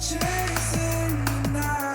chasing the night.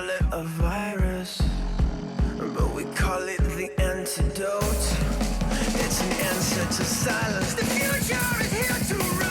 call it a virus, but we call it the antidote. It's an answer to silence. The future is here to revolt.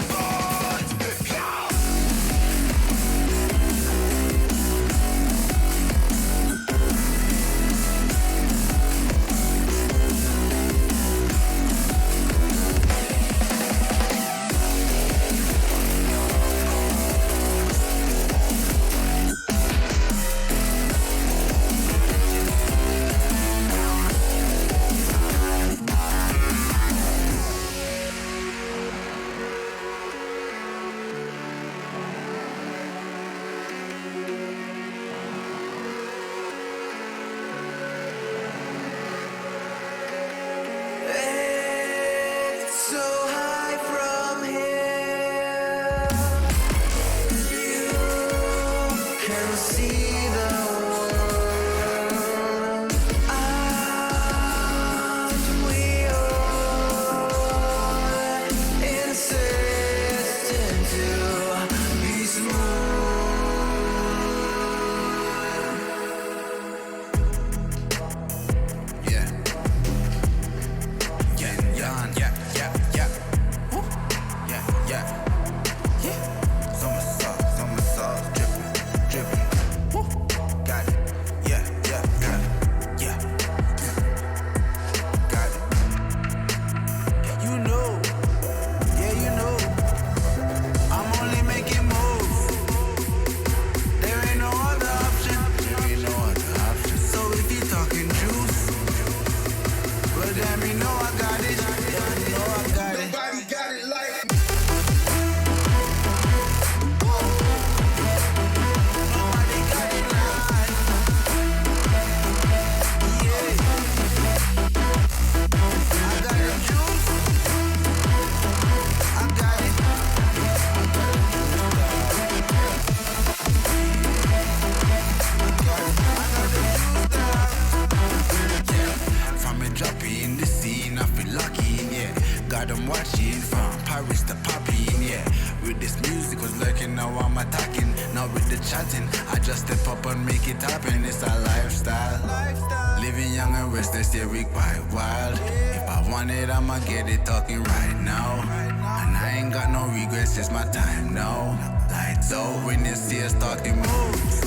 I just step up and make it happen, it's a lifestyle. Living young and restless, yeah, we quite wild. If I want it, I'ma get it talking right now. And I ain't got no regrets, it's my time now. Lights out when you see us talking moves.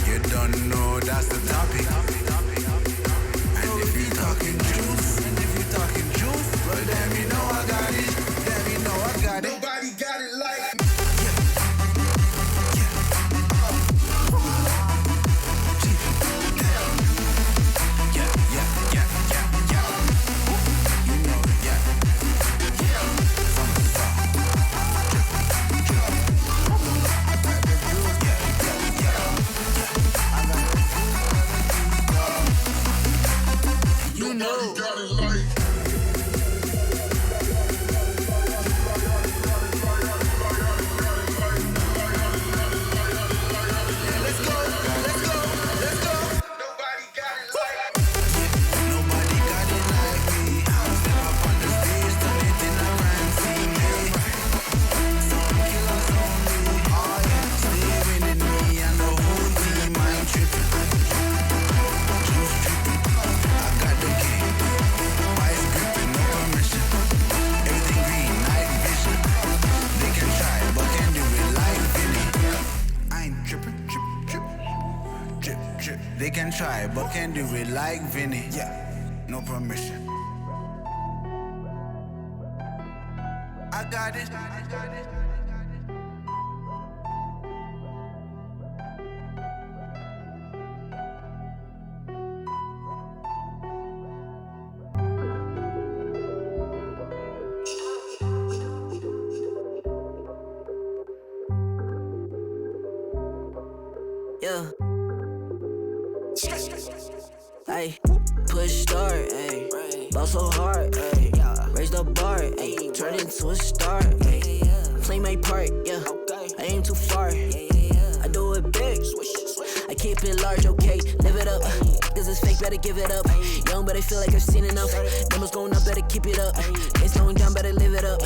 You don't know that's the topic. And if you talking juice, well then you know I got it. Then you know I got it. Nobody got it like me. They can try, but can't do it like Vinny. Yeah, no permission. I got it. Yeah. Ay, push start, ayy. Ball so hard, ayy. Raise the bar, ayy. Turn into a star, ayy. Play my part, yeah. I aim too far. I do it big. I keep it large, okay. Live it up. This is fake, better give it up. Young, but I feel like I've seen enough. Numbers going up, better keep it up. Ain't slowing down, better live it up.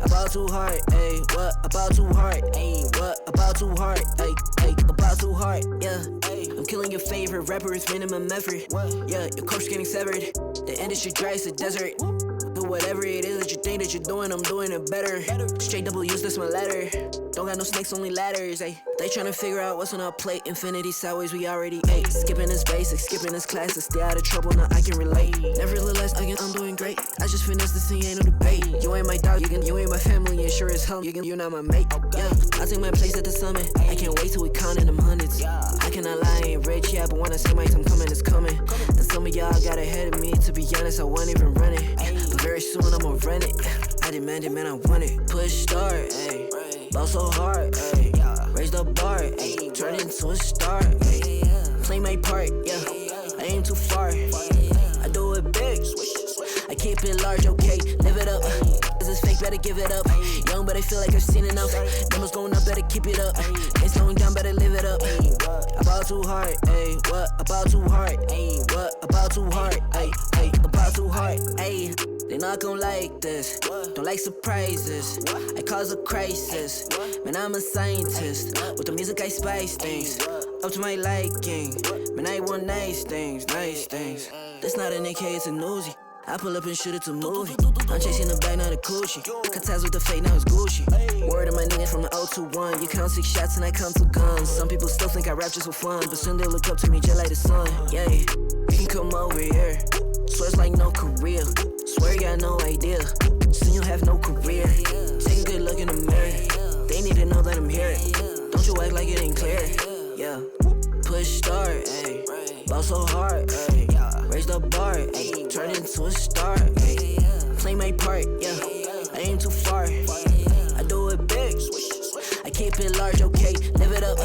About too hard, ayy. What? About too hard, ayy. What? About too hard, ayy. About too hard, yeah. your favorite rapper is minimum effort. Yeah, your coach getting severed. The industry dry as a desert. Do whatever it is that you think that you're doing, I'm doing it better. Straight double use, that's my ladder. Don't got no snakes, only ladders, ayy. They tryna figure out what's on our plate. Infinity sideways, we already ate. Skipping this basic, skipping this classes. Stay out of trouble, now I can relate. Nevertheless, again, I'm doing great. I just finished this thing, ain't no debate. You ain't my dog, you ain't my family, and sure as hell, you're not my mate. Yeah, I take my place at the summit. I can't wait till we counting them hundreds. I cannot lie, I ain't rich, yeah, but when I say my time coming, it's coming. And some of y'all got ahead of me, to be honest, I wasn't even running. But very soon I'ma run it. I demand it, man, I want it. Push start, ayy. Ball so hard, ayy. Raise the bar, ayy. Turn into a star, ayy. Play my part, yeah. I aim too far. I do it big. I keep it large, okay. Live it up. This is fake, better give it up. Young, but I feel like I've seen enough. Numbers going up, better keep it up. Ain't slowing down, better live it up. About too hard, ayy. What about too hard, ayy? What about too hard, ayy? About too hard, ayy. They not gon' like this, don't like surprises. I cause a crisis, man, I'm a scientist. With the music I spice things, up to my liking. Man, I want nice things, nice things. That's not an AK, it's a Uzi. I pull up and shoot it to movie. I'm chasing the bag, not a coochie. Cut ties with the fake, now it's Gucci. Word of my niggas from the 021. You count 6 shots and I count 2 guns. Some people still think I rap just for fun, but soon they look up to me just like the sun. Yeah, you can come over here. Swear it's like no career. Swear you got no idea. Soon you'll have no career. Take a good look in the mirror. They need to know that I'm here. Don't you act like it ain't clear. Yeah, push start, ayy. Ball so hard, ayy. Raise the bar, ayy. Turn into a star, ayy. Play my part, yeah. I aim too far. I do it big. I keep it large, okay. Live it up.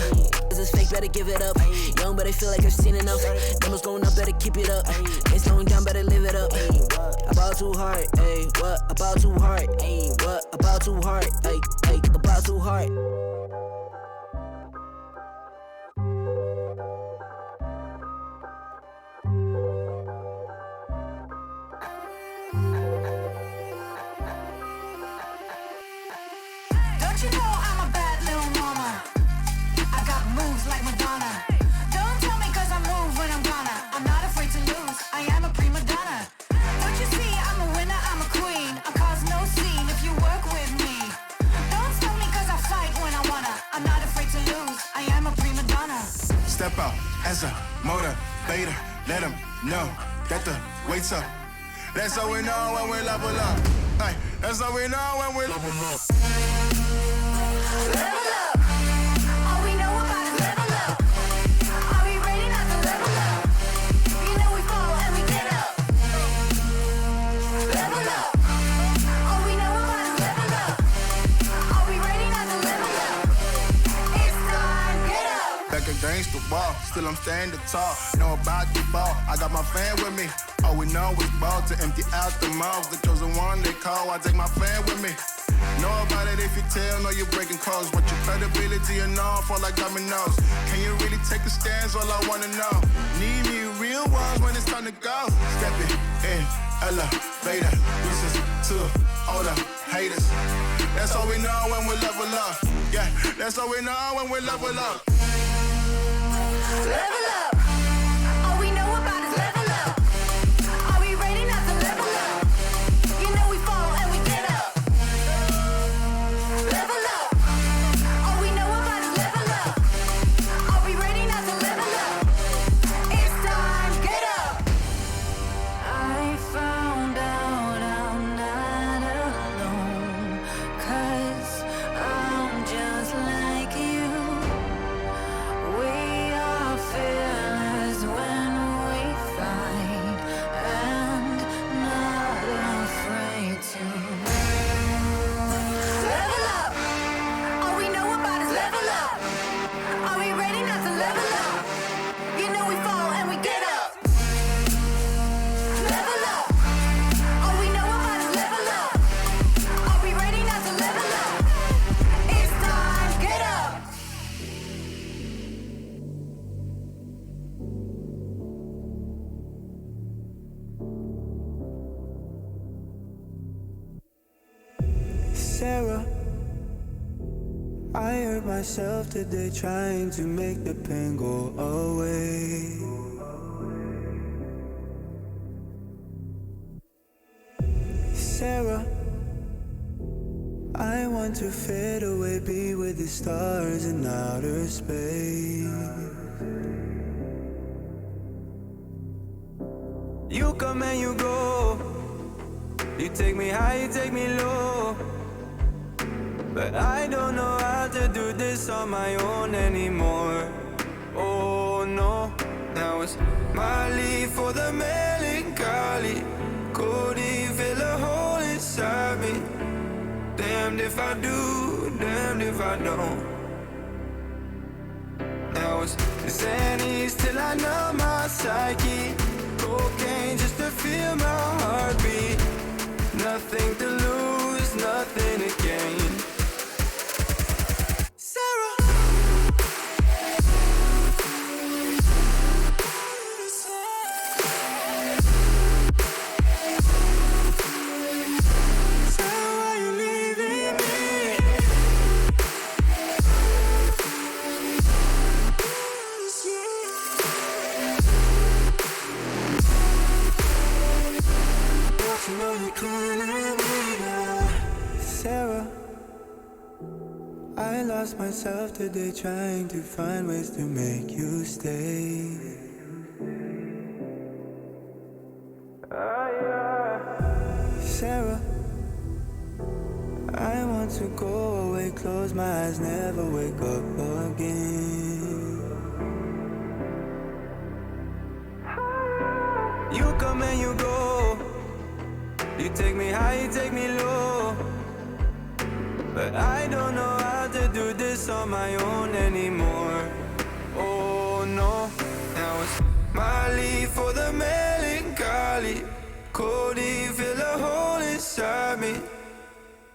This is fake, better give it up. Young, but I feel like I've seen enough. Numbers going up, better keep it up. Ain't slowing down, better live it up. About too hard, ayy. What about too hard, ayy? What about too hard, ayy? About too hard. Don't you know I'm a bad little mama? I got moves like Madonna. Don't tell me cause I move when I'm gonna. I'm not afraid to lose, I am a prima donna. Don't you see I'm a winner, I'm a queen. I cause no scene if you work with me. Don't stop me cause I fight when I wanna. I'm not afraid to lose, I am a prima donna. Step out as a motivator. Let them know that the weight's up. That's how we know when we level up. Hey, that's how we know when we level up. Level up. All we know about is level up. Are we ready not to level up? You know we fall and we get up. Level up. All we know about is level up. Are we ready not to level up? It's time, get up. Back against the wall, still I'm standing tall. Know about the ball, I got my fan with me. All we know is ball to empty out the mouths. The chosen one they call, I take my fan with me. Know about it if you tell, know you're breaking codes. Want your credibility and all fall like dominoes. Can you really take a stance? All I wanna know. Need me real ones when it's time to go. Stepping in, elevator. Uses to all the haters. That's all we know when we level up. Yeah, that's all we know when we level up. Level up. All we know about is level up. Are we ready not to level up? You know we fall and we get up. Level up. All we know about is level up. Are we ready not to level up? It's time, get up. I found out I'm not alone. 'Cause I'm just like you. We are fearless. I hurt myself today trying to make the pain go away. Sarah, I want to fade away, be with the stars in outer space. You come and you go, you take me high, you take me low, but I don't know how to do this on my own anymore. Oh no, now it's my leave for the melancholy. Cody fill a hole inside me. Damned if I do, damned if I don't. Now it's Xannies till I know my psyche. Cocaine just to feel my heartbeat. Nothing to lose, nothing to gain. Sarah, why you leaving me? Sarah, I lost myself today trying to find ways to make you stay. Sarah, I want to go away, close my eyes, never wake up again. You come and you go, you take me high, you take me low, but I don't know how to do this on my own anymore. Oh no, now it's my leave for the melancholy. Cody fill a hole inside me.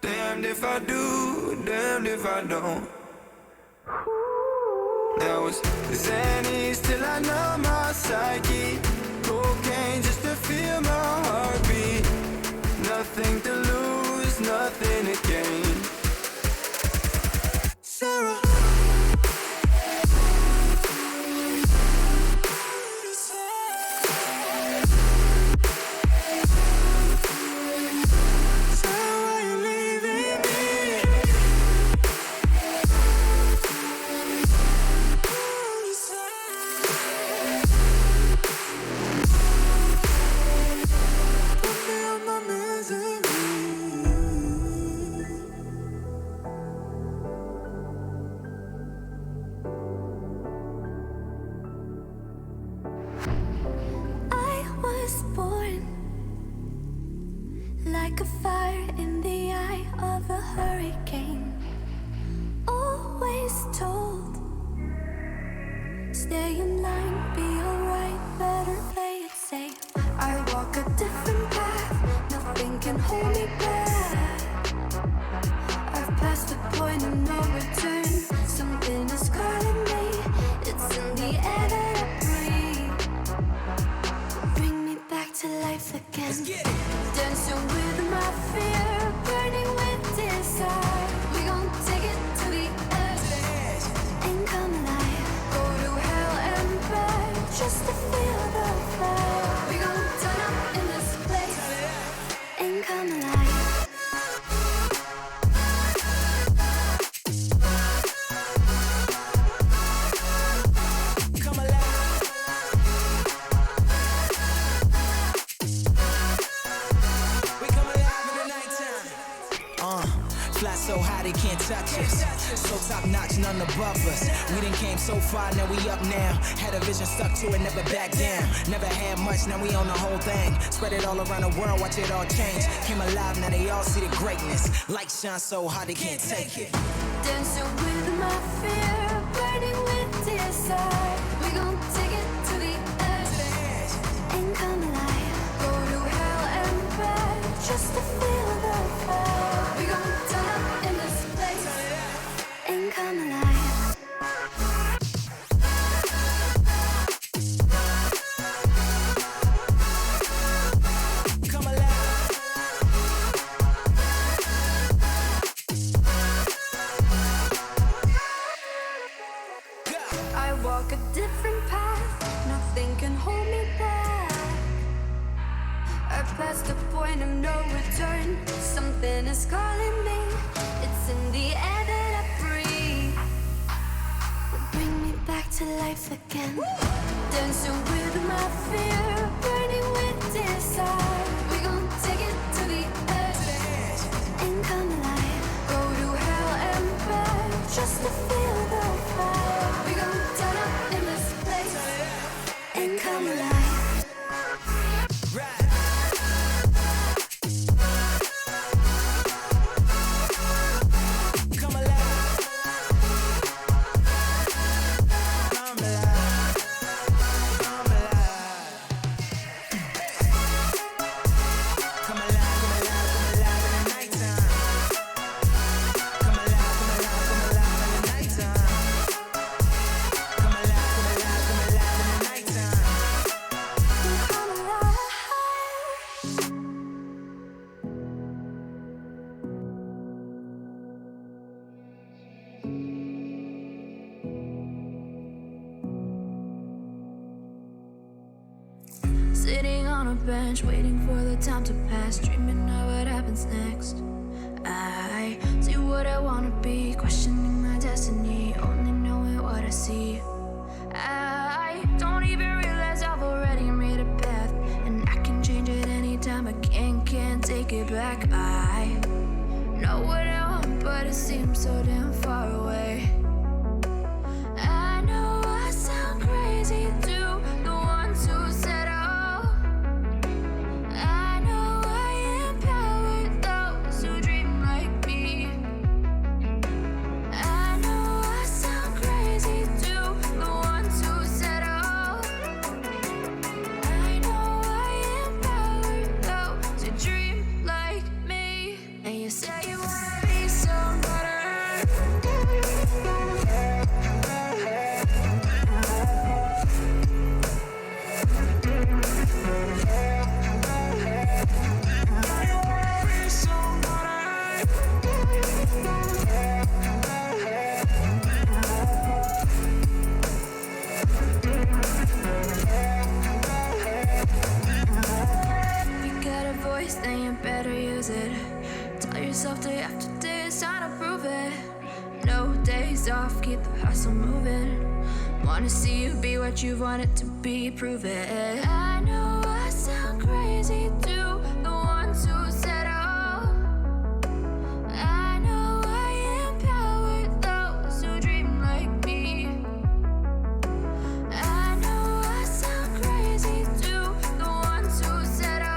Damned if I do, damned if I don't. Now it's Xannies till I know my psyche. Cocaine just to feel my heartbeat. Nothing to lose, nothing to gain. Sarah, why you leaving me? Put me on my misery. I was born like a fire in the eye of a hurricane. Always told, stay in line, be alright, better play it safe. I walk a different path, nothing can hold me back. I've passed the point of no return, something is calling me. It's in the air that I breathe. Bring me back to life again. Dancing with my fear, burning with desire. We gon' take it to the edge and come alive. Go to hell and back just to feel the fire. We gon' turn up in this place and come alive. Come alive. We come alive in the nighttime. Fly so high they can't touch us. So top notch, none above us. We done came so far, now we up now. Had a vision, stuck to it, never back down. Never had much, now we own the whole thing. Spread it all around the world, watch it all change. Came alive, now they all see the greatness. Light shine so hard they can't take it. Dancing with my fear, burning with desire. We gon' take it to the edge and come alive. Go to hell and back just to feel the fire. We gon' turn up in this place and come alive. Come alive. past the point of no return. Something is calling me. It's in the air that I breathe. Bring me back to life again. Dancing with my fear, burning with desire. We gon' take it to the edge and come alive. Go to hell and back just to feel the fire. We gon' turn up in this place and come alive. Sitting on a bench, waiting for the time to pass, dreaming of what happens next. I see what I wanna be, questioning my destiny, only knowing what I see. I don't even realize I've already made a path, and I can change it anytime. I can't take it back. I know what I want, but it seems so damn far away. I know I sound crazy to the ones who said then you better use it. Tell yourself day after day it's time to prove it. No days off, keep the hustle moving. Wanna see you be what you wanted to be, prove it. I know I sound crazy to the ones who said oh. I know I empower those who dream like me. I know I sound crazy to the ones who said oh.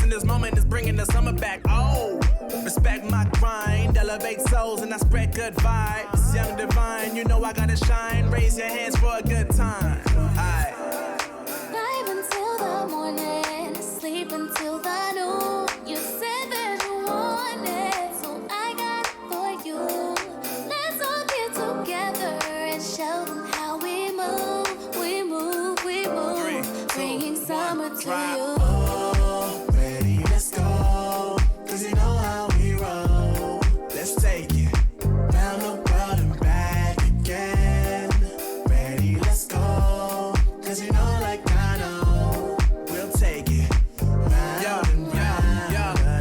in this moment is bringing the summer back. Oh, respect my grind, elevate souls, and I spread good vibes. Young divine, you know I gotta shine. Raise your hands for a good time. Aye. Live until the morning, sleep until the noon. You said that you want it, so I got it for you. Let's all get together and show them how we move. We move, we move. 3, 2, Bringing summer to drop. you. Oh, ready, let's go. 'Cause you know how we roll. Let's take it. Round the world and back again. Ready, let's go. 'Cause you know like I know. We'll take it.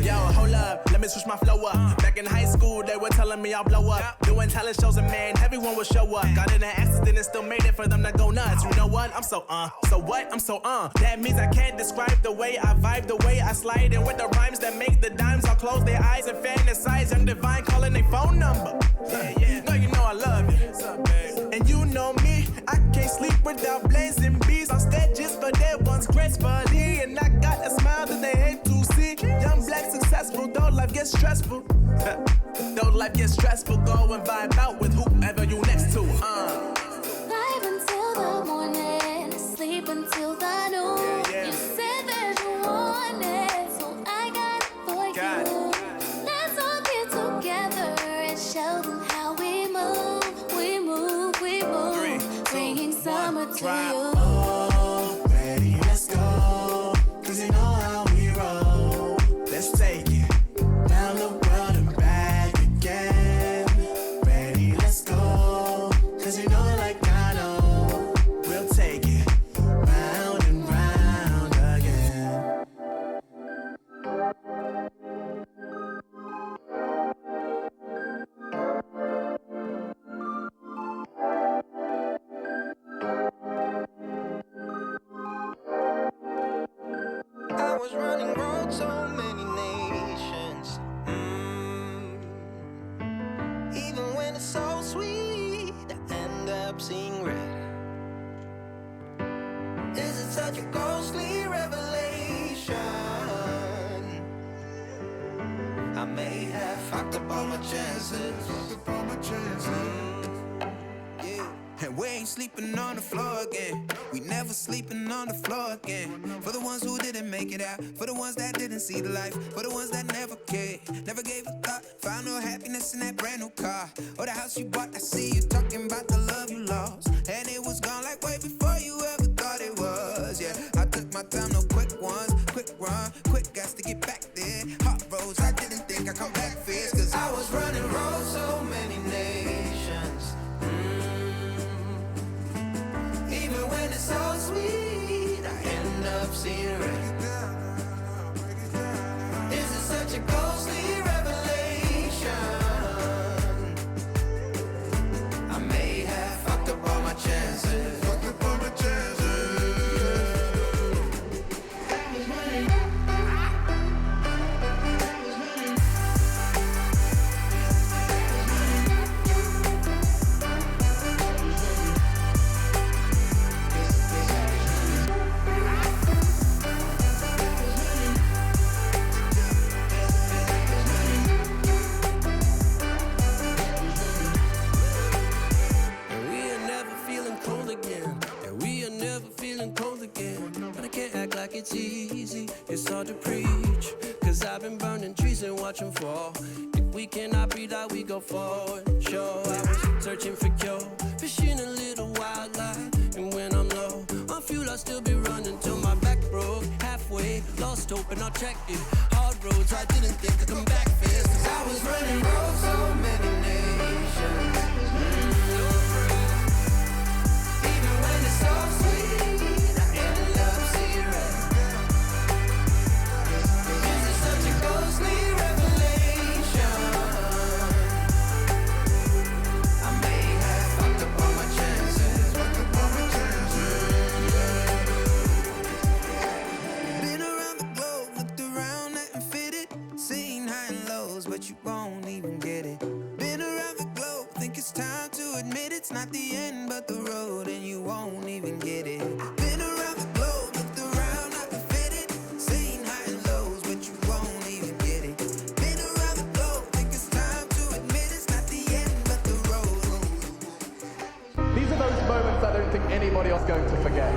Yo, hold up, let me switch my flow up. Back in high school, they were telling me I'll blow up. Doing talent shows and man, everyone would show up. Got in an accident and still made it for them to go nuts. You know what? I'm so what? I'm so That means I can't describe the way I vibe, the way I slide in with the rhymes that make the dimes all close their eyes and fantasize. Young divine calling their phone number. Yeah. No, you know I love you. What's up, babe? And you know me, I can't sleep without blazing beats on stages for their ones gracefully. And I got a smile that they hate to see. Young black successful, though life gets stressful. Though life gets stressful, go and vibe out with whoever you next to. Live until the morning, sleep until the noon. Yeah. You said that you want it, so I got it for Got you. Let's all get together and show them how we move. We move, we move. 3, 2, Bringing summer to drop. you. Oh, ready, let's go. 'Cause you know how we roll. Let's take it. Round the world and back again. Ready, let's go. 'Cause you know like I know. We'll take it. Round and round again. I was running round so many nations. Even when it's so sweet, I end up seeing red. Is it such a ghostly revelation? I may have fucked up all my chances. And we ain't sleeping on the floor again. We never sleeping on the floor again. For the ones who didn't make it out, for the ones that didn't see the life, for the ones that never cared, never gave a thought, found no happiness in that brand new car or the house you bought. I see you talking about the love you lost, and it was gone like way before you ever thought it was. Yeah, I took my time, no quick ones, quick run, quick gas to get back there. Hot roads, I didn't think I'd come back fierce, 'cause I was running round so many nations. Even when it's so sweet, I end up seeing red. Is it such a ghostly revelation? I may have fucked up all my chances. And we are never feeling cold again. And we are never feeling cold again. But I can't act like it's easy. It's hard to preach. 'Cause I've been burning trees and watching fall. If we cannot breathe out, we go forward. Sure, I was searching for cure. Fishing a little wildlife. And when I'm low on fuel, I'll still be running till my back broke. Halfway, lost hope and I checked it. Hard roads, I didn't think I'd come back fast. 'Cause I was running round so many nations. Even when it's so sweet, I end up seeing red. Is it such a ghostly revelation? I may have fucked up all my chances. been around the globe, looked around, nothing fitted. Seen high and lows, but you won't even get it. Been around the globe, think it's time to admit it's not the end, but the road, and you won't even get it. Been around the globe, looked around, nothing fitted. Seen high and lows, but These are those moments I don't think anybody else is going to forget.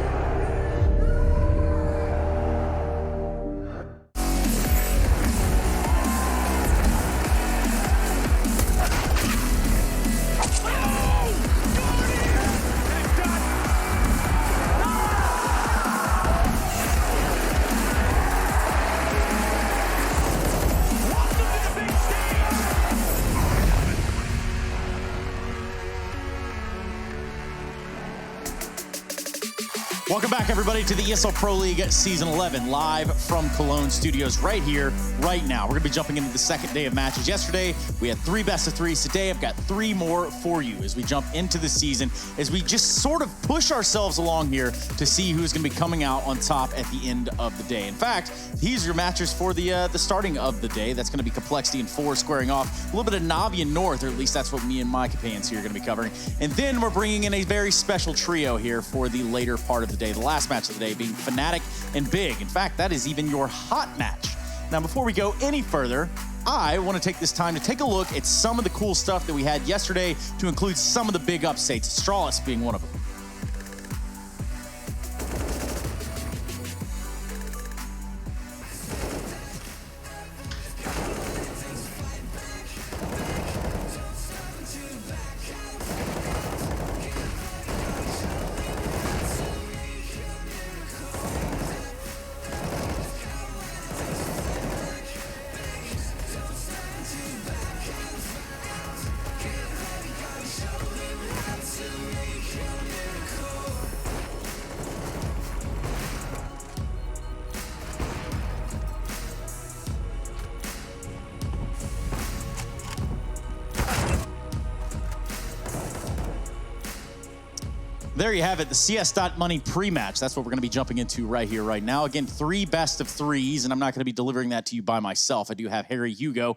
Welcome back, everybody, to the ESL Pro League Season 11, live from Cologne Studios right here, right now. We're going to be jumping into the second day of matches. Yesterday, we had 3 best-of-3s. Today, I've got 3 more for you as we jump into the season, as we just sort of push ourselves along here to see who's going to be coming out on top at the end of the day. In fact, these are your matches for the starting of the day. That's going to be Complexity and 4 squaring off. A little bit of Navi and North, or at least that's what me and my companions here are going to be covering. And then we're bringing in a very special trio here for the later part of the day. The last match of the day being Fnatic and Big. In fact, that is even your hot match. Now, before we go any further, I want to take this time to take a look at some of the cool stuff that we had yesterday, to include some of the big upsets, Astralis being one of them. There you have it, the CS.Money pre-match. That's what we're going to be jumping into right here, right now. Again, 3 best-of-3s, and I'm not going to be delivering that to you by myself. I do have Harry, Hugo.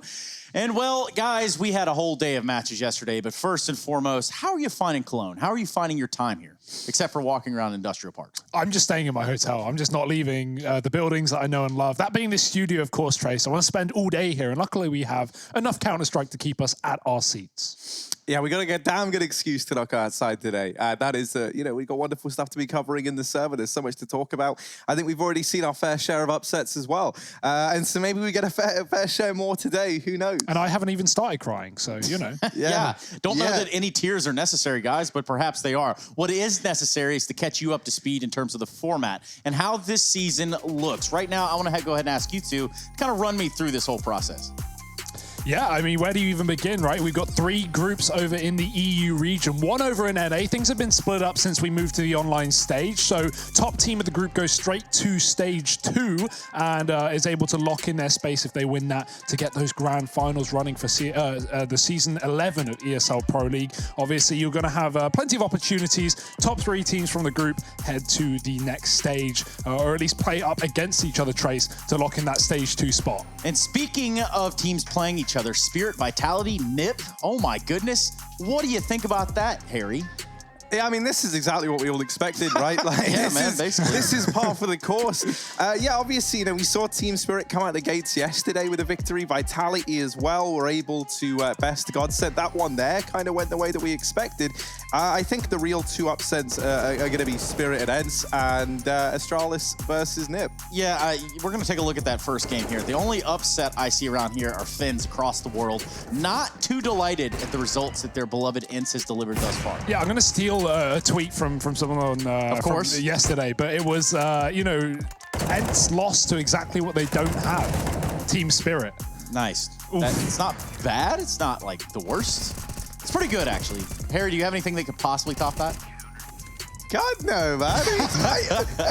And, well, guys, we had a whole day of matches yesterday, but first and foremost, how are you finding Cologne? How are you finding your time here, except for walking around industrial parks? I'm just staying in my hotel. I'm just not leaving the buildings that I know and love. That being the studio, of course, Trace. I want to spend all day here, and luckily we have enough Counter-Strike to keep us at our seats. Yeah, we got to get a damn good excuse to knock outside today. That is, we've got wonderful stuff to be covering in the server. There's so much to talk about. I think we've already seen our fair share of upsets as well. And so maybe we get a fair share more today. Who knows? And I haven't even started crying, so, you know. Yeah. Don't know that any tears are necessary, guys, but perhaps they are. What is necessary is to catch you up to speed in terms of the format and how this season looks. Right now, I want to go ahead and ask you two to kind of run me through this whole process. Yeah, I mean, where do you even begin, right? We've got 3 groups over in the EU region, 1 over in NA. Things have been split up since we moved to the online stage. So top team of the group goes straight to stage 2 and is able to lock in their space if they win that to get those grand finals running for the season 11 of ESL Pro League. Obviously, you're going to have plenty of opportunities. Top 3 teams from the group head to the next stage, or at least play up against each other, Trace, to lock in that stage 2 spot. And speaking of teams playing each other, Spirit, Vitality, NIP, oh my goodness. What do you think about that, Harry? Yeah, I mean, this is exactly what we all expected, right? Like, yeah, man, basically. This is par for the course. Yeah, obviously, we saw Team Spirit come out the gates yesterday with a victory. Vitality as well were able to best Godsend. That one there kind of went the way that we expected. I think the real 2 upsets are going to be Spirit and ENCE and Astralis versus NIP. Yeah, we're going to take a look at that first game here. The only upset I see around here are Finns across the world. Not too delighted at the results that their beloved ENCE has delivered thus far. Yeah, I'm going to steal a tweet from someone from yesterday, but it was, ENCE lost to exactly what they don't have, Team Spirit. Nice. It's not bad. It's not, like, the worst. It's pretty good, actually. Harry, do you have anything that could possibly top that? God, no, man.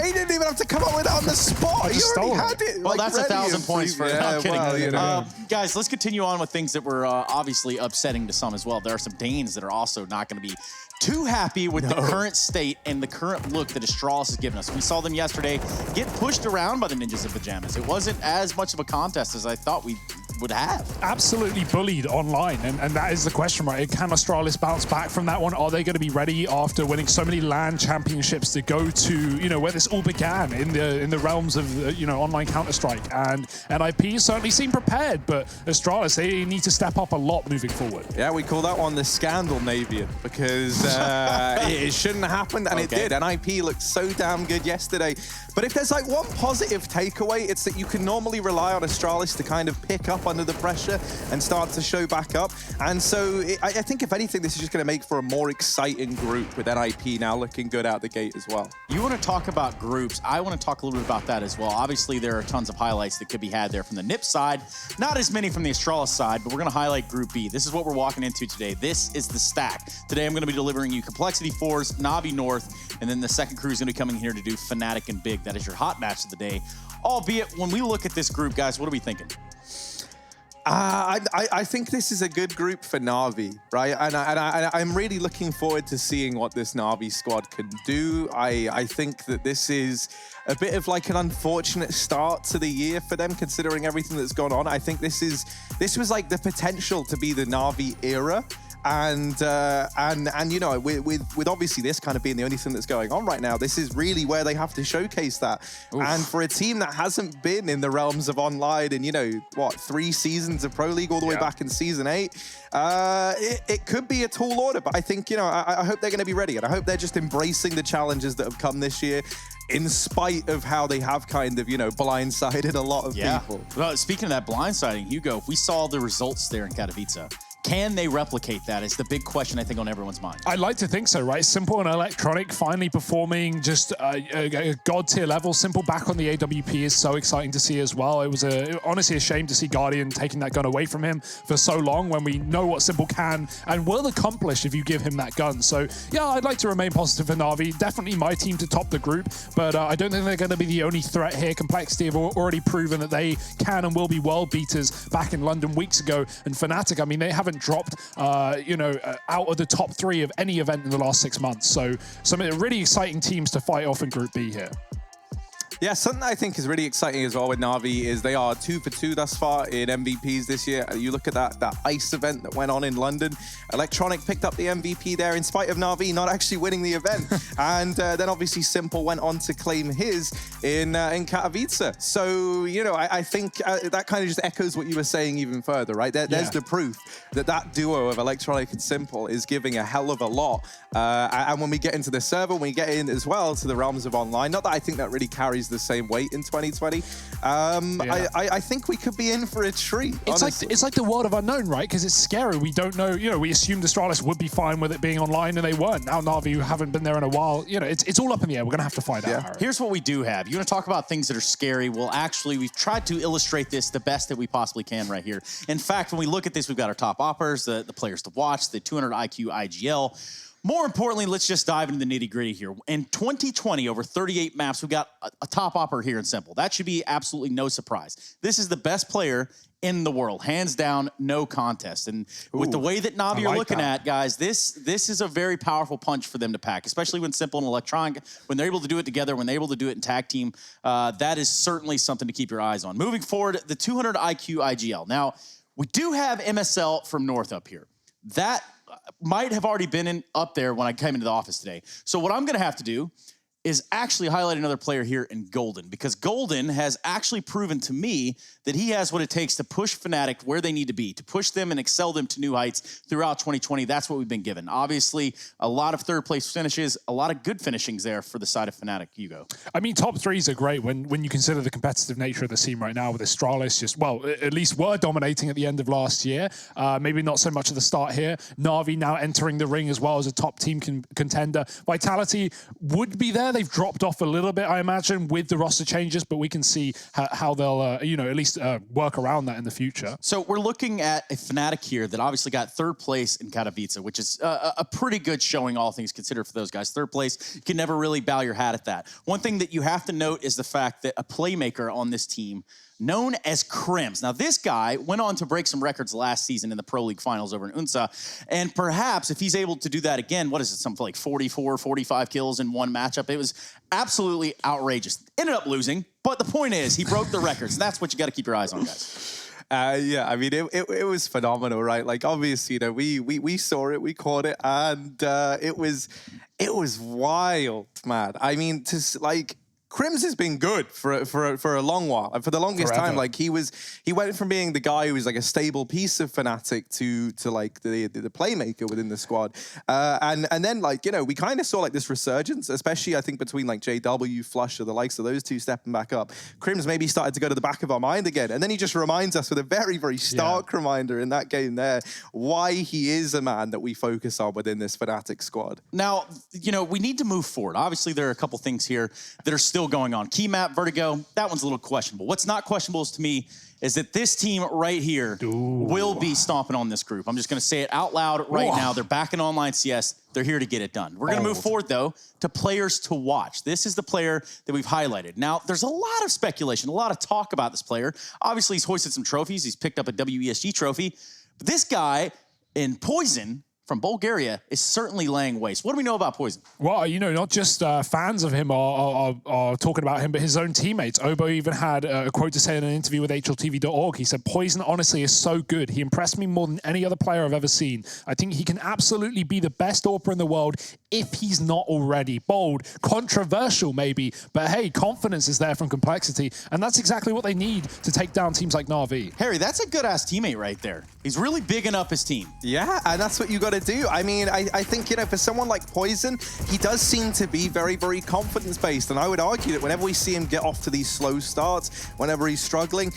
He didn't even have to come up with it on the spot. He already had it. Well, like, that's 1,000 points for it. No, I'm kidding. Well, guys, let's continue on with things that were obviously upsetting to some as well. There are some Danes that are also not going to be too happy with the current state and the current look that Astralis has given us. We saw them yesterday get pushed around by the Ninjas in Pajamas. It wasn't as much of a contest as I thought we would have. Absolutely bullied online, and that is the question, right? Can Astralis bounce back from that one? Are they going to be ready after winning so many LAN championships to go to, where this all began in the realms of, online Counter-Strike? And NIP certainly seem prepared, but Astralis, they need to step up a lot moving forward. Yeah, we call that one the Scandinavian because it shouldn't have happened, and it did. NIP looked so damn good yesterday. But if there's like one positive takeaway, it's that you can normally rely on Astralis to kind of pick up under the pressure and start to show back up. And so I think if anything, this is just going to make for a more exciting group with NIP now looking good out the gate as well. You want to talk about groups. I want to talk a little bit about that as well. Obviously, there are tons of highlights that could be had there from the NIP side. Not as many from the Astralis side, but we're going to highlight Group B. This is what we're walking into today. This is the stack. Today, I'm going to be delivering you Complexity 4's Na'Vi North, and then the second crew is going to be coming here to do Fnatic and Big. That is your hot match of the day. Albeit, when we look at this group, guys, what are we thinking? I think this is a good group for Na'Vi, right? And I'm really looking forward to seeing what this Na'Vi squad can do. I think that this is a bit of like an unfortunate start to the year for them, considering everything that's gone on. I think this was like the potential to be the Na'Vi era. And with obviously this kind of being the only thing that's going on right now, this is really where they have to showcase that. Oof. And for a team that hasn't been in the realms of online in, 3 seasons of Pro League all the way back in Season 8, it could be a tall order. But I think, I hope they're going to be ready. And I hope they're just embracing the challenges that have come this year, in spite of how they have kind of, blindsided a lot of people. Well, speaking of that blindsiding, Hugo, if we saw the results there in Katowice, can they replicate that is the big question, I think, on everyone's mind. I'd like to think so, right? Simple and Electronic finally performing just a god-tier level. Simple back on the AWP is so exciting to see as well. It was honestly a shame to see Guardian taking that gun away from him for so long when we know what Simple can and will accomplish if you give him that gun. So, yeah, I'd like to remain positive for Na'Vi. Definitely my team to top the group, but I don't think they're going to be the only threat here. Complexity have already proven that they can and will be world beaters back in London weeks ago. And Fnatic, I mean, they haven't dropped, out of the top 3 of any event in the last 6 months. So some really exciting teams to fight off in Group B here. Yeah, something I think is really exciting as well with Na'Vi is they are 2 for 2 thus far in MVPs this year. You look at that ICE event that went on in London. Electronic picked up the MVP there in spite of Na'Vi not actually winning the event. And then obviously Simple went on to claim his in Katowice. So, I think that kind of just echoes what you were saying even further, right? There's the proof that duo of Electronic and Simple is giving a hell of a lot. And when we get into the server, when we get in as well to the realms of online, not that I think that really carries the same weight in 2020. I think we could be in for a treat. It's like the world of unknown, right? Because it's scary. We don't know. We assumed Astralis would be fine with it being online, and they weren't. Now Na'Vi, who haven't been there in a while, it's all up in the air. We're gonna have to find out. Here's what we do have. You want to talk about things that are scary? Well, actually, we've tried to illustrate this the best that we possibly can right here. In fact, when we look at this, we've got our top oppers, the players to watch, the 200 IQ IGL. More importantly, let's just dive into the nitty-gritty here. In 2020, over 38 maps, we've got a top opper here in Simple. That should be absolutely no surprise. This is the best player in the world, hands down, no contest. And with the way that Na'Vi are looking at, guys, this is a very powerful punch for them to pack, especially when Simple and Electronic, when they're able to do it together, when they're able to do it in tag team, that is certainly something to keep your eyes on. Moving forward, the 200 IQ IGL. Now, we do have MSL from North up here. That might have already been up there when I came into the office today. So what I'm going to have to do is actually highlight another player here in Golden, because Golden has actually proven to me that he has what it takes to push Fnatic where they need to be, to push them and excel them to new heights throughout 2020. That's what we've been given. Obviously, a lot of third-place finishes, a lot of good finishings there for the side of Fnatic. Hugo. I mean, top 3s are great when you consider the competitive nature of the scene right now with Astralis just, well, at least were dominating at the end of last year. Maybe not so much at the start here. Na'Vi now entering the ring as well as a top team contender. Vitality would be there. They've dropped off a little bit, I imagine, with the roster changes, but we can see how they'll, at least work around that in the future. So we're looking at a Fnatic here that obviously got 3rd place in Katowice, which is a pretty good showing, all things considered, for those guys. 3rd place, you can never really bow your hat at that. One thing that you have to note is the fact that a playmaker on this team known as Crims. Now, this guy went on to break some records last season in the Pro League Finals over in UNSA, and perhaps if he's able to do that again, what is it, something like 44, 45 kills in one matchup? It was absolutely outrageous. Ended up losing, but the point is he broke the records. That's what you got to keep your eyes on, guys. Yeah, I mean, it was phenomenal, right? Like, obviously, we saw it, we caught it, and it was wild, man. I mean, Crims has been good for a long while, and for the longest time, like he went from being the guy who was like a stable piece of Fnatic to like the playmaker within the squad, and then like we kind of saw like this resurgence, especially I think between like JW, Flusher, the likes of those two stepping back up. Crims maybe started to go to the back of our mind again, and then he just reminds us with a very very stark reminder in that game there why he is a man that we focus on within this Fnatic squad. Now we need to move forward. Obviously, there are a couple things here that are still going on. Key map, Vertigo, that one's a little questionable. What's not questionable is to me is that this team right here will be stomping on this group. I'm just going to say it out loud right now. They're back in online CS. They're here to get it done. We're going to move forward, though, to players to watch. This is the player that we've highlighted. Now, there's a lot of speculation, a lot of talk about this player. Obviously, he's hoisted some trophies. He's picked up a WESG trophy. But this guy in Poison from Bulgaria is certainly laying waste. What do we know about Poison? Well, not just fans of him are talking about him, but his own teammates. Obo even had a quote to say in an interview with HLTV.org. He said, Poison honestly is so good. He impressed me more than any other player I've ever seen. I think he can absolutely be the best AWPer in the world if he's not already. Bold, controversial maybe, but hey, confidence is there from Complexity, and that's exactly what they need to take down teams like Na'Vi. Harry, that's a good-ass teammate right there. He's really bigging up his team. Yeah, and that's what you got to do. I mean, I think, for someone like Poison, he does seem to be very, very confidence-based, and I would argue that whenever we see him get off to these slow starts, whenever he's struggling,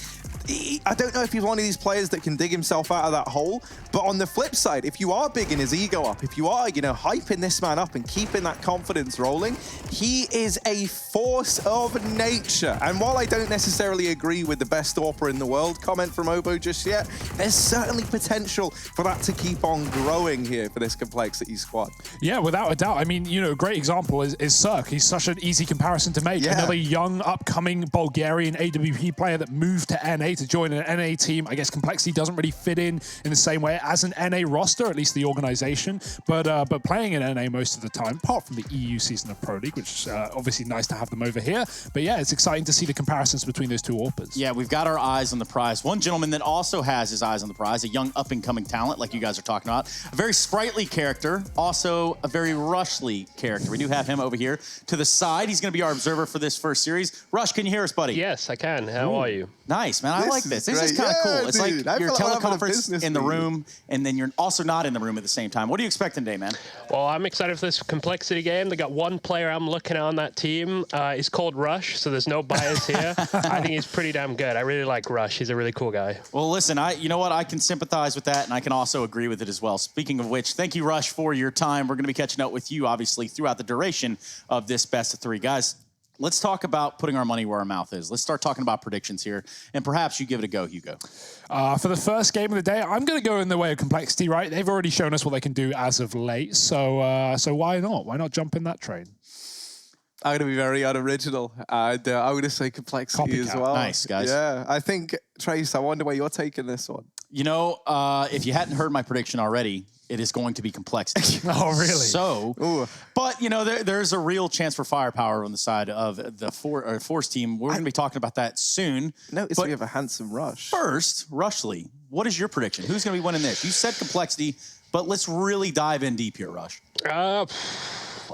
I don't know if he's one of these players that can dig himself out of that hole, but on the flip side, if you are bigging his ego up, if you are, hyping this man up and keeping that confidence rolling, he is a force of nature. And while I don't necessarily agree with the best AWPer in the world comment from Obo just yet, there's certainly potential for that to keep on growing here for this Complexity squad. Yeah, without a doubt. I mean, a great example is Cirque. He's such an easy comparison to make. Yeah. Another young, upcoming Bulgarian AWP player that moved to NA to join an NA team. I guess Complexity doesn't really fit in the same way as an NA roster, at least the organization, but playing in NA most of the time, apart from the EU season of Pro League, which is obviously nice to have them over here. But yeah, it's exciting to see the comparisons between those two AWPers. Yeah, we've got our eyes on the prize. One gentleman that also has his eyes on the prize, a young up-and-coming talent like you guys are talking about. A very sprightly character, also a very Rushly character. We do have him over here to the side. He's going to be our observer for this first series. Rush, can you hear us, buddy? Yes, I can. How are you? Nice, man. I like this. This is kind of cool. It's like you're teleconference in the room, and then you're also not in the room at the same time. What are you expecting today, man? Well, I'm excited for this Complexity game. They got one player I'm looking at on that team. He's called Rush, so there's no bias here. I think he's pretty damn good. I really like Rush. He's a really cool guy. Well, listen, you know what? I can sympathize with that, and I can also agree with it as well. Speaking of which, thank you, Rush, for your time. We're going to be catching up with you, obviously, throughout the duration of this best of three. Guys, let's talk about putting our money where our mouth is. Let's start talking about predictions here, and perhaps you give it a go, Hugo. For the first game of the day, I'm going to go in the way of Complexity, right? They've already shown us what they can do as of late, so why not? Why not jump in that train? I'm going to be very unoriginal, and I'm going to say Complexity as well. Nice, guys. Yeah, I think, Trace, I wonder where you're taking this one. If you hadn't heard my prediction already, it is going to be Complexity. Oh, really? So, but, there's a real chance for firepower on the side of the Force team. We're going to be talking about that soon. Notice we have a handsome Rush. First, Rushly, what is your prediction? Who's going to be winning this? You said Complexity, but let's really dive in deep here, Rush.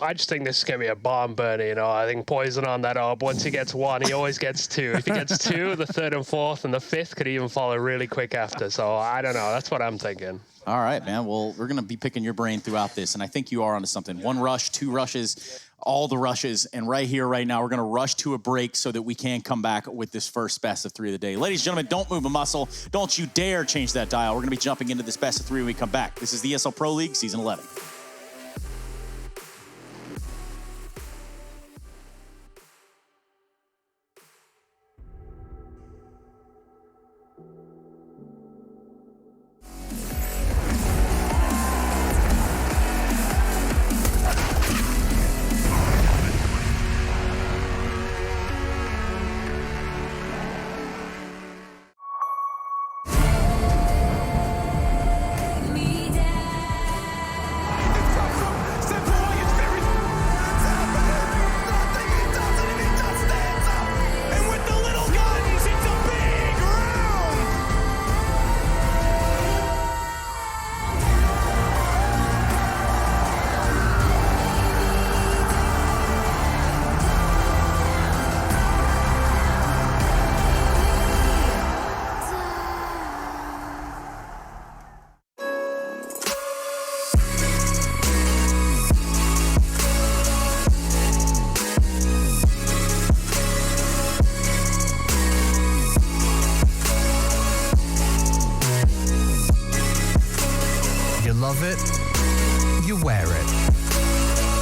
I just think this is going to be a bomb burner, I think Poison on that AWP. Once he gets one, he always gets two. If he gets two, the third and fourth and the fifth could even follow really quick after. So I don't know. That's what I'm thinking. All right, man. Well, we're going to be picking your brain throughout this, and I think you are onto something. One rush, two rushes, all the rushes, and right here, right now, we're going to rush to a break so that we can come back with this first best of three of the day. Ladies and gentlemen, don't move a muscle. Don't you dare change that dial. We're going to be jumping into this best of three when we come back. This is the ESL Pro League, Season 11.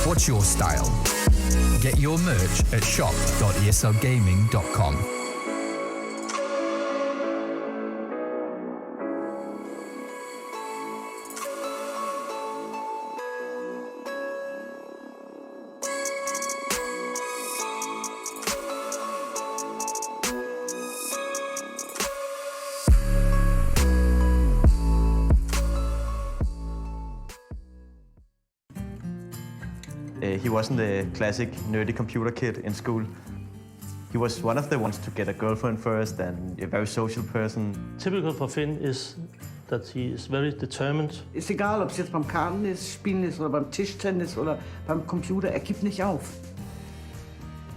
What's your style? Get your merch at shop.eslgaming.com. He wasn't the classic nerdy computer kid in school. He was one of the ones to get a girlfriend first and a very social person. Typical for Finn is that he is very determined. Ist egal, ob es jetzt beim Kartenspielen ist oder beim Tischtennis oder beim Computer, er gibt nicht auf.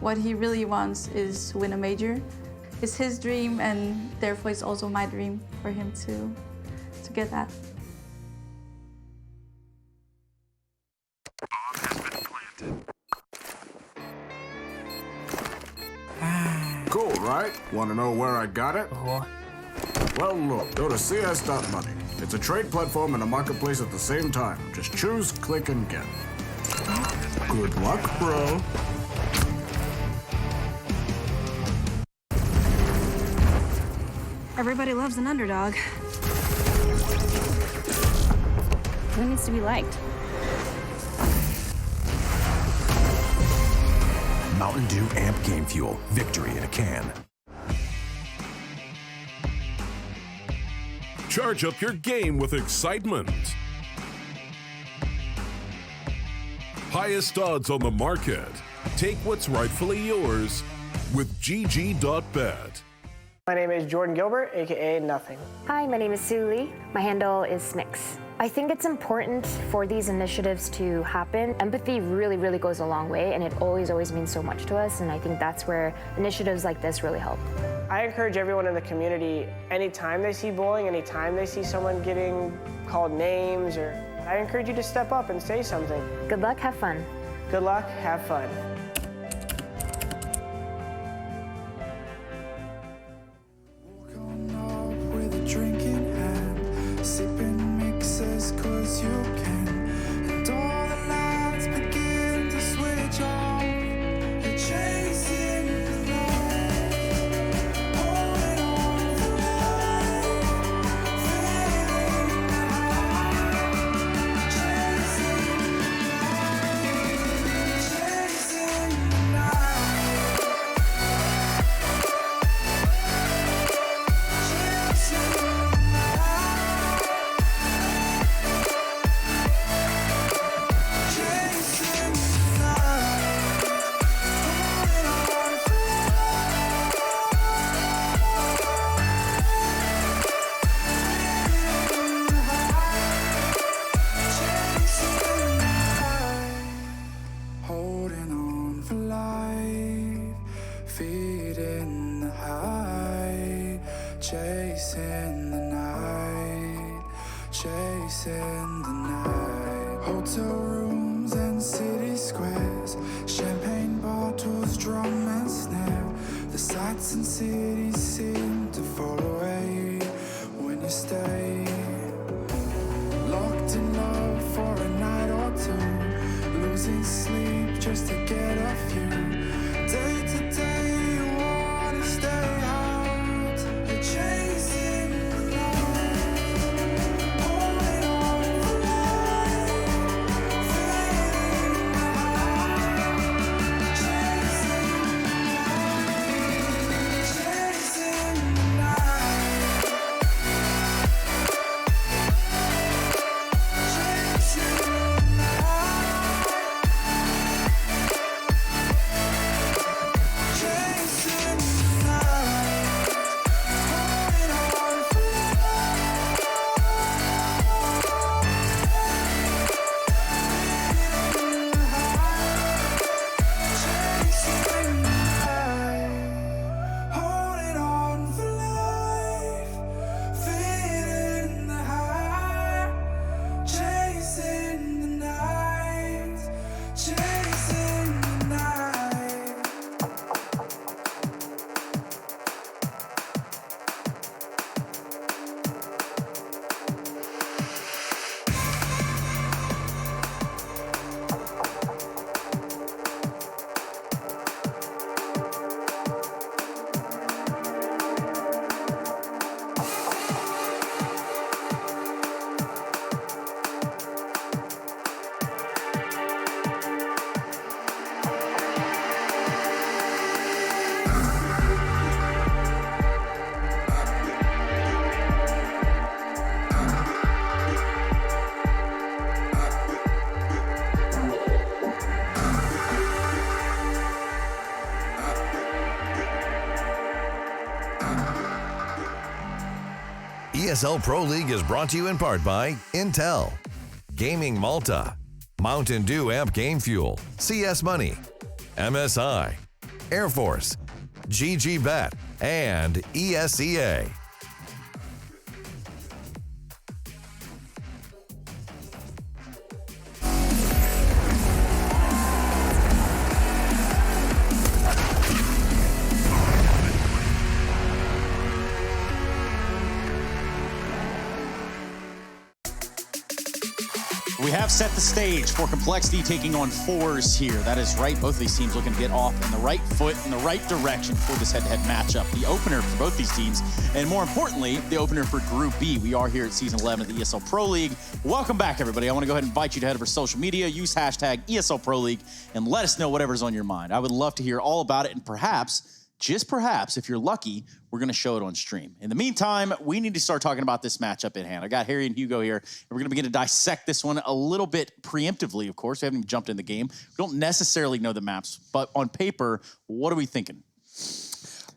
What he really wants is to win a major. It's his dream, and therefore it's also my dream for him to get that. Cool, right? Want to know where I got it? Well, look, go to cs.money. It's a trade platform and a marketplace at the same time. Just choose, click, and get. Good luck, bro. Everybody loves an underdog. Who needs to be liked? Mountain Dew Amp Game Fuel. Victory in a can. Charge up your game with excitement. Highest odds on the market. Take what's rightfully yours with GG.bet. My name is Jordan Gilbert, aka Nothing. Hi, my name is Sue Lee. My handle is Snix. I think it's important for these initiatives to happen. Empathy really, really goes a long way, and it always means so much to us, and I think that's where initiatives like this really help. I encourage everyone in the community, anytime they see bullying, anytime they see someone getting called names, I encourage you to step up and say something. Good luck, have fun. Good luck, have fun. With a drink in hand, sipping mixes 'cause you can, and all the lights begin to switch off. You're chasing the light, holding on for life, feeling the high, chasing the light, chasing the night. Holding on for life, feeding the high, chasing the night, chasing the night. Hotel rooms and city squares, champagne bottles, drum and snare. The sights and cities seem to fall away when you stay. Locked in love for a night or two, losing sleep just to get off you. Day to day, you wanna stay out. You're chasing the light, holding on for life, feeling the high, chasing the night, chasing the night, chasing the night. ESL Pro League is brought to you in part by Intel, Gaming Malta, Mountain Dew Amp Game Fuel, CS Money, MSI, Air Force, GG Bet, and ESEA. We have set the stage for Complexity taking on Fours here. That is right. Both of these teams looking to get off in the right foot, in the right direction for this head-to-head matchup. The opener for both these teams, and more importantly, the opener for Group B. We are here at Season 11 of the ESL Pro League. Welcome back, everybody. I want to go ahead and invite you to head over to social media, use hashtag ESL Pro League, and let us know whatever's on your mind. I would love to hear all about it, and perhaps, just perhaps, if you're lucky, we're going to show it on stream. In the meantime, we need to start talking about this matchup at hand. I got Harry and Hugo here, and we're going to begin to dissect this one a little bit preemptively, of course. We haven't even jumped in the game. We don't necessarily know the maps, but on paper, what are we thinking?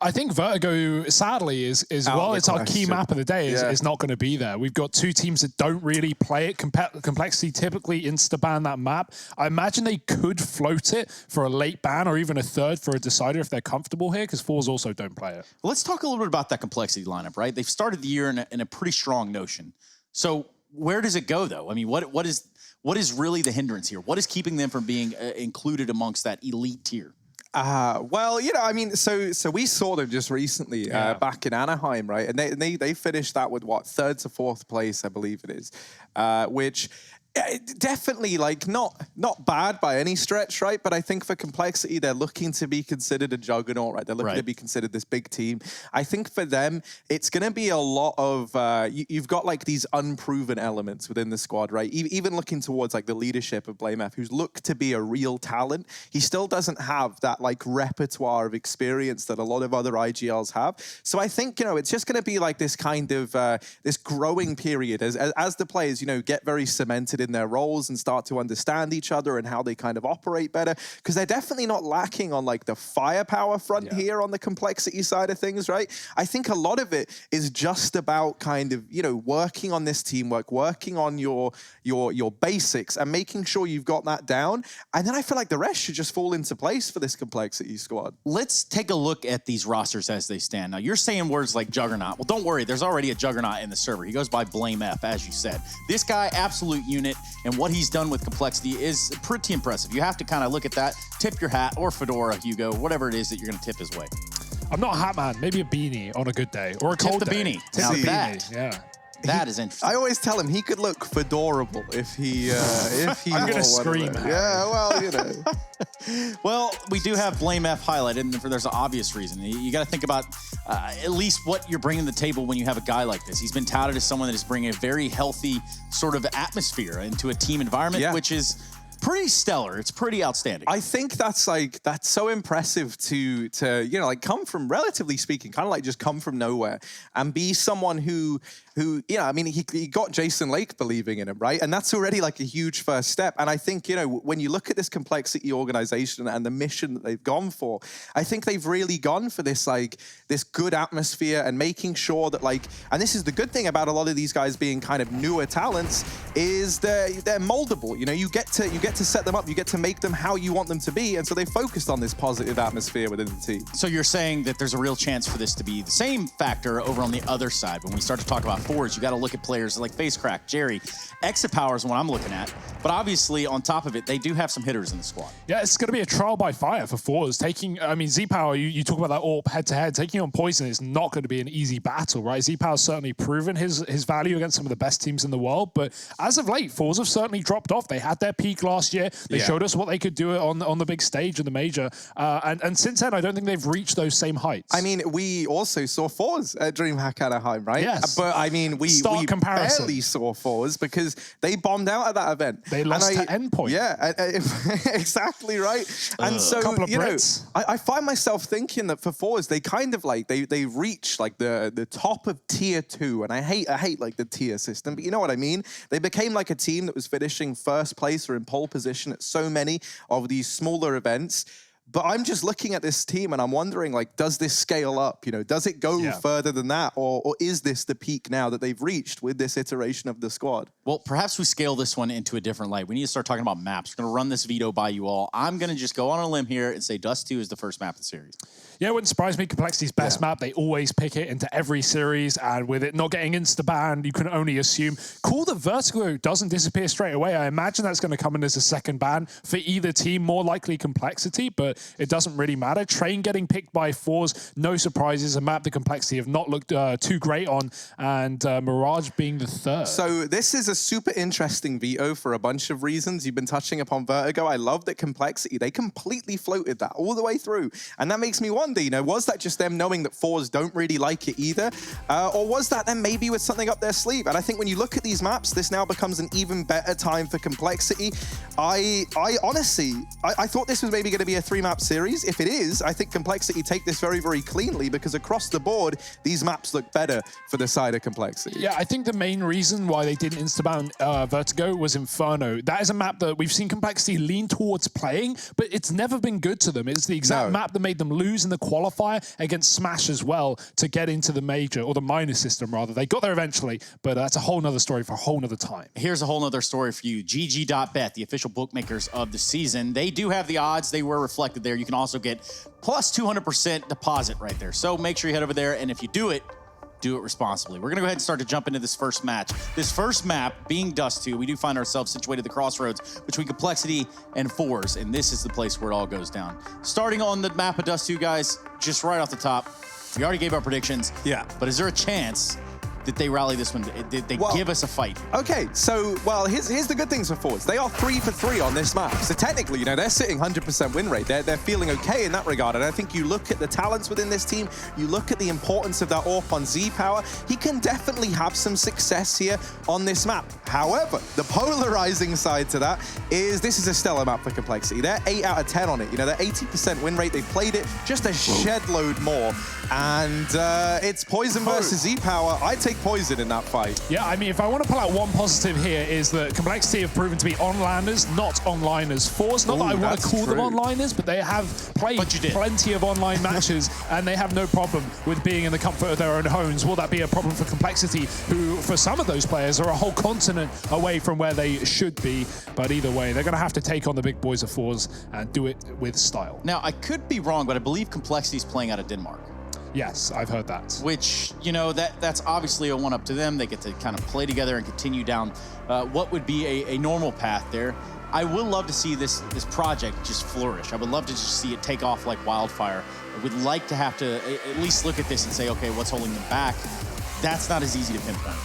I think Vertigo, sadly, is well, it's our key map of the day, is not going to be there. We've got two teams that don't really play it. Complexity typically insta-ban that map. I imagine they could float it for a late ban or even a third for a decider if they're comfortable here, because Fours also don't play it. Well, let's talk a little bit about that Complexity lineup, right? They've started the year in a pretty strong notion. So where does it go, though? I mean, what is really the hindrance here? What is keeping them from being included amongst that elite tier? Well, you know, I mean, so we saw them just recently back in Anaheim, right? And they finished that with what, 3rd to 4th place, I believe it is, which definitely like not bad by any stretch, right? But I think for Complexity, they're looking to be considered a juggernaut, right? They're looking to be considered this big team. I think for them, it's going to be a lot of you've got like these unproven elements within the squad, right? Even looking towards like the leadership of BlameF, who's looked to be a real talent, he still doesn't have that like repertoire of experience that a lot of other IGLs have. So I think, you know, it's just going to be like this kind of this growing period as the players, you know, get very cemented in their roles and start to understand each other and how they kind of operate better, because they're definitely not lacking on like the firepower front here on the Complexity side of things, right? I think a lot of it is just about kind of, you know, working on this teamwork, working on your basics and making sure you've got that down, and then I feel like the rest should just fall into place for this Complexity squad. Let's take a look at these rosters as they stand. Now, you're saying words like Juggernaut. Well, don't worry, there's already a Juggernaut in the server. He goes by BlameF, as you said. This guy, absolute unit, and what he's done with Complexity is pretty impressive. You have to kind of look at that, tip your hat, or fedora, Hugo, whatever it is that you're going to tip his way. I'm not a hat man, maybe a beanie on a good day, or a cold day. Tip the beanie. Tip the beanie, yeah. That is interesting. I always tell him he could look fedorable if he I'm gonna scream. Yeah, well, you know. Well, we do have BlameF highlighted, and there's an obvious reason. You got to think about at least what you're bringing to the table when you have a guy like this. He's been touted as someone that is bringing a very healthy sort of atmosphere into a team environment, which is pretty stellar. It's pretty outstanding. I think that's so impressive to you know, like come from, relatively speaking, kind of like just come from nowhere and be someone who you know, I mean, he got Jason Lake believing in him, right? And that's already like a huge first step. And I think, you know, when you look at this Complexity organization and the mission that they've gone for, I think they've really gone for this like this good atmosphere and making sure that like, and this is the good thing about a lot of these guys being kind of newer talents, is they're moldable. You know, you get to set them up, you get to make them how you want them to be, and so they focused on this positive atmosphere within the team. So you're saying that there's a real chance for this to be the same factor over on the other side. When we start to talk about Fours, you got to look at players like Facecrack, Jerry. Exit Power is what I'm looking at, but obviously on top of it, they do have some hitters in the squad. Yeah, it's going to be a trial by fire for Fours. I mean, Z-Power, you talk about that AWP head-to-head, taking on Poison is not going to be an easy battle, right? Z-Power's certainly proven his value against some of the best teams in the world, but as of late, Fours have certainly dropped off. They had their peak last year. They showed us what they could do on the big stage in the major, and since then, I don't think they've reached those same heights. I mean, we also saw Fours at DreamHack Anaheim, right? Yes. But I mean, we barely saw Fours because they bombed out at that event. They lost to Endpoint. Yeah, exactly right. And so, you know, I find myself thinking that for Fours, they kind of like they reach like the top of tier 2, and I hate like the tier system, but you know what I mean. They became like a team that was finishing first place or in pole position at so many of these smaller events. But I'm just looking at this team and I'm wondering, like, does this scale up? You know, does it go further than that? Or is this the peak now that they've reached with this iteration of the squad? Well, perhaps we scale this one into a different light. We need to start talking about maps. We're going to run this veto by you all. I'm going to just go on a limb here and say Dust 2 is the first map of the series. Yeah, it wouldn't surprise me. Complexity's best map. They always pick it into every series, and with it not getting insta-banned, you can only assume. Cool that Vertigo doesn't disappear straight away. I imagine that's going to come in as a second ban for either team, more likely Complexity, but it doesn't really matter. Train getting picked by Fours, no surprises. A map the Complexity have not looked too great on, and Mirage being the third. So this is a super interesting veto for a bunch of reasons. You've been touching upon Vertigo. I love that Complexity, they completely floated that all the way through, and that makes me wonder, you know, was that just them knowing that Fours don't really like it either? Or was that them maybe with something up their sleeve? And I think when you look at these maps, this now becomes an even better time for Complexity. I honestly, I thought this was maybe going to be a 3-map series. If it is, I think Complexity take this very, very cleanly, because across the board, these maps look better for the side of Complexity. Yeah, I think the main reason why they didn't insta-ban Vertigo was Inferno. That is a map that we've seen Complexity lean towards playing, but it's never been good to them. It's the exact map that made them lose in the qualifier against Smash as well to get into the major, or the minor system rather. They got there eventually, but that's a whole nother story for a whole nother time. Here's a whole nother story for you. GG.bet, the official bookmakers of the season. They do have the odds. They were reflected there. You can also get plus 200% deposit right there. So make sure you head over there, and if you do it responsibly. We're going to go ahead and start to jump into this first match. This first map being Dust 2, we do find ourselves situated at the crossroads between Complexity and Fours, and this is the place where it all goes down. Starting on the map of Dust 2, guys, just right off the top, we already gave our predictions. Yeah. But is there a chance that they rally this one? Did they give us a fight? Okay, so, well, here's the good things for Fours. They are 3 for 3 on this map. So technically, you know, they're sitting 100% win rate. They're feeling okay in that regard. And I think you look at the talents within this team, you look at the importance of that AWP on Z-Power, he can definitely have some success here on this map. However, the polarizing side to that is this is a stellar map for Complexity. They're 8 out of 10 on it. You know, they're 80% win rate. They played it just a shed load more. And it's Poison versus Z-Power. I take Poison in that fight. Yeah, I mean, if I want to pull out one positive here is that Complexity have proven to be onliners, not onliners. Fours, not that I want to call them onliners, but they have played plenty of online matches, and they have no problem with being in the comfort of their own homes. Will that be a problem for Complexity, who, for some of those players, are a whole continent away from where they should be? But either way, they're going to have to take on the big boys of Fours and do it with style. Now, I could be wrong, but I believe Complexity is playing out of Denmark. Yes, I've heard that. Which, you know, that's obviously a one-up to them. They get to kind of play together and continue down what would be a normal path there. I would love to see this project just flourish. I would love to just see it take off like wildfire. I would like to have to at least look at this and say, okay, what's holding them back? That's not as easy to pinpoint.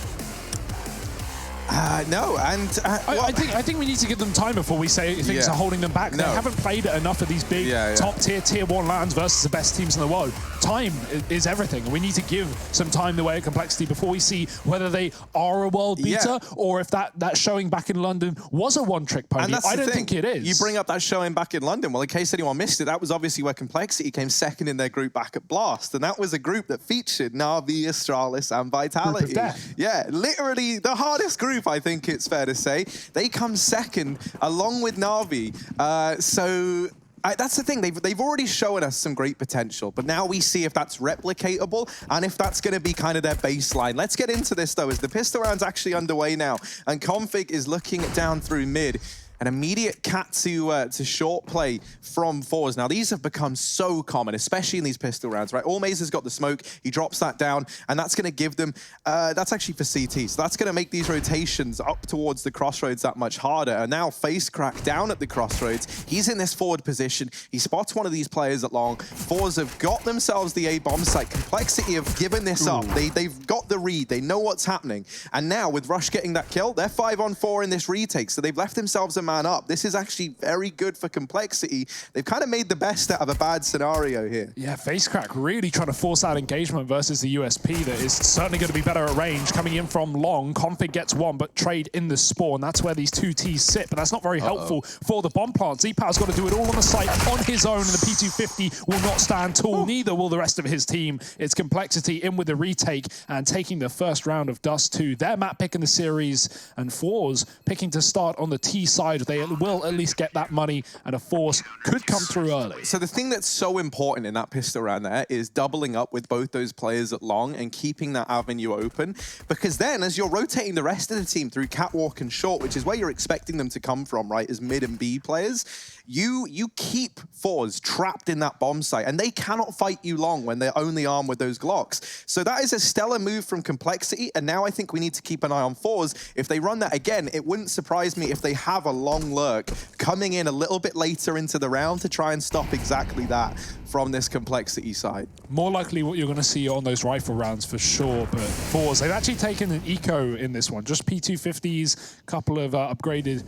No, and I think we need to give them time before we say things are holding them back. They haven't played enough of these big top tier 1 lands versus the best teams in the world. Time is everything, and we need to give some time the way of Complexity before we see whether they are a world beater or if that showing back in London was a one-trick pony. I don't think it is. You bring up that showing back in London. Well, in case anyone missed it, that was obviously where Complexity came second in their group back at Blast, and that was a group that featured Na'Vi, Astralis, and Vitality. Yeah, literally the hardest group, I think it's fair to say. They come second along with Na'Vi. That's the thing, they've already shown us some great potential, but now we see if that's replicatable and if that's going to be kind of their baseline. Let's get into this though, as the pistol round's actually underway now, and Config is looking down through mid. An immediate cat to short play from Fours. Now, these have become so common, especially in these pistol rounds, right? Allmaze has got the smoke. He drops that down, and that's going to give them... that's actually for CT. So that's going to make these rotations up towards the crossroads that much harder. And now Face Crack down at the crossroads. He's in this forward position. He spots one of these players at long. Fours have got themselves the A-bomb site. Complexity have given this up. They've got the read. They know what's happening. And now, with Rush getting that kill, they're 5-on-4 in this retake. So they've left themselves a man up. This is actually very good for Complexity. They've kind of made the best out of a bad scenario here. Yeah, Facecrack really trying to force out engagement versus the USP that is certainly going to be better at range. Coming in from long, Config gets one, but Trade in the spawn. That's where these two Ts sit, but that's not very helpful for the bomb plant. Z-Power's got to do it all on the site on his own, and the P250 will not stand tall. Neither will the rest of his team. It's Complexity in with the retake and taking the first round of Dust 2. Their map pick in the series, and Fours picking to start on the T side side, they will at least get that money, and a Force could come through early. So the thing that's so important in that pistol round there is doubling up with both those players at long and keeping that avenue open, because then as you're rotating the rest of the team through catwalk and short, which is where you're expecting them to come from, right, as mid and B players, you keep Fours trapped in that bomb site, and they cannot fight you long when they're only armed with those Glocks. So that is a stellar move from Complexity, and now I think we need to keep an eye on Fours. If they run that again, it wouldn't surprise me if they have a long lurk coming in a little bit later into the round to try and stop exactly that from this Complexity side. More likely what you're going to see on those rifle rounds for sure, but Fours, they've actually taken an eco in this one. Just P250s, couple of upgraded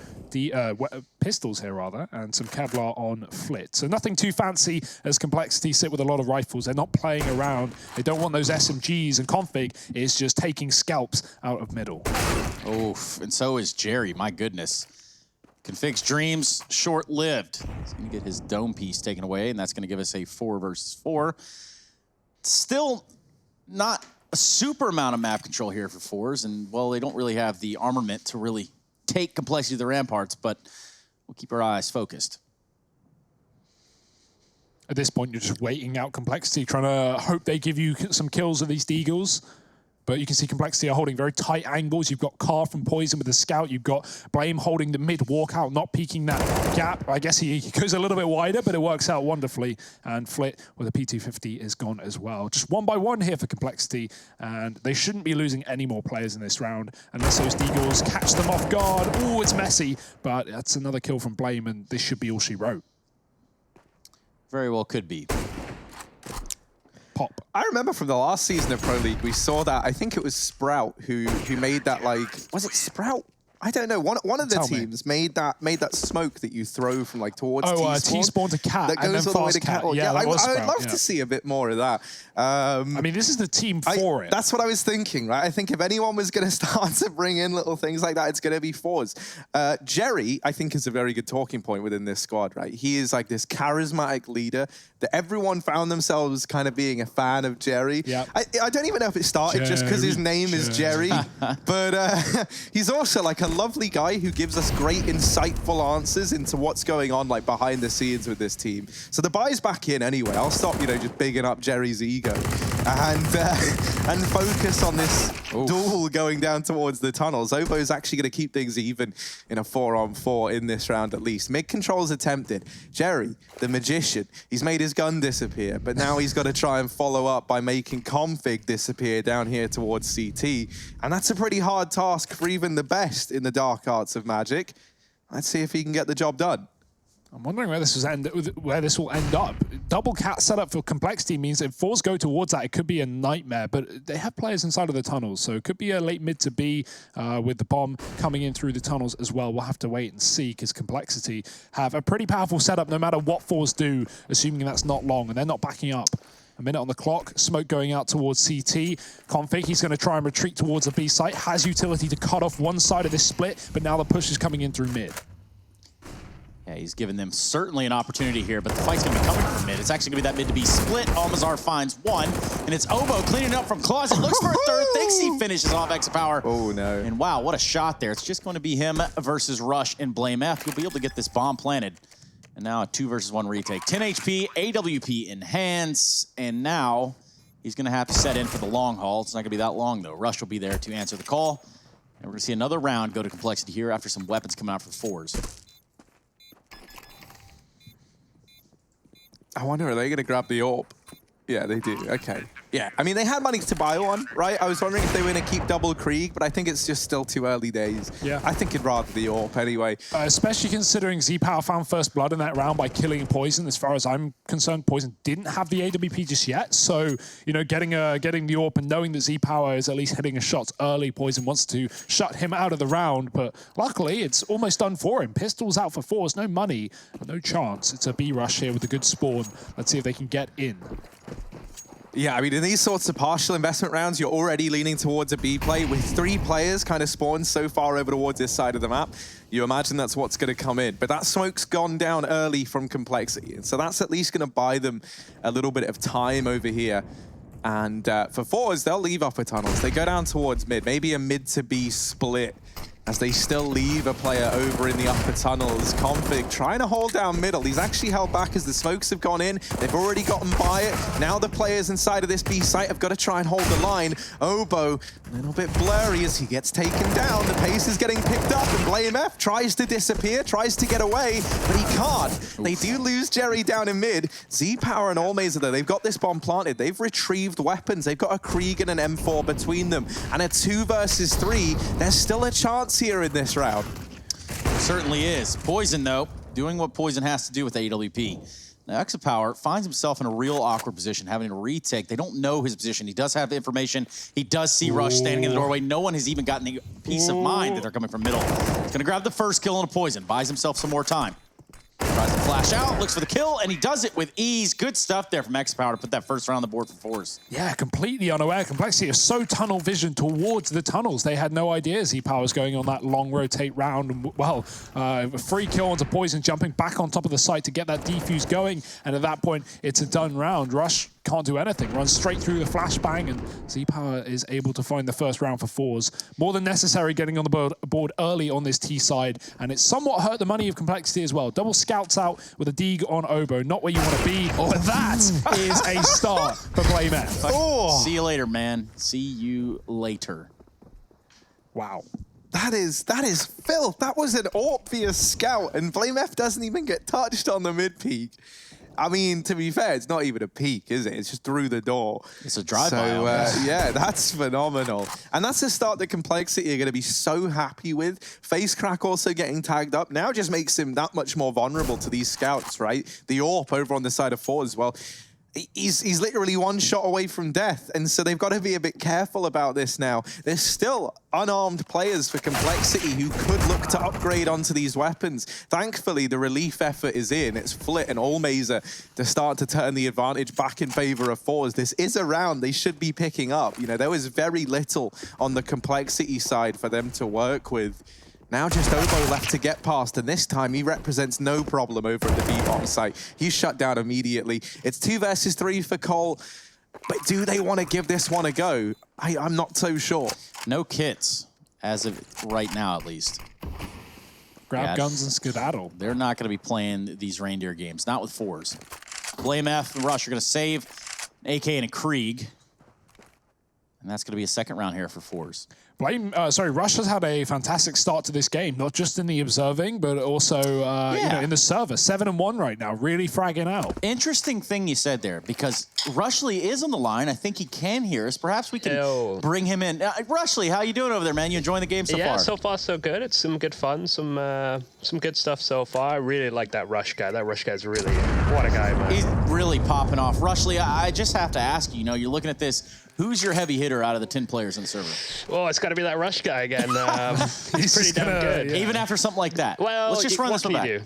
pistols here rather, and some Kevlar on Flit. So nothing too fancy as Complexity sit with a lot of rifles. They're not playing around. They don't want those SMGs, and Config is just taking scalps out of middle. Oof, and so is Jerry, my goodness. Config's dreams short-lived. He's going to get his dome piece taken away, and that's going to give us a 4 versus 4. Still not a super amount of map control here for Fours, and, well, they don't really have the armament to really take Complexity to the ramparts, but we'll keep our eyes focused. At this point, you're just waiting out Complexity, trying to hope they give you some kills with these Deagles. But you can see Complexity are holding very tight angles. You've got Carr from Poison with the Scout. You've got Blame holding the mid walkout, not peeking that gap. I guess he goes a little bit wider, but it works out wonderfully. And Flit with a P250 is gone as well. Just 1 by 1 here for Complexity, and they shouldn't be losing any more players in this round unless those Deagles catch them off guard. Ooh, it's messy, but that's another kill from Blame, and this should be all she wrote. Very well could be. Pop. I remember from the last season of Pro League, we saw that. I think it was Sprout who made that, like, was it Sprout? I don't know. One of the teams made that smoke that you throw from like towards T-spawn to Cat, that goes all the way to Cat. Yeah, I would love to see a bit more of that. I mean, this is the team for it. That's what I was thinking, right? I think if anyone was going to start to bring in little things like that, it's going to be Fours. Jerry, I think, is a very good talking point within this squad, right? He is like this charismatic leader that everyone found themselves kind of being a fan of Jerry. Yeah. I don't even know if it started just because his name is Jerry, but he's also like a lovely guy who gives us great, insightful answers into what's going on like behind the scenes with this team. So the buy's back in anyway. I'll stop, just bigging up Jerry's ego and focus on this duel going down towards the tunnels. Ovo is actually going to keep things even in a 4-on-4 in this round at least. Mid control's attempted. Jerry, the magician, he's made his gun disappear, but now he's got to try and follow up by making Config disappear down here towards CT. And that's a pretty hard task for even the best in the dark arts of Magic. Let's see if he can get the job done. I'm wondering where this will end up. Double Cat setup for Complexity means if Fours go towards that, it could be a nightmare, but they have players inside of the tunnels, so it could be a late mid to B with the bomb coming in through the tunnels as well. We'll have to wait and see, because Complexity have a pretty powerful setup no matter what Fours do, assuming that's not long, and they're not backing up. A minute on the clock, smoke going out towards CT. Config, he's going to try and retreat towards the B site, has utility to cut off one side of this split, but now the push is coming in through mid. Yeah, he's given them certainly an opportunity here, but the fight's going to be coming from mid. It's actually going to be that mid to be split. Almazar finds one, and it's Ovo cleaning up from Closet. Looks for a third, thinks he finishes off X-Power. Oh, no. And wow, what a shot there. It's just going to be him versus Rush and Blame F. He'll be able to get this bomb planted. And now a 2 versus 1 retake. 10 HP, AWP in hands, and now he's going to have to set in for the long haul. It's not going to be that long, though. Rush will be there to answer the call. And we're going to see another round go to Complexity here after some weapons coming out for Fours. I wonder, are they going to grab the AWP? Yeah, they do. Okay. Yeah, I mean, they had money to buy one, right? I was wondering if they were going to keep double Krieg, but I think it's just still too early days. Yeah. I think it'd rather the AWP anyway. Especially considering Z-Power found first blood in that round by killing Poison. As far as I'm concerned, Poison didn't have the AWP just yet. So, getting the AWP and knowing that Z-Power is at least hitting a shot early, Poison wants to shut him out of the round. But luckily, it's almost done for him. Pistols out for Fours, no money, no chance. It's a B rush here with a good spawn. Let's see if they can get in. Yeah, I mean, in these sorts of partial investment rounds, you're already leaning towards a B play. With 3 players kind of spawned so far over towards this side of the map, you imagine that's what's going to come in. But that smoke's gone down early from Complexity, and so that's at least going to buy them a little bit of time over here. And for Fours, they'll leave upper tunnels. They go down towards mid, maybe a mid to B split as they still leave a player over in the upper tunnels. Config trying to hold down middle. He's actually held back as the smokes have gone in. They've already gotten by it. Now the players inside of this B site have got to try and hold the line. Obo, a little bit blurry as he gets taken down. The pace is getting picked up, and BlameF tries to disappear, tries to get away, but he can't. They do lose Jerry down in mid. Z-Power and Allmaze, though, they've got this bomb planted. They've retrieved weapons. They've got a Krieg and an M4 between them, and a 2 versus 3. There's still a chance here in this round. Certainly is. Poison, though, doing what Poison has to do with AWP. Now, Exapower finds himself in a real awkward position, having to retake. They don't know his position. He does have the information. He does see Rush standing in the doorway. No one has even gotten the peace of mind that they're coming from middle. He's gonna grab the first kill on a Poison, buys himself some more time. Tries to flash out, looks for the kill, and he does it with ease. Good stuff there from Exapower to put that first round on the board for Force. Yeah, completely unaware. Complexity is so tunnel vision towards the tunnels. They had no idea Z-Power was going on that long rotate round. And, well, free kill onto Poison, jumping back on top of the site to get that defuse going. And at that point, it's a done round. Rush can't do anything. Runs straight through the flashbang, and Z-Power is able to find the first round for Fours. More than necessary getting on the board early on this T side, and it's somewhat hurt the money of Complexity as well. Double scouts out with a dig on Obo. Not where you want to be, but that is a start for BlameF. Oh. See you later, man. See you later. Wow. That is filth. That was an obvious scout, and BlameF doesn't even get touched on the mid peak. I mean, to be fair, it's not even a peek, is it? It's just through the door. It's a drive-by. So, yeah, that's phenomenal. And that's the start that Complexity are going to be so happy with. Facecrack also getting tagged up now just makes him that much more vulnerable to these scouts, right? The AWP over on the side of 4 as well. He's literally one shot away from death, and so they've got to be a bit careful about this now. There's still unarmed players for Complexity who could look to upgrade onto these weapons. Thankfully, the relief effort is in. It's Flit and Allmazer to start to turn the advantage back in favor of Fours. This is a round they should be picking up. You know, there was very little on the Complexity side for them to work with. Now just Obo left to get past, and this time he represents no problem over at the B-bomb site. He's shut down immediately. It's 2 versus 3 for Cole, but do they want to give this one a go? I'm not so sure. No kits, as of right now at least. Grab guns and skedaddle. They're not going to be playing these reindeer games, not with Fours. BlameF and Rush are going to save an AK and a Krieg, and that's going to be a second round here for Fours. Rush has had a fantastic start to this game, not just in the observing, but also you know, in the server. 7-1 right now, really fragging out. Interesting thing you said there, because Rushley is on the line. I think he can hear us. Perhaps we can bring him in. Rushley, how you doing over there, man? You enjoying the game so far? Yeah, so far so good. It's some good fun, some good stuff so far. I really like that Rush guy. That Rush guy's really, what a guy, man. He's really popping off. Rushley, I just have to ask you, you're looking at this. Who's your heavy hitter out of the 10 players on the server? Well, it's got to be that Rush guy again. He's pretty damn good. Yeah. Even after something like that. Well, let's just run this one back. Do?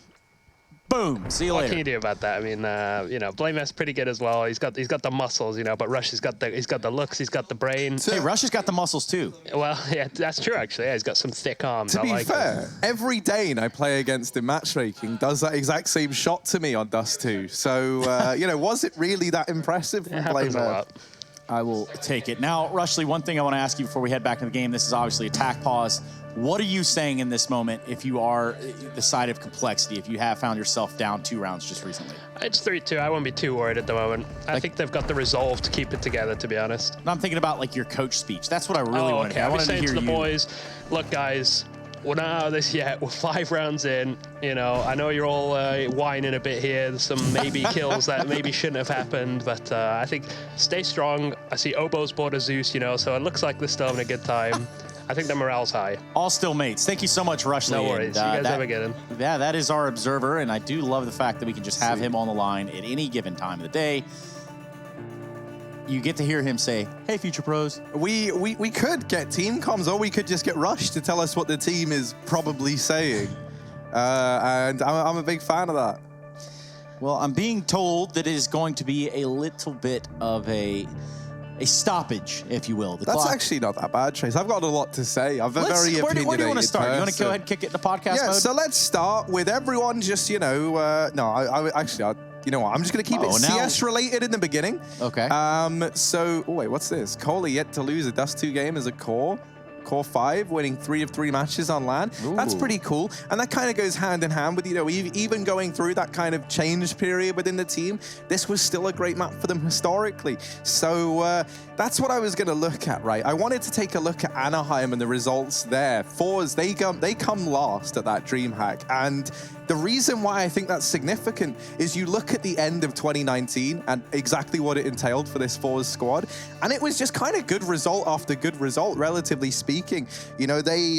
Boom. See you later. What can you do about that? I mean, BlameF's pretty good as well. He's got the muscles, but Rush has got the looks. He's got the brain. Hey, Rush has got the muscles too. Well, yeah, that's true actually. Yeah, he's got some thick arms. To be fair, every Dane I play against in matchmaking does that exact same shot to me on Dust 2. So was it really that impressive from BlameF? I will take it. Now, Rushley, one thing I want to ask you before we head back in the game. This is obviously attack pause. What are you saying in this moment if you are the side of Complexity, if you have found yourself down 2 rounds just recently? It's 3-2. I won't be too worried at the moment. I think they've got the resolve to keep it together, to be honest. And I'm thinking about like your coach speech. That's what I really want to hear. I wanted to hear to the boys, look, guys, we're not out of this yet. We're 5 rounds in. I know you're all whining a bit here. There's some maybe kills that maybe shouldn't have happened, but I think stay strong. I see Obo's bought a Zeus, so it looks like they're still having a good time. I think the morale's high. All still mates. Thank you so much, Rushley. No worries. You guys have a good one. Yeah, that is our observer, and I do love the fact that we can just have him on the line at any given time of the day. You get to hear him say, hey, future pros. We could get team comms, or we could just get Rush to tell us what the team is probably saying. And I'm a big fan of that. Well, I'm being told that it is going to be a little bit of a stoppage, if you will. That's actually not that bad, Trace. I've got a lot to say. I'm a very opinionated Where do you want to start? person. You want to go ahead and kick it in the podcast mode? mode? So let's start with everyone just, you know what? I'm just going to keep it CS related in the beginning. Okay. So, wait, what's this? Kohler yet to lose a Dust 2 game as a core. Core 5, winning 3 of 3 matches on LAN. That's pretty cool. And that kind of goes hand in hand with, even going through that kind of change period within the team, this was still a great map for them historically. So that's what I was going to look at, right? I wanted to take a look at Anaheim and the results there. Fours, they come last at that DreamHack. And the reason why I think that's significant is you look at the end of 2019 and exactly what it entailed for this Fours squad, and it was just kind of good result after good result, relatively speaking. They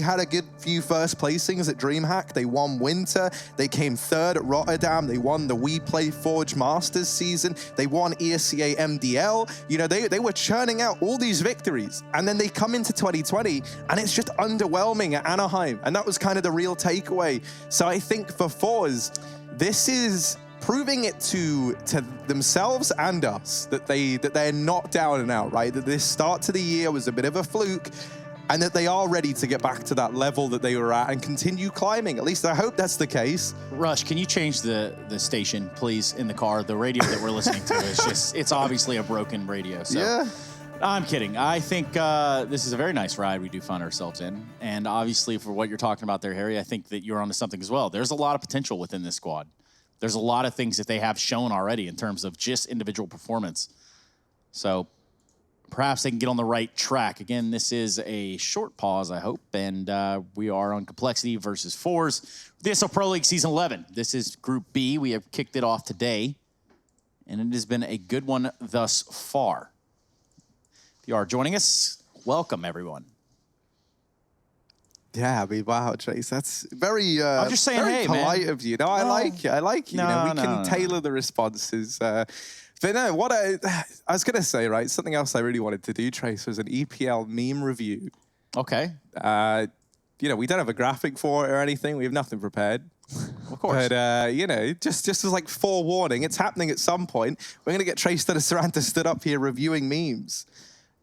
had a good few first placings at DreamHack. They won Winter. They came third at Rotterdam. They won the We Play Forge Masters season. They won ESCA MDL. They were churning out all these victories, and then they come into 2020, and it's just underwhelming at Anaheim, and that was kind of the real takeaway. So I think for Fours, this is proving it to themselves and us that they're not down and out, right? That this start to the year was a bit of a fluke, and that they are ready to get back to that level that they were at and continue climbing. At least I hope that's the case. Rush, can you change the station, please, in the car? The radio that we're listening to is just, it's obviously a broken radio. So. Yeah. I'm kidding. I think this is a very nice ride we do find ourselves in. And obviously, for what you're talking about there, Harry, I think that you're onto something as well. There's a lot of potential within this squad. There's a lot of things that they have shown already in terms of just individual performance. So perhaps they can get on the right track. Again, this is a short pause, I hope. And we are on Complexity versus Fours. The ESL Pro League Season 11. This is Group B. We have kicked it off today. And it has been a good one thus far. If you are joining us, welcome, everyone. Yeah, I mean, wow, Trace, that's very, I'm just saying, very hey, polite man. of you. No, I like it. I like it. We can tailor the responses. But no, what I was going to say, right, something else I really wanted to do, Trace, was an EPL meme review. Okay. We don't have a graphic for it or anything. We have nothing prepared. Of course. But, just as like forewarning, it's happening at some point. We're going to get Trace Saranta stood up here reviewing memes.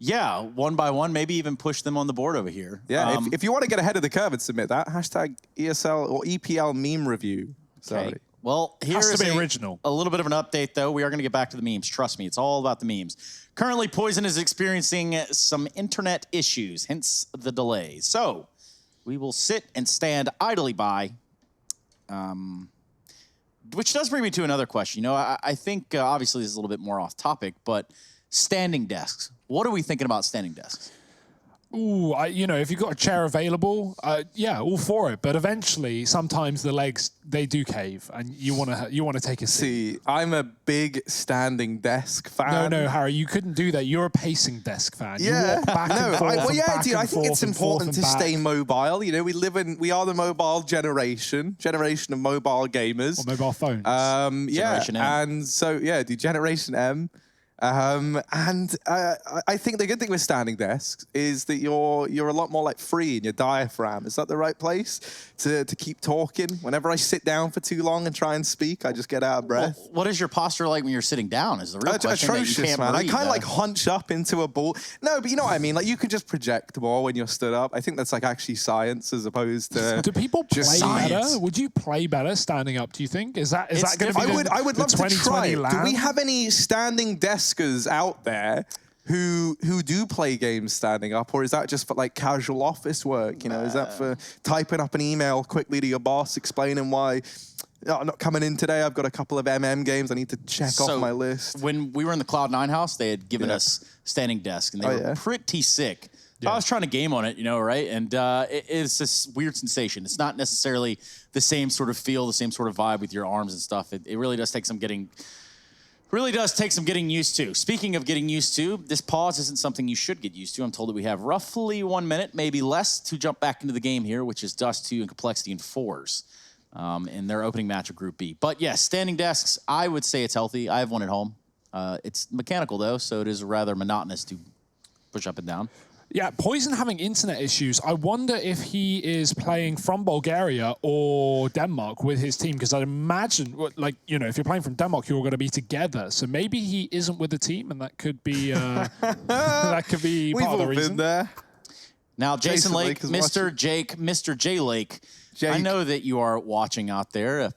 Yeah, one by one, maybe even push them on the board over here. Yeah, if you want to get ahead of the curve and submit that, hashtag ESL or EPL meme review. Sorry. Okay. Well, Has here's to be original. A little bit of an update, though. We are going to get back to the memes. Trust me, it's all about the memes. Currently, Poison is experiencing some internet issues, hence the delay. So we will sit and stand idly by, which does bring me to another question. I think, obviously, this is a little bit more off topic, but standing desks. What are we thinking about standing desks? Ooh, if you've got a chair available, yeah, all for it. But eventually, sometimes the legs, they do cave, and you want to take a seat. See, I'm a big standing desk fan. No, Harry, you couldn't do that. You're a pacing desk fan. Yeah, you walk back and forth. I think it's important to stay mobile. We are the mobile generation of mobile gamers. Or mobile phones. Generation M. And so Generation M. I think the good thing with standing desks is that you're a lot more like free in your diaphragm. Is that the right place to keep talking? Whenever I sit down for too long and try and speak, I just get out of breath. Well, what is your posture like when you're sitting down? Is the real question. Atrocious, that you can't man. breathe, I kind of like hunch up into a ball. No, but you know what I mean. Like you can just project more when you're stood up. I think that's like actually science as opposed to. Do people play science. better? Would you play better standing up? Do you think is that going to be? I would love to try. Do we have any standing deskers out there who do play games standing up, or is that just for like casual office work? Is that for typing up an email quickly to your boss explaining why I'm not coming in today? I've got a couple of games I need to check off my list. When we were in the Cloud9 house, they had given us standing desk, and they were pretty sick. I was trying to game on it, right? And it's this weird sensation. It's not necessarily the same sort of feel, the same sort of vibe with your arms and stuff. It really does take some getting used to. Speaking of getting used to, this pause isn't something you should get used to. I'm told that we have roughly 1 minute, maybe less, to jump back into the game here, which is Dust 2 and Complexity and Fours in their opening match of Group B. But yes, standing desks, I would say it's healthy. I have one at home. It's mechanical, though, so it is rather monotonous to push up and down. Yeah, Poison having internet issues. I wonder if he is playing from Bulgaria or Denmark with his team, because I'd imagine, if you're playing from Denmark, you're going to be together. So maybe he isn't with the team, and that could be that could be We've part of the all reason. been there. Now, Jason Lake, Mr. J Lake. Jake. I know that you are watching out there.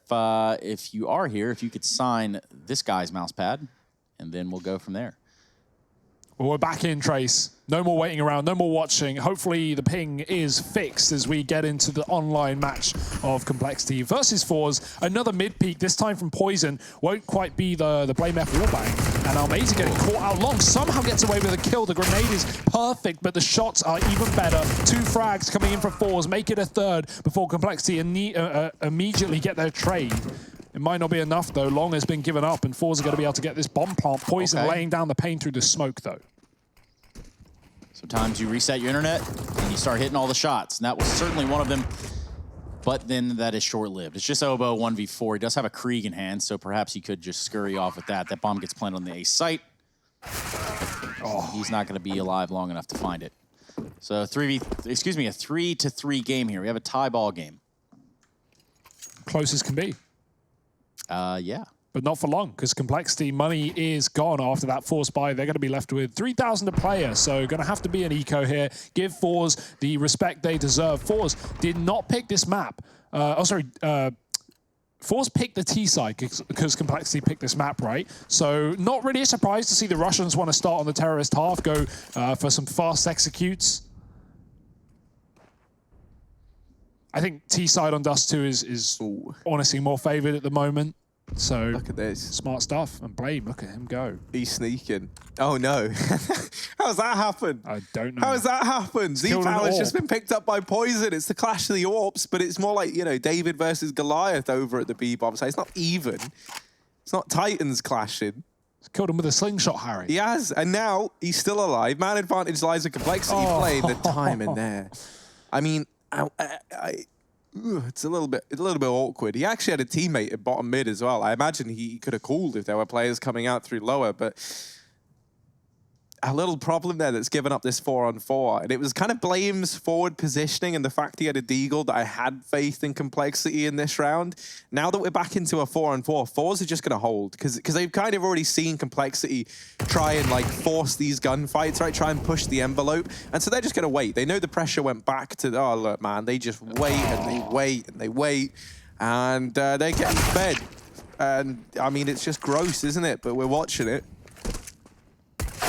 If you are here, if you could sign this guy's mouse pad, and then we'll go from there. Well, we're back in, Trace. No more waiting around, no more watching. Hopefully the ping is fixed as we get into the online match of Complexity versus Fours. Another mid-peak, this time from Poison. Won't quite be the Blame F wallbang. And Almeida getting caught out long. Somehow gets away with a kill. The grenade is perfect, but the shots are even better. 2 frags coming in for Fours. Make it a third before Complexity immediately get their trade. It might not be enough, though. Long has been given up, and Fours are going to be able to get this bomb plant. Poison laying down the pain through the smoke, though. Sometimes you reset your internet and you start hitting all the shots, and that was certainly one of them. But then that is short-lived. It's just Oboe 1v4. He does have a Krieg in hand, so perhaps he could just scurry off with that. That bomb gets planted on the A site. Oh, he's not going to be alive long enough to find it. So a 3-3 game here. We have a tie ball game. Close as can be. Yeah. But not for long, because Complexity money is gone after that forced buy. They're going to be left with 3,000 a player, so going to have to be an eco here. Give Fours the respect they deserve. Fours did not pick this map. Fours picked the T side because Complexity picked this map, right? So not really a surprise to see the Russians want to start on the terrorist half, go for some fast executes. I think T side on Dust 2 is honestly more favored at the moment. So look at this. Smart stuff. And Blame, look at him go. He's sneaking. Oh no. How's that happen? I don't know. How's that happen? Z-Power has just been picked up by Poison. It's the clash of the Orps, but it's more like, you know, David versus Goliath over at the B-bomb side. It's not even. It's not Titans clashing. He's killed him with a slingshot, Harry. He has, and now he's still alive. Man advantage lies with Complexity playing the time in there. I mean, it's a little bit awkward. He actually had a teammate at bottom mid as well. I imagine he could have called if there were players coming out through lower, but a little problem there that's given up this 4-on-4. And it was kind of Blame's forward positioning and the fact he had a deagle that I had faith in Complexity in this round. Now that we're back into a 4-on-4, Fours are just going to hold because they've kind of already seen Complexity try and like force these gunfights, right? Try and push the envelope. And so they're just going to wait. They know the pressure went back to, oh, look, man, they just wait and they wait and they wait. And they're getting fed. And I mean, it's just gross, isn't it? But we're watching it.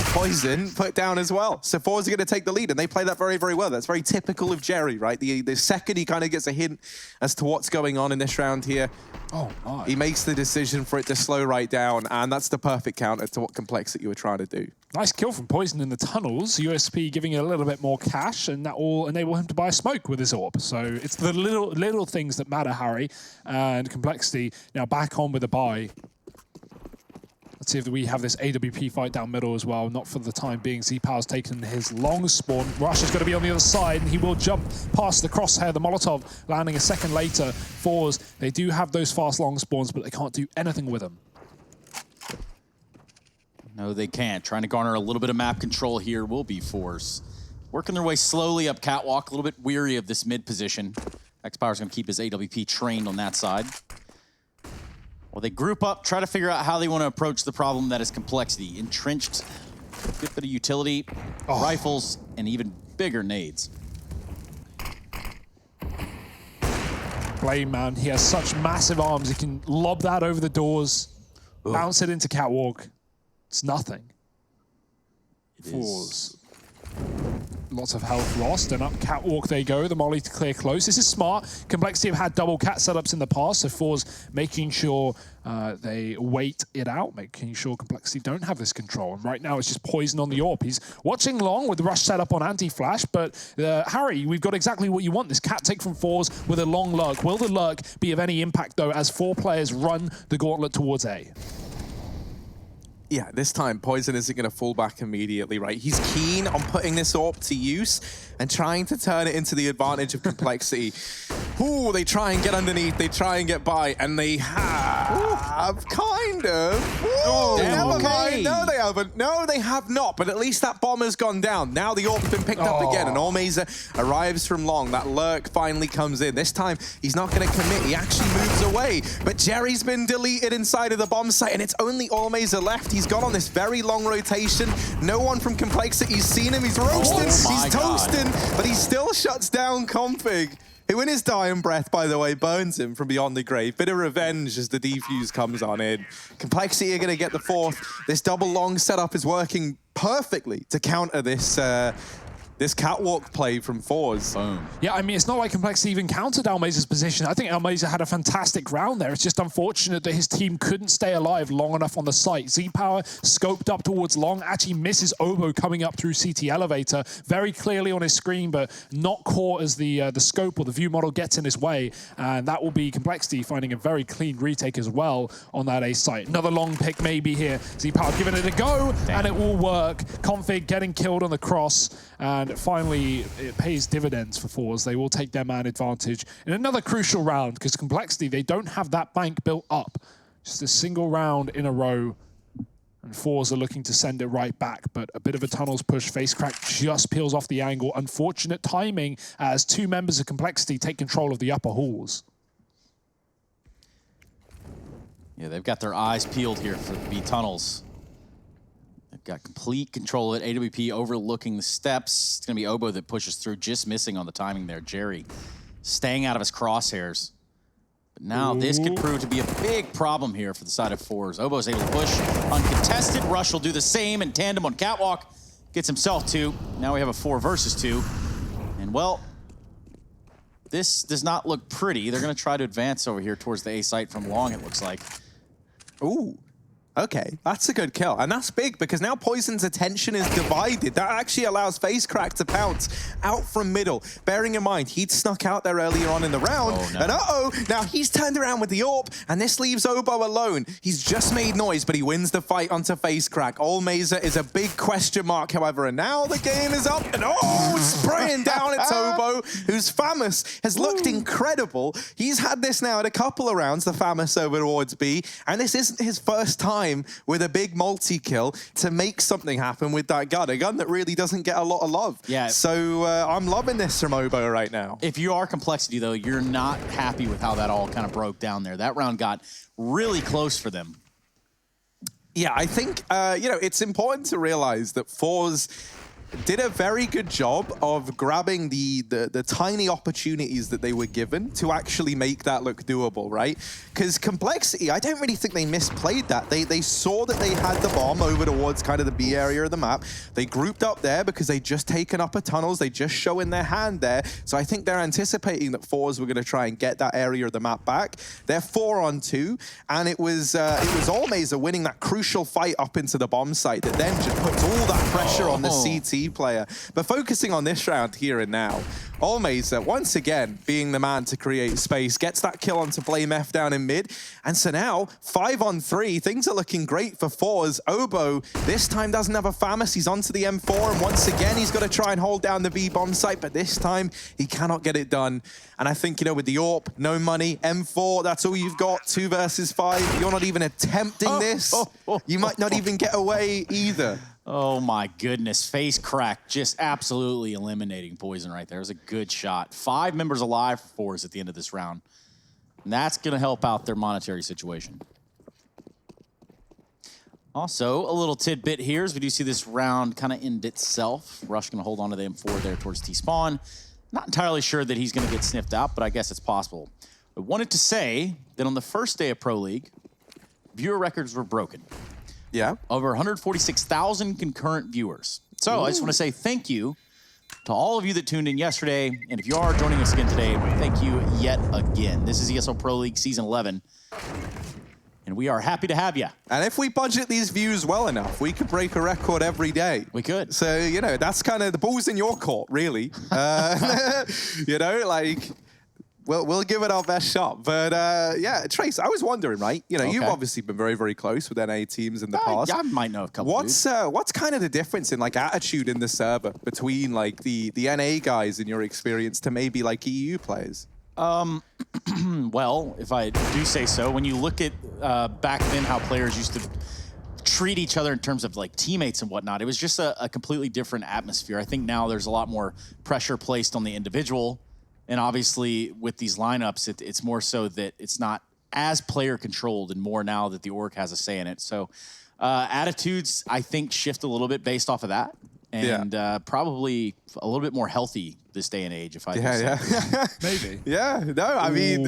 Poison put down as well. So Fours are going to take the lead, and they play that very, very well. That's very typical of Jerry, right? The second he kind of gets a hint as to what's going on in this round here, he makes the decision for it to slow right down, and that's the perfect counter to what Complexity were trying to do. Nice kill from Poison in the tunnels. USP giving it a little bit more cash, and that will enable him to buy smoke with his AWP. So it's the little things that matter, Harry. And Complexity now back on with a buy. Let's see if we have this AWP fight down middle as well. Not for the time being. Z-Power's taken his long spawn. Rush is going to be on the other side, and he will jump past the crosshair. The Molotov landing a second later. Fours, they do have those fast long spawns, but they can't do anything with them. No, they can't. Trying to garner a little bit of map control here will be Fours. Working their way slowly up Catwalk, a little bit weary of this mid position. X-Power's going to keep his AWP trained on that side. Well, they group up, try to figure out how they want to approach the problem that is Complexity. Entrenched, a good bit of utility, rifles, and even bigger nades. Blame, man, he has such massive arms. He can lob that over the doors, bounce it into Catwalk. It's nothing. Fours. Lots of health lost, and up Catwalk they go. The molly to clear close. This is smart. Complexity have had double cat setups in the past, so Fours making sure they wait it out, making sure Complexity don't have this control. And right now it's just Poison on the AWP. He's watching long with the rush setup on anti-flash, but Harry, we've got exactly what you want. This cat take from Fours with a long lurk. Will the lurk be of any impact, though, as 4 players run the gauntlet towards A? Yeah, this time Poison isn't going to fall back immediately, right? He's keen on putting this AWP to use and trying to turn it into the advantage of Complexity. Ooh, they try and get underneath, they try and get by, and they have kind of. Ooh, never mind. No, they haven't. No, they have not, but at least that bomb has gone down. Now the AWP's been picked up again, and Almeza arrives from long. That lurk finally comes in. This time, he's not going to commit. He actually moves away, but Jerry's been deleted inside of the bomb site, and it's only Almeza left. He's gone on this very long rotation. No one from Complexity's seen him. He's roasting, he's toasting, but he still shuts down Config. Who in his dying breath, by the way, burns him from beyond the grave. Bit of revenge as the defuse comes on in. Complexity are going to get the fourth. This double long setup is working perfectly to counter this this catwalk play from Fours. Yeah, I mean, it's not like Complexity even countered Almeiza's position. I think Almeiza had a fantastic round there. It's just unfortunate that his team couldn't stay alive long enough on the site. Z-Power scoped up towards long, actually misses Obo coming up through CT elevator very clearly on his screen, but not caught as the scope or the view model gets in his way. And that will be Complexity finding a very clean retake as well on that A site. Another long pick maybe here. Z-Power giving it a go, and it will work. Config getting killed on the cross, and finally it pays dividends for Fours. They will take their man advantage in another crucial round, because Complexity, they don't have that bank built up. Just a single round in a row, and Fours are looking to send it right back, but a bit of a tunnels push. Facecrack just peels off the angle. Unfortunate timing as two members of Complexity take control of the upper halls. Yeah, they've got their eyes peeled here for the B tunnels. They've got complete control of it. AWP overlooking the steps. It's going to be Obo that pushes through, just missing on the timing there. Jerry staying out of his crosshairs. But now this could prove to be a big problem here for the side of Fours. Obo's able to push uncontested. Rush will do the same in tandem on Catwalk. Gets himself 2. Now we have a 4 versus 2. And well, this does not look pretty. They're going to try to advance over here towards the A site from long, it looks like. Ooh. Okay, that's a good kill. And that's big because now Poison's attention is divided. That actually allows Facecrack to pounce out from middle. Bearing in mind, he'd snuck out there earlier on in the round. Oh, no. And uh-oh, now he's turned around with the AWP, and this leaves Obo alone. He's just made noise, but he wins the fight onto Facecrack. Almeiza is a big question mark, however, and now the game is up. And spraying down at Obo, who's famous, has looked incredible. He's had this now at a couple of rounds, the famous over towards B, and this isn't his first time with a big multi-kill to make something happen with that gun, a gun that really doesn't get a lot of love. Yeah. So I'm loving this from Obo right now. If you are Complexity, though, you're not happy with how that all kind of broke down there. That round got really close for them. Yeah, I think, you know, it's important to realize that Fours did a very good job of grabbing the tiny opportunities that they were given to actually make that look doable, right? Because Complexity, I don't really think they misplayed that. They saw that they had the bomb over towards kind of the B area of the map. They grouped up there because they just taken upper tunnels. They just show in their hand there. So I think they're anticipating that Fours were going to try and get that area of the map back. They're 4-on-2, and it was Almeiza winning that crucial fight up into the bomb site that then just puts all that pressure on the CT player. But focusing on this round here and now, Almeiza, once again, being the man to create space, gets that kill onto Blame F down in mid. And so now, 5-on-3, things are looking great for Fours. Obo, this time doesn't have a FAMAS. He's onto the M4, and once again, he's got to try and hold down the B bomb site, but this time, he cannot get it done. And I think, you know, with the AWP, no money, M4, that's all you've got, 2 versus 5. You're not even attempting this. You might not even get away either. Oh my goodness, Facecrack just absolutely eliminating Poison right there. It was a good shot. 5 members alive for Fours at the end of this round. And that's going to help out their monetary situation. Also, a little tidbit here as we do see this round kind of end itself. Rush going to hold on to the M4 there towards T-spawn. Not entirely sure that he's going to get sniffed out, but I guess it's possible. I wanted to say that on the first day of Pro League, viewer records were broken. Yeah. Over 146,000 concurrent viewers. So I just want to say thank you to all of you that tuned in yesterday. And if you are joining us again today, thank you yet again. This is ESL Pro League Season 11. And we are happy to have you. And if we budget these views well enough, we could break a record every day. We could. So, you know, that's kind of the ball's in your court, really. You know, like... We'll give it our best shot. But yeah, Trace, I was wondering, right? You know, you've obviously been very, very close with NA teams in the past. Yeah, I might know a couple. What's kind of the difference in like attitude in the server between like the NA guys in your experience to maybe like EU players? Well, if I do say so, when you look at back then how players used to treat each other in terms of like teammates and whatnot, it was just a completely different atmosphere. I think now there's a lot more pressure placed on the individual. And obviously, with these lineups, it's more so that it's not as player controlled and more now that the org has a say in it. So attitudes, I think, shift a little bit based off of that. And probably a little bit more healthy this day and age, if I Yeah. Maybe. Yeah, no, I mean,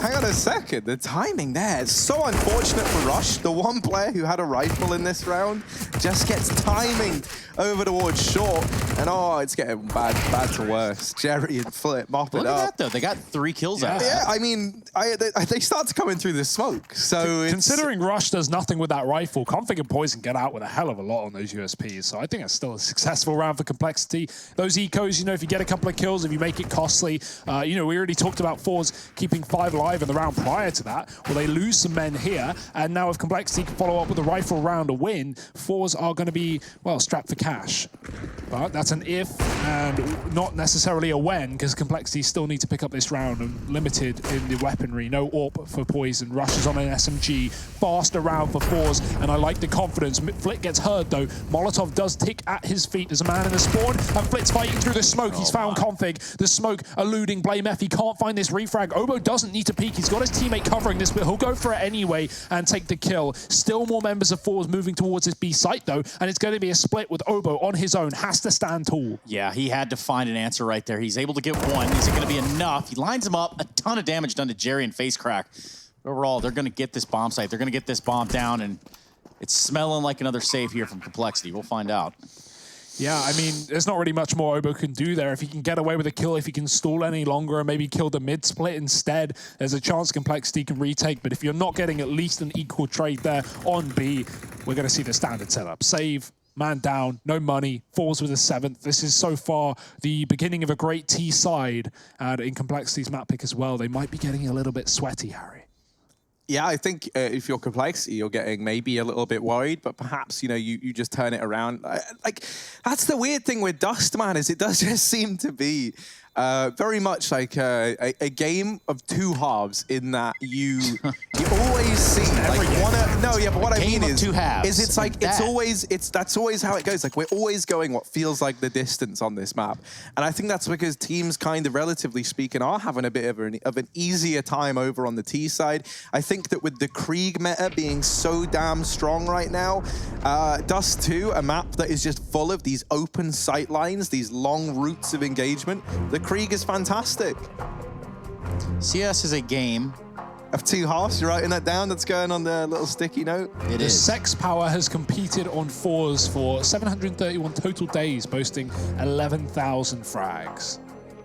hang on a second. The timing there is so unfortunate for Rush. The one player who had a rifle in this round just gets timing over towards short. And it's getting bad to worse. Jerry and Flip mop it up. Look at that, though. They got 3 kills out of Yeah, that. I mean, they start to come in through the smoke. So considering Rush does nothing with that rifle, Config and Poison get out with a hell of a lot on those USPs. So I think it's still a successful round for Complexity. Those ecos, you know, if you get a couple of kills, if you make it costly, you know, we already talked about Fours keeping 5 alive in the round prior to that. Well, they lose some men here, and now if Complexity can follow up with a rifle round to win, Fours are going to be, well, strapped for cash. But that's an if and not necessarily a when, because Complexity still need to pick up this round and limited in the weaponry. No AWP for Poison. Rushes on an SMG. Faster round for Fours, and I like the confidence. Flick gets hurt though. Molotov does tick at his feet. There's a man in the spawn, and Flick's fighting through the smoke. He's found Config. The smoke eluding Blame F. He can't find this refrag. Obo doesn't need to peek. He's got his teammate covering this, but he'll go for it anyway and take the kill. Still more members of Fours moving towards this B site though, and it's going to be a split with Obo on his own. Has to stand tall. Yeah, he had to find an answer right there. He's able to get one. Is it going to be enough? He lines him up. A ton of damage done to Jerry and face crack. Overall, they're going to get this bomb site. They're going to get this bomb down, and it's smelling like another save here from Complexity. We'll find out. Yeah, I mean, there's not really much more Obo can do there. If he can get away with a kill, if he can stall any longer and maybe kill the mid-split instead, there's a chance Complexity can retake. But if you're not getting at least an equal trade there on B, we're going to see the standard setup. Save, man down, no money, Falls with a 7th. This is so far the beginning of a great T side. And in Complexity's map pick as well, they might be getting a little bit sweaty, Harry. Yeah, I think if you're Complexity, you're getting maybe a little bit worried, but perhaps, you know, you just turn it around. Like, that's the weird thing with Dust, man, is it does just seem to be very much like a game of 2 halves in that you always see like but what I mean is 2 halves. It's like that's always how it goes. Like we're always going what feels like the distance on this map, and I think that's because teams kind of relatively speaking are having a bit of an easier time over on the T side. I think that with the Krieg meta being so damn strong right now, Dust 2, a map that is just full of these open sight lines, these long routes of engagement. The Krieg is fantastic. CS is a game of 2 halves. You're writing that down? That's going on the little sticky note. The Sex Power has competed on Fours for 731 total days, boasting 11,000 frags.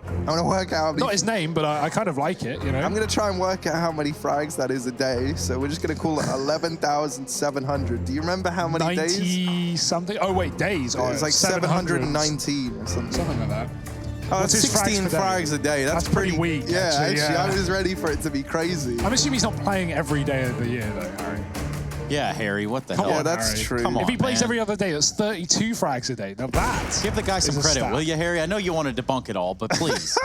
I'm gonna work out. Not his name, but I kind of like it, you know? I'm gonna try and work out how many frags that is a day. So we're just gonna call it 11,700. Do you remember how many 90 days? 90 something. Oh wait, days. Oh, it's like 719 or something. Something like that. Oh, that's 16 frags a day. That's pretty weak. Yeah, actually, yeah. I was ready for it to be crazy. I'm assuming he's not playing every day of the year, though, Harry. Yeah, Harry, what the hell? Yeah, that's Harry. true. Come on, if he plays man. every other day, that's 32 frags a day. Now that give the guy some is a credit, stat. will you, Harry? I know you want to debunk it all, but please.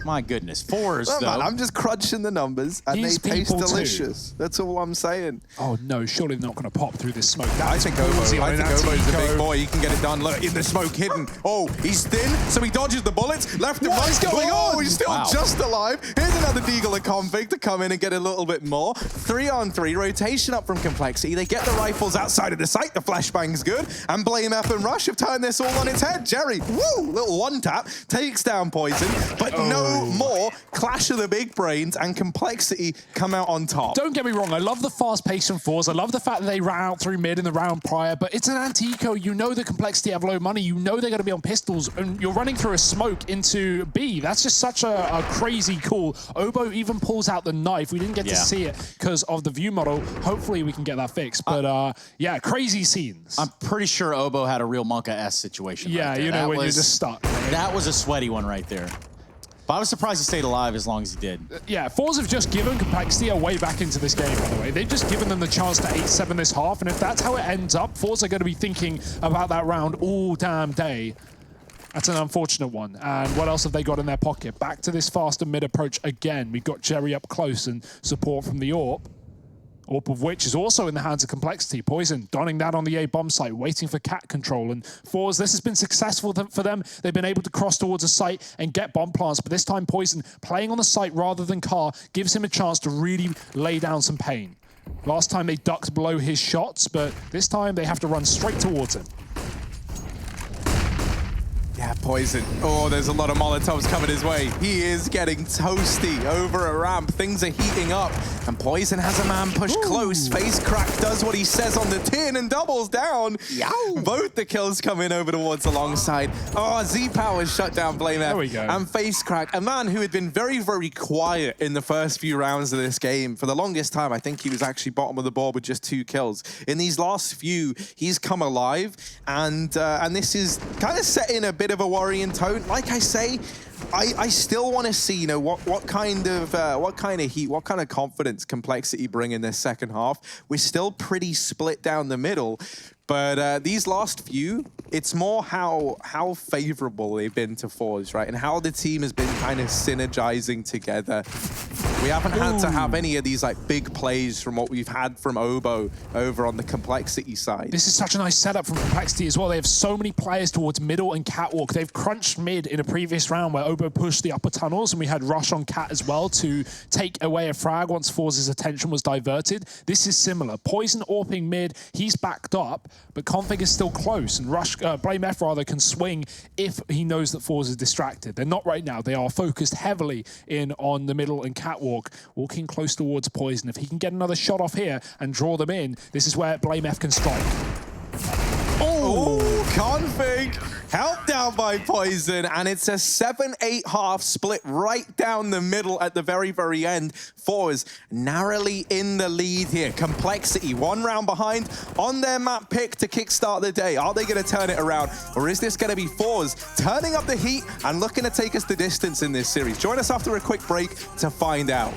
My goodness. Fours, Well, though. man, I'm just crunching the numbers, and These they taste people too. delicious. That's all I'm saying. Oh no, surely they're not going to pop through this smoke. I think Obo's a big boy. He can get it done. Look, in the smoke, hidden. Oh, he's thin, so he dodges the bullets. Left and right. What's going on? Oh, he's still just alive. Here's another Deagle and Config to come in and get a little bit more. 3-on-3, rotation up from Complexity. They get the rifles outside of the site. The flashbang's good. And Blame F and Rush have turned this all on its head. Jerry, woo, little one tap, takes down Poison, but no more Clash of the Big Brains, and Complexity come out on top. Don't get me wrong, I love the fast pace and Fours. I love the fact that they ran out through mid in the round prior, but it's an anti-eco. You know the Complexity have low money. You know they're going to be on pistols, and you're running through a smoke into B. That's just such a crazy call. Obo even pulls out the knife. We didn't get to see it because of the view model. Hopefully we can get that fixed. But yeah, crazy scenes. I'm pretty sure Obo had a real Monka-S situation. Yeah, right there. you know, that when was, you're just stuck. That was a sweaty one right there. But I was surprised he stayed alive as long as he did. Yeah, Fours have just given Complexity a way back into this game, by the way. They've just given them the chance to 8-7 this half, and if that's how it ends up, Fours are going to be thinking about that round all damn day. That's an unfortunate one. And what else have they got in their pocket? Back to this faster mid approach again. We've got Jerry up close and support from the AWP. AWP of which is also in the hands of Complexity. Poison donning that on the A bomb site, waiting for cat control. And Fours, this has been successful for them. They've been able to cross towards a site and get bomb plants, but this time Poison, playing on the site rather than car, gives him a chance to really lay down some pain. Last time they ducked below his shots, but this time they have to run straight towards him. Yeah, Poison. Oh, there's a lot of Molotovs coming his way. He is getting toasty over a ramp. Things are heating up. And Poison has a man pushed close. Face Crack does what he says on the tin and doubles down. Yow. Both the kills come in over towards alongside. Oh, Z-Power shut down Blame F. There we go. And Face Crack, a man who had been very, very quiet in the first few rounds of this game. For the longest time, I think he was actually bottom of the board with just 2 kills. In these last few, he's come alive. And this is kind of setting a bit of a worrying tone. Like I say, I still want to see, you know, what kind of heat, what kind of confidence Complexity bring in this second half. We're still pretty split down the middle, but these last few, it's more how favorable they've been to Force, right? And how the team has been kind of synergizing together. We haven't had to have any of these like big plays from what we've had from Obo over on the Complexity side. This is such a nice setup from Complexity as well. They have so many players towards middle and catwalk. They've crunched mid in a previous round where Obo pushed the upper tunnels, and we had Rush on cat as well to take away a frag once Force's attention was diverted. This is similar. Poison AWPing mid, he's backed up, but Config is still close, and Rush, Blame F rather, can swing if he knows that Force is distracted. They're not right now. They are focused heavily in on the middle and catwalk, walking close towards Poison. If he can get another shot off here and draw them in, this is where Blame F can strike. Oh, Config helped out by Poison, and it's a 7-8 half split right down the middle at the very, very end. Fours narrowly in the lead here. Complexity 1 round behind on their map pick to kickstart the day. Are they going to turn it around, or is this going to be Fours turning up the heat and looking to take us the distance in this series? Join us after a quick break to find out.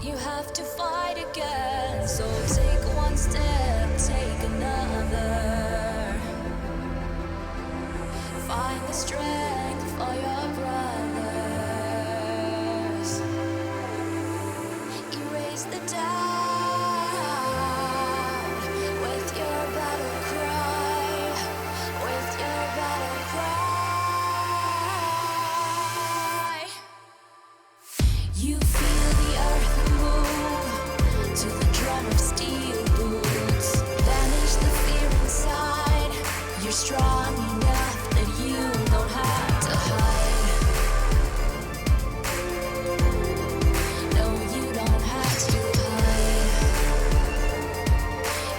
You have to fight again, so take one step, take another. Find the strength for your brothers. Erase the doubt with your battle cry, with your battle cry. You feel the earth to the drum of steel boots. Banish the fear inside. You're strong enough that you don't have to hide. No, you don't have to hide.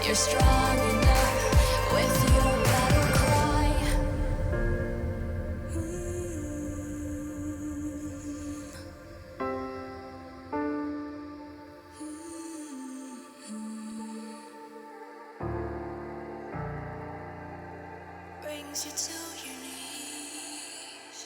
You're strong enough with your battle cry. Brings you to your knees.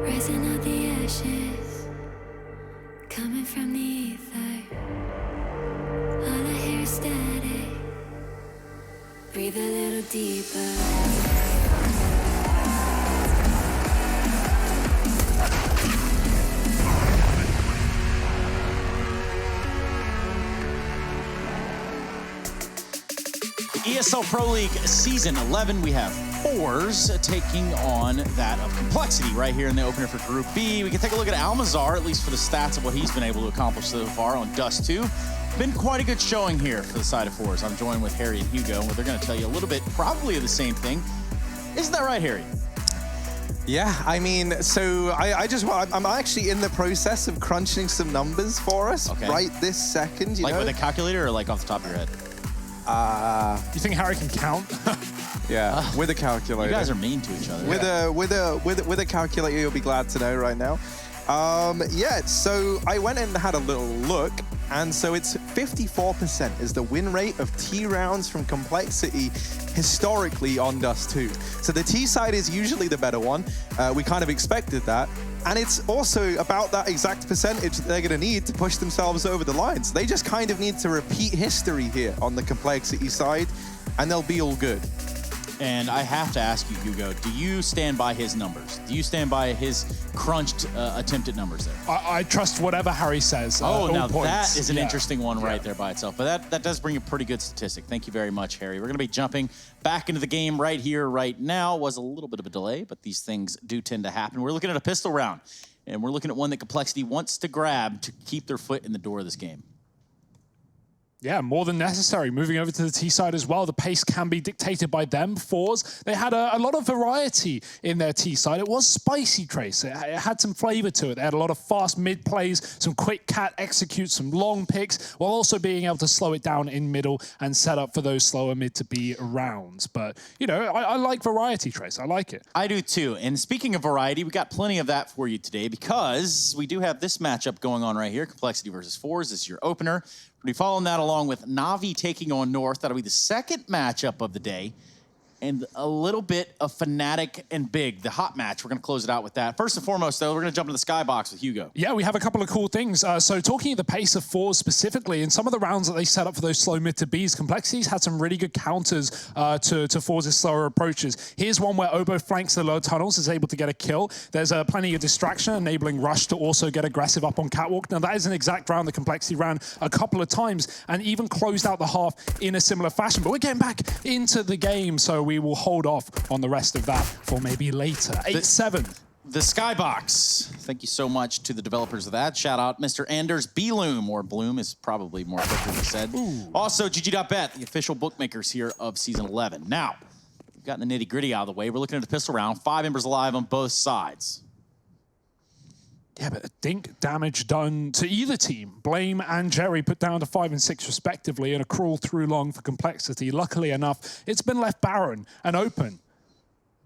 Rising out the ashes, coming from the ether. All I hear is static. Breathe a little deeper. ESL Pro League Season 11, we have Fours taking on that of Complexity right here in the opener for Group B. We can take a look at Almazar, at least for the stats of what he's been able to accomplish so far on Dust 2. Been quite a good showing here for the side of Fours. I'm joined with Harry and Hugo, where they're going to tell you a little bit probably of the same thing. Isn't that right, Harry? Yeah, I mean, so I'm actually in the process of crunching some numbers for us right this second. Like with a calculator or like off the top of your head? You think Harry can count? Yeah, with a calculator. You guys are mean to each other. With a calculator, you'll be glad to know right now. Yeah, so I went and had a little look, and so it's 54% is the win rate of T rounds from Complexity historically on Dust 2. So the T side is usually the better one. We kind of expected that. And it's also about that exact percentage that they're going to need to push themselves over the line. So they just kind of need to repeat history here on the Complexity side, and they'll be all good. And I have to ask you, Hugo, do you stand by his numbers? Do you stand by his crunched attempted numbers there? I trust whatever Harry says. Now points. that is an interesting one right there by itself. But that does bring a pretty good statistic. Thank you very much, Harry. We're going to be jumping back into the game right here, right now. Was a little bit of a delay, but these things do tend to happen. We're looking at a pistol round, and we're looking at one that Complexity wants to grab to keep their foot in the door of this game. Yeah, more than necessary. Moving over to the T side as well, the pace can be dictated by them. Fours, they had a lot of variety in their T side. It was spicy, Trace. It had some flavor to it. They had a lot of fast mid plays, some quick cat executes, some long picks, while also being able to slow it down in middle and set up for those slower mid to be rounds. But, you know, I like variety, Trace. I like it. I do too. And speaking of variety, we got plenty of that for you today because we do have this matchup going on right here, Complexity versus Fours. This is your opener. We'll be following that along with Na'Vi taking on North. That'll be the second matchup of the day. And a little bit of Fnatic and Big, the hot match. We're going to close it out with that. First and foremost, though, we're going to jump into the skybox with Hugo. Yeah, we have a couple of cool things. So talking at the pace of Fours specifically, in some of the rounds that they set up for those slow mid to Bs, Complexity's had some really good counters to Fours' slower approaches. Here's one where Obo flanks the low tunnels, is able to get a kill. There's plenty of distraction, enabling Rush to also get aggressive up on Catwalk. Now, that is an exact round that Complexity ran a couple of times and even closed out the half in a similar fashion. But we're getting back into the game, so we will hold off on the rest of that for maybe later. 8-7. The Skybox. Thank you so much to the developers of that. Shout out Mr. Anders Bloom, or Bloom is probably more appropriately said. Ooh. Also, GG.bet, the official bookmakers here of Season 11. Now, we've gotten the nitty-gritty out of the way. We're looking at the pistol round. 5 members alive on both sides. Yeah, but dink damage done to either team. Blame and Jerry put down to 5 and 6 respectively, and a crawl through long for Complexity. Luckily enough, it's been left barren and open.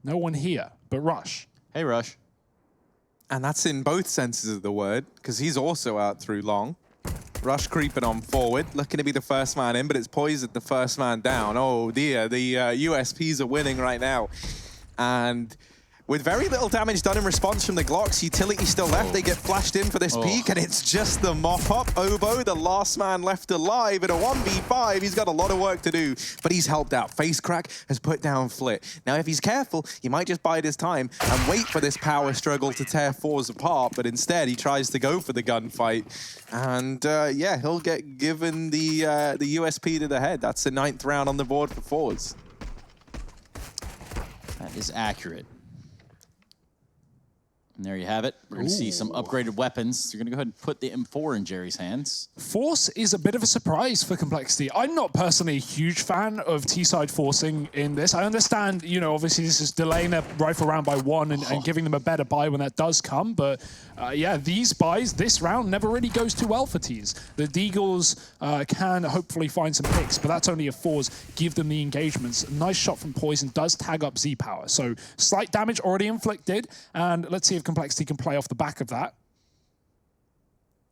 No one here but Rush. Hey, Rush. And that's in both senses of the word, because he's also out through long. Rush creeping on forward, looking to be the first man in, but it's poisoned the first man down. Oh dear, the USPs are winning right now. And with very little damage done in response from the Glocks, utility still left. They get flashed in for this peak, and it's just the mop-up. Obo, the last man left alive in a 1v5. He's got a lot of work to do, but he's helped out. Face Crack has put down Flit. Now, if he's careful, he might just bide his time and wait for this power struggle to tear Fours apart, but instead he tries to go for the gunfight. And yeah, he'll get given the USP to the head. That's the 9th round on the board for Fours. That is accurate. And there you have it. We're going to see some upgraded weapons. You're going to go ahead and put the M4 in Jerry's hands. Force is a bit of a surprise for Complexity. I'm not personally a huge fan of T-side forcing in this. I understand, you know, obviously this is delaying their rifle round by 1 and giving them a better buy when that does come. But yeah, these buys, this round never really goes too well for T's. The Deagles can hopefully find some picks, but that's only if Fours give them the engagements. A nice shot from Poison does tag up Z-Power. So slight damage already inflicted. And let's see if Complexity can play off the back of that.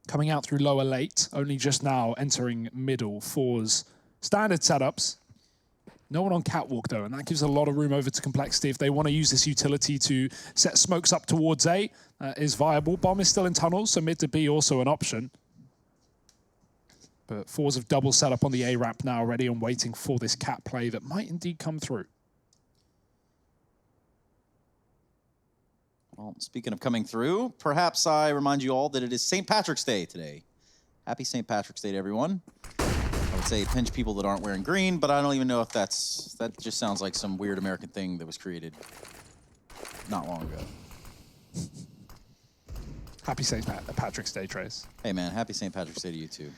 Coming out through lower late, only just now entering middle. Fours standard setups. No one on Catwalk though, and that gives a lot of room over to Complexity. If they want to use this utility to set smokes up towards A, is viable. Bomb is still in tunnels, so mid to B also an option. But Fours have double set up on the A ramp now already and waiting for this cat play that might indeed come through. Well, speaking of coming through, perhaps I remind you all that it is St. Patrick's Day today. Happy St. Patrick's Day to everyone. I would say pinch people that aren't wearing green, but I don't even know if that just sounds like some weird American thing that was created not long ago. Happy St. Patrick's Day, Trace. Hey man, happy St. Patrick's Day to you too.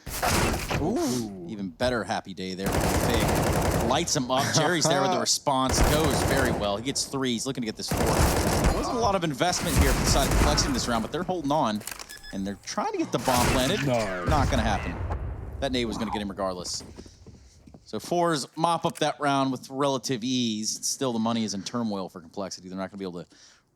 Ooh, even better happy day there for Fig. Lights him up. Jerry's there with the response. Goes very well. He gets 3. He's looking to get this 4. There wasn't a lot of investment here for the side of Complexity this round, but they're holding on. And they're trying to get the bomb planted. No. Not going to happen. That nade was going to get him regardless. So 4s mop up that round with relative ease. Still, the money is in turmoil for Complexity. They're not going to be able to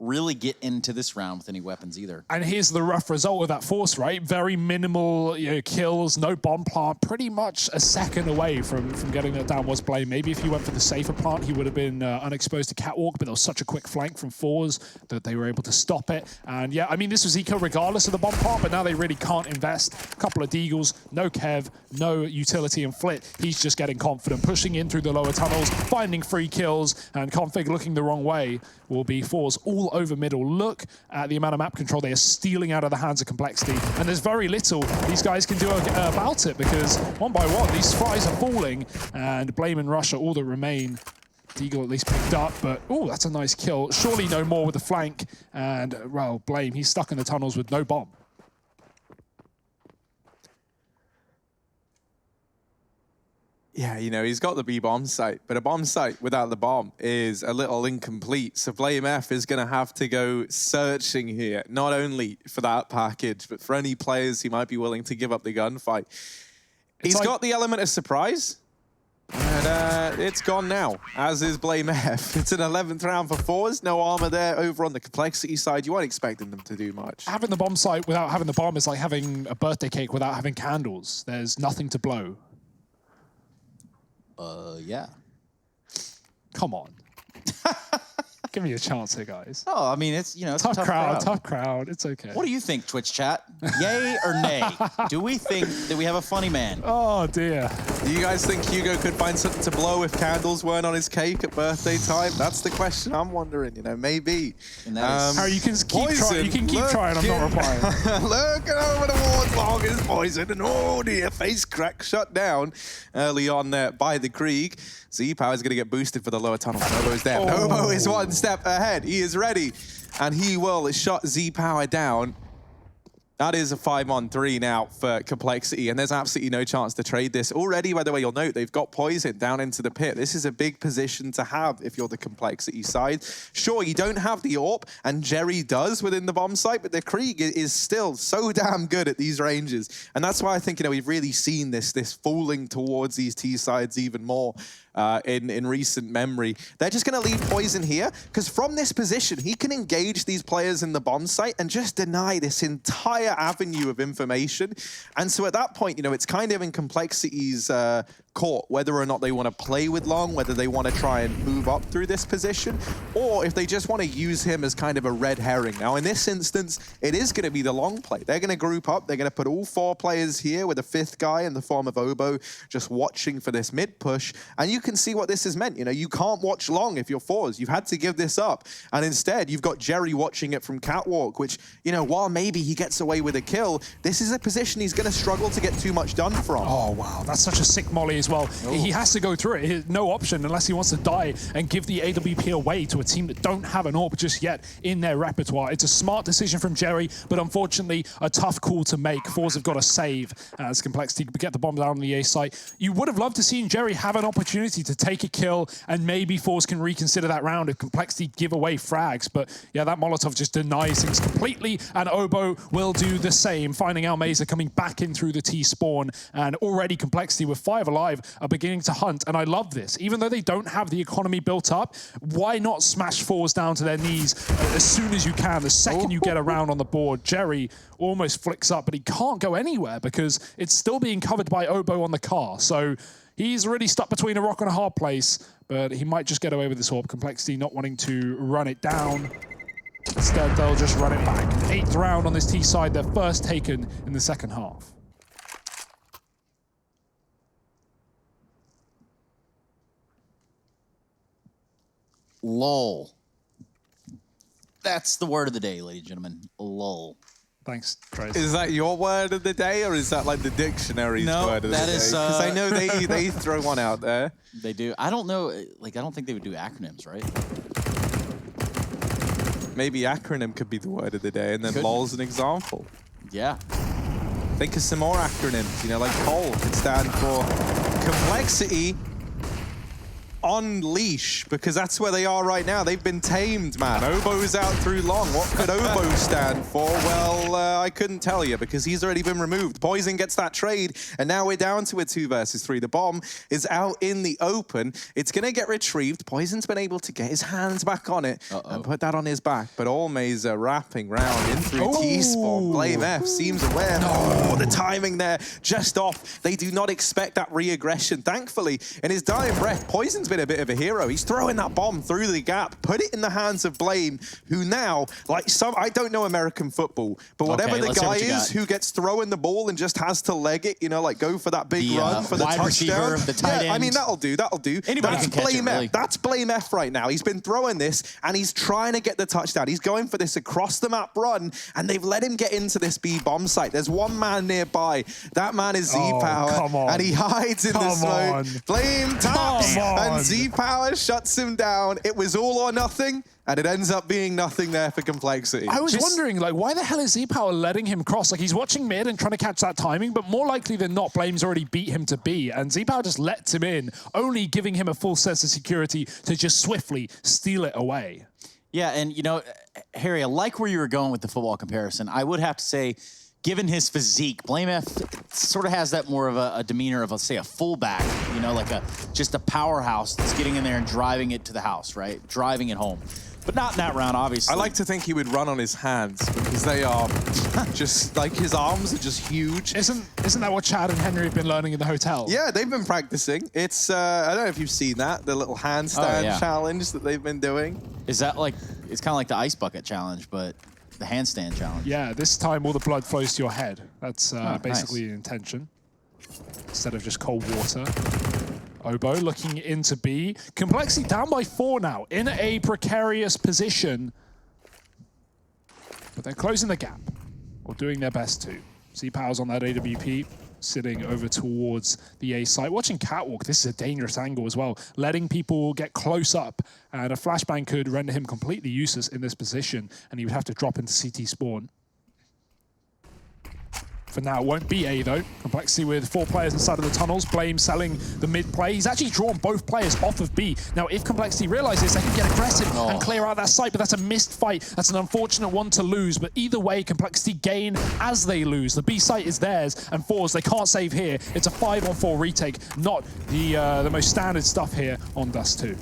really get into this round with any weapons either. And here's the rough result of that force, right? Very minimal kills, no bomb plant, pretty much a second away from getting that down was Blame. Maybe if he went for the safer plant, he would have been unexposed to Catwalk, but there was such a quick flank from 4s that they were able to stop it. And yeah, I mean, this was eco regardless of the bomb plant, but now they really can't invest. A couple of Deagles, no Kev, no utility, and Flit. He's just getting confident, pushing in through the lower tunnels, finding free kills, and Config looking the wrong way will be 4s all over middle. Look at the amount of map control they are stealing out of the hands of Complexity, and there's very little these guys can do about it, because one by one these fries are falling, and Blame and Russia all that remain. Deagle at least picked up, but oh, that's a nice kill. Surely no more with the flank, and well, Blame, he's stuck in the tunnels with no bomb. Yeah, you know, he's got the B-bomb site, but a bomb site without the bomb is a little incomplete. So Blame F is going to have to go searching here, not only for that package, but for any players who might be willing to give up the gunfight. He's got the element of surprise, and it's gone now, as is Blame F. It's an 11th round for 4s, no armor there. Over on the Complexity side, you weren't expecting them to do much. Having the bomb site without having the bomb is like having a birthday cake without having candles. There's nothing to blow. Yeah. Come on. Give me a chance here, guys. Oh, I mean, it's, you know, it's tough a tough crowd. It's okay. What do you think, Twitch chat? Yay or nay? Do we think that we have a funny man? Oh, dear. Do you guys think Hugo could find something to blow if candles weren't on his cake at birthday time? That's the question I'm wondering, you know, maybe. Harry, you can keep trying. You can keep trying. I'm not replying. Looking over towards Long is Poison, and oh dear, face crack shut down early on by the Krieg. Z-Power is going to get boosted for the lower tunnel. Nobo's there. Oh. Nobo is one step ahead. He is ready, and he will shut Z-Power down. That is a 5-on-3 now for Complexity, and there's absolutely no chance to trade this. Already, by the way, you'll note they've got Poison down into the pit. This is a big position to have if you're the Complexity side. Sure, you don't have the AWP, and Jerry does within the bomb site, but the Krieg is still so damn good at these ranges. And that's why I think, you know, we've really seen this falling towards these T sides even more. In recent memory. They're just going to leave Poison here, because from this position, he can engage these players in the bomb site and just deny this entire avenue of information. And so at that point, you know, it's kind of in Complexity's court, whether or not they want to play with Long, whether they want to try and move up through this position, or if they just want to use him as kind of a red herring. Now, in this instance, it is going to be the Long play. They're going to group up. They're going to put all 4 players here with a 5th guy in the form of Obo just watching for this mid push. And you can see what this has meant. You know, you can't watch Long if you're 4s. You've had to give this up. And instead, you've got Jerry watching it from Catwalk, which, you know, while maybe he gets away with a kill, this is a position he's going to struggle to get too much done from. Oh, wow. That's such a sick molly as well. Oh. He has to go through it. He has no option unless he wants to die and give the AWP away to a team that don't have an AWP just yet in their repertoire. It's a smart decision from Jerry, but unfortunately, a tough call to make. 4s have got to save as Complexity get the bomb down on the A site. You would have loved to see Jerry have an opportunity to take a kill, and maybe 4s can reconsider that round if Complexity give away frags. But yeah, that Molotov just denies things completely, and Obo will do the same, finding Almeza coming back in through the T spawn, and already Complexity with 5 alive are beginning to hunt. And I love this. Even though they don't have the economy built up, why not smash 4s down to their knees as soon as you can, the second you get around on the board? Jerry almost flicks up, but he can't go anywhere because it's still being covered by Obo on the car. So he's really stuck between a rock and a hard place, but he might just get away with this AWP. Complexity not wanting to run it down. Instead, they'll just run it back. 8th round on this T side, their first taken in the second half. Lol. That's the word of the day, ladies and gentlemen. Lol. Thanks, Trace. Is that your word of the day, or is that like the dictionary's word of the day? Because I know they throw one out there. They do. I don't know. Like, I don't think they would do acronyms, right? Maybe acronym could be the word of the day, and then LOL's an example. Yeah. Think of some more acronyms. You know, like COL could stand for complexity on leash, because that's where they are right now. They've been tamed, man. Obo's out through long. What could Obo stand for? Well, I couldn't tell you, because he's already been removed. Poison gets that trade, and now we're down to a 2 versus 3. The bomb is out in the open. It's going to get retrieved. Poison's been able to get his hands back on it and put that on his back, but Almaze wrapping round in through T-spawn. Blame F seems aware. Oh, the timing there just off. They do not expect that re-aggression. Thankfully, in his dying breath, Poison's been a bit of a hero. He's throwing that bomb through the gap, put it in the hands of Blame, who now, like I don't know American football, but whatever the guy is who gets throwing the ball and just has to leg it, you know, like go for that big run for the wide touchdown. Receiver, the tight end. I mean, that'll do. Anybody That's can catch Blame it, really. F. That's Blame F right now. He's been throwing this, and he's trying to get the touchdown. He's going for this across the map run, and they've let him get into this B bomb site. There's one man nearby. That man is Z-Power, and he hides in the smoke. Blame taps, and Z-Power shuts him down. It was all or nothing, and it ends up being nothing there for complexity. I was wondering, like, why the hell is Z-Power letting him cross? Like, he's watching mid and trying to catch that timing, but more likely than not, Blame's already beat him to B, and Z-Power just lets him in, only giving him a full sense of security to just swiftly steal it away. Yeah, and, you know, Harry, I like where you were going with the football comparison. I would have to say, given his physique, Blame F sort of has that more of a demeanor of, let's say, a fullback, you know, like just a powerhouse that's getting in there and driving it to the house, right? Driving it home. But not in that round, obviously. I like to think he would run on his hands, because they are just, like, his arms are just huge. Isn't that what Chad and Henry have been learning in the hotel? Yeah, they've been practicing. It's, I don't know if you've seen that, the little handstand challenge that they've been doing. Is that like, it's kind of like the ice bucket challenge, but the handstand challenge. Yeah, this time all the blood flows to your head. That's basically nice. the intention, instead of just cold water. Obo looking into B. Complexity down by 4 now, in a precarious position. But they're closing the gap, or doing their best to. Z-Power's on that AWP, sitting over towards the A site. Watching Catwalk, this is a dangerous angle as well. Letting people get close up, and a flashbang could render him completely useless in this position, and he would have to drop into CT spawn. For now, it won't be A though. Complexity with 4 players inside of the tunnels. Blame selling the mid play. He's actually drawn both players off of B. Now, if Complexity realizes, they can get aggressive and clear out that site, but that's a missed fight. That's an unfortunate one to lose, but either way, Complexity gain as they lose. The B site is theirs, and Fours, they can't save here. It's a 5-on-4 retake, not the most standard stuff here on Dust 2.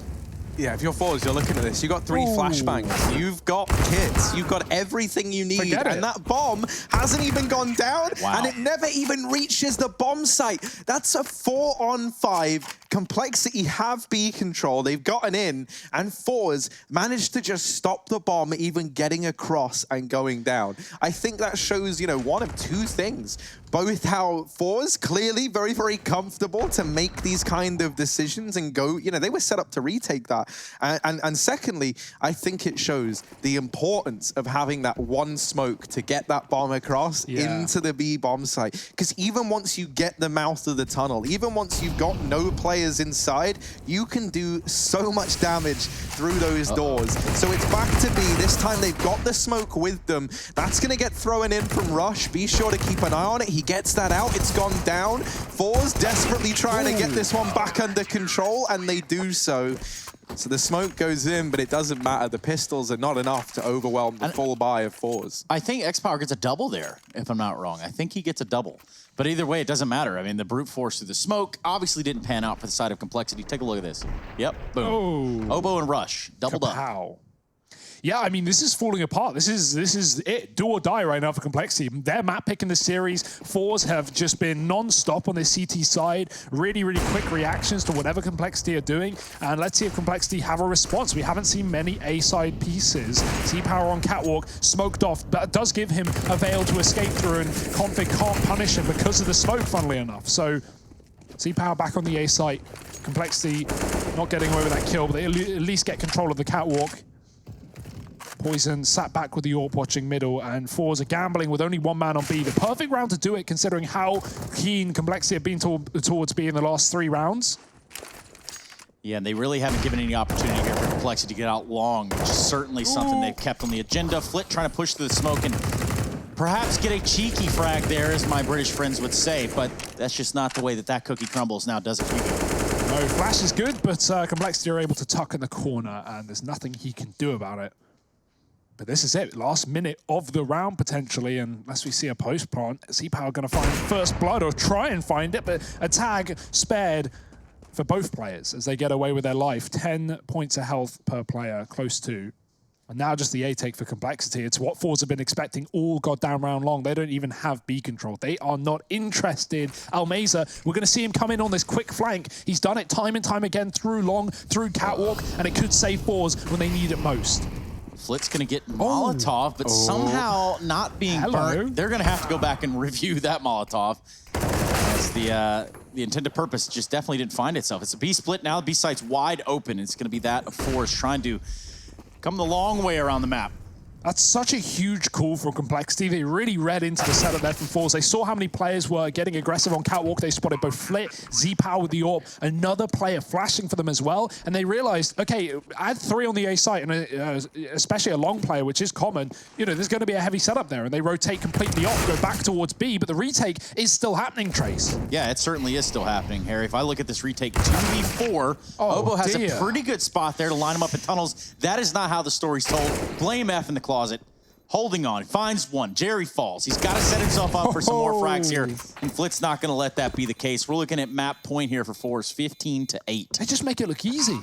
Yeah, if you're Fours, you're looking at this. You've got 3 flashbangs. You've got kits. You've got everything you need. And that bomb hasn't even gone down. Wow. And it never even reaches the bomb site. That's a 4-on-5. Complexity have B control. They've gotten in. And Fours managed to just stop the bomb even getting across and going down. I think that shows, you know, one of 2 things. Both how Fours clearly very, very comfortable to make these kind of decisions and go, you know, they were set up to retake that. And secondly, I think it shows the importance of having that one smoke to get that bomb across into the B bomb site. Because even once you get the mouth of the tunnel, even once you've got no players inside, you can do so much damage through those doors. So it's back to B. This time they've got the smoke with them. That's going to get thrown in from Rush. Be sure to keep an eye on it. He gets that out. It's gone down. Fours desperately trying to get this one back under control, and they do so. So the smoke goes in, but it doesn't matter. The pistols are not enough to overwhelm the full buy of Fours. I think X-Power gets a double there, if I'm not wrong. I think he gets a double. But either way, it doesn't matter. I mean, the brute force through the smoke obviously didn't pan out for the side of Complexity. Take a look at this. Yep, boom. Obo and Rush, doubled up. Yeah, I mean, this is falling apart. This is it. Do or die right now for Complexity. Their map pick in the series. Fours have just been non-stop on this CT side. Really, really quick reactions to whatever Complexity are doing. And let's see if Complexity have a response. We haven't seen many A-side pieces. Z-Power on Catwalk, smoked off. That does give him a veil to escape through, and Config can't punish him because of the smoke, funnily enough. So Z-Power back on the A site. Complexity not getting away with that kill, but they at least get control of the Catwalk. Poison sat back with the AWP watching middle, and Fours are gambling with only one man on B. The perfect round to do it, considering how keen Complexity have been towards B in the last 3 rounds. Yeah, and they really haven't given any opportunity here for Complexity to get out long, which is certainly something they've kept on the agenda. Flit trying to push through the smoke and perhaps get a cheeky frag there, as my British friends would say, but that's just not the way that cookie crumbles now, does it, Hugo? No, Flash is good, but Complexity are able to tuck in the corner, and there's nothing he can do about it. But this is it, last minute of the round potentially, and unless we see a post plant, is Z-Power going to find first blood or try and find it, but a tag spared for both players as they get away with their life. 10 points of health per player, close to. And now just the A take for Complexity. It's what Fords have been expecting all goddamn round long. They don't even have B control. They are not interested. Almeza, we're going to see him come in on this quick flank. He's done it time and time again through long, through catwalk, and it could save Fords when they need it most. Flit's going to get Molotov, but somehow not being burnt. They're going to have to go back and review that Molotov. As the intended purpose just definitely didn't find itself. It's a B split now. The B site's wide open. It's going to be that of Force trying to come the long way around the map. That's such a huge call for Complexity. They really read into the setup there from Force. They saw how many players were getting aggressive on catwalk. They spotted both Flit, Z-Power with the AWP, another player flashing for them as well. And they realized, okay, add 3 on the A site, and especially a long player, which is common, you know, there's going to be a heavy setup there. And they rotate completely off, go back towards B, but the retake is still happening, Trace. Yeah, it certainly is still happening, Harry. If I look at this retake 2v4, Obo has a pretty good spot there to line him up in tunnels. That is not how the story's told. Blame F in the closet. Holding on, finds one. Jerry falls. He's got to set himself up for some more frags here, and Flit's not going to let that be the case. We're looking at map point here for Force, 15-8. They just make it look easy.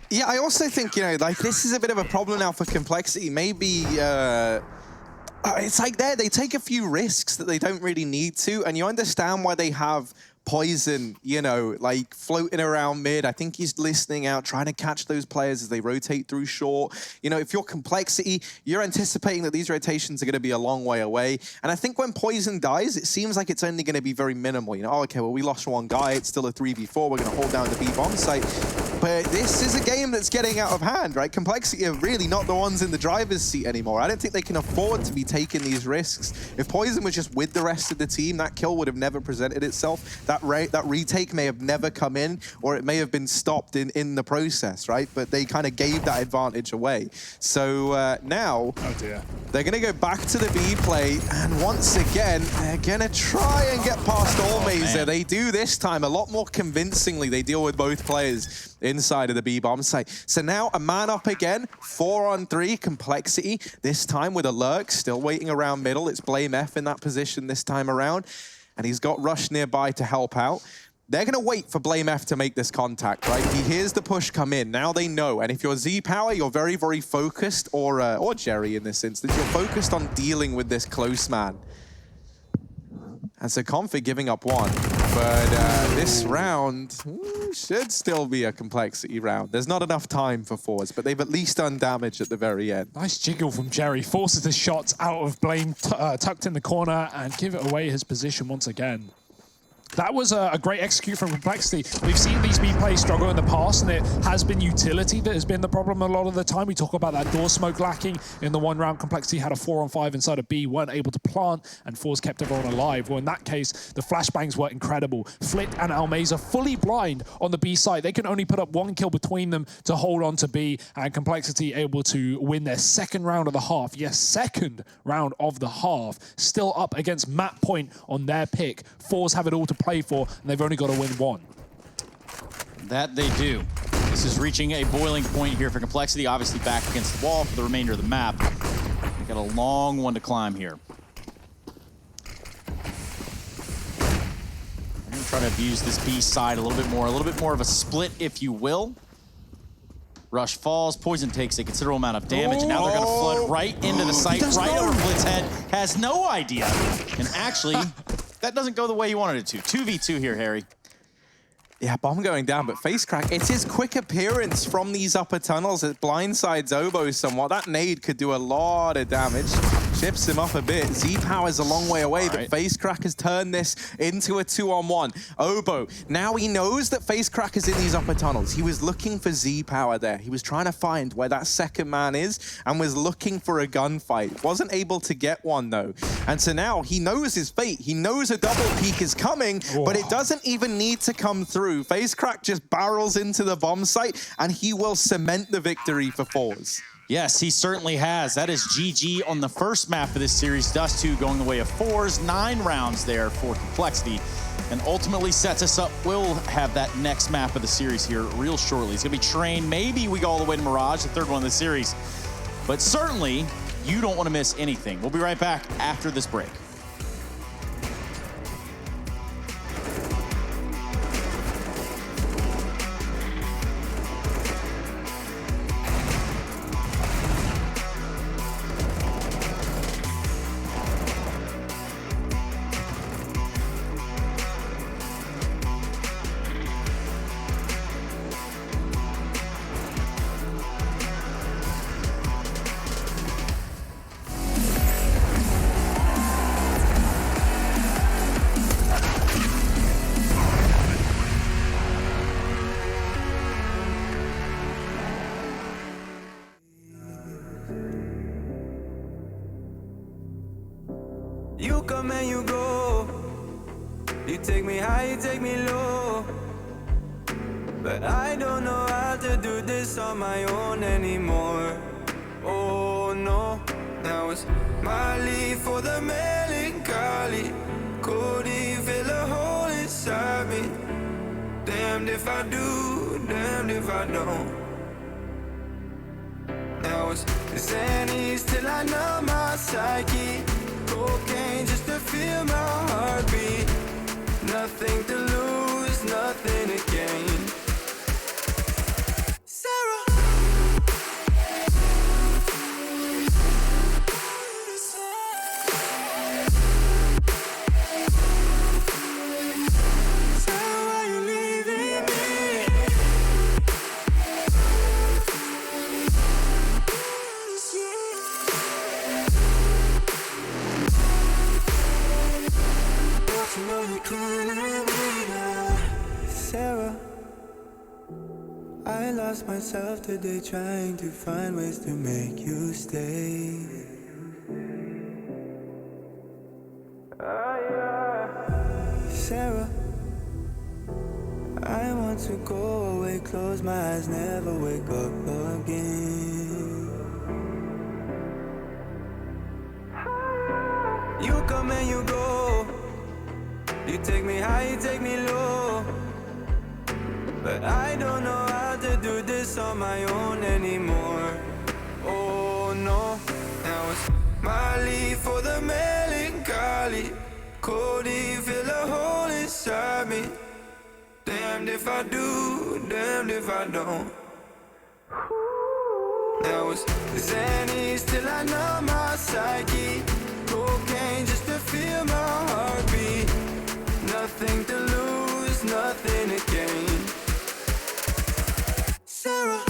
Yeah, I also think, you know, like, this is a bit of a problem now for Complexity. Maybe it's like they take a few risks that they don't really need to, and you understand why they have Poison, you know, like floating around mid. I think he's listening out, trying to catch those players as they rotate through short. You know, if you're Complexity, you're anticipating that these rotations are going to be a long way away. And I think when Poison dies, it seems like it's only going to be very minimal. You know, oh, okay, well, we lost one guy. It's still a 3v4. We're going to hold down the B bomb site. But this is a game that's getting out of hand, right? Complexity are really not the ones in the driver's seat anymore. I don't think they can afford to be taking these risks. If Poison was just with the rest of the team, that kill would have never presented itself. That retake may have never come in, or it may have been stopped in the process, right? But they kind of gave that advantage away. So now, they're going to go back to the B play, and once again, they're going to try and get past Almeza. They do this time a lot more convincingly. They deal with both players inside of the B bomb site. So now a man up again, 4-on-3, Complexity, this time with a lurk, still waiting around middle. It's Blame F in that position this time around. And he's got Rush nearby to help out. They're going to wait for Blame F to make this contact, right? He hears the push come in. Now they know. And if you're Z-Power, you're very, very focused, or Jerry in this instance, you're focused on dealing with this close man. And so Config giving up one. But this round should still be a Complexity round. There's not enough time for Force, but they've at least done damage at the very end. Nice jiggle from Jerry. Forces the shots out of Blame, tucked in the corner, and give it away his position once again. That was a great execute from Complexity. We've seen these B plays struggle in the past, and it has been utility that has been the problem a lot of the time. We talk about that door smoke lacking in the one round. Complexity had a 4-on-5 inside of B, weren't able to plant, and Force kept everyone alive. Well, in that case, the flashbangs were incredible. Flit and Almeza fully blind on the B side. They can only put up one kill between them to hold on to B, and Complexity able to win their second round of the half. Yes, second round of the half. Still up against map point on their pick. Force have it all to play for, and they've only got to win one. That they do. This is reaching a boiling point here for Complexity, obviously back against the wall for the remainder of the map. They got a long one to climb here. I'm gonna try to abuse this B side a little bit more of a split, if you will. Rush falls, Poison takes a considerable amount of damage, and now they're gonna flood right into the site, right over Flit's head. Has no idea, and actually, that doesn't go the way you wanted it to. 2v2 here, Harry. Yeah, bomb going down, but face crack. It's his quick appearance from these upper tunnels that blindsides Obo somewhat. That nade could do a lot of damage. shifts him up a bit. Z-Power's a long way away, but FaceCrack has turned this into a 2-on-1. Obo, now he knows that FaceCrack is in these upper tunnels. He was looking for Z-Power there. He was trying to find where that second man is and was looking for a gunfight. Wasn't able to get one, though. And so now he knows his fate. He knows a double peak is coming, but it doesn't even need to come through. FaceCrack just barrels into the bomb site, and he will cement the victory for Fours. Yes, he certainly has. That is GG on the first map of this series. Dust 2 going the way of Fours. 9 rounds there for Complexity. And ultimately sets us up. We'll have that next map of the series here real shortly. It's going to be Train. Maybe we go all the way to Mirage, the third one of the series. But certainly, you don't want to miss anything. We'll be right back after this break. You come and you go. You take me high, you take me low. But I don't know how to do this on my own anymore. Oh no, now it's Molly for the melancholy. Cody fill a hole inside me. Damned if I do, damned if I don't. Now it's Xannies till I numb my psyche. Cocaine just to feel my heartbeat. Nothing to lose, nothing to gain. Sarah. Sarah, why you leaving me? Sarah, I lost myself today trying to find ways to make you stay. Sarah, I want to go away, close my eyes, never wake up again. You come and you go. You take me high, you take me low. But I don't know how to do this on my own anymore. Oh no, now it's Molly for the melancholy. Cody fill a hole inside me. Damned if I do, damned if I don't. Now it's Xannies till I numb my psyche. Cocaine just to feel my heartbeat. Nothing to lose, nothing to gain. Sarah.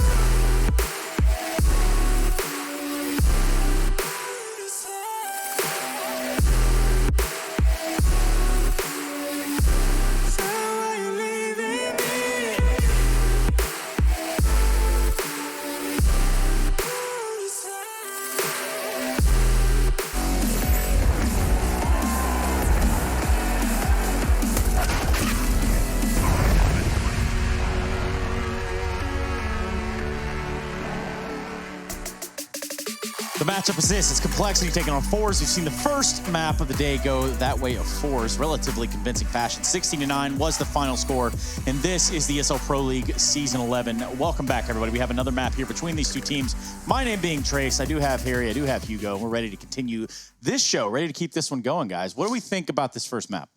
The matchup is this. It's Complexity taking on Fours. You've seen the first map of the day go that way of Fours. Relatively convincing fashion. 16-9 was the final score. And this is the ESL Pro League Season 11. Welcome back, everybody. We have another map here between these two teams. My name being Trace. I do have Harry. I do have Hugo. We're ready to continue this show. Ready to keep this one going, guys. What do we think about this first map?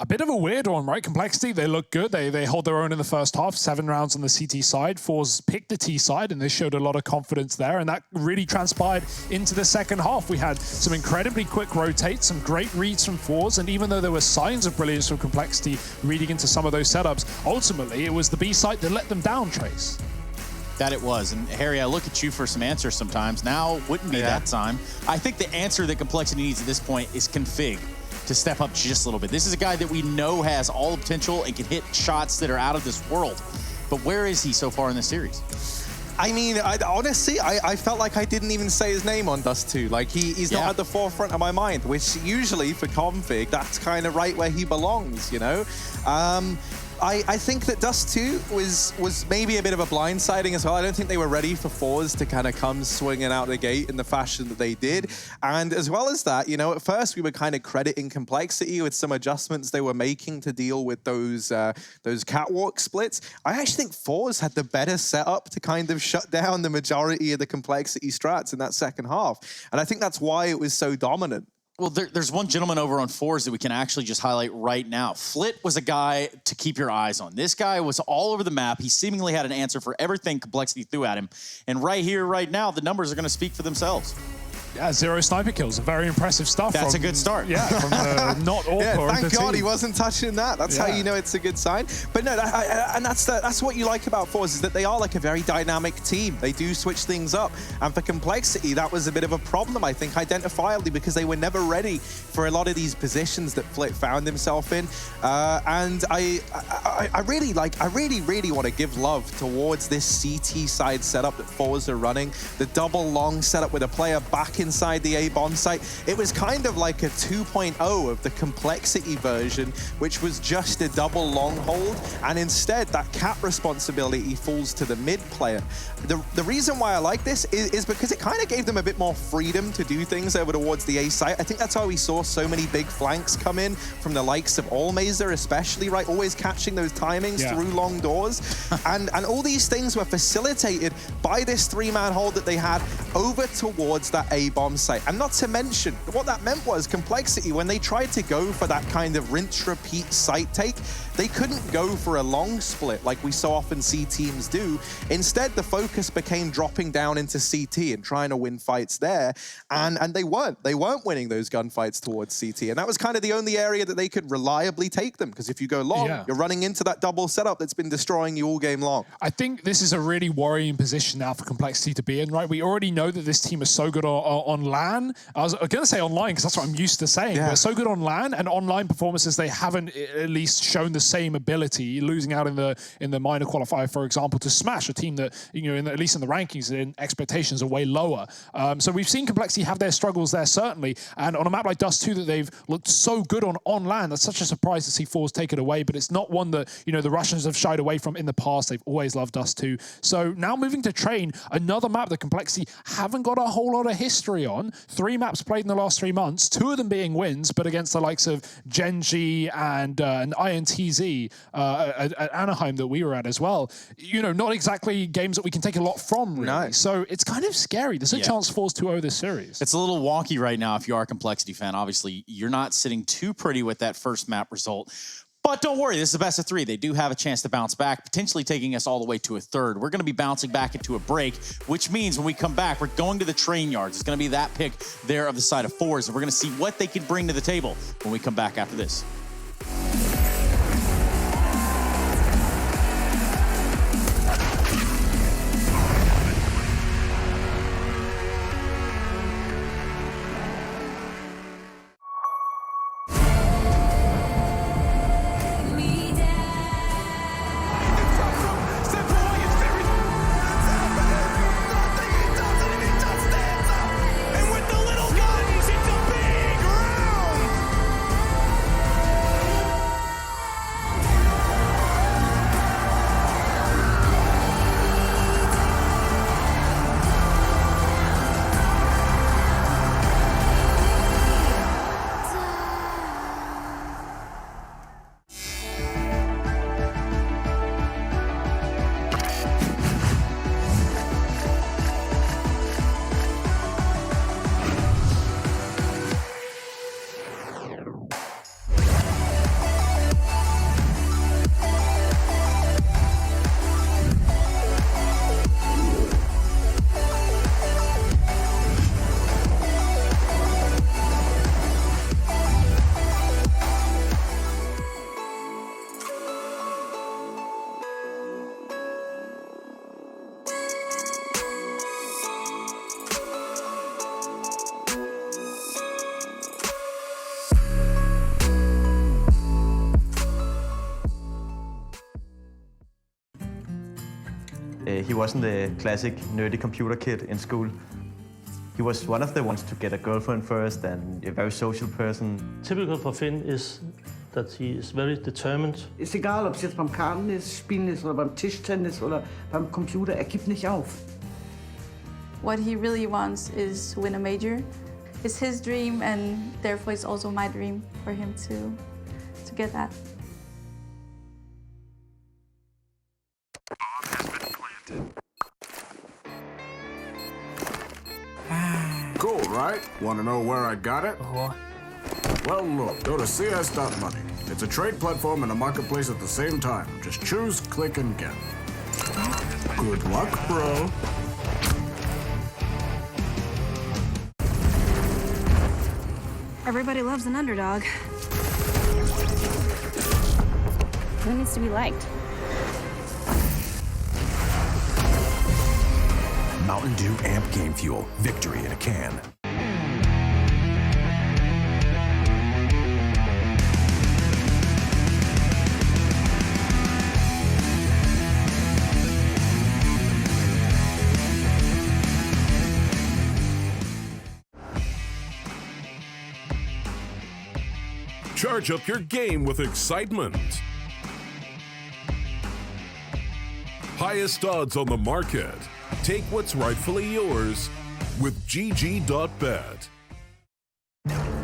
A bit of a weird one, right? Complexity, they look good. They hold their own in the first half. 7 rounds on the CT side. Fours picked the T side, and they showed a lot of confidence there, and that really transpired into the second half. We had some incredibly quick rotates, some great reads from Fours, and even though there were signs of brilliance from Complexity reading into some of those setups, ultimately it was the B side that let them down, Trace. That it was. And Harry, I look at you for some answers sometimes. Now wouldn't be that time. I think the answer that Complexity needs at this point is config to step up just a little bit. This is a guy that we know has all the potential and can hit shots that are out of this world. But where is he so far in the series? I mean, honestly, I felt like I didn't even say his name on Dust 2. Like, he's not at the forefront of my mind, which usually for config, that's kind of right where he belongs, you know? I think that Dust 2 was maybe a bit of a blindsiding as well. I don't think they were ready for Fours to kind of come swinging out the gate in the fashion that they did. And as well as that, you know, at first we were kind of crediting Complexity with some adjustments they were making to deal with those catwalk splits. I actually think Fours had the better setup to kind of shut down the majority of the Complexity strats in that second half. And I think that's why it was so dominant. Well, there's one gentleman over on Fours that we can actually just highlight right now. Flit was a guy to keep your eyes on. This guy was all over the map. He seemingly had an answer for everything Complexity threw at him. And right here, right now, the numbers are going to speak for themselves. Yeah, 0 sniper kills. Very impressive stuff. That's a good start. Yeah, from not all thank God team. he wasn't touching that. That's how you know it's a good sign. But no, and that's what you like about Fours, is that they are like a very dynamic team. They do switch things up. And for Complexity, that was a bit of a problem, I think, identifiably, because they were never ready for a lot of these positions that Flit found himself in. And I really want to give love towards this CT side setup that Fours are running. The double long setup with a player back inside the A-bomb site. It was kind of like a 2.0 of the Complexity version, which was just a double long hold, and instead that cap responsibility falls to the mid player. The reason why I like this is because it kind of gave them a bit more freedom to do things over towards the A site. I think that's why we saw so many big flanks come in from the likes of Allmazer especially, right? Always catching those timings through long doors. and all these things were facilitated by this 3-man hold that they had over towards that A-bomb site. And not to mention, what that meant was Complexity, when they tried to go for that kind of rinse-repeat site take, they couldn't go for a long split like we so often see teams do. Instead, the focus became dropping down into CT and trying to win fights there. And they weren't winning those gunfights towards CT. And that was kind of the only area that they could reliably take them, because if you go long, you're running into that double setup that's been destroying you all game long. I think this is a really worrying position now for Complexity to be in, right? We already know that this team is so good on LAN. I was going to say online because that's what I'm used to saying. But so good on LAN, and online performances, they haven't at least shown the same ability, losing out in the minor qualifier, for example, to Smash, a team that, you know, at least in the rankings, in expectations are way lower. So we've seen Complexity have their struggles there, certainly. And on a map like Dust 2 that they've looked so good on LAN, that's such a surprise to see Fours take it away, but it's not one that, you know, the Russians have shied away from in the past. They've always loved Dust 2. So now moving to Train, another map that Complexity haven't got a whole lot of history on. 3 maps played in the last 3 months, 2 of them being wins, but against the likes of Genji and INTZ at Anaheim that we were at as well. You know, not exactly games that we can take a lot from, really. No. So it's kind of scary. There's a chance Fours 2-0 this series. It's a little wonky right now if you are a Complexity fan. Obviously, you're not sitting too pretty with that first map result. But don't worry, this is the best of 3. They do have a chance to bounce back, potentially taking us all the way to a third. We're going to be bouncing back into a break, which means when we come back, we're going to the train yards. It's going to be that pick there of the side of Fours, and we're going to see what they can bring to the table when we come back after this. He wasn't the classic nerdy computer kid in school. He was one of the ones to get a girlfriend first and a very social person. Typical for Finn is that he is very determined. Ist egal, ob es jetzt beim Kartenspielen ist oder beim Tischtennis oder beim Computer, er gibt nicht auf. What he really wants is to win a major. It's his dream, and therefore it's also my dream for him to get that. Cool, right? Want to know where I got it? Well, look, go to CS.money. It's a trade platform and a marketplace at the same time. Just choose, click, and get. Good luck, bro. Everybody loves an underdog. Who needs to be liked? Mountain Dew Amp Game Fuel. Victory in a can. Charge up your game with excitement. Highest odds on the market. Take what's rightfully yours with GG.bet.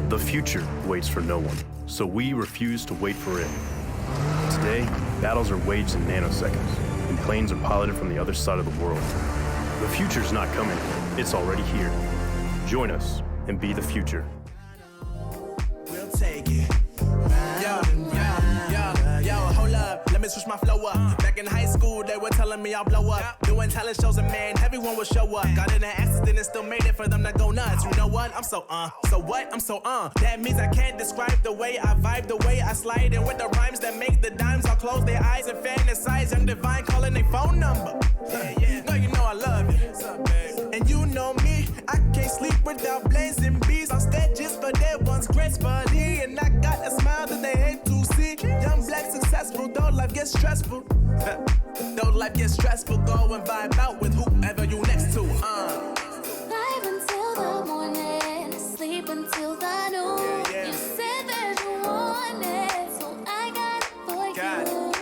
The future waits for no one, so we refuse to wait for it. Today, battles are waged in nanoseconds, and planes are piloted from the other side of the world. The future's not coming, it's already here. Join us and be the future. We'll take it. Yo, hold up, let me switch my flow up. Back in high school, they were telling me I'll blow up. Doing talent shows and man, everyone will show up. Got in an accident and still made it for them to go nuts. You know what? I'm so what? I'm so That means I can't describe the way I vibe, the way I slide. And with the rhymes that make the dimes, I'll close their eyes and fantasize. Young Divine calling their phone number. No, you know I love you. And you know me, I can't sleep without blazing beats. On stages for their ones gracefully. And I got a smile that they hate to see. Young, black, successful, though life gets stressful. Though life gets stressful, go and vibe out with whoever you next to. Live until the morning, sleep until the noon. You said that you want it, so I got it for you.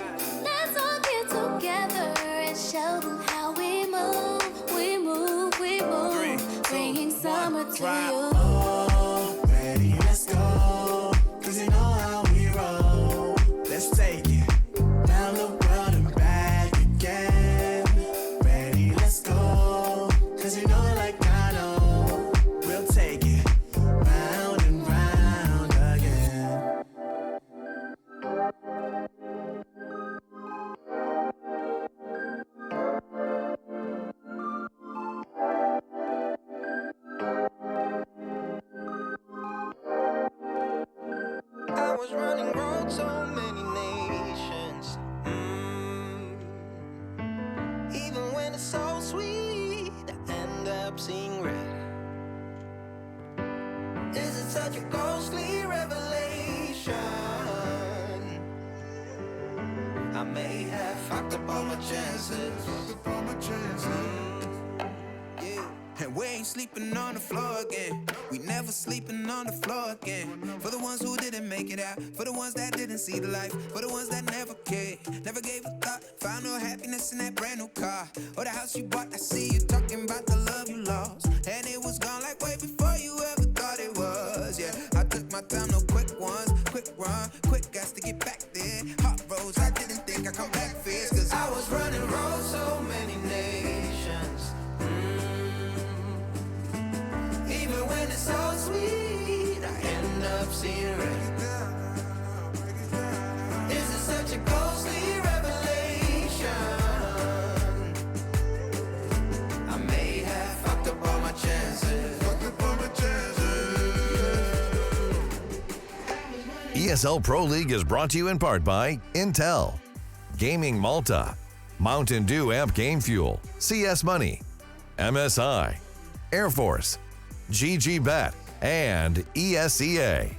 Let's all get together and show them how we move. We move, we move. Bringing summer to you. Oh, ready, let's go. 'Cause you know how we roll. Let's take it round the world and back again. Ready, let's go. 'Cause you know like I know. We'll take it round and round again. I was running round so many nations. Even when it's so sweet, I end up seeing red. Is it such a ghostly revelation? I may have fucked up all my chances. And we ain't sleeping on the floor again. We never sleeping on the floor again. For the ones who didn't make it out, for the ones that didn't see the life, for the ones that never cared, never gave a thought, found no happiness in that brand new car or the house you bought. I see you talking about the love you lost, and it was gone like way before you ever thought it was. Yeah, I took my time, no quick ones, quick run, quick guys to get back there. Hot roads, I didn't think I'd come back fierce, 'cause I was running round so many nations. Even when it's so sweet, I end up seeing red. Is it such a ghostly revelation? I may have fucked up all my chances. ESL Pro League is brought to you in part by Intel, Gaming Malta, Mountain Dew Amp Game Fuel, CS Money, MSI, Air Force, GG.bet, and ESEA.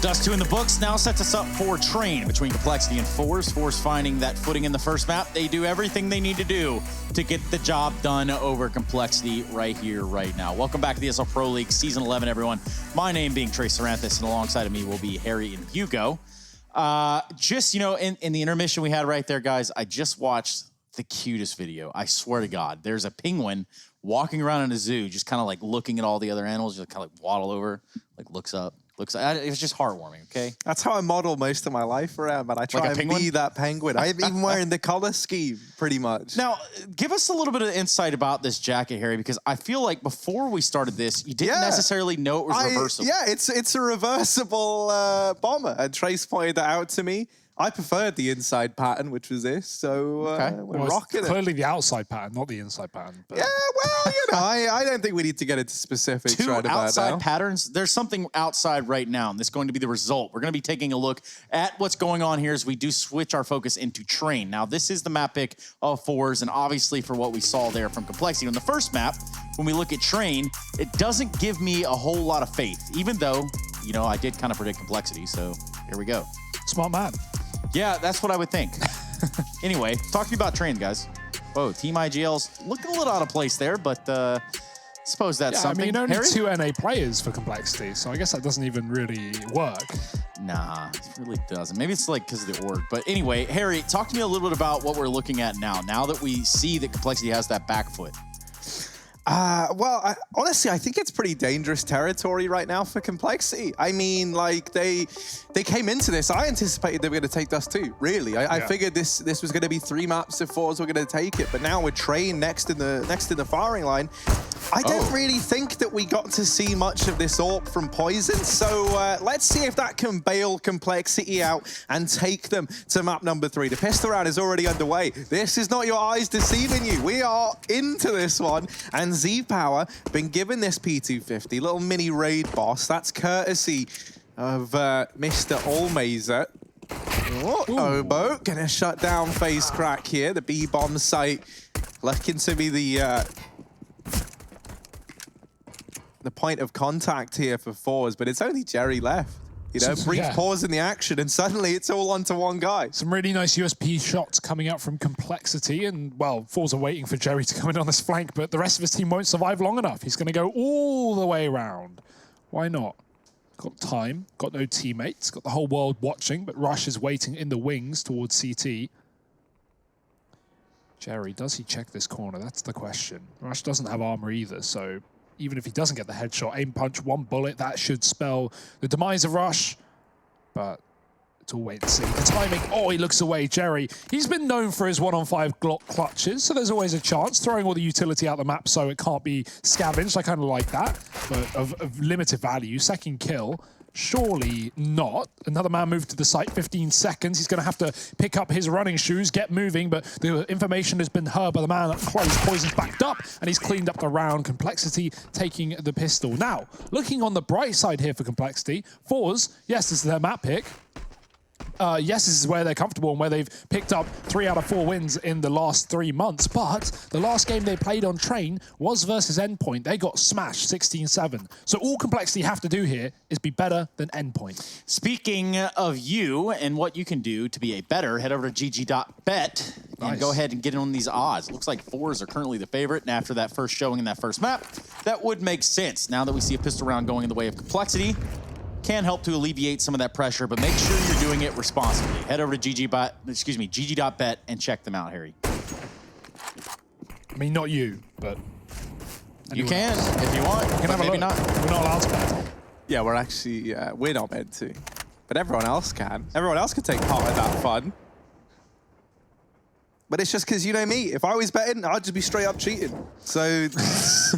Dust 2 in the books now sets us up for Train between Complexity and Force. Force finding that footing in the first map. They do everything they need to do to get the job done over Complexity right here, right now. Welcome back to the ESL Pro League Season 11, everyone. My name being Trace Saranthus, and alongside of me will be Harry and Hugo. Just, you know, in the intermission we had right there, guys, I just watched the cutest video. I swear to God. There's a penguin walking around in a zoo, just kind of like looking at all the other animals, just kind of like waddle over, like looks up. It was just heartwarming, okay? That's how I model most of my life around, man. I try Like a and be that penguin. I'm even wearing the color scheme, pretty much. Now, give us a little bit of insight about this jacket, Harry, because I feel like before we started this, you didn't necessarily know it was reversible. Yeah, it's a reversible bomber, and Trace pointed that out to me. I preferred the inside pattern, which was this, so we're rocking it. Clearly the outside pattern, not the inside pattern. But. Yeah, well, you know, I don't think we need to get into specifics Two right about outside now. patterns. There's something outside right now, and this is going to be the result. We're going to be taking a look at what's going on here as we do switch our focus into Train. Now, this is the map pick of Fours, and obviously for what we saw there from Complexity. On the first map, when we look at Train, it doesn't give me a whole lot of faith, even though, you know, I did kind of predict Complexity, so here we go. Smart man. Yeah, that's what I would think. Anyway, talk to me about Train, guys. Whoa, Team IGL's looking a little out of place there, but suppose that's something. I mean, only Harry? 2 NA players for Complexity, so I guess that doesn't even really work. Nah, it really doesn't. Maybe it's like because of the org. But anyway, Harry, talk to me a little bit about what we're looking at now. Now that we see that Complexity has that back foot. Honestly, I think it's pretty dangerous territory right now for Complexity. I mean, like they came into this. I anticipated they were going to take Dust 2. Really, I figured this was going to be 3 maps if Fours were going to take it. But now with Train next in the firing line, I don't really think that we got to see much of this AWP from Poison. So let's see if that can bail Complexity out and take them to map number 3. The pistol round is already underway. This is not your eyes deceiving you. We are into this one, and Z-Power been given this P250, little mini raid boss. That's courtesy of Mr. Allmazer. Oh, Obo gonna shut down Face Crack here. The B-bomb site looking to be the point of contact here for Fours, but it's only Jerry left. You know, brief pause in the action, and suddenly it's all onto one guy. Some really nice USP shots coming out from Complexity, and, well, Fours are waiting for Jerry to come in on this flank, but the rest of his team won't survive long enough. He's going to go all the way around. Why not? Got time, got no teammates, got the whole world watching, but Rush is waiting in the wings towards CT. Jerry, does he check this corner? That's the question. Rush doesn't have armor either, so even if he doesn't get the headshot, aim punch, 1 bullet, that should spell the demise of Rush. But it's all wait and see. The timing, he looks away. Jerry, he's been known for his 1-on-5 Glock clutches, so there's always a chance. Throwing all the utility out the map so it can't be scavenged. I kind of like that, but of limited value. Second kill. Surely not. Another man moved to the site, 15 seconds. He's going to have to pick up his running shoes, get moving, but the information has been heard by the man up close. Poison's backed up, and he's cleaned up the round. Complexity taking the pistol. Now, looking on the bright side here for Complexity, Fours, yes, this is their map pick. Yes, this is where they're comfortable and where they've picked up 3 out of 4 wins in the last 3 months. But the last game they played on Train was versus Endpoint. They got smashed 16-7. So all Complexity have to do here is be better than Endpoint. Speaking of you and what you can do to be a better, head over to gg.bet and go ahead and get in on these odds. It looks like Fours are currently the favorite, and after that first showing in that first map, that would make sense. Now that we see a pistol round going in the way of Complexity, can help to alleviate some of that pressure, but make sure you're doing it responsibly. Head over to gg.bet and check them out, Harry. I mean, not you, but you can if you want. You can have maybe not. We're not allowed to bet. Yeah, we're actually we're not meant to, but everyone else can. Everyone else can take part in that fun. But it's just because, you know me, if I was betting, I'd just be straight up cheating. So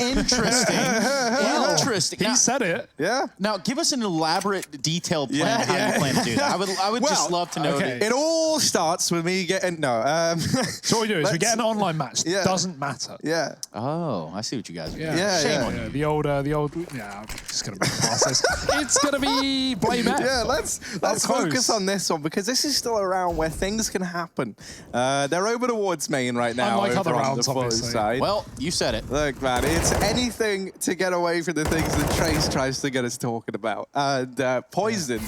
interesting. Interesting. He said it. Yeah. Now, give us an elaborate, detailed plan of how you plan to do that. I would just love to know. Okay. It all starts with me getting So what we do is we get an online match. Yeah. Doesn't matter. Yeah. Oh, I see what you guys are doing. Yeah. Shame on you. The old. Yeah, I'm just gonna make past this. It's gonna be Blame F. Yeah, let's focus on this one, because this is still a round where things can happen. They're over towards main right now. Unlike other rounds, on the Fours side. Well, you said it. Look, man, it's anything to get away from the things that Trace tries to get us talking about. And Poison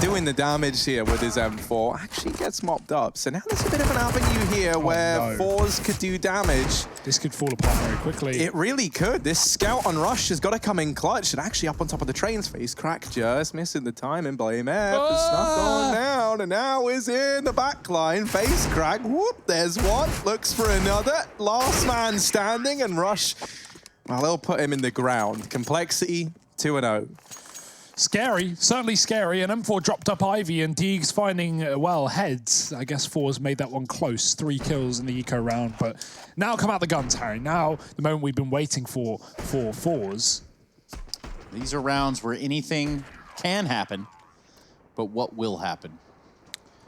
doing the damage here with his M4. Actually gets mopped up. So now there's a bit of an avenue here where Fours could do damage. This could fall apart very quickly. It really could. This scout on Rush has got to come in clutch. And actually up on top of the trains, face crack just missing the time and blame F. The snuff going down, and now is in the back line. Face crack, whoop, there's one. Looks for another. Last man standing, and Rush, well, they'll put him in the ground. Complexity, 2-0. Scary, certainly scary. And M4 dropped up Ivy, and Deegs finding, well, heads. I guess Fours made that one close. 3 kills in the eco round, but now come out the guns, Harry. Now, the moment we've been waiting for Fours. These are rounds where anything can happen, but what will happen?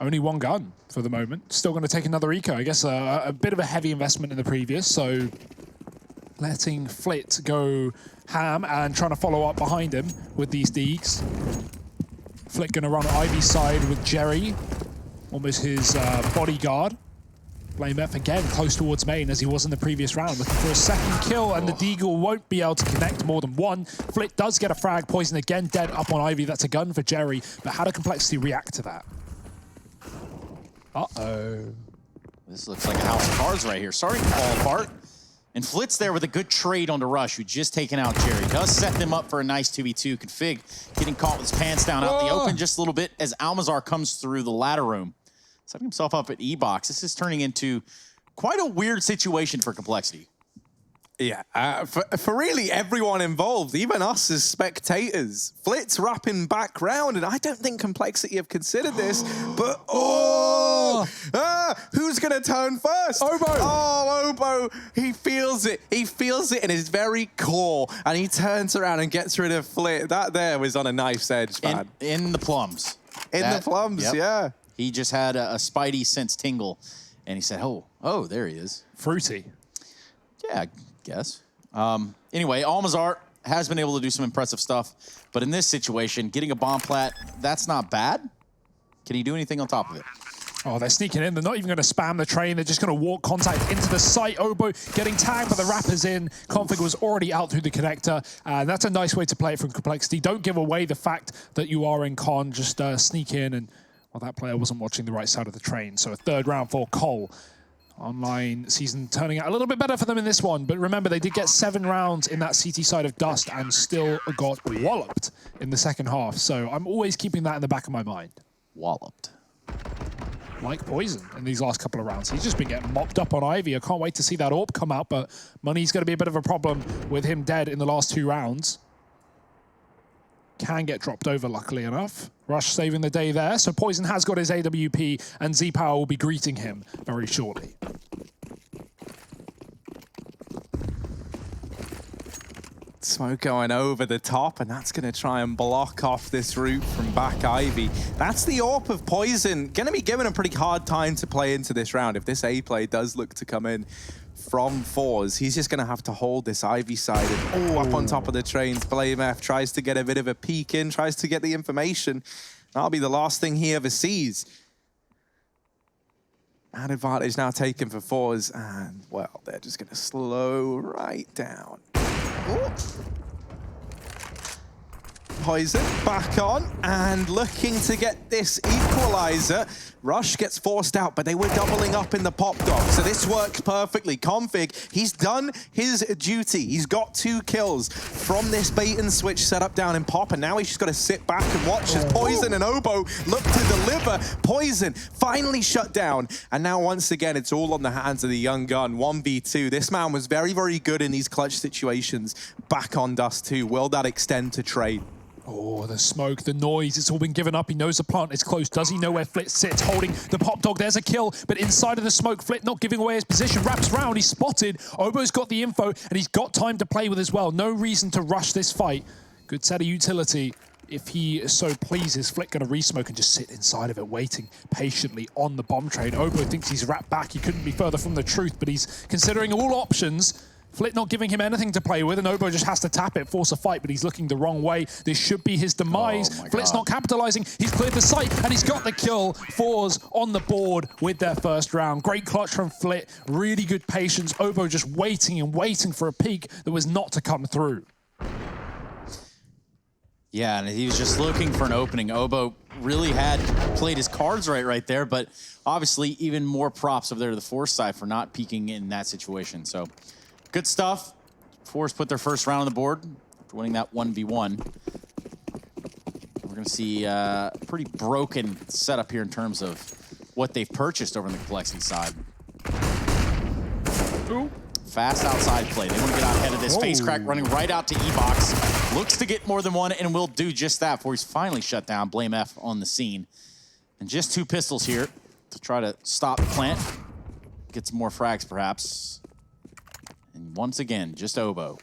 Only one gun for the moment. Still going to take another eco. I guess a bit of a heavy investment in the previous, so letting Flit go ham and trying to follow up behind him with these Deegs. Flit going to run Ivy's side with Jerry, almost his bodyguard. Blame F again, close towards main as he was in the previous round, looking for a second kill, and the Deagle won't be able to connect more than one. Flit does get a frag, Poison again dead up on Ivy. That's a gun for Jerry, but how did Complexity react to that? Uh-oh. This looks like a house of cards right here. Starting to fall apart. And Flit's there with a good trade on the Rush, who just taken out Jerry. Does set them up for a nice 2v2. Config getting caught with his pants down out in the open just a little bit as Almazar comes through the ladder room. Setting himself up at E-Box. This is turning into quite a weird situation for Complexity. Yeah, for really everyone involved, even us as spectators. Flit's wrapping back round, and I don't think Complexity have considered this, but who's gonna turn first? Obo! Oh, Obo, he feels it. He feels it in his very core, and he turns around and gets rid of Flit. That there was on a knife's edge, man. In the plums. The plums, yep. Yeah. He just had a spidey sense tingle, and he said, oh, there he is. Fruity. Yeah, I guess. Anyway, Almazar has been able to do some impressive stuff, but in this situation, getting a bomb plat, that's not bad. Can he do anything on top of it? Oh, they're sneaking in. They're not even going to spam the train. They're just going to walk contact into the site. Obo getting tagged, but the Rapper's in. Config was already out through the connector. And that's a nice way to play it from Complexity. Don't give away the fact that you are in con. Just sneak in. And, well, that player wasn't watching the right side of the train. So a third round for Cole. Online season turning out a little bit better for them in this one. But remember, they did get 7 rounds in that CT side of Dust and still got walloped in the second half. So I'm always keeping that in the back of my mind. Walloped. Like Poison in these last couple of rounds. He's just been getting mopped up on Ivy. I can't wait to see that AWP come out, but Money's going to be a bit of a problem with him dead in the last 2 rounds. Can get dropped over, luckily enough. Rush saving the day there. So Poison has got his AWP, and Z-Power will be greeting him very shortly. Smoke going over the top, and that's going to try and block off this route from back Ivy. That's the AWP of Poison. Going to be given a pretty hard time to play into this round. If this A play does look to come in from Fours, he's just going to have to hold this Ivy side. And, up on top of the trains, Blame F tries to get a bit of a peek in, tries to get the information. That'll be the last thing he ever sees. That advantage now taken for Fours, and, well, they're just going to slow right down. Ooh. Poison back on and looking to get this equalizer. Rush gets forced out, but they were doubling up in the pop dog, so this works perfectly. Config, he's done his duty. He's got 2 kills from this bait and switch setup down in pop, and now he's just got to sit back and watch as Poison and Obo look to deliver. Poison finally shut down, and now once again it's all on the hands of the young gun. 1v2. This man was very, very good in these clutch situations. Back on Dust 2. Will that extend to trade? Oh, the smoke, the noise, it's all been given up. He knows the plant is close. Does he know where Flit sits? Holding the pop dog. There's a kill, but inside of the smoke, Flit not giving away his position. Wraps round, he's spotted. Obo's got the info, and he's got time to play with as well. No reason to rush this fight. Good set of utility. If he so pleases, Flit going to resmoke and just sit inside of it, waiting patiently on the bomb train. Obo thinks he's wrapped back. He couldn't be further from the truth, but he's considering all options. Flit not giving him anything to play with, and Obo just has to tap it, force a fight, but he's looking the wrong way. This should be his demise. Flit's not capitalizing. He's cleared the site, and he's got the kill. Fours on the board with their first round. Great clutch from Flit. Really good patience. Obo just waiting and waiting for a peak that was not to come through. Yeah, and he was just looking for an opening. Obo really had played his cards right there, but obviously even more props over there to the Force side for not peeking in that situation. So good stuff. Force put their first round on the board after winning that 1v1. We're going to see a pretty broken setup here in terms of what they've purchased over on the Complexity side. Ooh. Fast outside play. They want to get out ahead of this. Face crack running right out to E-Box. Looks to get more than one and will do just that before he's finally shut down. Blame F on the scene. And just 2 pistols here to try to stop the plant. Get some more frags perhaps. And once again, just Oboe.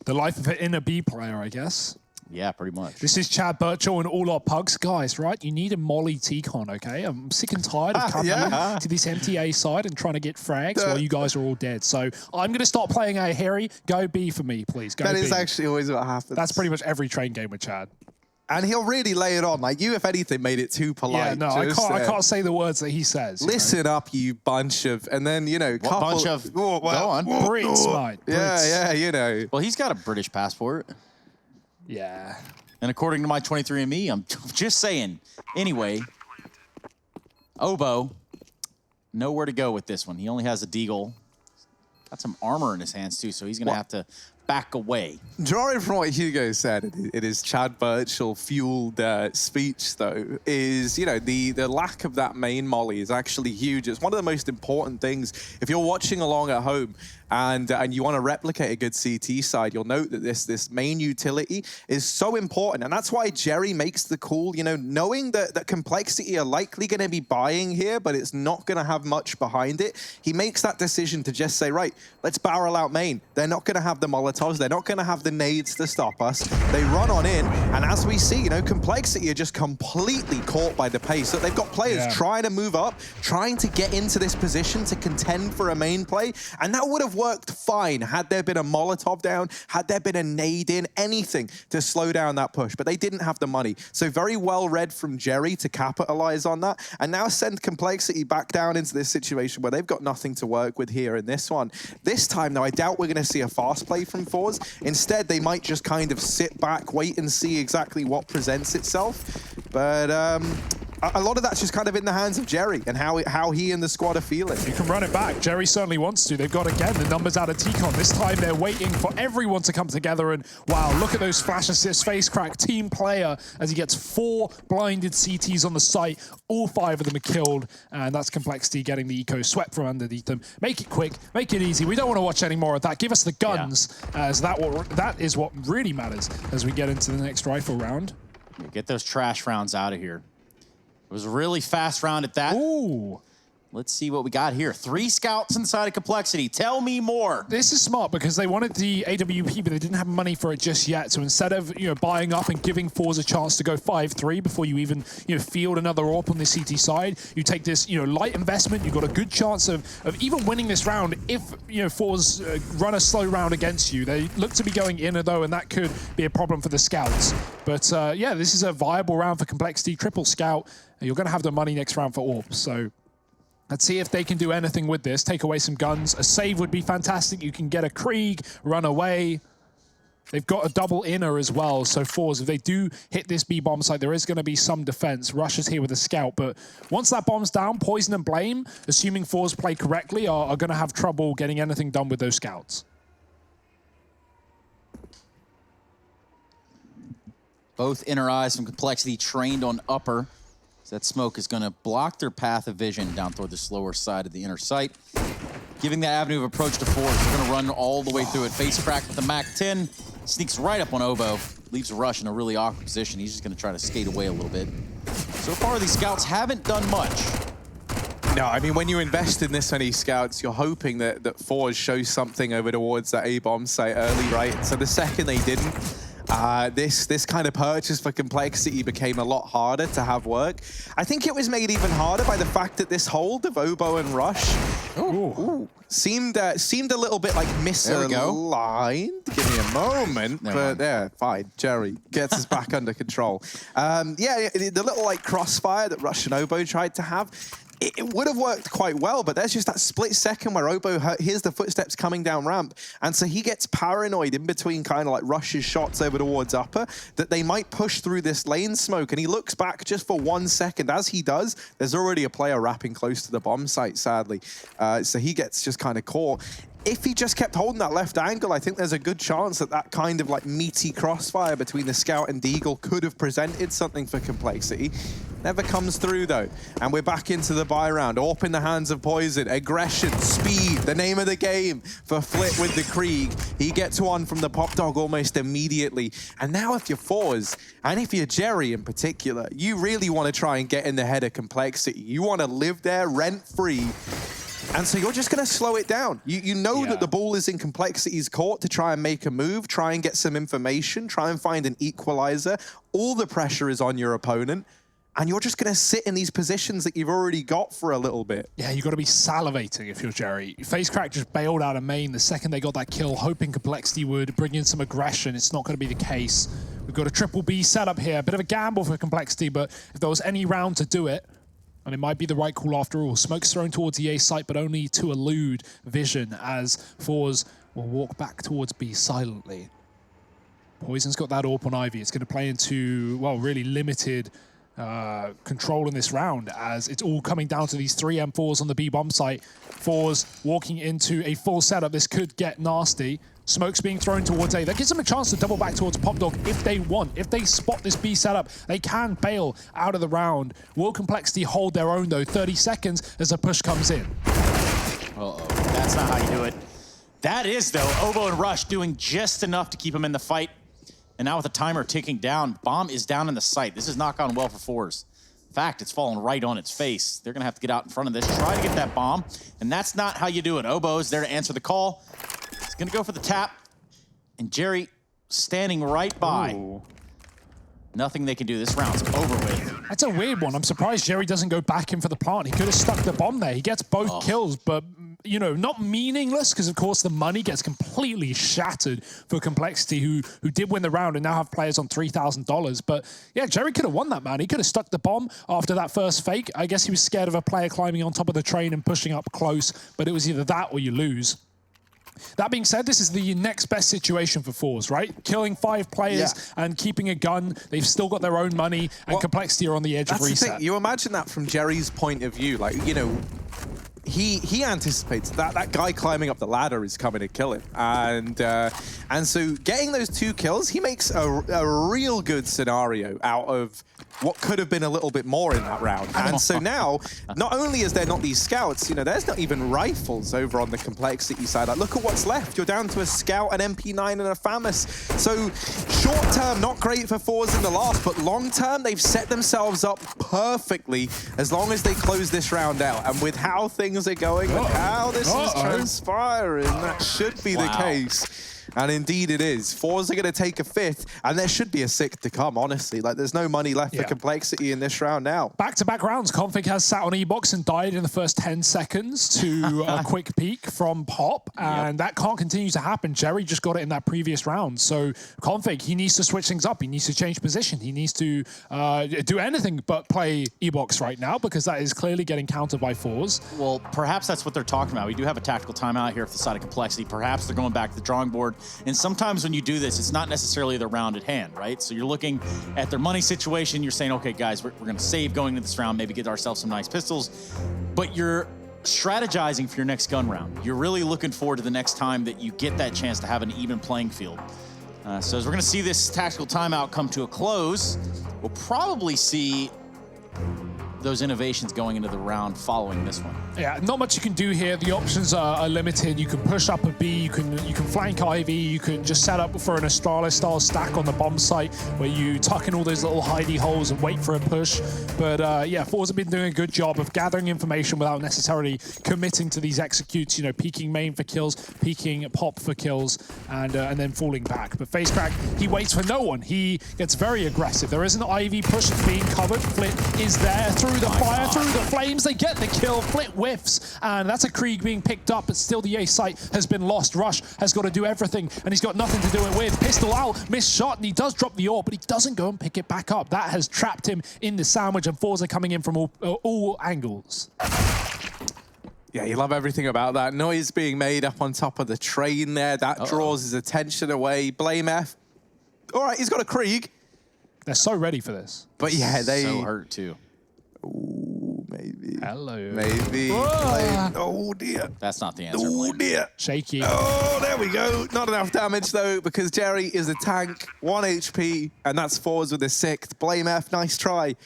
The life of an inner B player, I guess. Yeah, pretty much. This is Chad Birchall and All Our Pugs. Guys, right? You need a Molly T-Con, okay? I'm sick and tired of coming to this MTA side and trying to get frags while you guys are all dead. So I'm going to stop playing A. Harry. Go B for me, please. Go That B. is actually always what happens. That's pretty much every train game with Chad. And he'll really lay it on. Like, you, if anything, made it too polite. Yeah, no, I can't say the words that he says. Listen up, you bunch of... And then, you know... What bunch of... Go on. Brits, mate. Yeah, you know. Well, he's got a British passport. Yeah. And according to my 23andMe, I'm just saying. Anyway, Oboe, nowhere to go with this one. He only has a deagle. Got some armor in his hands, too, so he's going to have to back away. Drawing from what Hugo said, it is Chad Birchall-fueled speech, though, is, you know, the lack of that main molly is actually huge. It's one of the most important things. If you're watching along at home and you want to replicate a good CT side, you'll note that this main utility is so important. And that's why Jerry makes the call, you know, knowing that Complexity are likely going to be buying here, but it's not going to have much behind it. He makes that decision to just say, right, let's barrel out main. They're not going to have the Molotovs. They're not going to have the nades to stop us. They run on in. And as we see, you know, Complexity are just completely caught by the pace. So they've got players trying to move up, trying to get into this position to contend for a main play. And that would have worked fine had there been a Molotov down, had there been a nade in, anything to slow down that push. But they didn't have the money. So very well read from Jerry to capitalize on that. And now send Complexity back down into this situation where they've got nothing to work with here in this one. This time, though, I doubt we're going to see a fast play from Fours. Instead, they might just kind of sit back, wait and see exactly what presents itself. But a lot of that's just kind of in the hands of Jerry and how he and the squad are feeling. You can run it back. Jerry certainly wants to. They've got, again, the numbers out of T-Con. This time they're waiting for everyone to come together. And wow, look at those flash assists. Face crack, team player, as he gets 4 blinded CTs on the site. All 5 of them are killed. And that's Complexity getting the eco swept from underneath them. Make it quick. Make it easy. We don't want to watch any more of that. Give us the guns, as that is what really matters as we get into the next rifle round. Yeah, get those trash rounds out of here. It was a really fast round at that. Ooh. Let's see what we got here. 3 scouts inside of Complexity. Tell me more. This is smart because they wanted the AWP, but they didn't have money for it just yet. So instead of, you know, buying up and giving Fours a chance to go 5-3 before you even, you know, field another AWP on the CT side, you take this, you know, light investment. You've got a good chance of even winning this round if, you know, Fours run a slow round against you. They look to be going in, though, and that could be a problem for the scouts. But yeah, this is a viable round for Complexity. Triple scout. You're going to have the money next round for AWP. So let's see if they can do anything with this. Take away some guns. A save would be fantastic. You can get a Krieg, run away. They've got a double inner as well. So Fours, if they do hit this B bomb site, there is going to be some defense. Rush is here with a scout. But once that bomb's down, Poison and Blame, assuming Fours play correctly, are going to have trouble getting anything done with those scouts. Both inner eyes from Complexity trained on upper. That smoke is going to block their path of vision down toward the slower side of the inner sight. Giving that avenue of approach to Fours. They're going to run all the way through it. Face crack with the MAC-10. Sneaks right up on Oboe. Leaves Rush in a really awkward position. He's just going to try to skate away a little bit. So far, these scouts haven't done much. No, I mean, when you invest in this many scouts, you're hoping that Fours show something over towards that A-bomb site early, right? So the second they didn't, this kind of purchase for Complexity became a lot harder to have work. I think it was made even harder by the fact that this hold of Oboe and Rush seemed a little bit like misaligned. Give me a moment, but yeah, fine. Jerry gets us back under control. Yeah, the little like crossfire that Rush and Oboe tried to have, it would have worked quite well, but there's just that split second where Obo hears the footsteps coming down ramp, and so he gets paranoid in between kind of like rushes shots over towards upper, that they might push through this lane smoke, and he looks back just for 1 second. As he does, there's already a player wrapping close to the bomb site, sadly. So he gets just kind of caught. If he just kept holding that left angle, I think there's a good chance that that kind of like meaty crossfire between the Scout and Deagle could have presented something for Complexity. Never comes through though. And we're back into the buy round. AWP in the hands of Poison. Aggression, speed, the name of the game for Flit with the Krieg. He gets one from the Pop Dog almost immediately. And now if you're Fours, and if you're Jerry in particular, you really want to try and get in the head of Complexity. You want to live there rent-free. And so you're just going to slow it down. You know that the ball is in Complexity's court to try and make a move, try and get some information, try and find an equalizer. All the pressure is on your opponent. And you're just going to sit in these positions that you've already got for a little bit. Yeah, you've got to be salivating if you're Jerry. FaceCrack just bailed out of main the second they got that kill, hoping Complexity would bring in some aggression. It's not going to be the case. We've got a triple B setup here. A bit of a gamble for Complexity, but if there was any round to do it, and it might be the right call after all. Smoke's thrown towards the A site, but only to elude vision as Fours will walk back towards B silently. Poison's got that AWP on Ivy. It's going to play into, well, really limited control in this round as it's all coming down to these 3 M4s on the B bomb site. Fours walking into a full setup. This could get nasty. Smoke's being thrown towards A. That gives them a chance to double back towards Pop Dog if they want. If they spot this B setup, they can bail out of the round. Will Complexity hold their own, though? 30 seconds as a push comes in. Uh-oh, that's not how you do it. That is, though, Obo and Rush doing just enough to keep him in the fight. And now with the timer ticking down, bomb is down in the site. This is not gone well for Fours. In fact, it's fallen right on its face. They're going to have to get out in front of this, try to get that bomb. And that's not how you do it. Obo's there to answer the call. He's going to go for the tap. And Jerry standing right by. Ooh. Nothing they can do. This round's over with. That's a weird one. I'm surprised Jerry doesn't go back in for the plant. He could have stuck the bomb there. He gets both kills, but, you know, not meaningless because, of course, the money gets completely shattered for Complexity, who did win the round and now have players on $3,000. But, yeah, Jerry could have won that, man. He could have stuck the bomb after that first fake. I guess he was scared of a player climbing on top of the train and pushing up close, but it was either that or you lose. That being said, this is the next best situation for Fours, right? Killing 5 players and keeping a gun. They've still got their own money, and Complexity are on the edge of reset. That's the thing. You imagine that from Jerry's point of view. Like, you know, he anticipates that guy climbing up the ladder is coming to kill him. And so getting those 2 kills, he makes a real good scenario out of what could have been a little bit more in that round. And so now, not only is there not these scouts, you know, there's not even rifles over on the Complexity side. Like, look at what's left. You're down to a scout, an MP9, and a FAMAS. So short term, not great for Fours in the last, but long term, they've set themselves up perfectly as long as they close this round out. And with how things are going and how this is transpiring, that should be the case. And indeed it is. Fours are going to take a 5th, and there should be a 6th to come, honestly. Like, there's no money left for Complexity in this round now. Back-to-back rounds. Config has sat on E-Box and died in the first 10 seconds to a quick peek from Pop, and that can't continue to happen. Jerry just got it in that previous round. So Config, he needs to switch things up. He needs to change position. He needs to do anything but play E-Box right now, because that is clearly getting countered by Fours. Well, perhaps that's what they're talking about. We do have a tactical timeout here for the side of Complexity. Perhaps they're going back to the drawing board. And sometimes when you do this, it's not necessarily the round at hand, right? So you're looking at their money situation. You're saying, okay, guys, we're going to save going into this round, maybe get ourselves some nice pistols. But you're strategizing for your next gun round. You're really looking forward to the next time that you get that chance to have an even playing field. So as we're going to see this tactical timeout come to a close, we'll probably see those innovations going into the round following this one. Yeah, not much you can do here. The options are limited. You can push up a B, you can flank Ivy, you can just set up for an Astralis-style stack on the bomb site where you tuck in all those little hidey holes and wait for a push. But yeah, Fours have been doing a good job of gathering information without necessarily committing to these executes, you know, peeking main for kills, peeking Pop for kills, and then falling back. But FaceCrack, he waits for no one. He gets very aggressive. There is an Ivy push being covered. Flit is there through through the fire, through the flames. They get the kill. Flit whiffs, and that's a Krieg being picked up, but still the A site has been lost. Rush has got to do everything, and he's got nothing to do it with. Pistol out, missed shot, and he does drop the AWP, but he doesn't go and pick it back up. That has trapped him in the sandwich, and Forza coming in from all angles. Yeah, you love everything about that. Noise being made up on top of the train there. That draws his attention away. Blame F. All right, he's got a Krieg. They're so ready for this. But yeah, they... So hurt too. Ooh, maybe. Hello. Maybe. Oh, dear. That's not the answer. Oh, dear. Shaky. Oh, there we go. Not enough damage, though, because Jerry is a tank. 1 HP, and that's Forza with a 6th. Blame F, nice try.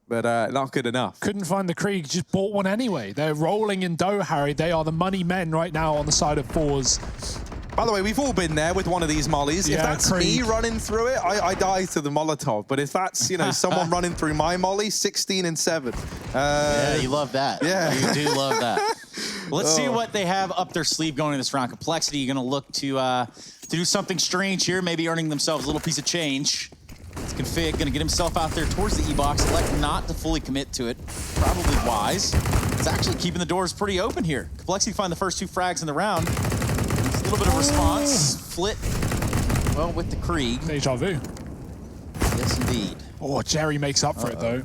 But not good enough. Couldn't find the Krieg, just bought one anyway. They're rolling in dough, Harry. They are the money men right now on the side of Forza. By the way, we've all been there with one of these mollies. Yeah, if that's Krieg. me running through it, I die to the Molotov. But if that's, you know, someone running through my molly, 16 and 7. Yeah, you love that. Yeah. You do love that. Let's see what they have up their sleeve going in this round. Complexity going to look to do something strange here, maybe earning themselves a little piece of change. It's Config going to get himself out there towards the E-box, elect not to fully commit to it. Probably wise. It's actually keeping the doors pretty open here. Complexity find the first 2 frags in the round. It's a little bit of response. Flit, well, with the Krieg. Deja vu. Yes, indeed. Oh, Jerry makes up for it, though.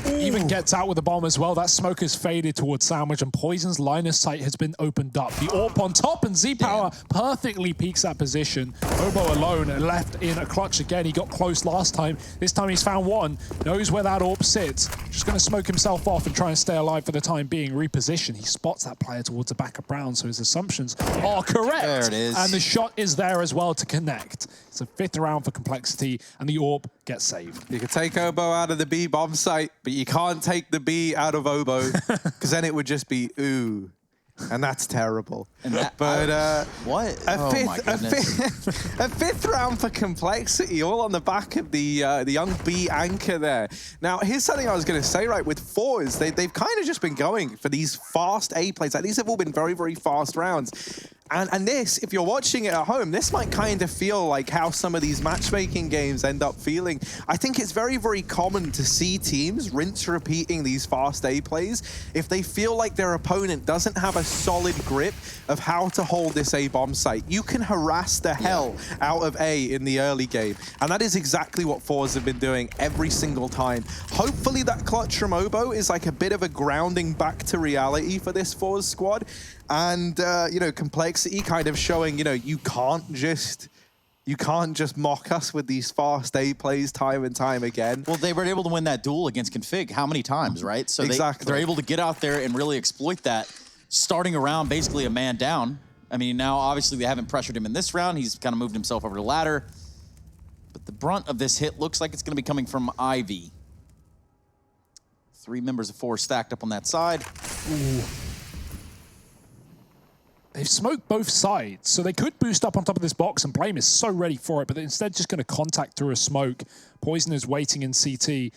Even gets out with the bomb as well. That smoke has faded towards Sandwich, and Poison's line of sight has been opened up. The AWP on top, and Z-Power perfectly peaks that position. Obo alone left in a clutch again. He got close last time. This time he's found one. Knows where that AWP sits. Just going to smoke himself off and try and stay alive for the time being. Reposition. He spots that player towards the back of Brown, so his assumptions are correct. There it is. And the shot is there as well to connect. It's a 5th round for Complexity, and the AWP gets saved. You can take Obo out of the B bomb site, but you can't take the B out of Obo, because then it would just be ooh. And that's terrible. And that, but what? A fifth round for Complexity, all on the back of the young B anchor there. Now, here's something I was going to say, right, with Forza, they've kind of just been going for these fast A plays. Like, these have all been very, very fast rounds. And this, if you're watching it at home, this might kind of feel like how some of these matchmaking games end up feeling. I think it's very, very common to see teams rinse repeating these fast A plays if they feel like their opponent doesn't have a solid grip of how to hold this A bomb site. You can harass the hell out of A in the early game, and that is exactly what Forza have been doing every single time. Hopefully that clutch from Obo is like a bit of a grounding back to reality for this Forza squad. And, you know, Complexity kind of showing, you know, you can't just mock us with these fast A plays time and time again. Well, they were able to win that duel against Config how many times, right? So exactly. They're able to get out there and really exploit that, starting around basically a man down. I mean, now obviously they haven't pressured him in this round. He's kind of moved himself over the ladder. But the brunt of this hit looks like it's going to be coming from Ivy. 3 members of 4 stacked up on that side. Ooh. They've smoked both sides, so they could boost up on top of this box, and Blame is so ready for it, but they're instead just going to contact through a smoke. Poison is waiting in CT.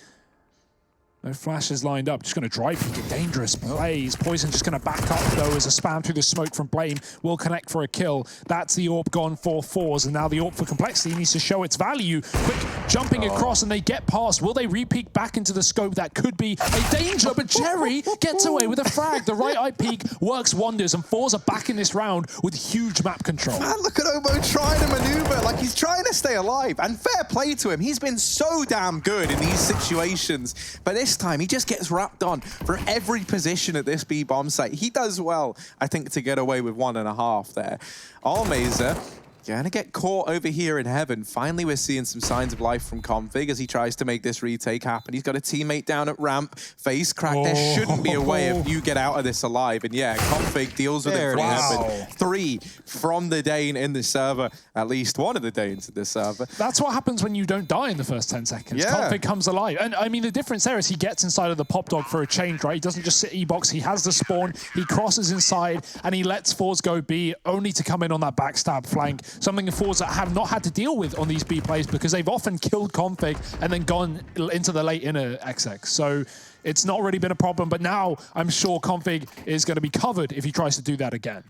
No flashes lined up, just going to drive peek it. Dangerous plays. Poison just going to back up, though, as a spam through the smoke from Blame will connect for a kill. That's the AWP gone for Forza, and now the AWP for Complexity needs to show its value. Quick jumping across, and they get past. Will they re-peek back into the scope? That could be a danger, but Jerry gets away with a frag. The right eye peek works wonders, and Forza back in this round with huge map control. Man, look at Obo trying to maneuver, like he's trying to stay alive. And fair play to him. He's been so damn good in these situations. But this time, he just gets wrapped on for every position at this B bomb site. He does well, I think, to get away with 1.5 there. Almazer gonna get caught over here in heaven. Finally, we're seeing some signs of life from Config as he tries to make this retake happen. He's got a teammate down at ramp, face crack. There shouldn't be a way if you get out of this alive. And yeah, Config deals with it from heaven. 3 from the Dane in the server. At least one of the Danes in the server. That's what happens when you don't die in the first 10 seconds. Yeah. Config comes alive. And I mean, the difference there is he gets inside of the pop dog for a change, right? He doesn't just sit E-box. He has the spawn. He crosses inside, and he lets Forza go B, only to come in on that backstab flank. Something Forza have not had to deal with on these B plays because they've often killed Config and then gone into the late inner XX. So it's not really been a problem, but now I'm sure Config is going to be covered if he tries to do that again.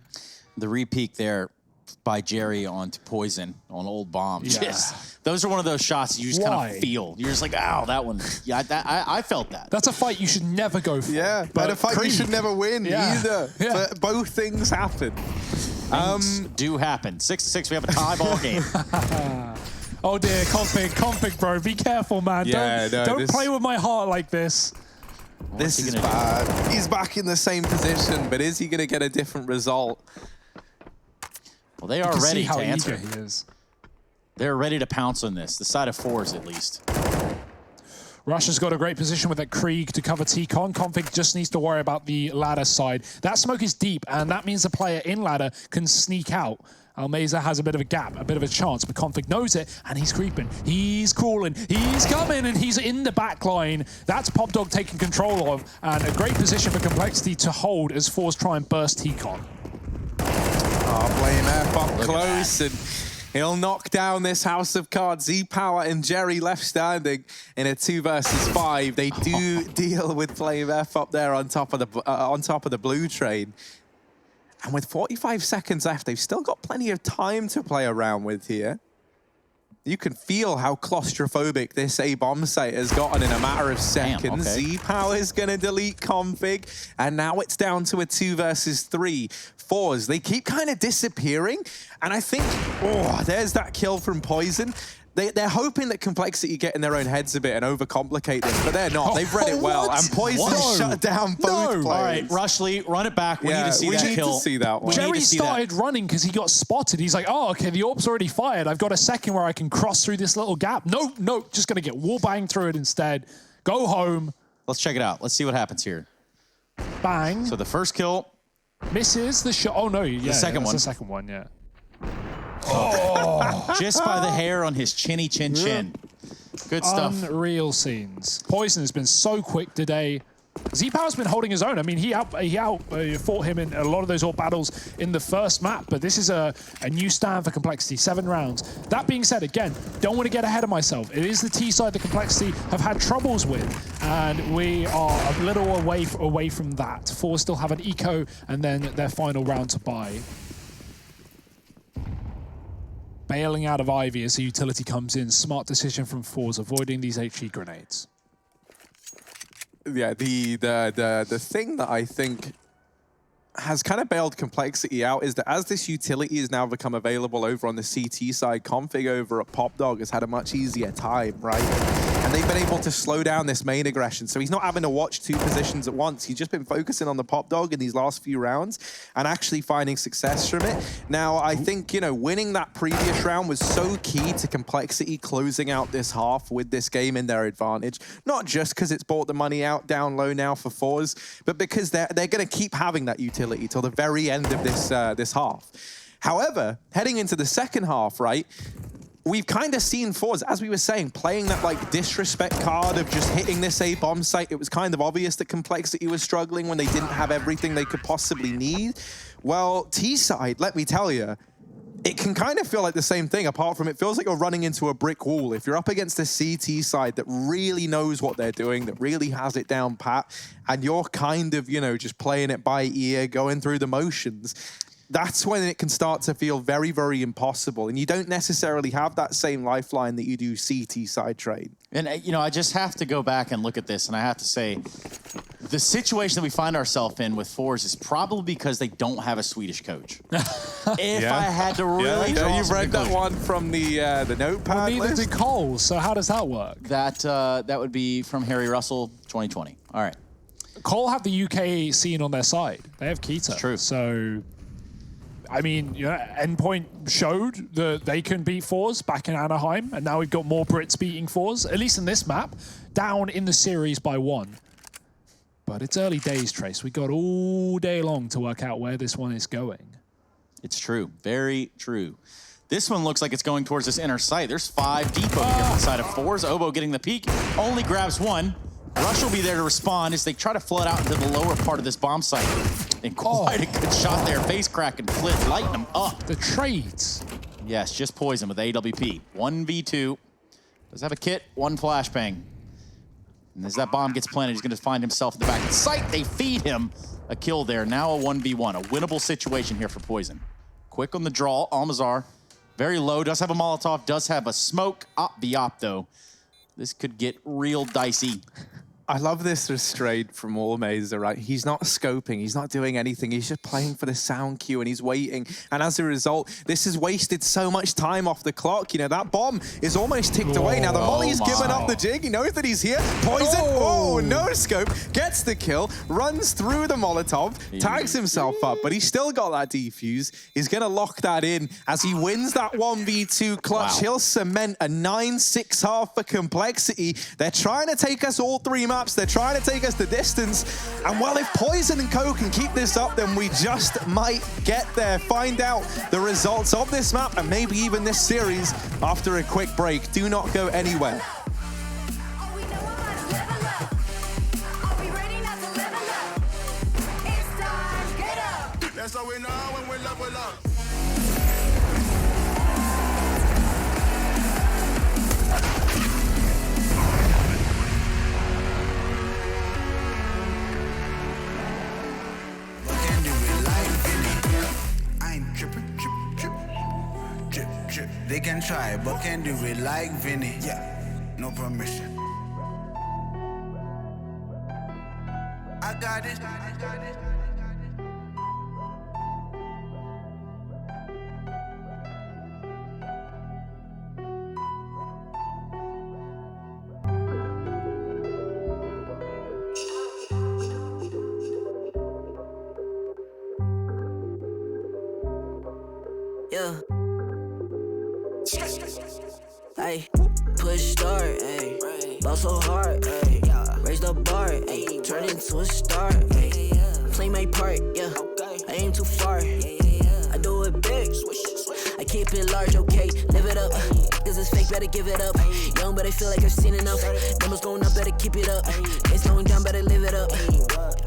The re-peek there, by Jerry onto Poison on old bomb. Yeah. Just, those are one of those shots you just kind of feel. You're just like, ow, that one. Yeah, I felt that. That's a fight you should never go for. Yeah, but a fight you should never win either. Yeah. But both things happen. Things do happen. 6-6, we have a tie ball game. Oh dear, config, bro. Be careful, man. Yeah, don't play with my heart like this. This is bad. He's back in the same position, but is he going to get a different result? Well, they are ready to answer. He is. They're ready to pounce on this. The side of fours, at least. Russia's got a great position with that Krieg to cover T-Con. Config just needs to worry about the ladder side. That smoke is deep, and that means the player in ladder can sneak out. Almeza has a bit of a gap, a bit of a chance, but Config knows it, and he's creeping. He's crawling. He's coming, and he's in the back line. That's Popdog taking control of, and a great position for Complexity to hold as Fours try and burst T-Con. Oh, playing F up close, and he'll knock down this House of Cards. Z-Power and Jerry left standing in a 2 versus 5. They do deal with playing F up there on top of the blue train. And with 45 seconds left, they've still got plenty of time to play around with here. You can feel how claustrophobic this A-bomb site has gotten in a matter of seconds. Damn, okay. Z-Power is going to delete Config, and now it's down to a 2 versus 3. Fours, they keep kind of disappearing, and I think, oh, there's that kill from Poison. They're hoping that Complexity get in their own heads a bit and overcomplicate this, but they're not. They've read it well, and Poison shut down both players. All right, Rushley, run it back. We need to see that kill. We need to see that one. Jerry started running because he got spotted. He's like, oh, okay, the orb's already fired. I've got a second where I can cross through this little gap. No, just going to get wall bang through it instead. Go home. Let's check it out. Let's see what happens here. Bang. So the first kill. Misses the shot. Oh, no. Yeah, the second one. The second one, yeah. Oh, just by the hair on his chinny chin. Good stuff. Unreal scenes. Poison has been so quick today. Z-Power's been holding his own. I mean, he fought him in a lot of those AWP battles in the first map, but this is a new stand for Complexity, 7 rounds. That being said, again, don't want to get ahead of myself. It is the T side that Complexity have had troubles with, and we are a little away from that. Four still have an eco, and then their final round to buy. Bailing out of Ivy as the utility comes in. Smart decision from Fours, avoiding these HE grenades. Yeah, the thing that I think has kind of bailed Complexity out is that as this utility has now become available over on the CT side, Config over at Popdog has had a much easier time, right? And they've been able to slow down this main aggression. So he's not having to watch 2 positions at once. He's just been focusing on the Popdog in these last few rounds and actually finding success from it. Now, I think, you know, winning that previous round was so key to Complexity closing out this half with this game in their advantage. Not just because it's bought the money out down low now for Fours, but because they're going to keep having that utility till the very end of this this half. However, heading into the second half, right, we've kind of seen Fours, as we were saying, playing that like disrespect card of just hitting this A-bomb site. It was kind of obvious that Complexity was struggling when they didn't have everything they could possibly need. Well, T-side, let me tell you, it can kind of feel like the same thing, apart from it feels like you're running into a brick wall. If you're up against a CT side that really knows what they're doing, that really has it down pat, and you're kind of, you know, just playing it by ear, going through the motions, that's when it can start to feel very, very impossible. And you don't necessarily have that same lifeline that you do CT side trade. And, you know, I just have to go back and look at this, and I have to say, the situation that we find ourselves in with Fours is probably because they don't have a Swedish coach. If I had to really draw you've read that one from the notepad well, neither list? did Cole, so how does that work? That would be from Harry Russell, 2020. All right. Cole have the UK scene on their side. They have Keita. It's true. So, I mean, you know, Endpoint showed that they can beat Fours back in Anaheim, and now we've got more Brits beating Fours, at least in this map, down in the series by 1. But it's early days, Trace. We got all day long to work out where this one is going. It's true. Very true. This one looks like it's going towards this inner site. There's 5 deep over here on the side of Fours. Oboe getting the peek. Only grabs 1. Rush will be there to respond as they try to flood out into the lower part of this bomb site. And quite a good shot there. Face crack and flip, lighting them up. The trades. Yes, just Poison with AWP. 1v2. Does have a kit, 1 flashbang. And as that bomb gets planted, he's going to find himself in the back of the site. They feed him a kill there. Now a 1v1, a winnable situation here for Poison. Quick on the draw, Almazar. Very low, does have a Molotov, does have a smoke. The op, though. This could get real dicey. I love this restraint from Almazar, right? He's not scoping, he's not doing anything, he's just playing for the sound cue and he's waiting. And as a result, this has wasted so much time off the clock. You know, that bomb is almost ticked away. Now the Molly's given up the jig, he knows that he's here. Poison, no scope, gets the kill, runs through the Molotov, tags himself up, but he's still got that defuse. He's gonna lock that in as he wins that 1v2 clutch. He'll cement a 9-6 half for Complexity. They're trying to take us all 3 maps. They're trying to take us the distance. And well, if Poison and Co can keep this up, then we just might get there. Find out the results of this map and maybe even this series after a quick break. Do not go anywhere. That's how we know when we level up. They can try, but can't do it like Vinny. Yeah, no permission. I got it. Yeah. Ay, push start, ayy. Ball so hard, ayy. Raise the bar, ayy. Turn into a star, ayy. Play my part, yeah. I aim too far. I do it big. I keep it large, okay. Live it up. Cause it's fake, better give it up. Young, but I feel like I've seen enough. Numbers going up, better keep it up. Ain't slowing down, better live it up.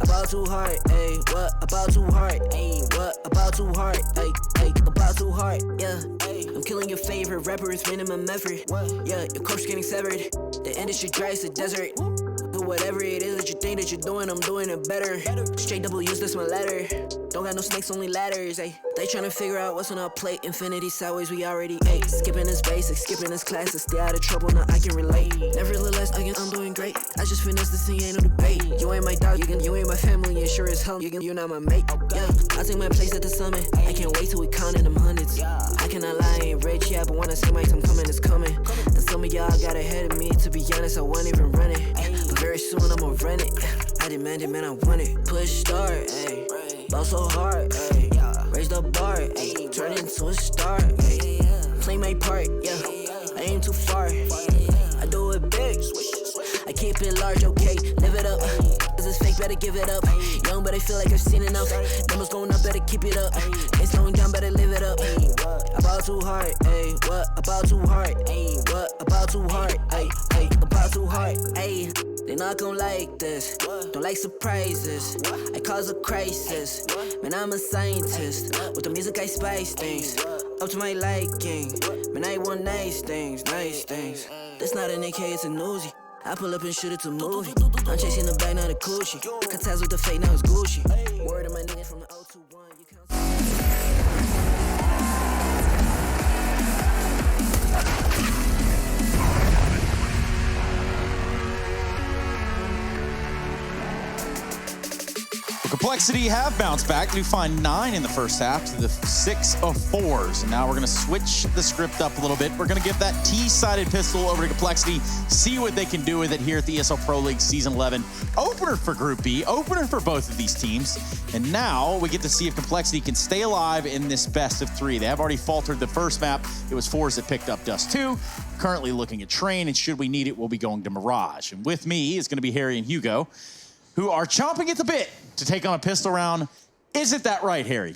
About too hard, ayy. What? About too hard, ayy. What? About too hard, ayy. About too hard, yeah. I'm killing your favorite rapper, it's minimum effort. Yeah, your corpse getting severed. The industry dry as the desert. Do whatever it is that you think that you're doing, I'm doing it better. Straight double use, that's my letter. Don't got no snakes, only ladders, ayy. They tryna figure out what's on our plate. Infinity sideways, we already ate. Skipping this basic, skipping this classes. Stay out of trouble, now I can relate. Nevertheless, again, I'm doing great. I just finished this thing, ain't no debate. You ain't my dog, you ain't my family, and sure as hell, you're not my mate. Yeah, I take my place at the summit. I can't wait till we counting them hundreds. I cannot lie, I ain't rich, yeah, but when I see my time coming, it's coming. And some of y'all got ahead of me, to be honest, I wasn't even running. But very soon I'ma run it. I demand it, man, I want it. Push start, ayy. Ball so hard, ayy. Raise the bar, ayy. Turn into a star, ayy. Play my part, yeah. I aim too far. I do it big. I keep it large, okay. Live it up. Cause it's fake, better give it up. Young, but I feel like I've seen enough. Numbers going up, better keep it up. Ain't slowing down, better live it up. About too hard, ayy. What? About too hard, ayy. What? About too hard, ayy. About too hard, ayy. They not gon' like this, don't like surprises. I cause a crisis, man, I'm a scientist. With the music I spice things, up to my liking. Man, I want nice things, nice things. That's not an AK, it's a Uzi. I pull up and shoot it to movie. I'm chasing the bag, not a coochie. Cut ties with the fake, now it's Gucci. Word of my nigga from the 021. Complexity have bounced back. We find 9 in the first half to the 6 of 4s. And now we're going to switch the script up a little bit. We're going to give that T-sided pistol over to Complexity, see what they can do with it here at the ESL Pro League Season 11. Opener for Group B, opener for both of these teams. And now we get to see if Complexity can stay alive in this best of 3. They have already faltered the first map. It was 4s that picked up Dust 2. Currently looking at Train, and should we need it, we'll be going to Mirage. And with me is going to be Harry and Hugo, who are chomping at the bit to take on a pistol round. Is it that right, Harry?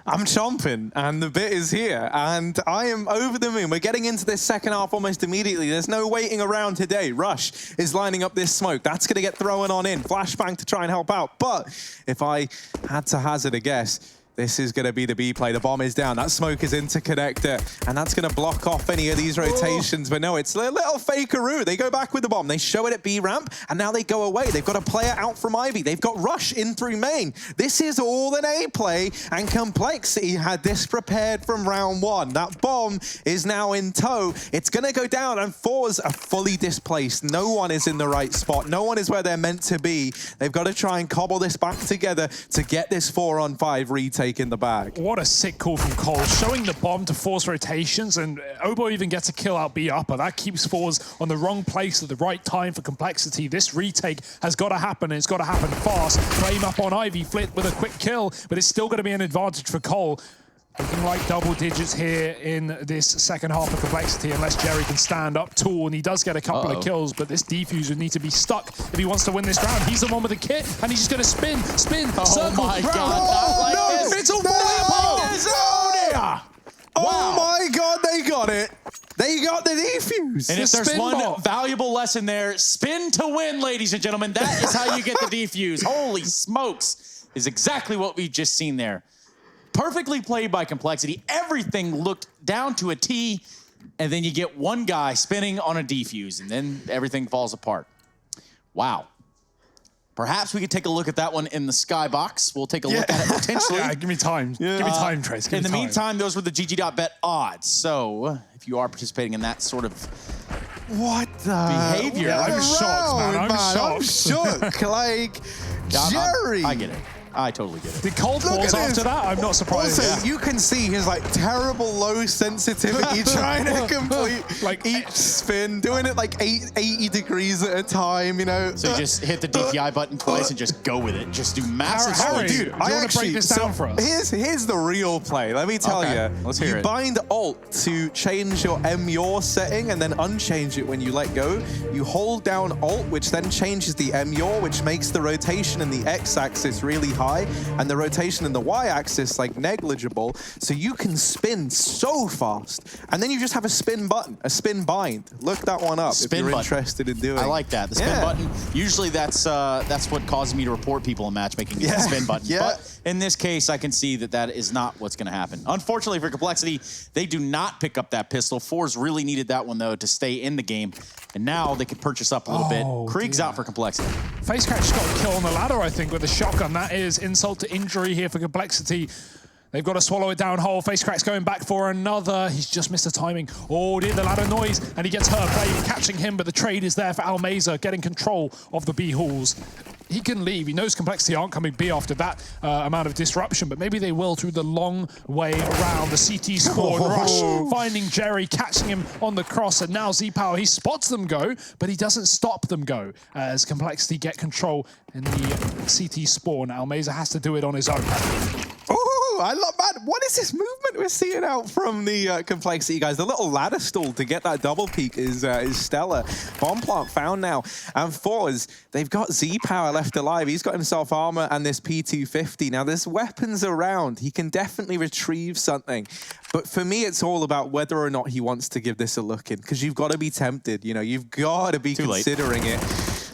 I'm chomping, and the bit is here, and I am over the moon. We're getting into this second half almost immediately. There's no waiting around today. Rush is lining up this smoke. That's going to get thrown on in. Flashbang to try and help out. But if I had to hazard a guess, This is going to be the B play. The bomb is down. That smoke is interconnector, and that's going to block off any of these rotations. But no, it's a little fakeroo. They go back with the bomb. They show it at B ramp, and now they go away. They've got a player out from Ivy. They've got Rush in through main. This is all an A play, and Complexity had this prepared from round one. That bomb is now in tow. It's going to go down, and Fours are fully displaced. No one is in the right spot. No one is where they're meant to be. They've got to try and cobble this back together to get this 4-on-5 retake in the bag. What a sick call from Cole, showing the bomb to force rotations, and Obo even gets a kill out B upper. That keeps Fours on the wrong place at the right time for Complexity. This retake has got to happen, and it's got to happen fast. Flame up on Ivy, Flit with a quick kill, but it's still going to be an advantage for Cole. Looking like double digits here in this second half of Complexity, unless Jerry can stand up tall, and he does get a couple of kills, but this defuse would need to be stuck if he wants to win this round. He's the one with the kit, and he's just going to spin, circle, my round. God, No, this. it's all wow. Oh my God, they got it. They got the defuse. And if there's one valuable lesson there, spin to win, ladies and gentlemen. That is how you get the defuse. Holy smokes, is exactly what we've just seen there. Perfectly played by Complexity. Everything looked down to a T, and then you get one guy spinning on a defuse, and then everything falls apart. Wow. Perhaps we could take a look at that one in the skybox. We'll take a look at it potentially. Yeah, give me time. Give me time, Trace. In the meantime, those were the GG.bet odds. So if you are participating in that sort of behavior, I'm shocked, man. I'm shook. Like, Jerry. I get it. I totally get it. The cold balls after that, I'm not surprised. Also, you can see his like terrible low sensitivity trying to complete like each spin, doing it like 80 degrees at a time, you know. So you just hit the DPI button twice and just go with it. Just do massive Harry, spins. dude, do you want to break this down for us? Here's the real play. Let me tell you. Let's hear it. You bind Alt to change your MYOR setting and then unchange it when you let go. You hold down Alt, which then changes the MYOR, which makes the rotation in the X-axis really high and the rotation in the Y-axis like negligible, so you can spin so fast. And then you just have a spin button, a spin bind. Look that one up if you're interested in doing. I like that. The spin button. Usually that's what causes me to report people in matchmaking, is the spin button. But in this case, I can see that that is not what's going to happen. Unfortunately for Complexity, they do not pick up that pistol. Fours really needed that one, though, to stay in the game. And now they can purchase up a little bit. Krieg's out for Complexity. FaceCrack's got a kill on the ladder, I think, with a shotgun. That is insult to injury here for Complexity. They've got to swallow it down whole. FaceCrack's going back for another. He's just missed the timing. Oh, did the ladder noise, and he gets her play, catching him, but the trade is there for Almeza, getting control of the B halls. He can leave. He knows Complexity aren't coming B after that amount of disruption, but maybe they will through the long way around. The CT spawn rush, finding Jerry, catching him on the cross, and now Z-Power, he spots them go, but he doesn't stop them go as Complexity get control in the CT spawn. Almeza has to do it on his own. Oh, I love that. What is this movement we're seeing out from the Complexity guys? The little ladder stall to get that double peak is stellar. Bomb plant found now. And Fours, they've got Z-Power left alive. He's got himself armor and this P250. Now, there's weapons around. He can definitely retrieve something. But for me, it's all about whether or not he wants to give this a look in, because you've got to be tempted. You know, you've got to be considering it.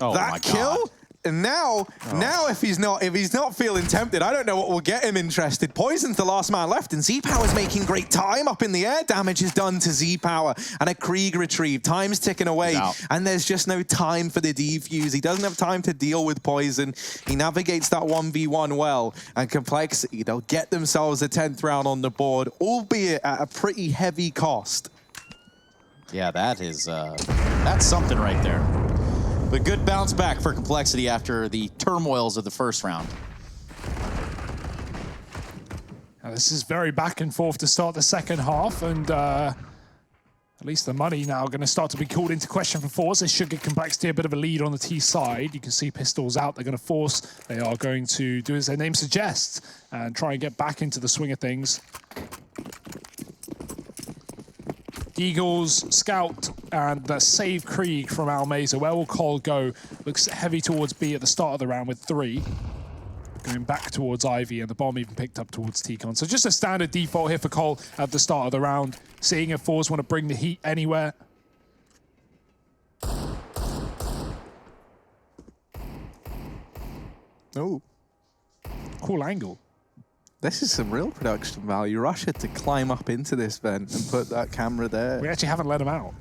Oh, that kill? And now if he's not feeling tempted, I don't know what will get him interested. Poison's the last man left, and Z-Power's making great time up in the air. Damage is done to Z-Power, and a Krieg retrieve. Time's ticking away, and there's just no time for the defuse. He doesn't have time to deal with Poison. He navigates that 1v1 well, and Complexity, they'll get themselves a 10th round on the board, albeit at a pretty heavy cost. Yeah, that is, that's something right there. But good bounce back for Complexity after the turmoils of the first round. Now, this is very back and forth to start the second half, and at least the money now going to start to be called into question for Fours. They should get Complexity a bit of a lead on the T side. You can see pistols out. They're going to force. They are going to do as their name suggests and try and get back into the swing of things. Eagles, Scout, and the save Krieg from Almeza. Where will Cole go? Looks heavy towards B at the start of the round with 3. Going back towards Ivy, and the bomb even picked up towards T-Con. So just a standard default here for Cole at the start of the round. Seeing if Fours want to bring the heat anywhere. Oh. Cool angle. This is some real production value. Rush had to climb up into this vent and put that camera there. We actually haven't let him out.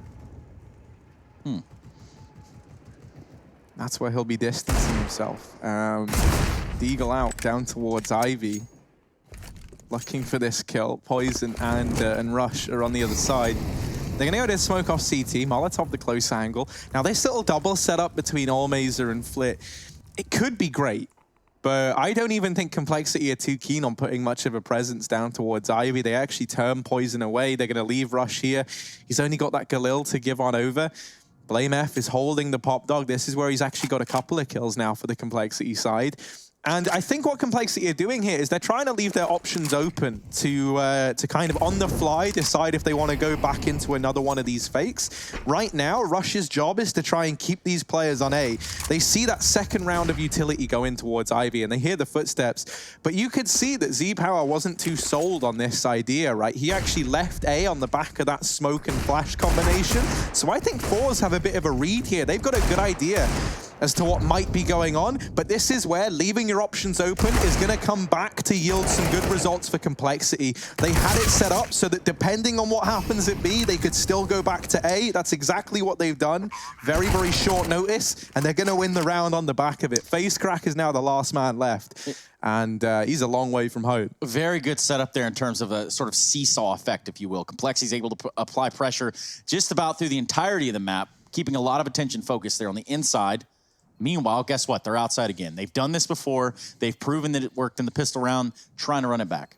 That's where he'll be distancing himself. Deagle out down towards Ivy. Looking for this kill. Poison and Rush are on the other side. They're gonna go to smoke off CT. Molotov the close angle. Now this little double setup between Allmazer and Flit, it could be great. But I don't even think Complexity are too keen on putting much of a presence down towards Ivy. They actually turn Poison away. They're going to leave Rush here. He's only got that Galil to give on over. Blame F is holding the Pop Dog. This is where he's actually got a couple of kills now for the Complexity side. And I think what Complexity are doing here is they're trying to leave their options open to kind of on the fly decide if they want to go back into another one of these fakes. Right now, Rush's job is to try and keep these players on A. They see that second round of utility go in towards Ivy and they hear the footsteps. But you could see that Z-Power wasn't too sold on this idea, right? He actually left A on the back of that smoke and flash combination. So I think Fours have a bit of a read here. They've got a good idea as to what might be going on, but this is where leaving your options open is going to come back to yield some good results for Complexity. They had it set up so that depending on what happens at B, they could still go back to A. That's exactly what they've done. Very, very short notice, and they're going to win the round on the back of it. FaceCrack is now the last man left, and he's a long way from home. Very good setup there in terms of a sort of seesaw effect, if you will. Complexity is able to apply pressure just about through the entirety of the map, keeping a lot of attention focused there on the inside. Meanwhile, guess what? They're outside again. They've done this before. They've proven that it worked in the pistol round, trying to run it back.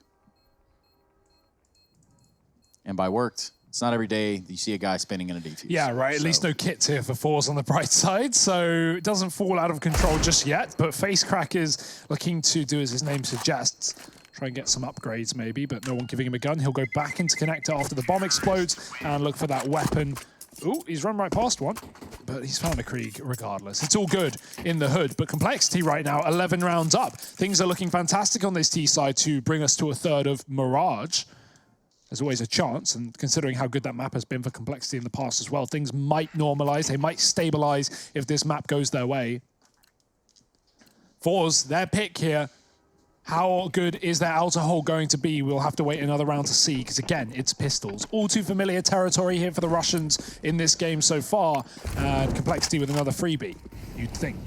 And by worked, it's not every day that you see a guy spinning in a defuse. Yeah, right. At least no kits here for Fours on the bright side, so it doesn't fall out of control just yet. But FaceCrack is looking to do as his name suggests. Try and get some upgrades maybe, but no one giving him a gun. He'll go back into connector after the bomb explodes and look for that weapon. Ooh, he's run right past one, but he's found a Krieg regardless. It's all good in the hood, but Complexity right now, 11 rounds up. Things are looking fantastic on this T side to bring us to a third of Mirage. There's always a chance, and considering how good that map has been for Complexity in the past as well, things might normalize, they might stabilize if this map goes their way. Fours, their pick here. How good is their outer hole going to be? We'll have to wait another round to see, because again, it's pistols. All too familiar territory here for the Russians in this game so far, and Complexity with another freebie, you'd think.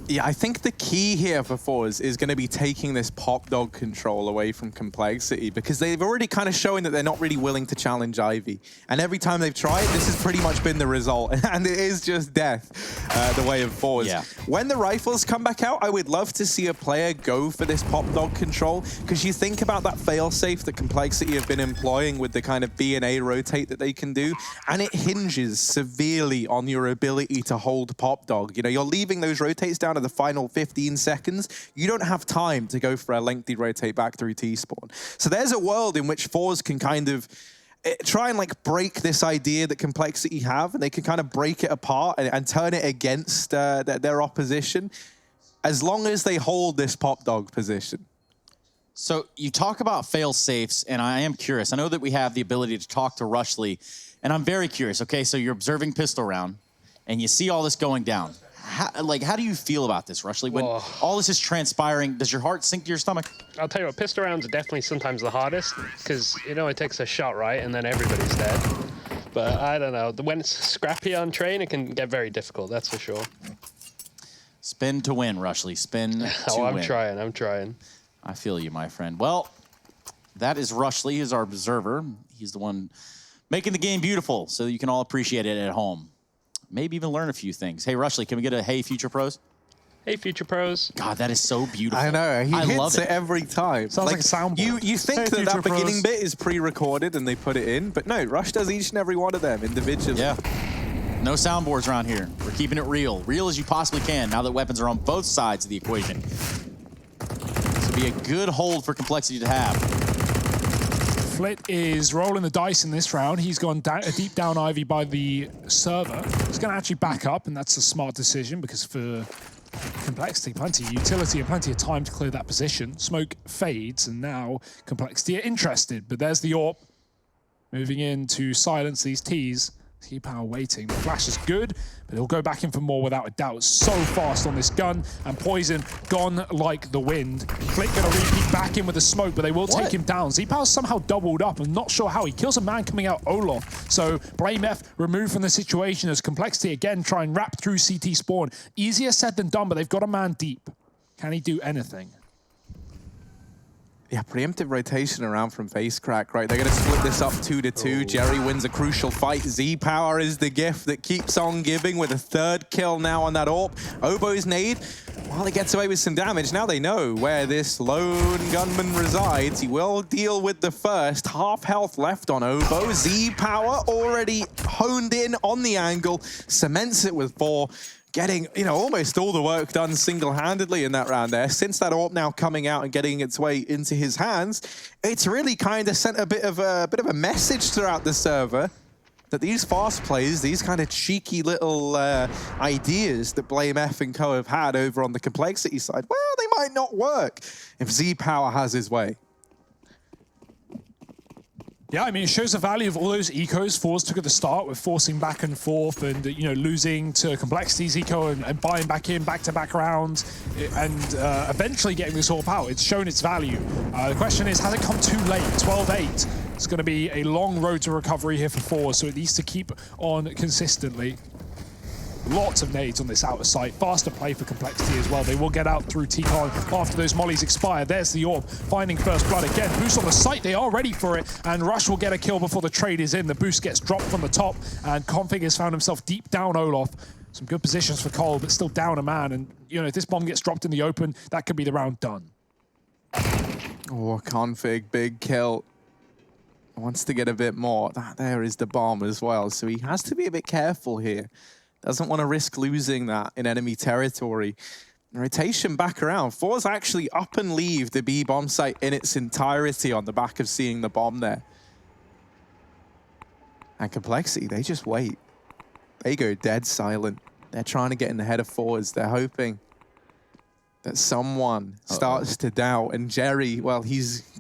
Yeah, I think the key here for Fours is going to be taking this Pop Dog control away from Complexity, because they've already kind of shown that they're not really willing to challenge Ivy. And every time they've tried, this has pretty much been the result. And it is just death, the way of Fours. Yeah. When the rifles come back out, I would love to see a player go for this Pop Dog control, because you think about that failsafe that Complexity have been employing with the kind of B and A rotate that they can do, and it hinges severely on your ability to hold Pop Dog. You know, you're leaving those rotates down to the final 15 seconds, you don't have time to go for a lengthy rotate back through T-spawn. So there's a world in which Fours can kind of try and like break this idea that Complexity have, and they can kind of break it apart and turn it against their opposition, as long as they hold this Pop Dog position. So you talk about fail safes, and I am curious. I know that we have the ability to talk to Rushley, and I'm very curious. Okay, so you're observing pistol round, and you see all this going down. How do you feel about this, Rushley? When all this is transpiring, does your heart sink to your stomach? I'll tell you what, pistol rounds are definitely sometimes the hardest, because, you know, it takes a shot, right, and then everybody's dead. But I don't know. When it's scrappy on train, it can get very difficult, that's for sure. Spin to win, Rushley. Spin to win. I'm trying. I feel you, my friend. Well, that is Rushley. He's our observer. He's the one making the game beautiful so that you can all appreciate it at home. Maybe even learn a few things. Hey, Rushley, can we get a Hey Future Pros? Hey, Future Pros. God, that is so beautiful. I know. He love hits it every time. Sounds like a soundboard. You think Hey, that beginning Pros. bit is pre-recorded and they put it in, but no, Rush does each and every one of them individually. Yeah. No soundboards around here. We're keeping it real. Real as you possibly can now that weapons are on both sides of the equation. This would be a good hold for Complexity to have. Flit is rolling the dice in this round. He's gone down, deep down Ivy by the server. He's going to actually back up, and that's a smart decision because for Complexity, plenty of utility and plenty of time to clear that position. Smoke fades, and now Complexity are interested. But there's the AWP moving in to silence these Ts. T-Power waiting. The flash is good, but he'll go back in for more without a doubt. So fast on this gun, and Poison gone like the wind. Flick gonna repeat back in with the smoke, but they will take him down. Z-Power's somehow doubled up. I'm not sure how. He kills a man coming out Olaf. So Blame F removed from the situation as Complexity again try and wrap through CT spawn. Easier said than done, but they've got a man deep. Can he do anything? Yeah, preemptive rotation around from Face Crack, right? They're going to split this up 2-2. Jerry wins a crucial fight. Z-Power is the gift that keeps on giving with a third kill now on that AWP. Obo's nade, while he gets away with some damage, now they know where this lone gunman resides. He will deal with the first. Half health left on Obo. Z-Power already honed in on the angle, cements it with 4. Getting, almost all the work done single-handedly in that round there. Since that AWP now coming out and getting its way into his hands, it's really kind of sent a bit of a message throughout the server that these fast plays, these kind of cheeky little ideas that Blame F and co have had over on the Complexity side, well, they might not work if Z-Power has his way. Yeah, I mean, it shows the value of all those ecos Force took at the start with forcing back and forth and, losing to Complexity's eco and buying back in back-to-back rounds and eventually getting this AWP out. It's shown its value. The question is, has it come too late? 12-8. It's going to be a long road to recovery here for Force, so it needs to keep on consistently. Lots of nades on this outer site. Faster play for Complexity as well. They will get out through T-Con after those mollies expire. There's the AWP, finding first blood again. Boost on the site, they are ready for it, and Rush will get a kill before the trade is in. The boost gets dropped from the top, and Config has found himself deep down Olaf. Some good positions for Cole, but still down a man, and if this bomb gets dropped in the open, that could be the round done. Oh, Config, big kill. Wants to get a bit more. That there is the bomb as well, so he has to be a bit careful here. Doesn't want to risk losing that in enemy territory. Rotation back around. Four's actually up and leave the B bomb site in its entirety on the back of seeing the bomb there. And Complexity, they just wait. They go dead silent. They're trying to get in the head of Fours. They're hoping that someone starts to doubt. And Jerry, well,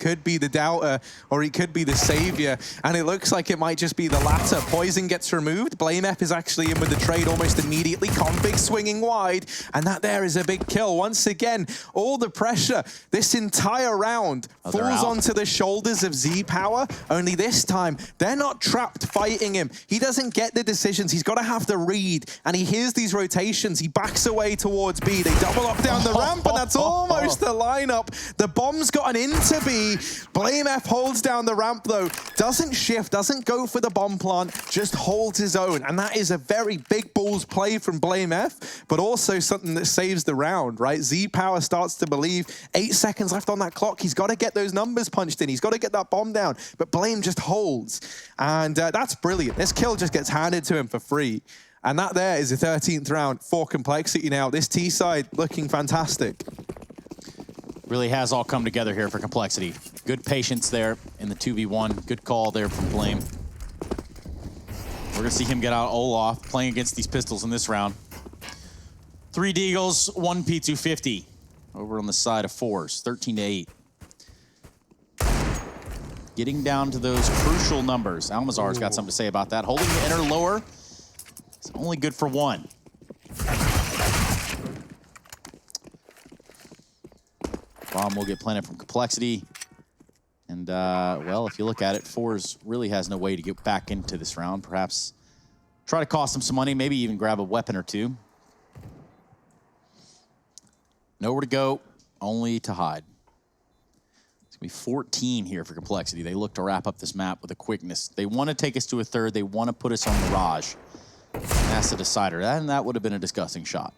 could be the doubter or he could be the savior. And it looks like it might just be the latter. Poison gets removed. Blame F is actually in with the trade almost immediately. Config swinging wide. And that there is a big kill. Once again, all the pressure this entire round falls onto the shoulders of Z-Power. Only this time, they're not trapped fighting him. He doesn't get the decisions. He's got to have the read. And he hears these rotations. He backs away towards B. They double up down the ramp. And that's almost the lineup. The bomb's gotten into B. Blame F holds down the ramp though. Doesn't shift, doesn't go for the bomb plant, just holds his own. And that is a very big balls play from Blame F, but also something that saves the round, right? Z-Power starts to believe 8 seconds left on that clock. He's got to get those numbers punched in. He's got to get that bomb down. But Blame just holds. And that's brilliant. This kill just gets handed to him for free. And that there is the 13th round for Complexity now. This T side looking fantastic. Really has all come together here for Complexity. Good patience there in the 2v1. Good call there from Blame. We're going to see him get out Olaf playing against these pistols in this round. 3 Deagles, 1 P250 over on the side of Fours, 13-8. Getting down to those crucial numbers. Almazar's got something to say about that. Holding the inner lower. It's only good for 1. Bomb will get planted from Complexity. And, well, if you look at it, Fours really has no way to get back into this round. Perhaps try to cost him some money, maybe even grab a weapon or two. Nowhere to go, only to hide. It's going to be 14 here for Complexity. They look to wrap up this map with a quickness. They want to take us to a third. They want to put us on Mirage. And that's the decider. And that would have been a disgusting shot.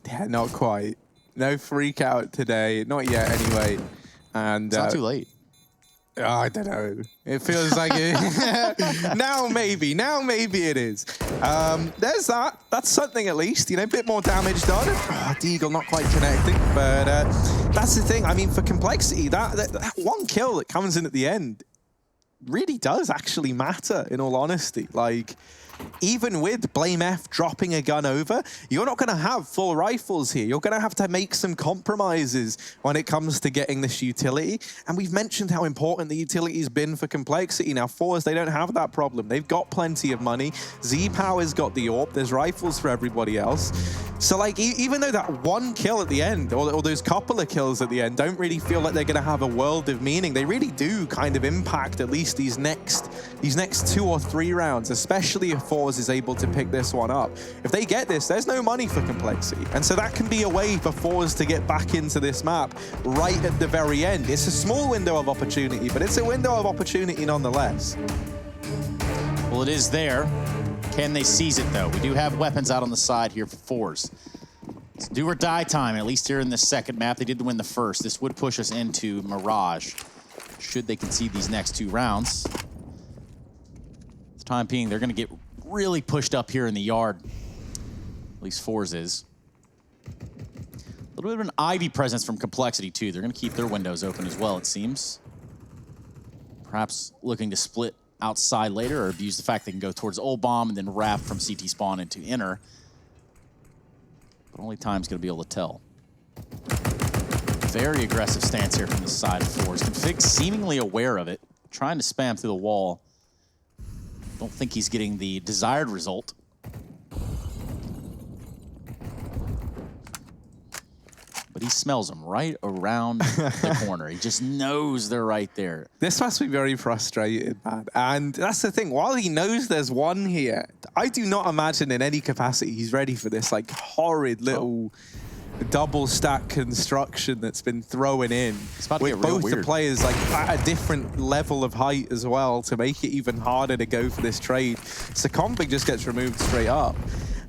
Yeah, not quite. No freak out today. Not yet, anyway. And it's not too late. I don't know. It feels like it. Now maybe it is. There's that. That's something at least. A bit more damage done. Oh, Deagle not quite connecting. But that's the thing. I mean, for Complexity, that one kill that comes in at the end really does actually matter, in all honesty. Like, even with Blame F dropping a gun over, you're not going to have full rifles here. You're going to have to make some compromises when it comes to getting this utility. And we've mentioned how important the utility has been for Complexity. Now, Force, they don't have that problem. They've got plenty of money. Z-Power's got the AWP. There's rifles for everybody else. So, like, even though that one kill at the end, or those couple of kills at the end, don't really feel like they're going to have a world of meaning, they really do kind of impact at least these next 2 or 3 rounds, especially if Force is able to pick this one up. If they get this, there's no money for Complexity. And so that can be a way for Force to get back into this map right at the very end. It's a small window of opportunity, but it's a window of opportunity nonetheless. Well, it is there. Can they seize it, though? We do have weapons out on the side here for Force. It's do or die time, at least here in the second map. They did win the first. This would push us into Mirage, should they concede these next 2 rounds. For the time being, they're going to get really pushed up here in the yard. At least Force is. A little bit of an Ivy presence from Complexity, too. They're going to keep their windows open as well, it seems. Perhaps looking to split outside later, or abuse the fact they can go towards Old Bomb and then wrap from CT spawn into Inner. But only time's going to be able to tell. Very aggressive stance here from the side of Force. Config seemingly aware of it, trying to spam through the wall. Don't think he's getting the desired result. But he smells them right around the corner. He just knows they're right there. This must be very frustrated, man. And that's the thing. While he knows there's one here, I do not imagine in any capacity he's ready for this like horrid little double stack construction that's been thrown in with both the players like at a different level of height as well to make it even harder to go for this trade. So Config just gets removed straight up.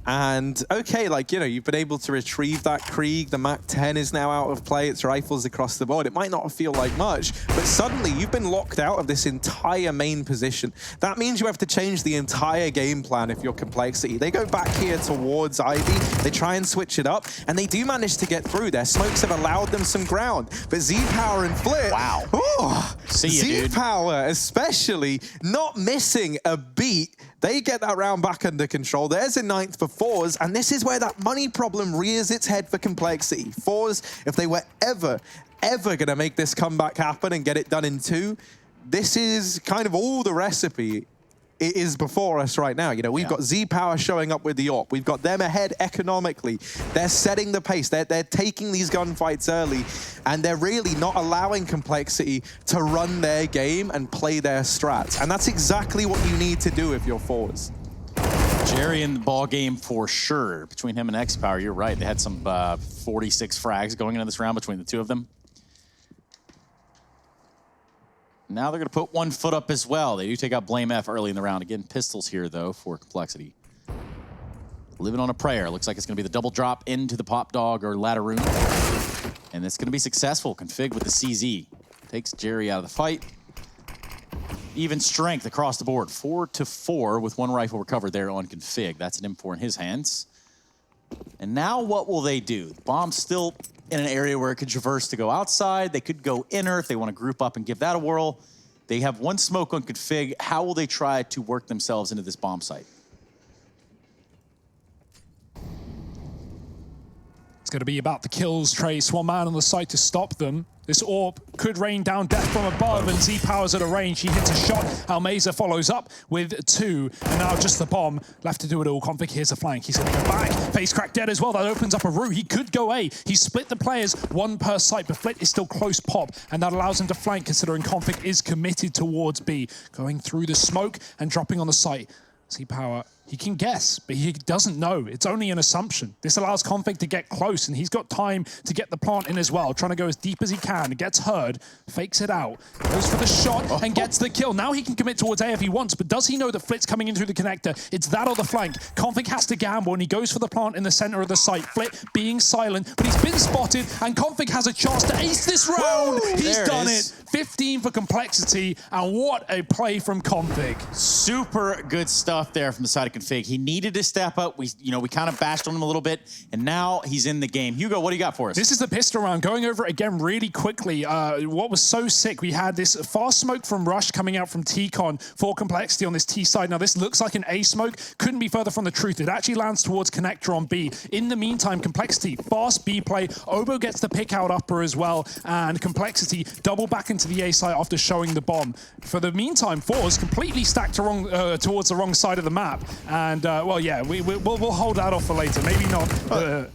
And okay, like, you know, you've been able to retrieve that Krieg. The MAC-10 is now out of play. It's rifles across the board. It might not feel like much, but suddenly you've been locked out of this entire main position. That means you have to change the entire game plan if you're Complexity. They go back here towards Ivy. They try and switch it up, and they do manage to get through. Their smokes have allowed them some ground, but Z-Power and Flit, wow. See you, dude. Z-Power especially not missing a beat. They get that round back under control. There's a 9th for Force, and this is where that money problem rears its head for Complexity. Force, if they were ever going to make this comeback happen and get it done in 2, this is kind of all the recipe it is before us right now. You know, we've got Z-Power showing up with the AWP. We've got them ahead economically. They're setting the pace. They're taking these gunfights early, and they're really not allowing Complexity to run their game and play their strats. And that's exactly what you need to do if you're Force. Jerry in the ball game for sure. Between him and X-Power, you're right. They had some 46 frags going into this round between the 2 of them. Now they're going to put one foot up as well. They do take out Blame F early in the round. Again, pistols here, though, for Complexity. Living on a prayer. Looks like it's going to be the double drop into the Pop Dog or Ladder Room. And it's going to be successful. Config with the CZ. Takes Jerry out of the fight. Even strength across the board. 4-4 with 1 rifle recovered there on Config. That's an M4 in his hands. And now what will they do? The bomb's still in an area where it could traverse to go outside. They could go inner if they want to group up and give that a whirl. They have 1 smoke on Config. How will they try to work themselves into this bomb site? It's going to be about the kills, Trace. 1 man on the site to stop them. This AWP could rain down death from above, and Z-Power's at a range. He hits a shot. Almeza follows up with 2, and now just the bomb left to do it all. Config here's a flank. He's going to go back. Face crack dead as well. That opens up a route. He could go A. He split the players 1 per site, but Flit is still close pop, and that allows him to flank, considering Config is committed towards B. Going through the smoke and dropping on the site. Z-Power, he can guess, but he doesn't know. It's only an assumption. This allows Config to get close, and he's got time to get the plant in as well, trying to go as deep as he can. Gets heard, fakes it out, goes for the shot, and gets the kill. Now he can commit towards A if he wants, but does he know that Flit's coming in through the connector? It's that or the flank. Config has to gamble, and he goes for the plant in the center of the site. Flit being silent, but he's been spotted, and Config has a chance to ace this round. He's done it. 15 for Complexity, and what a play from Config. Super good stuff there from the side of Config. He needed to step up. We kind of bashed on him a little bit, and now he's in the game. Hugo, what do you got for us? This is the pistol round. Going over it again really quickly. What was so sick, we had this fast smoke from Rush coming out from T-Con for Complexity on this T side. Now, this looks like an A smoke. Couldn't be further from the truth. It actually lands towards Connector on B. In the meantime, Complexity, fast B play. Obo gets the pick out upper as well, and Complexity double back into the A site after showing the bomb. For the meantime, Fours completely stacked towards the wrong side of the map. And, well, yeah, we'll hold that off for later. Maybe not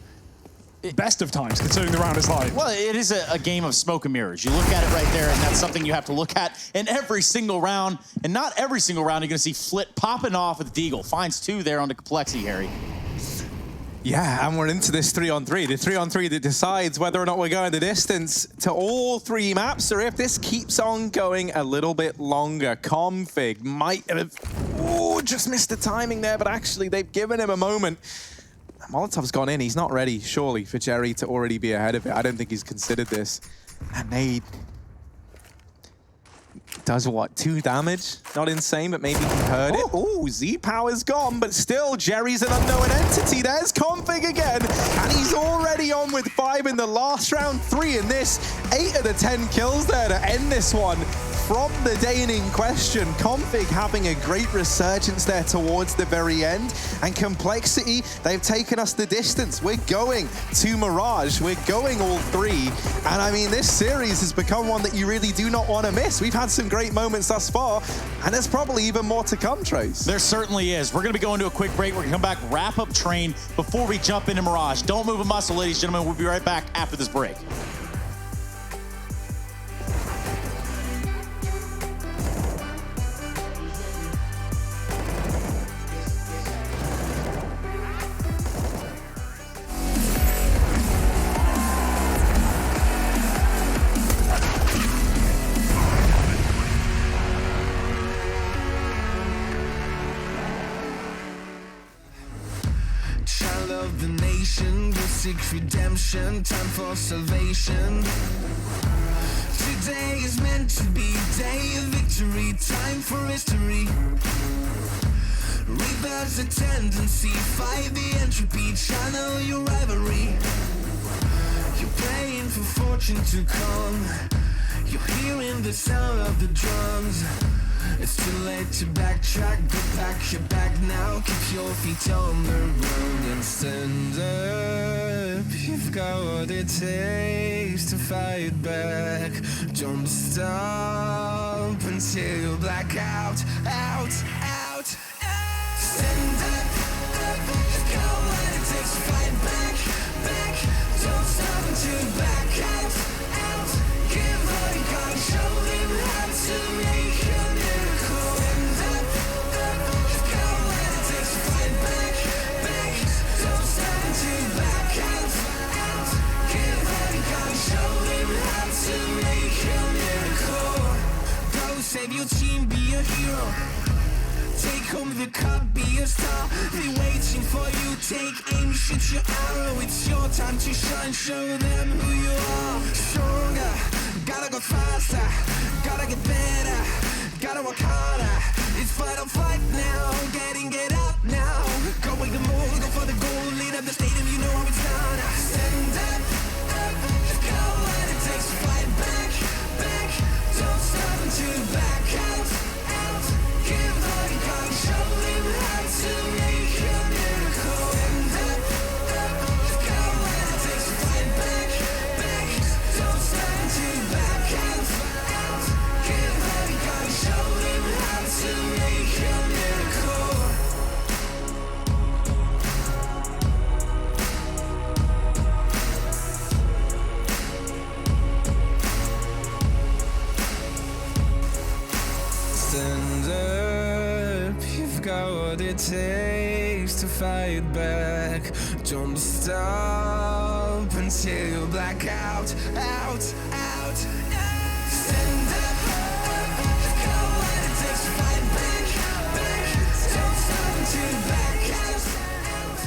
best of times, considering the round is live. Well, it is a game of smoke and mirrors. You look at it right there, and that's something you have to look at in every single round. And not every single round you're going to see Flit popping off with Deagle. Finds 2 there on the Complexity, Harry. Yeah, and we're into this 3-on-3. The 3-on-3 that decides whether or not we're going the distance to all 3 maps, or if this keeps on going a little bit longer. Config might have just missed the timing there, but actually they've given him a moment. Molotov's gone in. He's not ready, surely, for Jerry to already be ahead of it. I don't think he's considered this. And Nade does what? 2 damage? Not insane, but maybe he heard it. Oh, Z-Power's gone, but still, Jerry's an unknown entity. There's Config again, and he's already on with 5 in the last round, 3 in this. 8 of the 10 kills there to end this one. From the Dane in question, Config having a great resurgence there towards the very end. And Complexity, they've taken us the distance. We're going to Mirage. We're going all 3. And I mean, this series has become one that you really do not want to miss. We've had some great moments thus far, and there's probably even more to come, Trace. There certainly is. We're going to be going to a quick break. We're going to come back, wrap up Train before we jump into Mirage. Don't move a muscle, ladies and gentlemen. We'll be right back after this break. Of the nation, go seek redemption, time for salvation. Today is meant to be day of victory, time for history. Rebirth's a tendency, fight the entropy, channel your rivalry. You're praying for fortune to come, you're hearing the sound of the drums. It's too late to backtrack, go pack your bag now. Keep your feet on the road and stand up. You've got what it takes to fight back. Don't stop until you black out, out, out, out. Stand up, up. You've got what it takes to fight back, back. Don't stop until you black out, out. Give all you got and show them how to make it. Save your team, be a hero. Take home the cup, be a star. They waiting for you, take aim, shoot your arrow. It's your time to shine, show them who you are. Stronger, gotta go faster, gotta get better, gotta work harder. It's fight or flight now, get out now. Go wake the moon, go for the goal, lead up the stadium, you know how it's done. Stand up, up, you've got what it takes to fight back, back. Don't stop until you back out, out. Give all you got and show them how to make a miracle. Stand up, up, you've got what it takes to fight back, back. Don't stop until you back out, out. Give all you got and show them how to make a miracle. Stand up, you've got what it takes to fight back. Don't stop until you black out, out, out, out. Stand up, you've got what it takes to fight back, back. Don't stop until you black out, out.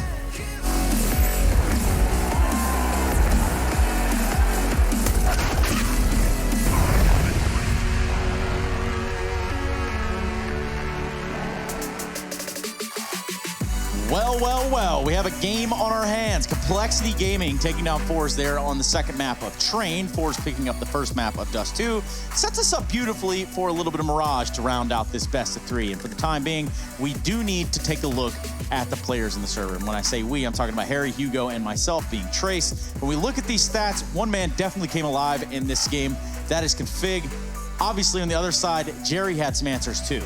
Well, we have a game on our hands. Complexity Gaming taking down Force there on the second map of Train. Force picking up the first map of Dust 2. Sets us up beautifully for a little bit of Mirage to round out this best of 3. And for the time being, we do need to take a look at the players in the server. And when I say we, I'm talking about Harry, Hugo, and myself being Trace. When we look at these stats, one man definitely came alive in this game. That is Config. Obviously, on the other side, Jerry had some answers too.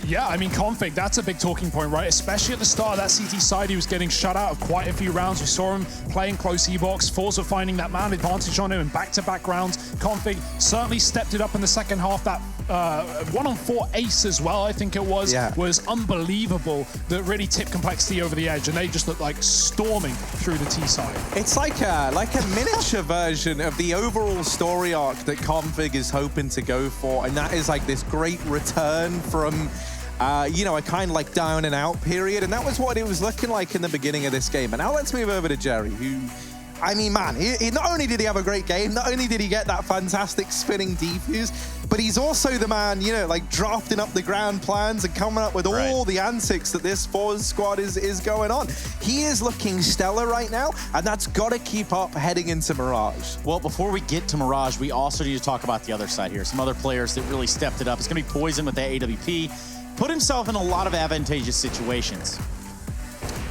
Yeah, I mean, Config, that's a big talking point, right? Especially at the start of that CT side, he was getting shut out of quite a few rounds. We saw him playing close E-box. Forza finding that man advantage on him in back-to-back rounds. Config certainly stepped it up in the second half. That 1-on-4 ace as well, I think it was unbelievable. That really tipped Complexity over the edge, and they just looked like storming through the T side. It's like a miniature version of the overall story arc that Config is hoping to go for, and that is like this great return from a kind of like down and out period, and that was what it was looking like in the beginning of this game. And now let's move over to Jerry, who, I mean, man, he not only did he have a great game, not only did he get that fantastic spinning defuse, but he's also the man, like drafting up the grand plans and coming up with all the antics that this Force squad is going on. He is looking stellar right now, and that's got to keep up heading into Mirage. Well, before we get to Mirage, we also need to talk about the other side here. Some other players that really stepped it up. It's going to be Poison with that AWP. Put himself in a lot of advantageous situations.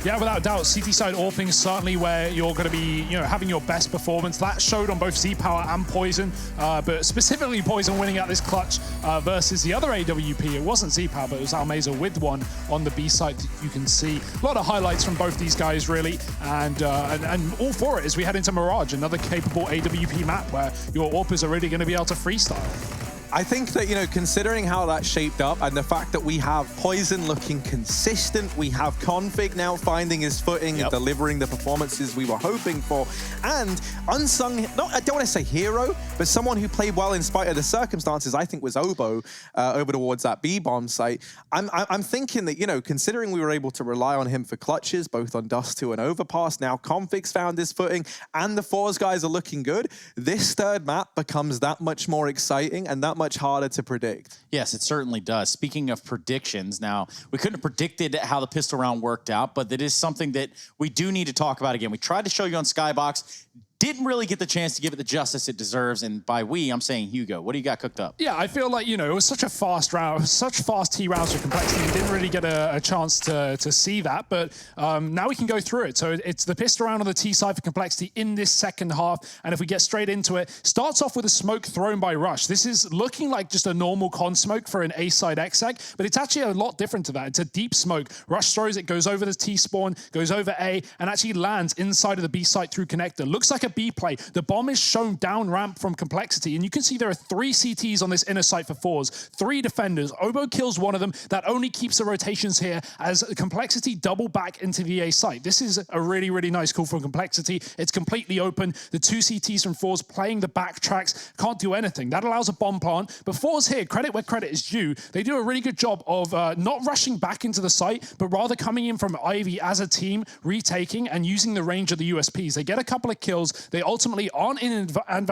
Yeah, without doubt, CT side AWPing is certainly where you're going to be, having your best performance. That showed on both Z-Power and Poison, but specifically Poison winning out this clutch versus the other AWP. It wasn't Z-Power, but it was Almeza with one on the B side that you can see. A lot of highlights from both these guys, really, and all for it as we head into Mirage, another capable AWP map where your AWPers are really going to be able to freestyle. I think that, considering how that shaped up and the fact that we have Poison looking consistent, we have Config now finding his footing and delivering the performances we were hoping for, and unsung, I don't want to say hero, but someone who played well in spite of the circumstances, I think was Obo over towards that B-bomb site. I'm thinking that, considering we were able to rely on him for clutches, both on Dust 2 and Overpass, now Config's found his footing and the Force guys are looking good, this third map becomes that much more exciting and that much harder to predict. Yes, it certainly does. Speaking of predictions, now, we couldn't have predicted how the pistol round worked out, but that is something that we do need to talk about again. We tried to show you on Skybox, didn't really get the chance to give it the justice it deserves, and by we, I'm saying Hugo. What do you got cooked up? Yeah, I feel like, it was such a fast round, such fast T rounds for Complexity. Didn't really get a chance to see that, but now we can go through it. So it's the pistol round on the T side for Complexity in this second half, and if we get straight into it, starts off with a smoke thrown by Rush. This is looking like just a normal con smoke for an A side exec, but it's actually a lot different to that. It's a deep smoke. Rush throws it, goes over the T spawn, goes over A, and actually lands inside of the B site through connector. Looks like a B play. The bomb is shown down ramp from Complexity, and you can see there are 3 CTs on this inner site for Force. 3 defenders. Obo kills one of them. That only keeps the rotations here as Complexity double back into the A site. This is a really, really nice call from Complexity. It's completely open. The 2 CTs from Force playing the backtracks. Can't do anything. That allows a bomb plant. But Force here, credit where credit is due. They do a really good job of not rushing back into the site, but rather coming in from Ivy as a team, retaking and using the range of the USPs. They get a couple of kills. They ultimately aren't in an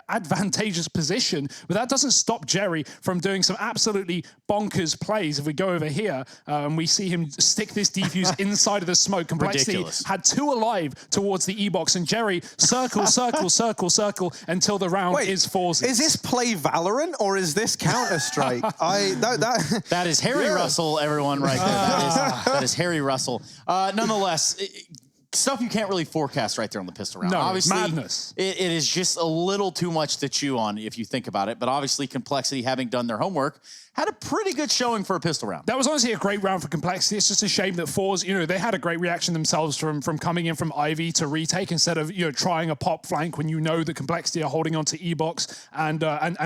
advantageous position, but that doesn't stop Jerry from doing some absolutely bonkers plays. If we go over here, we see him stick this defuse inside of the smoke. Complexity had 2 alive towards the E-box, and Jerry circle, until the round is Force's. Is this play Valorant or is this Counter-Strike? That is Harry Russell, everyone, right there. That is Harry Russell. Nonetheless, stuff you can't really forecast right there on the pistol round. No, obviously, madness. It is just a little too much to chew on if you think about it. But obviously, Complexity, having done their homework, had a pretty good showing for a pistol round. That was honestly a great round for Complexity. It's just a shame that Force, they had a great reaction themselves from coming in from Ivy to retake instead of, trying a pop flank when that Complexity are holding on to E-box and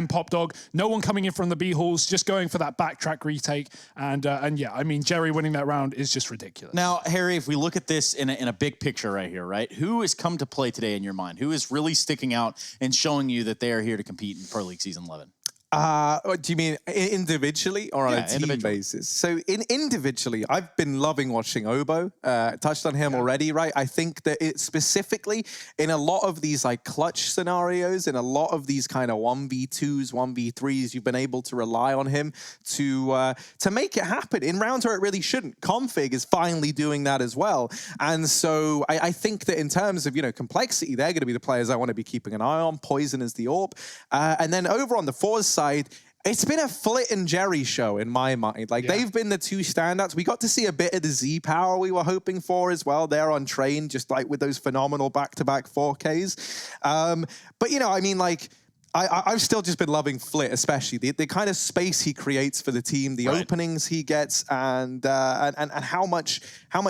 Pop Dog. No one coming in from the B halls, just going for that backtrack retake. And yeah, I mean, Jerry winning that round is just ridiculous. Now, Harry, if we look at this in a big picture right here, right? Who has come to play today in your mind? Who is really sticking out and showing you that they are here to compete in Pro League Season 11? Do you mean individually or on a team basis? So individually, I've been loving watching Obo. Touched on him already, right? I think that it specifically in a lot of these like clutch scenarios, in a lot of these kind of 1v2s, 1v3s, you've been able to rely on him to make it happen in rounds where it really shouldn't. Config is finally doing that as well. And so I think that in terms of, complexity, they're going to be the players I want to be keeping an eye on. Poison is the AWP. And then over on the Force side, it's been a Flit and Jerry show in my mind. Like, they've been the two standouts. We got to see a bit of the Z power we were hoping for as well. They're on train, just like with those phenomenal back-to-back 4Ks. But, I mean, like, I've still just been loving Flit, especially the kind of space he creates for the team, the openings he gets, and how much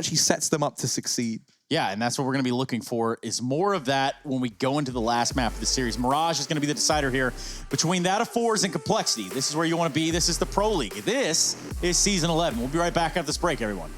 he sets them up to succeed. Yeah, and that's what we're going to be looking for, is more of that when we go into the last map of the series. Mirage is going to be the decider here between that of fours and complexity. This is where you want to be. This is the Pro League. This is Season 11. We'll be right back after this break, everyone.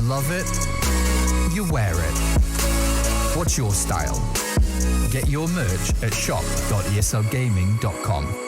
Love it, you wear it. What's your style? Get your merch at shop.eslgaming.com.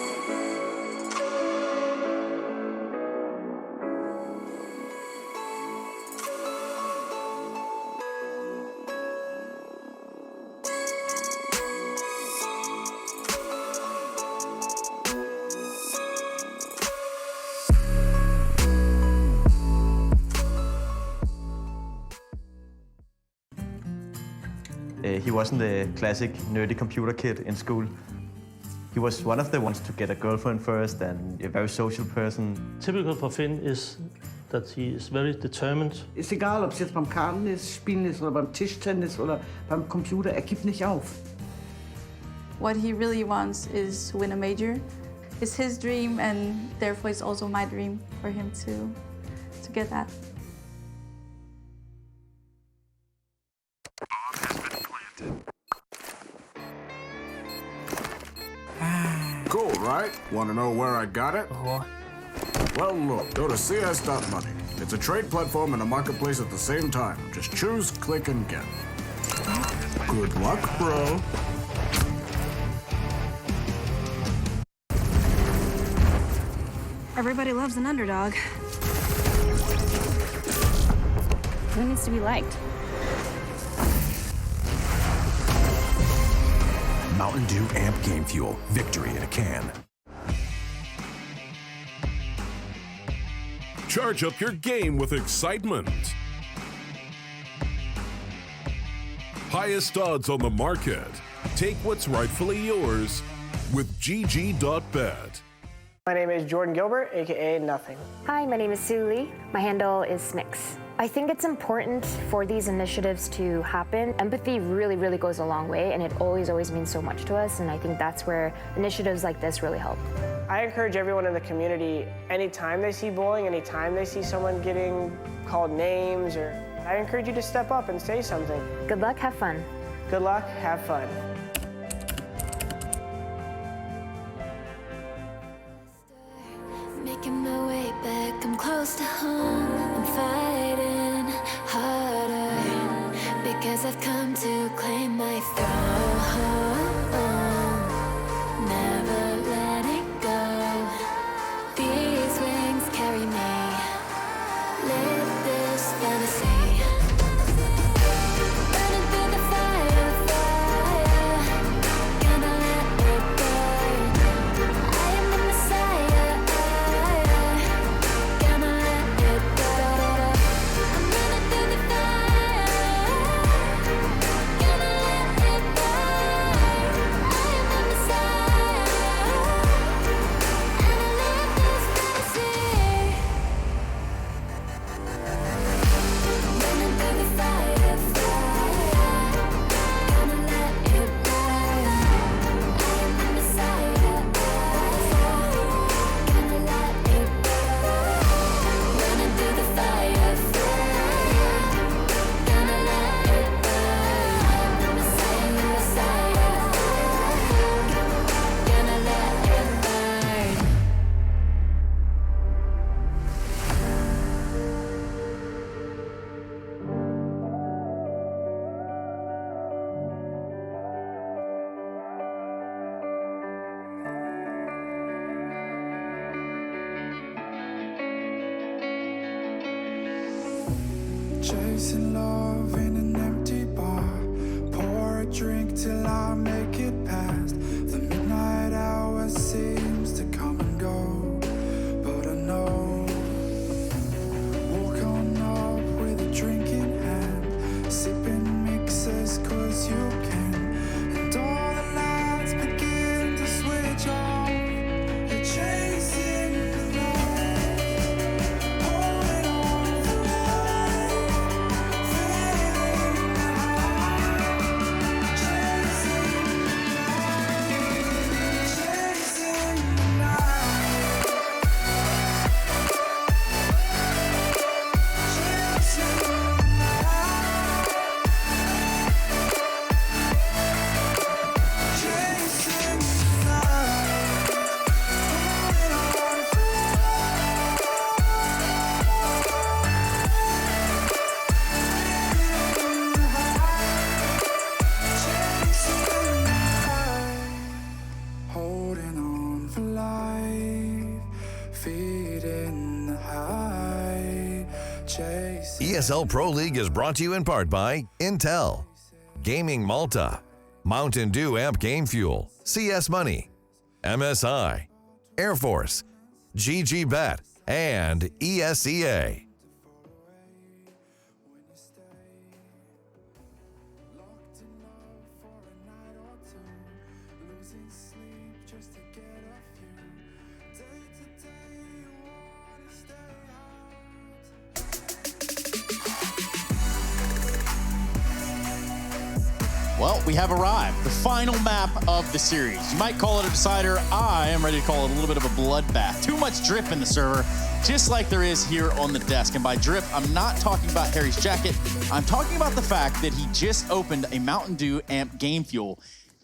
He wasn't the classic nerdy computer kid in school. He was one of the ones to get a girlfriend first and a very social person. Typical for Finn is that he is very determined. Ist egal, ob es jetzt beim Kartenspielen ist oder beim Tischtennis oder beim Computer, er gibt nicht auf. What he really wants is to win a major. It's his dream, and therefore it's also my dream for him to get that. Cool, right? Want to know where I got it? Well, look, go to cs.money. It's a trade platform and a marketplace at the same time. Just choose, click, and get. Good luck, bro. Everybody loves an underdog. Who needs to be liked? Mountain Dew Amp Game Fuel. Victory in a can. Charge up your game with excitement. Highest odds on the market. Take what's rightfully yours with GG.bet. My name is Jordan Gilbert, aka Nothing. Hi, my name is Sue Lee. My handle is Smix. I think it's important for these initiatives to happen. Empathy really, really goes a long way, and it always means so much to us, and I think that's where initiatives like this really help. I encourage everyone in the community, anytime they see bullying, anytime they see someone getting called names, I encourage you to step up and say something. Good luck, have fun. Good luck, have fun. Making my way back, I'm close to home. I'm fighting harder because I've come to claim my throne. Never letting go. These wings carry me. Live this fantasy. Burning through the fire. Gonna let it burn. Chasing love in an empty bar. Pour a drink till I make it past. The midnight hour seems to come and go, but I know. Walk on up with a drink in hand, sipping mixers 'cause you can. And all the lights begin to switch off. You're chasing the light, holding on for life, feeling the high, chasing the night, chasing the holding on for life, feeding the high, chasing. ESL Pro League is brought to you in part by Intel, Gaming Malta, Mountain Dew Amp Game Fuel, CS Money, MSI, Air Force, GG Bet, and ESEA. Losing sleep just to get a few. Day to day, you wanna stay out. Well, we have arrived. The final map of the series. You might call it a decider. I am ready to call it a little bit of a bloodbath. Too much drip in the server, just like there is here on the desk. And by drip, I'm not talking about Harry's jacket. I'm talking about the fact that he just opened a Mountain Dew Amp Game Fuel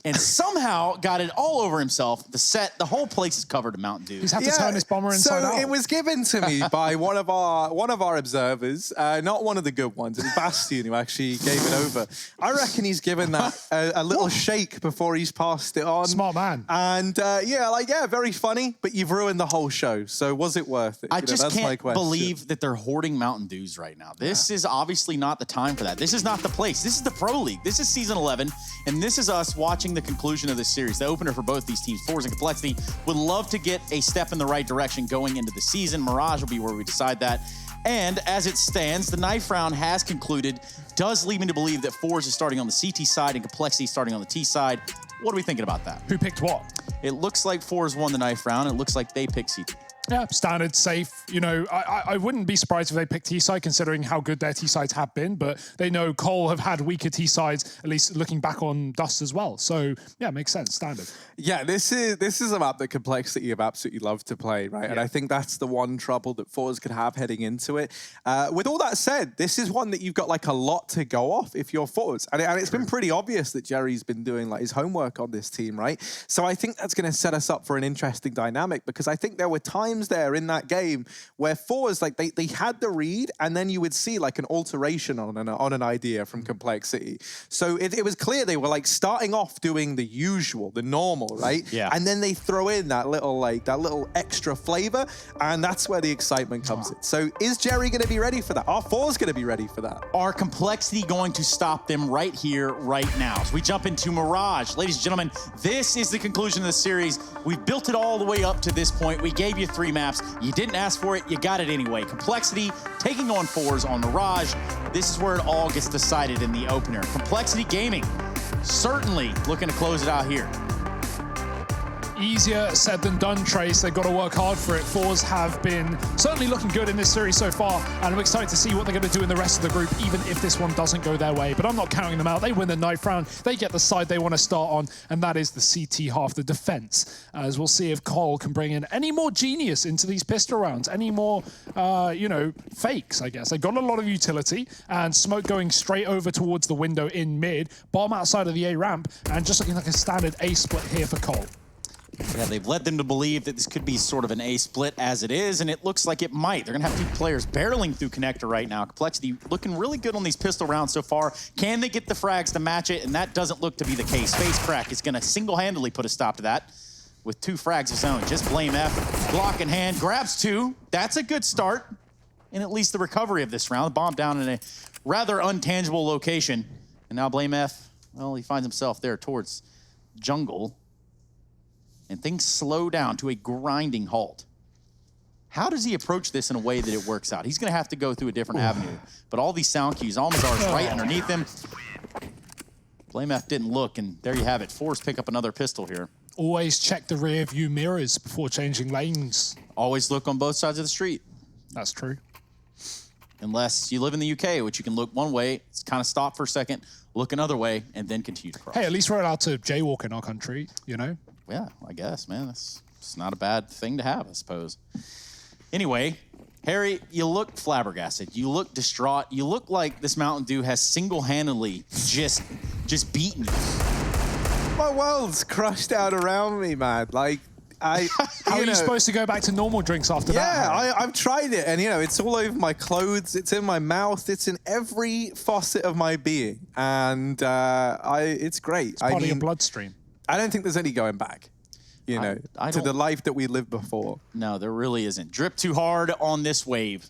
and somehow got it all over himself. The set, the whole place is covered in Mountain Dew. He's had to turn his bomber inside out. So it was given to me by one of our observers, not one of the good ones. It was Bastian who actually gave it over. I reckon he's given that a little shake before he's passed it on. Smart man. And very funny, but you've ruined the whole show. So was it worth it? I just that's my can't question. believe that they're hoarding Mountain Dews right now. This is obviously not the time for that. This is not the place. This is the Pro League. This is season 11, and this is us watching the conclusion of this series. The opener for both these teams, Force and Complexity, would love to get a step in the right direction going into the season. Mirage will be where we decide that. And as it stands, the knife round has concluded. Does lead me to believe that Force is starting on the CT side and Complexity starting on the T side. What are we thinking about that? Who picked what? It looks like Force won the knife round. It looks like they picked CT. Yeah, standard, safe. You know, I wouldn't be surprised if they picked T-side considering how good their T-sides have been, but they know Cole have had weaker T-sides, at least looking back on Dust as well. So, yeah, makes sense, standard. Yeah, this is a map that Complexity have absolutely loved to play, right? Yeah. And I think that's the one trouble that Force could have heading into it. With all that said, this is one that you've got like a lot to go off if you're Force. And it's been pretty obvious that Jerry's been doing like his homework on this team, right? So I think that's going to set us up for an interesting dynamic because I think there were times there in that game where Force, like they had the read and then you would see like an alteration on an idea from Complexity. So it was clear they were like starting off doing the usual, the normal, right? Yeah. And then they throw in that little extra flavor, and that's where the excitement comes in. So is Jerry going to be ready for that? Are Force going to be ready for that? Are Complexity going to stop them right here, right now? So we jump into Mirage. Ladies and gentlemen, this is the conclusion of the series. We've built it all the way up to this point. We gave you 3 maps. You didn't ask for it, you got it anyway. Complexity taking on Force on Mirage. This is where it all gets decided in the opener. Complexity Gaming certainly looking to close it out here. Easier said than done, Trace. They've got to work hard for it. Force have been certainly looking good in this series so far, and I'm excited to see what they're going to do in the rest of the group, even if this one doesn't go their way. But I'm not counting them out. They win the knife round. They get the side they want to start on, and that is the CT half, the defense. As we'll see if Cole can bring in any more genius into these pistol rounds, any more, fakes, I guess. They've got a lot of utility, and smoke going straight over towards the window in mid, bomb outside of the A ramp, and just looking like a standard A split here for Cole. Yeah, they've led them to believe that this could be sort of an A split as it is, and it looks like it might. They're going to have 2 players barreling through connector right now. Complexity looking really good on these pistol rounds so far. Can they get the frags to match it? And that doesn't look to be the case. Face Crack is going to single-handedly put a stop to that with 2 frags of his own. Just blame F. Glock in hand, grabs 2. That's a good start. And at least the recovery of this round. The bomb down in a rather untangible location. And now Blame F, well, he finds himself there towards jungle. And things slow down to a grinding halt. How does he approach this in a way that it works out? He's going to have to go through a different avenue. But all these sound cues, Almazar's right underneath him. Blame F didn't look, and there you have it. Force pick up another pistol here. Always check the rear view mirrors before changing lanes. Always look on both sides of the street. That's true. Unless you live in the UK, which you can look one way, kind of stop for a second, look another way, and then continue to cross. Hey, at least we're allowed to jaywalk in our country, you know? Yeah, I guess, man. It's not a bad thing to have, I suppose. Anyway, Harry, you look flabbergasted. You look distraught. You look like this Mountain Dew has single-handedly just beaten you. My world's crushed out around me, man. Like, how are you supposed to go back to normal drinks after that? Yeah, I've tried it, and it's all over my clothes, it's in my mouth, it's in every facet of my being, and it's great. It's part of your bloodstream. I don't think there's any going back. To the life that we lived before. No, there really isn't. Drip too hard on this wave.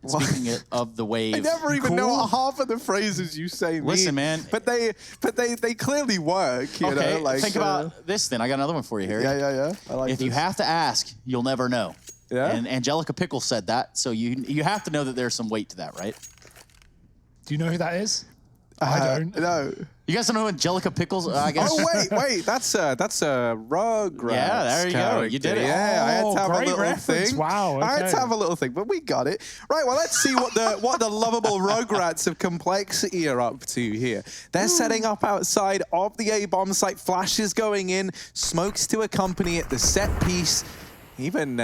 Speaking of the wave, I never even know what half of the phrases you say mean. Listen, man. But they clearly work. You know, like, think about this then. I got another one for you, Harry. Yeah. I like if you have to ask, you'll never know. Yeah. And Angelica Pickle said that, so you have to know that there's some weight to that, right? Do you know who that is? I don't. No. You guys don't know who Angelica Pickles? I guess. Oh wait, that's a Rugrats. Yeah, there you go. You did it. Yeah, I had to have a great little reference. thing. Wow. Okay. I had to have a little thing, but we got it right. Well, let's see what the lovable Rugrats of Complexity are up to here. They're setting up outside of the A bomb site. Flashes going in, smokes to accompany it. The set piece, even.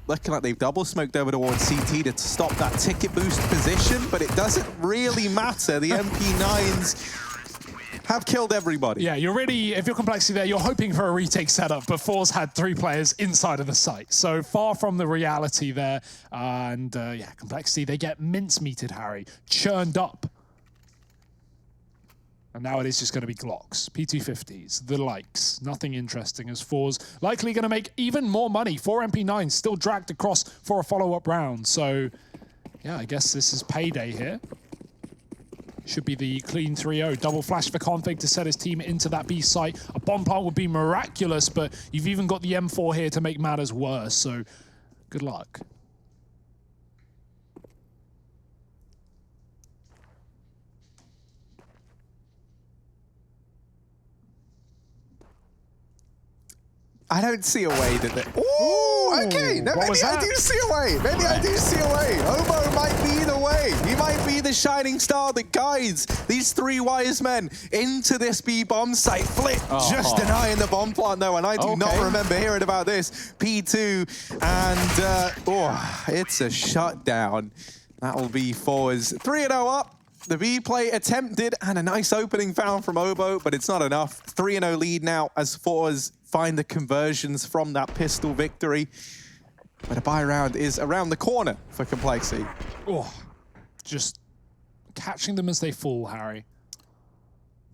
Looking like they've double smoked over towards CT to stop that ticket boost position, but it doesn't really matter. The MP9s have killed everybody. Yeah, you're really, if you're Complexity there, you're hoping for a retake setup, but Four's had 3 players inside of the site. So far from the reality there. And yeah, Complexity, they get mincemeated, Harry, churned up. And now it is just going to be Glocks, P250s, the likes. Nothing interesting as Four's likely going to make even more money. 4 MP9s still dragged across for a follow-up round. So, yeah, I guess this is payday here. Should be the clean 3-0. Double flash for Config to set his team into that B site. A bomb plant would be miraculous, but you've even got the M4 here to make matters worse. So, good luck. I don't see a way that they... Ooh, okay. No, maybe I do see a way. Maybe I do see a way. Obo might be the way. He might be the shining star that guides these 3 wise men into this B bomb site. Flip just denying the bomb plant, though, and I do not remember hearing about this. P2, and it's a shutdown. That will be Four's 3-0 up. The B play attempted, and a nice opening found from Obo, but it's not enough. 3-0 lead now as Four's find the conversions from that pistol victory. But a buy round is around the corner for Complexity. Oh, just catching them as they fall, Harry.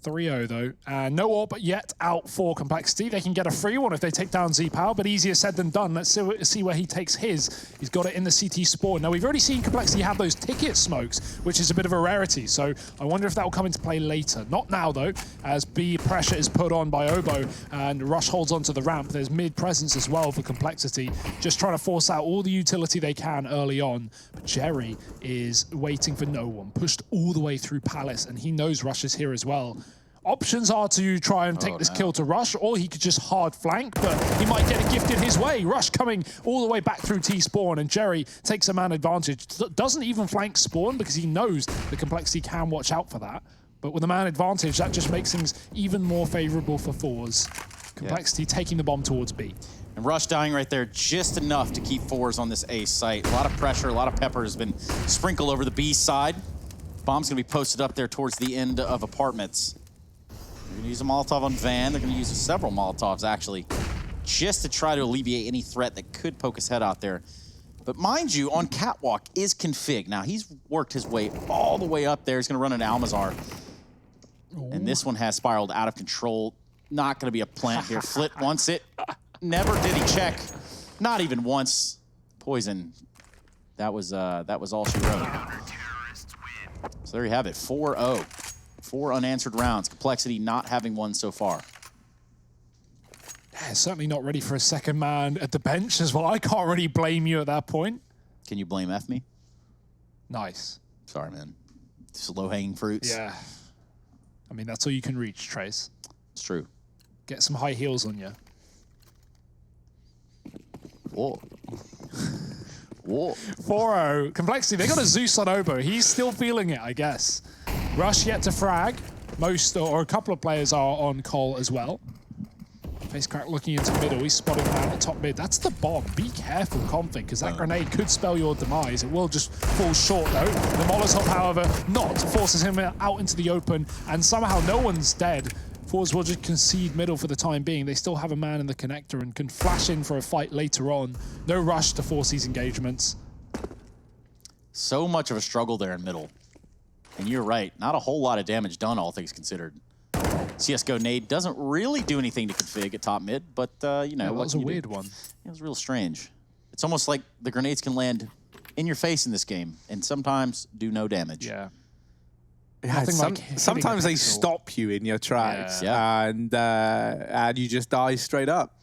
3-0 though, and no AWP yet out for Complexity. They can get a free one if they take down Z-Power, but easier said than done. Let's see where he takes his. He's got it in the CT spawn. Now we've already seen Complexity have those ticket smokes, which is a bit of a rarity, so I wonder if that will come into play later. Not now though, as B pressure is put on by Obo, and Rush holds onto the ramp. There's mid presence as well for Complexity, just trying to force out all the utility they can early on. But Jerry is waiting for no one, pushed all the way through Palace, and he knows Rush is here as well. Options are to try and take this kill to Rush, or he could just hard flank, but he might get it gifted his way. Rush coming all the way back through T-Spawn, and Jerry takes a man advantage. Doesn't even flank Spawn because he knows the Complexity can watch out for that. But with a man advantage, that just makes things even more favorable for Fours. Complexity taking the bomb towards B. And Rush dying right there just enough to keep Fours on this A site. A lot of pressure, a lot of pepper has been sprinkled over the B side. Bomb's gonna be posted up there towards the end of apartments. They're gonna use a Molotov on Van. They're gonna use several Molotovs, actually, just to try to alleviate any threat that could poke his head out there. But mind you, on Catwalk is Config. Now, he's worked his way all the way up there. He's gonna run into Almazar. And this one has spiraled out of control. Not gonna be a plant here. Flit wants it. Never did he check. Not even once. Poison. That was all she wrote. So there you have it, 4-0. 4 unanswered rounds. Complexity not having one so far. Yeah, certainly not ready for a second man at the bench as well. I can't really blame you at that point. Can you blame F me? Nice. Sorry, man. Just low-hanging fruits. Yeah. I mean, that's all you can reach, Trace. It's true. Get some high heels on you. Whoa. Whoa. 4-0. Complexity, they got a Zeus on Obo. He's still feeling it, I guess. Rush yet to frag. Most, or a couple of players are on Cole as well. FaceCrack looking into middle. He's spotting man at top mid. That's the bomb. Be careful, Config, because that grenade could spell your demise. It will just fall short, though. The Molotov, however, not forces him out into the open, and somehow no one's dead. Force will just concede middle for the time being. They still have a man in the connector and can flash in for a fight later on. No rush to force these engagements. So much of a struggle there in middle. And you're right, not a whole lot of damage done, all things considered. CSGO nade doesn't really do anything to config at top mid, but you know, that was a weird one. It was real strange. It's almost like the grenades can land in your face in this game and sometimes do no damage. Yeah. Yeah, sometimes they stop you in your tracks, and you just die straight up.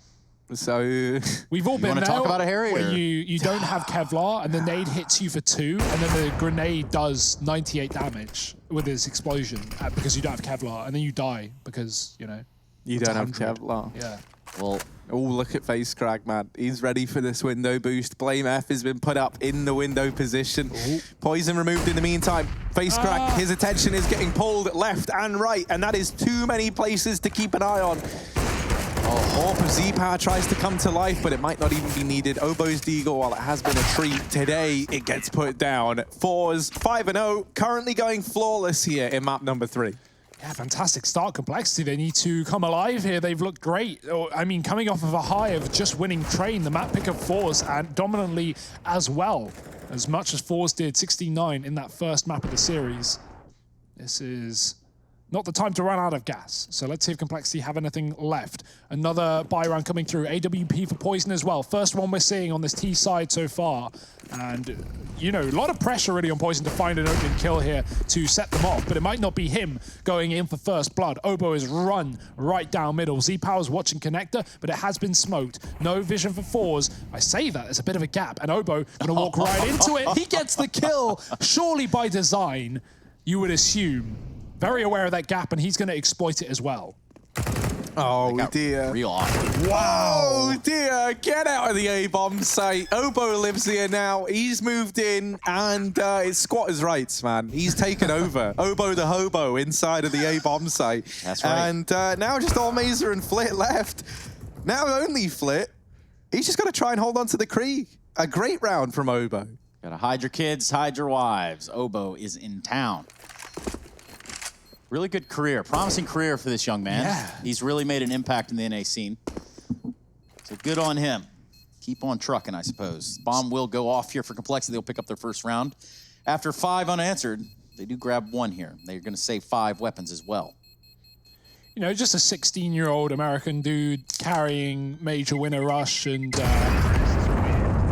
So we've all been there. Talk about a Harry, where you don't have Kevlar and the nade hits you for 2, and then the grenade does 98 damage with its explosion because you don't have Kevlar, and then you die because you don't have Kevlar. Yeah. Well, look at FaceCrack, man. He's ready for this window boost. Blame F has been put up in the window position. Poison removed in the meantime. FaceCrack, his attention is getting pulled left and right, and that is too many places to keep an eye on. Orp of Z-Power tries to come to life, but it might not even be needed. Obo's Deagle, while it has been a treat today, it gets put down. Fours, 5-0, currently going flawless here in map number 3. Yeah, fantastic start. Complexity, they need to come alive here. They've looked great. I mean, coming off of a high of just winning Train, the map pick of Fours, and dominantly as well, as much as Fours did 16-9 in that first map of the series. This is not the time to run out of gas. So let's see if Complexity have anything left. Another buy round coming through. AWP for Poison as well. First one we're seeing on this T side so far. And, you know, a lot of pressure really on Poison to find an open kill here to set them off. But it might not be him going in for first blood. Obo is run right down middle. Z-Power's watching connector, but it has been smoked. No vision for Fours. I say that, there's a bit of a gap. And Obo gonna walk right into it. He gets the kill, surely by design, you would assume. Very aware of that gap, and he's going to exploit it as well. Oh, dear. Real awesome. Wow. Oh, dear. Get out of the A-bomb site. Obo lives here now. He's moved in, and it's squatters' rights, man. He's taken over. Obo the hobo inside of the A-bomb site. That's right. And now just all Mazer and Flit left. Now only Flit. He's just got to try and hold on to the Krieg. A great round from Obo. Gotta hide your kids, hide your wives. Obo is in town. Really good career, promising career for this young man. Yeah. He's really made an impact in the NA scene. So good on him. Keep on trucking, I suppose. Bomb will go off here for Complexity. They'll pick up their first round. After 5 unanswered, they do grab 1 here. They're going to save 5 weapons as well. You know, just a 16-year-old American dude carrying major winner rush and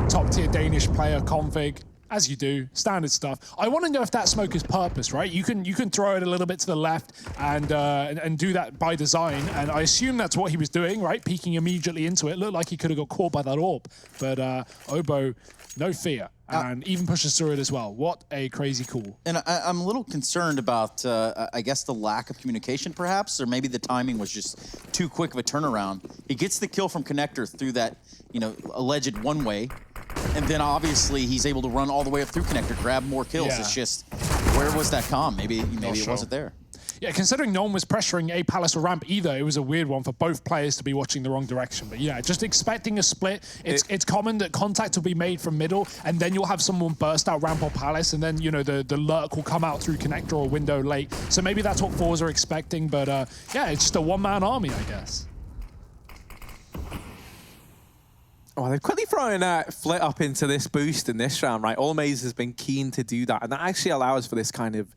top-tier Danish player Config. As you do, standard stuff. I want to know if that smoke is purpose, right? You can throw it a little bit to the left and do that by design, and I assume that's what he was doing, right? Peeking immediately into it. Looked like he could have got caught by that orb, but Obo, no fear, and even pushes through it as well. What a crazy call. And I'm a little concerned about, I guess, the lack of communication, perhaps, or maybe the timing was just too quick of a turnaround. He gets the kill from Connector through that, you know, alleged one-way. And then obviously he's able to run all the way up through Connector, grab more kills. Yeah. It's just, where was that comm? Maybe it wasn't there. Yeah, considering no one was pressuring A Palace or ramp either, it was a weird one for both players to be watching the wrong direction. But yeah, just expecting a split. It's common that contact will be made from middle, and then you'll have someone burst out ramp or Palace, and then, you know, the lurk will come out through Connector or window late. So maybe that's what Fours are expecting, but yeah, it's just a one-man army, I guess. Oh, they're quickly throwing Flit up into this boost in this round, right? Allmaze has been keen to do that, and that actually allows for this kind of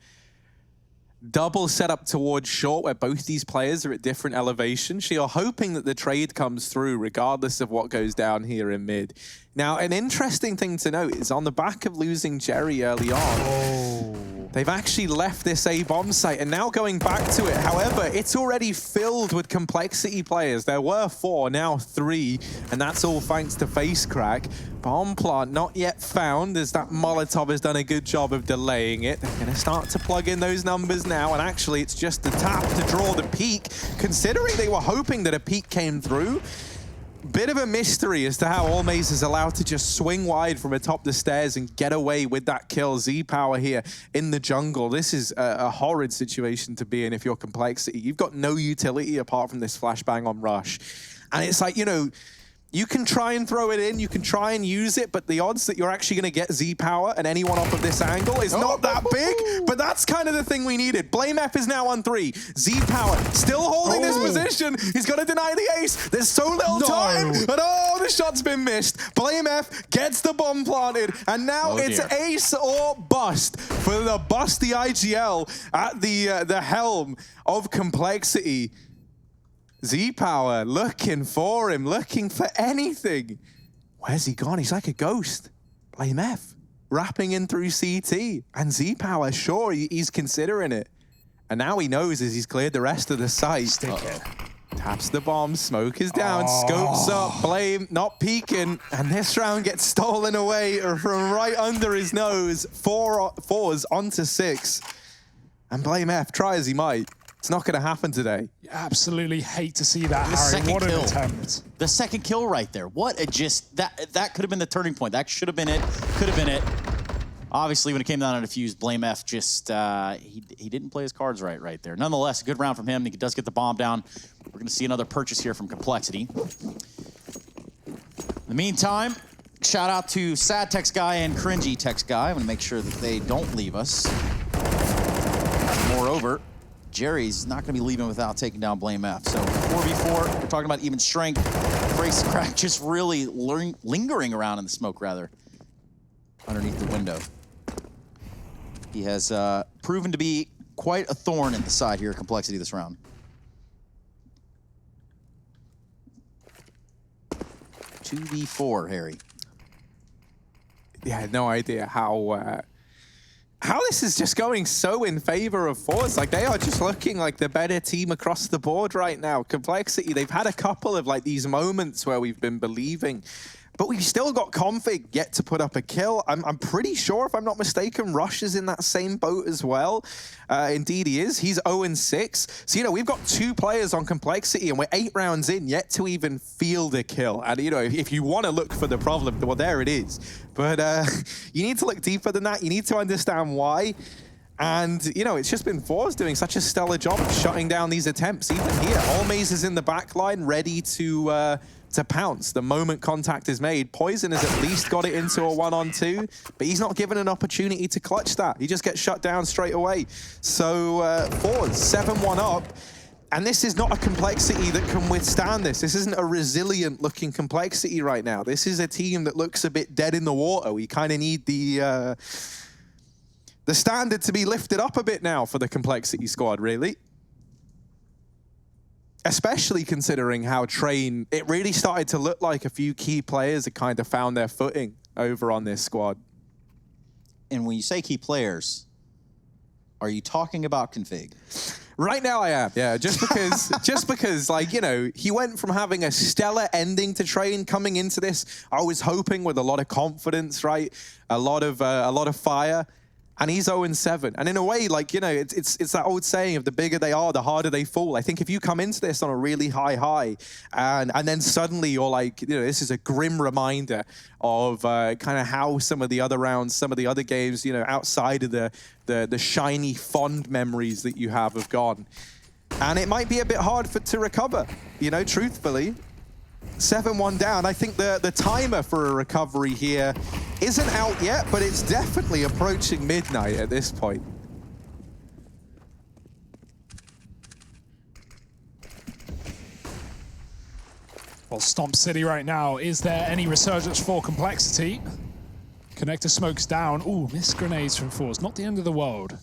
double setup towards short where both these players are at different elevations. So you're hoping that the trade comes through regardless of what goes down here in mid. Now, an interesting thing to note is on the back of losing Jerry early on, They've actually left this A bomb site and now going back to it. However, it's already filled with Complexity players. There were 4, now 3, and that's all thanks to Face Crack. Bomb plant not yet found, as that Molotov has done a good job of delaying it. They're going to start to plug in those numbers now, and actually it's just the tap to draw the peak, considering they were hoping that a peak came through. Bit of a mystery as to how Almaze is allowed to just swing wide from atop the stairs and get away with that kill. Z-Power here in the jungle. This is a horrid situation to be in if you're Complexity. You've got no utility apart from this flashbang on Rush. And it's like, you know, you can try and throw it in, you can try and use it, but the odds that you're actually going to get Z-Power and anyone off of this angle is not that big, but that's kind of the thing we needed. Blame F is now on 3. Z-Power still holding this position. He's going to deny the ace. There's so little time, and the shot's been missed. Blame F gets the bomb planted, and now it's ace or bust for the busty IGL at the helm of Complexity. Z-Power looking for him, looking for anything. Where's he gone? He's like a ghost. Blame F, wrapping in through CT. And Z-Power, sure, he's considering it. And now he knows as he's cleared the rest of the site. Stick it. Taps the bomb, smoke is down, scopes up, Blame not peeking. And this round gets stolen away from right under his nose. 4s onto 6. And Blame F, try as he might. It's not going to happen today. You absolutely hate to see that, Harry. What an attempt. The second kill right there. What a just, that could have been the turning point. That should have been it, could have been it. Obviously, when it came down to defuse, Blame F just, he didn't play his cards right there. Nonetheless, a good round from him. He does get the bomb down. We're going to see another purchase here from Complexity. In the meantime, shout out to Sad Text Guy and Cringy Text Guy. I'm going to make sure that they don't leave us. Moreover, Jerry's not going to be leaving without taking down Blame F. So 4v4, we're talking about even strength. Face Crack just really lingering around in the smoke, rather, underneath the window. He has proven to be quite a thorn in the side here at Complexity this round. $2v4, Harry. Yeah, I had no idea how this is just going so in favor of Force. Like, they are just looking like the better team across the board right now. Complexity, they've had a couple of like these moments where we've been believing, but we've still got Config yet to put up a kill. I'm pretty sure, if I'm not mistaken, Rush is in that same boat as well. Indeed he is. He's 0-6. So, you know, we've got 2 players on Complexity and we're 8 rounds in yet to even field a kill. And, you know, if you want to look for the problem, well, there it is. But you need to look deeper than that. You need to understand why. And, you know, it's just been Force doing such a stellar job of shutting down these attempts. Even here, Almaze is in the back line, ready to pounce the moment contact is made. Poison has at least got it into a 1-on-2, but he's not given an opportunity to clutch that. He just gets shut down straight away. So Force 7-1 up. And this is not a Complexity that can withstand this. This isn't a resilient looking Complexity right now. This is a team that looks a bit dead in the water. We kind of need the standard to be lifted up a bit now for the Complexity squad, really. Especially considering how Train, it really started to look like a few key players had kind of found their footing over on this squad. And when you say key players, are you talking about Config? Right now I am, yeah, just because, like, you know, he went from having a stellar ending to Train coming into this. I was hoping with a lot of confidence, right? A lot of fire. And he's 0-7. And in a way, like, you know, it's that old saying of the bigger they are, the harder they fall. I think if you come into this on a really high, and then suddenly you're like, you know, this is a grim reminder of kind of how some of the other rounds, some of the other games, you know, outside of the shiny, fond memories that you have gone. And it might be a bit hard to recover, you know, truthfully. 7-1 down. I think the timer for a recovery here isn't out yet, but it's definitely approaching midnight at this point. Well, Stomp City right now, is there any resurgence for Complexity? Connector smokes down. Ooh, missed grenades from Force. Not the end of the world.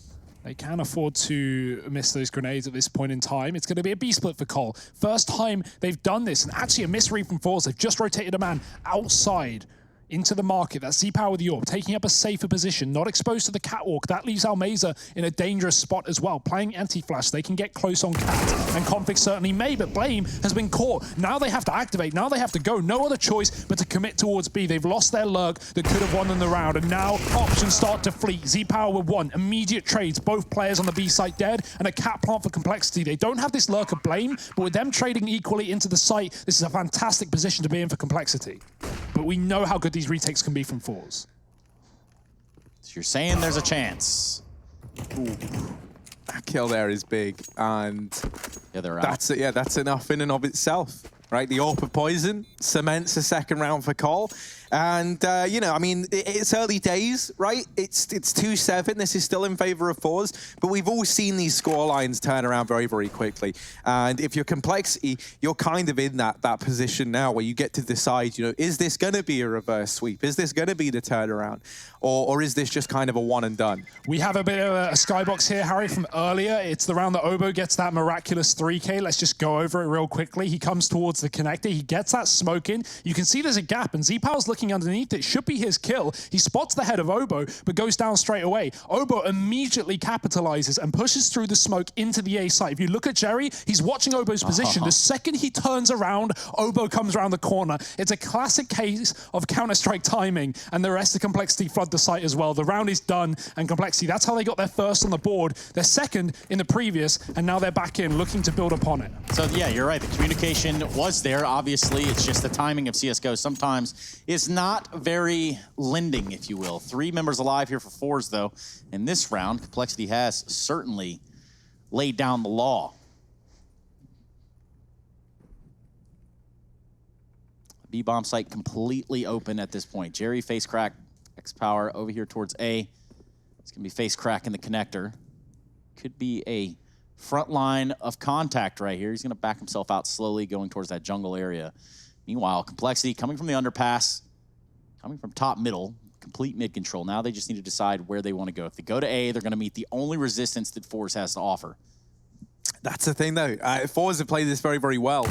They can afford to miss those grenades at this point in time. It's going to be a B-split for Cole. First time they've done this, and actually a misread from Force. They've just rotated a man outside. into the market. That's Z-Power with the Orb, taking up a safer position, not exposed to the catwalk. That leaves Almeza in a dangerous spot as well. Playing anti-flash, they can get close on Cat, and Config certainly may, but Blame has been caught. Now they have to activate, now they have to go. No other choice but to commit towards B. They've lost their lurk that could have won them the round, and now options start to fleet. Z-Power with one, immediate trades, both players on the B site dead, and a cat plant for Complexity. They don't have this lurk of Blame, but with them trading equally into the site, this is a fantastic position to be in for Complexity. But we know how good these retakes can be from fours. So you're saying there's a chance. Ooh. That kill there is big, and yeah, they're out. That's it. Yeah, that's enough in and of itself, right? The AWP of Poison cements a second round for Cole. And, you know, I mean, it's early days, right? It's 2-7. This is still in favor of fours, but we've all seen these score lines turn around very, very quickly. And if you're Complexity, you're kind of in that position now where you get to decide, you know, is this going to be a reverse sweep? Is this going to be the turnaround? Or is this just kind of a one and done? We have a bit of a skybox here, Harry, from earlier. It's the round that Obo gets that miraculous 3K. Let's just go over it real quickly. He comes towards the connector. He gets that smoke in. You can see there's a gap, and Z-Power's looking underneath it. Should be his kill. He spots the head of Obo, but goes down straight away. Obo immediately capitalizes and pushes through the smoke into the A site. If you look at Jerry, he's watching Obo's position. The second he turns around, Obo comes around the corner. It's a classic case of Counter-Strike timing, and the rest of Complexity flood the site as well. The round is done, and Complexity, that's how they got their first on the board. They're second in the previous, and now they're back in, looking to build upon it. So yeah, you're right. The communication was there. Obviously, it's just the timing of CSGO sometimes is not very lending, if you will. 3 members alive here for fours, though. In this round, Complexity has certainly laid down the law. B-bomb site completely open at this point. Jerry face crack, X-Power over here towards A. It's going to be face crack in the connector. Could be a front line of contact right here. He's going to back himself out slowly, going towards that jungle area. Meanwhile, Complexity coming from the underpass, coming from top middle, complete mid control. Now they just need to decide where they want to go. If they go to A, they're going to meet the only resistance that fours has to offer. That's the thing, though. Fours have played this very, very well.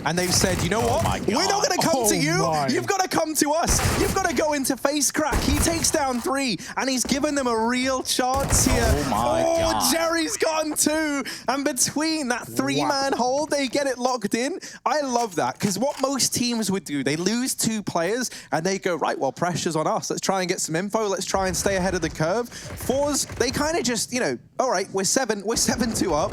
And they've said, you know what? We're not going to come to you. You've got to come to us. You've got to go into face crack. He takes down 3, and he's given them a real chance here. Oh, my God. Jerry's gotten 2. And between that 3-man hold, they get it locked in. I love that, because what most teams would do, they lose 2 players, and they go, right, well, pressure's on us. Let's try and get some info. Let's try and stay ahead of the curve. Fours, they kind of just, you know, all right, we're 7-2 up.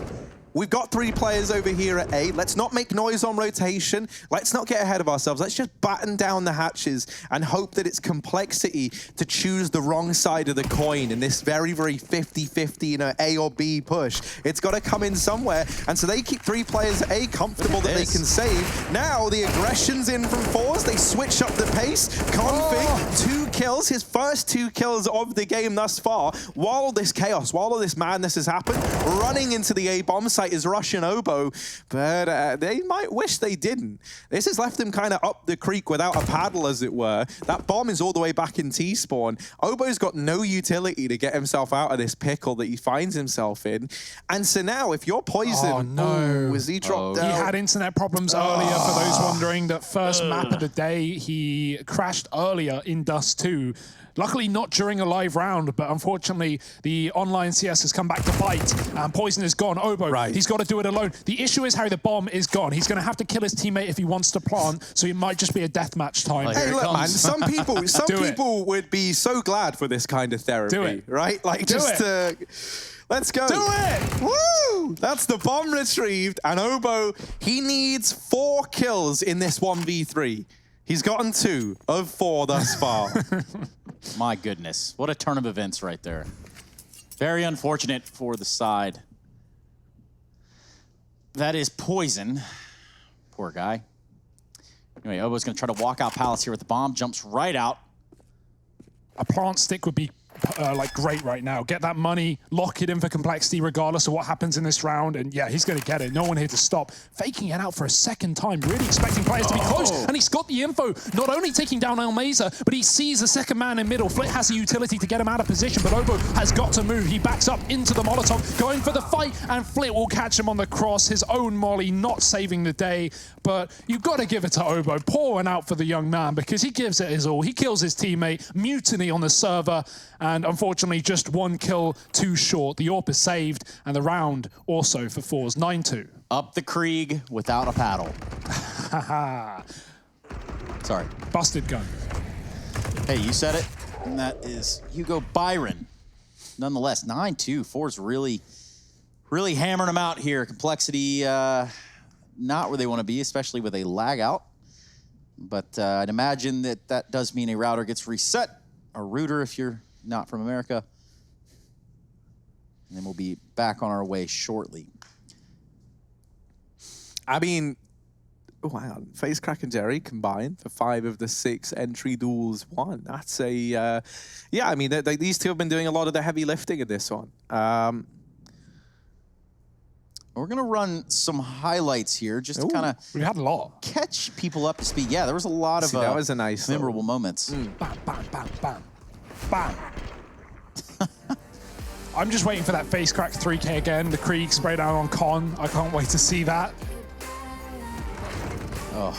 We've got 3 players over here at A. Let's not make noise on rotation. Let's not get ahead of ourselves. Let's just batten down the hatches and hope that it's Complexity to choose the wrong side of the coin in this very, very 50-50, you know, A or B push. It's got to come in somewhere. And so they keep 3 players at A comfortable that they can save. Now the aggression's in from fours. They switch up the pace. Config, 2 kills. His first 2 kills of the game thus far. While all this chaos, while all this madness has happened, running into the A bomb site is Russian Obo, but they might wish they didn't. This has left them kind of up the creek without a paddle, as it were. That bomb is all the way back in T-spawn. Obo's got no utility to get himself out of this pickle that he finds himself in. And so now, if you're Poison... Oh, no. Was he dropped out? He had internet problems earlier, for those wondering. That first map of the day, he crashed earlier in Dust 2. Luckily not during a live round, but unfortunately the online CS has come back to bite, and Poison is gone. Obo, he's got to do it alone. The issue is, Harry, the bomb is gone. He's going to have to kill his teammate if he wants to plant, so it might just be a deathmatch time. Hey, look, man, some people would be so glad for this kind of therapy, right? Like, let's go. Do it! Woo! That's the bomb retrieved, and Obo, he needs 4 kills in this 1v3. He's gotten 2 of 4 thus far. My goodness, what a turn of events right there. Very unfortunate for the side. That is Poison. Poor guy. Anyway, Obo's going to try to walk out Palace here with the bomb. Jumps right out. A plant stick would be like great right now. Get that money, lock it in for Complexity regardless of what happens in this round, and yeah, he's going to get it. No one here to stop. Faking it out for a second time, really expecting players to be close, and he's got the info. Not only taking down Almeza, but he sees the second man in middle. Flit has a utility to get him out of position, but Obo has got to move. He backs up into the Molotov, going for the fight, and Flit will catch him on the cross. His own molly not saving the day, but you've got to give it to Obo. Pour one out for the young man because he gives it his all. He kills his teammate, mutiny on the server, and unfortunately just one kill too short. The AWP is saved, and the round also for Fours 9-2. Up the Krieg without a paddle. Sorry. Busted gun. Hey, you said it, and that is Hugo Byron. Nonetheless, 9-2. Fours really hammering them out here. Complexity not where they want to be, especially with a lag out. But I'd imagine that does mean a router gets reset, a router if you're not from America. And then we'll be back on our way shortly. I mean, oh, hang on. FaZe Crack and Jerry combined for 5 of the 6 entry duels won. That's a, yeah, I mean, these two have been doing a lot of the heavy lifting in this one. We're going to run some highlights here just to kind of... We had a lot. Catch people up to speed. Yeah, there was a lot of that was a nice memorable moments. Bam, bam, bam, bam, bam. I'm just waiting for that FaZe Crack 3K again. The Krieg spray down on Con. I can't wait to see that. Oh.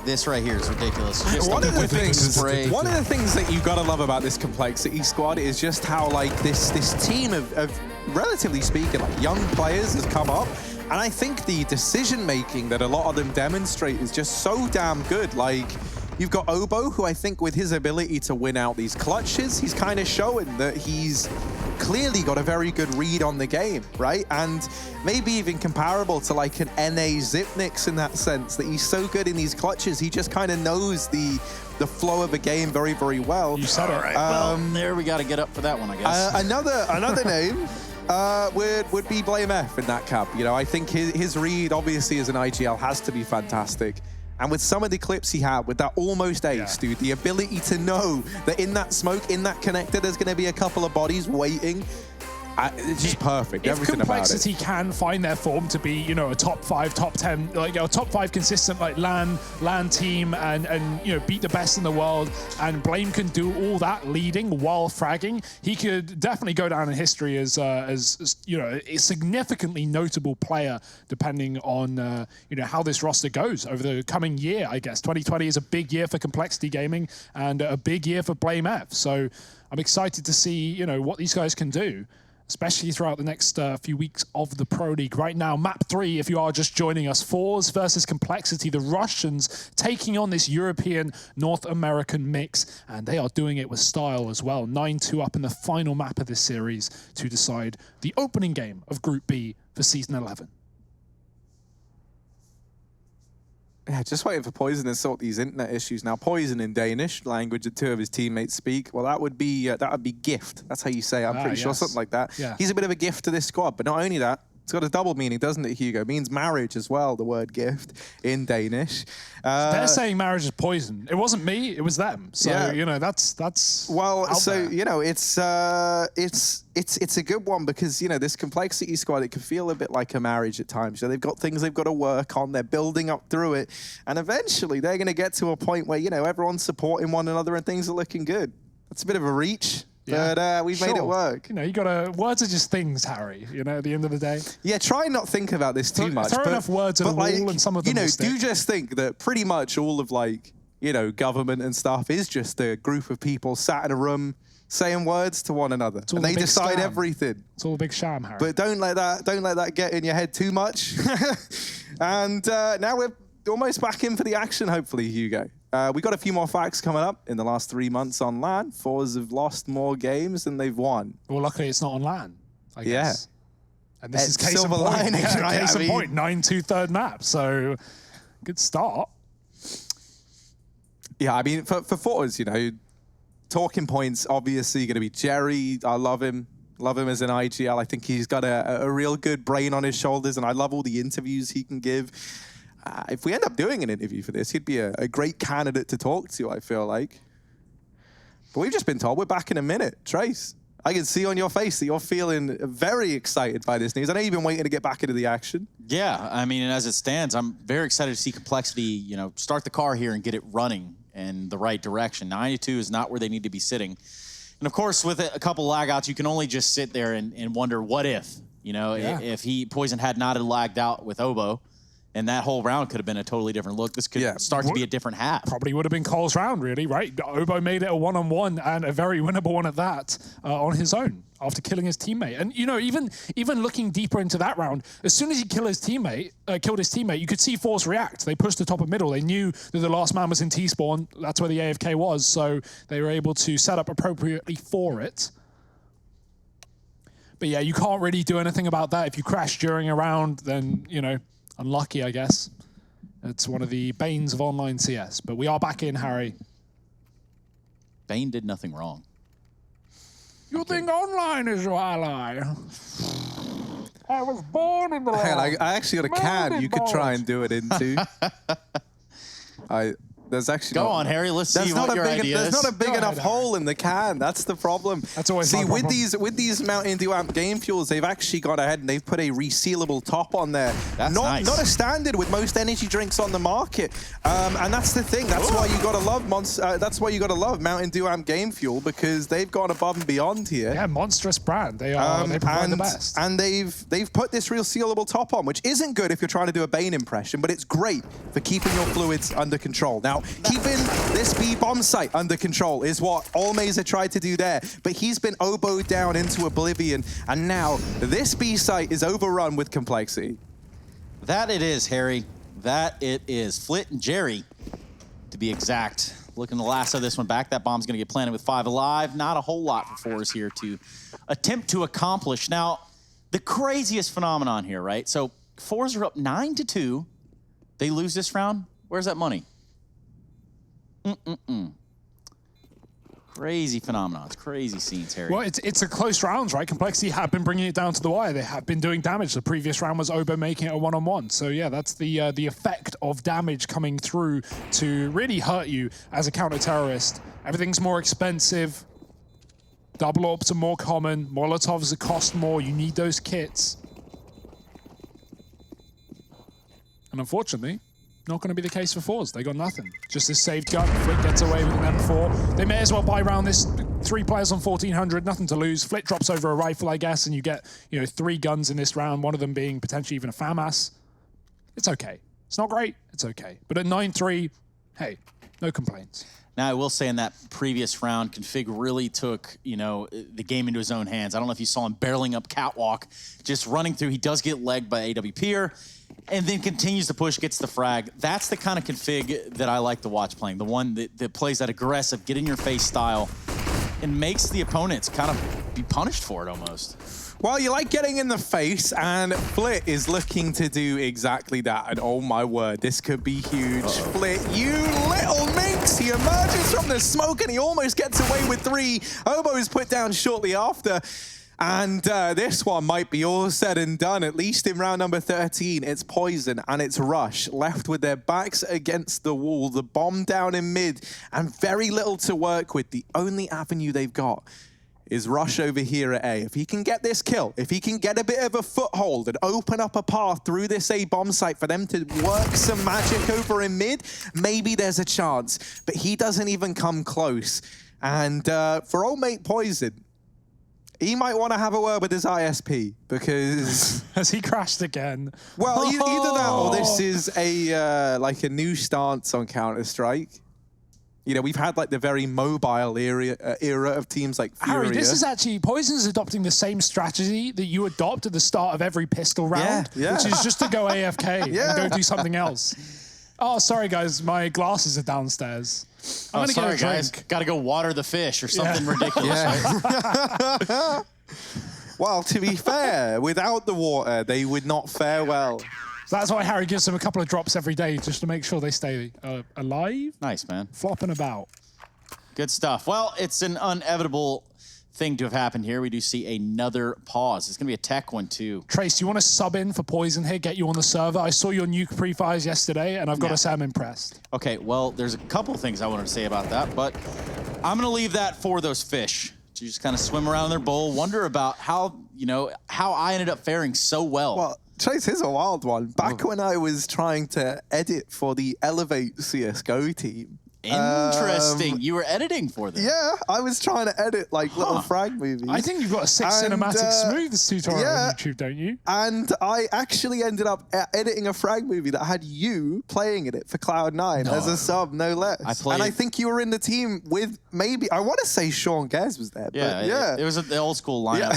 This right here is ridiculous. Just one of the things spray. that you've got to love about this Complexity squad is just how like this team of relatively speaking like young players has come up, and I think the decision making that a lot of them demonstrate is just so damn good. Like you've got Obo, who I think with his ability to win out these clutches, he's kind of showing that he's clearly got a very good read on the game, right? And maybe even comparable to like an NA Zipnix in that sense, that he's so good in these clutches, he just kind of knows the flow of a game very, very well. You said it. Right. Well, there we got to get up for that one, I guess. Another name would be Blame F in that cap. You know, I think his read, obviously, as an IGL, has to be fantastic. And with some of the clips he had, with that almost ace, dude, the ability to know that in that smoke, in that connector, there's going to be a couple of bodies waiting. It's just perfect. Everything about it. If Complexity can find their form to be, you know, a top 5, top 10, like a top 5 consistent like LAN team, and you know, beat the best in the world, and Blame can do all that leading while fragging, he could definitely go down in history as you know, a significantly notable player, depending on you know, how this roster goes over the coming year. I guess 2020 is a big year for Complexity Gaming and a big year for Blame F. So I'm excited to see, you know, what these guys can do, especially throughout the next few weeks of the Pro League. Right now, map 3, if you are just joining us, Fours versus Complexity, the Russians taking on this European North American mix, and they are doing it with style as well. 9-2 up in the final map of this series to decide the opening game of Group B for Season 11. Yeah, just waiting for Poison to sort these internet issues. Now, Poison in Danish, language that 2 of his teammates speak, well, that would be gift. That's how you say it. I'm pretty sure, something like that. Yeah. He's a bit of a gift to this squad, but not only that, it's got a double meaning, doesn't it, Hugo? It means marriage as well, the word gift in Danish. They're saying marriage is poison. It wasn't me, it was them. So, yeah. you know, that's well, so there. you know, it's a good one because, you know, this Complexity squad, it can feel a bit like a marriage at times. So they've got things they've got to work on, they're building up through it, and eventually they're going to get to a point where, you know, everyone's supporting one another and things are looking good. That's a bit of a reach. Yeah, but we've made it work. You know, you gotta, words are just things, Harry, you know, at the end of the day. Yeah, try and not think about this too much. Throw enough words at the wall, and some of them, you know, will stick. do just think that pretty much all of, like, you know, government and stuff is just a group of people sat in a room saying words to one another, and they decide everything. It's all a big sham, Harry. But don't let that get in your head too much. And now we're almost back in for the action, hopefully, Hugo. We got a few more facts coming up in the last 3 months on LAN. Fours have lost more games than they've won. Well, luckily it's not on LAN, I guess. And this is case in silver point. lining, Yeah, right? Case in point, 9-2 third map. So, good start. Yeah, I mean, for Fours, you know, talking points, obviously going to be Jerry. I love him. Love him as an IGL. I think he's got a real good brain on his shoulders, and I love all the interviews he can give. If we end up doing an interview for this, he'd be a great candidate to talk to, I feel like. But we've just been told we're back in a minute. Trace, I can see on your face that you're feeling very excited by this news. I know you've been waiting to get back into the action. Yeah, I mean, and as it stands, I'm very excited to see Complexity, start the car here and get it running in the right direction. 92 is not where they need to be sitting. And of course, with a couple lag outs, you can only just sit there and wonder, what if? If Poison had not lagged out with Obo, and that whole round could have been a totally different look. This could start to be a different half. Probably would have been Cole's round, really, right? Obo made it a one-on-one and a very winnable one at that on his own after killing his teammate. And, even looking deeper into that round, as soon as he killed his teammate, you could see Force react. They pushed the top of middle. They knew that the last man was in T-spawn. That's where the AFK was. So they were able to set up appropriately for it. But yeah, you can't really do anything about that. If you crash during a round, then, unlucky, I guess. It's one of the banes of online CS. But we are back in, Harry. Bane did nothing wrong. You think online is your ally? I was born in the land. I actually got a can you could try and do it into. There's actually Go on, Harry. Let's see what your idea is. There's not a big enough hole in the can. That's the problem. That's always See, my problem. with these Mountain Dew Amp Game Fuels, they've actually gone ahead and they've put a resealable top on there. That's nice. Not a standard with most energy drinks on the market. And that's the thing. That's why you gotta love that's why you gotta love Mountain Dew Amp Game Fuel, because they've gone above and beyond here. Yeah, monstrous brand. They provide the best. And they've put this resealable top on, which isn't good if you're trying to do a Bane impression, but it's great for keeping your fluids under control. Now, keeping this B bomb site under control is what Almeza tried to do there, but he's been oboed down into oblivion, and now this B site is overrun with complexity. That it is, Harry. That it is. Flit and Jerry, to be exact, looking to lasso this one back. That bomb's going to get planted with 5 alive. Not a whole lot for Force here to attempt to accomplish. Now, the craziest phenomenon here, right? So, Force are up 9-2. They lose this round. Where's that money? Crazy phenomenons, crazy scenes, Harry. Well, it's a close rounds, right? Complexity have been bringing it down to the wire. They have been doing damage. The previous round was Obo making it a one-on-one. So yeah, that's the effect of damage coming through to really hurt you as a counter-terrorist. Everything's more expensive. Double orbs are more common. Molotovs cost more. You need those kits. And unfortunately, not going to be the case for Fours. They got nothing. Just this saved gun. Flit gets away with an M4. They may as well buy round this 3 players on 1400. Nothing to lose. Flit drops over a rifle, I guess, and you get 3 guns in this round. One of them being potentially even a FAMAS. It's okay. It's not great. It's okay. But at 9-3, hey, no complaints. Now, I will say in that previous round, Config really took, the game into his own hands. I don't know if you saw him barreling up Catwalk, just running through. He does get legged by AWPer, and then continues to push, gets the frag. That's the kind of Config that I like to watch playing, the one that plays that aggressive, get-in-your-face style, and makes the opponents kind of be punished for it almost. Well, you like getting in the face, and Flit is looking to do exactly that. And oh my word, this could be huge. Flit, you little minx! He emerges from the smoke and he almost gets away with 3. Obo is put down shortly after. And this one might be all said and done, at least in round number 13. It's Poison and it's Rush, left with their backs against the wall, the bomb down in mid, and very little to work with. The only avenue they've got is Rush over here at A. If he can get this kill, if he can get a bit of a foothold and open up a path through this A bomb site for them to work some magic over in mid, maybe there's a chance. But he doesn't even come close. And for old mate Poison, he might want to have a word with his ISP, because... Has he crashed again? Well, either that or this is a like a new stance on Counter-Strike. We've had like the very mobile era of teams like Furia. Harry, this is actually, Poison's adopting the same strategy that you adopt at the start of every pistol round, which is just to go AFK and go do something else. Oh, sorry guys, my glasses are downstairs. I'm gonna get a drink. Guys, gotta go water the fish or something ridiculous. Right? Well, to be fair, without the water, they would not fare well. So that's why Harry gives them a couple of drops every day, just to make sure they stay alive. Nice, man. Flopping about. Good stuff. Well, it's an inevitable thing to have happened here. We do see another pause. It's going to be a tech one, too. Trace, you want to sub in for Poison here, get you on the server? I saw your nuke pre-fires yesterday, and I've got to say I'm impressed. Okay, well, there's a couple things I wanted to say about that, but I'm going to leave that for those fish to just kind of swim around in their bowl, wonder about how, how I ended up faring so well. Well, Chase, here's a wild one. Back when I was trying to edit for the Elevate CSGO team. Interesting. You were editing for them. Yeah, I was trying to edit like little frag movies. I think you've got a 6 cinematic smooths tutorial on YouTube, don't you? And I actually ended up editing a frag movie that had you playing in it for Cloud9 as a sub, no less. And I think you were in the team with maybe, I want to say Sean Gez was there. Yeah, it was the old school lineup.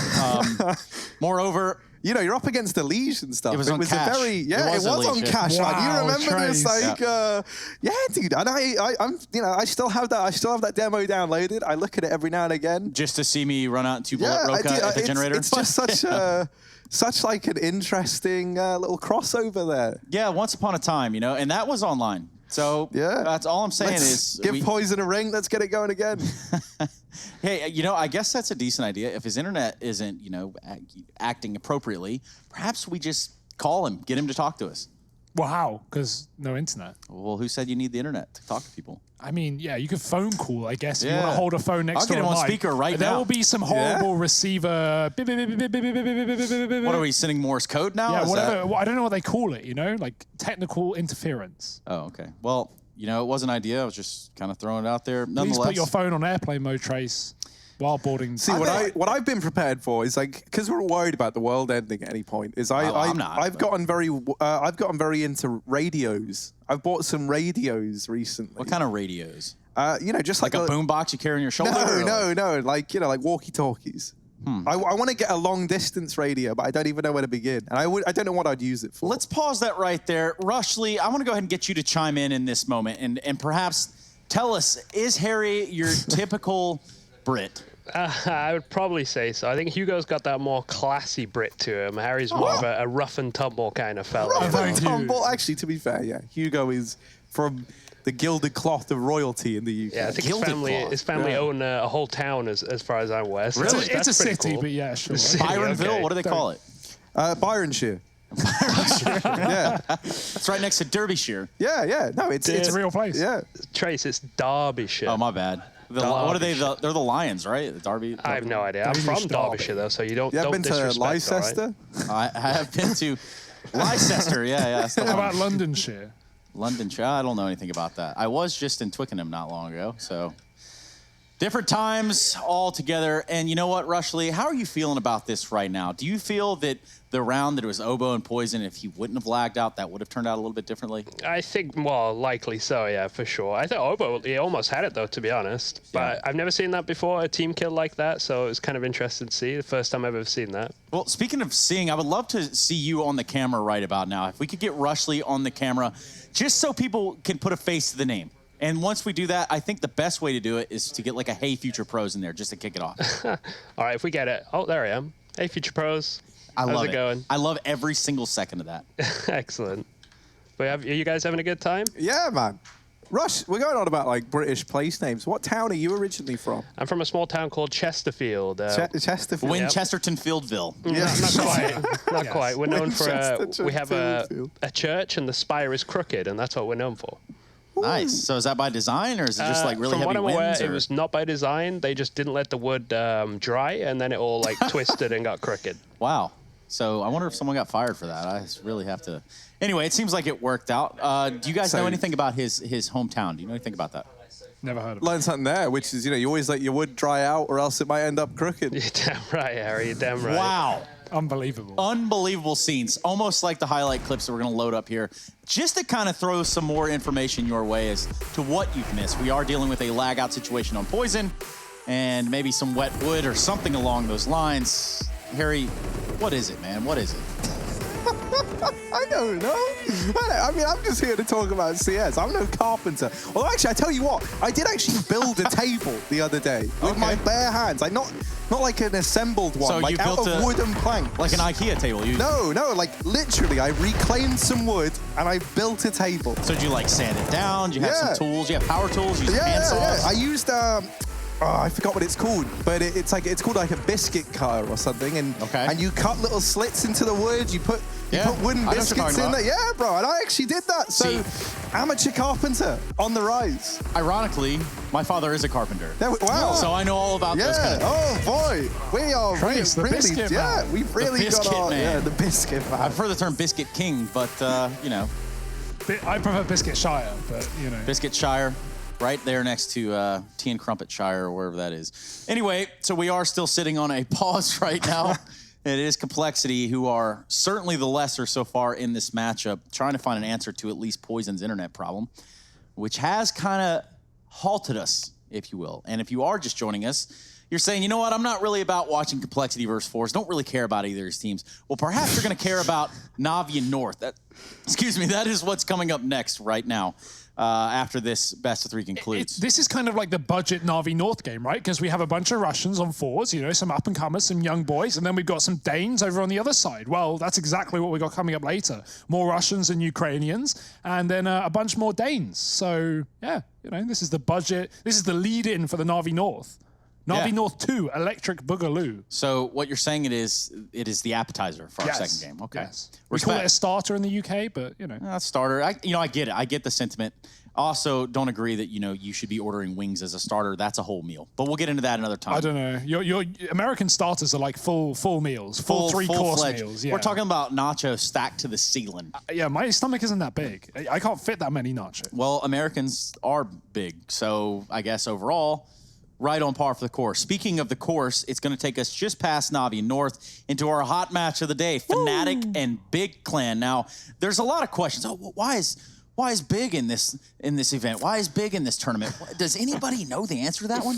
Moreover, you're up against Elise and stuff. It was on Cash. It was on Cash. Wow, you remember this? Trace. Dude. And I still have that. I still have that demo downloaded. I look at it every now and again. Just to see me run out and 2-bullet Roca at the generator. It's just such like an interesting little crossover there. Yeah, once upon a time, and that was online. So that's all I'm saying is give Poison a ring. Let's get it going again. Hey, I guess that's a decent idea. If his internet isn't, acting appropriately, perhaps we just call him, get him to talk to us. Well, how? Because no internet. Well, who said you need the internet to talk to people? I mean, yeah, you could phone call, I guess. If you want to hold a phone next to I'll get him on speaker right now. There will be some horrible receiver. What are we sending Morse code now? Yeah, whatever. I don't know what they call it, like technical interference. Oh, okay. Well, it was an idea. I was just kind of throwing it out there. Please put your phone on airplane mode, Trace, while boarding. See, what I've been prepared for is because we're worried about the world ending at any point. I've gotten very into radios. I've bought some radios recently. What kind of radios? Just like a boombox you carry on your shoulder. No, like walkie-talkies. I want to get a long distance radio, but I don't even know where to begin. And I don't know what I'd use it for. Let's pause that right there. Rushley, I want to go ahead and get you to chime in this moment and perhaps tell us, is Harry your typical Brit? I would probably say so. I think Hugo's got that more classy Brit to him. Harry's more of a rough and tumble kind of fella. Rough and tumble? Actually, to be fair, yeah. Hugo is from the gilded cloth of royalty in the UK. Yeah, I think his family own a whole town as far as I'm aware. So really? It's a city, cool. But yeah, sure. Byronville? Okay. What do they call it? Byronshire. Yeah. It's right next to Derbyshire. Yeah. No, it's a real place. Yeah. Trace, it's Derbyshire. Oh, my bad. What are they? They're the Lions, right? Derby. I have no idea. I'm from Derbyshire, though, so you don't been disrespect. To Leicester? Right? I have been to Leicester. Yeah. How about Londonshire? Londonshire. I don't know anything about that. I was just in Twickenham not long ago, so different times altogether. And you know what, Rushley? How are you feeling about this right now? Do you feel that the round that it was Oboe and Poison, if he wouldn't have lagged out, that would have turned out a little bit differently? I think, well, likely so, yeah, for sure. I thought Oboe, he almost had it, though, to be honest. But I've never seen that before, a team kill like that, so it was kind of interesting to see. The first time I've ever seen that. Well, speaking of seeing, I would love to see you on the camera right about now. If we could get Rushley on the camera, just so people can put a face to the name. And once we do that, I think the best way to do it is to get like a Hey Future Pros in there just to kick it off. All right, if we get it. Oh, there I am. Hey Future Pros. How's it going? I love every single second of that. Excellent. But are you guys having a good time? Yeah, man. Rush, we're going on about like British place names. What town are you originally from? I'm from a small town called Chesterfield. Chesterfield. Winchesterton Fieldville. Yeah, not quite. Not quite. We're known for we have a church and the spire is crooked, and that's what we're known for. Nice. So is that by design, or is it just like really heavy winds? From what I'm aware, it was not by design. They just didn't let the wood dry, and then it all like twisted and got crooked. Wow. So I wonder if someone got fired for that. I just really have to. Anyway, it seems like it worked out. Do you guys know anything about his hometown? Do you know anything about that? Never heard of it. Learn something there, which is, you always let your wood dry out or else it might end up crooked. You're damn right, Harry. You're damn right. Wow. Unbelievable. Unbelievable scenes. Almost like the highlight clips that we're going to load up here. Just to kind of throw some more information your way as to what you've missed. We are dealing with a lag out situation on Poison and maybe some wet wood or something along those lines. Harry, what is it, man? What is it? I don't know. I mean, I'm just here to talk about CS. I'm no carpenter. Although, actually, I tell you what, I did actually build a table the other day with my bare hands. Not like an assembled one, so like you out built of wooden planks. Like an IKEA table? No, like literally, I reclaimed some wood and I built a table. So did you like sand it down? Do you have some tools? Do you have power tools? You use handsaws? Yeah. I used I forgot what it's called, but it's called like a biscuit cutter or something, and you cut little slits into the wood. You put wooden biscuits in there. Yeah, bro, and I actually did that. So, Amateur carpenter on the rise. Ironically, my father is a carpenter. Wow. So I know all about those kind of things. Oh boy, we are Trace, the really, biscuit yeah, man. we've really The got biscuit our, man. yeah, the biscuit man. I've heard the term biscuit king, but you know. I prefer Biscuitshire, but you know. Biscuitshire, right there next to Tea and Crumpetshire or wherever that is. Anyway, so we are still sitting on a pause right now. It is Complexity, who are certainly the lesser so far in this matchup, trying to find an answer to at least Poison's internet problem, which has kind of halted us, if you will. And if you are just joining us, you're saying, you know what, I'm not really about watching Complexity versus Force. Don't really care about either of these teams. Well, perhaps you're going to care about Navi and North. That is what's coming up next right now. After this best of 3 concludes. This is kind of like the budget Navi North game, right? Because we have a bunch of Russians on 4s, you know, some up-and-comers, some young boys, and then we've got some Danes over on the other side. Well, that's exactly what we got coming up later. More Russians and Ukrainians, and then a bunch more Danes. So, yeah, you know, this is the budget. This is the lead-in for the Navi North. Navi North 2, Electric Boogaloo. So what you're saying it is the appetizer for our second game. Okay. Yes. We call it a starter in the UK, but you know. Starter. I get it. I get the sentiment. Also, don't agree that, you know, you should be ordering wings as a starter. That's a whole meal. But we'll get into that another time. I don't know. Your American starters are like full meals, full 3-course meals. Yeah. We're talking about nachos stacked to the ceiling. Yeah, my stomach isn't that big. I can't fit that many nachos. Well, Americans are big, so I guess overall, right on par for the course. Speaking of the course, it's going to take us just past Navi North into our hot match of the day, Fnatic and Big Clan. Now, there's a lot of questions. Oh, why is Big in this event? Why is Big in this tournament? Does anybody know the answer to that one?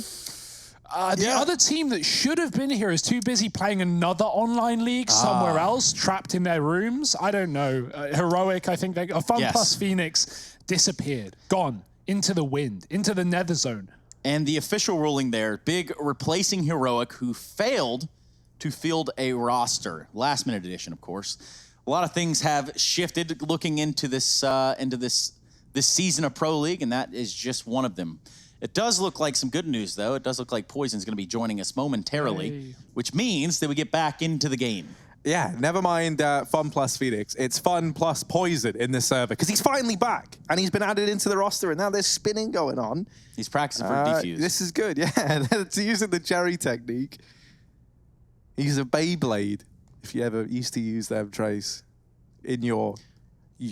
The other team that should have been here is too busy playing another online league somewhere else, trapped in their rooms. I don't know. Heroic, I think Fun Plus Phoenix disappeared, gone into the wind, into the nether zone. And the official ruling there, Big replacing Heroic, who failed to field a roster. Last minute edition, of course. A lot of things have shifted looking into this season of Pro League, and that is just one of them. It does look like some good news, though. It does look like Poison's going to be joining us momentarily, which means that we get back into the game. Yeah, never mind Fun plus Phoenix. It's Fun plus Poison in the server because he's finally back and he's been added into the roster and now there's spinning going on. He's practicing for defuse. This is good, yeah. It's using the Jerry technique. He's a Beyblade, if you ever used to use them, Trace. In your,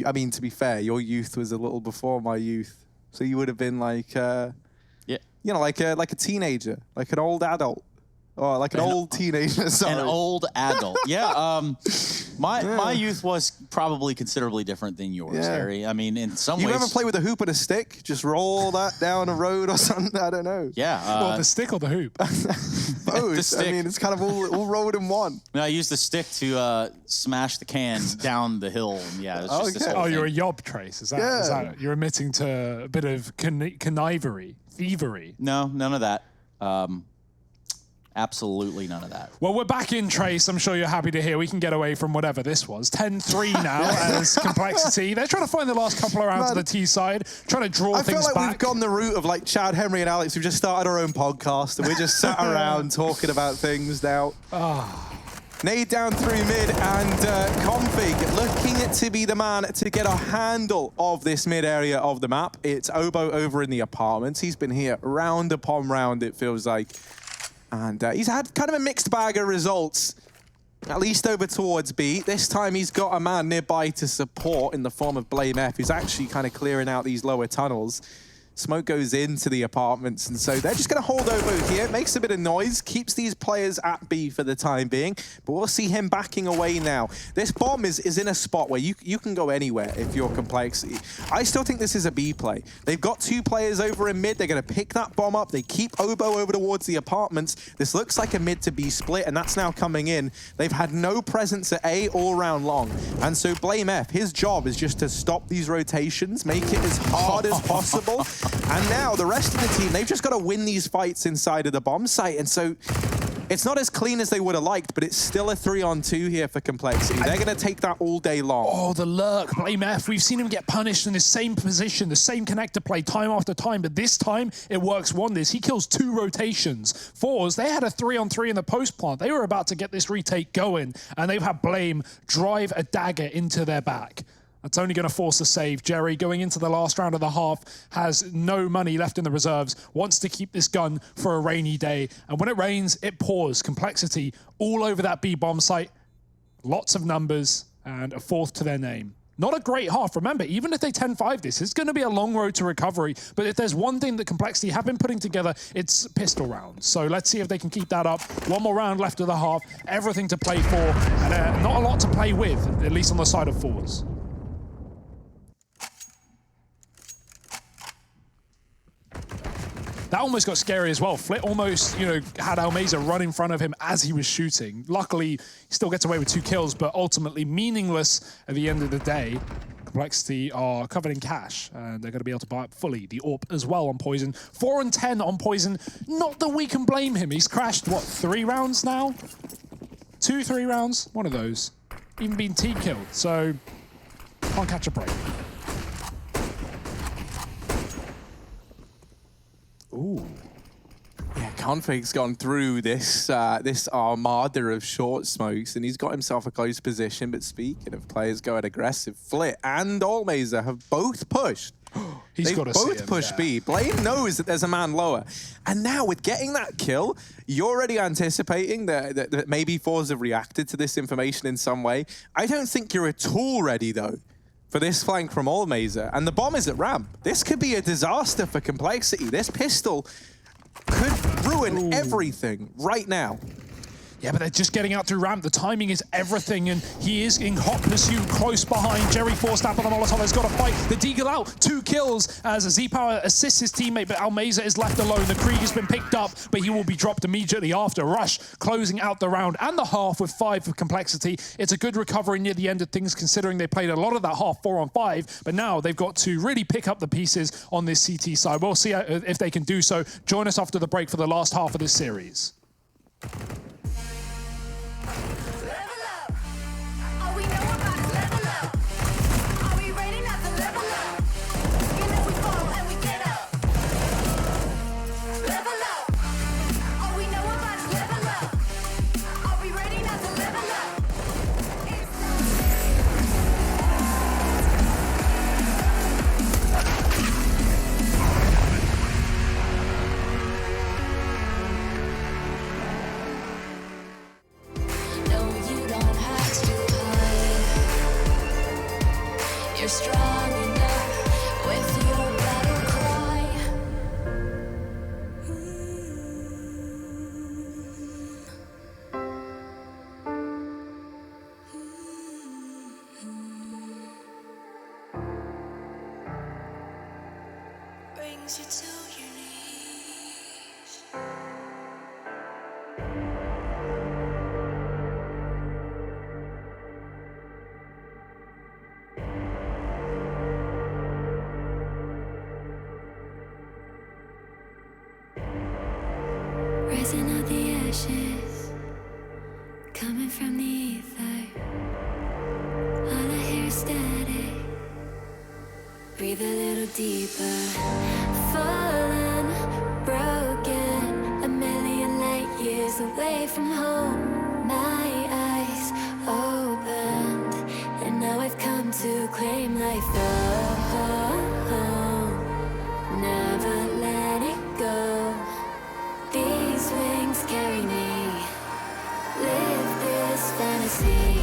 I mean, to be fair, your youth was a little before my youth. So you would have been like, you know, like a teenager, like an old adult. Oh, like an old teenager, sorry. An old adult. Yeah, my youth was probably considerably different than yours, Harry. I mean, in some ways... You ever play with a hoop and a stick? Just roll that down a road or something? I don't know. Yeah. Well, the stick or the hoop? Both. The stick. I mean, it's kind of all rolled in one. No, I used the stick to smash the can down the hill. And yeah, it was just this whole thing. You're a yob, Trace. Is that you're admitting to a bit of connivery, thievery? No, none of that. Absolutely none of that. Well, we're back in, Trace. I'm sure you're happy to hear we can get away from whatever this was. 10-3 now as Complexity. They're trying to find the last couple of rounds of the T side, trying to draw things back. I feel like we've gone the route of like Chad, Henry, and Alex. We've just started our own podcast and we're just sat around talking about things now. Nade down through mid and Config looking to be the man to get a handle of this mid area of the map. It's Obo over in the apartments. He's been here round upon round, it feels like. And he's had kind of a mixed bag of results, at least over towards B. This time he's got a man nearby to support in the form of Blame F, who's actually kind of clearing out these lower tunnels. Smoke goes into the apartments, and so they're just going to hold over here. Makes a bit of noise, keeps these players at B for the time being, but we'll see him backing away now. This bomb is in a spot where you can go anywhere if you're Complexity. I still think this is a B play. They've got 2 players over in mid. They're going to pick that bomb up. They keep Obo over towards the apartments. This looks like a mid to B split, and that's now coming in. They've had no presence at A all round long, and so Blame F, his job is just to stop these rotations, make it as hard as possible. And now the rest of the team, they've just got to win these fights inside of the bomb site. And so it's not as clean as they would have liked, but it's still a 3-on-2 here for Complexity. They're going to take that all day long. Oh, the lurk, Blame F. We've seen him get punished in the same position, the same connector play time after time, but this time it works wonders. He kills 2 rotations. Fours, they had a 3-on-3 in the post plant. They were about to get this retake going, and they've had Blame drive a dagger into their back. That's only going to force a save. Jerry, going into the last round of the half, has no money left in the reserves, wants to keep this gun for a rainy day. And when it rains, it pours. Complexity all over that B-bomb site. Lots of numbers and a fourth to their name. Not a great half. Remember, even if they 10-5 this, it's going to be a long road to recovery. But if there's one thing that Complexity have been putting together, it's pistol rounds. So let's see if they can keep that up. One more round left of the half. Everything to play for. And not a lot to play with, at least on the side of fours. That almost got scary as well. Flit almost, had Almeza run in front of him as he was shooting. Luckily, he still gets away with 2 kills, but ultimately meaningless at the end of the day. Complexity are covered in cash, and they're going to be able to buy up fully the AWP as well on Poison. 4 and 10 on Poison. Not that we can blame him. He's crashed, what, 3 rounds now? 2, 3 rounds? One of those. Even been T-killed, so can't catch a break. Ooh. Yeah, Config's gone through this this armada of short smokes, and he's got himself a close position. But speaking of players going aggressive, Flit and Almeza have both pushed. They've both pushed B. Blaine knows that there's a man lower. And now with getting that kill, you're already anticipating that maybe Fours have reacted to this information in some way. I don't think you're at all ready, though, for this flank from Almeza. And the bomb is at ramp. This could be a disaster for Complexity. This pistol could ruin everything right now. Yeah, but they're just getting out through ramp. The timing is everything, and he is in hot pursuit close behind. Jerry forced up on the Molotov has got to fight. The Deagle out, 2 kills as Z-Power assists his teammate, but Almeza is left alone. The Krieg has been picked up, but he will be dropped immediately after. Rush closing out the round and the half with 5 for Complexity. It's a good recovery near the end of things, considering they played a lot of that half 4 on 5, but now they've got to really pick up the pieces on this CT side. We'll see if they can do so. Join us after the break for the last half of this series. You're strong enough with your battle cry. Brings you to your knees. Rising out the ashes, coming from the ether. All I hear is static. Breathe a little deeper. Fallen, broken, a million light years away from home. My eyes opened, and now I've come to claim life. Never let it go. These wings carry me. Live this fantasy.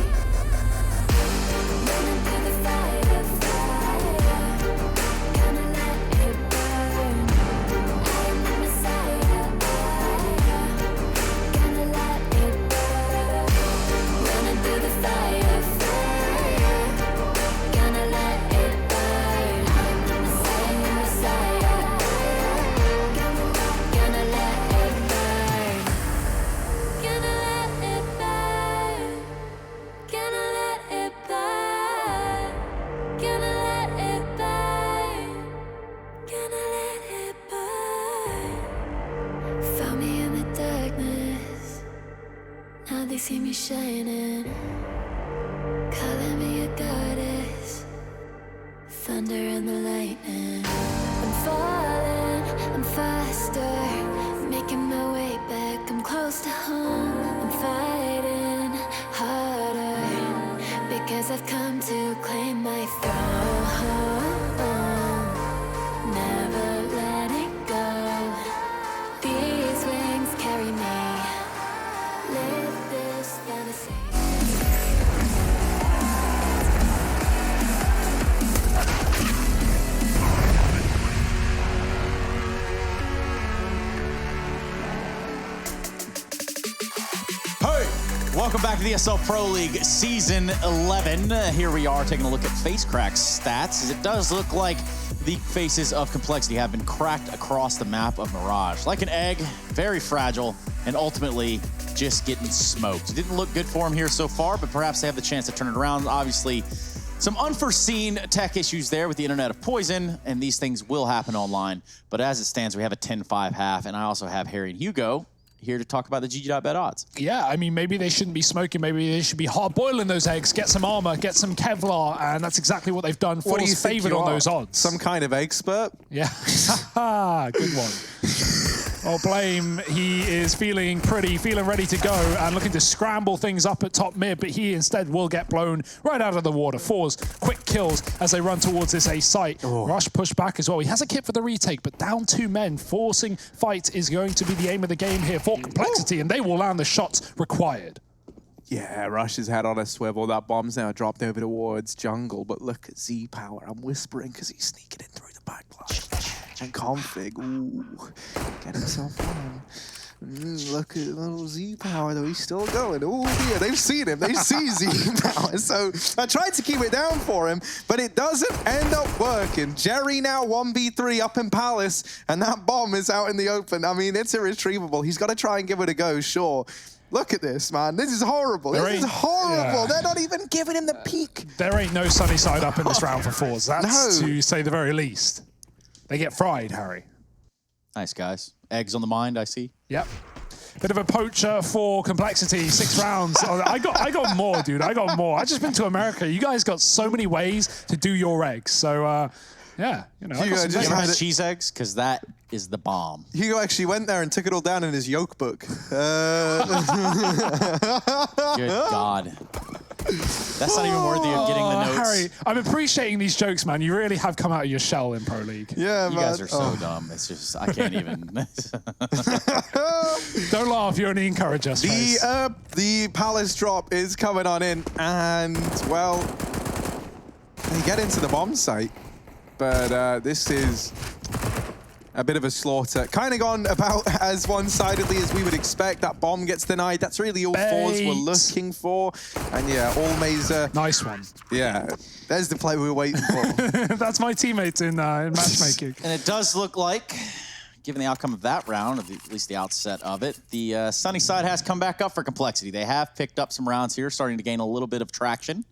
Running through the fire, gonna let it burn. I am the Messiah, gonna let it burn. Running through the fire, gonna let it burn. I am the Messiah, gonna let it burn. Gonna let it burn. Gonna let it burn. Gonna let it burn. Gonna let it burn. Found me in the darkness. Now they see me shining. Calling me a goddess. Thunder and the lightning. I'm falling, I'm faster. Making my way back, I'm close to home. I'm fighting harder because I've come to claim my throne. Welcome back to the ESL Pro League Season 11. Here we are taking a look at face crack stats, as it does look like the faces of Complexity have been cracked across the map of Mirage. Like an egg, very fragile, and ultimately just getting smoked. It didn't look good for him here so far, but perhaps they have the chance to turn it around. Obviously, some unforeseen tech issues there with the Internet of Poison, and these things will happen online. But as it stands, we have a 10-5 half, and I also have Harry and Hugo here to talk about the GG.bet odds. Yeah, I mean, maybe they shouldn't be smoking. Maybe they should be hard-boiling those eggs, get some armor, get some Kevlar, and that's exactly what they've done. What do you think favored you on are? those odds. Some kind of expert? Yeah. Good one. Well, Blame, he is feeling ready to go and looking to scramble things up at top mid, but he instead will get blown right out of the water. Fours, quick kills as they run towards this A site. Rush pushed back as well. He has a kit for the retake, but down 2 men. Forcing fight is going to be the aim of the game here for Complexity, and they will land the shots required. Yeah, Rush has had on a swivel. That bomb's now dropped over towards jungle, but look at Z-Power. I'm whispering because he's sneaking in through the backline. And Config, ooh, get himself on. Look at little Z-Power, though. He's still going. Oh, yeah, they've seen him. They see Z-Power. So I tried to keep it down for him, but it doesn't end up working. Jerry now 1v3 up in Palace, and that bomb is out in the open. I mean, it's irretrievable. He's got to try and give it a go, sure. Look at this, man. This is horrible. This is horrible. Yeah. They're not even giving him the peak. There ain't no sunny side up in this round for Fours. That's to say the very least. They get fried, Harry. Nice, guys. Eggs on the mind, I see. Yep. Bit of a poacher for Complexity. 6 rounds. I got more, dude. I got more. I just been to America. You guys got so many ways to do your eggs. So, yeah. You know, you ever had cheese eggs? Because that is the bomb. Hugo actually went there and took it all down in his yoke book. Good God. That's not even worthy of getting the notes. Harry, I'm appreciating these jokes, man. You really have come out of your shell in Pro League. Yeah, you guys are so dumb. It's just, I can't even. Don't laugh. You only encourage us. The Palace drop is coming on in, and, well, they get into the bomb site, but this is a bit of a slaughter. Kind of gone about as one-sidedly as we would expect. That bomb gets denied. That's really all Fours were looking for. And yeah, Allmazer. Nice one. Yeah, there's the play we were waiting for. That's my teammates in matchmaking. And it does look like, given the outcome of that round, at least the outset of it, the sunny side has come back up for Complexity. They have picked up some rounds here, starting to gain a little bit of traction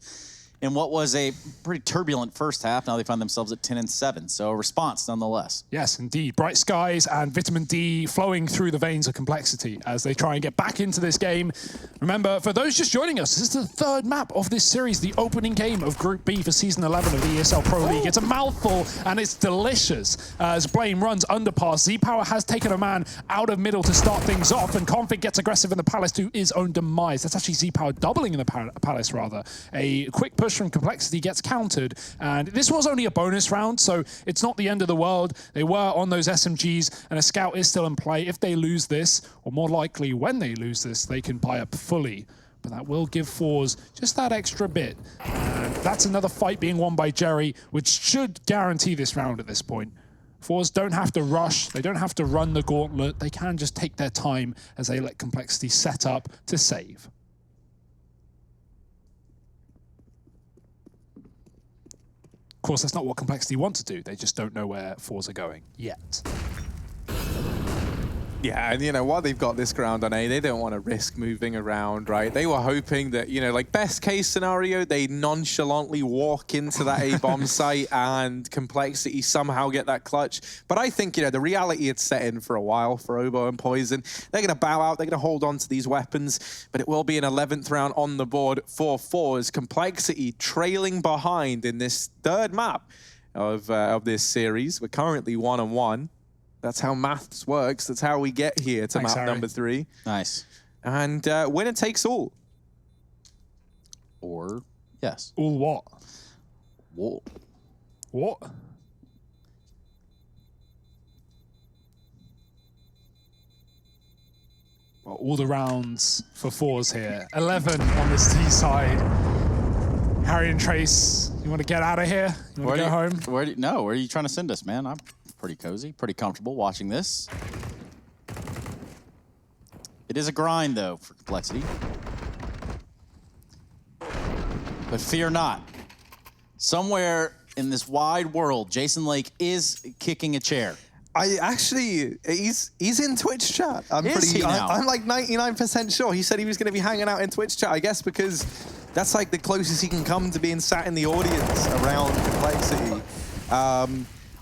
in what was a pretty turbulent first half. Now they find themselves at 10-7, so a response nonetheless. Yes, indeed. Bright skies and vitamin D flowing through the veins of Complexity as they try and get back into this game. Remember, for those just joining us, this is the 3rd map of this series, the opening game of Group B for Season 11 of the ESL Pro League. It's a mouthful, and it's delicious. As Blame runs underpass, Z-Power has taken a man out of middle to start things off, and Config gets aggressive in the Palace to his own demise. That's actually Z-Power doubling in the Palace, rather. A quick push from Complexity gets countered, and this was only a bonus round, so it's not the end of the world. They were on those SMGs, and a scout is still in play. If they lose this, or more likely when they lose this, they can buy up fully. But that will give Fours just that extra bit. And that's another fight being won by Jerry, which should guarantee this round at this point. Fours don't have to rush. They don't have to run the gauntlet. They can just take their time as they let Complexity set up to save. Of course, that's not what Complexity want to do. They just don't know where Fours are going yet. Yeah, and you know, while they've got this ground on A, they don't want to risk moving around, right? They were hoping that, you know, like best case scenario, they nonchalantly walk into that A bomb site and Complexity somehow get that clutch. But I think, you know, the reality had set in for a while for Obo and Poison. They're going to bow out, they're going to hold on to these weapons, but it will be an 11th round on the board for Fours. Complexity trailing behind in this 3rd map of this series. We're currently 1-1. That's how maths works. That's how we get here to map number 3. Nice. And winner takes all. Or, yes. All what? What? What? Well, all the rounds for Fours here. 11 on this T side. Harry and Trace, you want to get out of here? You want to go home? Where are you trying to send us, man? I'm pretty cozy, pretty comfortable watching this. It is a grind, though, for Complexity. But fear not. Somewhere in this wide world, Jason Lake is kicking a chair. I actually, he's in Twitch chat. I'm like 99% sure. He said he was going to be hanging out in Twitch chat, I guess, because that's like the closest he can come to being sat in the audience around Complexity.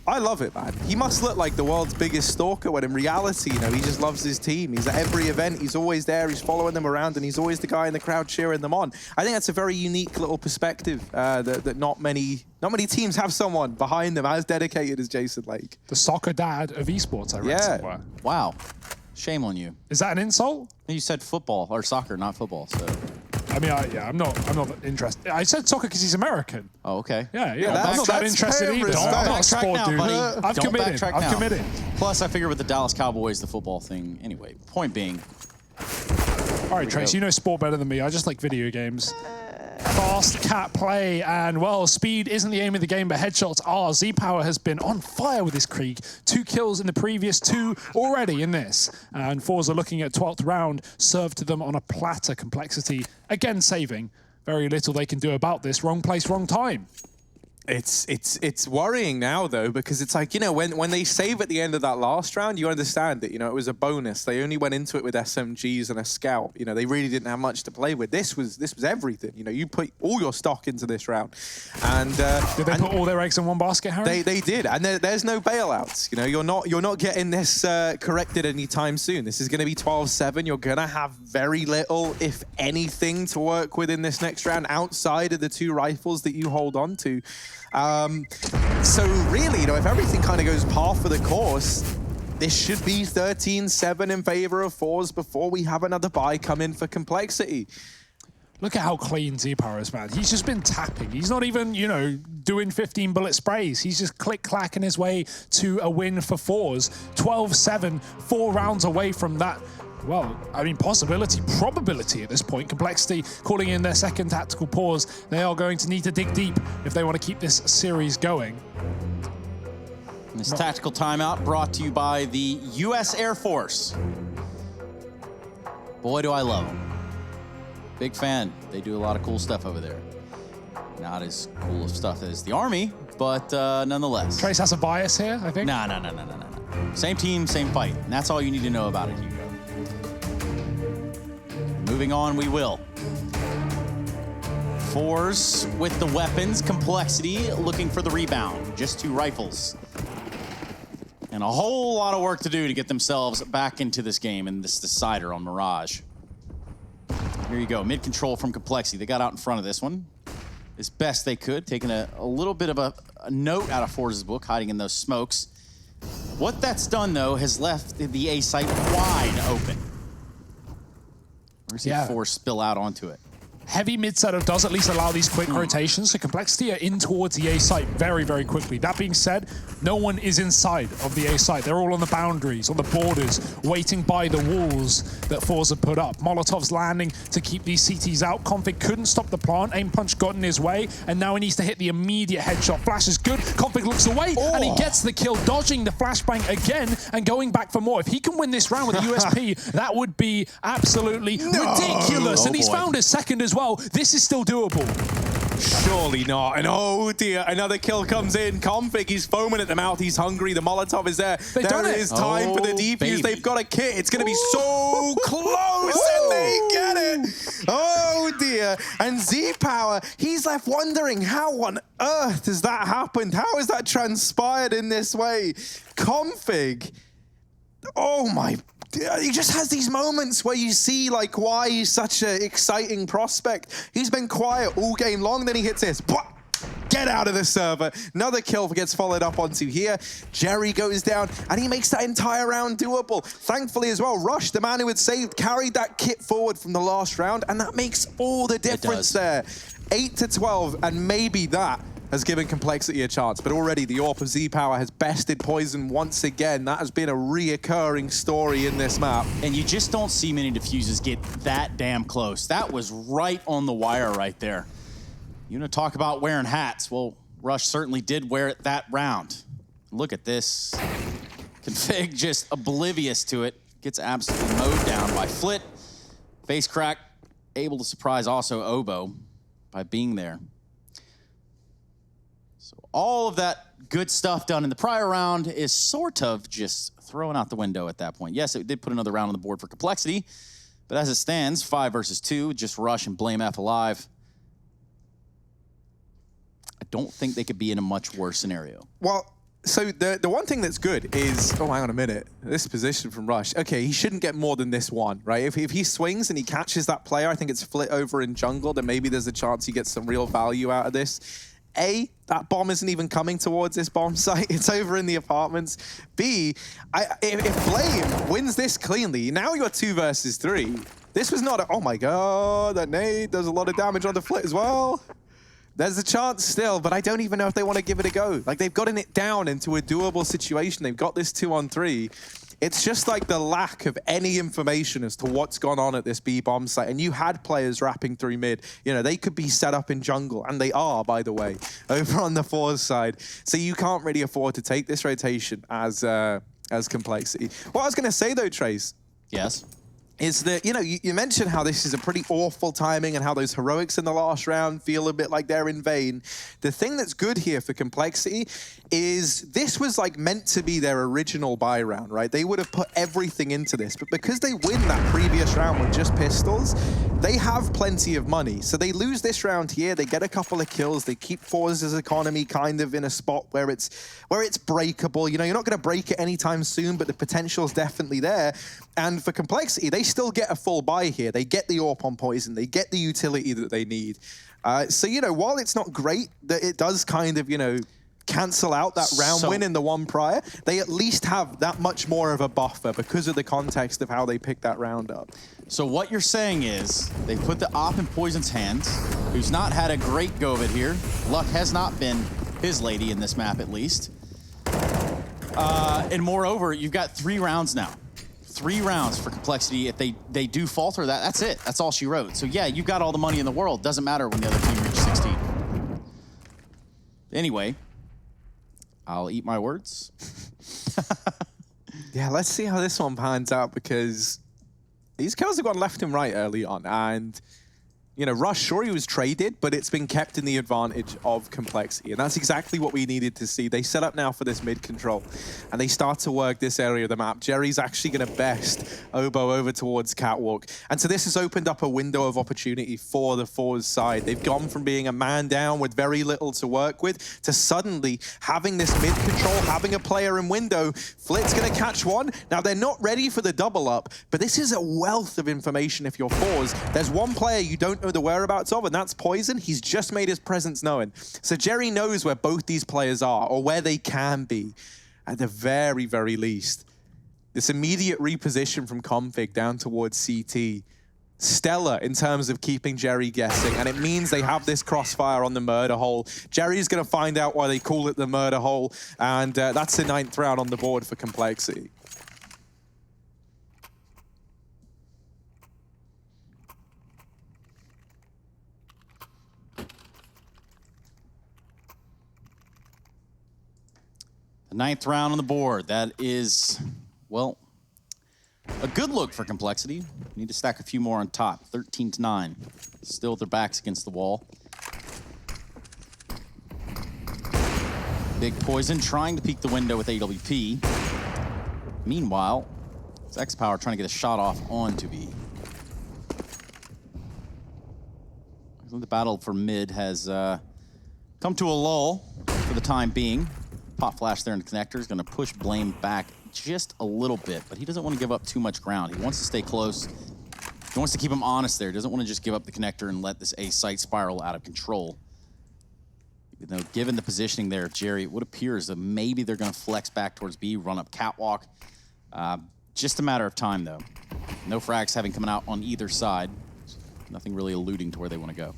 I love it, man. He must look like the world's biggest stalker when in reality, you know, he just loves his team. He's at every event. He's always there. He's following them around, and he's always the guy in the crowd cheering them on. I think that's a very unique little perspective that not many teams have someone behind them as dedicated as Jason Lake. The soccer dad of esports, I read somewhere. Wow. Shame on you. Is that an insult? You said football or soccer, not football. So. I mean, I'm not interested. I said soccer because he's American. Oh, okay. Yeah. I'm not that interested either. I'm not a sport dude. I've committed. Plus, I figure with the Dallas Cowboys, the football thing. Anyway, point being. All right, Trace, you know sport better than me. I just like video games. Fast cat play, and well, speed isn't the aim of the game, but headshots are. Z-Power has been on fire with this Krieg. 2 kills in the previous 2 already in this. And Forza looking at 12th round, served to them on a platter. Complexity, again saving. Very little they can do about this. Wrong place, wrong time. It's worrying now though, because it's like, you know, when they save at the end of that last round, you understand that, you know, it was a bonus. They only went into it with SMGs and a scout. You know, they really didn't have much to play with. This was everything. You know, you put all your stock into this round. And did they put all their eggs in one basket, Harry? They did, and there's no bailouts. You know, you're not getting this corrected anytime soon. This is going to be 12-7. You're going to have very little, if anything, to work with in this next round outside of the 2 rifles that you hold on to. So really, you know, if everything kind of goes par for the course, this should be 13-7 in favor of Force before we have another buy come in for Complexity. Look at how clean Z-Power is, man. He's just been tapping. He's not even, you know, doing 15 bullet sprays. He's just click-clacking his way to a win for Force. 12-7, 4 rounds away from that. Well, I mean, probability at this point. Complexity calling in their second tactical pause. They are going to need to dig deep if they want to keep this series going. This tactical timeout brought to you by the U.S. Air Force. Boy, do I love them. Big fan. They do a lot of cool stuff over there. Not as cool of stuff as the Army, but nonetheless. Trace has a bias here, I think. No. Same team, same fight. And that's all you need to know about it, Hugo. Moving on, we will. Force with the weapons. Complexity looking for the rebound. Just 2 rifles. And a whole lot of work to do to get themselves back into this game and this decider on Mirage. Here you go, mid-control from Complexity. They got out in front of this one as best they could, taking a little bit of a note out of Force's book, hiding in those smokes. What that's done, though, has left the A site wide open. We're going to see Force spill out onto it. Heavy mid setup does at least allow these quick rotations, so Complexity are in towards the A site very, very quickly. That being said, no one is inside of the A site. They're all on the boundaries, on the borders, waiting by the walls that Forza put up. Molotov's landing to keep these CTs out. Config couldn't stop the plant. Aim punch got in his way, and now he needs to hit the immediate headshot. Flash is good. Config looks away, and he gets the kill, dodging the flashbang again and going back for more. If he can win this round with a USP, that would be absolutely ridiculous. And he's found his second as well. This is still doable. Surely not. And oh dear, another kill comes in. Config, he's foaming at the mouth. He's hungry. The Molotov is there. There is time for the defuse. They've got a kit. It's going to be so close, and they get it. Oh dear. And Z-Power, he's left wondering, how on earth has that happened? How has that transpired in this way? Config, oh my, he just has these moments where you see like why he's such an exciting prospect. He's been quiet all game long, then he hits this. Get out of the server. Another kill gets followed up onto here. Jerry goes down, and he makes that entire round doable. Thankfully as well, Rush, the man who had saved, carried that kit forward from the last round, and that makes all the difference there. 8-12, and maybe that has given Complexity a chance, but already the AWP of Z-Power has bested Poison once again. That has been a reoccurring story in this map. And you just don't see many diffusers get that damn close. That was right on the wire right there. You want to talk about wearing hats? Well, Rush certainly did wear it that round. Look at this. Config just oblivious to it. Gets absolutely mowed down by Flit. Face crack, able to surprise also Oboe. by being there. So all of that good stuff done in the prior round is sort of just thrown out the window at that point. Yes, it did put another round on the board for Complexity, but as it stands, 5 versus 2, just Rush and Blame F alive. I don't think they could be in a much worse scenario. Well, so the one thing that's good is, oh, hang on a minute, this position from Rush. Okay, he shouldn't get more than this one, right? If he swings and he catches that player, I think it's Flit over in jungle, then maybe there's a chance he gets some real value out of this. A, that bomb isn't even coming towards this bomb site. It's over in the apartments. B, if Blame wins this cleanly, now you're 2 versus 3. This was not a, oh my god, that nade does a lot of damage on the Flit as well. There's a chance still, but I don't even know if they want to give it a go. Like, they've gotten it down into a doable situation. They've got this 2-on-3. It's just like the lack of any information as to what's gone on at this B bomb site. And you had players wrapping through mid. You know, they could be set up in jungle, and they are, by the way, over on the Fours side. So you can't really afford to take this rotation as Complexity. What I was going to say, though, Trace. Yes. Is that, you know, you mentioned how this is a pretty awful timing and how those heroics in the last round feel a bit like they're in vain. The thing that's good here for Complexity is this was like meant to be their original buy round, right? They would have put everything into this, but because they win that previous round with just pistols, they have plenty of money. So they lose this round here, they get a couple of kills, they keep Forza's economy kind of in a spot where it's breakable. You know, you're not going to break it anytime soon, but the potential's definitely there. And for Complexity, they still get a full buy here. They get the AWP on Poison. They get the utility that they need. So, you know, while it's not great that it does kind of, you know, cancel out that round win in the one prior, they at least have that much more of a buffer because of the context of how they picked that round up. So what you're saying is they put the AWP in Poison's hands, who's not had a great go of it here. Luck has not been his lady in this map, at least. And moreover, you've got 3 rounds now. 3 rounds for Complexity. If they do falter, that's it. That's all she wrote. So yeah, you've got all the money in the world. Doesn't matter when the other team reaches 16. Anyway, I'll eat my words. Yeah, let's see how this one pans out, because these kills have gone left and right early on. And, you know, Rush, sure, he was traded, but it's been kept in the advantage of Complexity. And that's exactly what we needed to see. They set up now for this mid control, and they start to work this area of the map. Jerry's actually going to best Oboe over towards Catwalk. And so this has opened up a window of opportunity for the Fours side. They've gone from being a man down with very little to work with to suddenly having this mid control, having a player in window. Flit's going to catch one. Now, they're not ready for the double up, but this is a wealth of information if you're Fours. There's one player you don't know the whereabouts of, and that's Poison. He's just made his presence known. So Jerry knows where both these players are, or where they can be, at the very, very least. This immediate reposition from Config down towards CT, stellar in terms of keeping Jerry guessing, and it means they have this crossfire on the murder hole. Jerry's going to find out why they call it the murder hole, and that's the 9th round on the board for Complexity. The 9th round on the board. That is, well, a good look for Complexity. Need to stack a few more on top. 13-9. Still with their backs against the wall. Big Poison trying to peek the window with AWP. Meanwhile, it's X-Power trying to get a shot off onto B. The battle for mid has come to a lull for the time being. Pop flash there in the connector is going to push Blame back just a little bit, but he doesn't want to give up too much ground. He wants to stay close. He wants to keep him honest there. He doesn't want to just give up the connector and let this A site spiral out of control. Even though, given the positioning there of Jerry, it would appear that maybe they're going to flex back towards B, run up Catwalk. Just a matter of time, though. No frags having come out on either side. Nothing really alluding to where they want to go.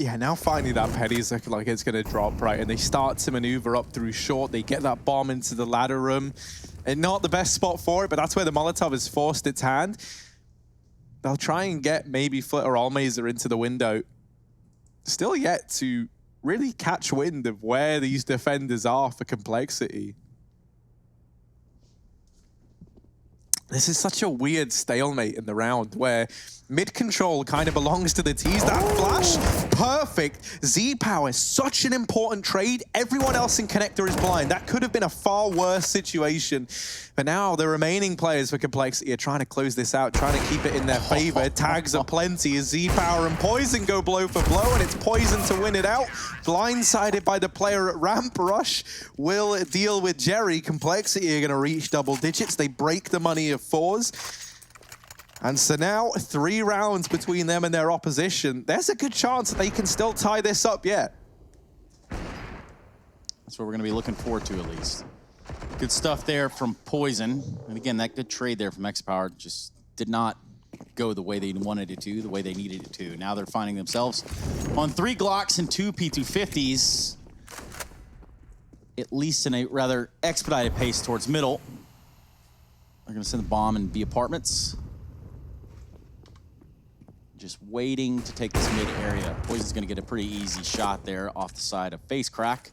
Yeah, now finally that Petty's looking like it's going to drop, right? And they start to maneuver up through short. They get that bomb into the ladder room. And not the best spot for it, but that's where the Molotov has forced its hand. They'll try and get maybe Flit or Almazer into the window. Still yet to really catch wind of where these defenders are for Complexity. This is such a weird stalemate in the round where mid control kind of belongs to the T's. That flash, perfect. Z-Power, such an important trade. Everyone else in Connector is blind. That could have been a far worse situation. But now the remaining players for Complexity are trying to close this out, trying to keep it in their favor. Tags are plenty as Z-Power and Poison go blow for blow, and it's Poison to win it out. Blindsided by the player at ramp. Rush will deal with Jerry. Complexity are going to reach double digits. They break the money of fours. And so now 3 rounds between them and their opposition. There's a good chance that they can still tie this up yet. That's what we're going to be looking forward to, at least. Good stuff there from Poison. And again, that good trade there from X-Power just did not go the way they wanted it to, the way they needed it to. Now they're finding themselves on 3 Glocks and 2 P250s, at least in a rather expedited pace towards middle. They're going to send the bomb in B apartments. Just waiting to take this mid area. Poison's going to get a pretty easy shot there off the side of Face Crack.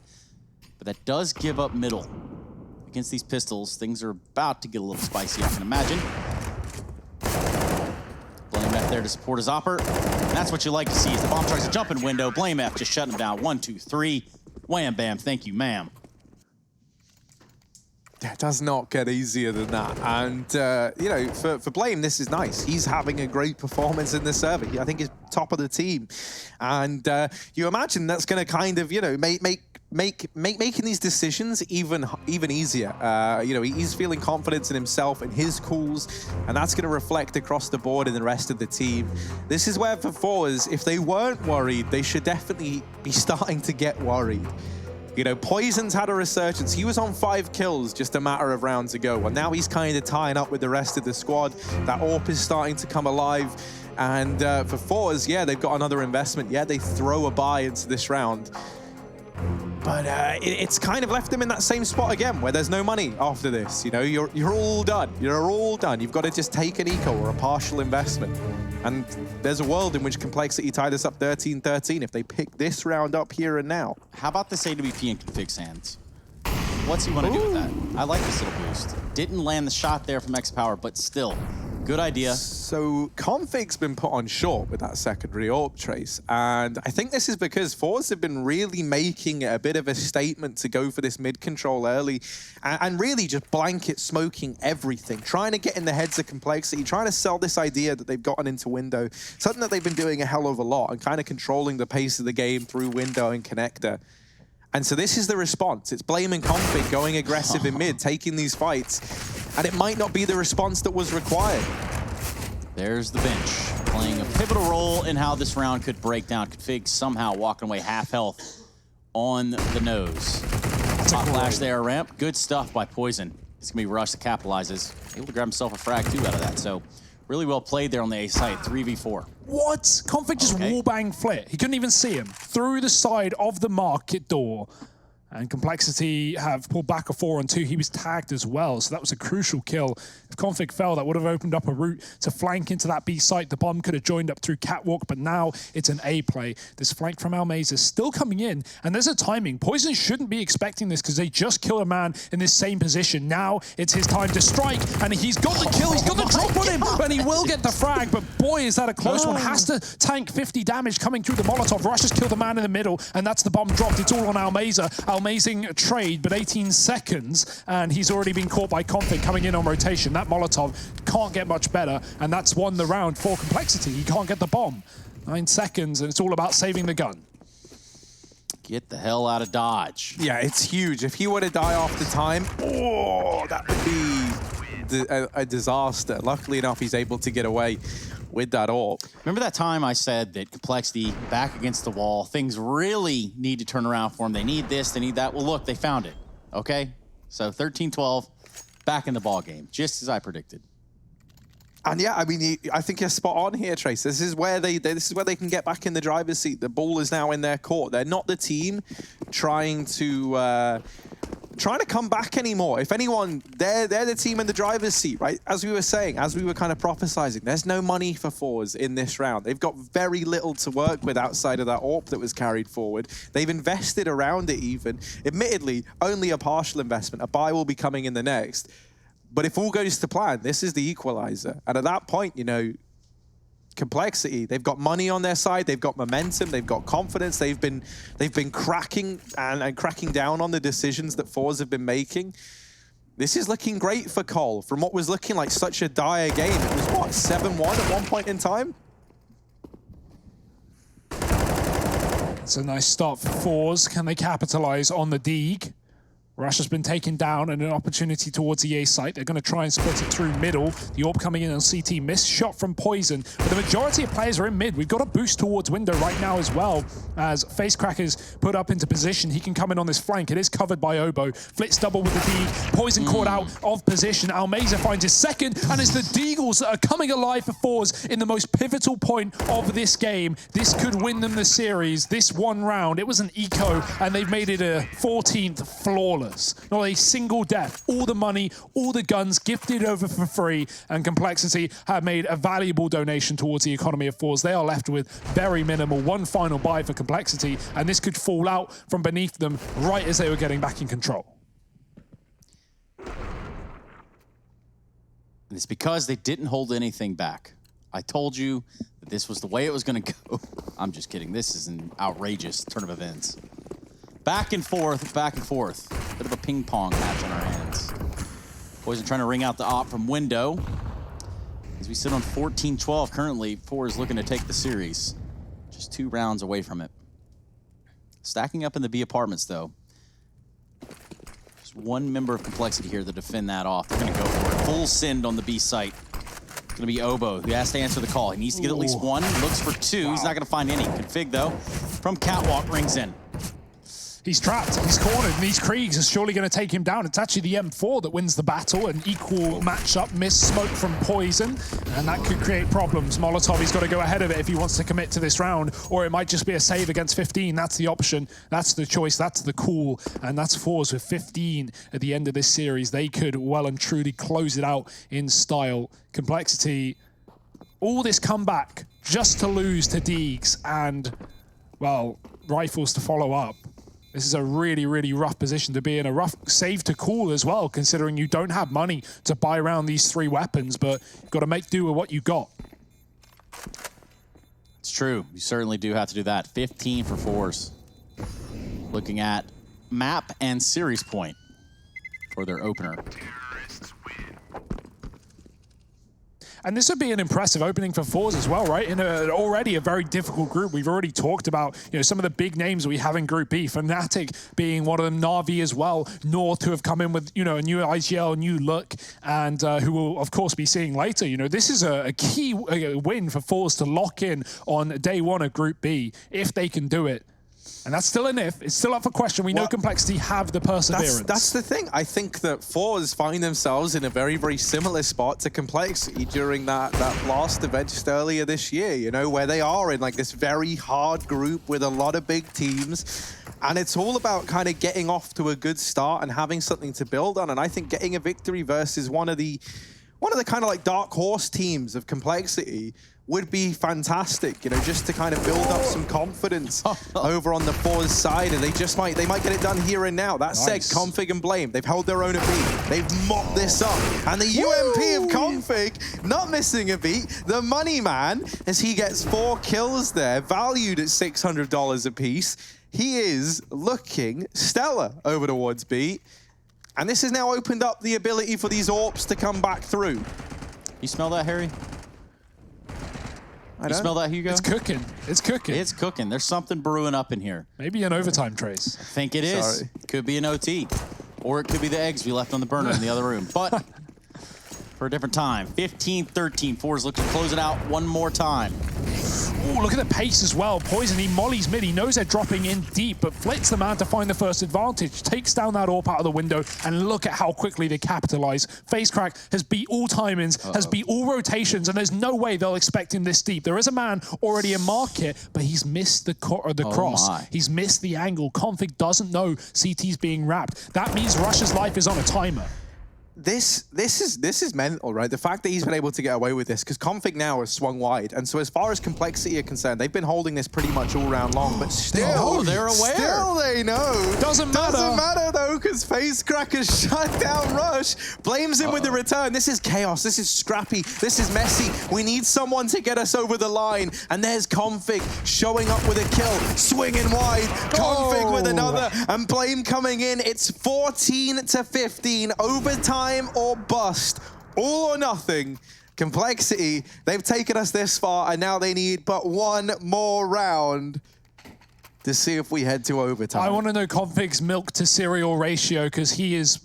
But that does give up middle. Against these pistols, things are about to get a little spicy, I can imagine. Blame F there to support his Opper. And that's what you like to see as the bomb tries to jump in window. Blame F just shutting him down. 1, 2, 3. Wham, bam. Thank you, ma'am. It does not get easier than that. And, you know, for Blame, this is nice. He's having a great performance in this server. I think he's top of the team. And you imagine that's going to kind of, you know, making these decisions even easier. You know, he's feeling confidence in himself and his calls, and that's going to reflect across the board in the rest of the team. This is where for fours, if they weren't worried, they should definitely be starting to get worried. You know, Poison's had a resurgence. He was on 5 kills just a matter of rounds ago. Well, now he's kind of tying up with the rest of the squad. That AWP is starting to come alive. And for fours, yeah, they've got another investment. Yeah, they throw a buy into this round. But it's kind of left them in that same spot again, where there's no money after this. You know, you're all done. You're all done. You've got to just take an eco or a partial investment. And there's a world in which Complexity tie this up 13-13 if they pick this round up here and now. How about this AWP in Config's hands? What's he want to do with that? I like this little boost. Didn't land the shot there from X-Power, but still, good idea. So Config's been put on short with that secondary AWP trace. And I think this is because fours have been really making a bit of a statement to go for this mid control early and really just blanket smoking everything, trying to get in the heads of Complexity, trying to sell this idea that they've gotten into window, something that they've been doing a hell of a lot and kind of controlling the pace of the game through window and connector. And so this is the response. It's Blame and Config going aggressive in mid, taking these fights. And it might not be the response that was required. There's the bench, playing a pivotal role in how this round could break down. Config somehow walking away half health on the nose. Top flash there, ramp. Good stuff by Poison. It's going to be Rush that capitalizes. Able to grab himself a frag too out of that. So really well played there on the A side, 3v4. What? Config just wallbang Flit. He couldn't even see him. Through the side of the market door. And Complexity have pulled back a 4-on-2. He was tagged as well, so that was a crucial kill. If Config fell, that would have opened up a route to flank into that B site. The bomb could have joined up through Catwalk, but now it's an A play. This flank from Almaze is still coming in, and there's a timing. Poison shouldn't be expecting this because they just killed a man in this same position. Now it's his time to strike, and he's got the kill. He's got the drop on him, and he will get the frag, but boy, is that a close one. Has to tank 50 damage coming through the Molotov. Rush has killed the man in the middle, and that's the bomb dropped. It's all on Almaze. Amazing trade, but 18 seconds, and he's already been caught by Config coming in on rotation. That Molotov can't get much better, and that's won the round for Complexity. He can't get the bomb. 9 seconds, and it's all about saving the gun. Get the hell out of Dodge. Yeah, it's huge. If he were to die off the time, oh, that would be a disaster. Luckily enough, he's able to get away with that AWP. Remember that time I said that Complexity back against the wall, things really need to turn around for them. They need this, they need that. Well, look, they found it, okay? So 13-12, back in the ball game, just as I predicted. And yeah, I mean, I think you're spot on here, Trace. This is where they can get back in the driver's seat. The ball is now in their court. They're not the team trying to come back anymore. If anyone, they're the team in the driver's seat, right? As we were saying, as we were kind of prophesizing, there's no money for fours in this round. They've got very little to work with outside of that AWP that was carried forward. They've invested around it even. Admittedly, only a partial investment. A buy will be coming in the next. But if all goes to plan, this is the equalizer. And at that point, you know, Complexity, they've got money on their side, they've got momentum, they've got confidence, they've been cracking and cracking down on the decisions that Fours have been making. This is looking great for Cole. From what was looking like such a dire game, it was what, 7-1 at one point in time? It's a nice start for Fours. Can they capitalize on the Deeg? Rush has been taken down and an opportunity towards the A site. They're going to try and split it through middle. The AWP coming in on CT. Missed shot from Poison. But the majority of players are in mid. We've got a boost towards window right now as well. As Facecrack is put up into position, he can come in on this flank. It is covered by Obo. Flitz double with the Deeg. Poison caught out of position. Almeza finds his second. And it's the Deagles that are coming alive for Fours in the most pivotal point of this game. This could win them the series. This one round, it was an eco, and they've made it a 14th flawless. Not a single death. All the money, all the guns gifted over for free, and Complexity have made a valuable donation towards the economy of Fours. They are left with very minimal. One final buy for Complexity, and this could fall out from beneath them right as they were getting back in control. It's because they didn't hold anything back. I told you that this was the way it was going to go. I'm just kidding. This is an outrageous turn of events. Back and forth, back and forth. Bit of a ping pong match on our hands. Poison trying to ring out the op from window. As we sit on 14-12 currently, Fours looking to take the series. Just 2 rounds away from it. Stacking up in the B apartments though. There's one member of Complexity here to defend that off. They're gonna go for it. Full send on the B site. It's gonna be Obo, who has to answer the call. He needs to get at least 1, looks for 2. Wow. He's not gonna find any. Config though, from Catwalk rings in. He's trapped, he's cornered, and these Kriegs are surely going to take him down. It's actually the M4 that wins the battle. An equal matchup, missed smoke from Poison, and that could create problems. Molotov, he's got to go ahead of it if he wants to commit to this round, or it might just be a save against 15. That's the option, that's the choice, that's the call, and that's Fours with 15 at the end of this series. They could well and truly close it out in style. Complexity, all this comeback just to lose to Deegs and, well, Rifles to follow up. This is a really, really rough position to be in. A rough save to call as well, considering you don't have money to buy around these 3 weapons, but you've got to make do with what you got. It's true. You certainly do have to do that. 15 for Fours. Looking at map and series point for their opener. And this would be an impressive opening for Fours as well, right? In already a very difficult group. We've already talked about, you know, some of the big names we have in Group B. Fnatic being one of them, Na'Vi as well, North, who have come in with, you know, a new IGL, a new look, and who we'll of course be seeing later. You know, this is a key win for Fours to lock in on day 1 of Group B, if they can do it. And that's still an if. It's still up for question. We know Complexity have the perseverance. That's the thing. I think that Fours find themselves in a very, very similar spot to Complexity during that blast event just earlier this year, you know, where they are in like this very hard group with a lot of big teams. And it's all about kind of getting off to a good start and having something to build on. And I think getting a victory versus one of the kind of like dark horse teams of Complexity would be fantastic, you know, just to kind of build up some confidence over on the Fours side, and they might get it done here and now. That said, Config and Blame, they've held their own a beat. They've mopped this up. And the UMP of Config, not missing a beat, the money man, as he gets 4 kills there, valued at $600 apiece. He is looking stellar over towards B. And this has now opened up the ability for these AWPs to come back through. You smell that, Harry? You smell that, Hugo? It's cooking. It's cooking. It's cooking. There's something brewing up in here. Maybe an overtime, Trace. I think it is. Could be an OT. Or it could be the eggs we left on the burner in the other room. But for a different time. 15-13. Fours looking to close it out one more time. Ooh, look at the pace as well. Poison, he mollies mid. He knows they're dropping in deep, but Flitz the man to find the first advantage. Takes down that AWP out of the window, and look at how quickly they capitalize. Facecrack has beat all timings, has beat all rotations, and there's no way they'll expect him this deep. There is a man already in market, but he's missed the cross. He's missed the angle. Config doesn't know CT's being wrapped. That means Rush's life is on a timer. this is mental, right? The fact that he's been able to get away with this, because Config now has swung wide, and so as far as complexity are concerned, they've been holding this pretty much all round long, but still, they're aware. Still they know. Doesn't matter though, because FaceCracker's shut down Rush, blames him with the return. This is chaos, this is scrappy, this is messy. We need someone to get us over the line, and there's Config showing up with a kill, swinging wide, Config with another, and Blame coming in. It's 14-15, overtime or bust, all or nothing. Complexity, they've taken us this far, and now they need but one more round to see if we head to overtime. I want to know Config's milk to cereal ratio, because he is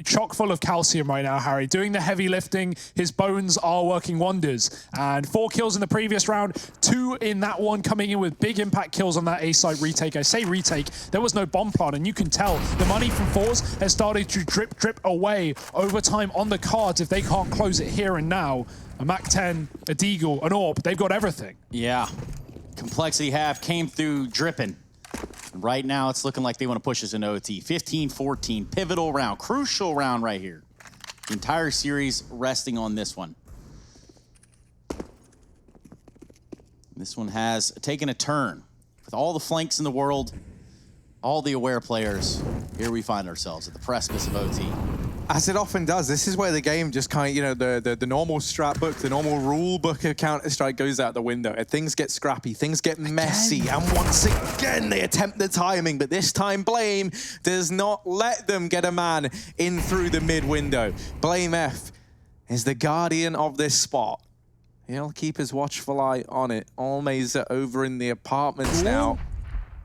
chock full of calcium right now, Harry. Doing the heavy lifting, his bones are working wonders. And 4 kills in the previous round, 2 in that one, coming in with big impact kills on that A-site retake. I say retake, there was no bomb plant, and you can tell the money from Fours has started to drip away over time on the cards if they can't close it here and now. A MAC-10, a Deagle, an AWP, they've got everything. Yeah, Complexity half came through dripping. Right now, it's looking like they want to push us into OT. 15-14, pivotal round, crucial round right here. The entire series resting on this one. This one has taken a turn. With all the flanks in the world, all the aware players, here we find ourselves at the precipice of OT. As it often does, this is where the game just kind of, you know, the normal strat book, the normal rule book of Counter-Strike goes out the window. Things get scrappy, things get messy, and once again they attempt the timing, but this time Blame does not let them get a man in through the mid window. Blame F is the guardian of this spot. He'll keep his watchful eye on it. Almazer over in the apartments now.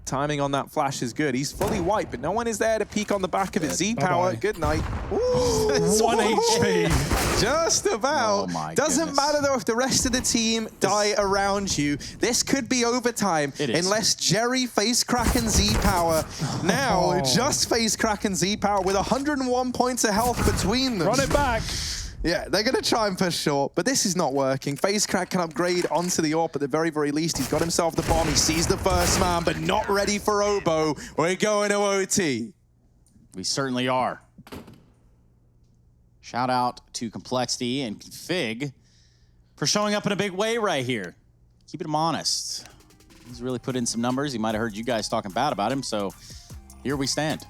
Timing on that flash is good. He's fully wiped, but no one is there to peek on the back of it. Z-Power, good night. Ooh, 1 HP. Just about. Oh Doesn't matter though if the rest of the team die around you. This could be overtime unless Jerry FaceCrack and Z-Power. Now, just FaceCrack and Z-Power with 101 points of health between them. Run it back. Yeah, they're going to try and push short, but this is not working. FaceCrack can upgrade onto the AWP at the very, very least. He's got himself the bomb. He sees the first man, but not ready for Obo. We're going to OT. We certainly are. Shout out to Complexity and Fig for showing up in a big way right here. Keeping him honest. He's really put in some numbers. He might have heard you guys talking bad about him, so here we stand.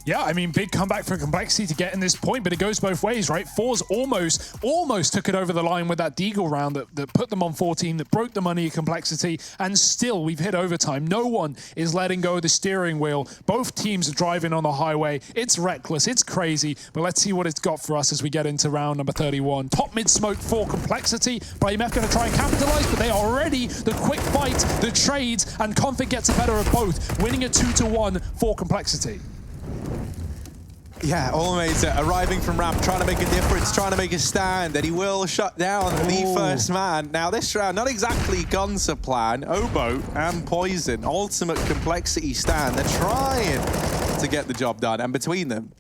Yeah, I mean, big comeback for Complexity to get in this point, but it goes both ways, right? Fours almost took it over the line with that Deagle round that put them on 14, that broke the money of Complexity, and still we've hit overtime. No one is letting go of the steering wheel. Both teams are driving on the highway. It's reckless, it's crazy, but let's see what it's got for us as we get into round number 31. Top mid smoke for Complexity. BlameF going to try and capitalize, but they are ready. The quick fight, the trades, and Config gets the better of both, winning a 2-1 for Complexity. Yeah, Almazer arriving from ramp, trying to make a difference, trying to make a stand, and he will shut down the first man. Now this round, not exactly Gun's plan. Obo and Poison, ultimate Complexity stand. They're trying to get the job done, and between them,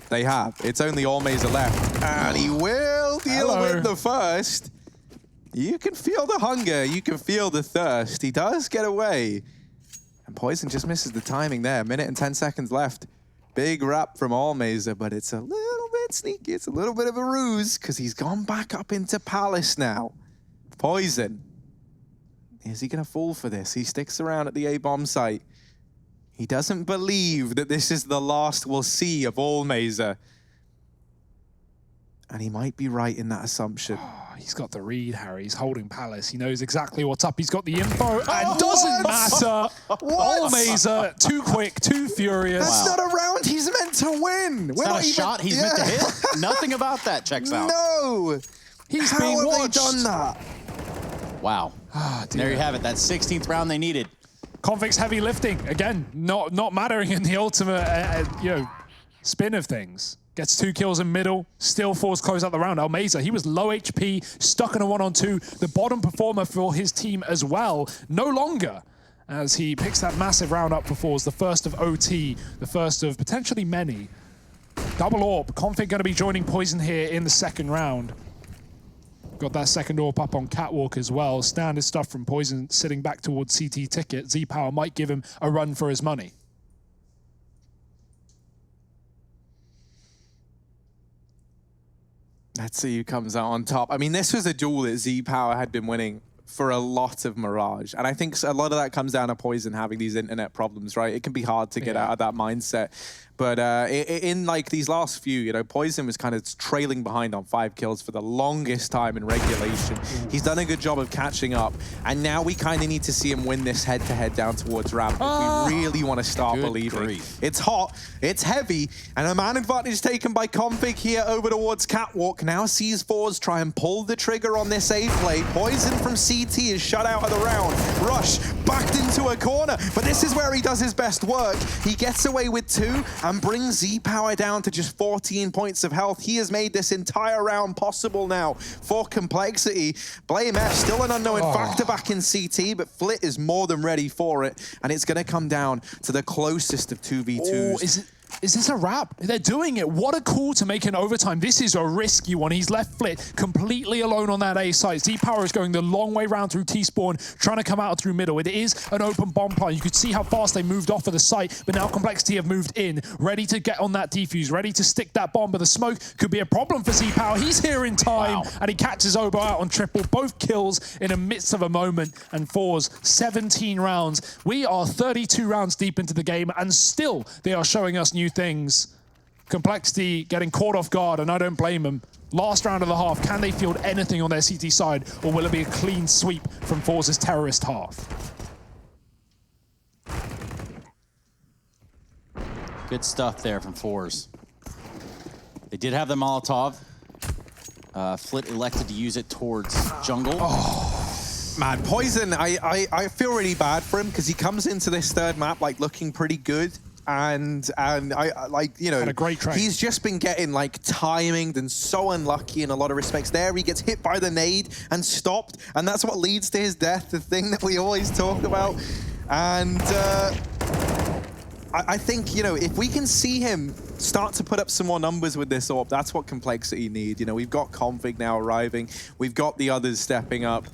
they have. It's only Almazer left, and he will deal with the first. You can feel the hunger, you can feel the thirst. He does get away, and Poison just misses the timing there. 1 minute and 10 seconds left. Big wrap from Almazer, but it's a little bit sneaky. It's a little bit of a ruse because he's gone back up into Palace now. Poison. Is he going to fall for this? He sticks around at the A-bomb site. He doesn't believe that this is the last we'll see of Almazer. And he might be right in that assumption. He's got the read, Harry. He's holding Palace. He knows exactly what's up. He's got the info, and doesn't matter. Almazer, too quick, too furious. That's not a round he's meant to win. It's not a shot he's meant to hit. Nothing about that checks out. No. He's How being have watched. they done that? Wow. There you have it. That 16th round they needed. Config's heavy lifting. Again, not mattering in the ultimate spin of things. Gets 2 kills in middle, still Fours close out the round. Almazer, he was low HP, stuck in a 1-on-2, the bottom performer for his team as well, no longer, as he picks that massive round up for Fours, the first of OT, the first of potentially many. Double AWP, Config going to be joining Poison here in the second round. Got that second AWP up on Catwalk as well. Standard stuff from Poison sitting back towards CT ticket. Z-Power might give him a run for his money. Let's see who comes out on top. I mean, this was a duel that Z-Power had been winning for a lot of Mirage. And I think a lot of that comes down to Poison having these internet problems, right? It can be hard to get out of that mindset. But in like these last few, you know, Poison was kind of trailing behind on 5 kills for the longest time in regulation. He's done a good job of catching up. And now we kind of need to see him win this head-to-head down towards ramp if we really want to start believing. It's hot, it's heavy, and a man advantage taken by Config here over towards Catwalk. Now sees Fours try and pull the trigger on this A play. Poison from CT is shut out of the round. Rush backed into a corner, but this is where he does his best work. He gets away with 2 and brings Z-Power down to just 14 points of health. He has made this entire round possible now for Complexity. Blame F, still an unknown factor back in CT, but Flit is more than ready for it, and it's going to come down to the closest of 2v2s. Is this a wrap? They're doing it. What a call to make an overtime. This is a risky one. He's left Flit completely alone on that A site. Z-Power is going the long way round through T-spawn, trying to come out through middle. It is an open bomb plant. You could see how fast they moved off of the site, but now Complexity have moved in, ready to get on that defuse, ready to stick that bomb, but the smoke could be a problem for Z-Power. He's here in time, and he catches Obo out on triple. Both kills in the midst of a moment, and Fours 17 rounds. We are 32 rounds deep into the game, and still they are showing us new things. Complexity getting caught off guard, and I don't blame them. Last round of the half, can they field anything on their CT side, or will it be a clean sweep from Fours' terrorist half? Good stuff there from Fours. They did have the Molotov. Flit elected to use it towards jungle. Man, Poison, I feel really bad for him because he comes into this third map like looking pretty good. And I like, you know, a great trade. He's just been getting like timinged and so unlucky in a lot of respects. There he gets hit by the nade and stopped, and that's what leads to his death, the thing that we always talk about. And I think, you know, if we can see him start to put up some more numbers with this AWP, that's what Complexity need. You know, we've got Config now arriving, we've got the others stepping up.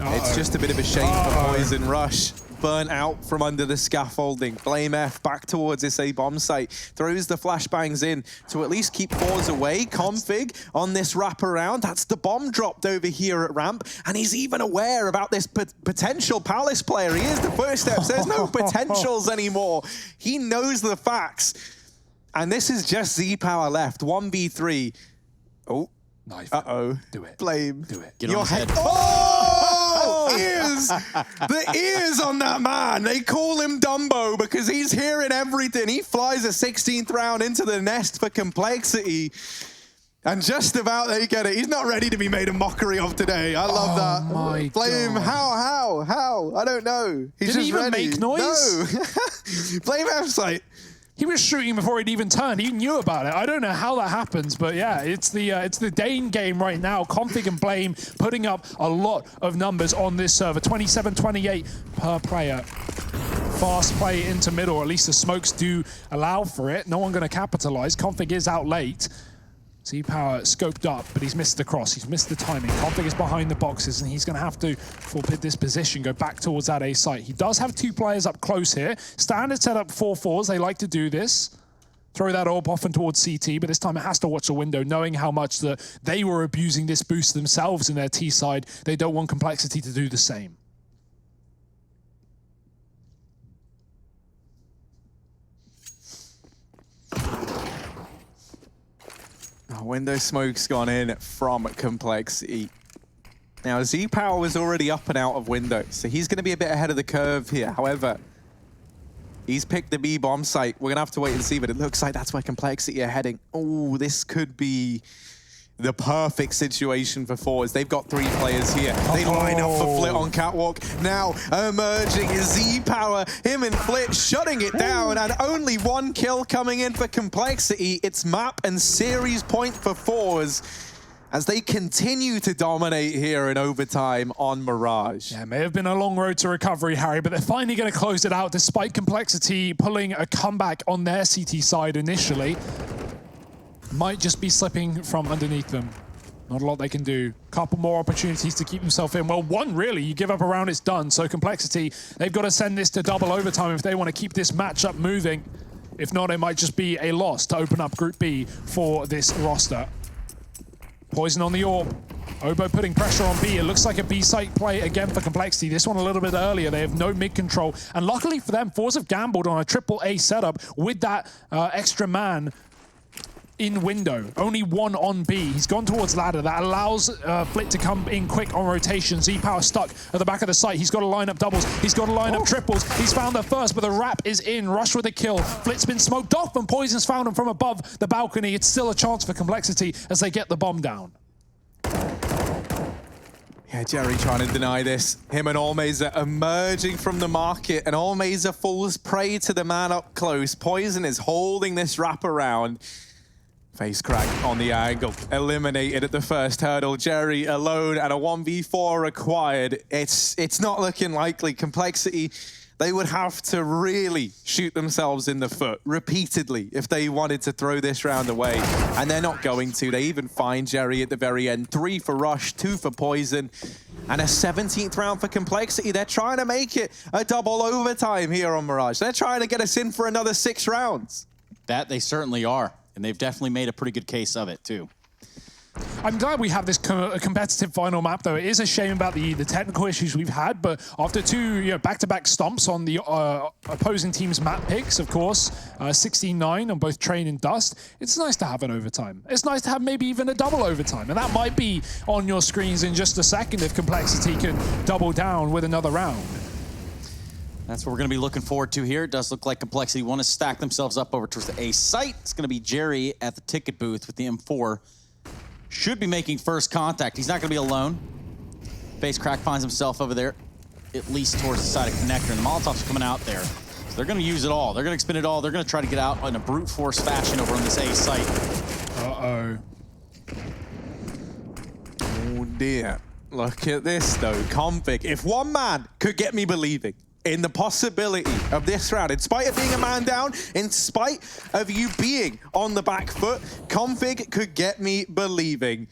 It's just a bit of a shame for Poison. Rush burnt out from under the scaffolding. Blame F back towards this A bomb site. Throws the flashbangs in to at least keep Fours away. Config on this wraparound. That's the bomb dropped over here at ramp. And he's even aware about this potential Palace player. He is the first step. There's no potentials anymore. He knows the facts. And this is just Z-Power left. 1v3. Oh. Knife. Uh-oh. Do it. Blame. Do it. Get on his head. Ears! The ears on that man. They call him Dumbo because he's hearing everything. He flies a 16th round into the nest for Complexity. And just about they get it. He's not ready to be made a mockery of today. I love that. My Blame God. How? I don't know. He's Did he just even ready. make noise? No. Blame F-site. He was shooting before he'd even turned. He knew about it. I don't know how that happens, but yeah, it's the Dane game right now. Config and Blame putting up a lot of numbers on this server. 27-28 per player. Fast play into middle, or at least the smokes do allow for it. No one going to capitalize. Config is out late. Z-Power scoped up, but he's missed the cross. He's missed the timing. Config is behind the boxes, and he's going to have to forfeit this position, go back towards that A site. He does have 2 players up close here. Standard setup 4-4s. They like to do this. Throw that AWP off and towards CT, but this time it has to watch the window, knowing how much they were abusing this boost themselves in their T side. They don't want Complexity to do the same. Window smoke's gone in from Complexity. Now, Z-Power was already up and out of window, so he's going to be a bit ahead of the curve here. However, he's picked the B bomb site. We're going to have to wait and see, but it looks like that's where Complexity are heading. Oh, this could be the perfect situation for Fours. They've got 3 players here. They line up for Flit on Catwalk. Now emerging is Z-Power. Him and Flit shutting it down, and only 1 kill coming in for Complexity. It's map and series point for Fours as they continue to dominate here in overtime on Mirage. Yeah, it may have been a long road to recovery, Harry, but they're finally going to close it out despite Complexity pulling a comeback on their CT side initially. Might just be slipping from underneath them. Not a lot they can do. Couple more opportunities to keep themselves in. Well, 1 really. You give up a round, it's done. So Complexity, they've got to send this to double overtime if they want to keep this matchup moving. If not, it might just be a loss to open up Group B for this roster. Poison on the orb. Obo putting pressure on B. It looks like a B site play again for Complexity. This one a little bit earlier. They have no mid control. And luckily for them, Force have gambled on a triple A setup with that extra man in window. Only one on B. He's gone towards ladder. That allows Flit to come in quick on rotation. Z-Power stuck at the back of the site. He's got to line up doubles. He's got to line up triples. He's found the first, but the wrap is in. Rush with a kill. Flit's been smoked off, and Poison's found him from above the balcony. It's still a chance for Complexity as they get the bomb down. Yeah, Jerry trying to deny this. Him and Allmazer emerging from the market, and Allmazer falls prey to the man up close. Poison is holding this wraparound. Face crack on the angle, eliminated at the first hurdle. Jerry alone and a 1v4 required. It's not looking likely. Complexity, they would have to really shoot themselves in the foot repeatedly if they wanted to throw this round away. And they're not going to. They even find Jerry at the very end. 3 for Rush, 2 for Poison, and a 17th round for Complexity. They're trying to make it a double overtime here on Mirage. They're trying to get us in for another 6 rounds. That they certainly are. And they've definitely made a pretty good case of it, too. I'm glad we have this competitive final map, though. It is a shame about the technical issues we've had, but after 2 back-to-back stomps on the opposing team's map picks, of course, 16-9 on both Train and Dust, it's nice to have an overtime. It's nice to have maybe even a double overtime, and that might be on your screens in just a second if Complexity can double down with another round. That's what we're going to be looking forward to here. It does look like Complexity want to stack themselves up over towards the A site. It's going to be Jerry at the ticket booth with the M4. Should be making first contact. He's not going to be alone. Face crack finds himself over there, at least towards the side of Connector. And the Molotovs are coming out there. So they're going to use it all. They're going to expend it all. They're going to try to get out in a brute force fashion over on this A site. Uh-oh. Oh, dear. Look at this, though. Config. If one man could get me believing in the possibility of this round, in spite of being a man down, in spite of you being on the back foot, Config could get me believing.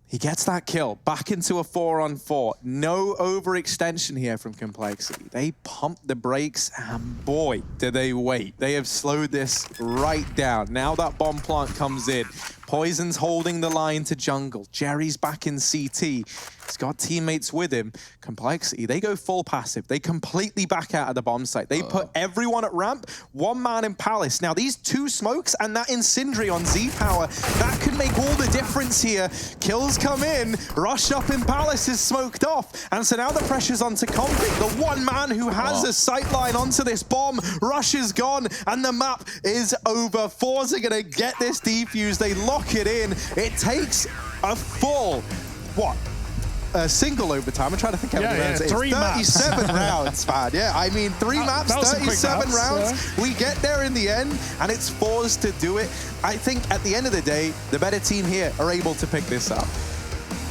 He gets that kill, back into a 4-on-4. No overextension here from Complexity. They pump the brakes, and boy, do they wait. They have slowed this right down. Now that bomb plant comes in. Poison's holding the line to jungle. Jerry's back in CT. He's got teammates with him. Complexity, they go full passive. They completely back out of the bomb site. They put everyone at ramp, one man in Palace. Now, these 2 smokes and that Incendiary on Z-Power, that could make all the difference here. Kills come in, Rush up in Palace is smoked off. And so now the pressure's onto Config, the one man who has a sight line onto this bomb. Rush is gone, and the map is over. Fours are gonna get this defuse. They lock it in. It takes a full, a single overtime. I'm trying to think how many rounds it is. 37 rounds, man. Yeah, I mean, 3 maps, 37 rounds. Yeah. We get there in the end, and it's Fours to do it. I think at the end of the day, the better team here are able to pick this up.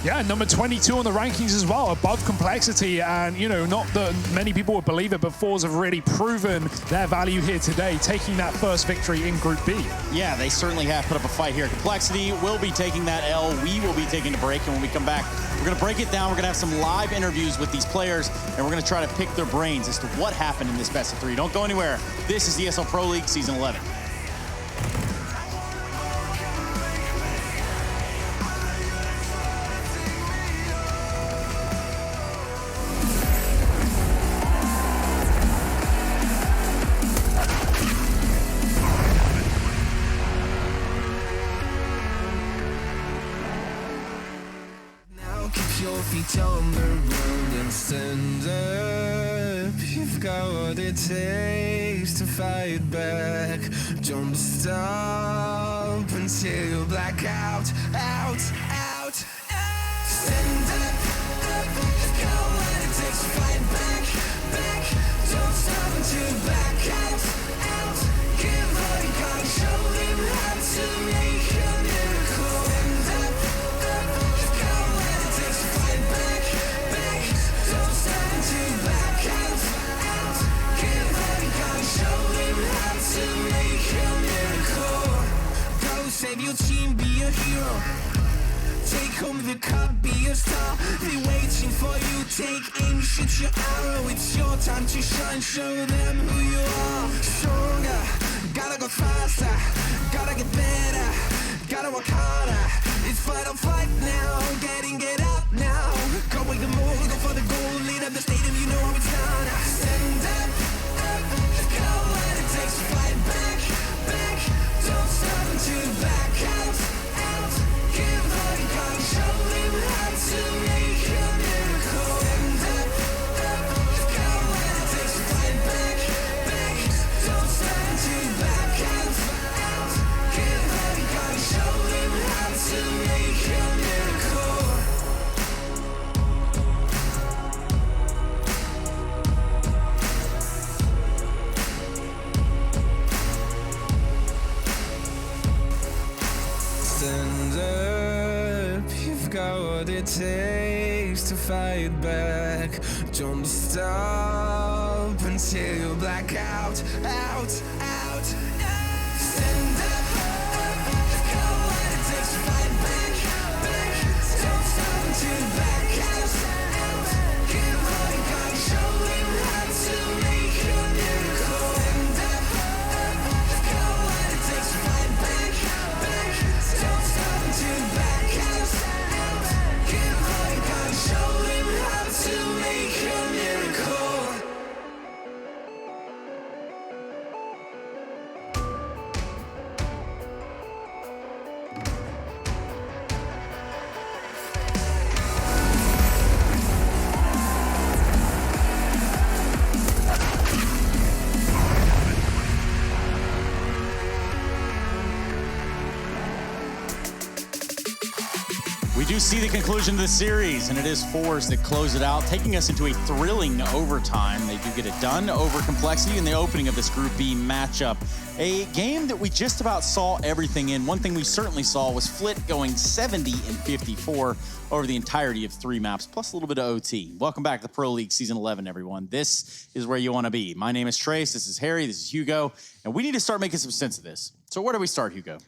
Yeah, number 22 on the rankings as well, above Complexity. And, you know, not that many people would believe it, but Fours have really proven their value here today, taking that first victory in Group B. Yeah, they certainly have put up a fight here. Complexity will be taking that L. We will be taking a break. And when we come back, we're going to break it down. We're going to have some live interviews with these players, and we're going to try to pick their brains as to what happened in this best of 3. Don't go anywhere. This is the ESL Pro League Season 11. Feet on the ground and stand up. You've got what it takes to fight back. Don't stop until you black out, out. Stand up. You've got what it takes to fight back. Don't stop until you black out. Give all you got and show them how to make a miracle. Stand up. You've got what it takes to fight back. Don't stop until you black out. Give all you got and show them how to make a miracle. Go save your team, be a hero. Take home the cup, be a star. They waiting for you, take aim, shoot your arrow. It's your time to shine, show them who you are. Stronger, gotta go faster, gotta get better, gotta work harder. It's vital. stand up. You've got what it takes to fight back. Don't stop until you black out, out. Stand up. You've got what it takes to fight back. Don't stop until you black out. Give all you got, show him how to make a miracle. Stand up. You've got what it takes to fight back. Don't stop until you black out. Give all you got, show him how to make a miracle. We do see the conclusion of the series, and it is fours that close it out, taking us into a thrilling overtime. They do get it done over Complexity in the opening of this Group B matchup. A game that we just about saw everything in. One thing we certainly saw was Flit going 70-54 over the entirety of 3 maps, plus a little bit of OT. Welcome back to the Pro League Season 11, everyone. This is where you want to be. My name is Trace, this is Harry, this is Hugo, and we need to start making some sense of this. So where do we start, Hugo?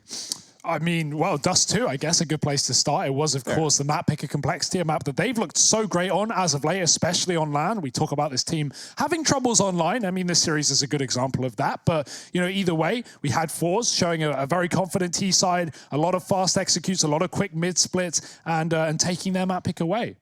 I mean, well, Dust 2, I guess, a good place to start. It was, of course, the map picker Complexity, a map that they've looked so great on as of late, especially on LAN. We talk about this team having troubles online. I mean, this series is a good example of that. But, you know, either way, we had fours showing a very confident T side, a lot of fast executes, a lot of quick mid splits, and taking their map pick away.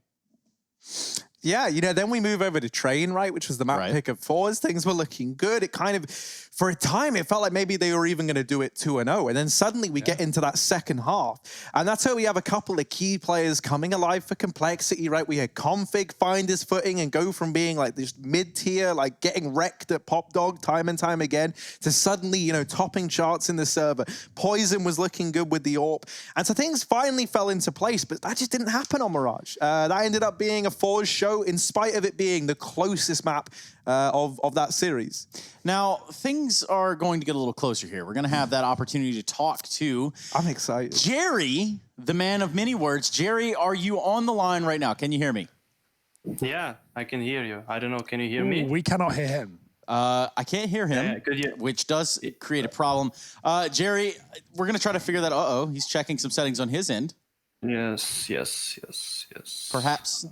Yeah, you know, then we move over to Train, right, which was the map pick of fours. Things were looking good. It kind of, for a time, it felt like maybe they were even going to do it 2-0. And then suddenly we get into that second half. And that's where we have a couple of key players coming alive for Complexity, right? We had Config find his footing and go from being like this mid-tier, like getting wrecked at Pop Dog time and time again, to suddenly, you know, topping charts in the server. Poison was looking good with the AWP. And so things finally fell into place, but that just didn't happen on Mirage. That ended up being a fours show in spite of it being the closest map of that series. Now, things are going to get a little closer here. We're going to have that opportunity to talk to... I'm excited. Jerry, the man of many words. Jerry, are you on the line right now? Can you hear me? Yeah, I can hear you. I don't know, can you hear me? We cannot hear him. I can't hear him, which does create a problem. Jerry, we're going to try to figure that... Uh-oh, he's checking some settings on his end. Yes. Perhaps...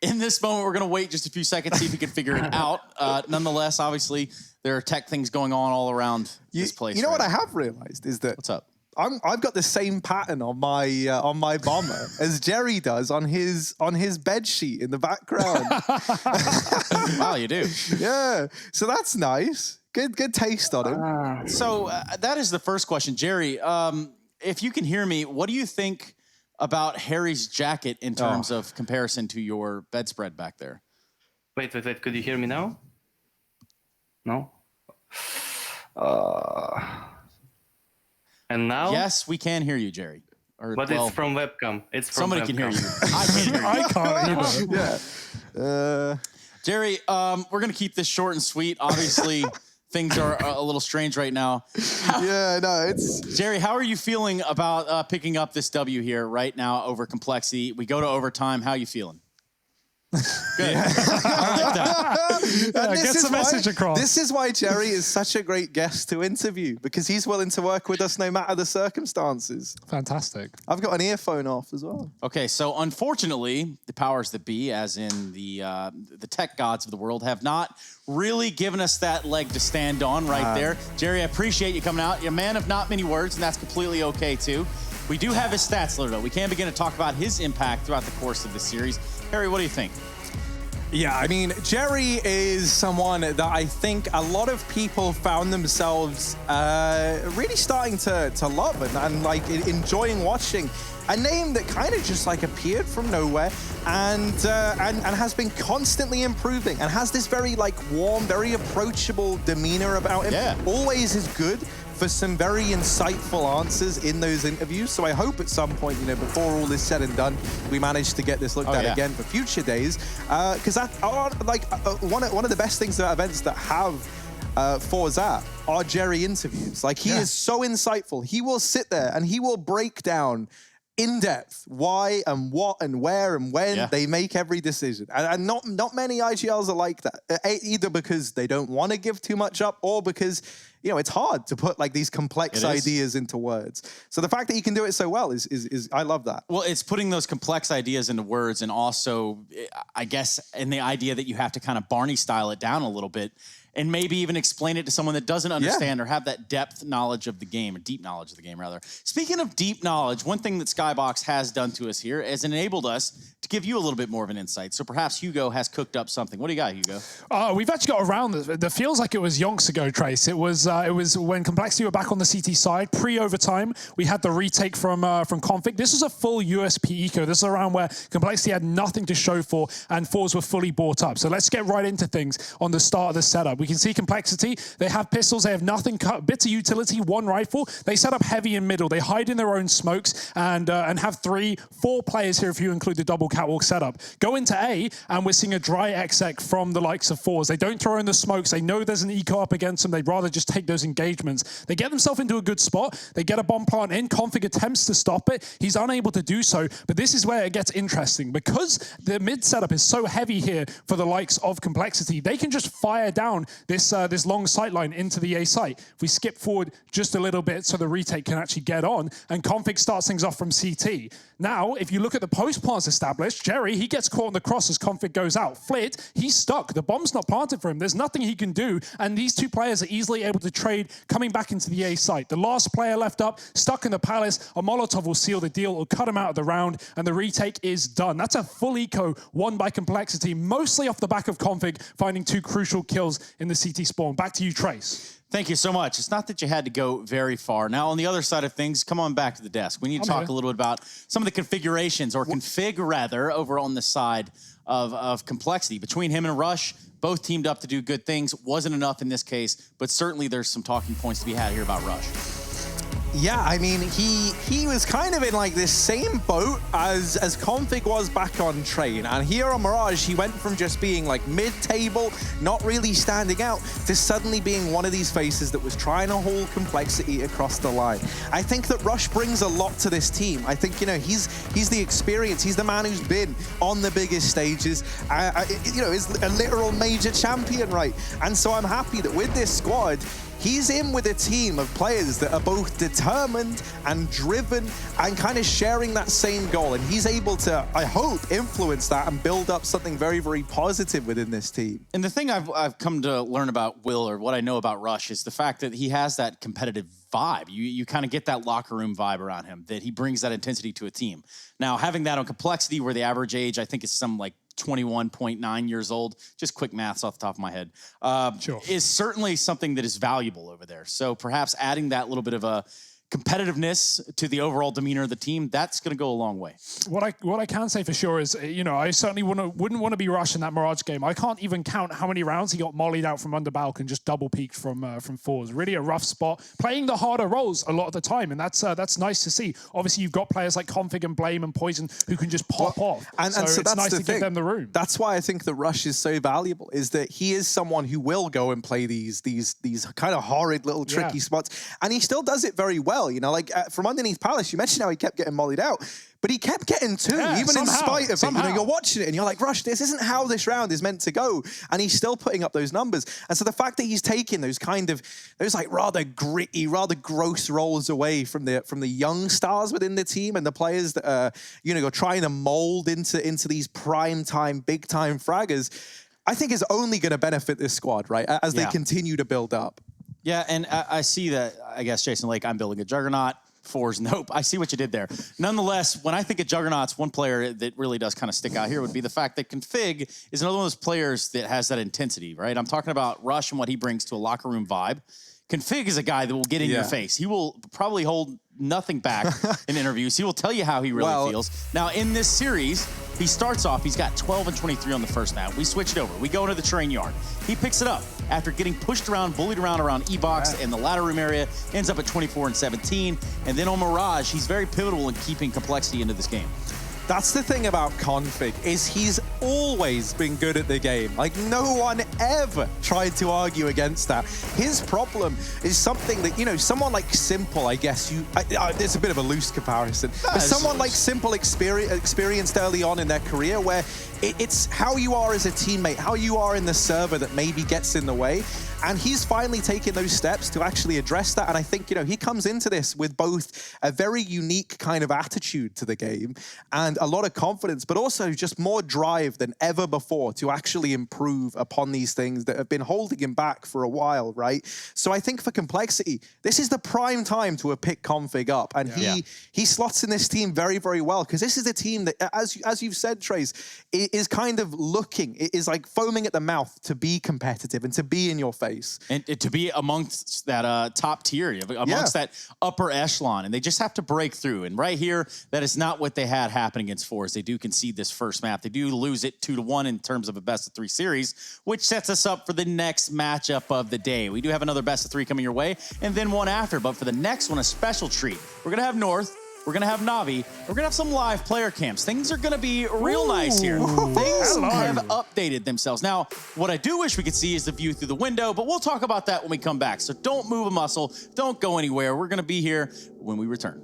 In this moment, we're going to wait just a few seconds, see if we can figure it out. Nonetheless, obviously, there are tech things going on all around this place. You know what I have realized is that... What's up? I've got the same pattern on my bomber as Jerry does on his bed sheet in the background. Wow, you do. Yeah, so that's nice. Good taste on him. So that is the first question, Jerry. If you can hear me, what do you think about Harry's jacket in terms of comparison to your bedspread back there? Wait. Could you hear me now? No? And now? Yes, we can hear you, Jerry. But it's from webcam. It's from somebody webcam. Can hear you. I can hear you. I can't either. Yeah. Jerry, we're going to keep this short and sweet. Obviously, things are a little strange right now. Jerry, how are you feeling about picking up this W here right now over Complexity? We go to overtime. How are you feeling? Good. I like that. Get the message across. This is why Jerry is such a great guest to interview, because he's willing to work with us no matter the circumstances. Fantastic. I've got an earphone off as well. Okay, so unfortunately, the powers that be, as in the tech gods of the world, have not really given us that leg to stand on right there. Jerry, I appreciate you coming out. You're a man of not many words, and that's completely okay, too. We do have his stats, though. We can begin to talk about his impact throughout the course of the series. Harry, what do you think? Yeah, I mean, Jerry is someone that I think a lot of people found themselves really starting to love and like enjoying watching. A name that kind of just like appeared from nowhere and has been constantly improving and has this very like warm, very approachable demeanor about him. Yeah. Always is good for some very insightful answers in those interviews. So I hope at some point, you know, before all is said and done, we manage to get this looked at again for future days. Because one of the best things about events that have Forza are Jerry interviews. Like, he is so insightful. He will sit there and he will break down in depth why and what and where and when they make every decision. And not many IGLs are like that, either because they don't want to give too much up or because, you know, it's hard to put like these complex ideas into words. So the fact that he can do it so well is I love that. Well, it's putting those complex ideas into words, and also, I guess, in the idea that you have to kind of Barney style it down a little bit, and maybe even explain it to someone that doesn't understand or have that depth knowledge of the game, or deep knowledge of the game, rather. Speaking of deep knowledge, one thing that Skybox has done to us here is enabled us to give you a little bit more of an insight. So perhaps Hugo has cooked up something. What do you got, Hugo? We've actually got around this. It feels like it was yonks ago, Trace. It was when Complexity were back on the CT side, pre-overtime. We had the retake from Config. This was a full USP eco. This is around where Complexity had nothing to show for, and fours were fully bought up. So let's get right into things on the start of the setup. We can see Complexity. They have pistols. They have nothing. Bits of utility. One rifle. They set up heavy in middle. They hide in their own smokes and have 4 players here if you include the double catwalk setup. Go into A, and we're seeing a dry exec from the likes of fours. They don't throw in the smokes. They know there's an eco up against them. They'd rather just take those engagements. They get themselves into a good spot. They get a bomb plant in. Config attempts to stop it. He's unable to do so. But this is where it gets interesting, because the mid setup is so heavy here for the likes of Complexity. They can just fire down this long sightline into the A site. If we skip forward just a little bit so the retake can actually get on, and Config starts things off from CT. Now, if you look at the post plants established, Jerry, he gets caught on the cross as Config goes out. Flit, he's stuck. The bomb's not planted for him. There's nothing he can do, and these 2 players are easily able to trade coming back into the A site. The last player left up, stuck in the palace. A Molotov will seal the deal, will cut him out of the round, and the retake is done. That's a full eco won by Complexity, mostly off the back of Config finding 2 crucial kills in the CT spawn. Back to you, Trace. Thank you so much. It's not that you had to go very far. Now, on the other side of things, come on back to the desk. We need to talk a little bit about some of the configurations, or config, rather, over on the side of Complexity. Between him and Rush, both teamed up to do good things. Wasn't enough in this case, but certainly there's some talking points to be had here about Rush. Yeah, I mean, he was kind of in like this same boat as Config was back on Train. And here on Mirage, he went from just being like mid-table, not really standing out, to suddenly being one of these faces that was trying to hold Complexity across the line. I think that Rush brings a lot to this team. I think, you know, he's the experience. He's the man who's been on the biggest stages. You know, is a literal major champion, right? And so I'm happy that with this squad, he's in with a team of players that are both determined and driven and kind of sharing that same goal. And he's able to, I hope, influence that and build up something very, very positive within this team. And the thing I've come to learn about Will, or what I know about Rush, is the fact that he has that competitive vibe. You kind of get that locker room vibe around him, that he brings that intensity to a team. Now, having that on Complexity, where the average age, I think, is some like 21.9 years old, just quick maths off the top of my head, is certainly something that is valuable over there. So perhaps adding that little bit of a competitiveness to the overall demeanor of the team, that's going to go a long way. What I can say for sure is, you know, I certainly wouldn't want to be Rush in that Mirage game. I can't even count how many rounds he got mollied out from under Balk and just double peaked from fours. Really a rough spot, playing the harder roles a lot of the time, and that's nice to see. Obviously, you've got players like Config and Blame and Poison who can just pop off. And so it's that's nice the to thing. give them the room. That's why I think that Rush is so valuable, is that he is someone who will go and play these kind of horrid little tricky spots, and he still does it very well. You know, like from underneath Palace, you mentioned how he kept getting mollied out, but he kept getting 2, even somehow, in spite of it. You know, you're watching it and you're like, Rush, this isn't how this round is meant to go. And he's still putting up those numbers. And so the fact that he's taking those like rather gritty, rather gross roles away from the young stars within the team and the players that are, you know, trying to mold into these prime time, big time fraggers, I think is only going to benefit this squad, right? As they continue to build up. Yeah, and I see that, I guess, Jason Lake, I'm building a juggernaut. Fours, nope. I see what you did there. Nonetheless, when I think of juggernauts, one player that really does kind of stick out here would be the fact that Config is another one of those players that has that intensity, right? I'm talking about Rush and what he brings to a locker room vibe. Config is a guy that will get in your face. He will probably hold nothing back in interviews. He will tell you how he really feels. Now, in this series, he starts off, he's got 12 and 23 on the first map. We switch it over. We go into the train yard. He picks it up after getting pushed around, bullied around E-Box and the ladder room area, ends up at 24 and 17. And then on Mirage, he's very pivotal in keeping Complexity into this game. That's the thing about Config, is he's always been good at the game. Like, no one ever tried to argue against that. His problem is something that, you know, someone like Simple, I guess it's a bit of a loose comparison, but someone like Simple experienced early on in their career where it's how you are as a teammate, how you are in the server that maybe gets in the way. And he's finally taken those steps to actually address that. And I think, you know, he comes into this with both a very unique kind of attitude to the game and a lot of confidence, but also just more drive than ever before to actually improve upon these things that have been holding him back for a while, right? So I think for Complexity, this is the prime time to have picked Config up. And he slots in this team very, very well, because this is a team that, as you've said, Trace, is kind of looking, it is like foaming at the mouth to be competitive and to be in your face. And to be amongst that top tier, amongst that upper echelon, and they just have to break through. And right here, that is not what they had happen against Force. They do concede this first map. They do lose it 2-1 in terms of a best-of-3 series, which sets us up for the next matchup of the day. We do have another best-of-3 coming your way, and then one after. But for the next one, a special treat. We're going to have North. We're going to have Navi. We're going to have some live player camps. Things are going to be real nice here. Things have updated themselves. Now, what I do wish we could see is the view through the window, but we'll talk about that when we come back. So don't move a muscle. Don't go anywhere. We're going to be here when we return.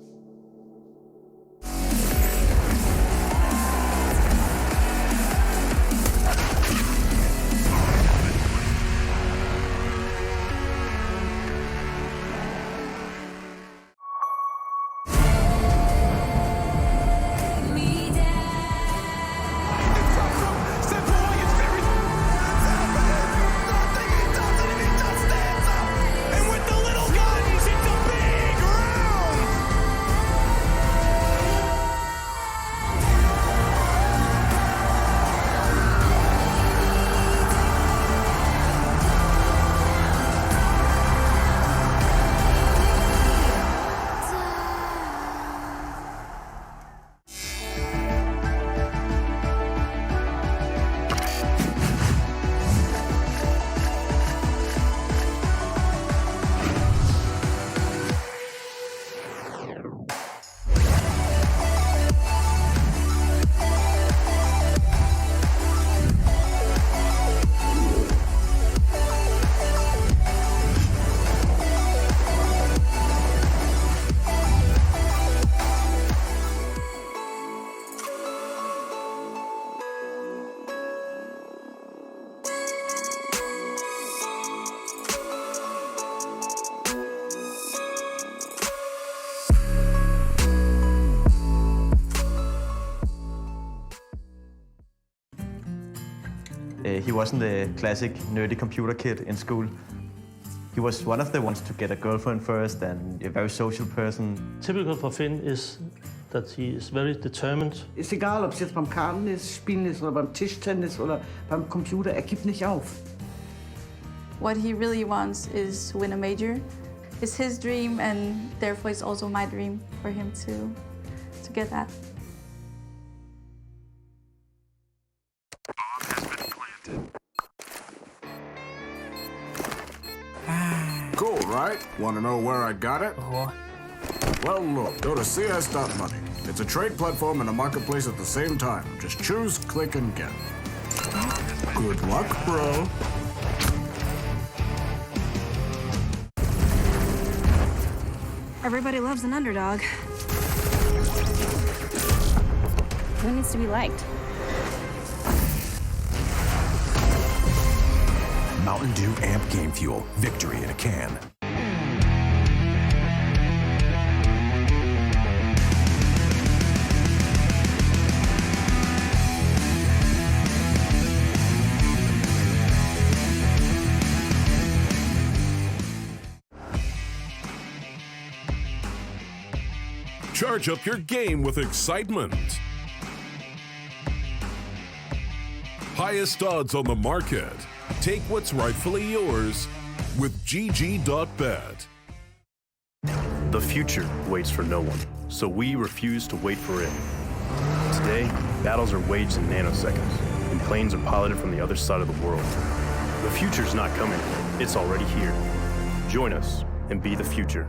He wasn't the classic nerdy computer kid in school. He was one of the ones to get a girlfriend first and a very social person. Typical for Finn is that he is very determined. Ist egal, ob es jetzt beim Kartenspielen ist oder beim Tischtennis oder beim Computer, gibt nicht auf. What he really wants is to win a major. It's his dream, and therefore it's also my dream for him to get that. Cool, right? Want to know where I got it? Well, look, go to CS.money. It's a trade platform and a marketplace at the same time. Just choose, click, and get. Good luck, bro. Everybody loves an underdog. Who needs to be liked? Mountain Dew Amp Game Fuel. Victory in a can. Charge up your game with excitement. Highest odds on the market. Take what's rightfully yours with GG.bet. The future waits for no one, so we refuse to wait for it. Today, battles are waged in nanoseconds, and planes are piloted from the other side of the world. The future's not coming, it's already here. Join us and be the future.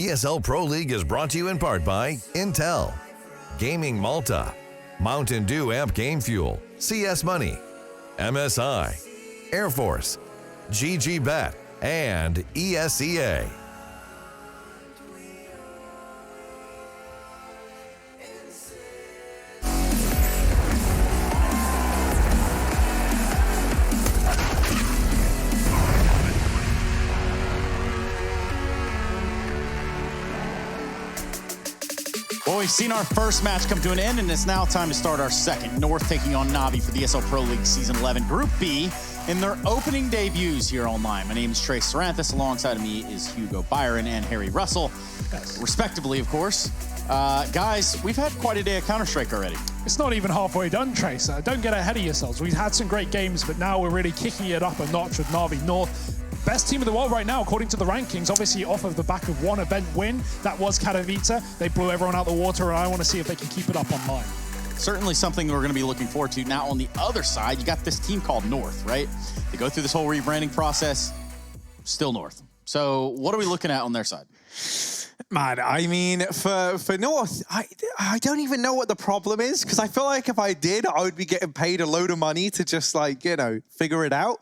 ESL Pro League is brought to you in part by Intel, Gaming Malta, Mountain Dew Amp Game Fuel, CS Money, MSI, Air Force, GG Bet, and ESEA. Well, we've seen our first match come to an end, and it's now time to start our second. North taking on Navi for the ESL Pro League Season 11 Group B in their opening debuts here online. My name is Trey Saranthus. Alongside of me is Hugo Byron and Harry Russell, respectively, of course. Guys, we've had quite a day of Counter-Strike already. It's not even halfway done, Tracer. Don't get ahead of yourselves. We've had some great games, but now we're really kicking it up a notch with Navi North. Best team in the world right now, according to the rankings, obviously off of the back of one event win. That was Katowice. They blew everyone out the water, and I want to see if they can keep it up online. Certainly something we're going to be looking forward to. Now, on the other side, you got this team called North, right? They go through this whole rebranding process, still North. So what are we looking at on their side? Man, I mean, for North, I don't even know what the problem is, because I feel like if I did, I would be getting paid a load of money to just, like, you know, figure it out.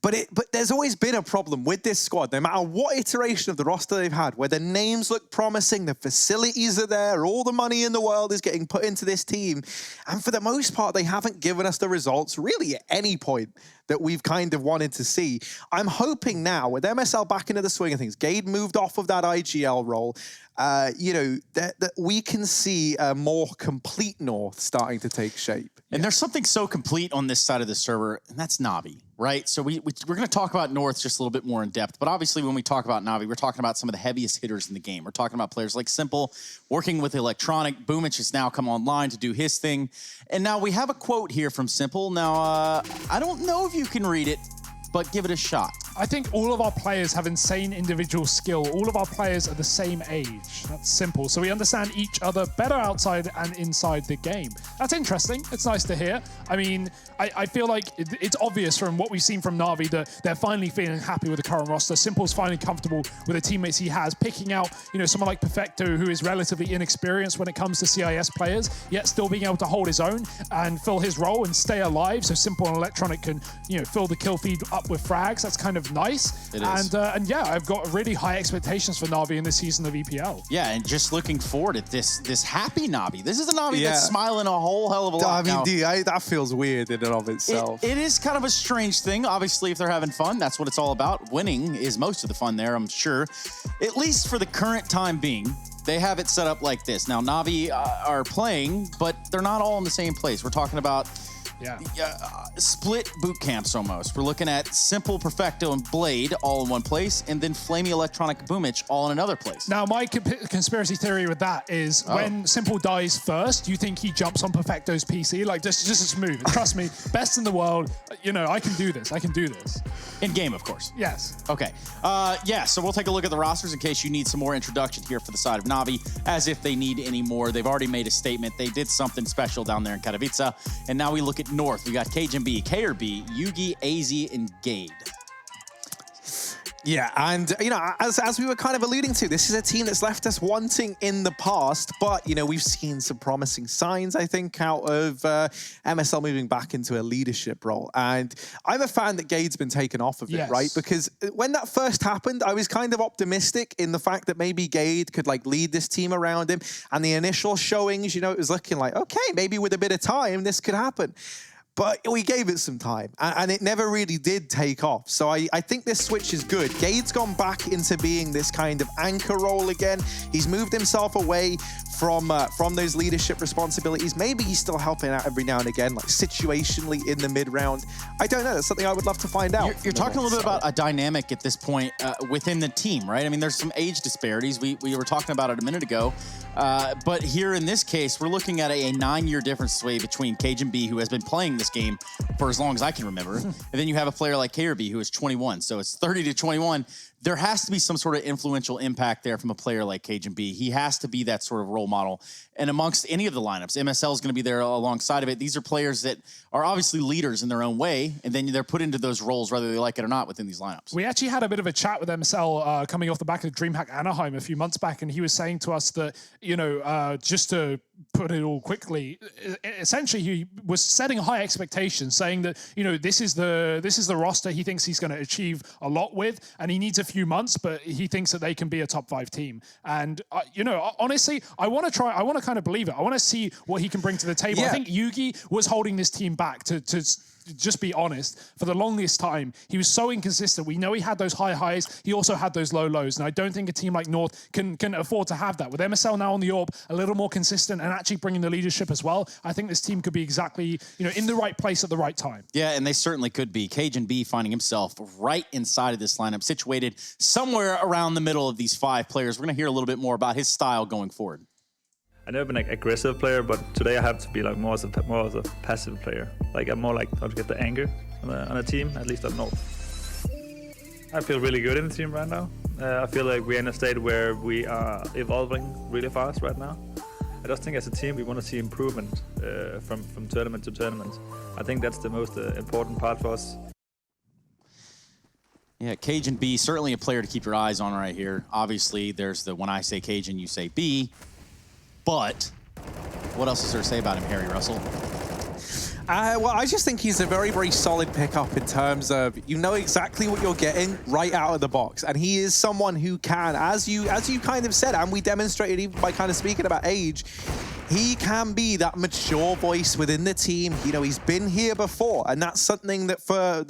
But there's always been a problem with this squad, no matter what iteration of the roster they've had, where the names look promising, the facilities are there, all the money in the world is getting put into this team. And for the most part, they haven't given us the results really at any point that we've kind of wanted to see. I'm hoping now, with MSL back into the swing of things, Gade moved off of that IGL role, you know, that we can see a more complete North starting to take shape. And there's something so complete on this side of the server, and that's Navi, right? So we're going to talk about North just a little bit more in depth, but obviously when we talk about Navi, we're talking about some of the heaviest hitters in the game. We're talking about players like Simple, working with Electronic. Boomich has now come online to do his thing. And now we have a quote here from Simple. Now, I don't know if you can read it, but give it a shot. I think all of our players have insane individual skill. All of our players are the same age. That's simple. So we understand each other better outside and inside the game. That's interesting. It's nice to hear. I mean, I feel like it's obvious from what we've seen from Navi that they're finally feeling happy with the current roster. Simple's finally comfortable with the teammates he has, picking out, you know, someone like Perfecto, who is relatively inexperienced when it comes to CIS players, yet still being able to hold his own and fill his role and stay alive. So Simple and Electronic can, you know, fill the kill feed up with frags. That's kind of nice. It is. And yeah, I've got really high expectations for Navi in this season of EPL. Yeah, and just looking forward at this happy Navi. This is a Navi that's smiling a whole hell of a lot. I mean, that feels weird in and of itself. It is kind of a strange thing. Obviously, if they're having fun, that's what it's all about. Winning is most of the fun there, I'm sure. At least for the current time being, they have it set up like this. Now, Navi are playing, but they're not all in the same place. We're talking about split boot camps almost. We're looking at Simple, Perfecto, and Blade all in one place, and then Flamey, Electronic, Boomich all in another place. Now, my conspiracy theory with that is when Simple dies first, do you think he jumps on Perfecto's PC? Like, just as smooth. Trust me, best in the world. You know, I can do this. I can do this. In game, of course. Yes. Okay. Yeah, so we'll take a look at the rosters in case you need some more introduction here for the side of Navi, as if they need any more. They've already made a statement. They did something special down there in Katowice, and now we look at North. We got KGB, KRB, Yugi, AZ, and Gade. Yeah, and, you know, as we were kind of alluding to, this is a team that's left us wanting in the past, but, you know, we've seen some promising signs, I think, out of MSL moving back into a leadership role. And I'm a fan that Gade's been taken off of it, right? Because when that first happened, I was kind of optimistic in the fact that maybe Gade could, like, lead this team around him. And the initial showings, you know, it was looking like, okay, maybe with a bit of time, this could happen. But we gave it some time, and it never really did take off. So I think this switch is good. Gade's gone back into being this kind of anchor role again. He's moved himself away from those leadership responsibilities. Maybe he's still helping out every now and again, like situationally in the mid-round. I don't know. That's something I would love to find out. You're talking a little bit about a dynamic at this point within the team, right? I mean, there's some age disparities. We were talking about it a minute ago. But here in this case, we're looking at a 9-year difference between Cajun B, who has been playing the this game for as long as I can remember. And then you have a player like KRB who is 21. So it's 30 to 21. There has to be some sort of influential impact there from a player like Cajun B. He has to be that sort of role model. And amongst any of the lineups, MSL is going to be there alongside of it. These are players that are obviously leaders in their own way, and then they're put into those roles whether they like it or not within these lineups. We actually had a bit of a chat with MSL coming off the back of DreamHack Anaheim a few months back, and he was saying to us that, just to put it all quickly, essentially he was setting high expectations, saying that, this is the roster he thinks he's going to achieve a lot with, and he needs a few months, but he thinks that they can be a top 5 team. And, honestly, I want to kind of believe it. I want to see what he can bring to the table. Yeah. I think Yugi was holding this team back to just be honest, for the longest time. He was so inconsistent. We know he had those high highs. He also had those low lows. And I don't think a team like North can afford to have that. With MSL now on the orb, a little more consistent and actually bringing the leadership as well, I think this team could be exactly, in the right place at the right time. Yeah, and they certainly could be. Cajun B finding himself right inside of this lineup, situated somewhere around the middle of these 5 players. We're going to hear a little bit more about his style going forward. I've never been an aggressive player, but today I have to be like more as a passive player. Like I'm more like how to get the anger on a team, at least at North. I feel really good in the team right now. I feel like we're in a state where we are evolving really fast right now. I just think as a team we want to see improvement from tournament to tournament. I think that's the most important part for us. Yeah, Cajun B, certainly a player to keep your eyes on right here. Obviously, there's the when I say Cajun, you say B. But what else is there to say about him, Harry Russell? Well, I just think he's a very, very solid pickup in terms of you know exactly what you're getting right out of the box. And he is someone who can, as you kind of said, and we demonstrated even by kind of speaking about age, he can be that mature voice within the team. He's been here before, and that's something that for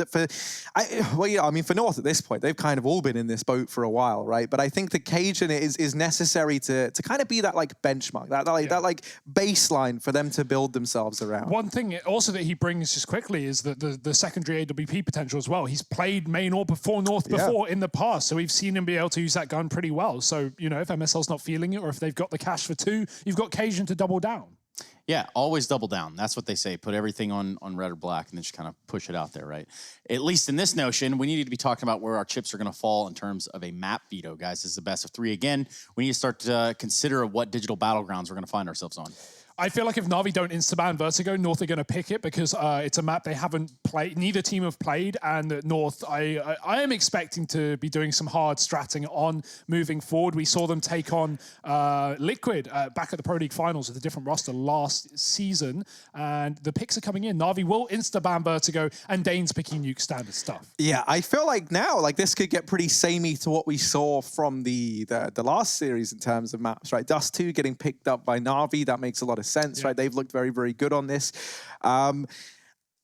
North at this point, they've kind of all been in this boat for a while, right? But I think the Cajun is necessary to kind of be that like benchmark, that baseline for them to build themselves around. One thing also that he brings just quickly is the secondary AWP potential as well. He's played main or before North before in the past, so we've seen him be able to use that gun pretty well. So if MSL's not feeling it, or if they've got the cash for 2, you've got Cajun to double down. Yeah, always double down. That's what they say. Put everything on red or black and then just kind of push it out there, right? At least in this notion, we need to be talking about where our chips are going to fall in terms of a map veto, guys. This is the best of 3 again. We need to start to consider what digital battlegrounds we're going to find ourselves on. I feel like if Na'Vi don't insta-ban Vertigo, North are going to pick it because it's a map they haven't played. Neither team have played, and North, I am expecting to be doing some hard stratting on moving forward. We saw them take on Liquid back at the Pro League Finals with a different roster last season, and the picks are coming in. Na'Vi will insta-ban Vertigo, and Dane's picking Nuke standard stuff. Yeah, I feel like now, this could get pretty samey to what we saw from the last series in terms of maps, right? Dust 2 getting picked up by Na'Vi, that makes a lot of sense, right? They've looked very, very good on this. And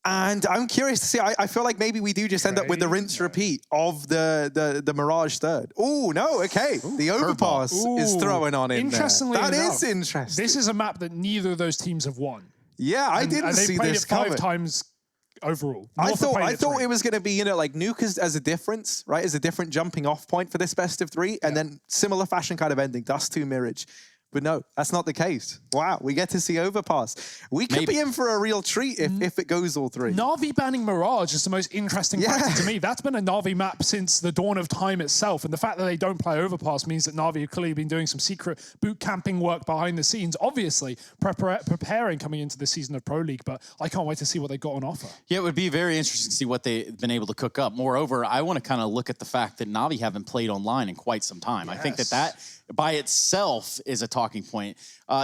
I'm curious to see, I feel like maybe we do just end up with the rinse repeat of the Mirage third. Oh, no, okay. The overpass is throwing on in Interestingly there. That enough, is interesting. This is a map that neither of those teams have won. Yeah, I didn't see this coming. They played it 5 times overall. I thought it was going to be, like Nuke as a difference, right? As a different jumping off point for this best of 3, and then similar fashion kind of ending, Dust 2 Mirage. But no, that's not the case. Wow, we get to see Overpass. We could be in for a real treat if it goes all 3. Na'Vi banning Mirage is the most interesting factor to me. That's been a Na'Vi map since the dawn of time itself. And the fact that they don't play Overpass means that Na'Vi have clearly been doing some secret boot camping work behind the scenes, obviously preparing coming into the season of Pro League. But I can't wait to see what they got on offer. Yeah, it would be very interesting to see what they've been able to cook up. Moreover, I want to kind of look at the fact that Na'Vi haven't played online in quite some time. Yes. I think that by itself is a talking point.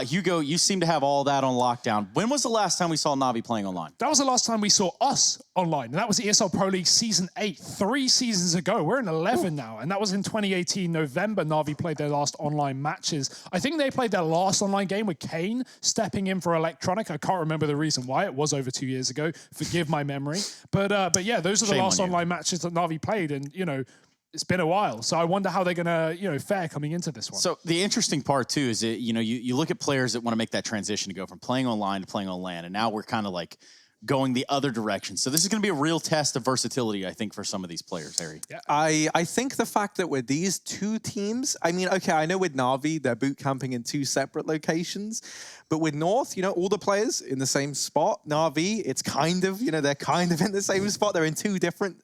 Hugo, you seem to have all that on lockdown. When was the last time we saw Na'Vi playing online? That was the last time we saw us online, and that was ESL Pro League Season 8, 3 seasons ago. We're in 11 now, and that was in 2018, November. Na'Vi played their last online matches. I think they played their last online game with Kane stepping in for Electronic. I can't remember the reason why. It was over 2 years ago. Forgive my memory. But yeah, those are the last online matches that Na'Vi played, and, it's been a while, so I wonder how they're gonna, fare coming into this one. So the interesting part too is that you look at players that want to make that transition to go from playing online to playing on LAN, and now we're kind of like going the other direction. So this is going to be a real test of versatility, I think, for some of these players, Harry. Yeah. I think the fact that with these two teams, I mean, okay, I know with Na'Vi, they're boot camping in 2 separate locations, but with North, you know, all the players in the same spot. Na'Vi, it's kind of, you know, they're kind of in the same spot. They're in two different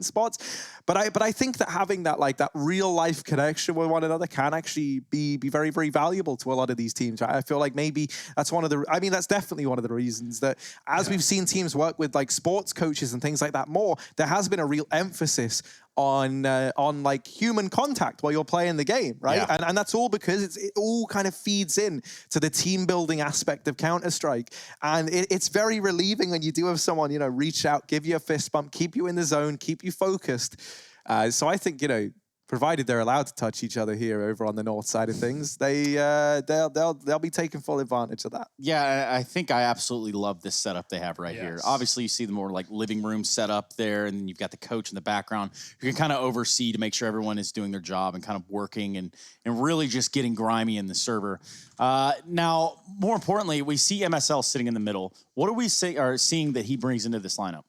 spots. But I think that having that, like, that real life connection with one another can actually be very, very valuable to a lot of these teams. Right? I feel like maybe that's that's definitely one of the reasons that as we've seen teams work with like sports coaches and things like that more, there has been a real emphasis on like human contact while you're playing the game, right? Yeah. And that's all because it all kind of feeds in to the team building aspect of Counter-Strike. And it's very relieving when you do have someone, you know, reach out, give you a fist bump, keep you in the zone, keep you focused. So I think, you know, provided they're allowed to touch each other here over on the north side of things, they'll be taking full advantage of that. Yeah, I think I absolutely love this setup they have right here. Obviously, you see the more like living room set up there, and then you've got the coach in the background who can kind of oversee to make sure everyone is doing their job and kind of working and really just getting grimy in the server. Now, more importantly, we see MSL sitting in the middle. What do we seeing that he brings into this lineup?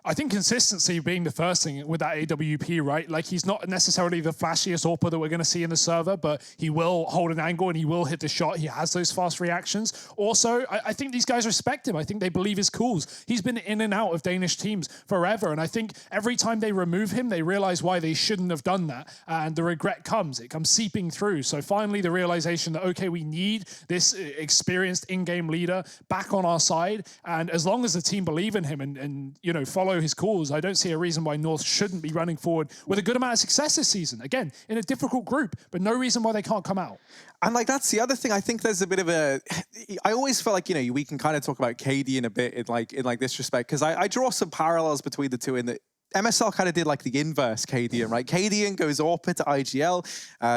I think consistency being the first thing with that AWP, right? Like, he's not necessarily the flashiest AWPer that we're going to see in the server, but he will hold an angle and he will hit the shot. He has those fast reactions. Also, I think these guys respect him. I think they believe his calls. He's been in and out of Danish teams forever, and I think every time they remove him, they realize why they shouldn't have done that, and the regret comes. It comes seeping through. So finally, the realization that, okay, we need this experienced in-game leader back on our side, and as long as the team believe in him and you know, follow his calls, I don't see a reason why North shouldn't be running forward with a good amount of success this season. Again, in a difficult group, but no reason why they can't come out. And like, that's the other thing. I think there's a bit of I always feel like, you know, we can kind of talk about KD in a bit in like this respect, because I draw some parallels between the two in that MSL kind of did like the inverse KDN, right? KDN goes AWPer to IGL,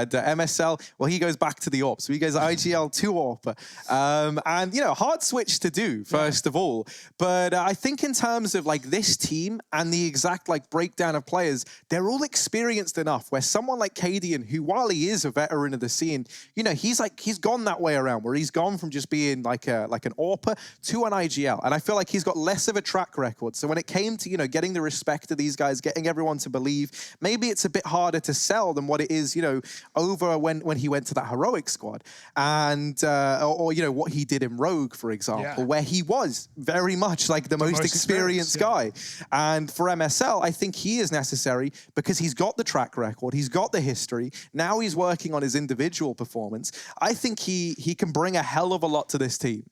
the MSL, well, he goes back to the AWP. So he goes IGL to AWPer. And, you know, hard switch to do, first of all. But I think in terms of like this team and the exact like breakdown of players, they're all experienced enough where someone like KDN, who while he is a veteran of the scene, you know, he's gone that way around where he's gone from just being like an AWPer to an IGL. And I feel like he's got less of a track record. So when it came to, you know, getting the respect of these guys, getting everyone to believe, maybe it's a bit harder to sell than what it is, you know, over when he went to that heroic squad, and or you know what he did in Rogue, for example, where he was very much like the most experienced guy. And for MSL, I think he is necessary because he's got the track record, he's got the history. Now he's working on his individual performance. I think he can bring a hell of a lot to this team.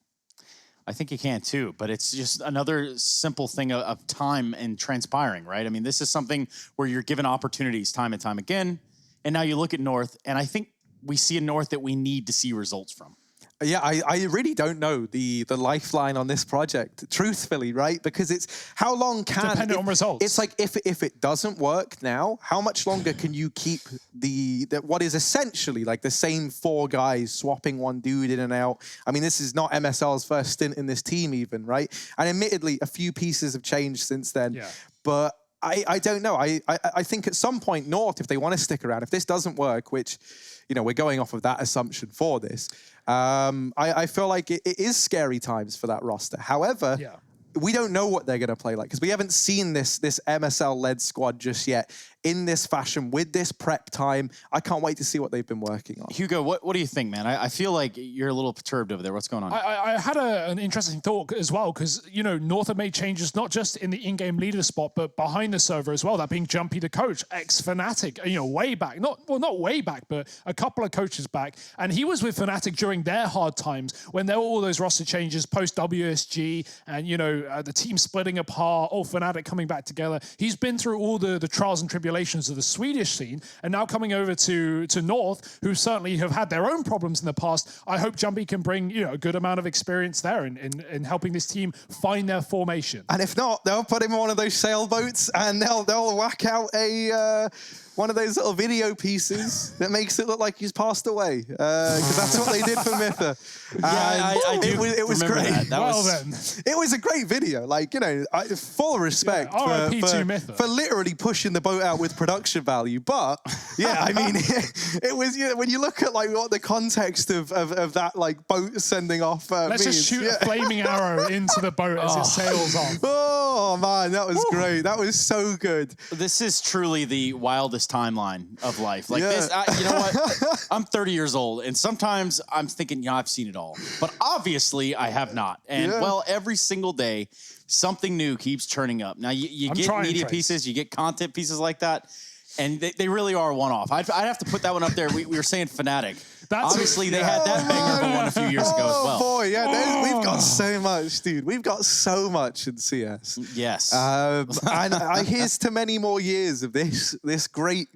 I think you can too, but it's just another simple thing of time and transpiring, right? I mean, this is something where you're given opportunities time and time again, and now you look at North, and I think we see a North that we need to see results from. Yeah, I really don't know the lifeline on this project, truthfully, right? Because it's how long can... Dependent on results. It's like if it doesn't work now, how much longer can you keep what is essentially like the same 4 guys swapping one dude in and out? I mean, this is not MSL's first stint in this team even, right? And admittedly, a few pieces have changed since then. Yeah. But I don't know. I think at some point, North, if they want to stick around, if this doesn't work, which, you know, we're going off of that assumption for this, I feel like it is scary times for that roster. However, we don't know what they're going to play like because we haven't seen this MSL-led squad just yet in this fashion with this prep time. I can't wait to see what they've been working on. Hugo, what do you think, man? I feel like you're a little perturbed over there. What's going on? I had an interesting thought as well because, you know, North have made changes not just in the in-game leader spot, but behind the server as well. That being Jumpy, the coach, ex-Fnatic, you know, way back. Not way back, but a couple of coaches back. And he was with Fnatic during their hard times when there were all those roster changes post-WSG and, you know, the team splitting apart, Fnatic coming back together. He's been through all the trials and tribulations of the Swedish scene, and now coming over to North, who certainly have had their own problems in the past. I hope Jumpy can bring, you know, a good amount of experience there in helping this team find their formation. And if not, they'll put him on one of those sailboats and they'll whack out a one of those little video pieces that makes it look like he's passed away. Because that's what they did for Mytha. I do it was remember great. that. It was a great video. Like, you know, full respect for literally pushing the boat out with production value. But yeah, I mean, it was, you know, when you look at like what the context of that like boat sending off. Let's means, just shoot a flaming arrow into the boat as it sails off. Oh man, that was great. That was so good. This is truly the wildest timeline of life. Like this, you know what? I'm 30 years old, and sometimes I'm thinking, yeah, I've seen it all. But obviously, I have not. And well, every single day, something new keeps churning up. Now, you get media pieces, you get content pieces like that, and they really are one-off. I'd have to put that one up there. We were saying Fnatic. Obviously, they had that banger of a one a few years ago as well. Oh, boy, yeah, we've got so much, dude. We've got so much in CS. Yes. And here's to many more years of this great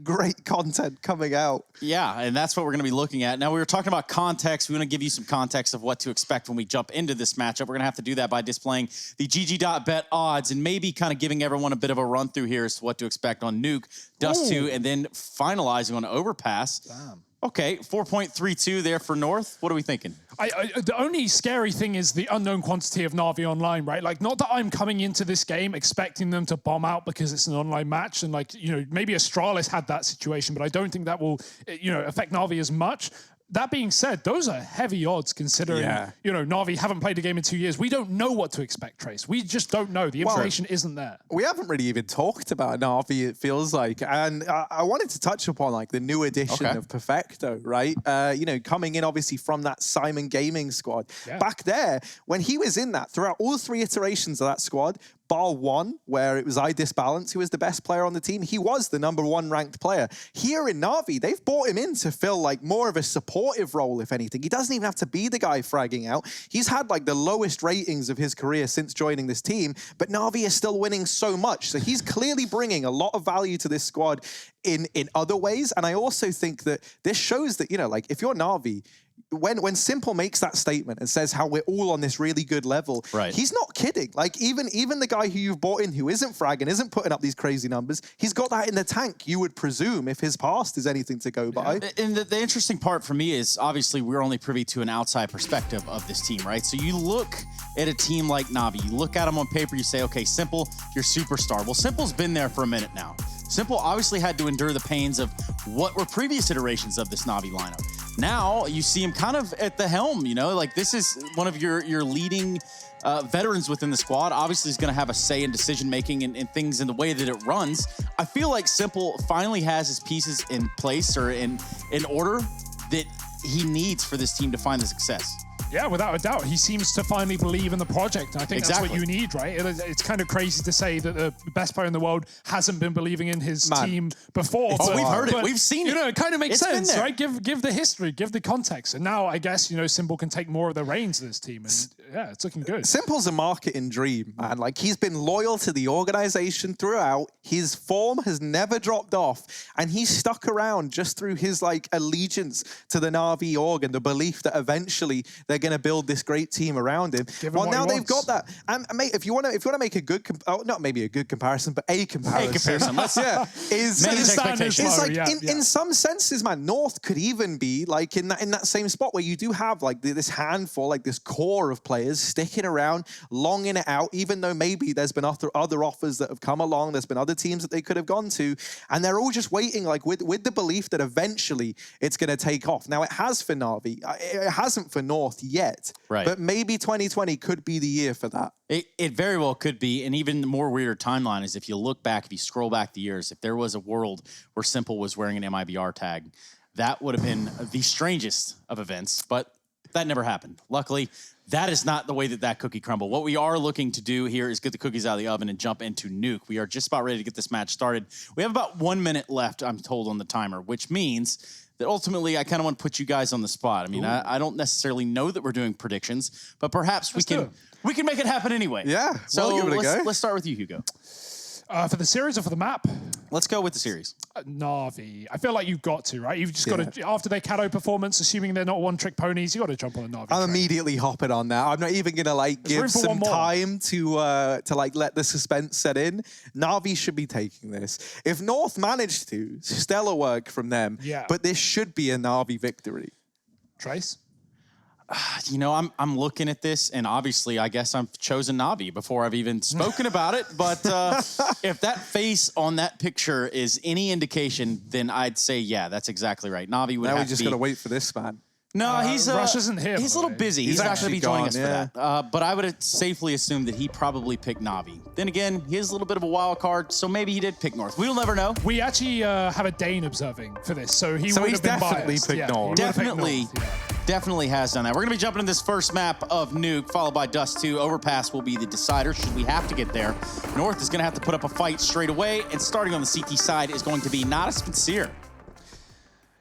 content coming out. Yeah, and that's what we're going to be looking at. Now, we were talking about context. We want to give you some context of what to expect when we jump into this matchup. We're going to have to do that by displaying the GG.bet odds and maybe kind of giving everyone a bit of a run through here as to what to expect on Nuke, Dust 2, and then finalizing on Overpass. Damn. Okay, 4.32 there for North. What are we thinking? The only scary thing is the unknown quantity of Na'Vi online, right? Like, not that I'm coming into this game expecting them to bomb out because it's an online match. And, like, you know, maybe Astralis had that situation, but I don't think that will, you know, affect Na'Vi as much. That being said, those are heavy odds considering, you know, Na'Vi haven't played a game in 2 years. We don't know what to expect, Trace. We just don't know. The information isn't there. We haven't really even talked about Na'Vi, it feels like. And I wanted to touch upon, like, the new edition of Perfecto, right? You know, coming in, obviously, from that Simon Gaming squad. Yeah. Back there, when he was in that, throughout all 3 iterations of that squad, bar 1, where it was iDisbalance who was the best player on the team, he was the #1 ranked player. Here in Na'Vi, they've brought him in to fill like more of a supportive role, if anything. He doesn't even have to be the guy fragging out. He's had like the lowest ratings of his career since joining this team, but Na'Vi is still winning so much. So he's clearly bringing a lot of value to this squad in other ways. And I also think that this shows that, you know, like if you're Na'Vi, when Simple makes that statement and says how we're all on this really good level, he's not kidding. Like even the guy who you've brought in who isn't fragging, isn't putting up these crazy numbers, he's got that in the tank, you would presume, if his past is anything to go by. And the interesting part for me is obviously we're only privy to an outside perspective of this team, right? So you look at a team like Na'Vi, you look at them on paper, you say, okay, Simple, you're superstar. Well, Simple's been there for a minute now. Simple obviously had to endure the pains of what were previous iterations of this Na'Vi lineup. Now you see him kind of at the helm, you know, like this is one of your leading veterans within the squad. Obviously, he's going to have a say in decision-making and things in the way that it runs. I feel like Simple finally has his pieces in place or in order that he needs for this team to find the success. Yeah, without a doubt. He seems to finally believe in the project. I think that's what you need, right? It's kind of crazy to say that the best player in the world hasn't been believing in his team before. Oh, we've heard it. We've seen it. You know, it kind of makes sense, right? Give the history, give the context. And now I guess, you know, Simple can take more of the reins of this team. And yeah, it's looking good. Simple's a marketing dream, man. Like, he's been loyal to the organization throughout. His form has never dropped off. And he's stuck around just through his, like, allegiance to the Na'Vi org and the belief that eventually they're going to build this great team around him. Well, now they've got that. And mate, if you want to make a good, not maybe a good comparison, but a comparison. Let's it's like in some senses, man, North could even be like in that same spot where you do have like this handful, like this core of players sticking around, longing it out, even though maybe there's been other offers that have come along. There's been other teams that they could have gone to, and they're all just waiting, like with the belief that eventually it's going to take off. Now it has for Na'Vi, it hasn't for North yet. Right. But maybe 2020 could be the year for that. It very well could be. And even the more weirder timeline is if you look back, if you scroll back the years, if there was a world where Simple was wearing an MIBR tag, that would have been the strangest of events. But that never happened. Luckily, that is not the way that cookie crumbled. What we are looking to do here is get the cookies out of the oven and jump into Nuke. We are just about ready to get this match started. We have about 1 minute left, I'm told, on the timer, which means that ultimately I kind of want to put you guys on the spot. I mean, I don't necessarily know that we're doing predictions, but perhaps we can make it happen anyway. Yeah, So we'll give it a go. Let's start with you, Hugo. For the series or for the map? Let's go with the series. Na'Vi. I feel like you've got to, right? You've just got to, after their Kato performance, assuming they're not one-trick ponies, you got to jump on a Na'Vi. I'm immediately hopping on that. I'm not even gonna like give some time to like let the suspense set in. Na'Vi should be taking this. If North managed to, stellar work from them. Yeah. But this should be a Na'Vi victory. Trace? You know, I'm looking at this, and obviously, I guess I've chosen Na'Vi before I've even spoken about it. But if that face on that picture is any indication, then I'd say, yeah, that's exactly right. Na'Vi would now have we just to be... got to wait for this man. No, he's Rush isn't here. He's a little busy. He's not going to be joining us for that. But I would safely assume that he probably picked Na'Vi. Then again, he is a little bit of a wild card, so maybe he did pick North. We'll never know. We actually have a Dane observing for this, so he would he's have been definitely biased. picked North. Definitely has done that. We're going to be jumping in this first map of Nuke, followed by Dust 2. Overpass will be the decider should we have to get there. North is going to have to put up a fight straight away, and starting on the CT side is going to be not a sincere.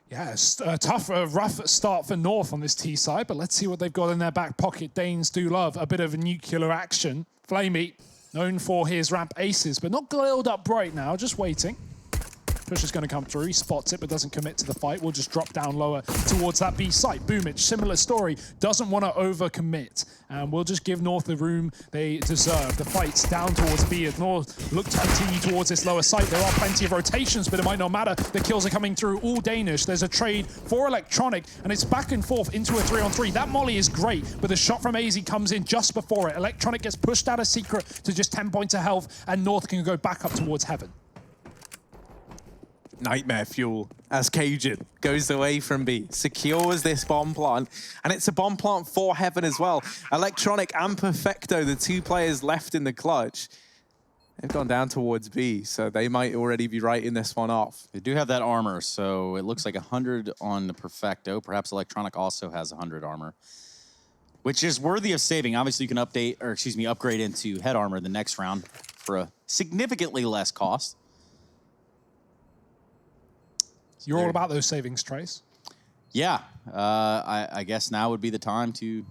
Yeah, a tough, rough start for North on this T side, but let's see what they've got in their back pocket. Danes do love a bit of nuclear action. Flamey, known for his ramp aces, but not glowed up bright now, just waiting. Push is going to come through. He spots it, but doesn't commit to the fight. We'll just drop down lower towards that B site. Boomich, similar story. Doesn't want to overcommit. And we'll just give North the room they deserve. The fight's down towards B as North look to continue towards this lower site. There are plenty of rotations, but it might not matter. The kills are coming through, all Danish. There's a trade for Electronic, and it's back and forth into a 3-on-3. That molly is great, but the shot from AZ comes in just before it. Electronic gets pushed out of Secret to just 10 points of health, and North can go back up towards Heaven. Nightmare fuel as Cajun goes away from B, secures this bomb plant, and it's a bomb plant for Heaven as well. Electronic and Perfecto, the two players left in the clutch, they've gone down towards B, so they might already be writing this one off. They do have that armor, so it looks like 100 on the Perfecto. Perhaps Electronic also has 100 armor, which is worthy of saving. Obviously, you can upgrade into head armor the next round for a significantly less cost. You're all about those savings, Trace. Yeah, I guess now would be the time to,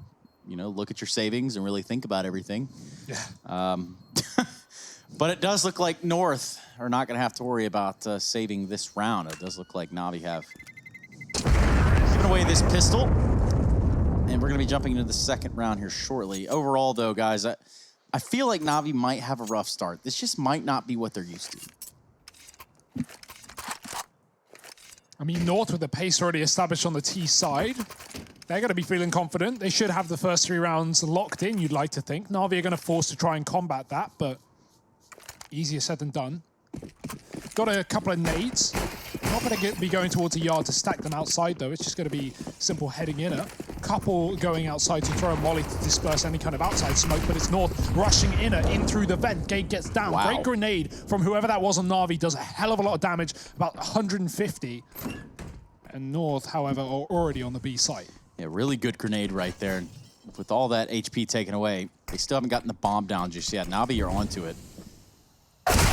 you know, look at your savings and really think about everything. Yeah. But it does look like North are not going to have to worry about saving this round. It does look like Na'Vi have given away this pistol. And we're going to be jumping into the second round here shortly. Overall, though, guys, I feel like Na'Vi might have a rough start. This just might not be what they're used to. I mean, North with the pace already established on the T side, they're going to be feeling confident. They should have the first 3 rounds locked in, you'd like to think. Na'Vi are going to force to try and combat that, but easier said than done. Got a couple of nades. Not going to be going towards a yard to stack them outside, though. It's just going to be simple heading in. A couple going outside to throw a molly to disperse any kind of outside smoke, but it's North rushing in through the vent. Gate gets down. Wow. Great grenade from whoever that was on Na'Vi. Does a hell of a lot of damage, about 150. And North, however, are already on the B site. Yeah, really good grenade right there. And with all that HP taken away, they still haven't gotten the bomb down just yet. Na'Vi, you're onto it.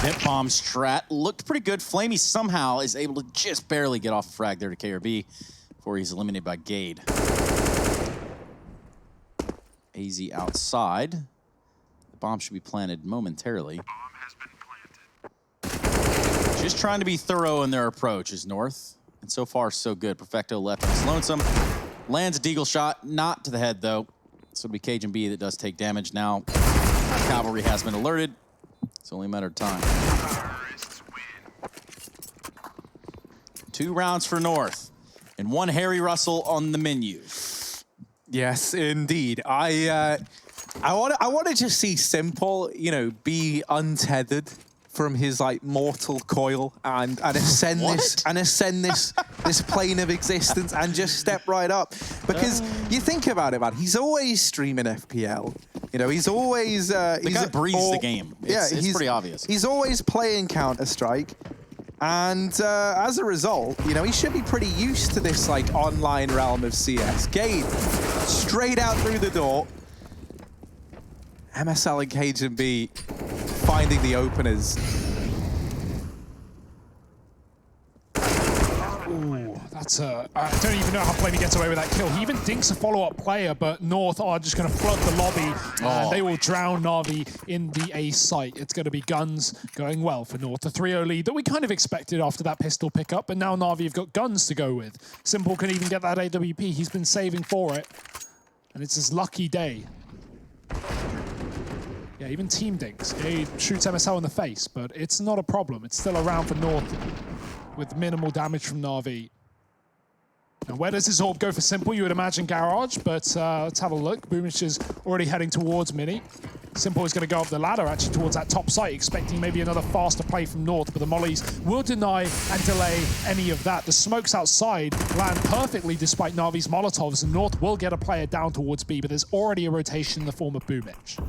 Vent bomb strat looked pretty good. Flamey somehow is able to just barely get off a frag there to KRB before he's eliminated by Gade. AZ outside. The bomb should be planted momentarily. Just trying to be thorough in their approach is North. And so far, so good. Perfecto left on his lonesome. Lands a deagle shot, not to the head, though. So it'll be Cajun B that does take damage now. Cavalry has been alerted. It's only a matter of time. 2 rounds for North, and 1 Harry Russell on the menu. Yes, indeed. I want to just see Simple, you know, be untethered from his like mortal coil and ascend this plane of existence and just step right up. Because you think about it, man, he's always streaming FPL. You know, he's always the guy breathes the game. It's pretty obvious. He's always playing Counter-Strike. And as a result, you know, he should be pretty used to this like online realm of CS. Gade straight out through the door. MSL and Cajun B finding the openers. Ooh, that's a... I don't even know how Flamey gets away with that kill. He even dinks a follow-up player, but North are just going to flood the lobby, and they will drown Na'Vi in the A site. It's going to be guns going well for North. The 3-0 lead that we kind of expected after that pistol pickup, but now Na'Vi have got guns to go with. Simple can even get that AWP. He's been saving for it, and it's his lucky day. Yeah, even Team dinks. He shoots MSL in the face, but it's not a problem. It's still around for North with minimal damage from Na'Vi. Now, where does his orb go for Simple? You would imagine Garage, but let's have a look. Boomich is already heading towards Mini. Simple is going to go up the ladder, actually, towards that top site, expecting maybe another faster play from North, but the mollies will deny and delay any of that. The smokes outside land perfectly despite Na'Vi's Molotovs, and North will get a player down towards B, but there's already a rotation in the form of Boomich.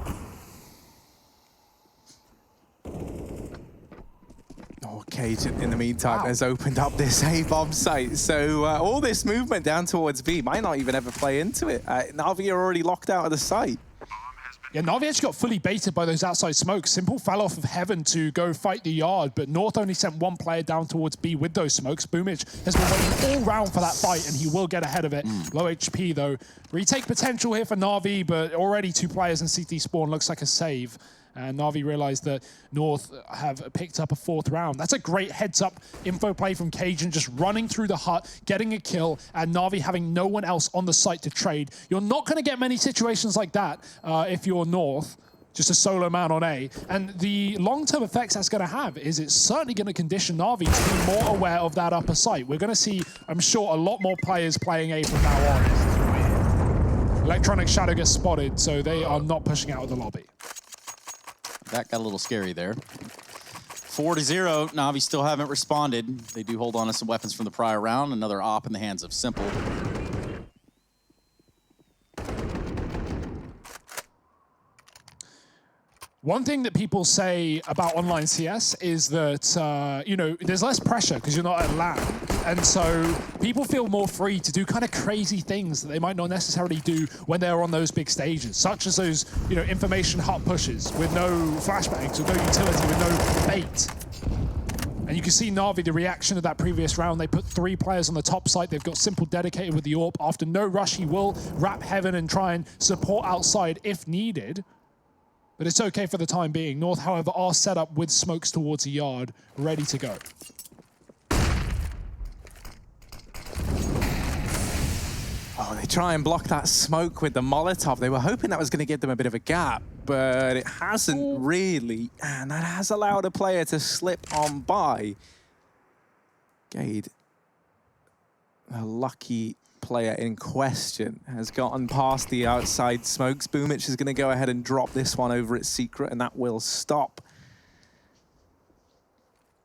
Oh, Cage, in the meantime, has opened up this A-bomb site. So all this movement down towards B might not even ever play into it. Na'Vi are already locked out of the site. Yeah, Na'Vi actually got fully baited by those outside smokes. Simple fell off of heaven to go fight the yard, but North only sent one player down towards B with those smokes. Boomich has been waiting all round for that fight, and he will get ahead of it. Low HP, though. Retake potential here for Na'Vi, but already 2 players in CT spawn. Looks like a save. And Na'Vi realized that North have picked up a 4th round. That's a great heads-up info play from Cajun, just running through the hut, getting a kill, and Na'Vi having no one else on the site to trade. You're not going to get many situations like that if you're North, just a solo man on A. And the long-term effects that's going to have is it's certainly going to condition Na'Vi to be more aware of that upper site. We're going to see, I'm sure, a lot more players playing A from now on. Electronic Shadow gets spotted, so they are not pushing out of the lobby. That got a little scary there. 4-0, Na'Vi still haven't responded. They do hold on to some weapons from the prior round. Another op in the hands of Simple. One thing that people say about online CS is that, you know, there's less pressure because you're not at LAN. And so people feel more free to do kind of crazy things that they might not necessarily do when they're on those big stages, such as those, you know, information hut pushes with no flashbangs, with no utility, with no bait. And you can see Na'Vi, the reaction of that previous round. They put 3 players on the top site. They've got Simple dedicated with the AWP. After no rush, he will wrap heaven and try and support outside if needed. But it's okay for the time being. North, however, are set up with smokes towards the yard, ready to go. Oh, they try and block that smoke with the Molotov. They were hoping that was going to give them a bit of a gap, but it hasn't really. And that has allowed a player to slip on by. Gade, a lucky player in question, has gotten past the outside smokes. Boomich is going to go ahead and drop this one over at Secret, and that will stop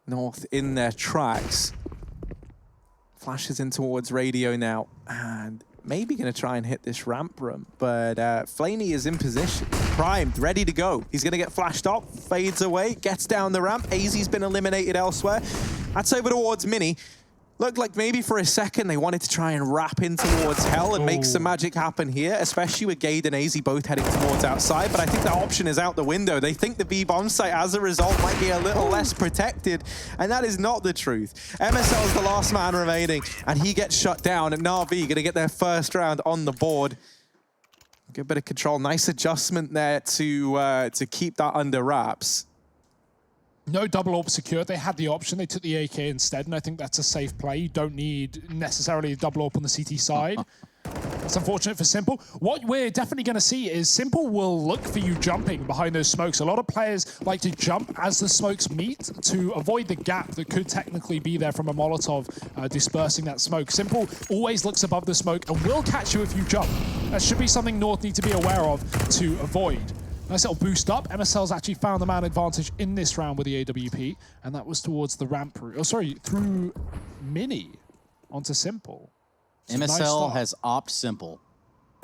North in their tracks. Flashes in towards Radio now, and maybe going to try and hit this ramp room, but Flaney is in position, primed, ready to go. He's going to get flashed up, fades away, gets down the ramp. AZ's been eliminated elsewhere. That's over towards Mini. Looked like maybe for a second they wanted to try and wrap in towards Hell and make some magic happen here, especially with Gade and AZ both heading towards outside, but I think that option is out the window. They think the B-bomb site, as a result, might be a little less protected, and that is not the truth. MSL is the last man remaining, and he gets shut down, and Na'Vi going to get their 1st round on the board. Good bit of control. Nice adjustment there to keep that under wraps. No double AWP secured. They had the option. They took the AK instead, and I think that's a safe play. You don't need necessarily a double AWP on the CT side. It's unfortunate for Simple. What we're definitely going to see is Simple will look for you jumping behind those smokes. A lot of players like to jump as the smokes meet to avoid the gap that could technically be there from a Molotov dispersing that smoke. Simple always looks above the smoke and will catch you if you jump. That should be something North need to be aware of to avoid. Nice little boost up. MSL's actually found the man advantage in this round with the AWP, and that was towards the ramp route. Oh, sorry, through Mini onto Simple. So MSL has opt Simple.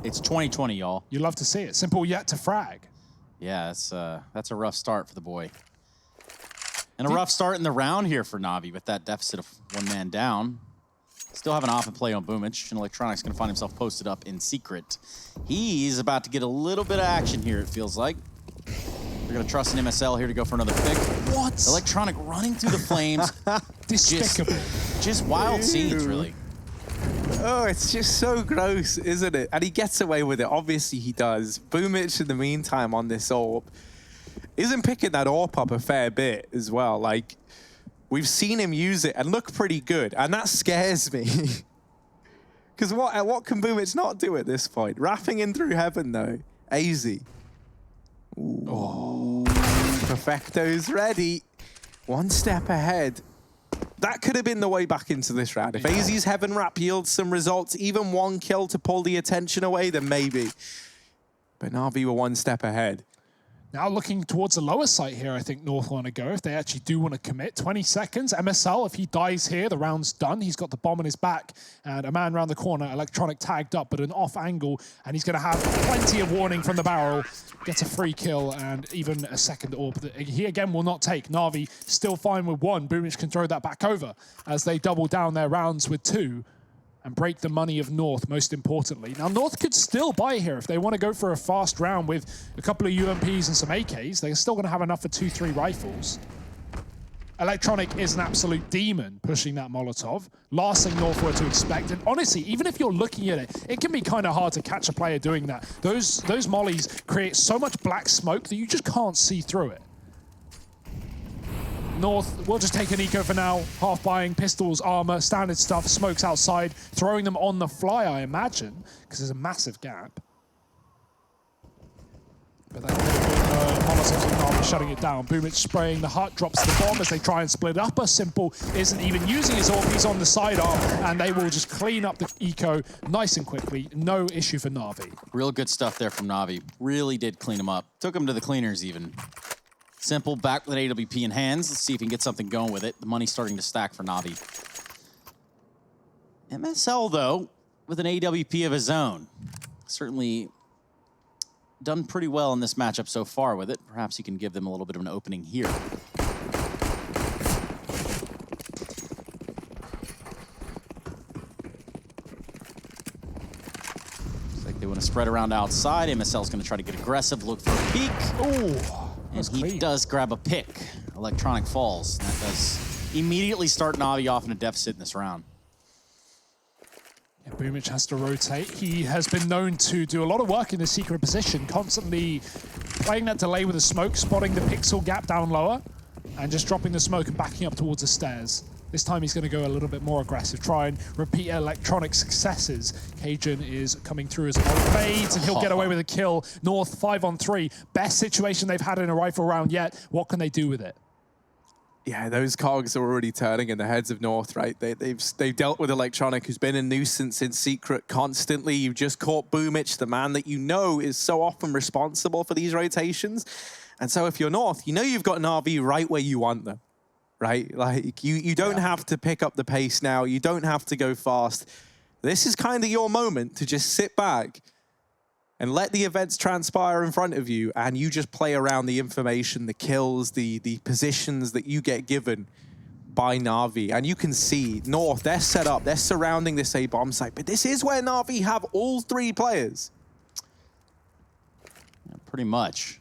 It's 2020, y'all. You love to see it. Simple yet to frag. Yeah, that's a rough start for the boy. And a rough start in the round here for Na'Vi with that deficit of 1 man down. Still have an off and play on Boomich, and Electronic's going to find himself posted up in Secret. He's about to get a little bit of action here, it feels like. They're going to trust an MSL here to go for another pick. What? Electronic running through the flames. Despicable. Just wild scenes, really. Oh, it's just so gross, isn't it? And he gets away with it. Obviously, he does. Boomich, in the meantime, on this AWP, isn't picking that AWP up a fair bit as well. Like, we've seen him use it and look pretty good. And that scares me. Because what can Boomich not do at this point? Wrapping in through heaven, though. AZ. Ooh. Perfecto's ready. One step ahead. That could have been the way back into this round. If AZ's Heaven Wrap yields some results, even one kill to pull the attention away, then maybe. But Na'Vi were one step ahead. Now looking towards the lower site here, I think North want to go if they actually do want to commit. 20 seconds. MSL, if he dies here, the round's done. He's got the bomb on his back and a man around the corner. Electronic tagged up, but an off angle, and he's going to have plenty of warning from the barrel. Gets a free kill and even a second AWP that he again will not take. Na'Vi still fine with one. Boomich can throw that back over as they double down their rounds with 2. And break the money of North, most importantly. Now, North could still buy here if they want to go for a fast round with a couple of UMPs and some AKs. They're still going to have enough for 2-3 rifles. Electronic is an absolute demon pushing that Molotov. Last thing North were to expect. And honestly, even if you're looking at it, it can be kind of hard to catch a player doing that. Those mollies create so much black smoke that you just can't see through it. North will just take an eco for now, half buying pistols, armor, standard stuff, smokes outside, throwing them on the fly, I imagine, because there's a massive gap. But that Molotov shutting it down. Boomich spraying the hut, drops the bomb as they try and split up. Simple isn't even using his AWP, he's on the sidearm, and they will just clean up the eco nice and quickly. No issue for Na'Vi. Real good stuff there from Na'Vi. Really did clean him up. Took him to the cleaners even. Simple back with AWP in hands. Let's see if he can get something going with it. The money's starting to stack for Na'Vi. MSL, though, with an AWP of his own. Certainly done pretty well in this matchup so far with it. Perhaps he can give them a little bit of an opening here. Looks like they want to spread around outside. MSL's going to try to get aggressive, look for a peek. Ooh. And he does grab a pick. Electronic falls. And that does immediately start Na'Vi off in a deficit in this round. Yeah, Boomich has to rotate. He has been known to do a lot of work in the secret position, constantly playing that delay with the smoke, spotting the pixel gap down lower, and just dropping the smoke and backing up towards the stairs. This time he's going to go a little bit more aggressive, try and repeat Electronic successes. Cajun is coming through as well. Fades, and he'll get away with a kill. North 5-on-3. Best situation they've had in a rifle round yet. What can they do with it? Yeah, those cogs are already turning in the heads of North, right? They've dealt with Electronic, who's been a nuisance in secret constantly. You've just caught Boomich, the man that you know is so often responsible for these rotations. And so if you're North, you know you've got an RV right where you want them. Right? Like, you don't have to pick up the pace now. You don't have to go fast. This is kind of your moment to just sit back and let the events transpire in front of you, and you just play around the information, the kills, the positions that you get given by Na'Vi. And you can see North, they're set up, they're surrounding this A bomb site, but this is where Na'Vi have all 3 players. Yeah, pretty much.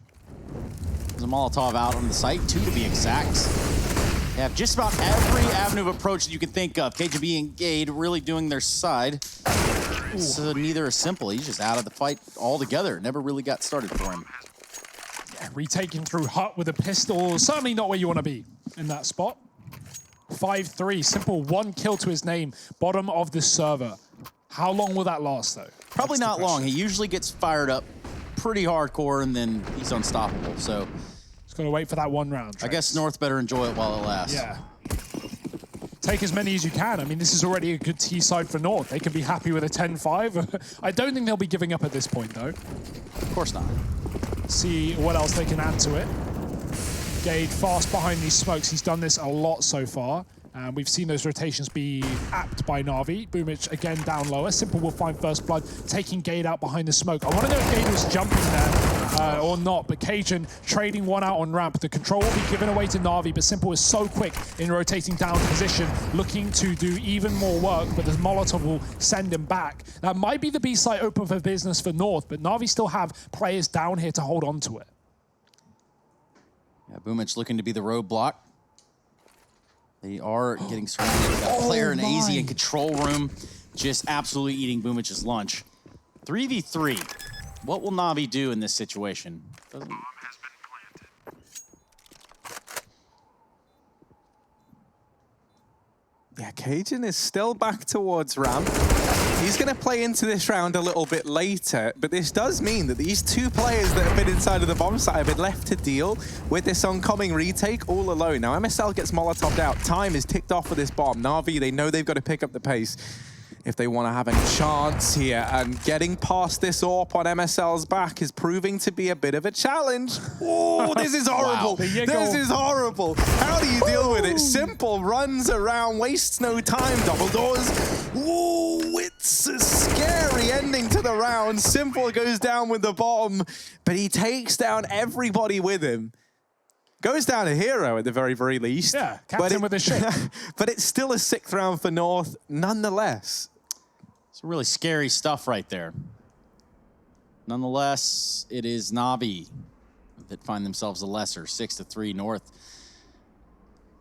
There's a Molotov out on the site, 2 to be exact. They have just about every avenue of approach that you can think of. KGB and Gade really doing their side. So neither is simple. He's just out of the fight altogether. Never really got started for him. Yeah, retaking through hut with a pistol. Certainly not where you want to be in that spot. 5-3. Simple 1 kill to his name. Bottom of the server. How long will that last, though? Probably not long. He usually gets fired up pretty hardcore, and then he's unstoppable. So got to wait for that 1 round. I guess North better enjoy it while it lasts. Yeah. Take as many as you can. I mean, this is already a good T side for North. They can be happy with a 10-5. I don't think they'll be giving up at this point, though. Of course not. See what else they can add to it. Gade fast behind these smokes. He's done this a lot so far. We've seen those rotations be apt by Na'Vi. Boomich again down lower. Simple will find first blood, taking Gade out behind the smoke. I want to know if Gade was jumping there or not, but Cajun trading 1 out on ramp. The control will be given away to Na'Vi, but Simple is so quick in rotating down to position, looking to do even more work, but the Molotov will send him back. That might be the B site open for business for North, but Na'Vi still have players down here to hold on to it. Yeah, Boomich looking to be the roadblock. They are getting surrounded. We've got a player in AZ in control room, just absolutely eating Boomich's lunch. 3v3. What will Na'Vi do in this situation? Yeah, Cajun is still back towards ramp. He's going to play into this round a little bit later, but this does mean that these two players that have been inside of the bomb site have been left to deal with this oncoming retake all alone. Now, MSL gets Molotov'd out. Time is ticked off for this bomb. Na'Vi, they know they've got to pick up the pace if they want to have any chance here. And getting past this AWP on MSL's back is proving to be a bit of a challenge. Oh, this is horrible. Wow. This is horrible. How do you deal with it? Simple runs around, wastes no time. Double doors. Ooh, it's a scary ending to the round. Simple goes down with the bomb, but he takes down everybody with him. Goes down a hero at the very, very least. Yeah, captain with a ship. But it's still a 6th round for North, nonetheless. Some really scary stuff right there. Nonetheless, it is Na'Vi that find themselves a lesser 6-3 North.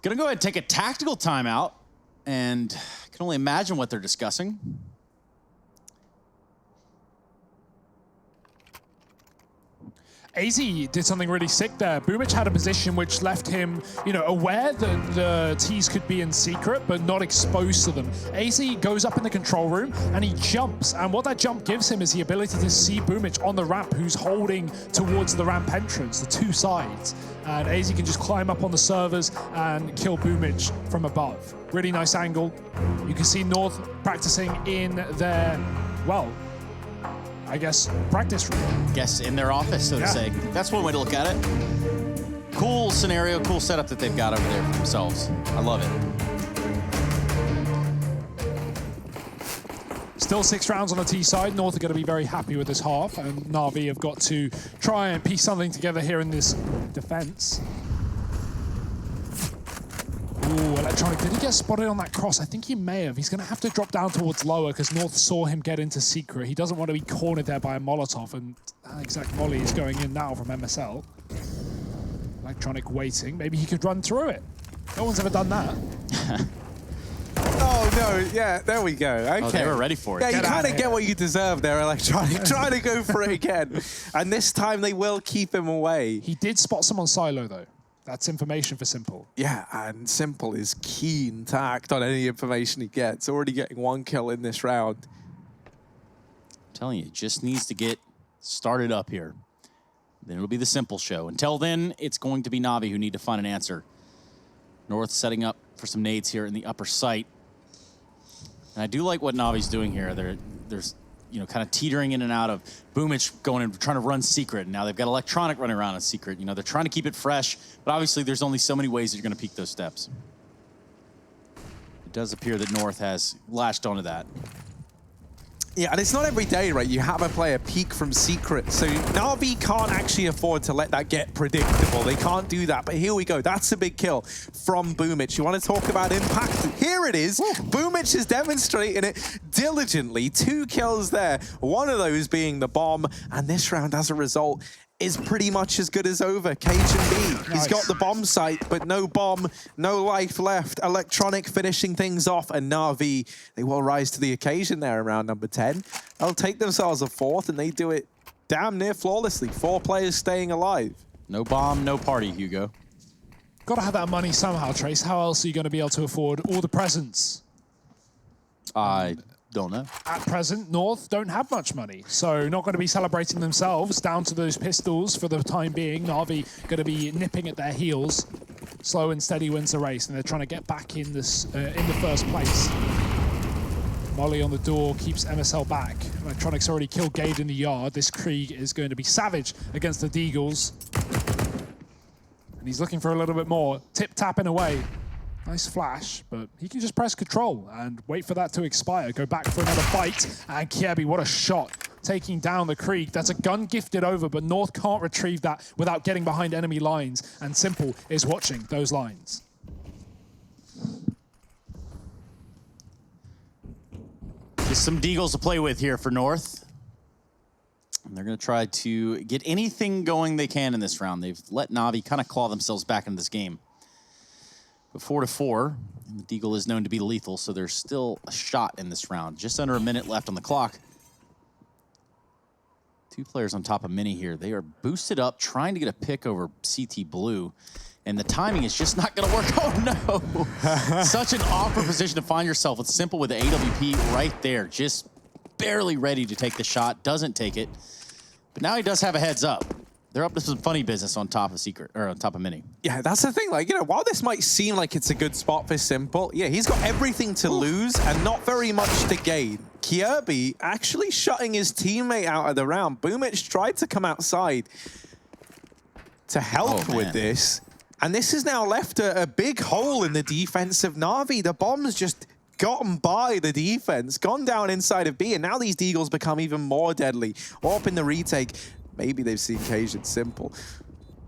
Gonna go ahead and take a tactical timeout, and I can only imagine what they're discussing. AZ did something really sick there. Boomich had a position which left him, you know, aware that the T's could be in secret, but not exposed to them. AZ goes up in the control room and he jumps. And what that jump gives him is the ability to see Boomich on the ramp, who's holding towards the ramp entrance, the two sides. And AZ can just climb up on the servers and kill Boomich from above. Really nice angle. You can see North practicing in their, well, I guess, practice room. Guess in their office, so to say. That's one way to look at it. Cool scenario, cool setup that they've got over there for themselves. I love it. Still 6 rounds on the T side. North are going to be very happy with this half, and Na'Vi have got to try and piece something together here in this defense. Ooh, Electronic, did he get spotted on that cross? I think he may have. He's going to have to drop down towards lower because North saw him get into secret. He doesn't want to be cornered there by a Molotov, and that exact volley is going in now from MSL. Electronic waiting. Maybe he could run through it. No one's ever done that. Oh, no. Yeah, there we go. Okay. Oh, they were ready for it. Yeah, you kind of get what you deserve there, Electronic. Trying to go for it again. And this time they will keep him away. He did spot someone silo, though. That's information for Simple. Yeah, and Simple is keen to act on any information he gets. Already getting 1 kill in this round. I'm telling you, it just needs to get started up here. Then it'll be the Simple show. Until then, it's going to be Na'Vi who need to find an answer. North setting up for some nades here in the upper site. And I do like what Na'Vi's doing here. There's, you know, kind of teetering in and out of Boomich going and trying to run secret. And now they've got Electronic running around in secret. You know, they're trying to keep it fresh, but obviously there's only so many ways that you're going to peak those steps. It does appear that North has latched onto that. Yeah, and it's not every day, right? You have a player peek from secret. So Na'Vi can't actually afford to let that get predictable. They can't do that. But here we go. That's a big kill from Boomich. You want to talk about impact? Here it is. Boomich is demonstrating it diligently. 2 kills there. One of those being the bomb. And this round, as a result, is pretty much as good as over. Cajun B, he's got the bomb site, but no bomb, no life left. Electronic finishing things off, and Na'Vi, they will rise to the occasion there around number 10. They'll take themselves a 4th, and they do it damn near flawlessly. 4 players staying alive. No bomb, no party, Hugo. Got to have that money somehow, Trace. How else are you going to be able to afford all the presents? I don't know. At present, North don't have much money, so not going to be celebrating themselves down to those pistols for the time being. Na'Vi going to be nipping at their heels. Slow and steady wins the race, and they're trying to get back in this in the first place. Molly on the door keeps MSL back. Electronics already killed Gade in the yard. This Krieg is going to be savage against the Deagles. And he's looking for a little bit more. Tip-tapping away. Nice flash, but he can just press control and wait for that to expire. Go back for another fight. And Kiebi, what a shot. Taking down the Krieg. That's a gun gifted over, but North can't retrieve that without getting behind enemy lines. And Simple is watching those lines. Just some Deagles to play with here for North. they're going to try to get anything going they can in this round. They've let Na'Vi kind of claw themselves back into this game. But 4-4, and the Deagle is known to be lethal, so there's still a shot in this round. Just under a minute left on the clock. 2 players on top of Mini here. They are boosted up, trying to get a pick over CT Blue. And the timing is just not going to work. Oh, no. Such an awkward position to find yourself with Simple with the AWP right there. Just barely ready to take the shot. Doesn't take it. But now he does have a heads up. They're up to some funny business on top of Secret, or on top of Mini. Yeah, that's the thing. Like, you know, while this might seem like it's a good spot for Simple, yeah, he's got everything to lose and not very much to gain. Kirby actually shutting his teammate out of the round. Boomich tried to come outside to help with this. And this has now left a big hole in the defense of Na'Vi. The bomb's just gotten by the defense, gone down inside of B, and now these Deagles become even more deadly. Up in the retake, maybe they've seen Cajun Simple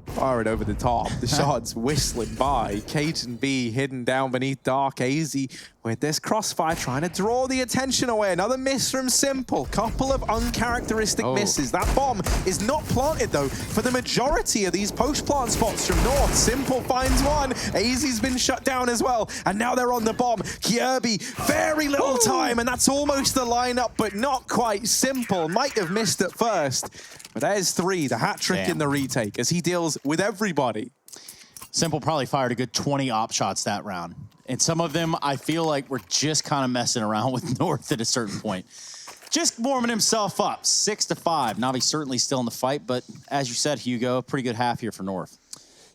fire it over the top. The shots whistling by. Cajun B hidden down beneath Dark AZ with this crossfire trying to draw the attention away. Another miss from Simple. Couple of uncharacteristic misses. That bomb is not planted though for the majority of these post-plant spots from North. Simple finds one. AZ's been shut down as well. And now they're on the bomb. Kirby, very little time, and that's almost the lineup, but not quite. Simple might have missed at first. But there's 3, the hat trick in the retake as he deals with everybody. Simple probably fired a good 20 op shots that round. And some of them, I feel like we're just kind of messing around with North at a certain point. Just warming himself up, 6-5. Na'Vi certainly still in the fight, but as you said, Hugo, pretty good half here for North.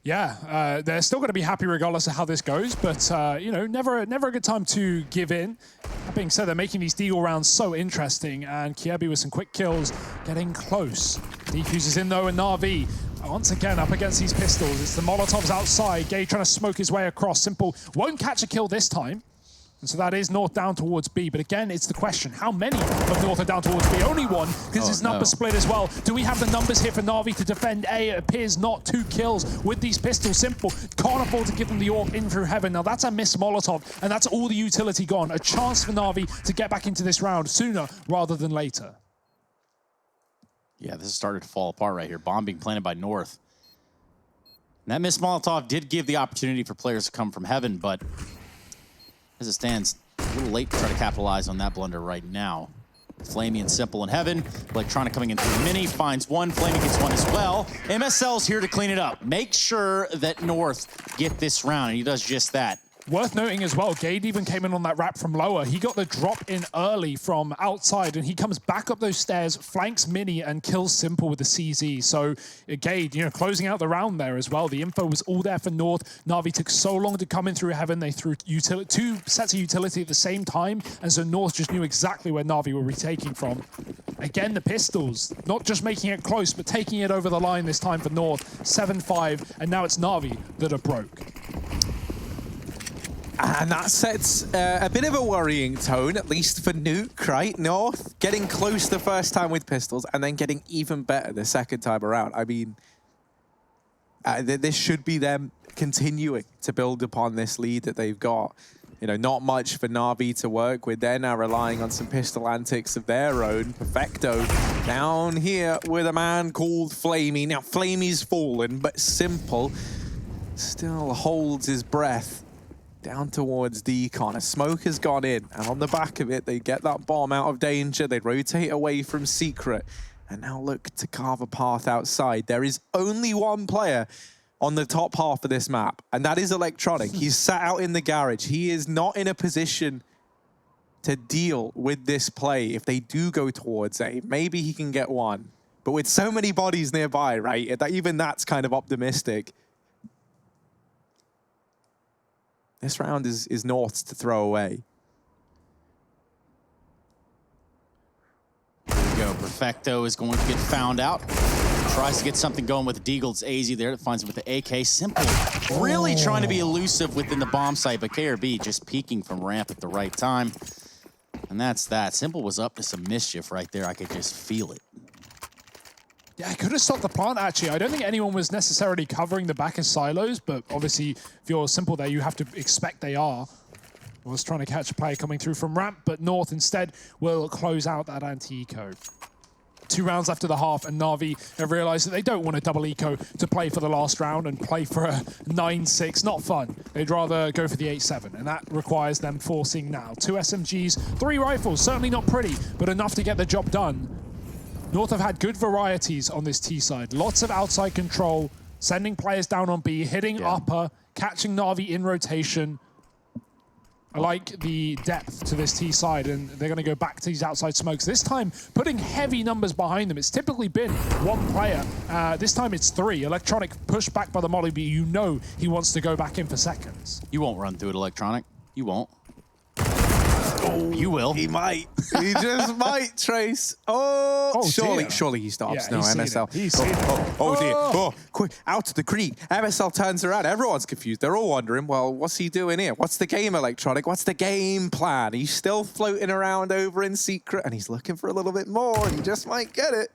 Yeah, they're still going to be happy regardless of how this goes, but, you know, never a good time to give in. That being said, they're making these Deagle rounds so interesting, and Kirby with some quick kills getting close. Defuse is in, though, and Na'Vi once again up against these pistols. It's the Molotovs outside. Gay trying to smoke his way across. Simple won't catch a kill this time. And so that is North down towards B. But again, it's the question, how many of North are down towards B? Only one, because it's number split as well. Do we have the numbers here for Na'Vi to defend A? It appears not. 2 kills with these pistols. Simple can't afford to give them the AWP in through heaven. Now that's a missed Molotov, and that's all the utility gone. A chance for Na'Vi to get back into this round sooner rather than later. Yeah, this is starting to fall apart right here. Bomb being planted by North. And that missed Molotov did give the opportunity for players to come from heaven, but as it stands, a little late to try to capitalize on that blunder right now. Flamey and Simple in heaven. Electronic coming in through Mini, finds one. Flamey gets one as well. MSL's here to clean it up. Make sure that North get this round, and he does just that. Worth noting as well, Gade even came in on that wrap from lower. He got the drop in early from outside, and he comes back up those stairs, flanks Mini, and kills Simple with the CZ. So Gade, you know, closing out the round there as well. The info was all there for North. Na'Vi took so long to come in through heaven. They threw 2 sets of utility at the same time, and so North just knew exactly where Na'Vi were retaking from. Again, the pistols, not just making it close, but taking it over the line this time for North. 7-5, and now it's Na'Vi that are broke. And that sets a bit of a worrying tone, at least for Nuke, right? North getting close the first time with pistols and then getting even better the second time around. I mean, this should be them continuing to build upon this lead that they've got. You know, not much for Na'Vi to work with. They're now relying on some pistol antics of their own. Perfecto down here with a man called Flamey. Now, Flamey's fallen, but Simple still holds his breath down towards Decon. A smoke has gone in, and on the back of it, they get that bomb out of danger. They rotate away from Secret, and now look to carve a path outside. There is only one player on the top half of this map, and that is Electronic. He's sat out in the garage. He is not in a position to deal with this play if they do go towards A. Maybe he can get one, but with so many bodies nearby, right, even that's kind of optimistic. This round is North's to throw away. There we go. Perfecto is going to get found out. Tries to get something going with the Deagle. It's AZ there that finds him with the AK. Simple really trying to be elusive within the bomb site, but KRB just peeking from ramp at the right time. And that's that. Simple was up to some mischief right there. I could just feel it. Yeah, I could have stopped the plant, actually. I don't think anyone was necessarily covering the back of silos, but obviously, if you're Simple there, you have to expect they are. I was trying to catch a player coming through from ramp, but North instead will close out that anti-eco. 2 rounds left of the half, and Na'Vi have realized that they don't want a double eco to play for the last round and play for a 9-6. Not fun. They'd rather go for the 8-7, and that requires them forcing now. 2 SMGs, 3 rifles. Certainly not pretty, but enough to get the job done. North have had good varieties on this T side. Lots of outside control, sending players down on B, hitting upper, catching Na'Vi in rotation. I like the depth to this T side, and they're going to go back to these outside smokes. This time, putting heavy numbers behind them. It's typically been 1 player. This time it's 3. Electronic pushed back by the molly, but you know he wants to go back in for seconds. You won't run through it, Electronic. You won't. Oh, you will. He might. He just might, Trace. Oh, surely he stops. Yeah, no, he's MSL. He's seen it. Oh, dear. Oh, quick, out to the creek. MSL turns around. Everyone's confused. They're all wondering, well, what's he doing here? What's the game, Electronic? What's the game plan? He's still floating around over in secret, and he's looking for a little bit more, and he just might get it.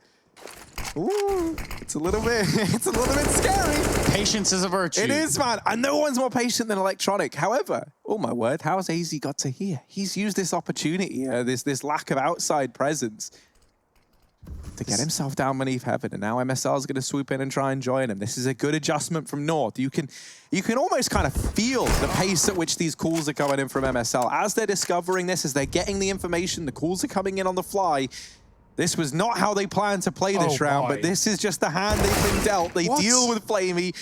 Ooh, it's a little bit scary. Patience is a virtue. It is, man. And no one's more patient than Electronic. However, oh my word, how's AZ got to here? He's used this opportunity, this lack of outside presence, to get himself down beneath heaven. And now MSL is going to swoop in and try and join him. This is a good adjustment from North. You can almost kind of feel the pace at which these calls are coming in from MSL. As they're discovering this, as they're getting the information, the calls are coming in on the fly. This was not how they planned to play this round, but this is just the hand they've been dealt. They deal with Flamey.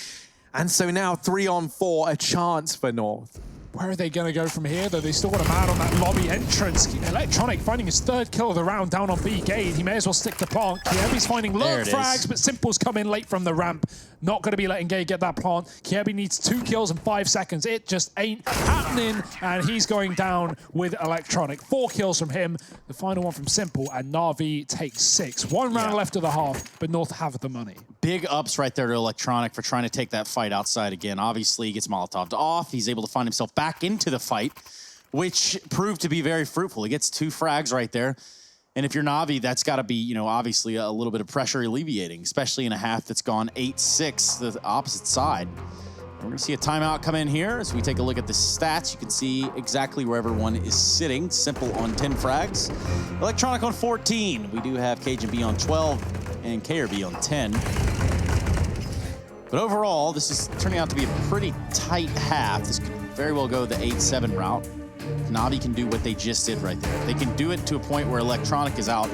And so now 3-on-4, a chance for North. Where are they going to go from here, though? They still got a man on that lobby entrance. Electronic finding his 3rd kill of the round down on B gate. He may as well stick to plant. Kiebi's finding lurk frags, but Simple's come in late from the ramp. Not going to be letting Gay get that plant. Kiebi needs 2 kills in 5 seconds. It just ain't happening, and he's going down with Electronic. 4 kills from him, the final one from Simple, and Na'Vi takes 6. 1 round left of the half, but North have the money. Big ups right there to Electronic for trying to take that fight outside again. Obviously, he gets Molotov'd off. He's able to find himself back into the fight, which proved to be very fruitful. He gets 2 frags right there. And if you're Na'Vi, that's got to be, you know, obviously a little bit of pressure alleviating, especially in a half that's gone 8-6, the opposite side. And we're going to see a timeout come in here. As we take a look at the stats, you can see exactly where everyone is sitting. Simple on 10 frags. Electronic on 14. We do have Cajun B on 12 and KRB on 10. But overall, this is turning out to be a pretty tight half. This could very well go the 8-7 route. Na'Vi can do what they just did right there. They can do it to a point where Electronic is out,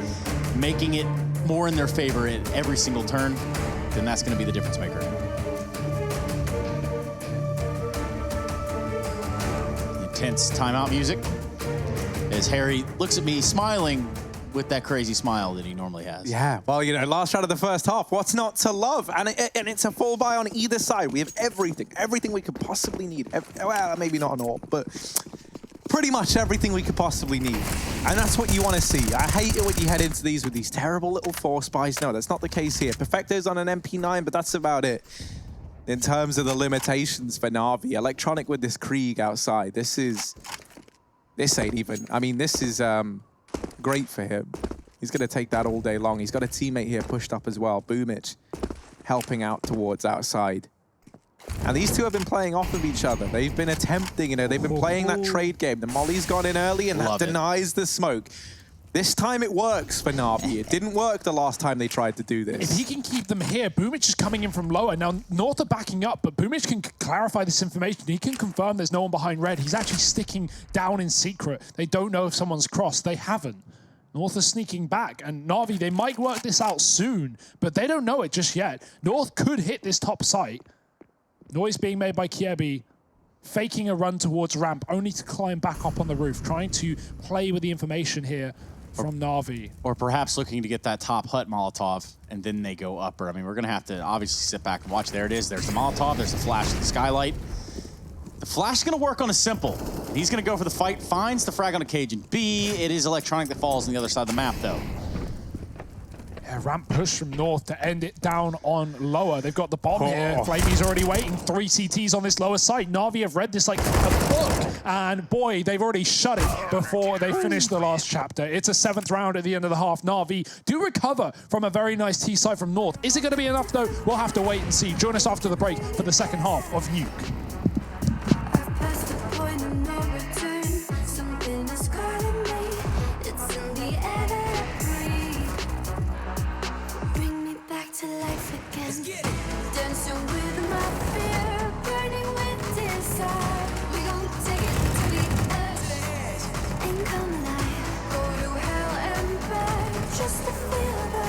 making it more in their favor at every single turn, then that's going to be the difference maker. Intense timeout music as Harry looks at me smiling with that crazy smile that he normally has. Yeah, well, you know, last shot of the first half, what's not to love? And it's a full buy on either side. We have everything we could possibly need. Well, maybe not an all, but pretty much everything we could possibly need. And that's what you want to see. I hate it when you head into these with these terrible little force buys. No, that's not the case here. Perfecto's on an MP9, but that's about it. In terms of the limitations for Na'Vi, Electronic with this Krieg outside, this ain't even, I mean, this is great for him. He's going to take that all day long. He's got a teammate here pushed up as well, Boomich, helping out towards outside. And these two have been playing off of each other. They've been attempting, you know, they've been playing that trade game. The Molly's gone in early and that denies the smoke. This time it works for Na'Vi. It didn't work the last time they tried to do this. If he can keep them here, Boomich is coming in from lower. Now, North are backing up, but Boomich can clarify this information. He can confirm there's no one behind red. He's actually sticking down in secret. They don't know if someone's crossed. They haven't. North are sneaking back, and Na'Vi, they might work this out soon, but they don't know it just yet. North could hit this top site. Noise being made by Kiebi, faking a run towards ramp, only to climb back up on the roof, trying to play with the information here from Na'Vi. Or perhaps looking to get that top hut Molotov, and then they go upper. I mean, we're going to have to obviously sit back and watch. There it is. There's the Molotov. There's the flash of the skylight. The flash is going to work on a Simple. He's going to go for the fight, finds the frag on a Cajun B. It is Electronic that falls on the other side of the map, though. Yeah, ramp push from North to end it down on lower. They've got the bomb here. Flamey's already waiting. 3 CTs on this lower site. Na'Vi have read this like a book. And boy, they've already shut it before they finish the last chapter. It's a 7th round at the end of the half. Na'Vi do recover from a very nice T side from North. Is it going to be enough, though? We'll have to wait and see. Join us after the break for the second half of Nuke. Just to feel the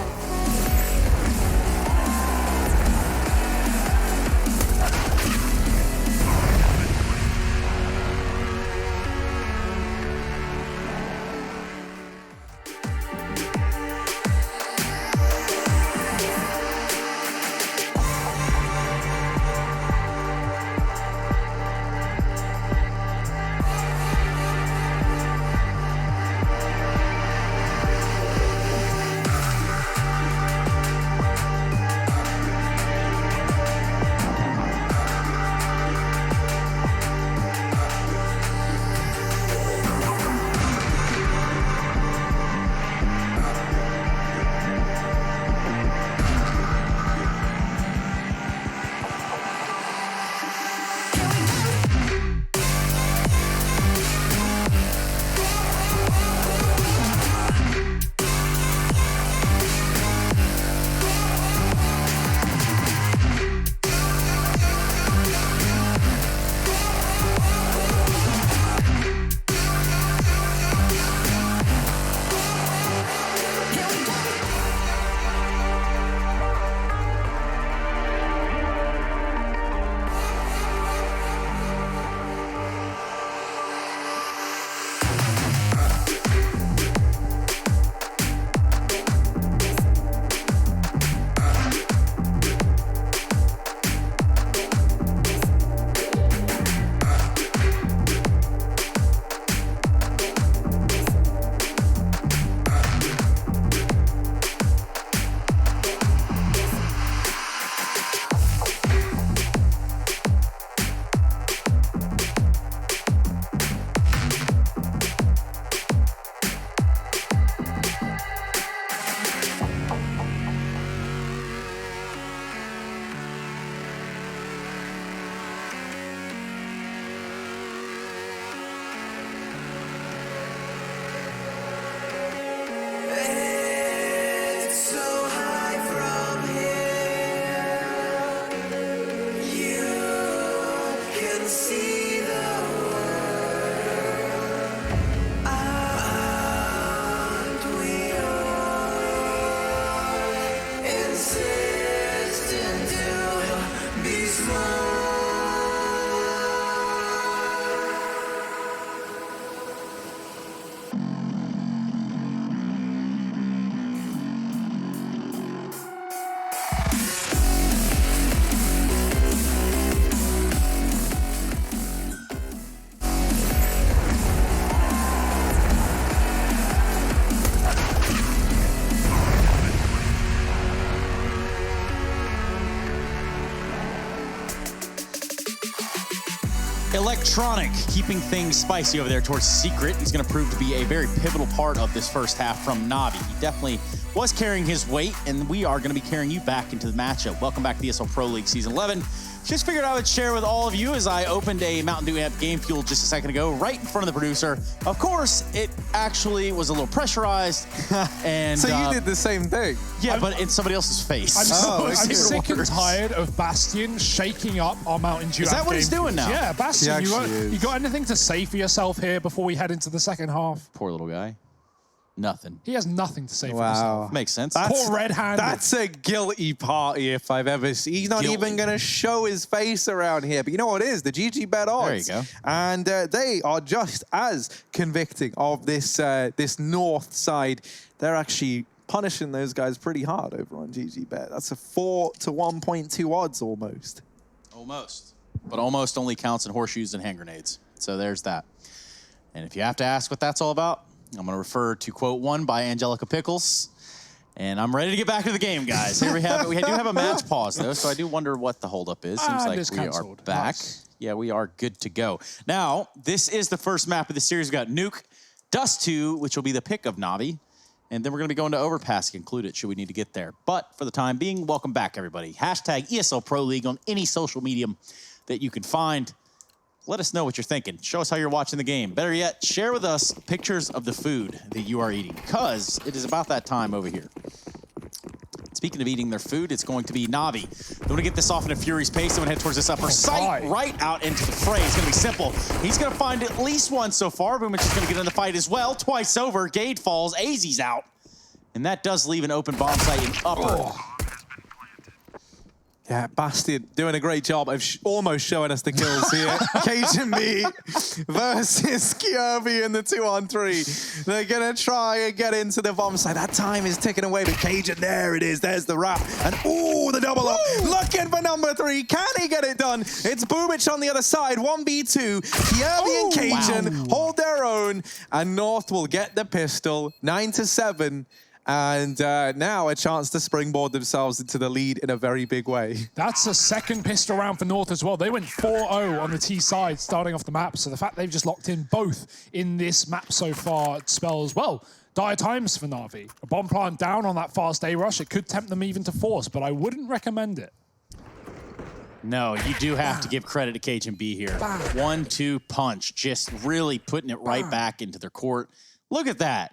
Electronic, keeping things spicy over there towards Secret. He's going to prove to be a very pivotal part of this first half from Navi. He definitely was carrying his weight, and we are going to be carrying you back into the matchup. Welcome back to the ESL Pro League Season 11. Just figured I would share with all of you as I opened a Mountain Dew Amp Game Fuel just a second ago, right in front of the producer. Of course, it actually was a little pressurized. And so you did the same thing? Yeah, but in somebody else's face. I'm sick and tired of Bastion shaking up our Mountain Dew. Is that what he's doing now? Yeah, Bastion, you got anything to say for yourself here before we head into the second half? Poor little guy. Nothing. He has nothing to say for himself. Makes sense. Poor red-handed. That's a guilty party if I've ever seen. He's not even going to show his face around here. But you know what it is? The GG bet odds. There you go. And they are just as convicting of this this north side. They're actually punishing those guys pretty hard over on GG bet. That's a 4 to 1.2 odds almost. Almost. But almost only counts in horseshoes and hand grenades. So there's that. And if you have to ask what that's all about, I'm going to refer to quote one by Angelica Pickles. And I'm ready to get back to the game, guys. Here we have it. We do have a match pause, though, so I do wonder what the holdup is. Seems like we are back. Nice. Yeah, we are good to go. Now, this is the first map of the series. We've got Nuke, Dust 2, which will be the pick of Navi. And then we're going to be going to Overpass to conclude it, should we need to get there. But for the time being, welcome back, everybody. Hashtag ESL Pro League on any social medium that you can find. Let us know what you're thinking. Show us how you're watching the game. Better yet, share with us pictures of the food that you are eating, because it is about that time over here. Speaking of eating their food, it's going to be Navi. They want to get this off in a furious pace. They want to head towards this upper site, right out into the fray. It's going to be simple. He's going to find at least one so far. Boomich is going to get in the fight as well. Twice over. Gade falls. AZ's out. And that does leave an open bomb site in upper. Yeah, Bastard doing a great job of almost showing us the kills here. Cajun B versus Kirby in the 2-on-3. They're going to try and get into the bomb site. That time is ticking away, but Cajun, there it is. There's the wrap. And ooh, the double up. Looking for number 3. Can he get it done? It's Boomich on the other side. 1v2. Kirby and Cajun hold their own. And North will get the pistol. 9-7. And now a chance to springboard themselves into the lead in a very big way. That's a second pistol round for North as well. They went 4-0 on the T side starting off the map. So the fact they've just locked in both in this map so far spells, well, dire times for Na'Vi. A bomb plant down on that fast A rush. It could tempt them even to force, but I wouldn't recommend it. No, you do have to give credit to Cajun B here. 1-2 punch, just really putting it right back into their court. Look at that.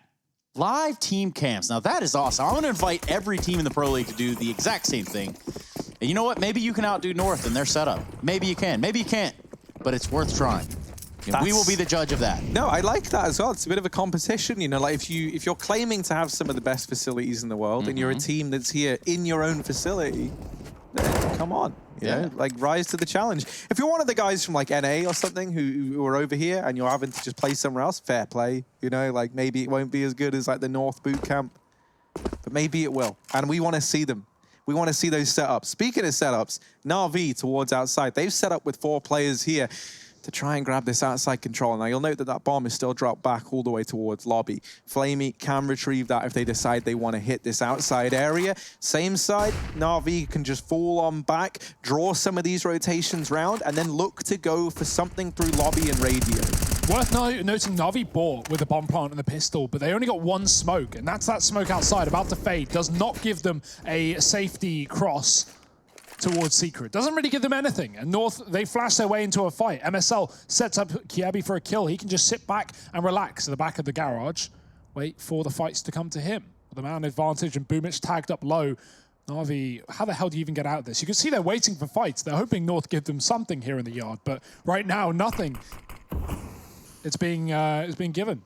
Live team camps. Now that is awesome. I'm going to invite every team in the Pro League to do the exact same thing. And you know what? Maybe you can outdo North in their setup. Maybe you can. Maybe you can't. But it's worth trying. And we will be the judge of that. No, I like that as well. It's a bit of a competition, you know, like if you're claiming to have some of the best facilities in the world and you're a team that's here in your own facility, then come on. You know, like rise to the challenge. If you're one of the guys from like NA or something who are over here and you're having to just play somewhere else, fair play. You know, like maybe it won't be as good as like the North boot camp, but maybe it will. And we want to see them. We want to see those setups. Speaking of setups, Na'Vi towards outside. They've set up with 4 players here to try and grab this outside control. Now, you'll note that that bomb is still dropped back all the way towards lobby. Flamey can retrieve that if they decide they want to hit this outside area. Same side, Na'Vi can just fall on back, draw some of these rotations round, and then look to go for something through lobby and radio. Worth noting, Na'Vi bought with a bomb plant and the pistol, but they only got 1 smoke, and that's that smoke outside, about to fade. Does not give them a safety cross towards Secret. Doesn't really give them anything. And North, they flash their way into a fight. MSL sets up Kiabi for a kill. He can just sit back and relax at the back of the garage, wait for the fights to come to him. The man advantage and Boomich tagged up low. Na'Vi, how the hell do you even get out of this? You can see they're waiting for fights. They're hoping North give them something here in the yard, but right now, nothing. It's being given.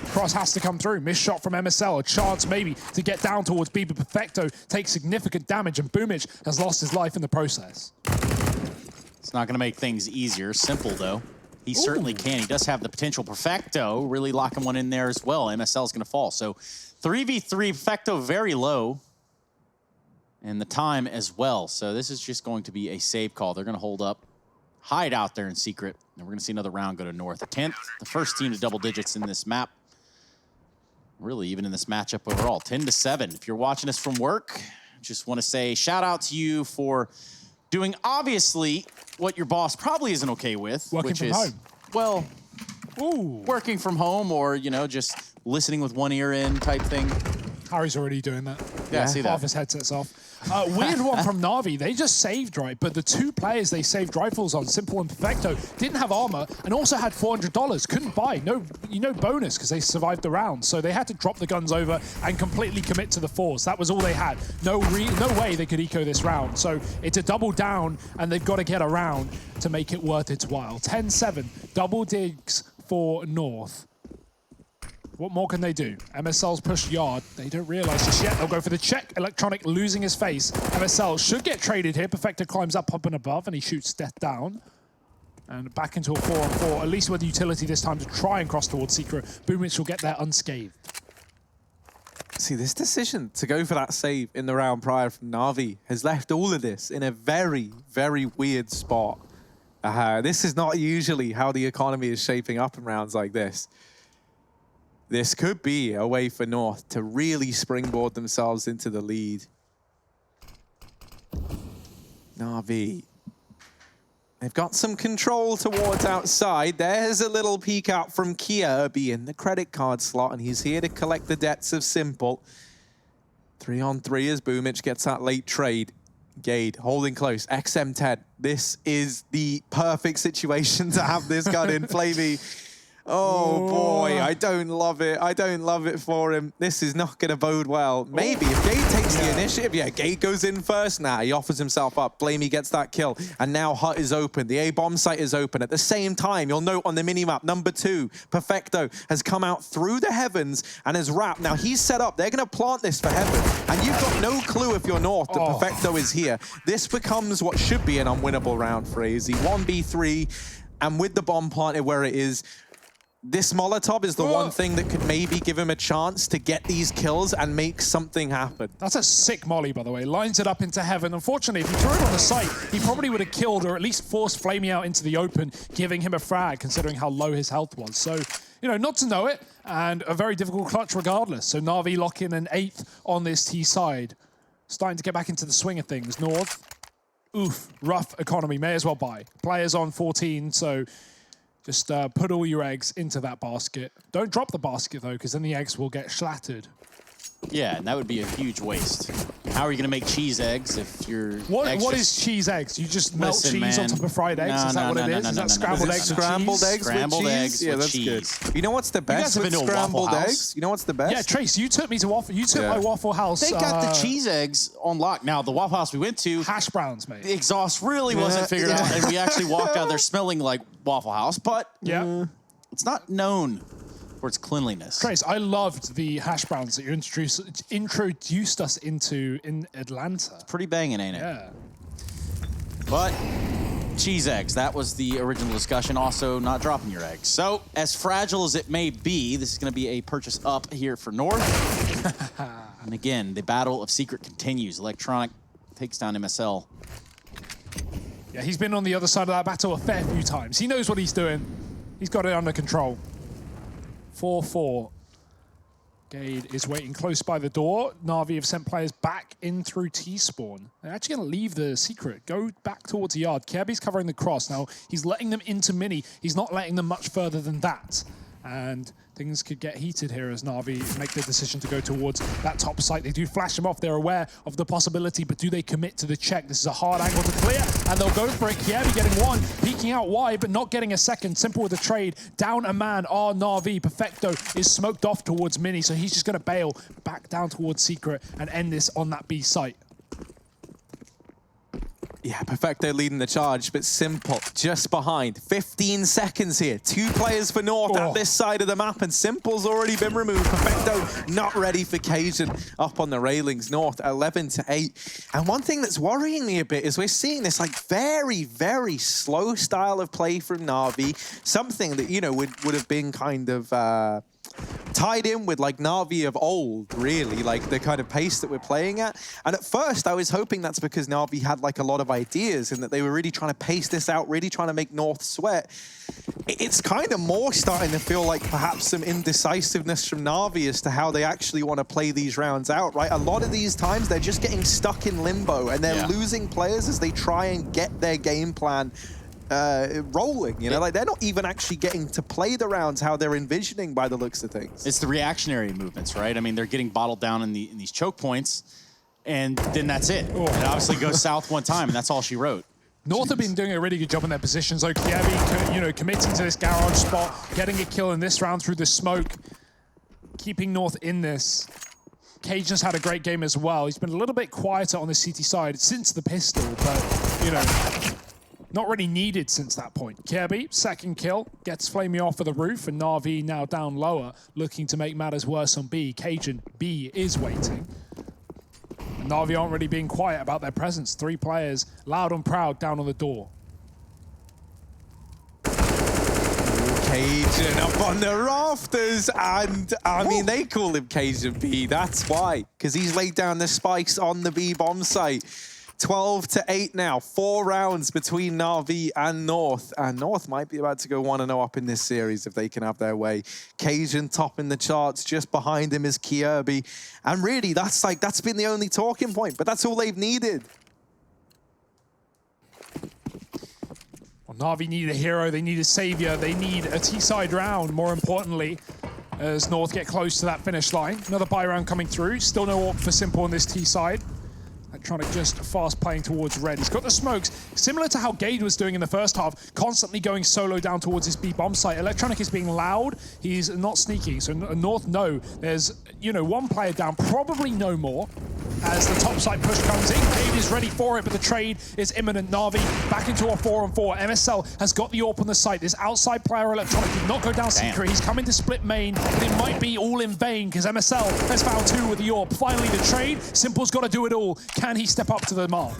Cross has to come through. Missed shot from MSL. A chance maybe to get down towards Bieber. Perfecto takes significant damage, and Boomich has lost his life in the process. It's not going to make things easier. Simple, though. He certainly can. He does have the potential. Perfecto really locking one in there as well. MSL is going to fall. So 3v3, Perfecto very low. And the time as well. So this is just going to be a save call. They're going to hold up, hide out there in Secret. And we're going to see another round go to North. 10th, the first team to double digits in this map. Really, even in this matchup overall. 10-7. If you're watching us from work, just want to say shout out to you for doing, obviously, what your boss probably isn't okay with. Working from home. Well, working from home or, you know, just listening with one ear in type thing. Harry's already doing that. Yeah, I see that. Half his headset's off. Weird one from Na'Vi. They just saved right, but the 2 players they saved rifles on, Simple and Perfecto, didn't have armor and also had $400. Couldn't buy. No bonus because they survived the round. So they had to drop the guns over and completely commit to the force. That was all they had. No way they could eco this round. So it's a double down and they've got to get around to make it worth its while. 10-7. Double digs for North. What more can they do? MSL's push yard. They don't realize just yet. They'll go for the check. Electronic losing his face. MSL should get traded here. Perfecto climbs up and above, and he shoots Death down. And back into a 4-on-4, at least with utility this time to try and cross towards Secret. Boomich will get there unscathed. See, this decision to go for that save in the round prior from Na'Vi has left all of this in a very, very weird spot. This is not usually how the economy is shaping up in rounds like this. This could be a way for North to really springboard themselves into the lead. Na'Vi. They've got some control towards outside. There's a little peek out from Kirby in the credit card slot, and he's here to collect the debts of Simple. 3-on-3 as Boomich gets that late trade. Gade holding close. XM10. This is the perfect situation to have this gun in. Flavey Oh boy, I don't love it. I don't love it for him. This is not going to bode well. Maybe if Gate takes the initiative, yeah, Gate goes in first. Nah, he offers himself up. Blamey gets that kill. And now Hut is open. The A-bomb site is open. At the same time, you'll note on the minimap, number 2, Perfecto, has come out through the heavens and has wrapped. Now he's set up. They're going to plant this for heaven. And you've got no clue if you're North that Perfecto is here. This becomes what should be an unwinnable round for AZ. 1v3, and with the bomb planted where it is, this Molotov is the one thing that could maybe give him a chance to get these kills and make something happen. That's a sick molly, by the way. Lines it up into heaven. Unfortunately, if he threw it on the site, he probably would have killed or at least forced Flamey out into the open, giving him a frag, considering how low his health was. So, you know, not to know it, and a very difficult clutch regardless. So Na'Vi lock in an 8th on this T side. Starting to get back into the swing of things. North, oof, rough economy. May as well buy. Players on 14, so just put all your eggs into that basket. Don't drop the basket, though, because then the eggs will get shattered. Yeah, and that would be a huge waste. How are you going to make cheese eggs if you're... What is cheese eggs? You just melt cheese on top of fried eggs? No, is that what it is? Is that scrambled eggs with scrambled cheese? eggs Scrambled with cheese? eggs Yeah, with that's cheese. good. You know what's the best with scrambled eggs? You know what's the best? Yeah, Trace, you took me to Waffle. You took my Waffle House. They got the cheese eggs on lock. Now, the Waffle House we went to... Hash browns, mate. The exhaust really wasn't figured out, and we actually walked out there smelling like Waffle House, but it's not known for its cleanliness. Trace, I loved the hash browns that you introduced us into in Atlanta. It's pretty banging, ain't it? Yeah. But cheese eggs, that was the original discussion. Also, not dropping your eggs. So, as fragile as it may be, this is going to be a purchase up here for North. And again, the battle of Secret continues. Electronic takes down MSL. Yeah, he's been on the other side of that battle a fair few times. He knows what he's doing. He's got it under control. 4-4. Gade is waiting close by the door. Na'Vi have sent players back in through T-spawn. They're actually going to leave the secret, go back towards the yard. Kirby's covering the cross. Now, he's letting them into mini. He's not letting them much further than that. And things could get heated here as Na'Vi make the decision to go towards that top site. They do flash them off. They're aware of the possibility, but do they commit to the check? This is a hard angle to clear, and they'll go for it. Kirby getting one, peeking out wide, but not getting a second. Simple with the trade. Down a man are Na'Vi. Perfecto is smoked off towards Mini, so he's just going to bail back down towards Secret and end this on that B site. Yeah, Perfecto leading the charge, but Simple just behind. 15 seconds here. 2 players for North at this side of the map, and Simple's already been removed. Perfecto not ready for Cajun up on the railings. North 11-8. And one thing that's worrying me a bit is we're seeing this like very, very slow style of play from Na'Vi. Something that, you know, would have been kind of... tied in with like Na'Vi of old, really, like the kind of pace that we're playing at. And at first I was hoping that's because Na'Vi had like a lot of ideas and that they were really trying to pace this out, really trying to make North sweat. It's kind of more starting to feel like perhaps some indecisiveness from Na'Vi as to how they actually want to play these rounds out, right? A lot of these times they're just getting stuck in limbo and they're losing players as they try and get their game plan rolling, you know, like they're not even actually getting to play the rounds how they're envisioning by the looks of things. It's the reactionary movements, right? I mean, they're getting bottled down in these choke points, and then that's it. It obviously goes south one time, and that's all she wrote. North have been doing a really good job in their positions. So Kievi, you know, committing to this garage spot, getting a kill in this round through the smoke, keeping North in this. Cajun's had a great game as well. He's been a little bit quieter on the CT side since the pistol, but, you know, not really needed since that point. Kirby, second kill, gets Flamey off of the roof, and Na'Vi now down lower, looking to make matters worse on B. Cajun, B is waiting. And Na'Vi aren't really being quiet about their presence. 3 players, loud and proud, down on the door. Cajun up on the rafters, and I mean, they call him Cajun B, that's why, because he's laid down the spikes on the B bomb site. 12-8 now, 4 rounds between Na'Vi and North, and North might be about to go 1-0 up in this series if they can have their way. Cajun topping the charts, just behind him is Kirby, and really that's been the only talking point, but that's all they've needed. Well, Na'Vi need a hero, they need a savior, they need a T-side round, more importantly, as North get close to that finish line. Another buy round coming through, still no AWP for Simple on this T-side. Electronic just fast playing towards red. He's got the smokes, similar to how Gade was doing in the first half, constantly going solo down towards his B bomb site. Electronic is being loud. He's not sneaking. So North know there's, you know, one player down, probably no more. As the top side push comes in, Gade is ready for it, but the trade is imminent. Na'Vi back into a 4-on-4. MSL has got the AWP on the site. This outside player Electronic did not go down secret. He's coming to split main, but it might be all in vain because MSL has found 2 with the AWP. Finally, the trade. Simple's got to do it all. Can he step up to the mark?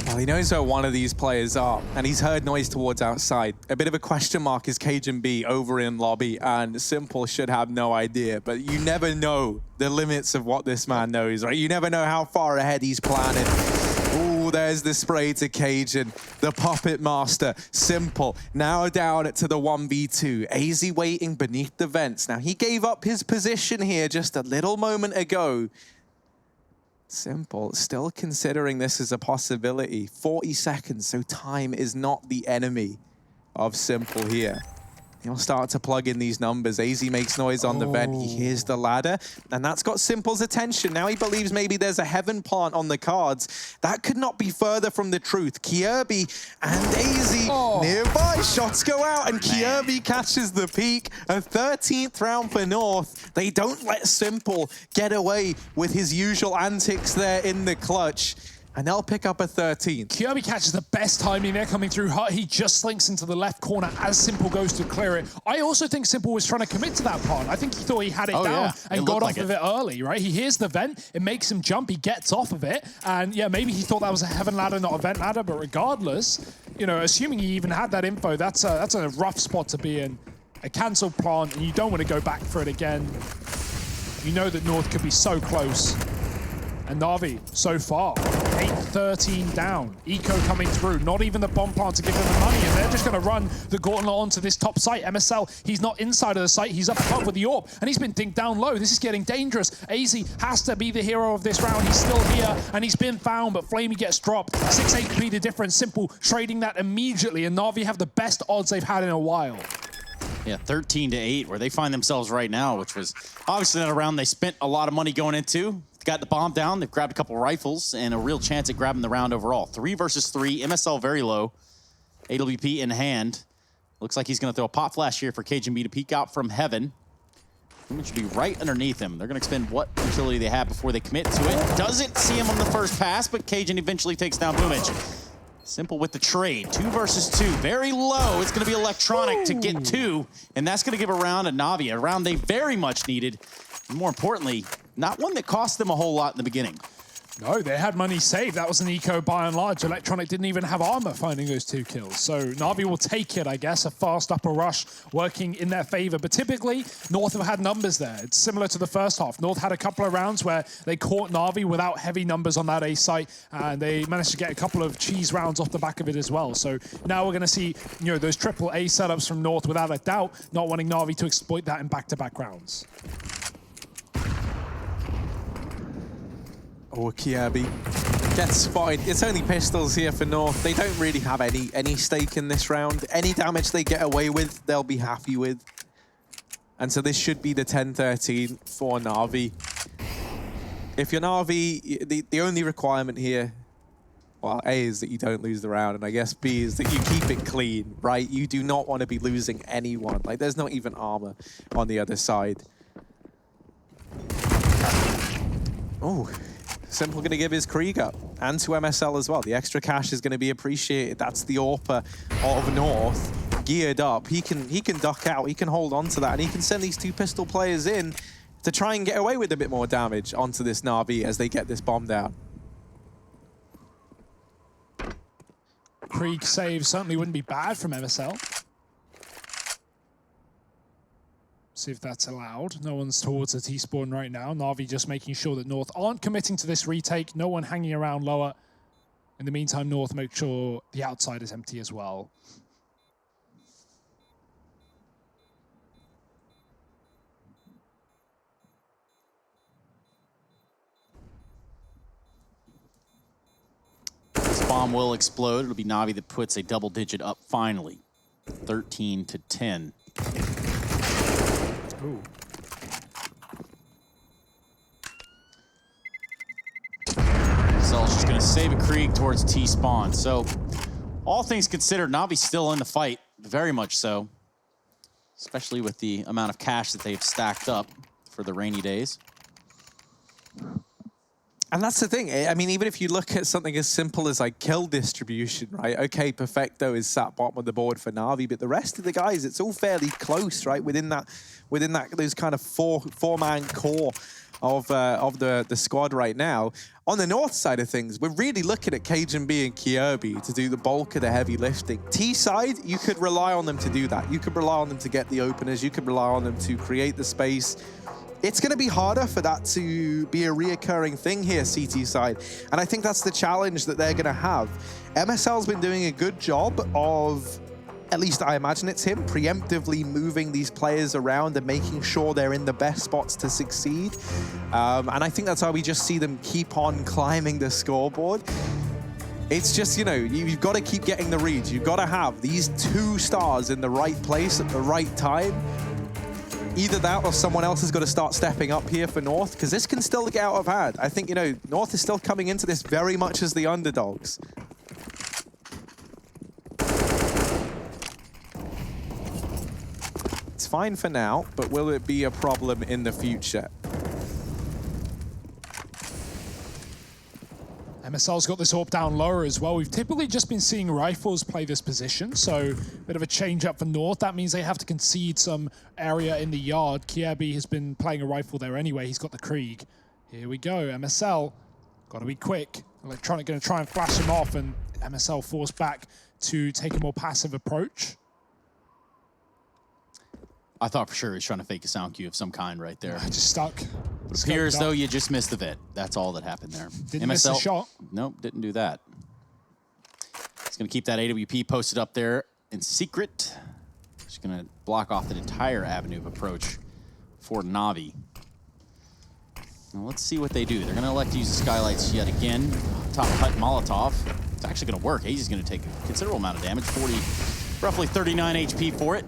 Well, he knows where one of these players are, and he's heard noise towards outside. A bit of a question mark is Cajun B over in lobby, and Simple should have no idea, but you never know the limits of what this man knows, right? You never know how far ahead he's planning. Oh, there's the spray to Cajun, the puppet master, Simple, now down to the 1v2. AZ waiting beneath the vents. Now, he gave up his position here just a little moment ago. Simple, still considering this as a possibility. 40 seconds, so time is not the enemy of Simple here. He'll start to plug in these numbers. AZ makes noise on the vent. He hears the ladder, and that's got Simple's attention. Now he believes maybe there's a heaven plant on the cards. That could not be further from the truth. Kierby and AZ nearby. Shots go out, and Kierby catches the peak. A 13th round for North. They don't let Simple get away with his usual antics there in the clutch. And they'll pick up a 13th. Kierby catches the best timing there coming through. He just slinks into the left corner as Simple goes to clear it. I also think Simple was trying to commit to that part. I think he thought he had it down and got off of it early, right? He hears the vent, it makes him jump, he gets off of it. And yeah, maybe he thought that was a heaven ladder, not a vent ladder, but regardless, you know, assuming he even had that info, that's a rough spot to be in. A cancelled plant, and you don't want to go back for it again. You know that North could be so close. And Na'Vi, so far, 8-13 down. Eco coming through, not even the bomb plant to give them the money, and they're just going to run the gauntlet onto this top site. MSL, he's not inside of the site, he's up above with the AWP, and he's been dinked down low. This is getting dangerous. AZ has to be the hero of this round. He's still here, and he's been found, but Flamey gets dropped. 6 HP the difference. Simple trading that immediately, and Na'Vi have the best odds they've had in a while. Yeah, 13-8, where they find themselves right now, which was obviously not a round they spent a lot of money going into. Got the bomb down, they've grabbed a couple rifles, and a real chance at grabbing the round overall. 3 versus 3, MSL very low, AWP in hand. Looks like he's gonna throw a pop flash here for Cajun B to peek out from heaven. It should be right underneath him. They're gonna expend what utility they have before they commit to it. Doesn't see him on the first pass, but Cajun eventually takes down Boomage. Simple with the trade, 2 versus 2, very low. It's gonna be Electronic to get 2, and that's gonna give a round to Na'Vi, a round they very much needed. And more importantly, not one that cost them a whole lot in the beginning. No, they had money saved. That was an eco by and large. Electronic didn't even have armor finding those 2 kills. So Na'Vi will take it, I guess. A fast upper rush working in their favor. But typically, North have had numbers there. It's similar to the first half. North had a couple of rounds where they caught Na'Vi without heavy numbers on that A site, and they managed to get a couple of cheese rounds off the back of it as well. So now we're going to see, you know, those triple A setups from North without a doubt, not wanting Na'Vi to exploit that in back-to-back rounds. Oh, Kierby gets spotted. It's only pistols here for North. They don't really have any stake in this round. Any damage they get away with, they'll be happy with. And so this should be the 10-13 for Na'Vi. If you're Na'Vi, the only requirement here, well, A is that you don't lose the round, and I guess B is that you keep it clean, right? You do not want to be losing anyone. Like, there's not even armor on the other side. Oh. Simple going to give his Krieg up, and to MSL as well. The extra cash is going to be appreciated. That's the AWPer of North, geared up. He can duck out, he can hold on to that, and he can send these 2 pistol players in to try and get away with a bit more damage onto this Na'Vi as they get this bomb down. Krieg save certainly wouldn't be bad from MSL. See if that's allowed. No one's towards the T-spawn right now. Na'Vi just making sure that North aren't committing to this retake. No one hanging around lower. In the meantime, North make sure the outside is empty as well. This bomb will explode. It'll be Na'Vi that puts a double digit up finally. 13-10. Ooh. save a Krieg towards T-spawn. So all things considered, Navi's still in the fight, very much so. Especially with the amount of cash that they've stacked up for the rainy days. And that's the thing. I mean, even if you look at something as simple as like kill distribution, right? Okay, Perfecto is sat bottom of the board for Na'Vi, but the rest of the guys, it's all fairly close, right? Within that, those kind of four-man core of the squad right now. On the north side of things, we're really looking at Cajun B and Kirby to do the bulk of the heavy lifting. T side, you could rely on them to do that. You could rely on them to get the openers. You could rely on them to create the space. It's going to be harder for that to be a reoccurring thing here, CT side. And I think that's the challenge that they're going to have. MSL's been doing a good job of, at least I imagine it's him, preemptively moving these players around and making sure they're in the best spots to succeed. And I think that's how we just see them keep on climbing the scoreboard. It's just, you know, you've got to keep getting the reads. You've got to have these 2 stars in the right place at the right time. Either that or someone else has got to start stepping up here for North, because this can still get out of hand. I think, you know, North is still coming into this very much as the underdogs. It's fine for now, but will it be a problem in the future? MSL's got this AWP down lower as well. We've typically just been seeing Rifles play this position, so a bit of a change up for North. That means they have to concede some area in the yard. Kirby has been playing a Rifle there anyway. He's got the Krieg. Here we go. MSL, got to be quick. Electronic going to try and flash him off, and MSL forced back to take a more passive approach. I thought for sure he was trying to fake a sound cue of some kind right there. Just stuck. It appears though you just missed the vid. That's all that happened there. Didn't miss the shot. Nope, didn't do that. He's going to keep that AWP posted up there in secret. Just going to block off that entire avenue of approach for Na'Vi. Now let's see what they do. They're going to elect to use the skylights yet again. Top cut Molotov. It's actually going to work. A's going to take a considerable amount of damage. Roughly 39 HP for it.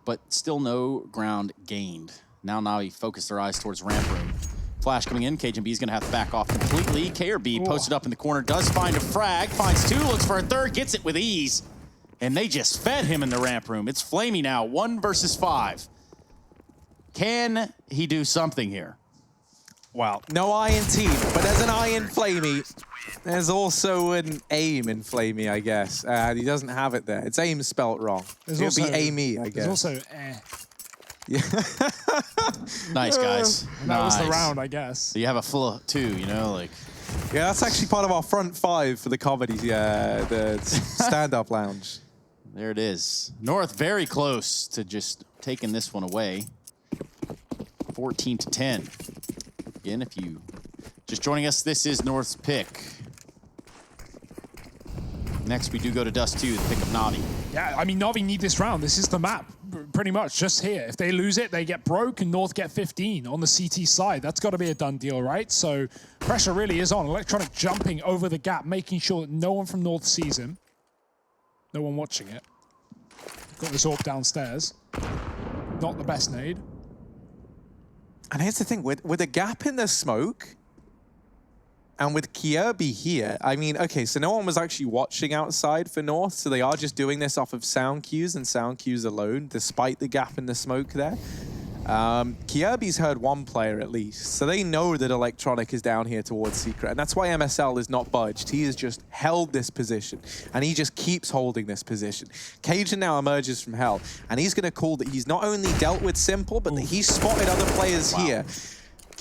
But still no ground gained. Now Na'Vi focus their eyes towards ramp room. Flash coming in. Cajun B is going to have to back off completely. KRB posted up in the corner, does find a frag, finds 2, looks for a third, gets it with ease. And they just fed him in the ramp room. It's Flamey now, 1 versus 5. Can he do something here? Well, no I in team, but there's an I in Flamey. There's also an aim in Flamey, I guess. He doesn't have it there. It's aim spelt wrong. It would be Amy, I guess. There's also Yeah. Nice, guys. That was the round, I guess. You have a full 2, you know, like. Yeah, that's actually part of our front 5 for the comedies. Yeah, the stand-up lounge. There it is. North very close to just taking this one away. 14-10. Again, if you just joining us, this is North's pick. Next, we do go to Dust 2, the pick of Na'Vi. Yeah, I mean, Na'Vi need this round. This is the map, pretty much, just here. If they lose it, they get broke, and North get 15 on the CT side. That's got to be a done deal, right? So pressure really is on. Electronic jumping over the gap, making sure that no one from North sees him. No one watching it. Got this AWP downstairs. Not the best nade. And here's the thing, with a gap in the smoke, and with Kirby here, I mean, okay, so no one was actually watching outside for North, so they are just doing this off of sound cues and sound cues alone, despite the gap in the smoke there. Kirby's heard 1 player at least, so they know that Electronic is down here towards Secret, and that's why MSL is not budged. He has just held this position, and he just keeps holding this position. Cajun now emerges from Hell, and he's going to call that he's not only dealt with Simple, but that he's spotted other players here.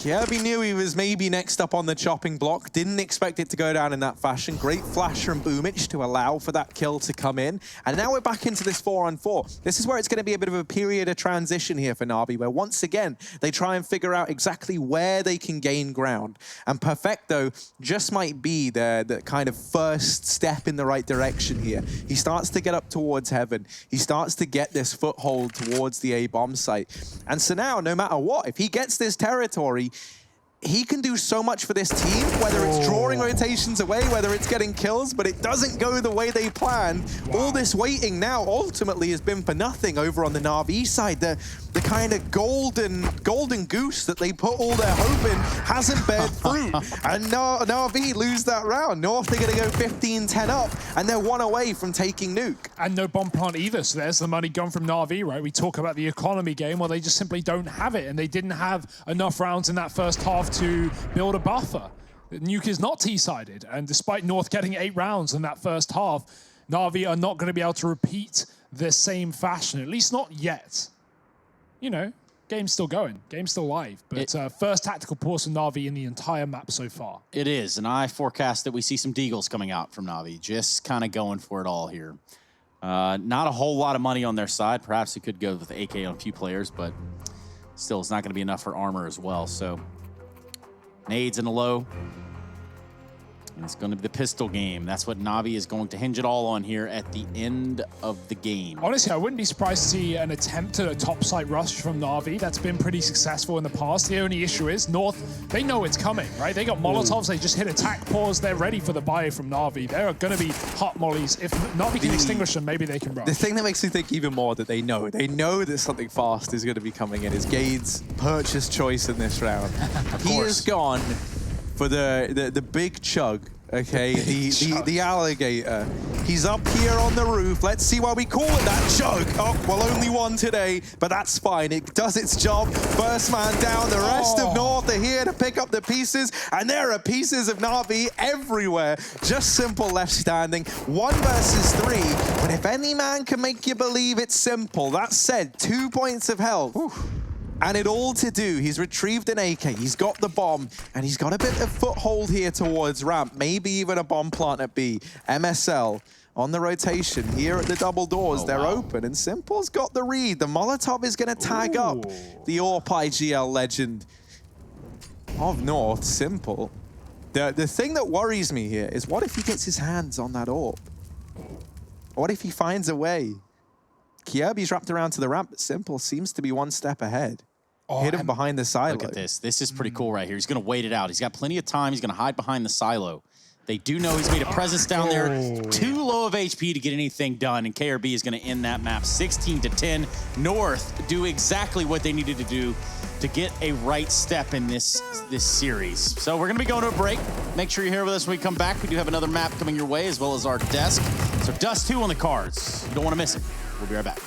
Kirby knew he was maybe next up on the chopping block, didn't expect it to go down in that fashion. Great flash from Boomich to allow for that kill to come in. And now we're back into this 4-on-4. This is where it's going to be a bit of a period of transition here for Na'Vi, where once again, they try and figure out exactly where they can gain ground. And Perfecto just might be the kind of first step in the right direction here. He starts to get up towards Heaven. He starts to get this foothold towards the A-bomb site. And so now, no matter what, if he gets this territory, he can do so much for this team, whether it's drawing rotations away, whether it's getting kills, but it doesn't go the way they planned. All this waiting now ultimately has been for nothing over on the Na'Vi side. the kind of golden goose that they put all their hope in hasn't bared fruit. And Na'Vi lose that round. North, they're going to go 15-10 up, and they're one away from taking Nuke. And no bomb plant either, so there's the money gone from Na'Vi, right? We talk about the economy game, well, they just simply don't have it, and they didn't have enough rounds in that first half to build a buffer. Nuke is not T-sided, and despite North getting 8 rounds in that first half, Na'Vi are not going to be able to repeat the same fashion, at least not yet. You know, game's still going, game's still live, but first tactical pause from Na'Vi in the entire map so far. It is, and I forecast that we see some Deagles coming out from Na'Vi, just kind of going for it all here. Not a whole lot of money on their side. Perhaps it could go with AK on a few players, but still, it's not going to be enough for armor as well. So, nades in the low. And it's going to be the pistol game. That's what Na'Vi is going to hinge it all on here at the end of the game. Honestly, I wouldn't be surprised to see an attempt at a top site rush from Na'Vi. That's been pretty successful in the past. The only issue is North, they know it's coming, right? They got Molotovs, they just hit attack pause. They're ready for the buy from Na'Vi. There are going to be hot mollies. If Na'Vi can extinguish them, maybe they can rush. The thing that makes me think even more that they know that something fast is going to be coming in is Gade's purchase choice in this round. He has gone for the big chug, okay, the alligator. He's up here on the roof. Let's see why we call it that chug. Oh, well, only one today, but that's fine. It does its job. First man down. The rest of North are here to pick up the pieces, and there are pieces of Na'Vi everywhere. Just Simple left standing. 1 versus 3, but if any man can make you believe it's Simple, that said, 2 points of health. And it all to do, he's retrieved an AK, he's got the bomb, and he's got a bit of foothold here towards ramp, maybe even a bomb plant at B. MSL on the rotation here at the double doors, they're open, and Simple's got the read. The Molotov is gonna tag up the AWP IGL legend of North, Simple. The thing that worries me here is what if he gets his hands on that AWP? What if he finds a way? Kjaerbye's wrapped around to the ramp, but Simple seems to be 1 step ahead. Hit him behind the silo. Look at this. This is pretty cool right here. He's going to wait it out. He's got plenty of time. He's going to hide behind the silo. They do know he's made a presence down there. Too low of HP to get anything done, and KRB is going to end that map 16-10. North do exactly what they needed to do to get a right step in this series. So we're going to be going to a break. Make sure you're here with us when we come back. We do have another map coming your way, as well as our desk. So Dust 2 on the cards. You don't want to miss it. We'll be right back.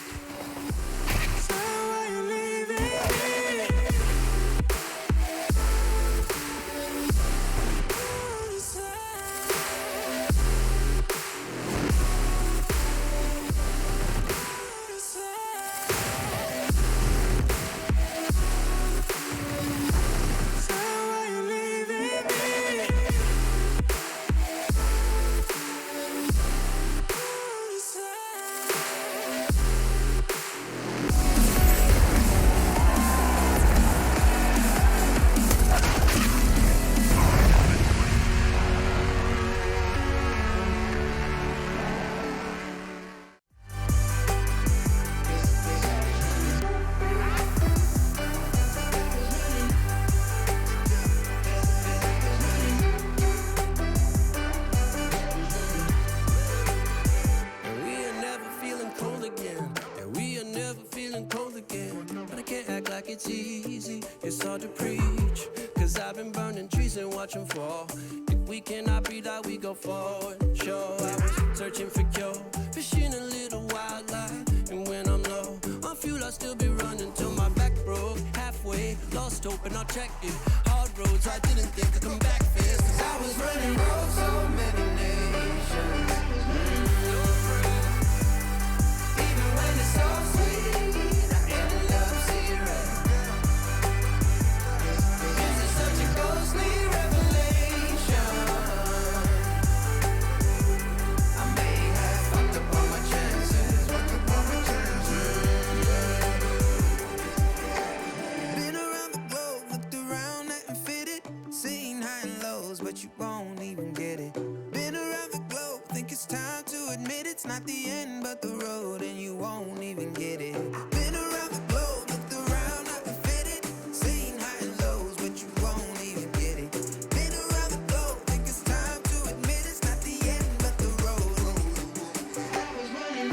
It's easy, it's hard to preach, cause I've been burning trees and watching fall. If we cannot breathe out, we go forward. Sure, I was searching for cure, fishing a little wildlife, and when I'm low on fuel, I'll still be running till my back broke. Halfway, lost hope and I'll check it. Hard roads, I didn't think I'd come back fast, cause I was running roads so many nations. Even when it's so sweet, I ended up zero. Ghostly revelation. I may have fucked up all my chances. Been around the globe, looked around, nothing fitted. Seen high and lows, but you won't even get it. Been around the globe, think it's time to admit it's not the end, but the road, and you won't even get it. Been around the globe, looked around, nothing fitted. Seen high and lows, but you won't even get it. Been around the globe, think it's time to admit it's not the end, but the road. I was running.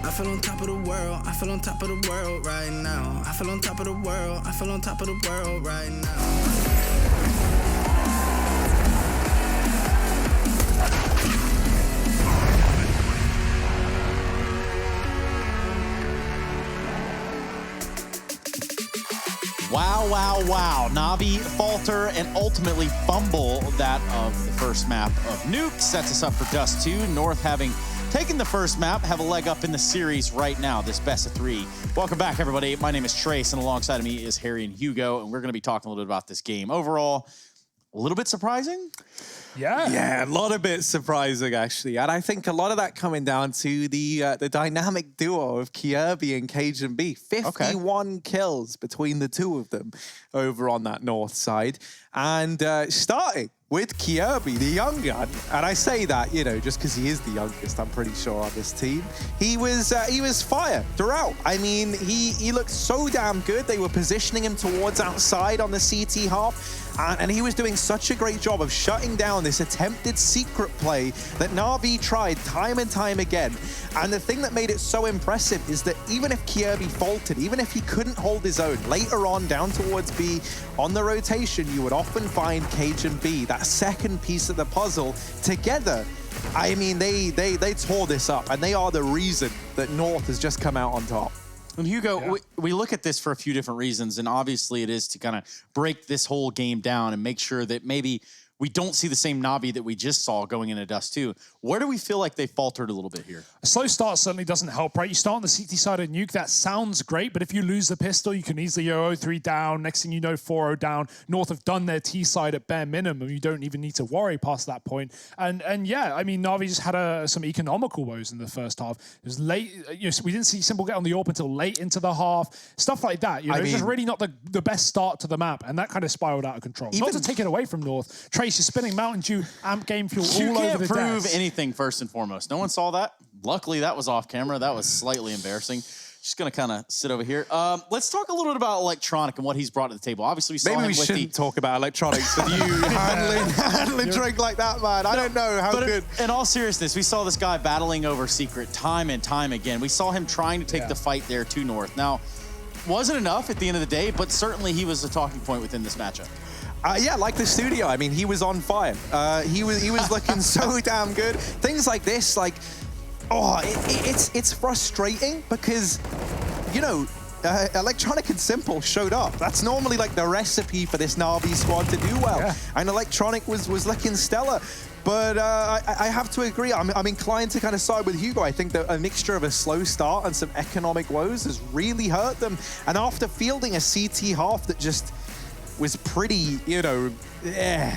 I feel on top of the world, I feel on top of the world right now. I feel on top of the world, I feel on top of the world right now. Wow, wow, wow. Na'Vi falter and ultimately fumble that of the first map of Nuke. Sets us up for Dust 2. North, having taken the first map, have a leg up in the series right now, this best of 3. Welcome back, everybody. My name is Trace, and alongside of me is Harry and Hugo, and we're going to be talking a little bit about this game. Overall, a little bit surprising. Yeah, a lot of bit surprising, actually. And I think a lot of that coming down to the dynamic duo of Kirby and Cajun B. 51 kills between the two of them over on that north side. And starting with Kirby, the young gun, and I say that, you know, just because he is the youngest, I'm pretty sure, on this team. He was fire throughout. I mean, he looked so damn good. They were positioning him towards outside on the CT half, and he was doing such a great job of shutting down this attempted secret play that Na'Vi tried time and time again. And the thing that made it so impressive is that even if Kirby faltered, even if he couldn't hold his own, later on down towards B, on the rotation, you would often find Cajun B, that second piece of the puzzle, together. I mean, they tore this up, and they are the reason that North has just come out on top. And Hugo, we look at this for a few different reasons, and obviously it is to kind of break this whole game down and make sure that maybe we don't see the same Na'Vi that we just saw going into Dust 2. Where do we feel like they faltered a little bit here? A slow start certainly doesn't help, right? You start on the CT side of Nuke, that sounds great, but if you lose the pistol, you can easily go 0-3 down. Next thing you know, 4-0 down. North have done their T side at bare minimum. You don't even need to worry past that point. And yeah, I mean, Na'Vi just had some economical woes in the first half. It was late. You know, we didn't see Simple get on the AWP until late into the half. Stuff like that. You know, it's just really not the best start to the map, and that kind of spiraled out of control. Not to take it away from North. Trace, you're spinning Mountain Dew, amp game fuel all over the desk. You can't prove anything first and foremost. No one saw that. Luckily, that was off camera. That was slightly embarrassing. Just going to kind of sit over here. Let's talk a little bit about Electronic and what he's brought to the table. Obviously, we saw Maybe him we with shouldn't talk about Electronics with you handling drink like that, man. I don't know how good. In all seriousness, we saw this guy battling over Secret time and time again. We saw him trying to take the fight there to North. Now, wasn't enough at the end of the day, but certainly he was a talking point within this matchup. Yeah, like the studio. I mean, he was on fire. He was looking so damn good. Things like this, like, oh, it's frustrating because, you know, Electronic and Simple showed up. That's normally like the recipe for this Na'Vi squad to do well. Yeah. And Electronic was looking stellar. But I have to agree. I'm inclined to kind of side with Hugo. I think that a mixture of a slow start and some economic woes has really hurt them. And after fielding a CT half that just was pretty, you know,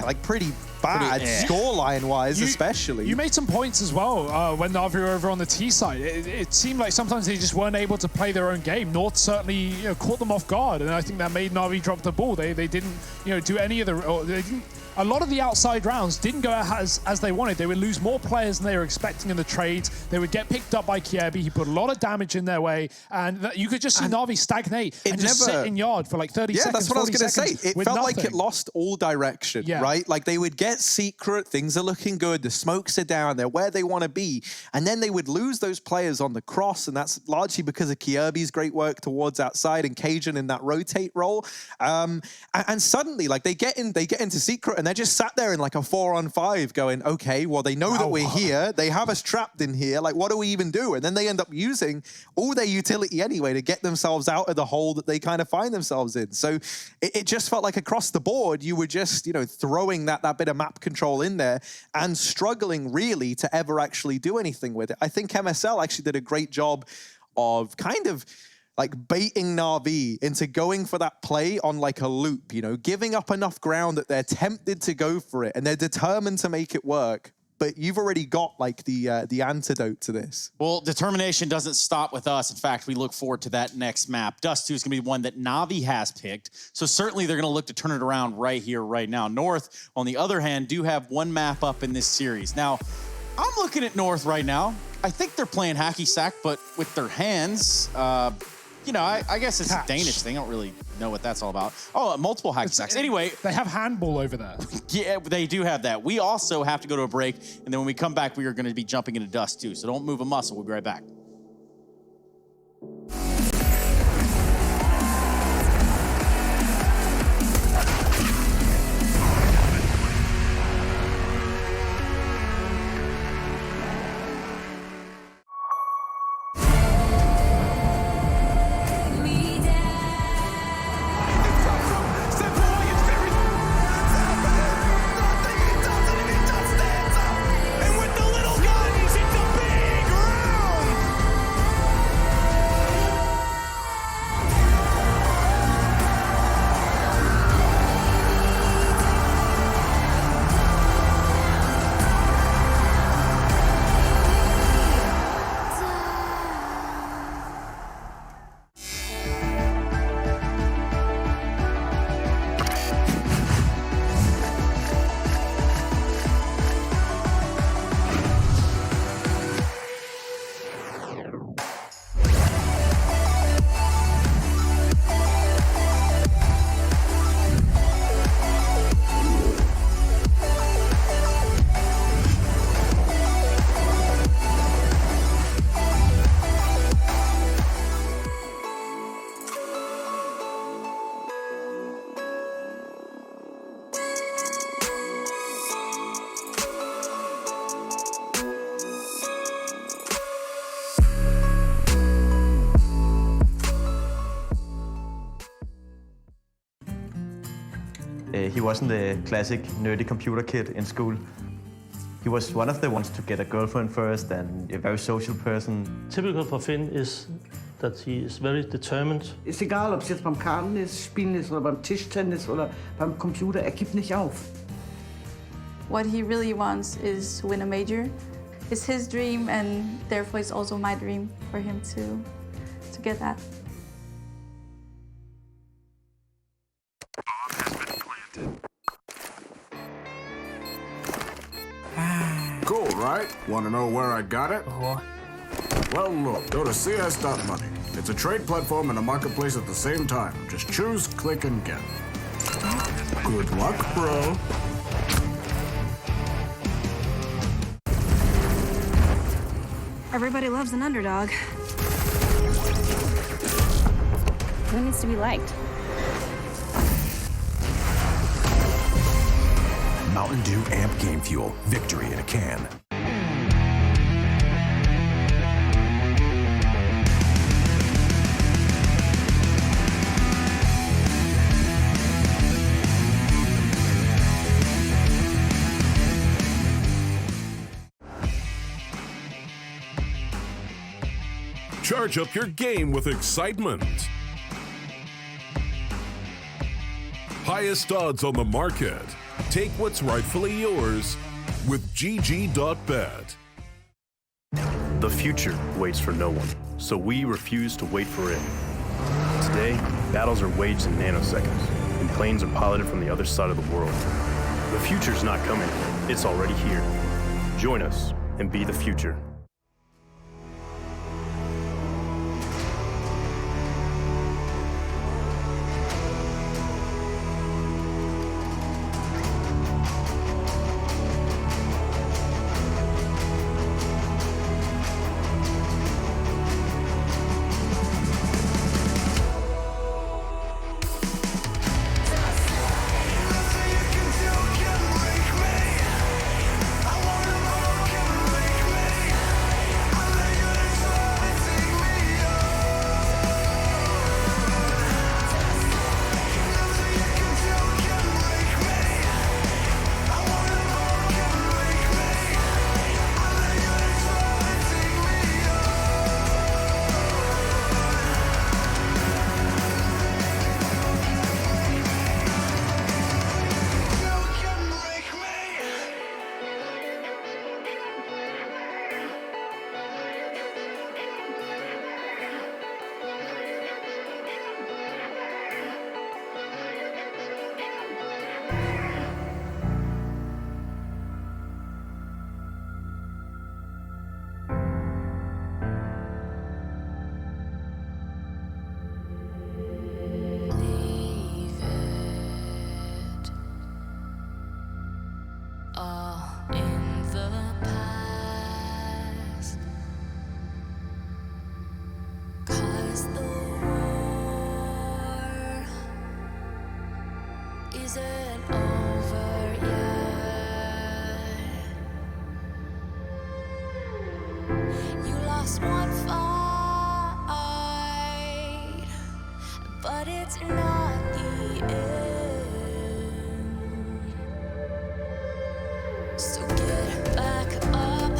like pretty bad scoreline-wise, especially. You made some points as well when Na'Vi were over on the T side. It seemed like sometimes they just weren't able to play their own game. North certainly, you know, caught them off guard, and I think that made Na'Vi drop the ball. They didn't, you know, do any of the. They didn't. A lot of the outside rounds didn't go as they wanted. They would lose more players than they were expecting in the trades. They would get picked up by Kirby. He put a lot of damage in their way, and you could just see Na'Vi stagnate and just sit in yard for like 30 seconds. Yeah, that's what I was going to say. It felt like it lost all direction, Yeah. right? Like they would get secret, things are looking good, the smokes are down, they're where they want to be, and then they would lose those players on the cross, and that's largely because of Kirby's great work towards outside and Cajun in that rotate role. And suddenly, like they get into secret, and they're just sat there in like a 4-on-5 going, okay, well, they know that we're here. They have us trapped in here. Like, what do we even do? And then they end up using all their utility anyway to get themselves out of the hole that they kind of find themselves in. So it just felt like across the board, you were just, you know, throwing that bit of map control in there and struggling really to ever actually do anything with it. I think MSL actually did a great job of kind of like baiting Na'Vi into going for that play on like a loop, you know, giving up enough ground that they're tempted to go for it and they're determined to make it work. But you've already got like the antidote to this. Well, determination doesn't stop with us. In fact, we look forward to that next map. Dust 2 is going to be one that Na'Vi has picked. So certainly they're going to look to turn it around right here, right now. North, on the other hand, do have one map up in this series. Now, I'm looking at North right now. I think they're playing hacky sack, but with their hands. You know, I guess it's a Danish thing. I don't really know what that's all about. Oh, multiple hacky sacks. Anyway. They have handball over there. Yeah, they do have that. We also have to go to a break, and then when we come back, we are going to be jumping into Dust 2. So don't move a muscle. We'll be right back. He wasn't the classic nerdy computer kid in school. He was one of the ones to get a girlfriend first and a very social person. Typical for Finn is that he is very determined. Ist egal, ob es jetzt beim Kartenspielen ist oder beim Tischtennis oder beim Computer, er gibt nicht auf. What he really wants is to win a major. It's his dream, and therefore it's also my dream for him to get that. Cool, right? Want to know where I got it? Well, look, go to cs.money. It's a trade platform and a marketplace at the same time. Just choose, click, and get. Good luck, bro. Everybody loves an underdog. Who needs to be liked? Mountain Dew Amp Game Fuel. Victory in a can. Charge up your game with excitement. Highest odds on the market. Take what's rightfully yours with GG.bet. The future waits for no one, so we refuse to wait for it. Today, battles are waged in nanoseconds, and planes are piloted from the other side of the world. The future's not coming, it's already here. Join us and be the future. Isn't over yet. You lost one fight, but it's not the end. So get back up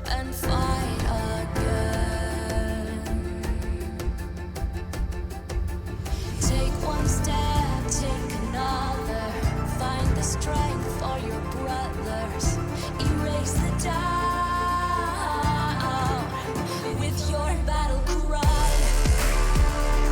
and fight again. Take one step, take another. Find the strength for your brothers. Erase the doubt with your battle cry. You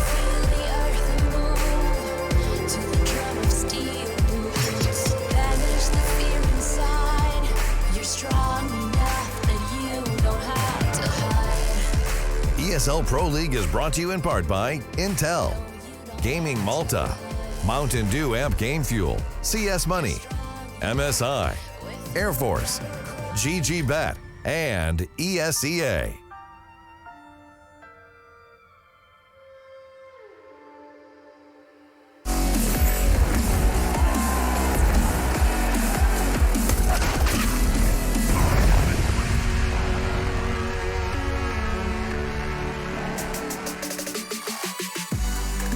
feel the earth move to the drum of steel boots. Banish the fear inside. You're strong enough that you don't have to hide. ESL Pro League is brought to you in part by Intel, Gaming Malta, Mountain Dew Amp Game Fuel, CS Money, MSI, Air Force, GG.bet, and ESEA.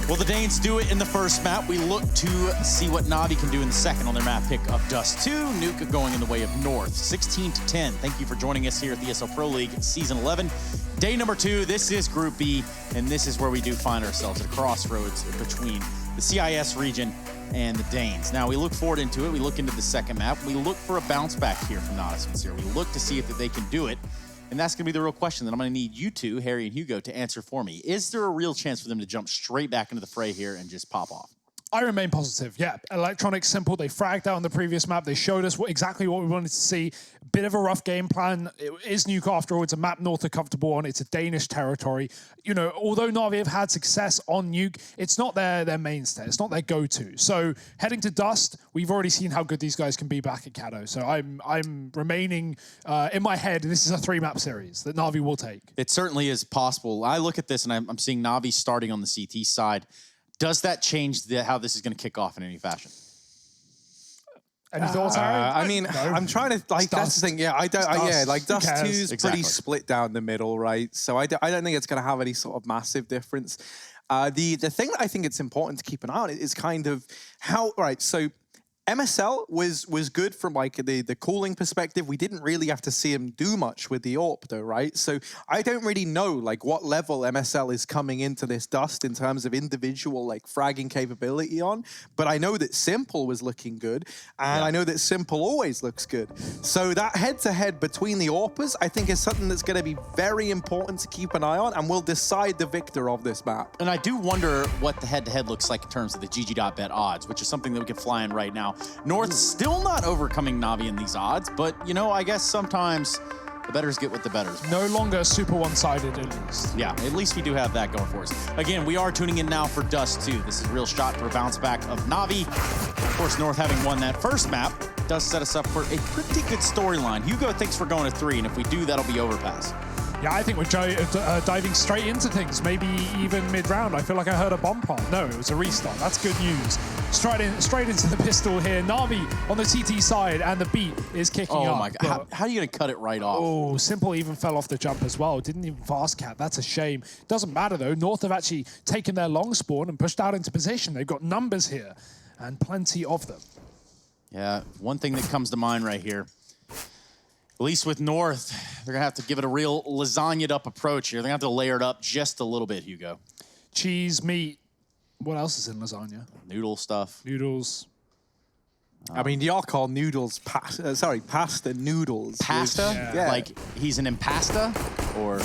Well, the Danes do it in the first map. We look to see what Na'Vi can do in the second on their map pick of Dust 2. Nuke going in the way of North, 16-10. Thank you for joining us here at the ESL Pro League Season 11. Day number 2, this is Group B, and this is where we do find ourselves at a crossroads between the CIS region and the Danes. Now, we look forward into it. We look into the second map. We look for a bounce back here from Nautismans here. We look to see if they can do it. And that's going to be the real question that I'm going to need you two, Harry and Hugo, to answer for me. Is there a real chance for them to jump straight back into the fray here and just pop off? I remain positive. Yeah, Electronic simple. They fragged out on the previous map. They showed us exactly what we wanted to see. Bit of a rough game plan. It is Nuke after all. It's a map North are comfortable on. It's a Danish territory. You know, although Na'Vi have had success on Nuke, it's not their mainstay. It's not their go-to. So heading to Dust, we've already seen how good these guys can be back at Caddo. So I'm remaining in my head. This is a 3-map series that Na'Vi will take. It certainly is possible. I look at this and I'm seeing Na'Vi starting on the CT side. Does that change how this is going to kick off in any fashion? Any thoughts, Harry? I mean, no. I'm trying to like. That's the thing. Yeah, I don't. Yeah, like Dust 2 is pretty split down the middle, right? So I don't think it's going to have any sort of massive difference. The thing that I think it's important to keep an eye on is kind of how. Right, so MSL was good from like the cooling perspective. We didn't really have to see him do much with the AWP though, right? So I don't really know like what level MSL is coming into this Dust in terms of individual like fragging capability on, but I know that Simple was looking good, and I know that Simple always looks good. So that head-to-head between the AWPers, I think is something that's going to be very important to keep an eye on, and will decide the victor of this map. And I do wonder what the head-to-head looks like in terms of the GG.bet odds, which is something that we can fly in right now. North still not overcoming Na'Vi in these odds, but, you know, I guess sometimes the betters get with the betters. No longer super one-sided, at least. Yeah, at least we do have that going for us. Again, we are tuning in now for Dust 2. This is a real shot for a bounce back of Na'Vi. Of course, North having won that first map does set us up for a pretty good storyline. Hugo thinks we're going to 3, and if we do, that'll be overpass. Yeah, I think we're diving straight into things, maybe even mid-round. I feel like I heard a bomb plant. No, it was a restart. That's good news. Straight into the pistol here. Na'Vi on the TT side, and the beat is kicking up. Oh my God, how are you going to cut it right off? Oh, Simple even fell off the jump as well. Didn't even fast cat. That's a shame. Doesn't matter though. North have actually taken their long spawn and pushed out into position. They've got numbers here, and plenty of them. Yeah, one thing that comes to mind right here, at least with North, they're going to have to give it a real lasagnaed up approach here. They're going to have to layer it up just a little bit, Hugo. Cheese, meat. What else is in lasagna? Noodle stuff. Noodles. I mean, y'all call noodles pasta noodles. Pasta? Yeah. Like he's an impasta? Or...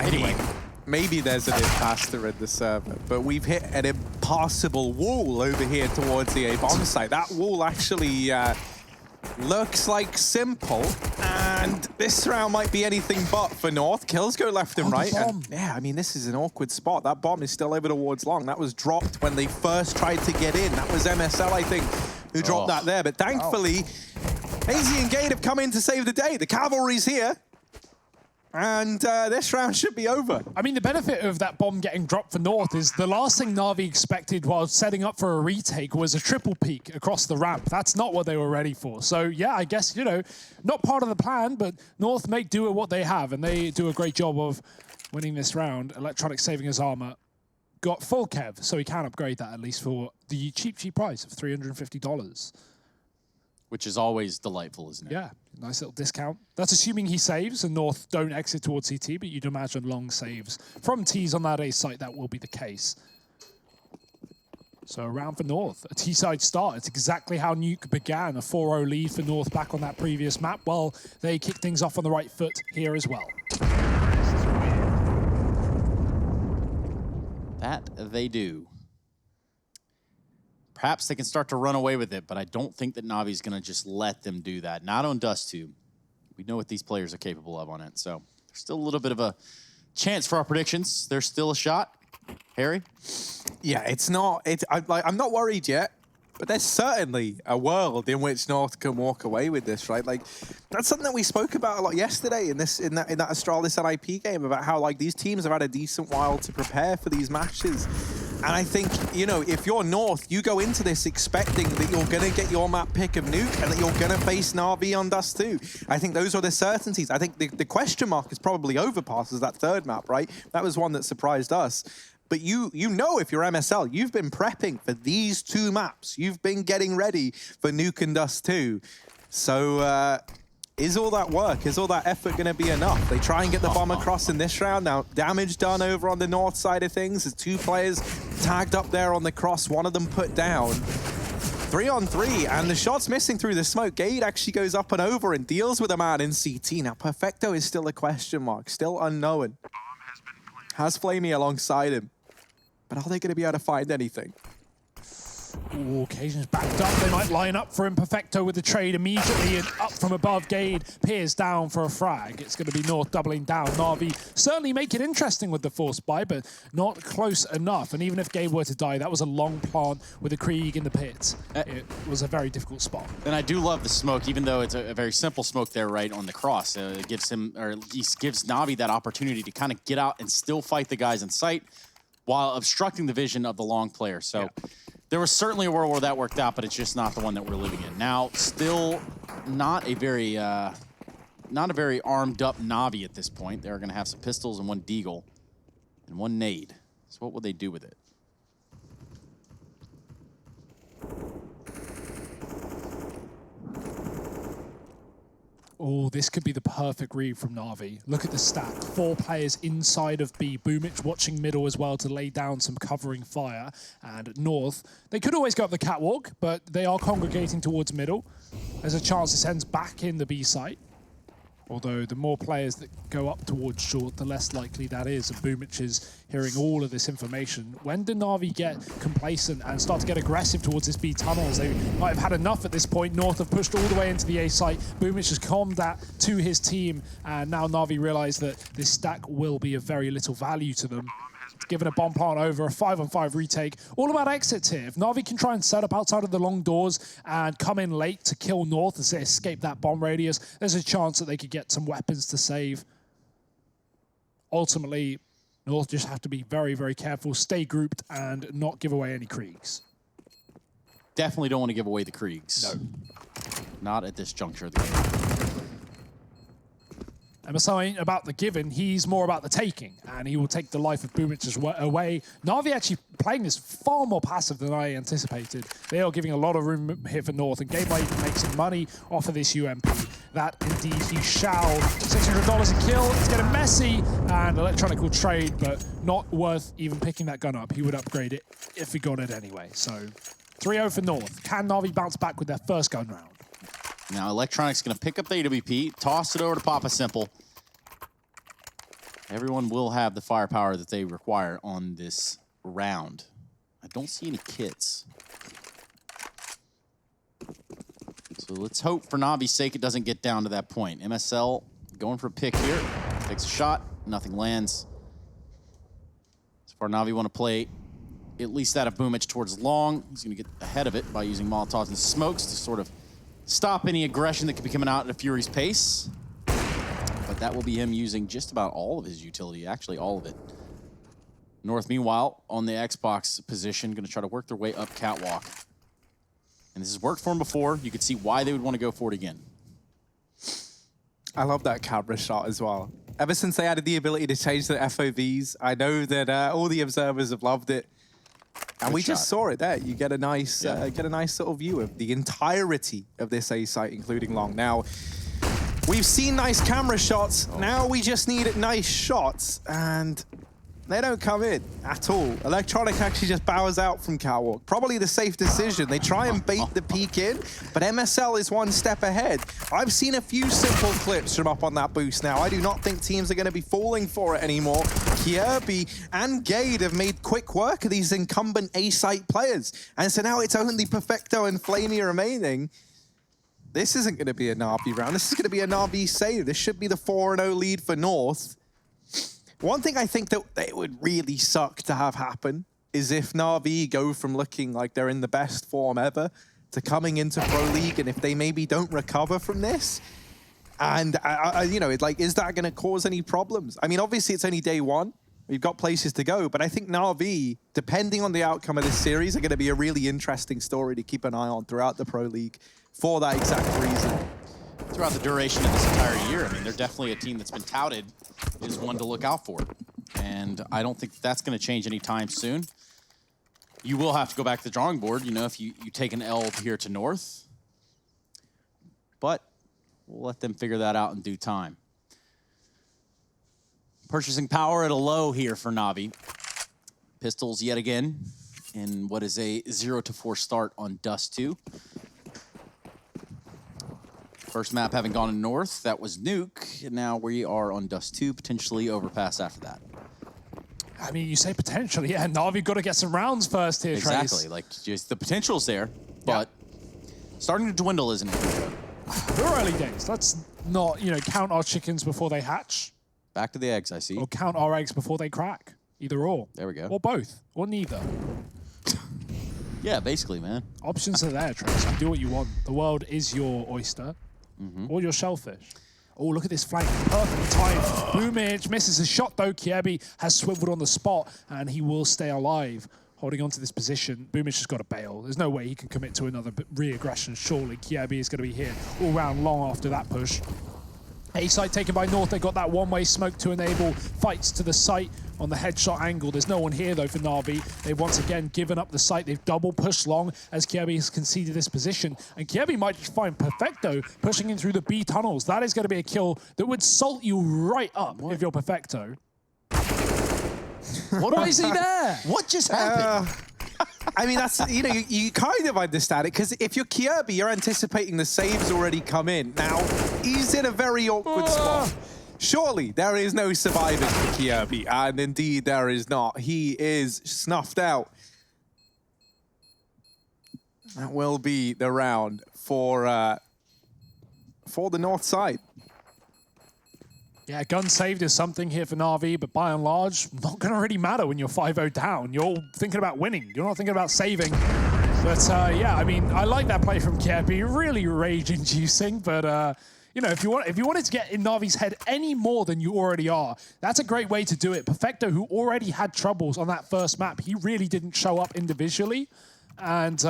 Anyway. Maybe there's an impasta in the server, but we've hit an impossible wall over here towards the A bomb site. That wall actually... looks like Simple, and this round might be anything but for North. Kills go left and right. And yeah, I mean, this is an awkward spot. That bomb is still over towards long. That was dropped when they first tried to get in. That was MSL, I think, who dropped that there. But thankfully, AZ and Gate have come in to save the day. The cavalry's here. And this round should be over. I mean, the benefit of that bomb getting dropped for North is the last thing Na'Vi expected while setting up for a retake was a triple peek across the ramp. That's not what they were ready for. So, yeah, I guess, you know, not part of the plan, but North make do with what they have, and they do a great job of winning this round. Electronic saving his armor. Got full Kev, so he can upgrade that at least for the cheap price of $350. Which is always delightful, isn't it? Yeah, nice little discount. That's assuming he saves and North don't exit towards CT, but you'd imagine long saves from T's on that A site, that will be the case. So a round for North, a T-side start. It's exactly how Nuke began, a 4-0 lead for North back on that previous map. Well, they kick things off on the right foot here as well. That they do. Perhaps they can start to run away with it, but I don't think that Na'Vi's going to just let them do that. Not on Dust 2. We know what these players are capable of on it, so there's still a little bit of a chance for our predictions. There's still a shot. Harry? Yeah, it's not... I'm not worried yet, but there's certainly a world in which North can walk away with this, right? Like, that's something that we spoke about a lot yesterday in that Astralis NIP game, about how, like, these teams have had a decent while to prepare for these matches. And I think, you know, if you're North, you go into this expecting that you're going to get your map pick of Nuke and that you're going to face Na'Vi on Dust 2. I think those are the certainties. I think the question mark is probably Overpass as that third map, right? That was one that surprised us. But you know, if you're MSL, you've been prepping for these 2 maps. You've been getting ready for Nuke and Dust 2. So is all that work, is all that effort going to be enough? They try and get the bomb across in this round. Now, damage done over on the north side of things. There's 2 players tagged up there on the cross, one of them put down. 3 on 3, and the shot's missing through the smoke. Gade actually goes up and over and deals with a man in CT. Now, Perfecto is still a question mark, still unknown. Has Flamey alongside him, but are they going to be able to find anything? Ooh, occasions backed up. They might line up for him. Perfecto with the trade immediately, and up from above, Gade peers down for a frag. It's going to be North doubling down. Na'Vi certainly make it interesting with the force buy, but not close enough. And even if Gade were to die, that was a long plant with a Krieg in the pit. It was a very difficult spot. And I do love the smoke, even though it's a very simple smoke there right on the cross. It gives him, or at least gives Na'Vi that opportunity to kind of get out and still fight the guys in sight while obstructing the vision of the long player. So there was certainly a world where that worked out, but it's just not the one that we're living in. Now, still not a very armed up Na'Vi at this point. They're going to have some pistols and 1 deagle and 1 nade. So what will they do with it? Oh, this could be the perfect read from Na'Vi. Look at the stack. 4 players inside of B. Boomich watching middle as well to lay down some covering fire. And North, they could always go up the catwalk, but they are congregating towards middle. There's a chance this ends back in the B site. Although the more players that go up towards short, the less likely that is. And Boomich is hearing all of this information. When do Na'Vi get complacent and start to get aggressive towards this B tunnels? They might have had enough at this point. North have pushed all the way into the A site. Boomich has calmed that to his team. And now Na'Vi realize that this stack will be of very little value to them. Given a bomb plant over, a 5-on-5 retake. All about exits here. If Na'Vi can try and set up outside of the long doors and come in late to kill North as they escape that bomb radius, there's a chance that they could get some weapons to save. Ultimately, North just have to be very, very careful, stay grouped, and not give away any Kriegs. Definitely don't want to give away the Kriegs. No. Not at this juncture of the game. MSI ain't about the giving, he's more about the taking, and he will take the life of Boomich away. Na'Vi actually playing this far more passive than I anticipated. They are giving a lot of room here for North, and Game might even make some money off of this UMP. That indeed he shall. $600 a kill, it's getting messy, and Electronic will trade, but not worth even picking that gun up. He would upgrade it if he got it anyway. So 3-0 for North. Can Na'Vi bounce back with their first gun round? Now Electronic's going to pick up the AWP, toss it over to Papa Simple. Everyone will have the firepower that they require on this round. I don't see any kits. So let's hope for Na'Vi's sake it doesn't get down to that point. MSL going for a pick here. Takes a shot, nothing lands. So far Na'Vi want to play at least that of Boomich towards long. He's going to get ahead of it by using Molotovs and smokes to sort of stop any aggression that could be coming out at a Fury's pace. But that will be him using just about all of his utility, actually all of it. North, meanwhile, on the Xbox position, going to try to work their way up catwalk. And this has worked for him before. You could see why they would want to go for it again. I love that camera shot as well. Ever since they added the ability to change the FOVs, I know that all the observers have loved it. And we just saw it there. You get a nice, sort of view of the entirety of this A site, including long. Now, we've seen nice camera shots. Now we just need nice shots, and they don't come in at all. Electronic actually just bows out from catwalk. Probably the safe decision. They try and bait the peek in, but MSL is one step ahead. I've seen a few simple clips from up on that boost now. I do not think teams are going to be falling for it anymore. Kirby and Gade have made quick work of these incumbent A-site players. And so now it's only Perfecto and Flamey remaining. This isn't going to be a Na'Vi round. This is going to be a Na'Vi save. This should be the 4-0 lead for North. One thing I think that it would really suck to have happen is if Na'Vi go from looking like they're in the best form ever to coming into Pro League, and if they maybe don't recover from this, and you know, like, is that going to cause any problems? I mean, obviously it's only day one. We've got places to go, but I think Na'Vi, depending on the outcome of this series, are going to be a really interesting story to keep an eye on throughout the Pro League for that exact reason. Throughout the duration of this entire year, I mean, they're definitely a team that's been touted as one to look out for. And I don't think that's going to change anytime soon. You will have to go back to the drawing board, you know, if you take an L here to North. But we'll let them figure that out in due time. Purchasing power at a low here for Na'Vi. Pistols yet again in what is a 0-4 start on Dust 2. First map having gone to North, that was Nuke. And now we are on Dust 2, potentially overpass after that. I mean, you say potentially, yeah. Na'Vi got to get some rounds first here, Exactly, Trace. like just the potential's there, but starting to dwindle, isn't it? We're early days. Let's not, you know, count our chickens before they hatch. Back to the eggs, I see. Or count our eggs before they crack. Either or. There we go. Or both. Or neither. Yeah, basically, man. Options are there, Trace. You do what you want. The world is your oyster. Or your shellfish. Oh, look at this flank. Perfect time. Boomich misses a shot, though. Kiebi has swiveled on the spot, and he will stay alive. Holding on to this position. Boomich has got to bail. There's no way he can commit to another re-aggression. Surely Kiebi is going to be here all round long after that push. A site taken by North. They got that one-way smoke to enable fights to the site on the headshot angle. There's no one here, though, for Na'Vi. They've once again given up the site. They've double pushed long as Kiebi has conceded this position. And Kiebi might just find Perfecto pushing in through the B tunnels. That is going to be a kill that would salt you right up if you're Perfecto. Why is he there? What just happened? I mean, that's, you know, you kind of understand it, because if you're Kiebi, you're anticipating the saves already come in. Now, he's in a very awkward spot. Surely, there is no surviving for Kiebi, and indeed there is not. He is snuffed out. That will be the round for the North side. Yeah, gun saved is something here for Na'Vi, but by and large, not going to really matter when you're 5-0 down. You're thinking about winning. You're not thinking about saving. But yeah, I mean, I like that play from Kiebi. Really rage-inducing, but you know, if you wanted to get in Na'Vi's head any more than you already are, that's a great way to do it. Perfecto, who already had troubles on that first map, he really didn't show up individually, and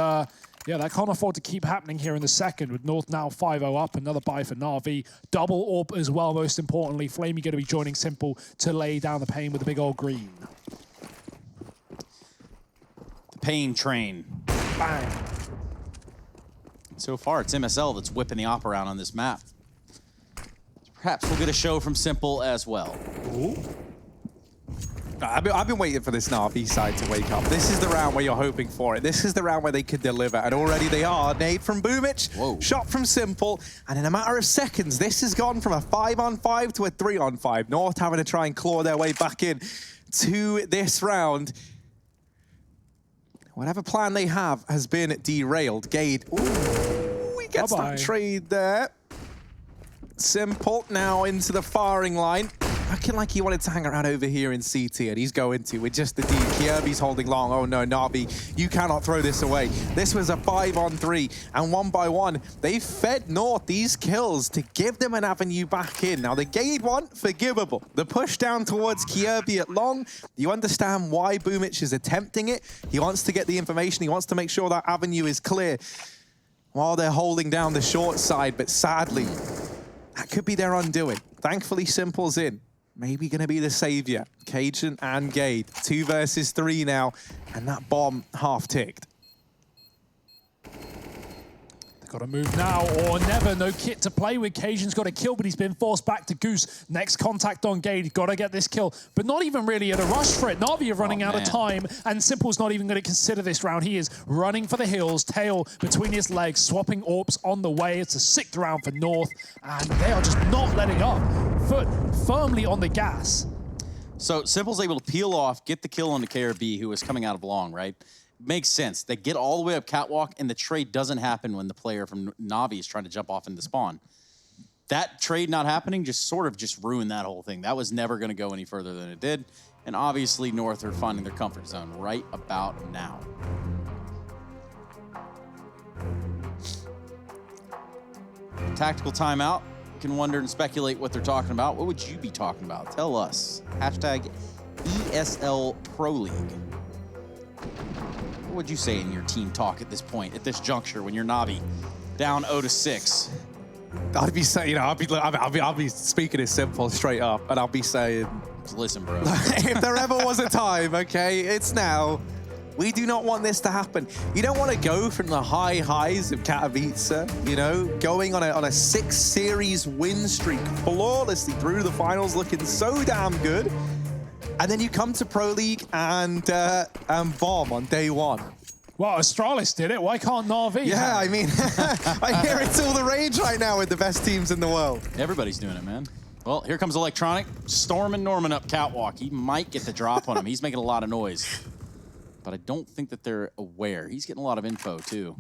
yeah, that can't afford to keep happening here in the second, with North now 5-0 up. Another buy for Na'Vi. Double AWP as well, most importantly. Flamey going to be joining Simple to lay down the pain with the big old green. The pain train. Bang. So far, it's MSL that's whipping the op around on this map. Perhaps we'll get a show from Simple as well. Ooh. I've been waiting for this Na'Vi side to wake up. This is the round where you're hoping for it. This is the round where they could deliver, and already they are. Nade from Boomich, shot from Simple, and in a matter of seconds, this has gone from a 5-on-5 to a 3-on-5. North having to try and claw their way back in to this round. Whatever plan they have has been derailed. Gade, ooh, he gets that trade there. Simple now into the firing line. Looking like he wanted to hang around over here in CT, and he's going to with just the D. Kiebi's holding long. Oh no, Na'Vi, you cannot throw this away. This was a 5-on-3, and 1 by 1, they fed North these kills to give them an avenue back in. Now the Gade one, forgivable. The push down towards Kiebi at long, you understand why Boomich is attempting it. He wants to get the information, he wants to make sure that avenue is clear while they're holding down the short side, but sadly, that could be their undoing. Thankfully, Simple's in. Maybe going to be the savior. Cajun and Gade. 2 versus 3 now. And that bomb half ticked. Got to move now or never. No kit to play with. Cajun's got a kill, but he's been forced back to Goose. Next contact on Gade. Got to get this kill, but not even really at a rush for it. Na'Vi are running out of time, and Simple's not even going to consider this round. He is running for the hills, tail between his legs, swapping AWPs on the way. It's a 6th round for North, and they are just not letting up. Foot firmly on the gas. So Simple's able to peel off, get the kill on the KRB, who is coming out of long, right? Makes sense. They get all the way up catwalk, and the trade doesn't happen when the player from Na'Vi is trying to jump off into spawn. That trade not happening just sort of just ruined that whole thing. That was never going to go any further than it did. And obviously, North are finding their comfort zone right about now. Tactical timeout. You can wonder and speculate what they're talking about. What would you be talking about? Tell us. Hashtag ESL Pro League. What would you say in your team talk at this point, at this juncture, when you're Na'Vi down 0-6? I'd be saying, you know, I'll be speaking it simple, straight up, and I'll be saying, Listen, bro. If there ever was a time, okay, it's now. We do not want this to happen. You don't want to go from the high highs of Katowice, you know, going on a 6-series win streak flawlessly through the finals, looking so damn good. And then you come to Pro League and bomb on day one. Well, Astralis did it. Why can't Na'Vi? Yeah, I mean, I hear it's all the rage right now with the best teams in the world. Everybody's doing it, man. Well, here comes Electronic, storming Norman up catwalk. He might get the drop on him. He's making a lot of noise. But I don't think that they're aware. He's getting a lot of info, too.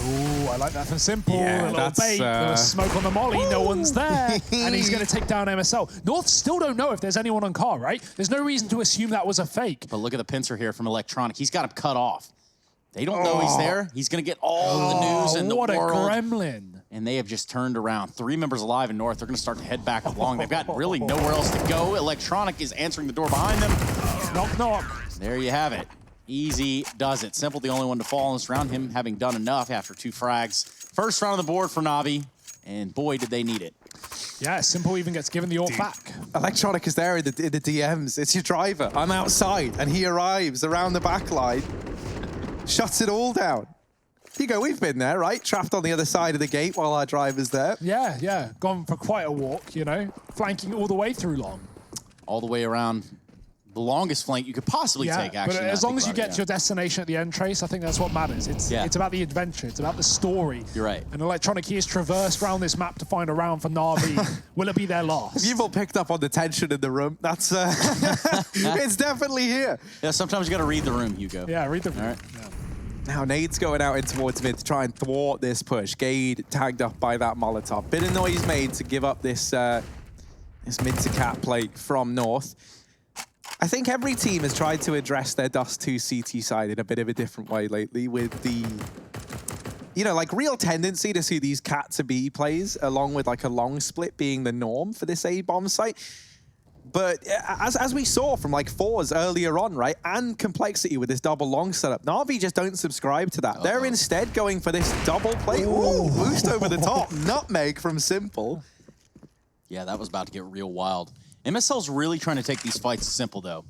Ooh, I like that from Simple. Yeah, a little bait, little smoke on the molly, no one's there. And he's going to take down MSL. North still don't know if there's anyone on car, right? There's no reason to assume that was a fake. But look at the pincer here from Electronic. He's got him cut off. They don't know he's there. He's going to get all the news in the world. What a gremlin. And they have just turned around. 3 members alive in North. They're going to start to head back along. They've got really nowhere else to go. Electronic is answering the door behind them. Knock, knock. There you have it. Easy does it. Simple, the only one to fall in this round. Him having done enough after 2 frags. First round on the board for Na'Vi. And boy, did they need it. Yeah, Simple even gets given the AWP back. Electronic is there in the DMs. It's your driver. I'm outside. And he arrives around the back line. Shuts it all down. Hugo, we've been there, right? Trapped on the other side of the gate while our driver's there. Yeah, yeah. Gone for quite a walk, you know. Flanking all the way through long. All the way around. The longest flank you could possibly take, actually. But as long as you get to your destination at the end, Trace, I think that's what matters. It's about the adventure. It's about the story. You're right. And Electronic, he has traversed around this map to find a round for Na'Vi. Will it be their last? You've all picked up on the tension in the room. That's it's definitely here. Yeah, sometimes you got to read the room, Hugo. Yeah, read the room. All right. Yeah. Now, Nade's going out in towards mid to try and thwart this push. Gade tagged up by that Molotov. Bit of noise made to give up this this mid to cap play from North. I think every team has tried to address their Dust 2 CT side in a bit of a different way lately with the, you know, like real tendency to see these cat to B plays along with like a long split being the norm for this A bomb site. But as we saw from like Fours earlier on, right, and Complexity with this double long setup, Na'Vi just don't subscribe to that. They're instead going for this double play. Ooh, boost over the top. Nutmeg from Simple. Yeah, that was about to get real wild. MSL's really trying to take these fights Simple, though.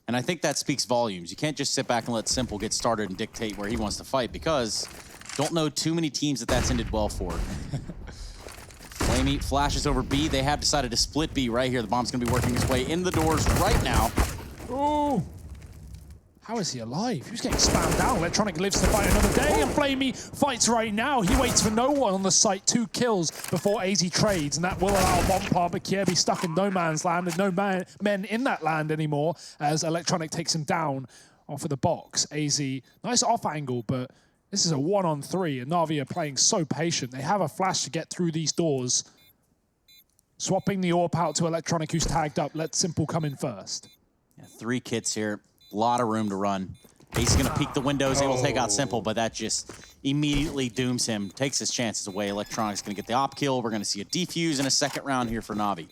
And I think that speaks volumes. You can't just sit back and let Simple get started and dictate where he wants to fight, because don't know too many teams that that's ended well for. Flamey flashes over B. They have decided to split B right here. The bomb's going to be working its way in the doors right now. Ooh. How is he alive? He was getting spammed down. Electronic lives to fight another day, and Flamey fights right now. He waits for no one on the site. 2 kills before AZ trades, and that will allow Bompar Bakir be stuck in no man's land, and no men in that land anymore, as Electronic takes him down off of the box. AZ, nice off angle, but this is a 1-on-3, and Na'Vi are playing so patient. They have a flash to get through these doors. Swapping the AWP out to Electronic, who's tagged up. Let Simple come in first. Yeah, 3 kits here. A lot of room to run. He's going to peek the windows, able to take out Simple, but that just immediately dooms him. Takes his chances away. Electronic's going to get the op kill. We're going to see a defuse in a second round here for Na'Vi.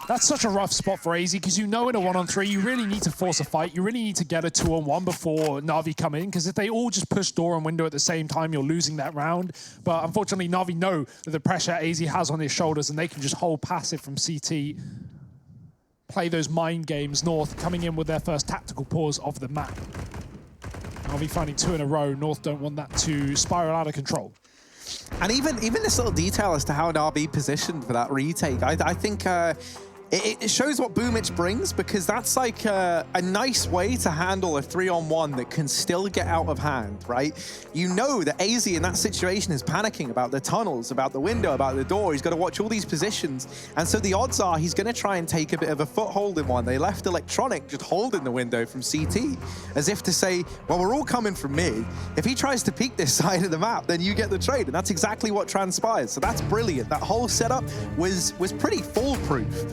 That's such a rough spot for AZ, because you know in a 1-on-3, you really need to force a fight. You really need to get a 2-on-1 before Na'Vi come in, because if they all just push door and window at the same time, you're losing that round. But unfortunately, Na'Vi know that the pressure AZ has on his shoulders, and they can just hold passive from CT. Play those mind games. North coming in with their first tactical pause of the map. Na'Vi finding 2 in a row. North don't want that to spiral out of control. And even this little detail as to how Na'Vi positioned for that retake, I think it shows what Boomich brings, because that's like a nice way to handle a 3-on-1 that can still get out of hand, right? You know that AZ in that situation is panicking about the tunnels, about the window, about the door. He's got to watch all these positions. And so the odds are he's going to try and take a bit of a foothold in one. They left Electronic just holding the window from CT, as if to say, well, we're all coming from mid. If he tries to peek this side of the map, then you get the trade. And that's exactly what transpired. So that's brilliant. That whole setup was pretty foolproof.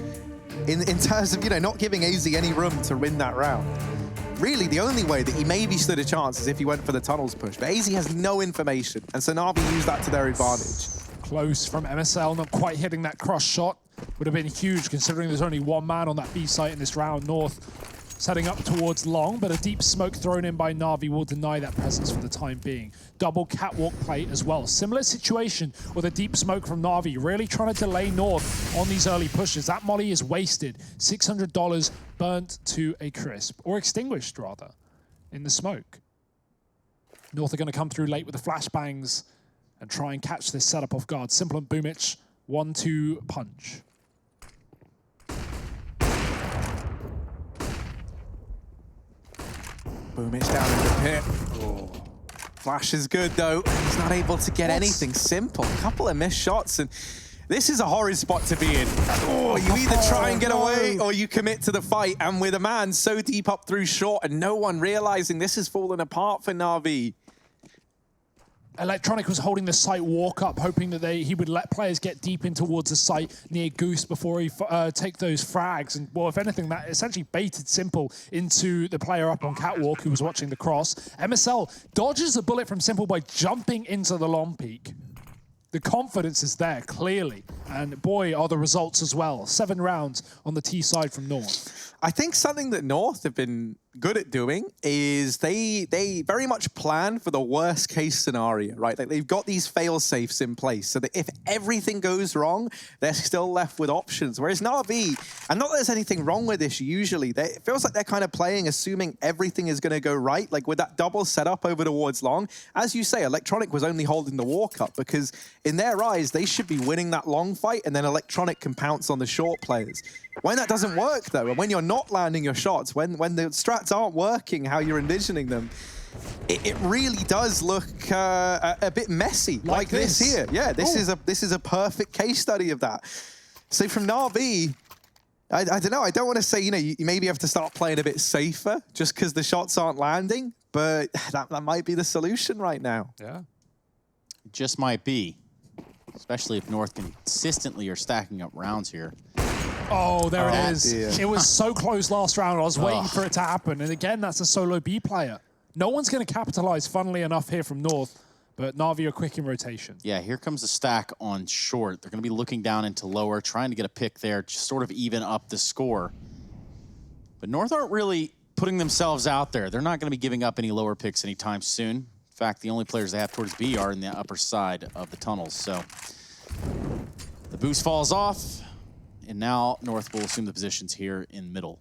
In terms of, you know, not giving AZ any room to win that round. Really, the only way that he maybe stood a chance is if he went for the tunnels push. But AZ has no information, and so Na'Vi used that to their advantage. Close from MSL, not quite hitting that cross shot. Would have been huge, considering there's only 1 man on that B site in this round. North setting up towards long, but a deep smoke thrown in by Na'Vi will deny that presence for the time being. Double catwalk play as well. Similar situation with a deep smoke from Na'Vi, really trying to delay North on these early pushes. That molly is wasted. $600 burnt to a crisp, or extinguished rather, in the smoke. North are going to come through late with the flashbangs and try and catch this setup off guard. Simple and Boomich, 1-2 punch. Boomich down in the pit. Oh. Flash is good though. He's not able to get anything. Simple. A couple of missed shots, and this is a horrid spot to be in. Oh, you either try and get away or you commit to the fight. And with a man so deep up through short and no one realizing this is falling apart for Na'Vi. Electronic was holding the site walk up, hoping that he would let players get deep in towards the site near Goose before he take those frags. And, well, if anything, that essentially baited Simple into the player up on Catwalk who was watching the cross. MSL dodges a bullet from Simple by jumping into the long peak. The confidence is there, clearly. And, boy, are the results as well. 7 rounds on the T side from North. I think something that North have been good at doing is they very much plan for the worst case scenario, right? Like they've got these fail safes in place so that if everything goes wrong, they're still left with options. Whereas Na'Vi, and not that there's anything wrong with this usually, it feels like they're kind of playing assuming everything is going to go right. Like with that double setup over towards long, as you say, Electronic was only holding the walk up because in their eyes, they should be winning that long fight and then Electronic can pounce on the short players. When that doesn't work though, and when you're not landing your shots, when the strats aren't working how you're envisioning them, it really does look a bit messy, like this here. Yeah, this is a perfect case study of that. So from Na'Vi, I don't know. I don't want to say, you maybe have to start playing a bit safer just because the shots aren't landing, but that might be the solution right now. Yeah, it just might be, especially if North consistently are stacking up rounds here. Oh, there it is. Dear. It was so close last round. I was waiting for it to happen. And again, that's a solo B player. No one's going to capitalize, funnily enough, here from North. But Na'Vi are quick in rotation. Yeah, here comes the stack on short. They're going to be looking down into lower, trying to get a pick there, just sort of even up the score. But North aren't really putting themselves out there. They're not going to be giving up any lower picks anytime soon. In fact, the only players they have towards B are in the upper side of the tunnels. So the boost falls off. And now North will assume the positions here in middle.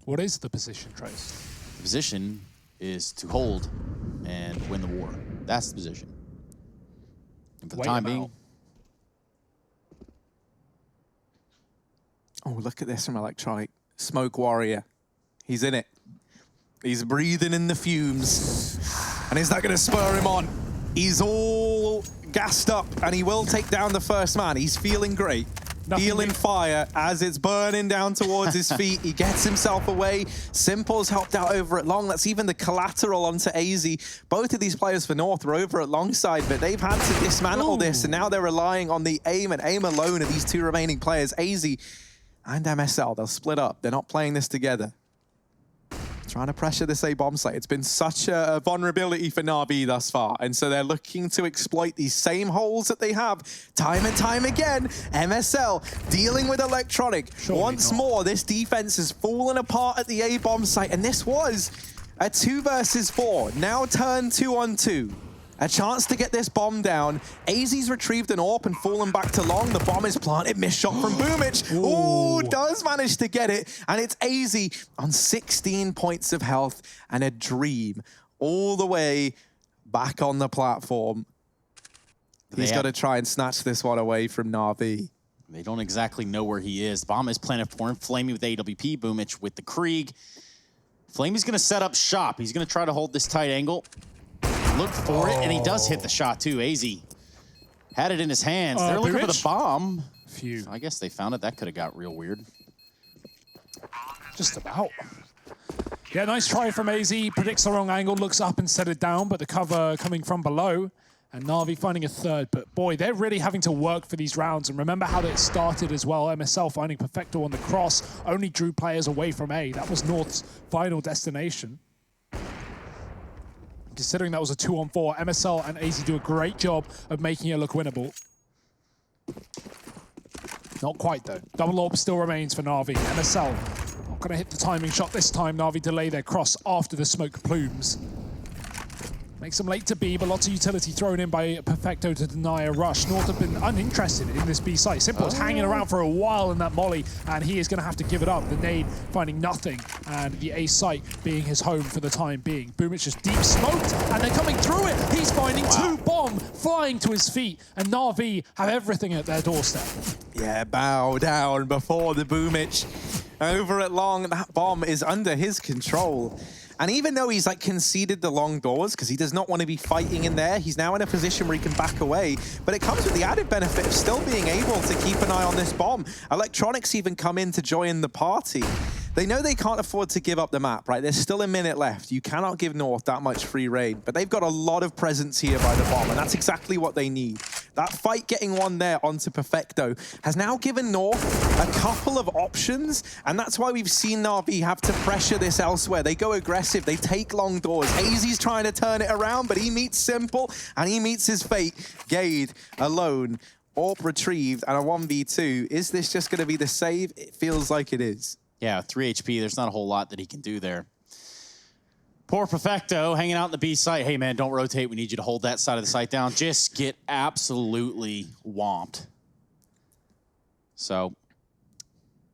What is the position, Trace? The position is to hold and win the war. That's the position. And for the time being... Oh, look at this from Electronic. Smoke Warrior. He's in it. He's breathing in the fumes. And is that going to spur him on? He's all gassed up, and he will take down the first man. He's feeling great. Feeling fire as it's burning down towards his feet. He gets himself away. Simple's helped out over at long. That's even the collateral onto AZ. Both of these players for North were over at long side, but they've had to dismantle this, and now they're relying on the aim and aim alone of these two remaining players, AZ and MSL. They'll split up. They're not playing this together. Trying to pressure this A bomb site. It's been such a vulnerability for Na'Vi thus far. And so they're looking to exploit these same holes that they have time and time again. MSL dealing with Electronic. Once more, this defense has fallen apart at the A bomb site. And this was a 2 versus 4. Now turn 2-on-2. A chance to get this bomb down. AZ's retrieved an AWP and fallen back to long. The bomb is planted. Missed shot from Boomich. Ooh, does manage to get it. And it's AZ on 16 points of health and a dream all the way back on the platform. He's got to try and snatch this one away from Na'Vi. They don't exactly know where he is. The bomb is planted for him. Flamey with AWP. Boomich with the Krieg. Flamey's going to set up shop. He's going to try to hold this tight angle. Look for it, and he does hit the shot too. AZ had it in his hands. They're looking for the bomb. Phew. I guess they found it. That could have got real weird. Just about. Yeah, nice try from AZ. Predicts the wrong angle, looks up instead of down, but the cover coming from below. And Na'Vi finding a third. But boy, they're really having to work for these rounds. And remember how it started as well. MSL finding Perfecto on the cross. Only drew players away from A. That was North's final destination. Considering that was a 2-on-4, MSL and AZ do a great job of making it look winnable. Not quite, though. Double AWP still remains for Na'Vi. MSL not going to hit the timing shot this time. Na'Vi delay their cross after the smoke plumes. Makes them late to B, but lots of utility thrown in by Perfecto to deny a rush. North have been uninterested in this B site. Simple's hanging around for a while in that molly, and he is going to have to give it up. The nade finding nothing, and the A site being his home for the time being. Boomich just deep smoked, and they're coming through it. He's finding two bomb flying to his feet, and Na'Vi have everything at their doorstep. Yeah, bow down before the Boomich. Over at long, that bomb is under his control. And even though he's like conceded the long doors because he does not want to be fighting in there, he's now in a position where he can back away. But it comes with the added benefit of still being able to keep an eye on this bomb. Electronics even come in to join the party. They know they can't afford to give up the map, right? There's still a minute left. You cannot give North that much free reign, but they've got a lot of presence here by the bomb, and that's exactly what they need. That fight getting one there onto Perfecto has now given North a couple of options, and that's why we've seen Na'Vi have to pressure this elsewhere. They go aggressive, they take long doors. Hazy's trying to turn it around, but he meets Simple, and he meets his fate. Gade alone, AWP retrieved, and a 1v2. Is this just going to be the save? It feels like it is. Yeah, 3 HP, there's not a whole lot that he can do there. Poor Perfecto hanging out in the B site. Hey, man, don't rotate. We need you to hold that side of the site down. Just get absolutely whomped. So,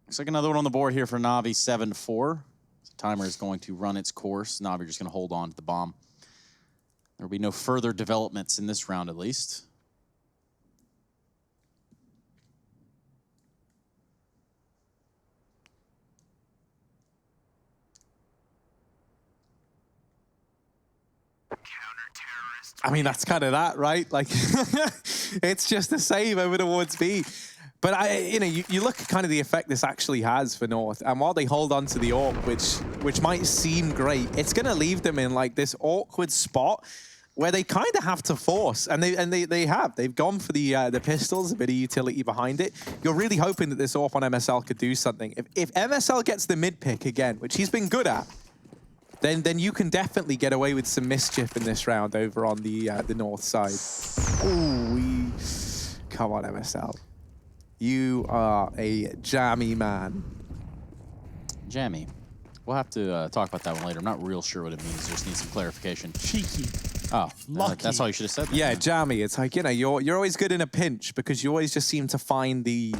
looks like another one on the board here for Na'Vi, 7-4. The timer is going to run its course. Na'Vi just going to hold on to the bomb. There will be no further developments in this round, at least. I mean, that's kind of that, right? Like, it's just a save over towards B. But you look at kind of the effect this actually has for North, and while they hold on to the AWP, which might seem great, it's going to leave them in like this awkward spot where they kind of have to force, and they have. They've gone for the pistols, a bit of utility behind it. You're really hoping that this AWP on MSL could do something. If MSL gets the mid pick again, which he's been good at, then you can definitely get away with some mischief in this round over on the North side. Ooh, come on, MSL. You are a jammy man. Jammy. We'll have to talk about that one later. I'm not real sure what it means. Just need some clarification. Cheeky. Oh, lucky. That's all you should have said. Then. Yeah, jammy. It's like, you're always good in a pinch because you always just seem to find the...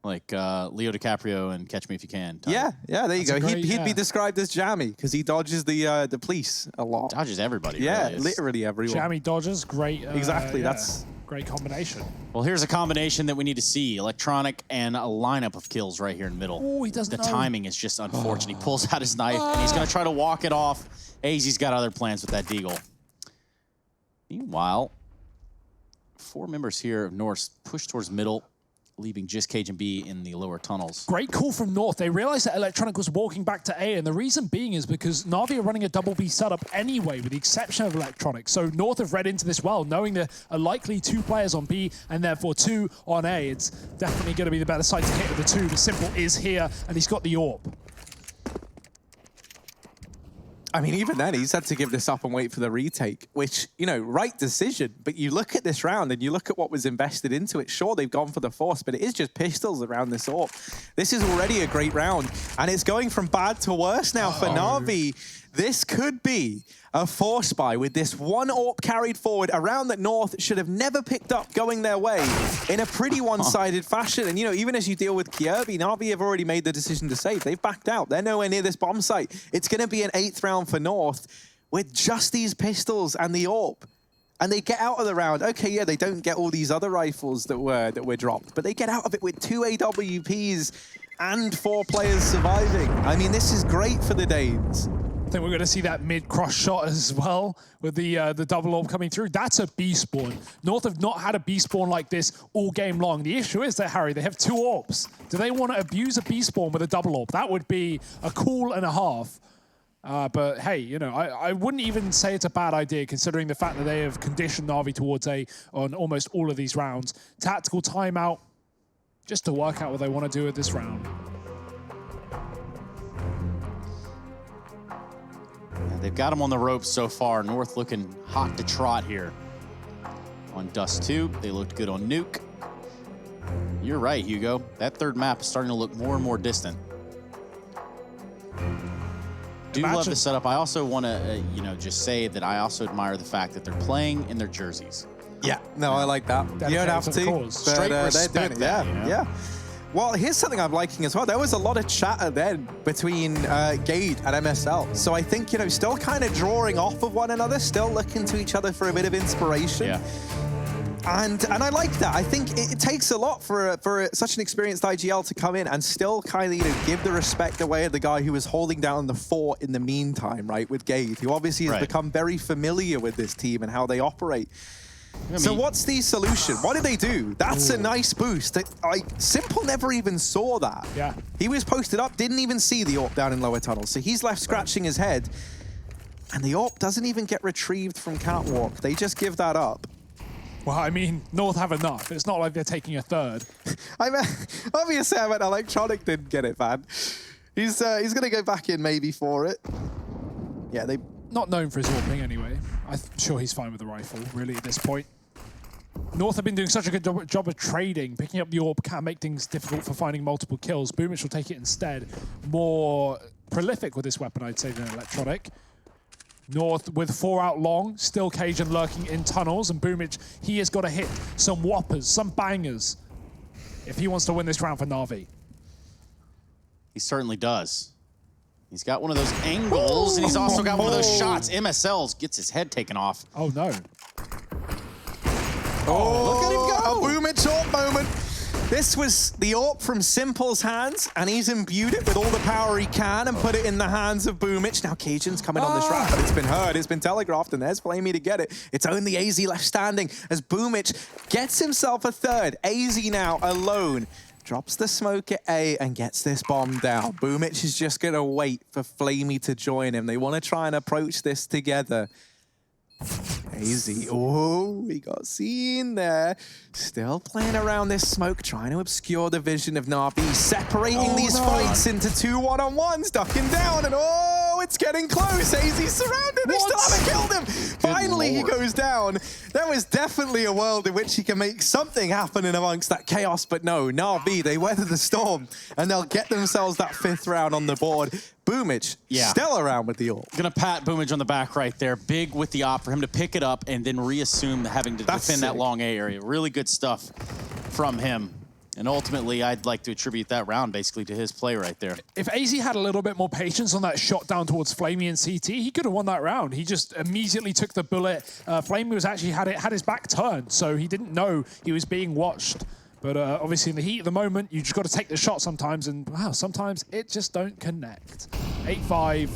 Like Leo DiCaprio and Catch Me If You Can. Yeah, there you go. He'd be described as jammy because he dodges the police a lot. Dodges everybody. Yeah, really. literally everyone. Jammy dodges, great. Exactly, yeah, that's great combination. Well, here's a combination that we need to see. Electronic and a lineup of kills right here in the middle. Oh, he doesn't The know. timing is just unfortunate. He pulls out his knife, and he's going to try to walk it off. AZ's got other plans with that deagle. Meanwhile, 4 members here of North push towards middle, leaving just Cage and B in the lower tunnels. Great call from North. They realized that Electronic was walking back to A, and the reason being is because Na'Vi are running a double B setup anyway, with the exception of Electronic. So North have read into this well, knowing there are likely 2 players on B and therefore 2 on A. It's definitely going to be the better side to hit of the 2. The Simple is here, and he's got the AWP. I mean, even then, he's had to give this up and wait for the retake, which, right decision. But you look at this round and you look at what was invested into it. Sure, they've gone for the force, but it is just pistols around this AWP. This is already a great round, and it's going from bad to worse now for Na'Vi. This could be a force buy with this one AWP carried forward, a round that North should have never picked up going their way in a pretty one-sided fashion. And, even as you deal with Kierby, Na'Vi have already made the decision to save. They've backed out. They're nowhere near this bomb site. It's going to be an 8th round for North with just these pistols and the AWP. And they get out of the round. Okay, yeah, they don't get all these other rifles that were dropped, but they get out of it with 2 AWPs and 4 players surviving. I mean, this is great for the Danes. I think we're going to see that mid-cross shot as well with the double AWP coming through. That's a B spawn. North have not had a B spawn like this all game long. The issue is that, Harry, they have 2 AWPs. Do they want to abuse a B spawn with a double AWP? That would be a call and a half. But hey, I wouldn't even say it's a bad idea considering the fact that they have conditioned Na'Vi towards A on almost all of these rounds. Tactical timeout just to work out what they want to do with this round. They've got him on the ropes so far. North looking hot to trot here. On Dust 2, they looked good on Nuke. You're right, Hugo. That third map is starting to look more and more distant. Do love the setup. I also want to, just say that I also admire the fact that they're playing in their jerseys. Yeah, no, I like that. You don't have to. But, Straight respect they're doing it. that, Yeah, yeah. Well, here's something I'm liking as well. There was a lot of chatter then between Gade and MSL. So I think, still kind of drawing off of one another, still looking to each other for a bit of inspiration. Yeah. And I like that. I think it takes a lot for such an experienced IGL to come in and still kind of give the respect away of the guy who was holding down the fort in the meantime, right, with Gade, who obviously has become very familiar with this team and how they operate. So what's the solution? What did they do? That's a nice boost. Simple never even saw that. Yeah. He was posted up, didn't even see the AWP down in lower tunnel. So he's left scratching his head. And the AWP doesn't even get retrieved from Catwalk. They just give that up. Well, I mean, North have enough. It's not like they're taking a third. Obviously, I meant Electronic didn't get it, man. He's going to go back in maybe for it. Yeah, they... Not known for his AWPing anyway. I'm sure he's fine with the rifle, really, at this point. North have been doing such a good job of trading. Picking up the AWP can make things difficult for finding multiple kills. Boomich will take it instead. More prolific with this weapon, I'd say, than Electronic. North with 4 out long, still Cajun lurking in tunnels, and Boomich, he has got to hit some whoppers, some bangers, if he wants to win this round for Na'Vi. He certainly does. He's got one of those angles, and he's also got one of those shots. MSL's gets his head taken off. Oh, no. Oh, look at him go! A Boomich AWP moment. This was the AWP from Simple's hands, and he's imbued it with all the power he can and put it in the hands of Boomich. Now Cajun's coming on this round, but it's been heard, it's been telegraphed, and there's Flamey to get it. It's only AZ left standing as Boomich gets himself a third. AZ now alone. Drops the smoke at A and gets this bomb down. Boomich is just going to wait for Flamey to join him. They want to try and approach this together. AZ, oh, he got seen there. Still playing around this smoke, trying to obscure the vision of Na'Vi, separating these fights into 2 one-on-ones, ducking down, and oh, it's getting close. AZ's surrounded, they still haven't killed him. Finally, he goes down. There was definitely a world in which he can make something happen in amongst that chaos, but no, Na'Vi, they weather the storm, and they'll get themselves that 5th round on the board. Boomich, still around with the AWP. Gonna pat Boomich on the back right there. Big with the AWP for him to pick it up and then reassume having to defend that long A area. Really good stuff from him. And ultimately, I'd like to attribute that round basically to his play right there. If AZ had a little bit more patience on that shot down towards Flamey and CT, he could have won that round. He just immediately took the bullet. Flamey was actually had his back turned, so he didn't know he was being watched. But obviously in the heat of the moment, you just got to take the shot sometimes, and wow, sometimes it just don't connect. 8-5,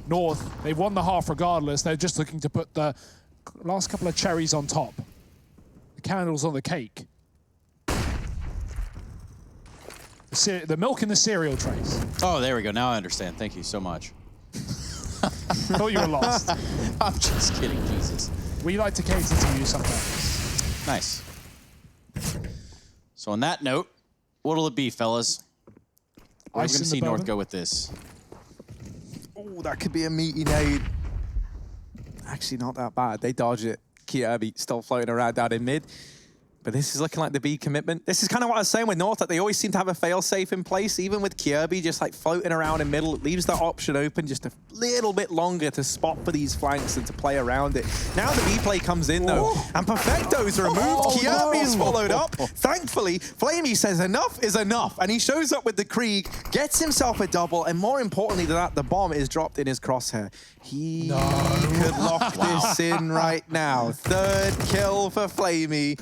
North, they've won the half regardless. They're just looking to put the last couple of cherries on top. The candles on the cake. The milk in the cereal trays. Oh, there we go. Now I understand. Thank you so much. Thought you were lost. I'm just kidding, Jesus. We like to cater to you sometimes. Nice. So on that note, what'll it be, fellas? We're going to see North go with this. Oh, that could be a meaty nade. Actually, not that bad. They dodge it. Kirby still floating around down in mid. But this is looking like the B commitment. This is kind of what I was saying with North, that they always seem to have a fail-safe in place, even with Kirby just like floating around in middle. It leaves that option open just a little bit longer to spot for these flanks and to play around it. Now the B play comes in though, and Perfecto's removed. Kirby's followed up. Thankfully, Flamey says enough is enough, and he shows up with the Krieg, gets himself a double, and more importantly than that, the bomb is dropped in his crosshair. He could lock this in right now. 3rd kill for Flamey.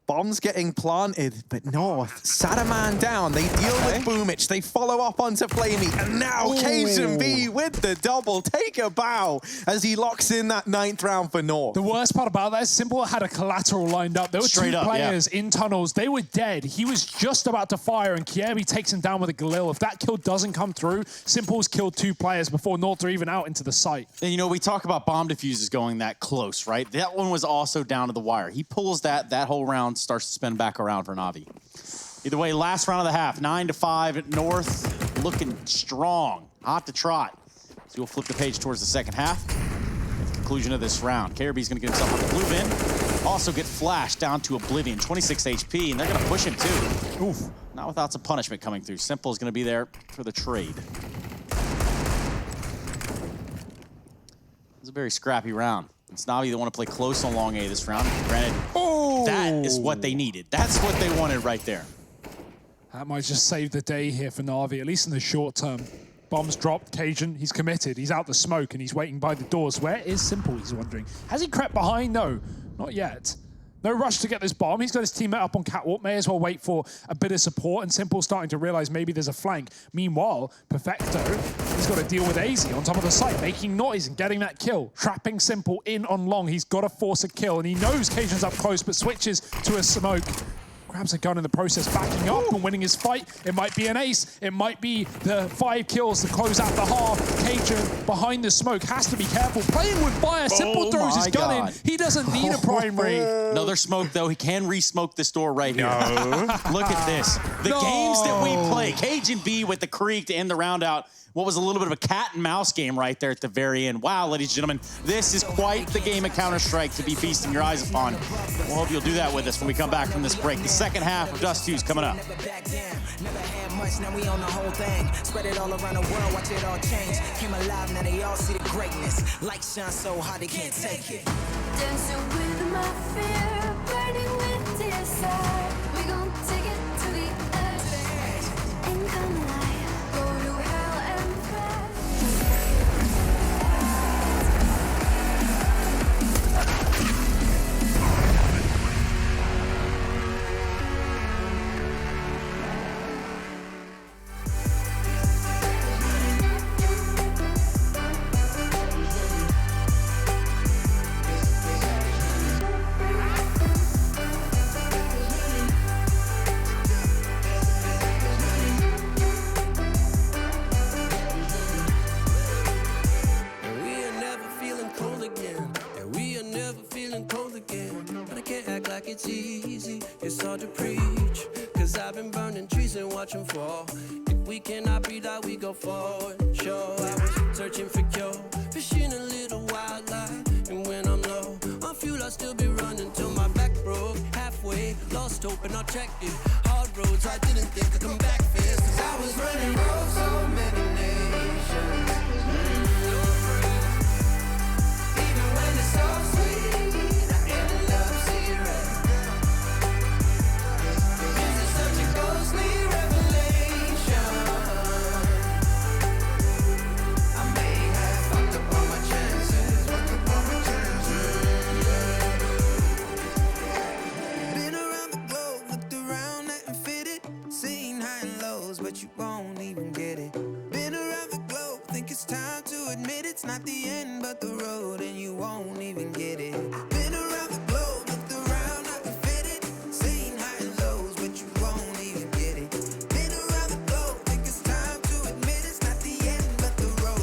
Bombs getting planted, but North, Sadaman down. They deal with Boomich. They follow up onto Flamey. And now Cajun B with the double. Take a bow as he locks in that 9th round for North. The worst part about that is Simple had a collateral lined up. There were two players in tunnels. They were dead. He was just about to fire, and Kirby takes him down with a Galil. If that kill doesn't come through, Simple's killed 2 players before North are even out into the site. And you know, we talk about bomb diffusers going that close, right? That one was also down to the wire. He pulls that whole round starts to spin back around for Na'Vi. Either way, last round of the half, 9-5 at North, looking strong, hot to trot. So we'll flip the page towards the second half. At the conclusion of this round, Kirby's going to get himself on the blue bin. Also get flashed down to oblivion, 26 HP, and they're gonna push him too. Oof, not without some punishment coming through. Simple is gonna be there for the trade. It's a very scrappy round. It's Navi that want to play close on long A this round. Granted, that is what they needed. That's what they wanted right there. That might just save the day here for Na'Vi, at least in the short term. Bombs dropped, Cajun, he's committed. He's out the smoke and he's waiting by the doors. Where is Simple, he's wondering. Has he crept behind? No, not yet. No rush to get this bomb. He's got his teammate up on catwalk. May as well wait for a bit of support. And Simple starting to realize maybe there's a flank. Meanwhile, Perfecto, he's got to deal with AZ on top of the site, making noise and getting that kill. Trapping Simple in on long. He's got to force a kill. And he knows Cajun's up close, but switches to a smoke. Grabs a gun in the process, backing up and winning his fight. It might be an ace. It might be the 5 kills to close out the half. Cajun behind the smoke has to be careful. Playing with fire. Simple throws his gun in. He doesn't need a primary. Another smoke, though. He can re-smoke this door right here. Look at this. The games that we play. Cajun B with the Krieg to end the round out. What was a little bit of a cat and mouse game right there at the very end. Wow, ladies and gentlemen, this is quite the game of Counter-Strike to be feasting your eyes upon. We'll hope you'll do that with us when we come back from this break. The second half of Dust 2 is coming up. Never had much, now we on the whole thing. Spread it all around the world, watch it all change. Came alive, now they all see the greatness. Light shine so hard they can't take it. Dancing with my fear, burning with desire. We gon' take it to the edge and come alive. Go to hell and back. It's easy, it's hard to preach. Cause I've been burning trees and watch them fall. If we cannot breathe out, we go forward. Sure, I was searching for cure, fishing a little wildlife. And when I'm low on fuel, I'll still be running till my back broke. Halfway, lost hope and I checked it. Hard roads, I didn't think I'd come back fast. Cause I was running roads so many nations. Even when it's so sweet, I ended up zero. But you won't even get it. Been around the globe, think it's time to admit it's not the end, but the road, and you won't even get it. Been around the globe, looked around, not to fit it. Seen high and lows, but you won't even get it. Been around the globe, think it's time to admit it's not the end, but the road.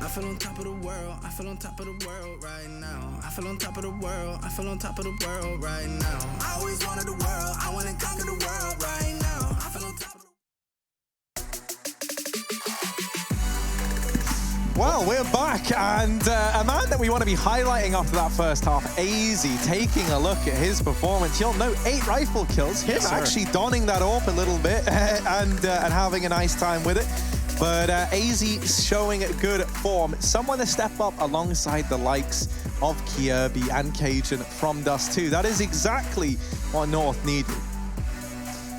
I feel on top of the world, I feel on top of the world right now. I feel on top of the world, I feel on top of the world right now. I always wanted the world, I want to conquer the world right now. I feel on top of the Well, we're back, and a man that we want to be highlighting after that first half, AZ, taking a look at his performance. You'll note 8 rifle kills, him actually donning that off a little bit and having a nice time with it. But AZ showing good form. Someone to step up alongside the likes of Kirby and Cajun from Dust 2. That is exactly what North needed.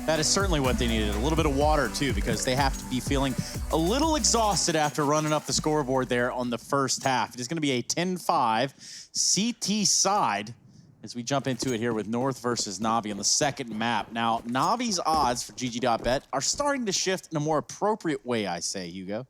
That is certainly what they needed. A little bit of water, too, because they have to be feeling a little exhausted after running up the scoreboard there on the first half. It is going to be a 10-5 CT side as we jump into it here with North versus Na'Vi on the second map. Now, Na'Vi's odds for GG.bet are starting to shift in a more appropriate way, I say, Hugo.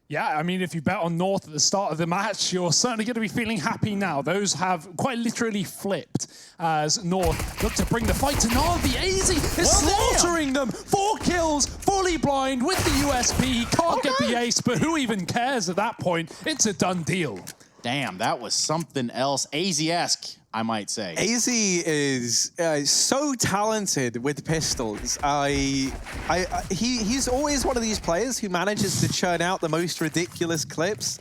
Yeah, I mean, if you bet on North at the start of the match, you're certainly going to be feeling happy now. Those have quite literally flipped as North look to bring the fight to Na'Vi. AZ is slaughtering them. 4 kills, fully blind with the USP. He can't get the ace, but who even cares at that point? It's a done deal. Damn, that was something else. AZ-esque, I might say. AZ is so talented with pistols. He's always one of these players who manages to churn out the most ridiculous clips.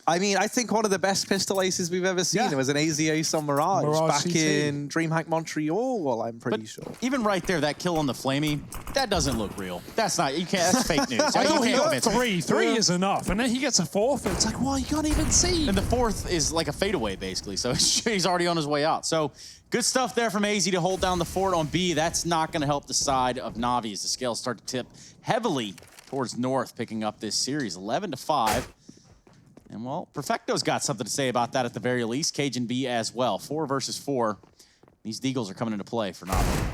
I mean, I think one of the best pistol aces we've ever seen was an AZ ace on Mirage back CT. in DreamHack Montreal, I'm pretty sure. Even right there, that kill on the Flamey, that doesn't look real. That's not, you can't, that's fake news. I thought he You can't got convince me. 3 is enough, and then he gets a 4th, and it's like, well, you can't even see. And the 4th is like a fadeaway, basically, so he's already on his way out. So good stuff there from AZ to hold down the fort on B. That's not going to help the side of Na'Vi as the scales start to tip heavily towards North, picking up this series, 11-5. And, well, Perfecto's got something to say about that at the very least. Cajun B as well. 4 versus 4. These Deagles are coming into play for Na'Vi.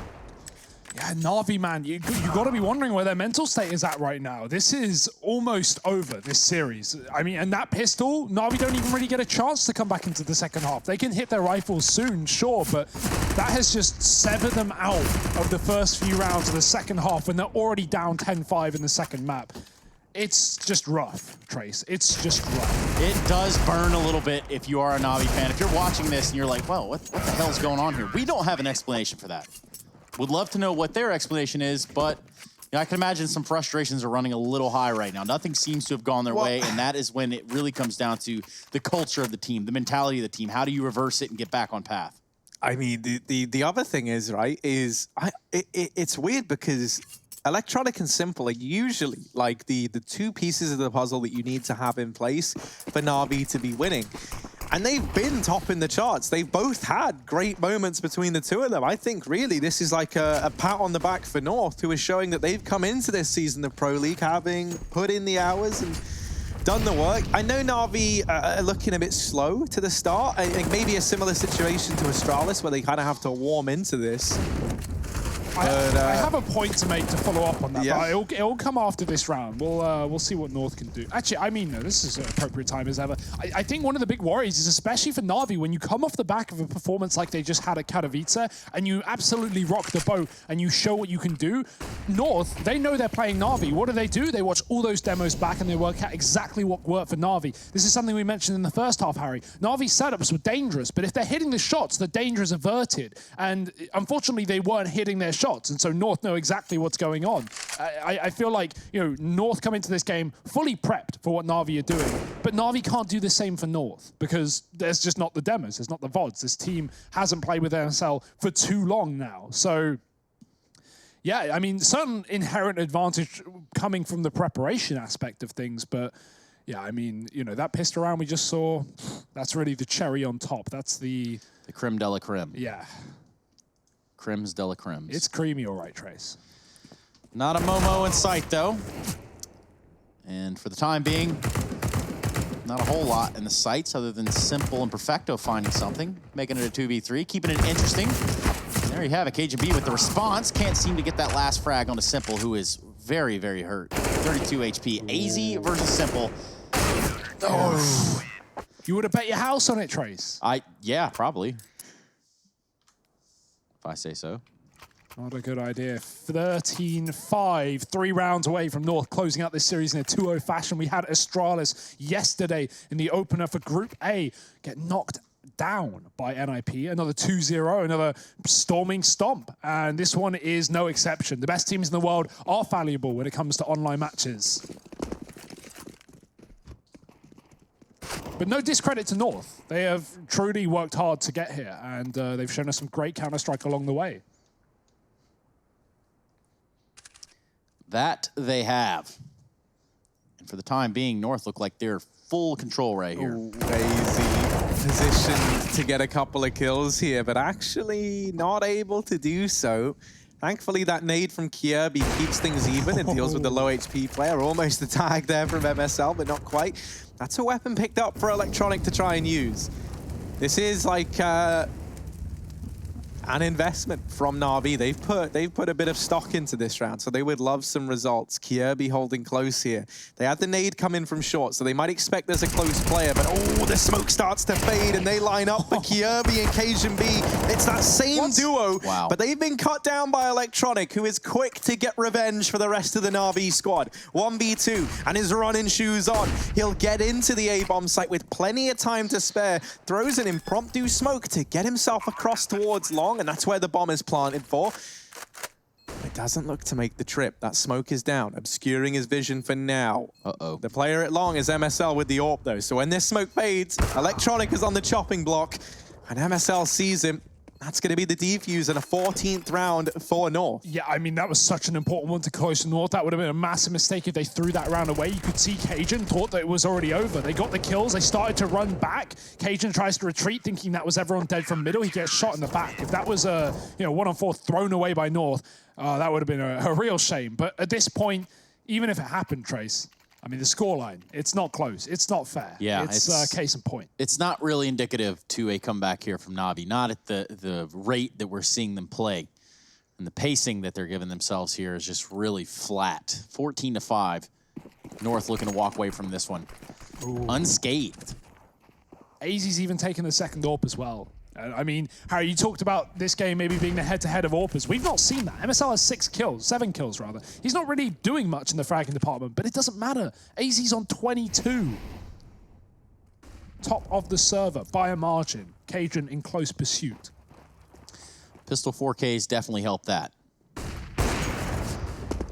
Yeah, Na'Vi, man, you got to be wondering where their mental state is at right now. This is almost over, this series. I mean, and that pistol, Na'Vi don't even really get a chance to come back into the second half. They can hit their rifles soon, sure, but that has just severed them out of the first few rounds of the second half when they're already down 10-5 in the second map. It's just rough, Trace. It's just rough. It does burn a little bit if you are a Na'Vi fan. If you're watching this and you're like, well, what the hell's going on here? We don't have an explanation for that. Would love to know what their explanation is, but I can imagine some frustrations are running a little high right now. Nothing seems to have gone their way, and that is when it really comes down to the culture of the team, the mentality of the team. How do you reverse it and get back on path? I mean, the other thing is, right, is it's weird because Electronic and Simple are usually like the 2 pieces of the puzzle that you need to have in place for Na'Vi to be winning. And they've been top in the charts. They've both had great moments between the 2 of them. I think really this is like a pat on the back for North, who is showing that they've come into this season of Pro League having put in the hours and done the work. I know Na'Vi are looking a bit slow to the start. I think maybe a similar situation to Astralis where they kind of have to warm into this. I have a point to make to follow up on that, but it'll come after this round. We'll see what North can do. Actually, I mean, no, this is an appropriate time as ever. I think one of the big worries is, especially for Na'Vi, when you come off the back of a performance like they just had at Katowice, and you absolutely rock the boat, and you show what you can do, North, they know they're playing Na'Vi. What do? They watch all those demos back, and they work out exactly what worked for Na'Vi. This is something we mentioned in the first half, Harry. Na'Vi's setups were dangerous, but if they're hitting the shots, the danger is averted. And unfortunately, they weren't hitting their shots. And so North know exactly what's going on. I feel like, North come into this game fully prepped for what Na'Vi are doing, but Na'Vi can't do the same for North because there's just not the demos, there's not the VODs. This team hasn't played with ESL for too long now. So, yeah, I mean, certain inherent advantage coming from the preparation aspect of things, but yeah, I mean, that pistol round we just saw, that's really the cherry on top. That's the creme de la creme. Yeah. Crims de la Crims. It's creamy, all right, Trace. Not a Momo in sight, though. And for the time being, not a whole lot in the sights other than Simple and Perfecto finding something, making it a 2v3, keeping it interesting. And there you have it, Cajun B with the response. Can't seem to get that last frag onto Simple, who is very, very hurt. 32 HP. AZ versus Simple. Oh. You would have bet your house on it, Trace. Yeah, probably. If I say so. Not a good idea. 13-5, 3 rounds away from North closing out this series in a 2-0 fashion. We had Astralis yesterday in the opener for Group A get knocked down by NIP. Another 2-0, another storming stomp. And this one is no exception. The best teams in the world are valuable when it comes to online matches. But no discredit to North. They have truly worked hard to get here, and they've shown us some great Counter-Strike along the way. That they have. And for the time being, North look like they're full control right here. Crazy position to get a couple of kills here, but actually not able to do so. Thankfully, that nade from Kierby keeps things even and deals with the low HP player. Almost a tag there from MSL, but not quite. That's a weapon picked up for Electronic to try and use. This is like an investment from Na'Vi. They've put a bit of stock into this round, so they would love some results. Kierby holding close here. They had the nade come in from short, so they might expect there's a close player, but oh, the smoke starts to fade and they line up for Kierby and Cajun B. It's that same duo, but they've been cut down by Electronic, who is quick to get revenge for the rest of the Na'Vi squad. 1v2 and his running shoes on. He'll get into the A-bomb site with plenty of time to spare. Throws an impromptu smoke to get himself across towards long, and that's where the bomb is planted for. It doesn't look to make the trip. That smoke is down, obscuring his vision for now. The player at long is MSL with the AWP though, so when this smoke fades, Electronic is on the chopping block, and MSL sees him. That's going to be the defuse in a 14th round for North. Yeah, I mean, that was such an important one to close to North. That would have been a massive mistake if they threw that round away. You could see Cajun thought that it was already over. They got the kills. They started to run back. Cajun tries to retreat, thinking that was everyone dead from middle. He gets shot in the back. If that was a 1-on-4 thrown away by North, that would have been a real shame. But at this point, even if it happened, Trace, I mean, the scoreline, it's not close. It's not fair. Yeah, it's case in point. It's not really indicative to a comeback here from Na'Vi, not at the rate that we're seeing them play. And the pacing that they're giving themselves here is just really flat. 14-5. North looking to walk away from this one unscathed. AZ's even taken the second AWP as well. I mean, Harry, you talked about this game maybe being the head-to-head of AWPers. We've not seen that. MSL has 7 kills rather. He's not really doing much in the fragging department, but it doesn't matter. AZ's on 22. Top of the server by a margin. Cajun in close pursuit. Pistol 4Ks definitely helped that.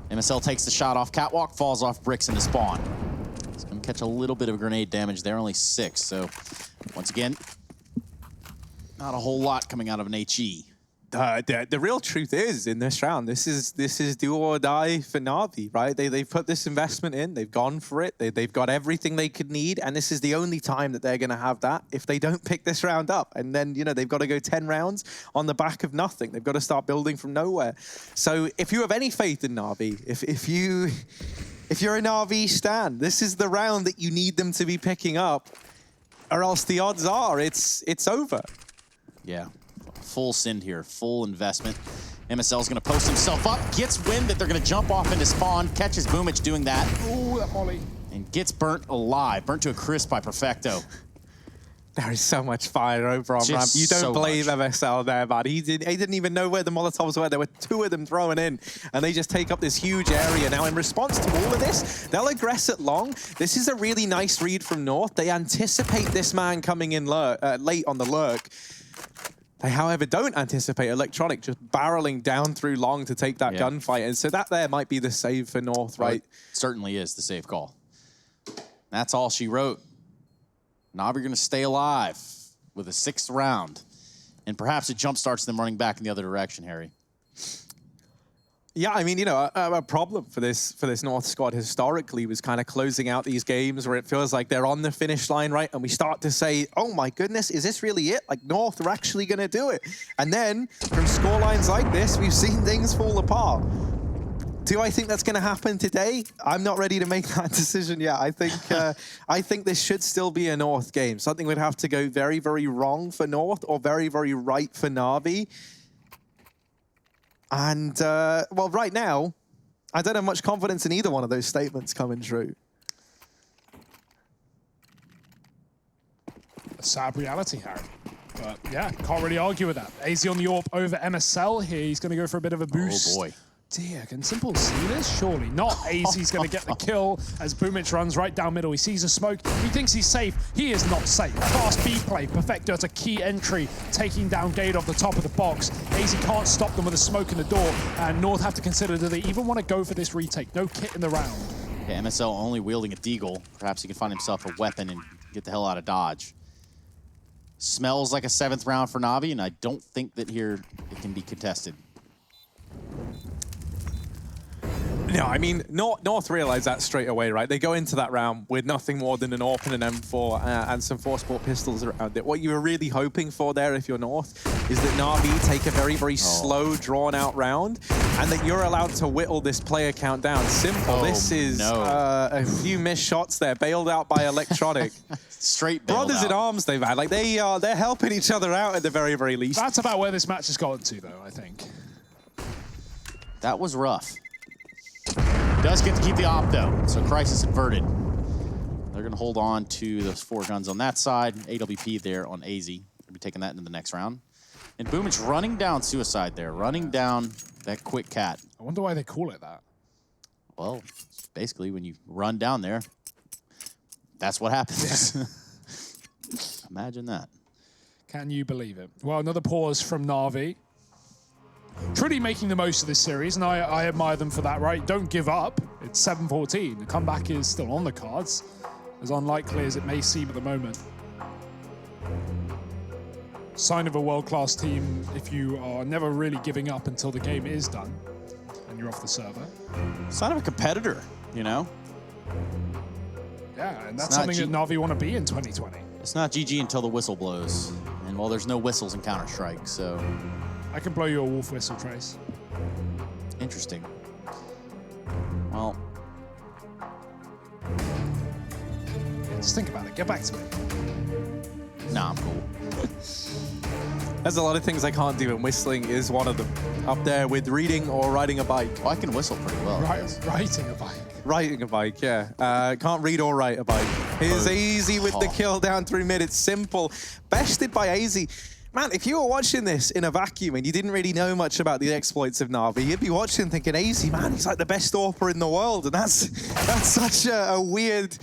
MSL takes the shot off catwalk, falls off bricks into spawn. It's going to catch a little bit of grenade damage there, only 6. So once again, not a whole lot coming out of an HE. The real truth is, in this round, this is do or die for Na'Vi, right? They've put this investment in, they've gone for it, they've got everything they could need, and this is the only time that they're going to have that if they don't pick this round up. And then, they've got to go 10 rounds on the back of nothing. They've got to start building from nowhere. So if you have any faith in Na'Vi, if you're a Na'Vi stan, this is the round that you need them to be picking up, or else the odds are it's over. Yeah, full send here, full investment. MSL's gonna post himself up, gets wind that they're gonna jump off into spawn, catches Boomich doing that. Ooh, that molly. And gets burnt alive, burnt to a crisp by Perfecto. There is so much fire over on ramp. You don't blame MSL there, man. He didn't even know where the Molotovs were. There were 2 of them thrown in, and they just take up this huge area. Now, in response to all of this, they'll aggress it long. This is a really nice read from North. They anticipate this man coming in late on the lurk. They, however, don't anticipate Electronic just barreling down through long to take that gunfight. And so that there might be the save for North, right? Certainly is the safe call. That's all she wrote. Na'Vi are going to stay alive with a 6th round. And perhaps it jumpstarts them running back in the other direction, Harry. Yeah, I mean, a problem for this North squad historically was kind of closing out these games where it feels like they're on the finish line, right? And we start to say, oh my goodness, is this really it? Like, North are actually going to do it. And then from scorelines like this, we've seen things fall apart. Do I think that's going to happen today? I'm not ready to make that decision yet. I think this should still be a North game. Something would have to go very, very wrong for North or very, very right for Na'Vi. And, well, right now, I don't have much confidence in either one of those statements coming true. A sad reality, Harry. But, yeah, can't really argue with that. AZ on the AWP over MSL here. He's going to go for a bit of a boost. Oh, boy. Dear, can Simple see this? Surely not. AZ's going to get the kill as Boomich runs right down middle. He sees a smoke. He thinks he's safe. He is not safe. Fast B play. Perfecto has a key entry, taking down Gade off the top of the box. AZ can't stop them with a smoke in the door. And North have to consider, do they even want to go for this retake? No kit in the round. Yeah, MSL only wielding a deagle. Perhaps he can find himself a weapon and get the hell out of Dodge. Smells like a 7th round for Na'Vi, and I don't think that here it can be contested. know. I mean, North realized that straight away, right? They go into that round with nothing more than an AWP and an M4 and some 4-sport pistols around it. What you were really hoping for there, if you're North, is that Na'Vi take a very, very slow, drawn-out round, and that you're allowed to whittle this player count down. Simple. This is a few missed shots there, bailed out by Electronic. Straight bailed Brothers out. in arms they've had. Like, they're helping each other out at the very, very least. That's about where this match has gotten to, though, I think. That was rough. Does get to keep the op, though, so crisis averted. They're going to hold on to those 4 guns on that side. AWP there on AZ. They'll be taking that into the next round. And Boomich running down Suicide there, running down that quick cat. I wonder why they call it that. Well, basically, when you run down there, that's what happens. Yeah. Imagine that. Can you believe it? Well, another pause from Na'Vi. Truly making the most of this series, and I admire them for that, right? Don't give up. It's 7-14. The comeback is still on the cards, as unlikely as it may seem at the moment. Sign of a world-class team if you are never really giving up until the game is done and you're off the server. Sign of a competitor, you know? Yeah, and that's something that Na'Vi want to be in 2020. It's not GG until the whistle blows. And, well, there's no whistles in Counter-Strike, so... I can blow you a wolf whistle, Trace. Interesting. Well... Just think about it. Get back to me. Nah, I'm cool. There's a lot of things I can't do, and whistling is one of them. Up there with reading or riding a bike. Oh, I can whistle pretty well. Riding a bike. Riding a bike, yeah. Can't read or write a bike. Here's AZ with the kill down through mid. It's simple. Bested by AZ. Man, if you were watching this in a vacuum and you didn't really know much about the exploits of Na'Vi, you'd be watching thinking, AZ, man, he's like the best AWPer in the world. And that's such a weird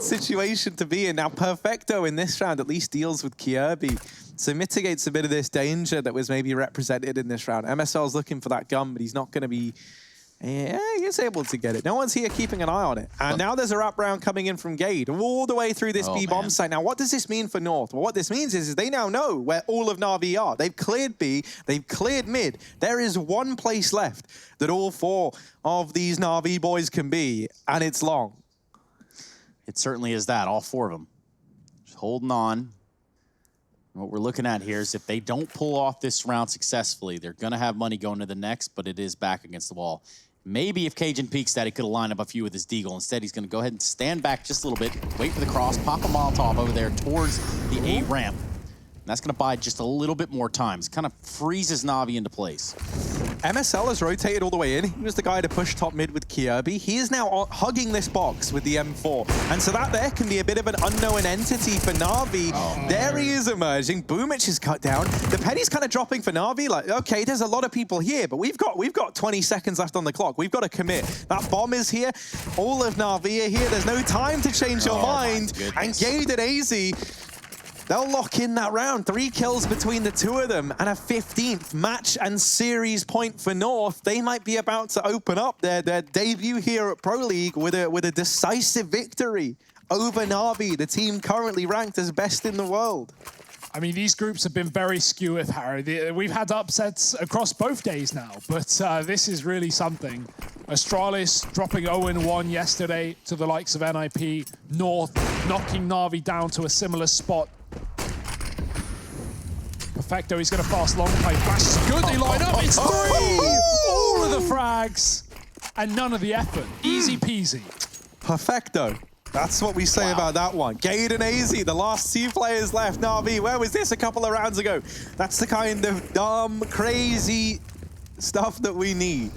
situation to be in. Now, Perfecto in this round at least deals with Kirby. So mitigates a bit of this danger that was maybe represented in this round. MSL's looking for that gun, but he's not going to be... Yeah, he's able to get it. No one's here keeping an eye on it. And now there's a wrap round coming in from Gade all the way through this B-bomb site. Now, what does this mean for North? Well, what this means is they now know where all of Na'Vi are. They've cleared B, they've cleared mid. There is one place left that all 4 of these Na'Vi boys can be, and it's long. It certainly is that, all 4 of them. Just holding on. What we're looking at here is if they don't pull off this round successfully, they're going to have money going to the next, but it is back against the wall. Maybe if Cajun peeks that, he could have lined up a few with his Deagle. Instead, he's going to go ahead and stand back just a little bit, wait for the cross, pop a Molotov over there towards the A ramp. And that's going to buy just a little bit more time. It kind of freezes Na'Vi into place. MSL has rotated all the way in. He was the guy to push top mid with Kirby. He is now hugging this box with the M4. And so that there can be a bit of an unknown entity for Na'Vi. There he is emerging. Boomich is cut down. The penny's kind of dropping for Na'Vi. Like, okay, there's a lot of people here, but we've got 20 seconds left on the clock. We've got to commit. That bomb is here. All of Na'Vi are here. There's no time to change your mind. And Gade and AZ, they'll lock in that round. 3 kills between the 2 of them and a 15th match and series point for North. They might be about to open up their debut here at Pro League with a decisive victory over Na'Vi, the team currently ranked as best in the world. I mean, these groups have been very skew with Harry. We've had upsets across both days now, but this is really something. Astralis dropping 0-1 yesterday to the likes of NIP. North knocking Na'Vi down to a similar spot. Perfecto, he's going to fast long play. Flash is good, they line up, it's 3! All of the frags, and none of the effort. Easy peasy. Perfecto. That's what we say about that one. Gade and AZ, the last 2 players left. Na'Vi, where was this a couple of rounds ago? That's the kind of dumb, crazy stuff that we need.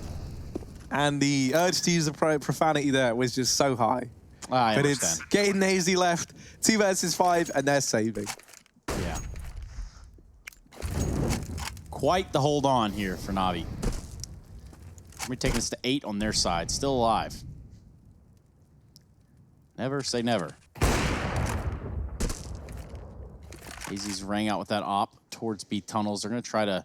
And the urge to use the profanity there was just so high. I but understand. It's Gade and AZ left, 2 versus 5, and they're saving. Yeah. Quite the hold on here for Na'Vi. We're taking this to 8 on their side, still alive. Never say never. AZ's rang out with that op towards B tunnels. They're going to try to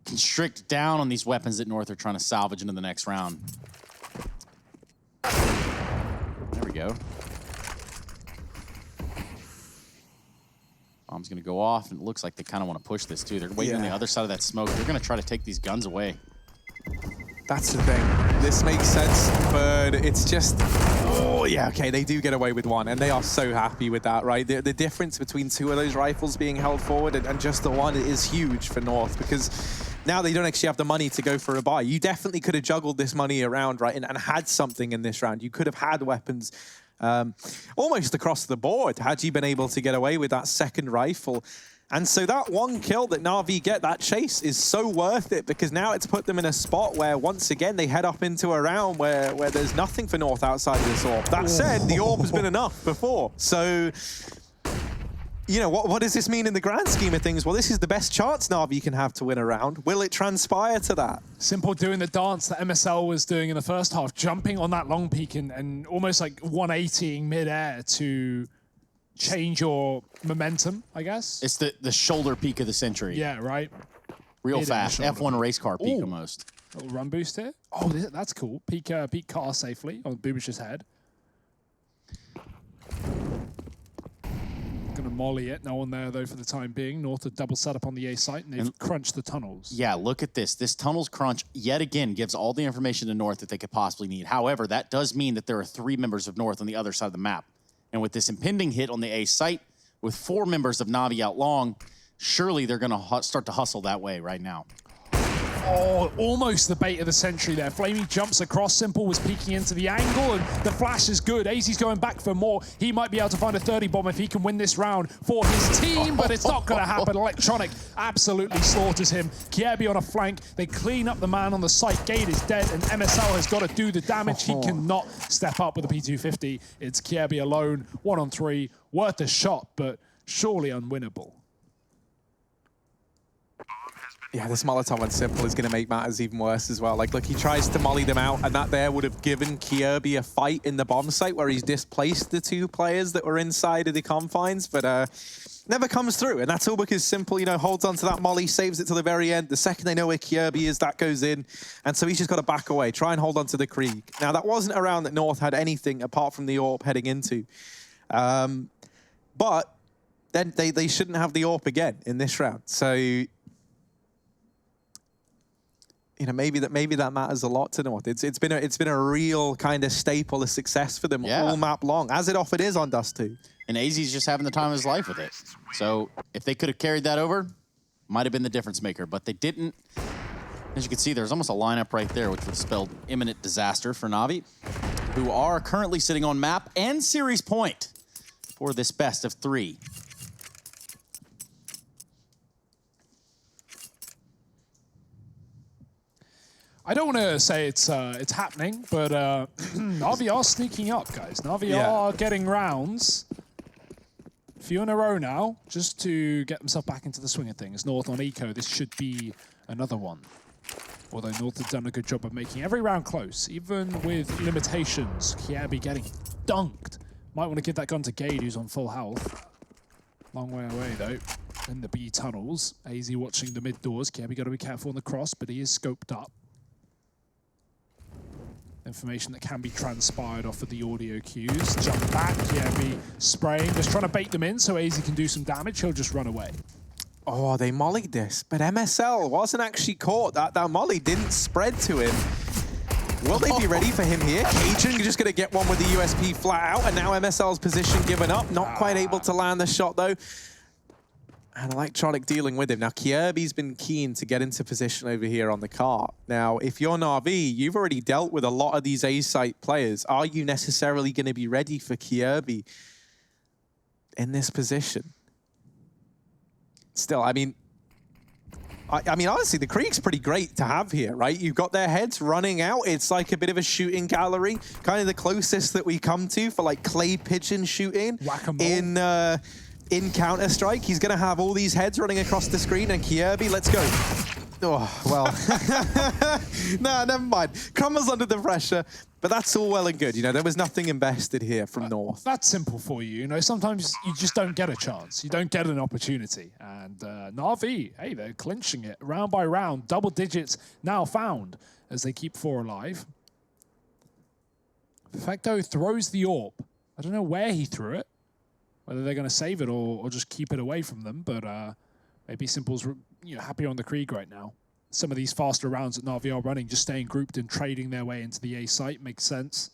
constrict down on these weapons that North are trying to salvage into the next round. There we go. Bomb's going to go off, and it looks like they kind of want to push this, too. They're waiting on the other side of that smoke. They're going to try to take these guns away. That's the thing. This makes sense, but it's just, oh yeah, okay, they do get away with one, and they are so happy with that, right? The difference between two of those rifles being held forward and just the one is huge for North, because now they don't actually have the money to go for a buy. You definitely could have juggled this money around, right, and had something in this round. You could have had weapons almost across the board had you been able to get away with that second rifle. And so that one kill that Na'Vi get, that chase, is so worth it, because now it's put them in a spot where, once again, they head up into a round where there's nothing for North outside of this AWP. That said, the AWP has been enough before. So, you know, what does this mean in the grand scheme of things? Well, this is the best chance Na'Vi can have to win a round. Will it transpire to that? Simple doing the dance that MSL was doing in the first half, jumping on that long peak and almost like 180ing mid-air to change your momentum, I guess. It's the shoulder peak of the century. Yeah, right. Real fast. F1 race car peak almost. Little run boost here. Oh, that's cool. Peak car safely on Boobish's head. Gonna molly it. No one there though for the time being. North have double set up on the A site, and they've crunched the tunnels. Yeah, look at this. This tunnels crunch yet again gives all the information to North that they could possibly need. However, that does mean that there are 3 members of North on the other side of the map. And with this impending hit on the A site, with 4 members of Na'Vi out long, surely they're going to start to hustle that way right now. Oh, almost the bait of the century there. Flamey jumps across. Simple was peeking into the angle, and the flash is good. AZ's going back for more. He might be able to find a 30 bomb if he can win this round for his team, but it's not going to happen. Electronic absolutely slaughters him. Kiebi on a flank. They clean up the man on the site. Gate is dead, and MSL has got to do the damage. He cannot step up with a P250. It's Kiebi alone. 1 on 3. Worth a shot, but surely unwinnable. Yeah, this Molotov on Simple is going to make matters even worse as well. Like, look, he tries to molly them out, and that there would have given Kiebi a fight in the bomb site where he's displaced the 2 players that were inside of the confines, but never comes through. And that's all because Simple, you know, holds on to that molly, saves it to the very end. The second they know where Kiebi is, that goes in. And so he's just got to back away, try and hold on to the Krieg. Now, that wasn't a round that North had anything apart from the AWP heading into. But then they shouldn't have the AWP again in this round. So, you know, maybe that matters a lot to North. It's been a real kind of staple of success for them all map long, as it often is on Dust 2. And AZ's just having the time of his life with it. So if they could have carried that over, might have been the difference maker, but they didn't. As you can see, there's almost a lineup right there, which would spell imminent disaster for Na'Vi, who are currently sitting on map and series point for this best of 3. I don't want to say it's happening, but Na'Vi are sneaking up, guys. Na'Vi are getting rounds. A few in a row now, just to get themselves back into the swing of things. North on Eco, this should be another one. Although North have done a good job of making every round close, even with limitations. Kiebi getting dunked. Might want to give that gun to Gade, who's on full health. Long way away, though. In the B tunnels. AZ watching the mid doors. Kiebi got to be careful on the cross, but he is scoped up. Information that can be transpired off of the audio cues. Jump back, Kiebi spraying, just trying to bait them in so AZ can do some damage. He'll just run away. Oh, they mollied this, but MSL wasn't actually caught. That molly didn't spread to him. Will they be ready for him here? Cajun just going to get one with the USP flat out, and now MSL's position given up. Not quite able to land the shot, though. And Electronic dealing with him. Now, Kiebi's been keen to get into position over here on the cart. Now, if you're Na'Vi, you've already dealt with a lot of these A-site players. Are you necessarily going to be ready for Kiebi in this position? Still, I mean, honestly, the Krieg's pretty great to have here, right? You've got their heads running out. It's like a bit of a shooting gallery, kind of the closest that we come to for like clay pigeon shooting in Counter-Strike. He's going to have all these heads running across the screen, and Kiebi, let's go. Oh, well. Nah, never mind. Crumbles under the pressure, but that's all well and good. You know, there was nothing invested here from North. That's simple for you. You know, sometimes you just don't get a chance. You don't get an opportunity. And Na'Vi, hey, they're clinching it round by round. Double digits now found as they keep 4 alive. Perfecto throws the AWP. I don't know where he threw it. Whether they're going to save it or just keep it away from them, but maybe Simple's happier on the Krieg right now. some of these faster rounds that Na'Vi are running, just staying grouped and trading their way into the A site makes sense.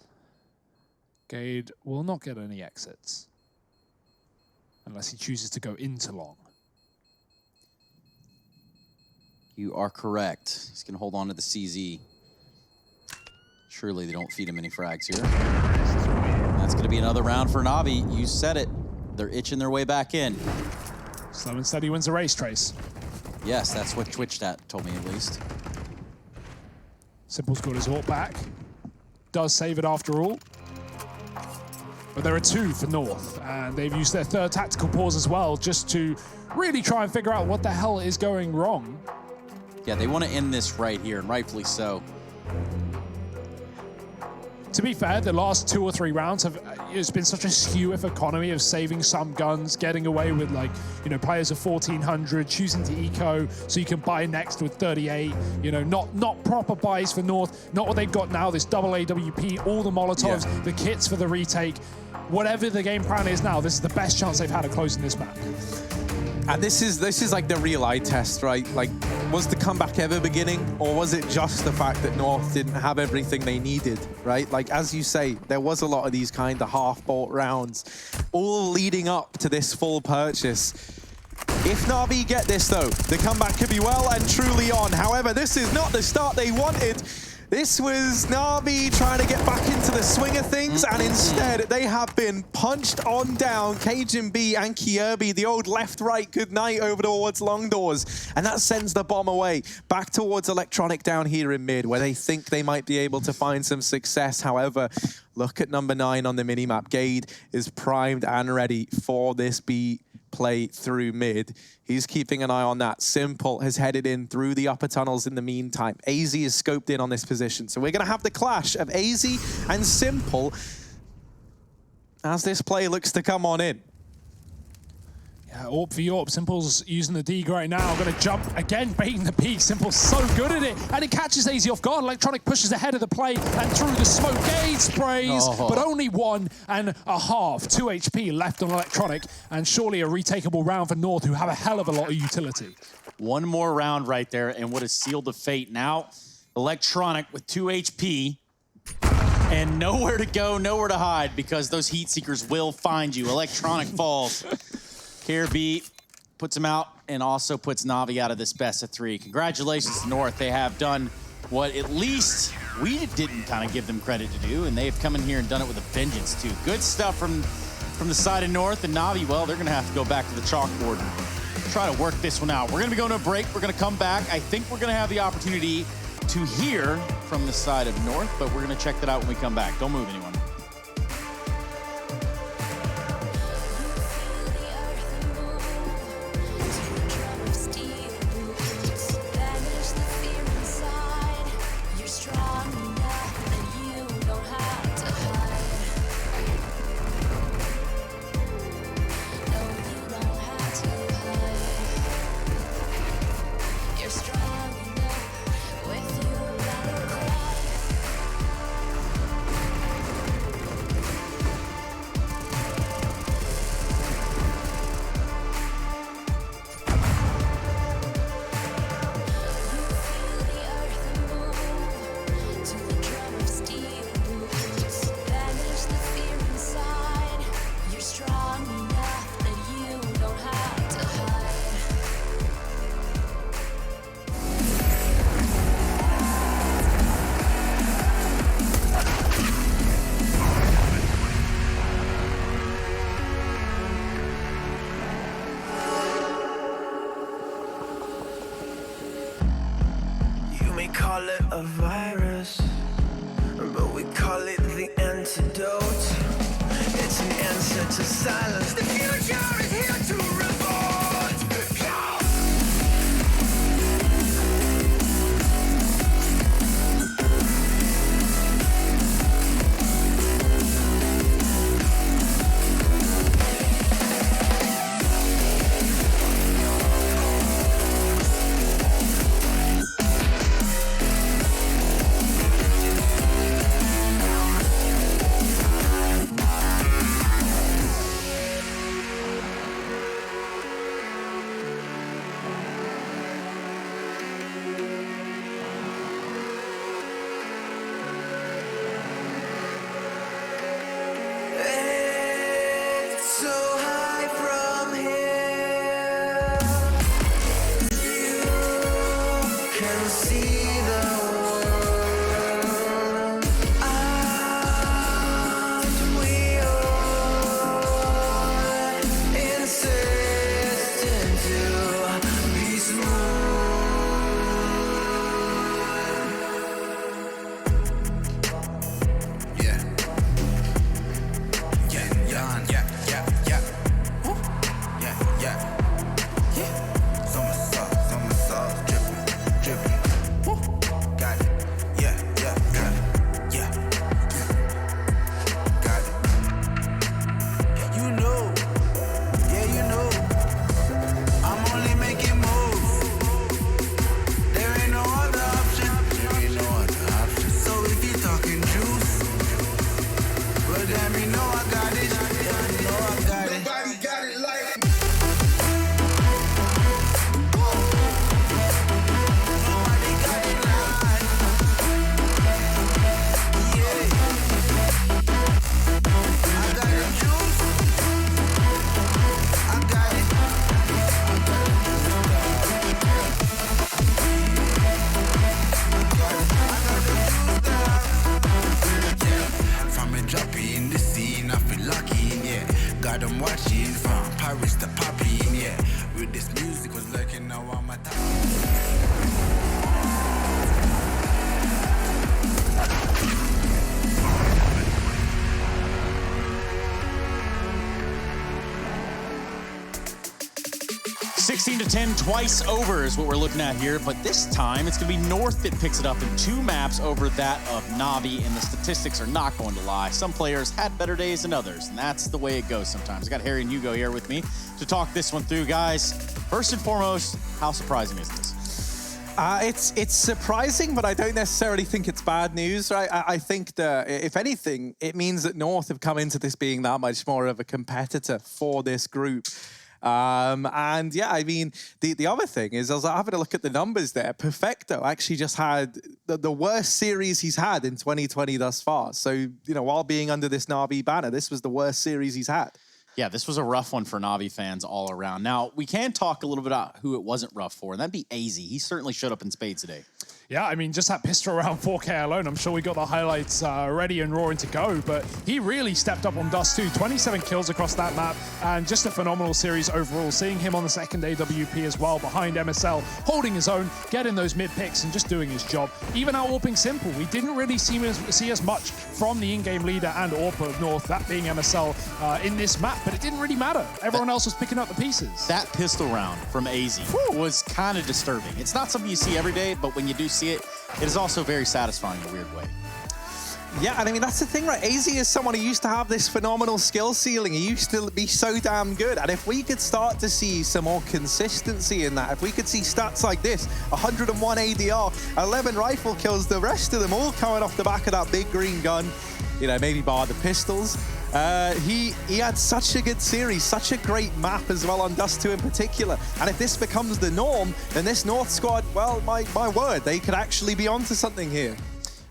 Gade will not get any exits unless he chooses to go into long. You are correct. He's going to hold on to the CZ. Surely they don't feed him any frags here. That's going to be another round for Na'Vi. You said it. They're itching their way back in. Slow and steady wins the race, Trace. Yes, that's what TwitchStat told me at least. Simple's got his ult back. Does save it after all. But there are two for North, and they've used their third tactical pause as well, just to really try and figure out what the hell is going wrong. Yeah, they want to end this right here, and rightfully so. To be fair, the last 2 or 3 rounds it's been such a skew-if economy of saving some guns, getting away with, like, you know, players of 1400, choosing to eco so you can buy next with 38, you know, not proper buys for North, not what they've got now, this double AWP, all the Molotovs, the kits for the retake. Whatever the game plan is now, this is the best chance they've had of closing this map. And this is like the real eye test, right? Like, was the comeback ever beginning, or was it just the fact that North didn't have everything they needed, right? Like, as you say, there was a lot of these kind of half-bought rounds, all leading up to this full purchase. If Na'Vi get this, though, the comeback could be well and truly on. However, this is not the start they wanted. This was Na'Vi trying to get back into the swing of things, and instead they have been punched on down. Cajun B and Kierby, the old left-right goodnight over towards long doors, and that sends the bomb away back towards Electronic down here in mid, where they think they might be able to find some success. However, look at number 9 on the minimap. Gade is primed and ready for this B play through mid. He's keeping an eye on that. Simple has headed in through the upper tunnels in the meantime. AZ is scoped in on this position. So we're going to have the clash of AZ and Simple as this play looks to come on in. Yeah, AWP for AWP. Simple's using the dig right now. Going to jump again, baiting the peak. Simple's so good at it. And it catches AZ off guard. Electronic pushes ahead of the play and through the smoke. Gade sprays, but only 1.5. 2 HP left on Electronic. And surely a retakeable round for North, who have a hell of a lot of utility. One more round right there, and what is sealed the fate. Now, Electronic with 2 HP. And nowhere to go, nowhere to hide, because those heat seekers will find you. Electronic falls. Kierby puts him out and also puts Na'Vi out of this best of 3. Congratulations to North. They have done what at least we didn't kind of give them credit to do, and they've come in here and done it with a vengeance too. Good stuff from the side of North, and Na'Vi, well, they're gonna have to go back to the chalkboard and try to work this one out. We're gonna be going to a break. We're gonna come back. I think we're gonna have the opportunity to hear from the side of North, but we're gonna check that out when we come back. Don't move anyone. Call it a virus, but we call it the antidote. It's an answer to silence. The future is here to revolt. let me know I got it. I know I got it. Nobody got it like dropping in the scene, I feel lucky, yeah. Got them watching from Paris to popping, yeah. With this music was lurking, now I'm at top. 16-10 twice over is what we're looking at here, but this time it's going to be North that picks it up in 2 maps over that of Na'Vi, and the statistics are not going to lie. Some players had better days than others, and that's the way it goes sometimes. I got Harry and Hugo here with me to talk this one through. Guys, first and foremost, how surprising is this? It's surprising, but I don't necessarily think it's bad news, right? I think that, if anything, it means that North have come into this being that much more of a competitor for this group. And yeah, I mean, the other thing is, I was having a look at the numbers there. Perfecto actually just had the worst series he's had in 2020 thus far. So, you know, while being under this Na'Vi banner, this was the worst series he's had. Yeah, this was a rough one for Na'Vi fans all around. Now, we can talk a little bit about who it wasn't rough for, and that'd be AZ. He certainly showed up in spades today. Yeah, I mean, just that pistol around 4K alone, I'm sure we got the highlights ready and roaring to go, but he really stepped up on Dust too. 27 kills across that map, and just a phenomenal series overall. Seeing him on the second AWP as well, behind MSL, holding his own, getting those mid picks, and just doing his job. Even out AWPing Simple, we didn't really see as much from the in-game leader and AWP of North, that being MSL, in this map, but it didn't really matter. Everyone else was picking up the pieces. That pistol round from AZ was kind of disturbing. It's not something you see every day, but when you do see it, it is also very satisfying in a weird way. Yeah, and I mean, that's the thing, right? AZ is someone who used to have this phenomenal skill ceiling. He used to be so damn good. And if we could start to see some more consistency in that, if we could see stats like this, 101 ADR, 11 rifle kills, the rest of them all coming off the back of that big green gun, you know, maybe bar the pistols. He had such a good series, such a great map as well on Dust 2 in particular. And if this becomes the norm, then this North squad, well, my word, they could actually be onto something here.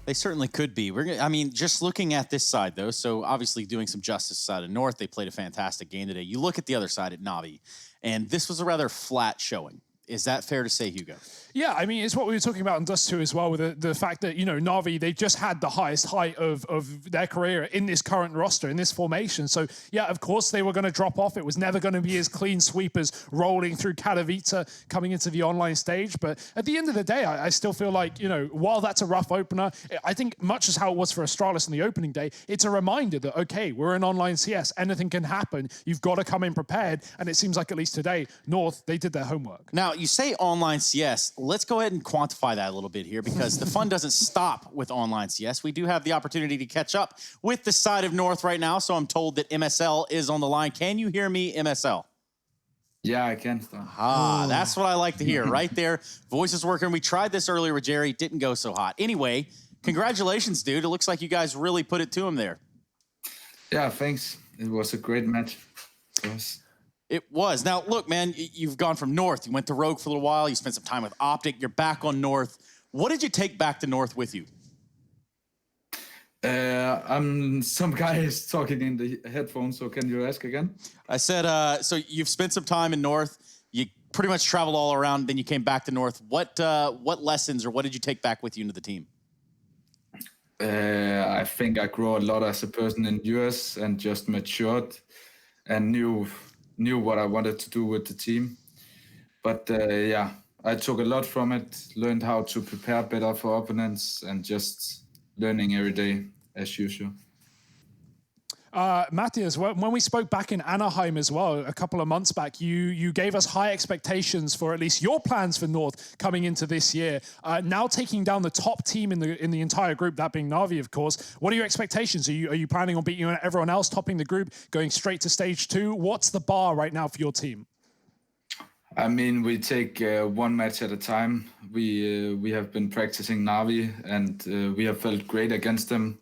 They certainly could be. I mean, just looking at this side, though, so obviously doing some justice side of North, they played a fantastic game today. You look at the other side at Na'Vi, and this was a rather flat showing. Is that fair to say, Hugo? Yeah, I mean, it's what we were talking about in Dust 2 as well, with the fact that, you know, Na'Vi, they just had the highest height of their career in this current roster, in this formation. So, yeah, of course, they were going to drop off. It was never going to be as clean sweep as rolling through Katowice coming into the online stage. But at the end of the day, I still feel like, you know, while that's a rough opener, I think much as how it was for Astralis on the opening day, it's a reminder that, okay, we're in online CS. Anything can happen. You've got to come in prepared. And it seems like at least today, North, they did their homework. Now, you say online CS. Let's go ahead and quantify that a little bit here, because the fun doesn't stop with online CS. We do have the opportunity to catch up with the side of North right now, so I'm told that MSL is on the line. Can you hear me, MSL? Yeah, I can. That's what I like to hear right there. Voice is working. We tried this earlier with Jerry. Didn't go so hot. Anyway, congratulations, dude. It looks like you guys really put it to him there. Yeah, thanks. It was a great match. It was. Now, look, man, you've gone from North. You went to Rogue for a little while. You spent some time with Optic. You're back on North. What did you take back to North with you? Some guy is talking in the headphones, so can you ask again? I said, so you've spent some time in North. You pretty much traveled all around, then you came back to North. What lessons or what did you take back with you into the team? I think I grew a lot as a person in US and just matured and knew what I wanted to do with the team. But yeah, I took a lot from it, learned how to prepare better for opponents, and just learning every day as usual. Matthias, when we spoke back in Anaheim as well, a couple of months back, you gave us high expectations for at least your plans for North coming into this year. Now taking down the top team in the entire group, that being Na'Vi, of course. What are your expectations? Are you planning on beating everyone else, topping the group, going straight to stage 2? What's the bar right now for your team? I mean, we take one match at a time. We have been practicing Na'Vi, and we have felt great against them.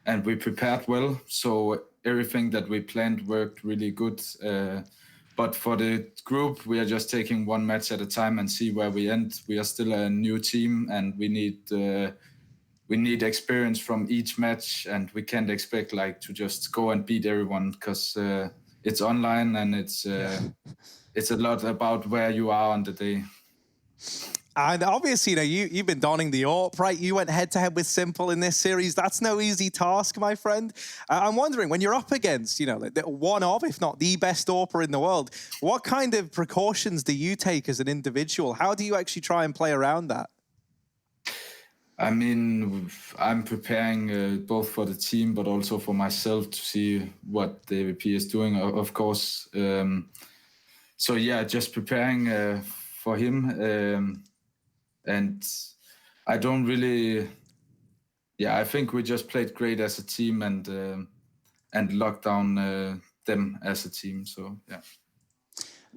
and we prepared well. So everything that we planned worked really good. But for the group, we are just taking one match at a time and see where we end. We are still a new team, and we need experience from each match, and we can't expect like to just go and beat everyone because it's online and it's a lot about where you are on the day. And obviously, you've been donning the AWP, right? You went head-to-head with Simple in this series. That's no easy task, my friend. I'm wondering, when you're up against, one of, if not the best AWPer in the world, what kind of precautions do you take as an individual? How do you actually try and play around that? I mean, I'm preparing both for the team, but also for myself to see what the AVP is doing, of course. So yeah, just preparing for him. And I don't really, I think we just played great as a team and locked down them as a team. So yeah.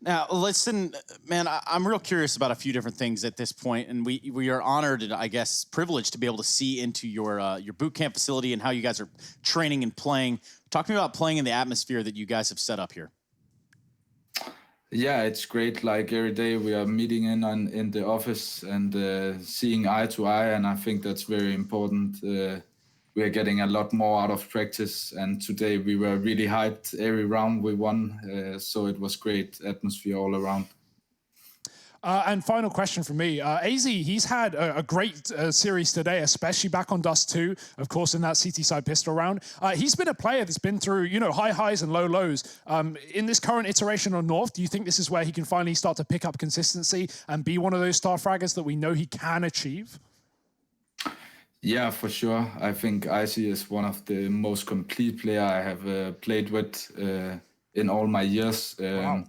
Now, listen, man, I'm real curious about a few different things at this point, and we are honored and I guess privileged to be able to see into your boot camp facility and how you guys are training and playing. Talk to me about playing in the atmosphere that you guys have set up here. Yeah, it's great. Like every day we are meeting in the office and seeing eye to eye, and I think that's very important. We are getting a lot more out of practice, and today we were really hyped. Every round we won, so it was great atmosphere all around. And final question from me. AZ, he's had a great series today, especially back on Dust 2, of course, in that CT side pistol round. He's been a player that's been through, high highs and low lows. In this current iteration on North, do you think this is where he can finally start to pick up consistency and be one of those star fraggers that we know he can achieve? Yeah, for sure. I think Icy is one of the most complete player I have played with in all my years. Wow.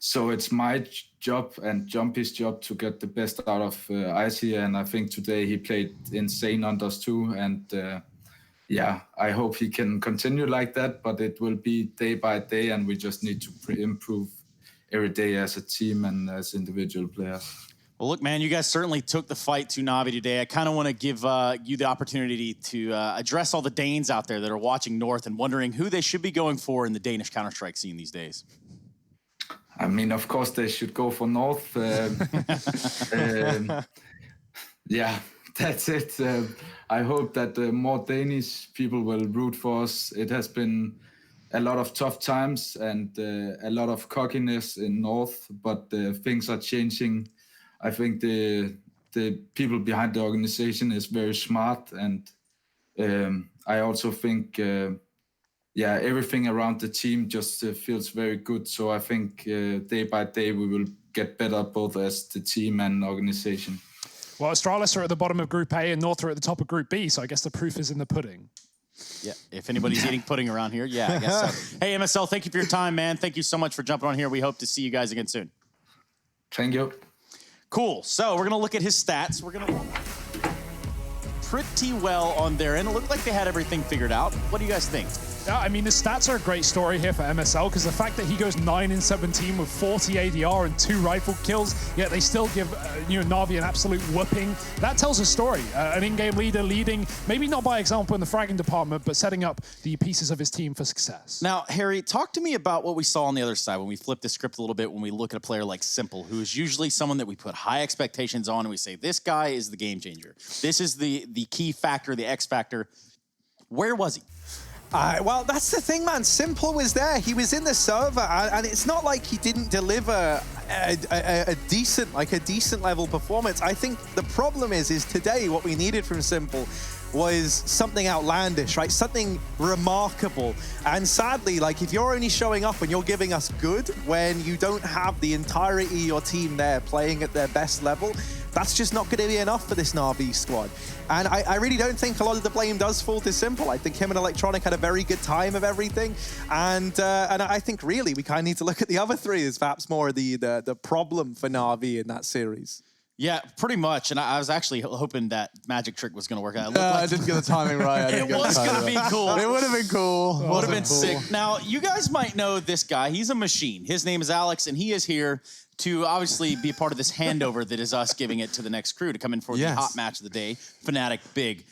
So it's my job and Jumpy's job to get the best out of Icy, and I think today he played insane on Dust 2, and I hope he can continue like that, but it will be day by day, and we just need to improve every day as a team and as individual players. Well, look, man, you guys certainly took the fight to Na'Vi today. I kind of want to give you the opportunity to address all the Danes out there that are watching North and wondering who they should be going for in the Danish Counter-Strike scene these days. I mean, of course, they should go for North. Yeah, that's it. I hope that more Danish people will root for us. It has been a lot of tough times and a lot of cockiness in North, but things are changing. I think the people behind the organization is very smart, and I also think everything around the team just feels very good. So I think day by day we will get better both as the team and organization. Well, Astralis are at the bottom of Group A and North are at the top of Group B, so I guess the proof is in the pudding. Yeah, if anybody's eating pudding around here, I guess so. Hey, MSL, thank you for your time, man. Thank you so much for jumping on here. We hope to see you guys again soon. Thank you. Cool. So we're going to look at his stats. We're going to pretty well on their end. It looked like they had everything figured out. What do you guys think? Yeah, I mean, the stats are a great story here for MSL because the fact that he goes 9-17 with 40 ADR and 2 rifle kills, yet they still give Na'Vi an absolute whooping. That tells a story. An in-game leader leading, maybe not by example in the fragging department, but setting up the pieces of his team for success. Now, Harry, talk to me about what we saw on the other side when we flip the script a little bit, when we look at a player like Simple, who is usually someone that we put high expectations on and we say, this guy is the game changer. This is the key factor, the X factor. Where was he? Well, that's the thing, man. Simple was there. He was in the server, and it's not like he didn't deliver a decent level performance. I think the problem is today what we needed from Simple was something outlandish, right? Something remarkable. And sadly, like, if you're only showing up and you're giving us good when you don't have the entirety of your team there playing at their best level, that's just not going to be enough for this Na'Vi squad. And I really don't think a lot of the blame does fall to Simple. I think him and Electronic had a very good time of everything. And I think really we kind of need to look at the other three as perhaps more the problem for Na'Vi in that series. Yeah, pretty much. And I was actually hoping that magic trick was going to work out. I didn't get the timing right. It was going to be cool. It would have been cool. Would have been sick. Now, you guys might know this guy. He's a machine. His name is Alex, and he is here to obviously be a part of this handover that is us giving it to the next crew to come in for the hot match of the day, Fnatic Big.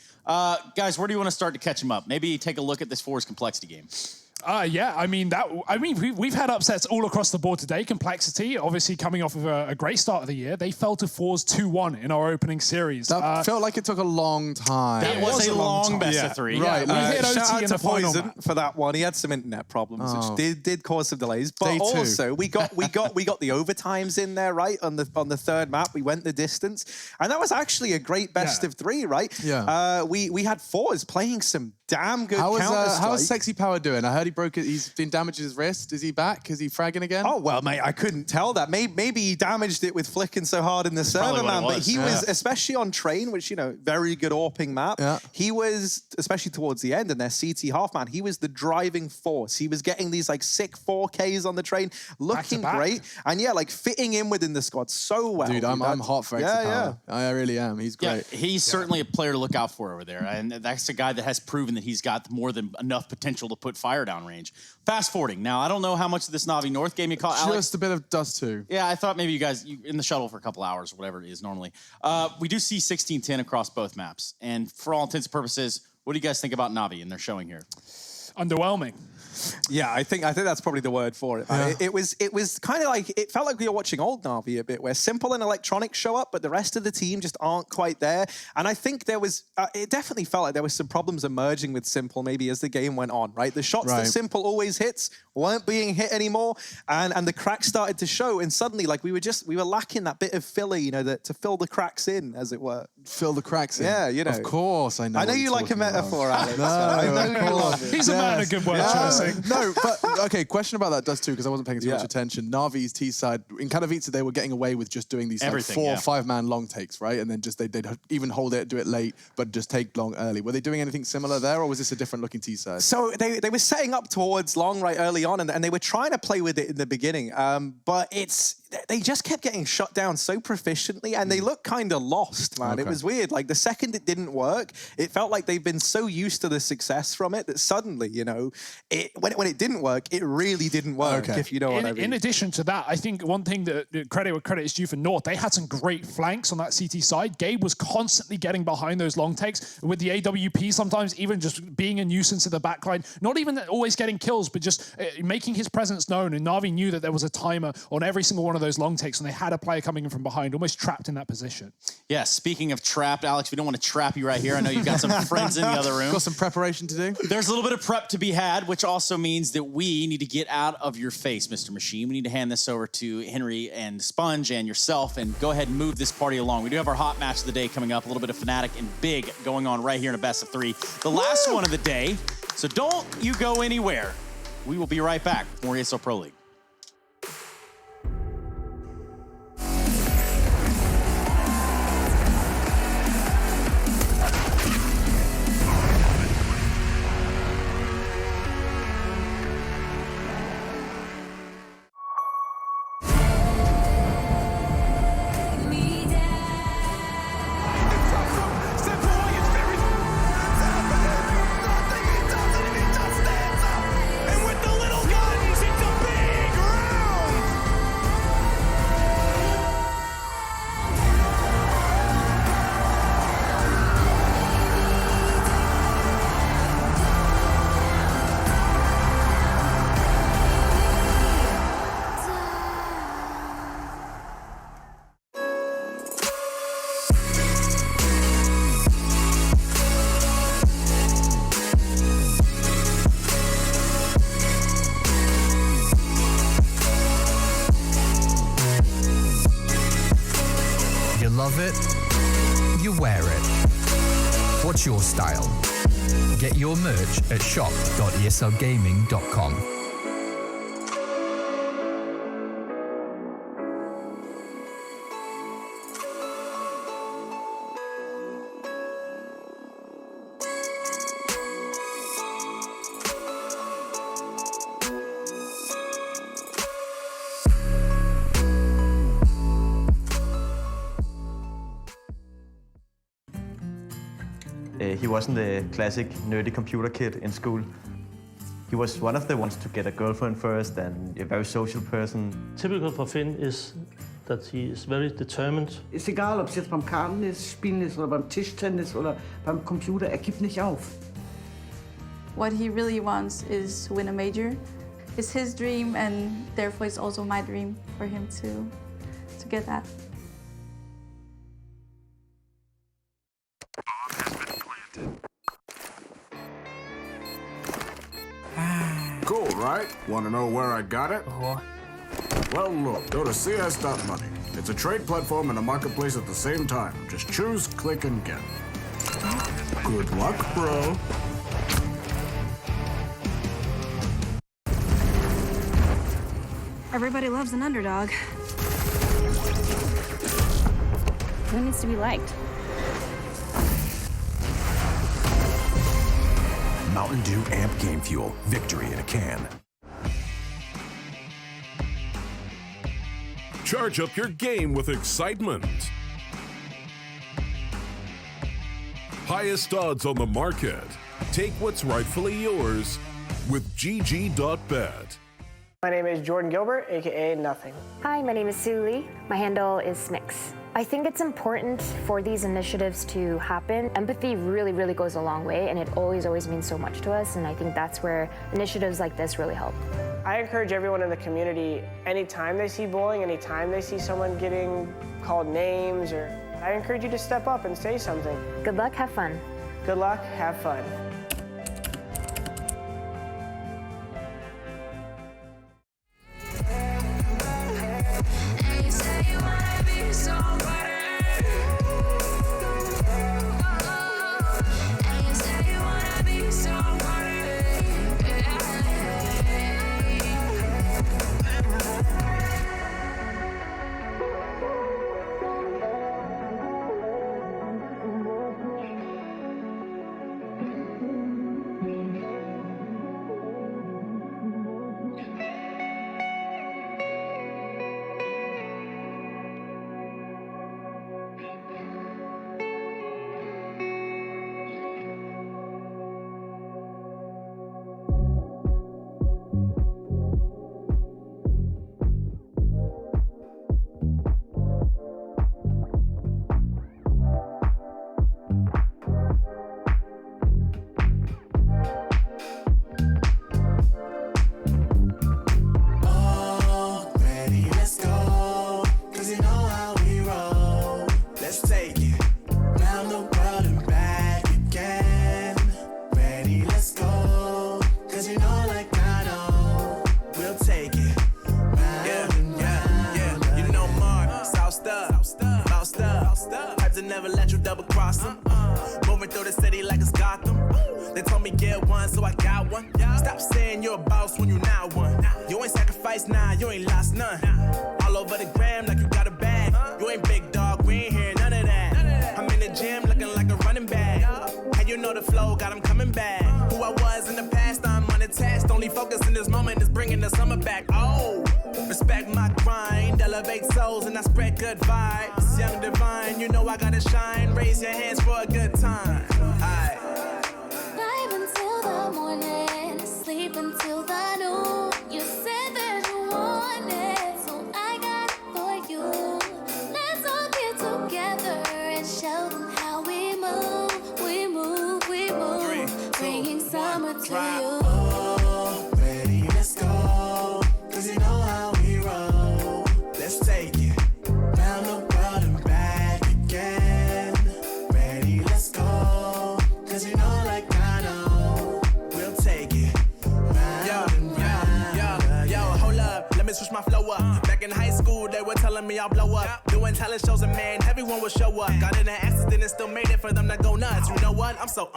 Guys, where do you want to start to catch him up? Maybe take a look at this Force Complexity game. Yeah, we've had upsets all across the board today. Complexity, obviously coming off of a great start of the year. They fell to Force 2-1 in our opening series. That felt like it took a long time. It was a long best of 3. Right. We hit OT shout out in to the final Poison match. for that one. He had some internet problems, which did cause some delays. But Day 2. also, we got the overtimes in there, right? On the third map, we went the distance, and that was actually a great best of 3, right? Yeah. We had Force playing some damn good Counter-Strike. How's Sexy Power doing? I heard he broke it. He's been damaged his wrist. Is he back? Is he fragging again? Oh, well, mate, I couldn't tell that. Maybe he damaged it with flicking so hard in the server, man. But he was, especially on Train, which, very good AWPing map. Yeah. He was, especially towards the end in their CT half, man, he was the driving force. He was getting these, sick 4Ks on the Train, looking great. And, fitting in within the squad so well. Dude, I'm hot for Sexy Power. I really am. He's great. Yeah, he's certainly a player to look out for over there. And that's a guy that has proven that he's got more than enough potential to put fire down range. Fast forwarding. Now, I don't know how much of this Navi North game you caught, Alex. Just a bit of Dust 2. Yeah, I thought maybe you guys in the shuttle for a couple hours or whatever it is normally. We do see 16-10 across both maps. And for all intents and purposes, what do you guys think about Navi and their showing here? Underwhelming. Yeah, I think that's probably the word for it. Yeah. It was kind of it felt like we were watching old Navi a bit, where Simple and Electronic show up, but the rest of the team just aren't quite there. And I think there was, it definitely felt like there was some problems emerging with Simple maybe as the game went on, right? The shots that Simple always hits weren't being hit anymore, and the cracks started to show, and suddenly we were lacking that bit of filler, to fill the cracks in, as it were. Fill the cracks in. Yeah, Of course, I know. I know you like a metaphor, Alex. No, I know you love it. He's a man of good word choosing. No, but okay, question about that does too, because I wasn't paying too much attention. Navi's T-side, in Katowice, they were getting away with just doing these 4 or 5 man long takes, right? And then just they'd even hold it, do it late, but just take long early. Were they doing anything similar there, or was this a different looking T-side? So they were setting up towards long right early on, and they were trying to play with it in the beginning, but they just kept getting shut down so proficiently, and they looked kind of lost, man. Okay. It was weird. The second it didn't work, it felt like they've been so used to the success from it that suddenly, when it didn't work, it really didn't work, if you know what I mean. In addition to that, I think one thing that credit where credit is due for North, they had some great flanks on that CT side. Gabe was constantly getting behind those long takes with the AWP, sometimes even just being a nuisance in the backline, not even always getting kills, but just making his presence known. And Navi knew that there was a timer on every single one of those long takes, and they had a player coming in from behind, almost trapped in that position. Yeah, speaking of trapped, Alex, we don't want to trap you right here. I know you've got some friends in the other room. Got some preparation to do? There's a little bit of prep to be had, which also means that we need to get out of your face, Mr. Machine. We need to hand this over to Henry and Sponge and yourself and go ahead and move this party along. We do have our hot match of the day coming up, a little bit of Fnatic and Big going on right here in a best of 3. The last one of the day, so don't you go anywhere. We will be right back with more ESL Pro League. love it, you wear it. What's your style? Get your merch at shop.eslgaming.com. He wasn't the classic nerdy computer kid in school. He was one of the ones to get a girlfriend first and a very social person. Typical for Finn is that he is very determined. Ist egal, ob es jetzt beim Kartentennis spielen ist oder beim Tischtennis oder beim Computer, er gibt nicht auf. What he really wants is to win a major. It's his dream, and therefore it's also my dream for him to get that. Cool, right? Want to know where I got it? Well, look, go to cs.money. It's a trade platform and a marketplace at the same time. Just choose, click, and get. Good luck, bro. Everybody loves an underdog. Who needs to be liked? Mountain Dew Amp Game Fuel. Victory in a can. Charge up your game with excitement. Highest odds on the market. Take what's rightfully yours with GG.bet. My name is Jordan Gilbert, aka Nothing. Hi, my name is Sue Lee. My handle is Smix. I think it's important for these initiatives to happen. Empathy really, really goes a long way, and it always means so much to us, and I think that's where initiatives like this really help. I encourage everyone in the community, anytime they see bullying, anytime they see someone getting called names, I encourage you to step up and say something. Good luck, have fun. Good luck, have fun. Never let you double cross them. Moving through the city like it's Gotham. They told me get one, so I got one. Stop saying you're a boss when you not one. You ain't sacrificed, nah, you ain't lost none. All over the gram like you got a bag. You ain't big dog, we ain't hear none of that. I'm in the gym looking like a running back. And you know the flow, got him coming back. Who I was in the past, I'm unattached. Only focus in this moment is bringing the summer back. Oh, respect my grind, elevate souls and I spread good vibes. Young divine, you know I gotta shine. Raise your hands for a good time. Aye. Live until the morning, sleep until the noon. You said that you want it, so I got it for you. Let's all get together and show them how we move. We move, we move. 3, 2, bringing summer 1, to drive. you. Oh, ready, let's go. Cause you know how we roll. Let's take it round the world and back again. Ready, let's go. Cause you know like I know. We'll take it round and round. Yo, hold up, let me switch my flow up. Back in high school, they were telling me I'll blow up. Doing talent shows and man, everyone would show up. Got in an accident and still made it for them to go nuts. You know what? I'm so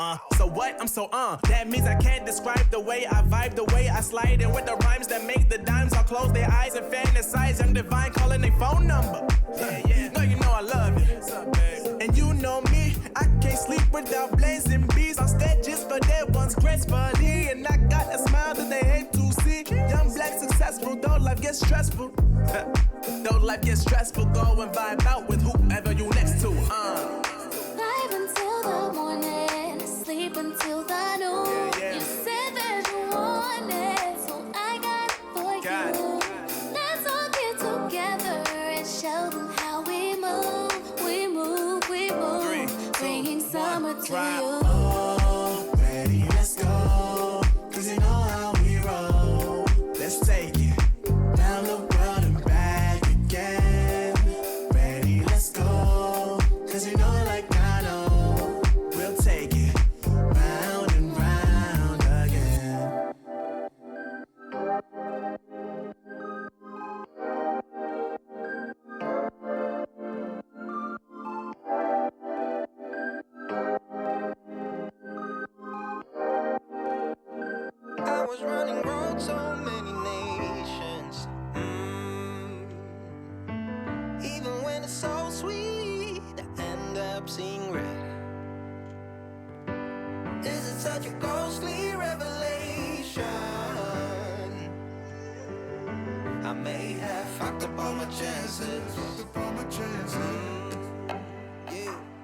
what? I'm so That means I can't describe the way I vibe, the way I slide in with the rhymes that make the dimes all close their eyes and fantasize. Young divine calling their phone number. Yeah. No, you know I love you. What's up, babe? And you know me, I can't sleep without blazing beats on stages for their ones gracefully. And I got a smile that they hate to see. Young black successful, though life gets stressful. Though life gets stressful, go and vibe out with whoever you next to. Live until the morning, sleep until the noon. Yeah. You said that you want it, so I got it for you. Let's all get together and show drop. Oh, ready, let's go. Cause you know how we roll. Let's take it down the world and back again. Ready, let's go. Cause you know like I know. We'll take it round and round again. I was running road so many nations. Even when it's so sweet, I end up seeing red. Is it such a ghostly revelation? I may have fucked up all my chances.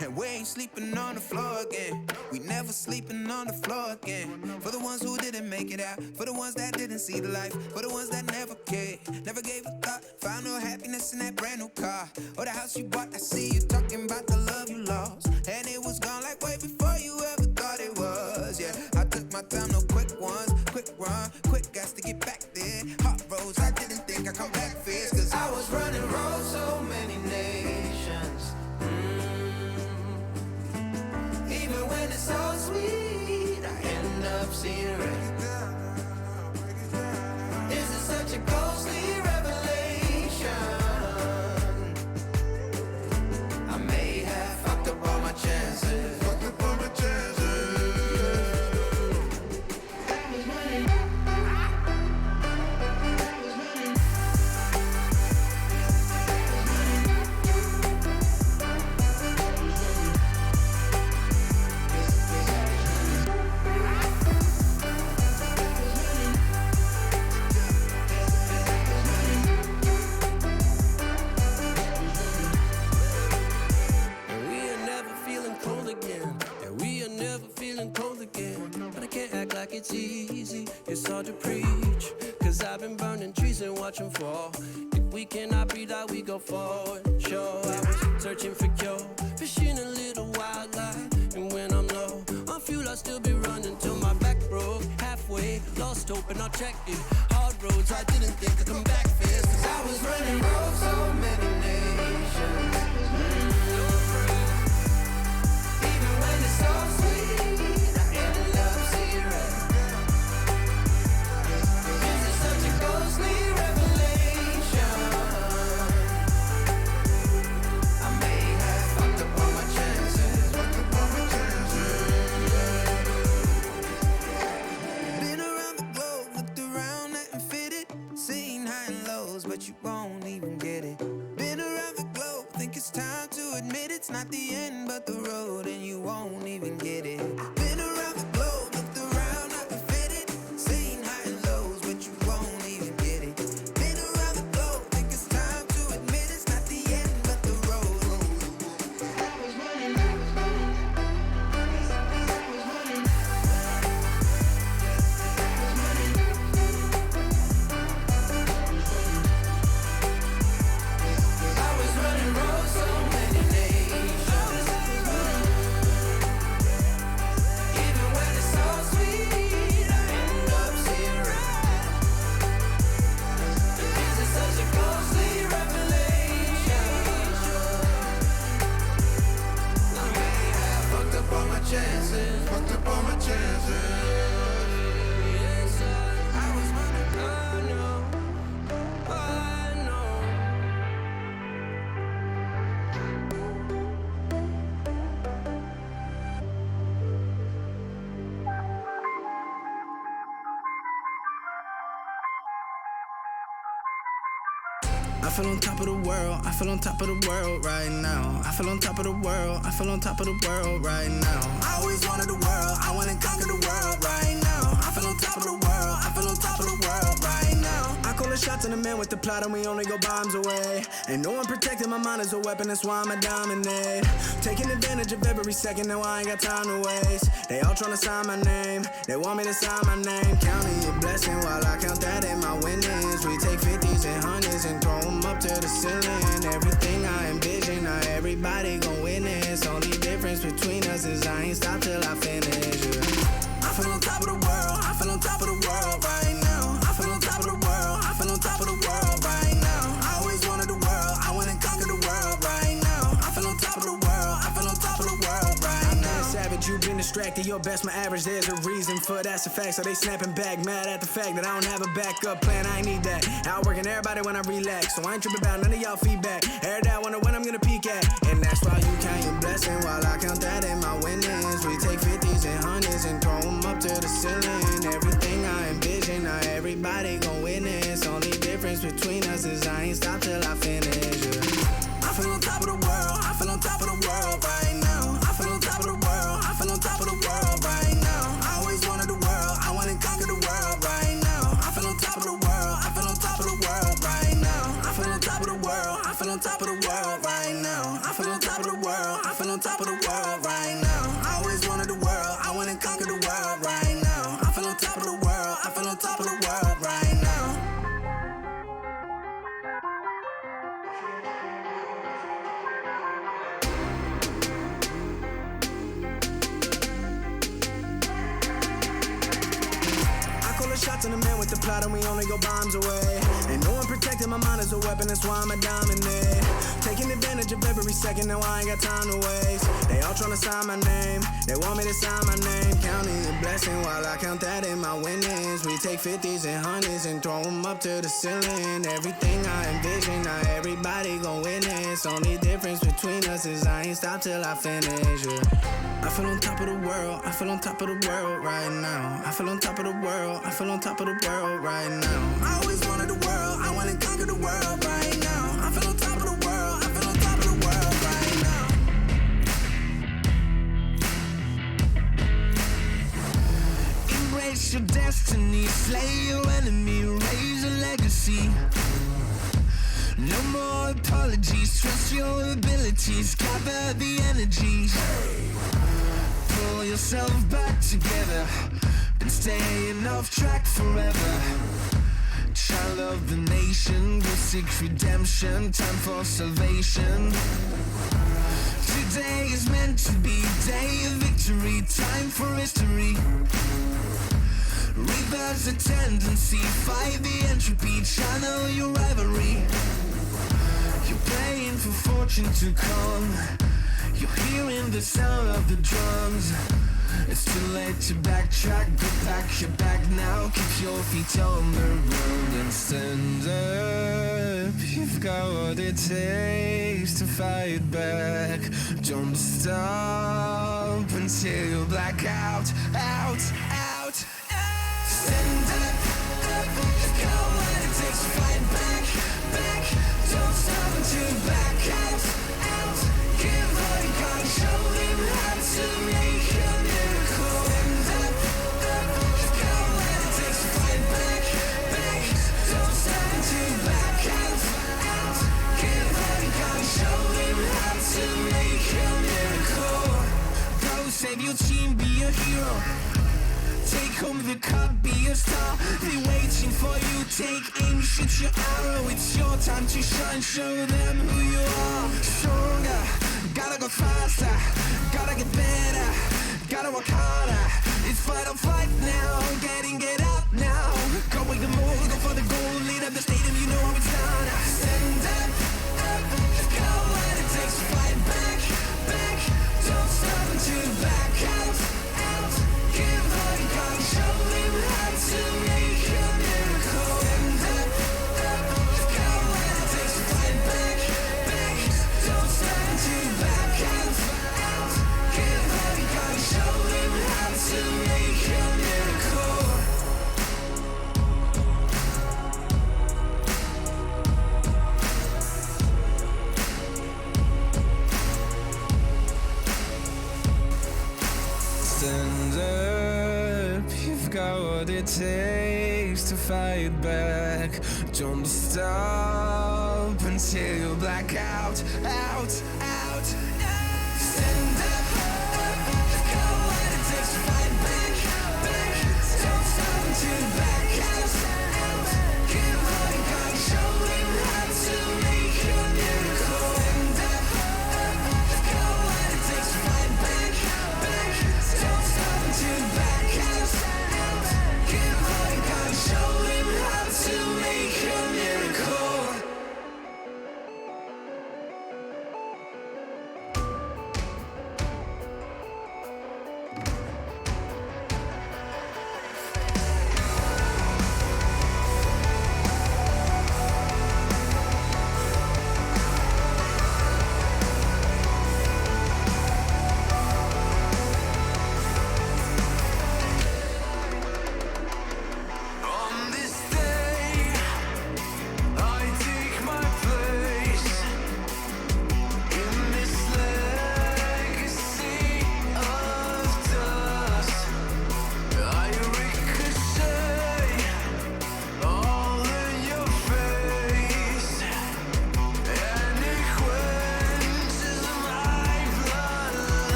And we ain't sleeping on the floor again. We never sleeping on the floor again. For the ones who didn't make it out, for the ones that didn't see the life, for the ones that never cared, never gave a thought, found no happiness in that brand new car or the house you bought. I see you talking about the love you lost, and it was gone like way before you ever thought it was. Yeah, I took my time, no quick ones, quick run, quick gas to get back there. Hot roads, I didn't think I'd come back fierce, cause I was running road so many nations. Even when it's so sweet, I end up seeing red. Is it such a ghostly revelation? I may have fucked up all my chances. And we are never feeling cold again. And we are never feeling cold again. But I can't act like it's easy. It's hard to preach. Cause I've been burning trees and watching fall. If we cannot breathe out, we go forward. Sure, I was searching for cure. Fishing a little wildlife. And when I'm low on fuel, I'll still be running till my back broke. Halfway, lost hope and I checked it. Hard roads, I didn't think I'd come back fast. Cause I was running roads so many nations. Even when it's so sweet, I ended up seeing red. Is it such a ghostly revelation? I may have fucked up all my chances. been around the globe, looked around, nothing fitted. Seen high and lows, but you won't even get it. Been around the globe, think it's time to admit it's not the end, but the road, and you won't even get it. Been around the globe, looked around, nothing fitted. Seen high and lows, but you won't even get it. Been around the globe, think it's time to admit it's not the end, but the road. I was running roads so many nations. Even when it's so sweet, I end up seeing red. Is it such a ghostly revelation? I may have fucked up all my chances. Fucked up all my chances. Yes, I was running. I know. I know. I feel on top of the world, I feel on top of the world right now. I feel on top of the world, I feel on top of the world right now. I always wanted the world, I wanna conquer the world right now. I feel on top of the world, I feel on top of the world right now. I call the shots on the man with the plot and we only go bombs away. Ain't no one protecting my mind as a weapon, that's why I'ma dominate. Taking advantage of every second, now I ain't got time to waste. They all tryna sign my name, they want me to sign my name. Counting your blessing while I count that in my winnings. We take 50s and 100s and throw them up to the ceiling. Everything I envision, now everybody gon' witness. Only difference between us is I ain't ain't stop till I finish, yeah. I feel on top of the world, I feel on top of the world right now. I feel on top of the world, I feel on top of the world right now. I always wanted the world, I wanna conquer the world right now. I feel on top of the world, I feel on top of the world right now. Savage, you've been distracted, you're best my average, there's a reason for that's a fact. So they snapping back, mad at the fact that I don't have a backup plan, I ain't need that. Outworking everybody when I relax, so I ain't tripping about none of y'all feedback. Heard that, wonder when I'm gonna peak at. And that's why you count your blessing while I count that in my winnings. We take 50s and 100s and throw them up to the ceiling. Everything I envision, now everybody gon' witness. Only difference between us is I ain't stop till I finish, yeah. I feel on top of the world, I feel on top of the world right now. I feel on top of the world, I feel on top of the world right now. I always wanted the world, I wanna conquer the world right now. I feel on top of the world, I feel on top of the world right now. I feel on top of the world, I feel on top of the world right now. I feel on top of the world, I feel on top of the world right now. I always wanted the world, I wanna conquer the world right now. I feel on top of the world, I feel on top of the world right now. Shots on the man with the plot and we only go bombs away. Ain't no one protecting my mind as a weapon, that's why I'ma dominate. Taking advantage of every second, now I ain't got time to waste. They all tryna sign my name, they want me to sign my name. Counting a blessing while I count that in my winnings. We take 50s and 100s and throw them up to the ceiling. Everything I envision, now everybody gon' witness. Only difference between us is I ain't stop till I finish, yeah. I feel on top of the world, I feel on top of the world right now. I feel on top of the world, I feel on top of the world right now. I always wanted the world, I wanna conquer the world right now. I feel on top of the world, I feel on top of the world right now. Embrace your destiny, slay your enemy, raise a legacy. No more apologies, trust your abilities, gather the energy. Pull yourself back together, been staying off track forever. Child of the nation, will seek redemption, time for salvation. Today is meant to be day of victory, time for history. Reverse the tendency, fight the entropy, channel your rivalry. You're praying for fortune to come, you're hearing the sound of the drums. It's too late to backtrack, go pack your bag now. Keep your feet on the road and stand up. You've got what it takes to fight back. Don't stop until you black out, out, out. Stand up, up. You've got what it takes to fight back, back. Don't stop until you back out, out. Give all you got, show them how to make a miracle. Stand up, up. You've got what it takes to fight back, back. Don't stop until you back out, out. Give all you got, show them how to make a miracle. Go save your team, be a hero. Take home the cup, be a star. They waiting for you, take aim, shoot your arrow. It's your time to shine, show them who you are. Stronger, gotta go faster, gotta get better, gotta work harder. It's fight or flight now, get out now. Go with the move, go for the goal, lead up the stadium, you know how it's done. Stand up, up, got what it takes to fight back, back. Don't stop until you back out, out. Give all you got, show them how to make a miracle. Stand up, up, got what it takes to fight back, back. Don't stop until you back out, out. Give all you got, show them how to make a miracle. Stand up, you've got what it takes to fight back. Don't stop until you black out, out, out. Stand up, up, you've got what it takes to fight back, back. Don't stop until you back out, out. Give all you got, show them how to make a miracle. Stand up, up, you've got what it takes to fight back, back.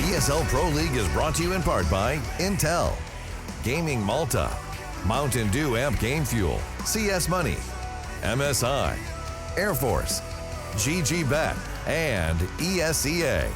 ESL Pro League is brought to you in part by Intel, Gaming Malta, Mountain Dew Amp Game Fuel, CS Money, MSI, Air Force, GG Bet, and ESEA.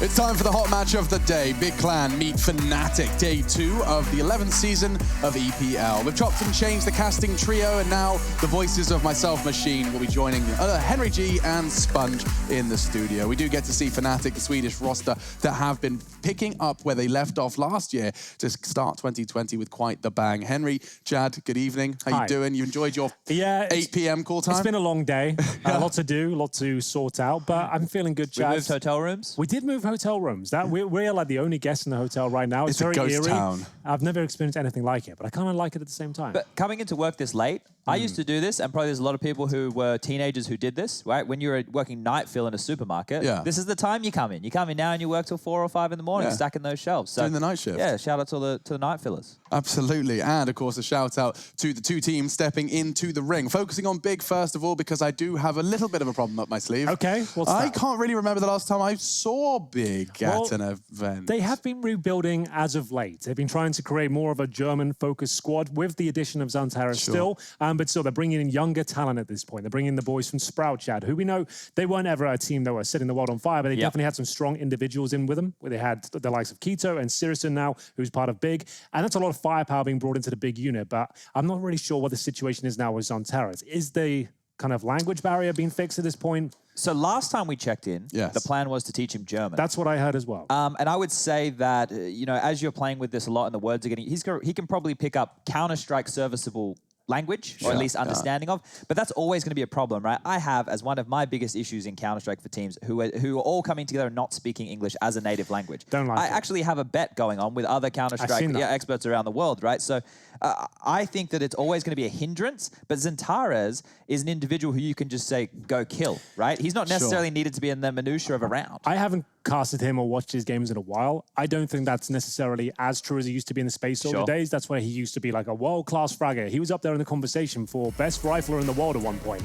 It's time for the hot match of the day. Big Clan meet Fnatic, day 2 of the 11th season of EPL. We've chopped and changed the casting trio, and now the voices of myself, Machine, will be joining Henry G and Sponge in the studio. We do get to see Fnatic, the Swedish roster, that have been picking up where they left off last year to start 2020 with quite the bang. Henry, Chad, good evening. How you doing? You enjoyed your 8 p.m. call time? It's been a long day. A lot to do, a lot to sort out, but I'm feeling good, Chad. We moved hotel rooms? We did move hotel rooms. We're like the only guests in the hotel right now. It's very a ghost eerie. town. I've never experienced anything like it, but I kind of like it at the same time. But coming into work this late, I used to do this, and probably there's a lot of people who were teenagers who did this, right? When you were working night fill in a supermarket, this is the time you come in. You come in now and you work till 4 or 5 in the morning, stacking those shelves. So, doing the night shift. Yeah, shout out to the night fillers. Absolutely. And of course, a shout out to the two teams stepping into the ring. Focusing on Big first of all, because I do have a little bit of a problem up my sleeve. Okay, what's I that? can't really remember the last time I saw Big at an event. They have been rebuilding as of late. They've been trying to create more of a German-focused squad with the addition of Xantares still, but still they're bringing in younger talent at this point. They're bringing in the boys from Sprout, Chad, who we know they weren't ever a team that were setting the world on fire, but they definitely had some strong individuals in with them. Where they had the likes of Keto and Sirison now, who's part of Big, and that's a lot of firepower being brought into the Big unit. But I'm not really sure what the situation is now with Xantares. Is the kind of language barrier being fixed at this point? So last time we checked in, the plan was to teach him German. That's what I heard as well. And I would say that, as you're playing with this a lot and the words are getting, he can probably pick up Counter-Strike serviceable language, or at least understanding of, but that's always going to be a problem, right? I have, as one of my biggest issues in Counter-Strike for teams who are all coming together and not speaking English as a native language. I actually have a bet going on with other Counter-Strike experts around the world, right? So I think that it's always going to be a hindrance, but Xantares is an individual who you can just say, go kill, right? He's not necessarily needed to be in the minutiae of a round. I haven't casted him or watched his games in a while. I don't think that's necessarily as true as he used to be in the Space Soldier days. That's where he used to be like a world-class fragger. He was up there in the conversation for best rifler in the world at one point.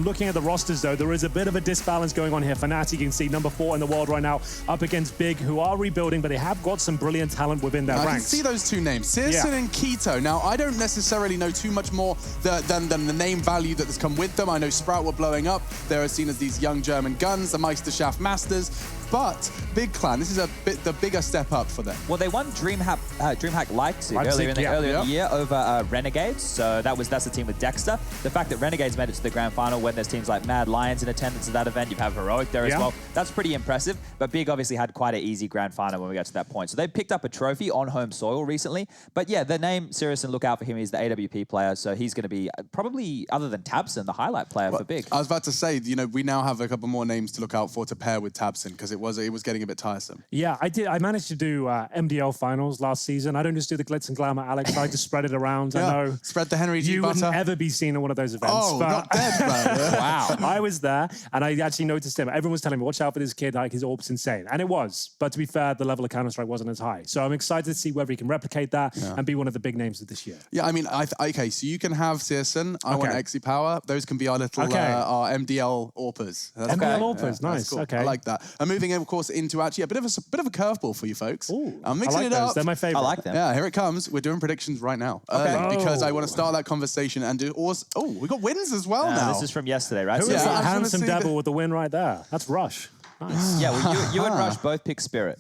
Looking at the rosters, though, there is a bit of a disbalance going on here. Fnatic, you can see number 4 in the world right now, up against Big, who are rebuilding, but they have got some brilliant talent within their ranks. I can see those two names, Sirson and Keto. Now, I don't necessarily know too much more than the name value that has come with them. I know Sprout were blowing up. They're seen as these young German guns, the Meisterschaft Masters. But Big Clan, this is the bigger step up for them. Well, they won DreamHack Leipzig earlier in the year over Renegades. So that's the team with Dexter. The fact that Renegades made it to the grand final when there's teams like Mad Lions in attendance at that event, you have Heroic there as well. That's pretty impressive. But Big obviously had quite an easy grand final when we got to that point. So they picked up a trophy on home soil recently. But yeah, the name Sirison, look out for him. He's the AWP player. So he's going to be probably, other than Tabson, the highlight player for Big. I was about to say, we now have a couple more names to look out for to pair with Tabson, because it was getting a bit tiresome. Yeah, I managed to do MDL finals last season. I don't just do the glitz and glamour, Alex. I just spread it around. I know. Spread the Henry G You butter. wouldn't ever be seen at one of those events. Oh, not dead, man. Wow. I was there, and I actually noticed him. Everyone was telling me, watch out for this kid, like his orb's insane. And it was. But to be fair, the level of Counter-Strike wasn't as high. So I'm excited to see whether he can replicate that and be one of the big names of this year. Yeah, I mean, okay, so you can have Sirson. I want Exy Power. Those can be our little our MDL AWPers. MDL AWPers, nice. Cool. Okay. I like that. And moving, of course, into actually a bit of a curveball for you folks. I'm mixing it up. They're my favorite. I like them. Yeah, here it comes. We're doing predictions right now. Because I want to start that conversation and do also. Oh, we got wins as well now. This is from yesterday, right? Who is that handsome devil with the win right there? That's Rush. Nice. Yeah, well, you and Rush both picked Spirit.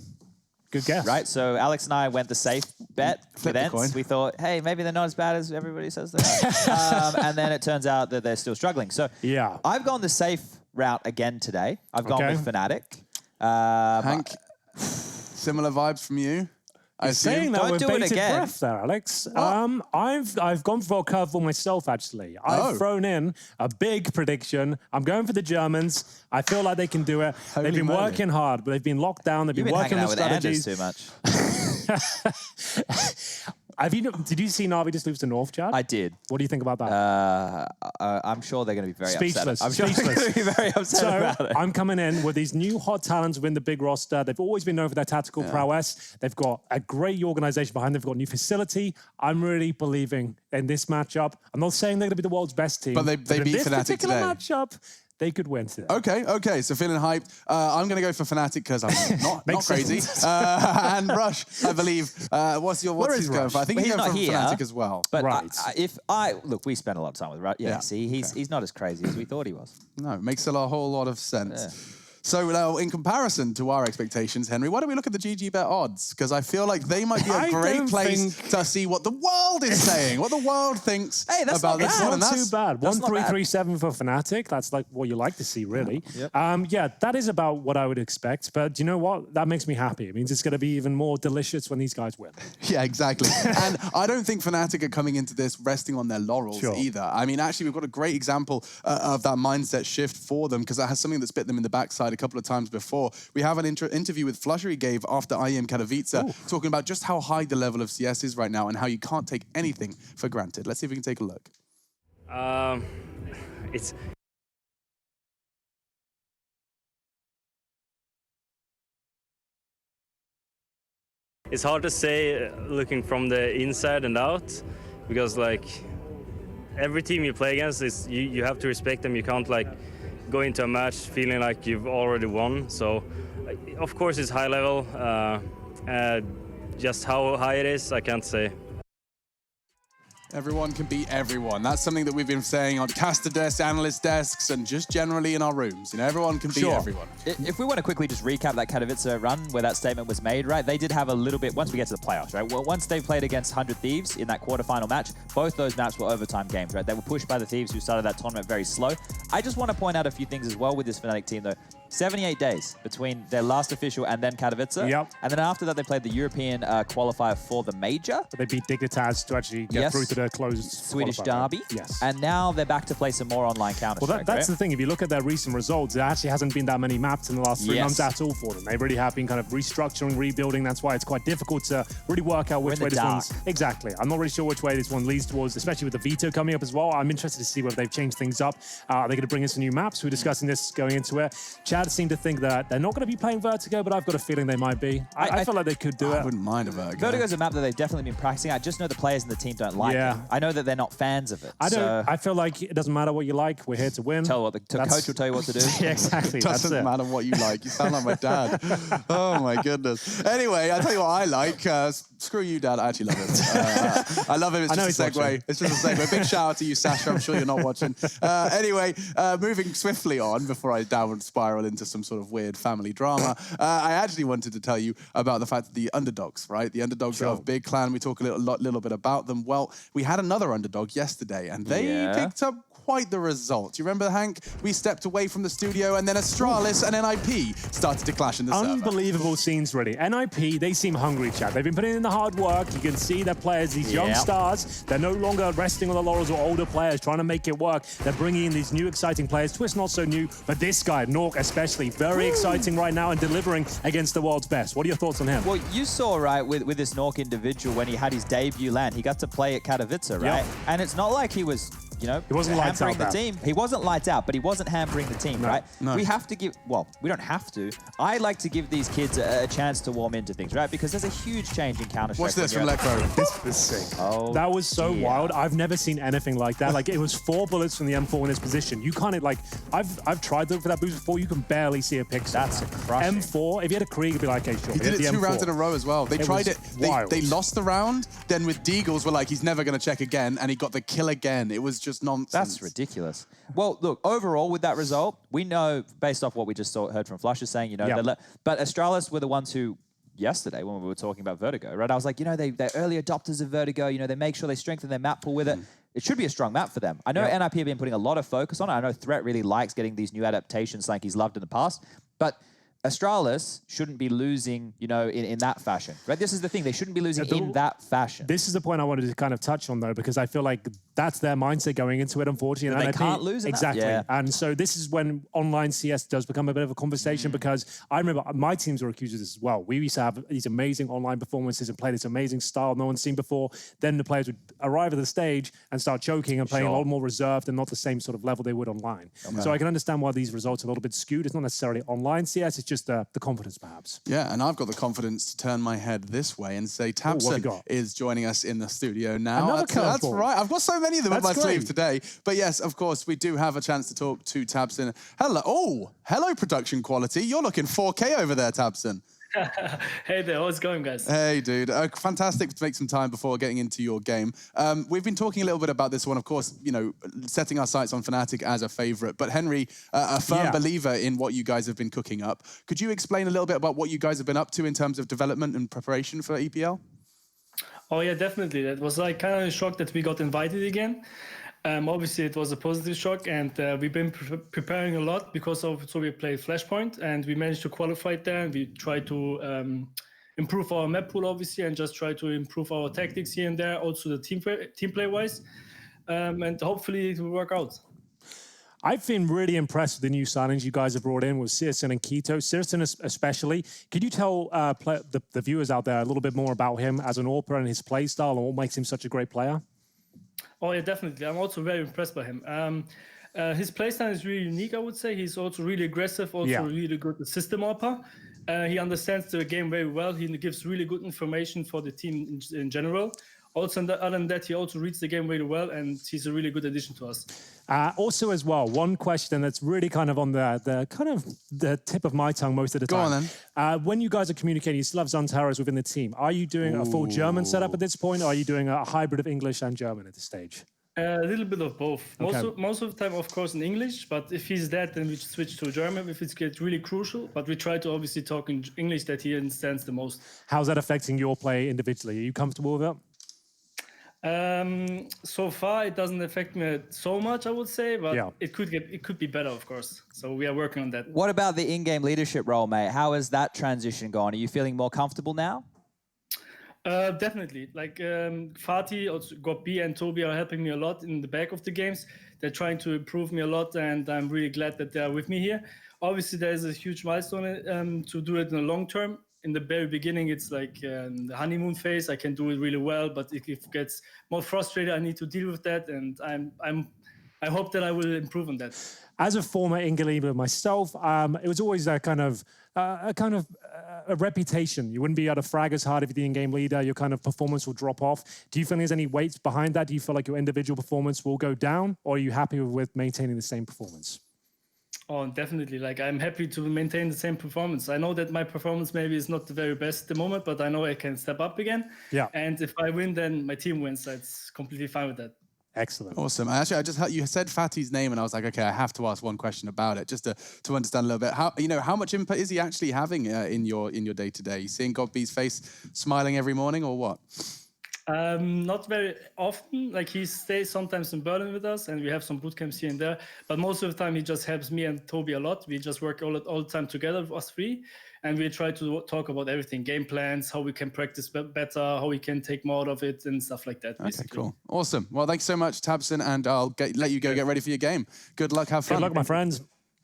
Good guess. Right, so Alex and I went the safe bet with Ents. We thought, hey, maybe they're not as bad as everybody says they are. And then it turns out that they're still struggling. So I've gone the safe route again today. I've gone with Fnatic. Hank, similar vibes from you. You're saying that Don't with do it bated again. breath there, Alex. I've gone for a curveball myself, actually. I've thrown in a big prediction. I'm going for the Germans. I feel like they can do it. They've been working hard, but they've been locked down. They've been working hanging with out with strategies. Anders too much. Did you see Na'Vi just lose to North, Chad? I did. What do you think about that? I'm sure they're going to be very Speechless. upset. I'm sure they're going to be very upset about it. I'm coming in with these new hot talents within the big roster. They've always been known for their tactical prowess. They've got a great organization behind them. They've got a new facility. I'm really believing in this matchup. I'm not saying they're going to be the world's best team. But they beat this Fnatic particular today. matchup, they could win today. Okay, so feeling hyped. I'm going to go for Fnatic because I'm not crazy. And Rush, I believe. What's his going for? I think Well, he's he's going not for here, Fnatic as well. But look, we spent a lot of time with Rush. Yeah, see, he's not as crazy as we thought he was. No, it makes a whole lot of sense. So now, in comparison to our expectations, Henry, why don't we look at the GG Bet odds? Because I feel like they might be a great place to see what the world is saying, what the world thinks about this one. Not too bad. 1,337 for Fnatic. That's like what you like to see, really. Yeah, that is about what I would expect. But you know what? That makes me happy. It means it's going to be even more delicious when these guys win. Yeah, exactly. And I don't think Fnatic are coming into this resting on their laurels either. I mean, actually, we've got a great example of that mindset shift for them because that has something that's bit them in the backside a couple of times before. We have an interview with Flusher he gave after IEM Katowice talking about just how high the level of CS is right now and how you can't take anything for granted. Let's see if we can take a look. It's hard to say looking from the inside and out because like every team you play against is you have to respect them. You can't like go into a match feeling like you've already won. So of course it's high level. Just how high it is, I can't say. Everyone can beat everyone. That's something that we've been saying on caster desks, analyst desks, and just generally in our rooms. You know, everyone can beat everyone. If we want to quickly just recap that Katowice run where that statement was made, right? They did have a little bit, once we get to the playoffs, right? Well, once they played against 100 Thieves in that quarterfinal match, both those maps were overtime games, right? They were pushed by the Thieves who started that tournament very slow. I just want to point out a few things as well with this Fnatic team, though. 78 days between their last official and then Katowice. Yep. And then after that, they played the European qualifier for the major. They beat Dignitas to actually get through to the closed Swedish qualifier. derby. Yes. And now they're back to play some more online Counter-Strike, Well, that's right? the thing. If you look at their recent results, there actually hasn't been that many maps in the last 3 months at all for them. They really have been kind of restructuring, rebuilding. That's why it's quite difficult to really work out which way this one's... Exactly. I'm not really sure which way this one leads towards, especially with the veto coming up as well. I'm interested to see whether they've changed things up. Are they going to bring in some new maps? We're discussing this going into it. Chad seemed to think that they're not going to be playing Vertigo, but I've got a feeling they might be. I feel like they could do it. I wouldn't mind a Vertigo. Vertigo's a map that they've definitely been practicing. I just know the players in the team don't like it. I know that they're not fans of it. I feel like it doesn't matter what you like. We're here to win. The coach will tell you what to do. Yeah, exactly. Doesn't matter what you like. You sound like my dad. Oh my goodness. Anyway, I'll tell you what I like. Screw you, Dad. I actually love him. I love him. It's just a segue. Watching. It's just a segue. Big shout out to you, Sasha. I'm sure you're not watching. Anyway, moving swiftly on before I downward spiral into some sort of weird family drama. I actually wanted to tell you about the fact that the underdogs, right? The underdogs of Big Clan. We talk a little bit about them. Well, we had another underdog yesterday, and they picked up quite the result. You remember, Hank? We stepped away from the studio, and then Astralis and NIP started to clash in the server. Unbelievable scenes, really. NIP, they seem hungry, Chad. They've been putting in the hard work. You can see their players, these young stars. They're no longer resting on the laurels or older players trying to make it work. They're bringing in these new, exciting players. Twist not so new, but this guy, Nork especially, very exciting right now and delivering against the world's best. What are your thoughts on him? Well, you saw, right, with this Nork individual, when he had his debut land, he got to play at Katowice, right? And it's not like he was... You know, he wasn't hampering the team. He wasn't lights out, but he wasn't hampering the team, right? No. We have to give, well, we don't have to. I like to give these kids a chance to warm into things, right? Because there's a huge change in Counter-Strike. Watch this from Lecro. This was sick. Oh, that was so wild. I've never seen anything like that. Like, it was 4 bullets from the M4 in this position. You can't, like, I've tried to look for that boost before. You can barely see a pixel. That's crushing. M4, if you had a Krieg, it'd be like, okay, sure. He did it 2 rounds in a row as well. They tried it. They lost the round. Then with Deagles, were like, he's never going to check again. And he got the kill again. It was just nonsense. That's ridiculous. Well, look, overall with that result, we know, based off what we just heard from Flusher saying, you know, but Astralis were the ones who, yesterday when we were talking about Vertigo, right? I was like, you know, they're early adopters of Vertigo. You know, they make sure they strengthen their map pool with it. It should be a strong map for them. I know NIP have been putting a lot of focus on it. I know Threat really likes getting these new adaptations like he's loved in the past. But Astralis shouldn't be losing, you know, in that fashion, right? This is the thing. They shouldn't be losing in that fashion. This is the point I wanted to kind of touch on, though, because I feel like that's their mindset going into it, unfortunately. That And they can't lose in that? Exactly. Yeah. And so this is when online CS does become a bit of a conversation, because I remember my teams were accused of this as well. We used to have these amazing online performances and play this amazing style no one's seen before. Then the players would arrive at the stage and start choking and playing a lot more reserved and not the same sort of level they would online. Okay. So I can understand why these results are a little bit skewed. It's not necessarily online CS, it's just the confidence, perhaps. Yeah, and I've got the confidence to turn my head this way and say Tabson is joining us in the studio now. Another That's curveball. right. I've got so many of them up my That's sleeve great. today. But yes, of course, we do have a chance to talk to Tabson. Hello. Oh, hello, production quality. You're looking 4K over there, Tabson. Hey there, how's it going, guys? Hey, dude. Fantastic to make some time before getting into your game. We've been talking a little bit about this one, of course, you know, setting our sights on Fnatic as a favorite. But Henry, a firm believer in what you guys have been cooking up. Could you explain a little bit about what you guys have been up to in terms of development and preparation for EPL? Oh yeah, definitely. That was like kind of a shock that we got invited again. Obviously, it was a positive shock, and we've been preparing a lot because of. So we played Flashpoint, and we managed to qualify there. And we tried to improve our map pool, obviously, and just try to improve our tactics here and there. Also, the team play wise, and hopefully it will work out. I've been really impressed with the new signings you guys have brought in with Searson and Keto. Searson especially. Could you tell the viewers out there a little bit more about him as an AWPer and his play style and what makes him such a great player? Oh yeah, definitely. I'm also very impressed by him. His playstyle is really unique, I would say. He's also really aggressive, also really good at system AWPer. He understands the game very well. He gives really good information for the team in general. Also, other than that, he also reads the game really well, and he's a really good addition to us. Also, as well, one question that's really kind of on the tip of my tongue most of the time. Go on then. When you guys are communicating, you still have Zantaras within the team. Are you doing a full German setup at this point, or are you doing a hybrid of English and German at this stage? A little bit of both. Okay. Most of the time, of course, in English. But if he's that, then we switch to German if it gets really crucial. But we try to obviously talk in English that he understands the most. How's that affecting your play individually? Are you comfortable with it? So far, it doesn't affect me so much, I would say, but it could be better, of course. So we are working on that. What about the in-game leadership role, mate? How has that transition gone? Are you feeling more comfortable now? Definitely. Like Fatih, also Gopi and Toby are helping me a lot in the back of the games. They're trying to improve me a lot, and I'm really glad that they are with me here. Obviously, there's a huge milestone to do it in the long term. In the very beginning, it's like the honeymoon phase. I can do it really well, but if it gets more frustrated, I need to deal with that, and I hope that I will improve on that. As a former Inga leader myself, it was always a reputation. You wouldn't be able to frag as hard if you're the in-game leader. Your kind of performance will drop off. Do you feel there's any weight behind that? Do you feel like your individual performance will go down, or are you happy with maintaining the same performance? Oh, definitely. Like, I'm happy to maintain the same performance. I know that my performance maybe is not the very best at the moment, but I know I can step up again. Yeah. And if I win, then my team wins. So it's completely fine with that. Excellent. Awesome. Actually, you said Fatih's name, and I was like, okay, I have to ask one question about it, just to understand a little bit. How much impact is he actually having in your day to day? Seeing Godby's face smiling every morning, or what? Not very often. Like, he stays sometimes in Berlin with us, and we have some boot camps here and there. But most of the time, he just helps me and Toby a lot. We just work all the time together, us three, and we try to talk about everything: game plans, how we can practice better, how we can take more out of it, and stuff like that. Okay, cool, awesome. Well, thanks so much, Tabson, and I'll let you go get ready for your game. Good luck, have fun. Good luck, my friends.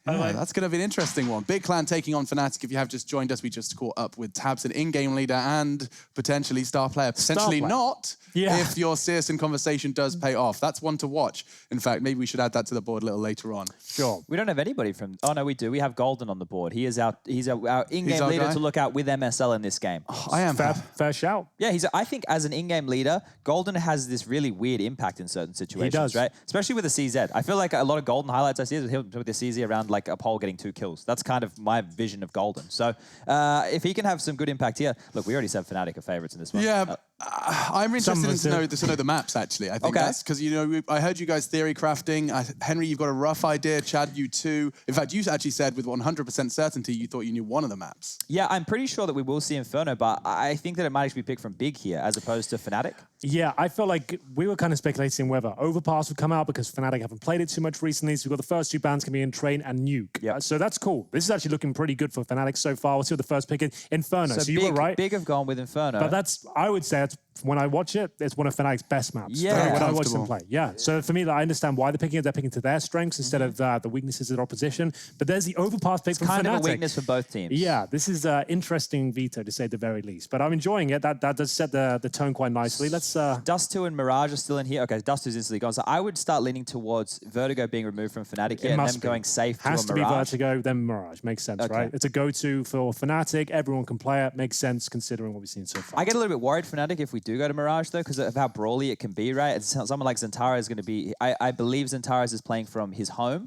Yeah, that's going to be an interesting one. Big Clan taking on Fnatic. If you have just joined us, we just caught up with Tabson, in-game leader and potentially star player. Potentially not, if your Searson conversation does pay off. That's one to watch. In fact, maybe we should add that to the board a little later on. Sure. We don't have anybody from... Oh, no, we do. We have Golden on the board. He's our in-game leader to look out with MSL in this game. Oh, I am. Fair shout. Yeah, I think as an in-game leader, Golden has this really weird impact in certain situations, right? Especially with the CZ. I feel like a lot of Golden highlights I see is with the CZ around like a pole getting 2 kills. That's kind of my vision of Golden. So if he can have some good impact here, look, we already said Fnatic are favorites in this one. Yeah, I'm interested to know the maps, actually. I think that's because, I heard you guys theory crafting. Henry, you've got a rough idea. Chad, you too. In fact, you actually said with 100% certainty you thought you knew one of the maps. Yeah, I'm pretty sure that we will see Inferno, but I think that it might actually be picked from Big here as opposed to Fnatic. Yeah, I felt like we were kind of speculating whether Overpass would come out because Fnatic haven't played it too much recently. So we've got the first two bans coming in, Train and Nuke. Yeah. So that's cool. This is actually looking pretty good for Fnatic so far. We'll see what the first pick is. Inferno. So you were right. Big have gone with Inferno. But I would say when I watch it, it's one of Fnatic's best maps. Yeah. When I watch them play. Yeah. So for me, I understand why they're picking it. They're picking to their strengths instead of the weaknesses of their opposition. But there's the Overpass pick from Fnatic. Kind of a weakness for both teams. Yeah. This is an interesting veto, to say the very least. But I'm enjoying it. That does set the tone quite nicely. Let's... Dust 2 and Mirage are still in here. Okay, Dust 2's instantly gone. So I would start leaning towards Vertigo being removed from Fnatic here and them going safe to a Mirage. Has to be Vertigo, then Mirage. Makes sense, right? It's a go-to for Fnatic. Everyone can play it. Makes sense considering what we've seen so far. I get a little bit worried Fnatic if we do go to Mirage, though, because of how brawly it can be, right? It's someone like Xantares is going to be... I believe Xantares is playing from his home,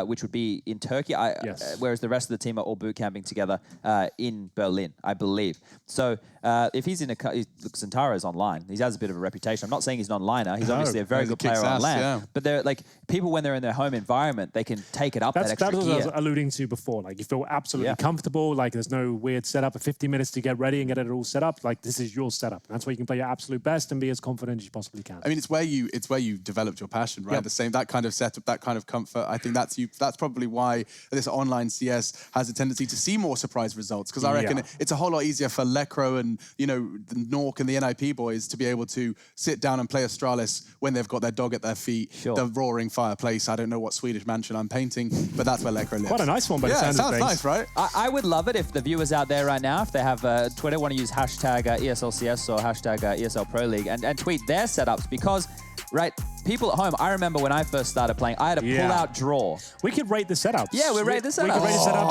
which would be in Turkey, whereas the rest of the team are all boot camping together in Berlin, I believe. So if he's in Xantares online, he has a bit of a reputation. I'm not saying he's an onliner. He's obviously a very good player on land. But they're like people when they're in their home environment, they can take it up that extra That's what gear. I was alluding to before. Like you feel absolutely comfortable. Like there's no weird setup. 50 minutes to get ready and get it all set up. Like this is your setup. That's where you can play your absolute best and be as confident as you possibly can. I mean, it's where you developed your passion, right? That kind of setup, that kind of comfort. I think that's probably why this online CS has a tendency to see more surprise results. Because I reckon it's a whole lot easier for Lecro and the Nork and the NIP boys to be able to sit down and play Astralis when they've got their dog at their feet, the roaring fireplace. I don't know what Swedish mansion I'm painting, but that's where Lecro lives. Quite a nice one, but it sounds nice, right? I would love it if the viewers out there right now, if they have Twitter, want to use hashtag ESLCS or hashtag ESL Pro League and tweet their setups because, right, people at home, I remember when I first started playing, I had a pull-out draw. We could rate the setups. Yeah, we rate the setups. We could rate the setups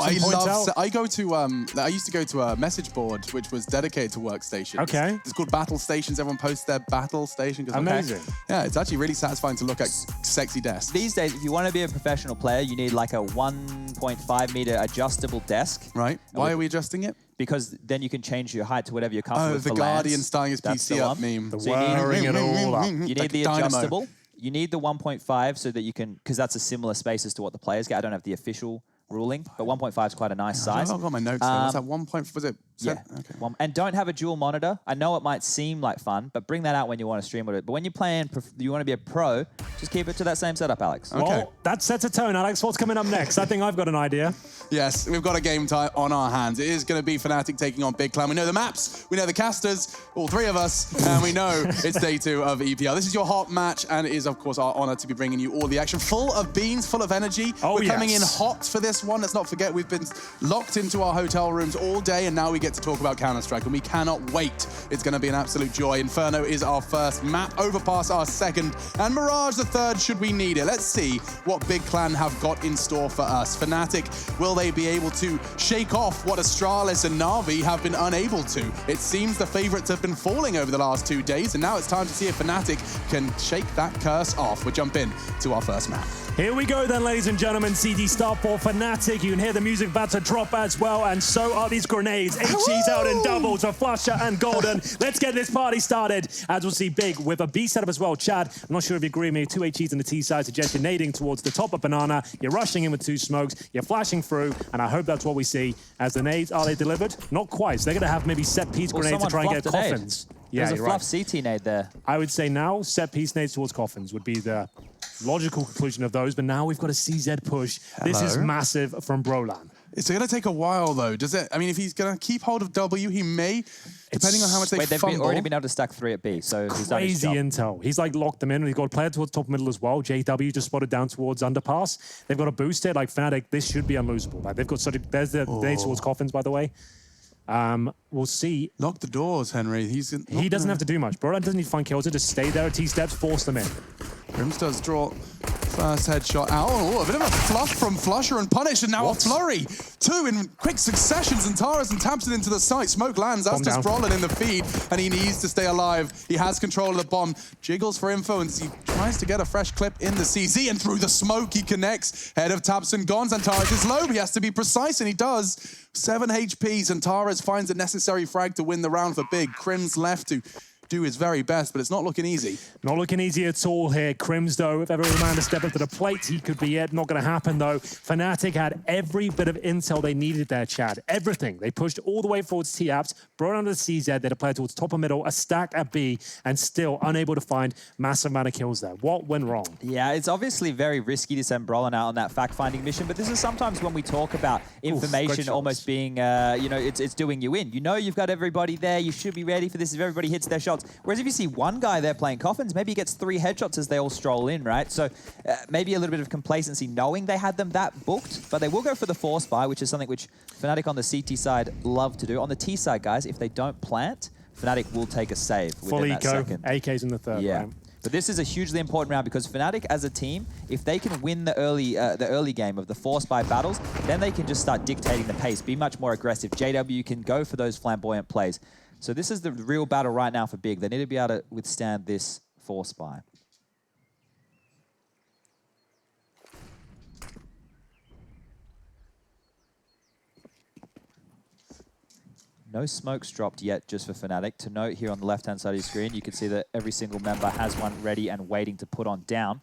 I used to go to a message board which was dedicated to workstations. Okay. It's called Battle Stations. Everyone posts their battle station. Amazing. Yeah, it's actually really satisfying to look at sexy desks. These days, if you want to be a professional player, you need like a 1.5 meter adjustable desk. Right. Why are we adjusting it? Because then you can change your height to whatever you're comfortable with. The Guardian starting his PC up meme. The wiring it all up. You need the adjustable. You need the 1.5 so that you can, because that's a similar space as to what the players get. I don't have the official ruling, but 1.5 is quite a nice size. I've got my notes there. Was that 1. Was it? Yeah. Okay. And don't have a dual monitor. I know it might seem like fun, but bring that out when you want to stream with it. But when you're playing, you want to be a pro, just keep it to that same setup, Alex. Okay. Well, that sets a tone, Alex. What's coming up next? I think I've got an idea. Yes, we've got a game time on our hands. It is going to be Fnatic taking on Big Clan. We know the maps, we know the casters, all three of us, and we know it's day 2 of EPL. This is your hot match, and it is, of course, our honor to be bringing you all the action. Full of beans, full of energy. We're coming in hot for this one. Let's not forget, we've been locked into our hotel rooms all day, and now we get to talk about Counter-Strike, and we cannot wait. It's going to be an absolute joy. Inferno is our first map, Overpass our second, and Mirage the third should we need it. Let's see what Big Clan have got in store for us. Fnatic, will they be able to shake off what Astralis and Na'Vi have been unable to? It seems the favorites have been falling over the last 2 days, and now it's time to see if Fnatic can shake that curse off. We'll jump in to our first map. Here we go then, ladies and gentlemen. CD start for Fnatic. You can hear the music about to drop as well, and so are these grenades. HG's out in doubles for Flusher and Golden. Let's get this party started, as we'll see Big with a B setup as well. Chad, I'm not sure if you agree with me. 2 HGs in the T side, suggest you're nading towards the top of Banana. You're rushing in with 2 smokes. You're flashing through, and I hope that's what we see. As the nades, are they delivered? Not quite. So they're going to have maybe set-piece grenades to try and get coffins. Yeah, there's a fluff CT nade there. I would say now set-piece nades towards coffins would be the logical conclusion of those, but now we've got a CZ push. Hello. This is massive from Brolan. It's going to take a while, though, does it? I mean, if he's going to keep hold of W, he may, depending on how much they they've already been able to stack 3 at B, so he's done his job. Crazy intel. He's like locked them in, and he's got a player towards top middle as well. JW just spotted down towards underpass. They've got a boost it. Like Fnatic, this should be unlosable. Like they've got such a... There's the nade towards coffins, by the way. We'll see. Lock the doors, Henry. He doesn't have to do much. Brolan doesn't need to find kills. Just stay there at T-steps, force them in. Grims does draw first headshot out. Oh, a bit of a fluff from Flusher and Punish, and now a flurry. 2 in quick succession. Xantares and taps it into the site. Smoke lands. That's just Brolan in the feed, and he needs to stay alive. He has control of the bomb. Jiggles for info, and he tries to get a fresh clip in the CZ, and through the smoke he connects. Head of taps and gone. Xantares is low. He has to be precise, and he does. 7 HP. Xantares finds a necessary frag to win the round for Big. Crim's left to do his very best, but it's not looking easy. Not looking easy at all here. Crims, though, if ever a man to step up to the plate, he could be it. Not going to happen, though. Fnatic had every bit of intel they needed there, Chad. Everything. They pushed all the way forwards T-Apps, brought under the CZ, they had a player towards top of middle, a stack at B, and still unable to find massive amount of kills there. What went wrong? Yeah, it's obviously very risky to send Brolin out on that fact-finding mission, but this is sometimes when we talk about information almost being, you know, it's doing you in. You know you've got everybody there, you should be ready for this if everybody hits their shots. Whereas if you see one guy there playing coffins, maybe he gets 3 headshots as they all stroll in, right? So maybe a little bit of complacency knowing they had them that booked, but they will go for the force buy, which is something which Fnatic on the CT side love to do. On the T side, guys, if they don't plant, Fnatic will take a save within that second. AK's in the third round. But this is a hugely important round because Fnatic as a team, if they can win the early game of the force buy battles, then they can just start dictating the pace, be much more aggressive. JW can go for those flamboyant plays. So this is the real battle right now for Big. They need to be able to withstand this force buy. No smokes dropped yet just for Fnatic. To note here on the left-hand side of your screen, you can see that every single member has one ready and waiting to put on down.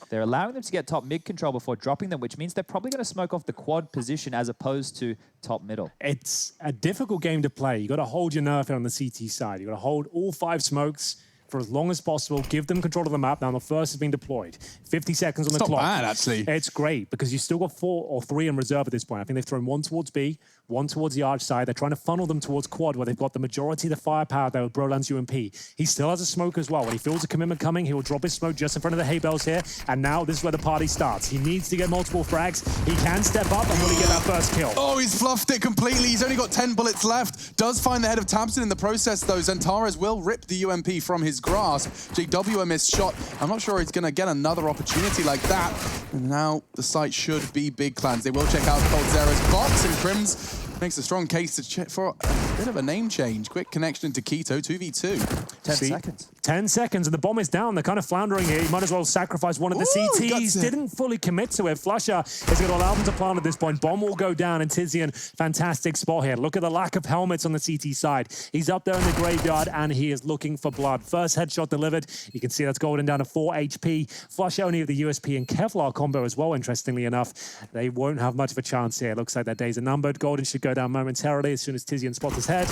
They're allowing them to get top mid control before dropping them, which means they're probably going to smoke off the quad position as opposed to top middle. It's a difficult game to play. You got to hold your nerve here on the CT side. You got to hold all 5 smokes for as long as possible, give them control of the map. Now the first has been deployed. 50 seconds on the clock. It's not bad, actually. It's great because you've still got 4 or 3 in reserve at this point. I think they've thrown 1 towards B, 1 towards the arch side. They're trying to funnel them towards quad where they've got the majority of the firepower there with Brolan's UMP. He still has a smoke as well. When he feels a commitment coming, he will drop his smoke just in front of the hay bales here. And now this is where the party starts. He needs to get multiple frags. He can step up and really get that first kill. Oh, he's fluffed it completely. He's only got 10 bullets left. Does find the head of Tamsin in the process, though. Xantares will rip the UMP from his grasp. JW a missed shot. I'm not sure he's going to get another opportunity like that. And now the site should be Big Clans. They will check out Coldzera's box, and Crims makes a strong case to check for a bit of a name change. Quick connection into Keto, 2v2. 10 seconds. 10 seconds, and the bomb is down. They're kind of floundering here. He might as well sacrifice one of the CTs. Didn't fully commit to it. Flusher is going to allow them to plant at this point. Bomb will go down, and Tizian, fantastic spot here. Look at the lack of helmets on the CT side. He's up there in the graveyard, and he is looking for blood. First headshot delivered. You can see that's Golden down to 4 HP. Flusher only have the USP and Kevlar combo as well, interestingly enough. They won't have much of a chance here. Looks like their days are numbered. Golden should go down momentarily as soon as Tizian spots his head.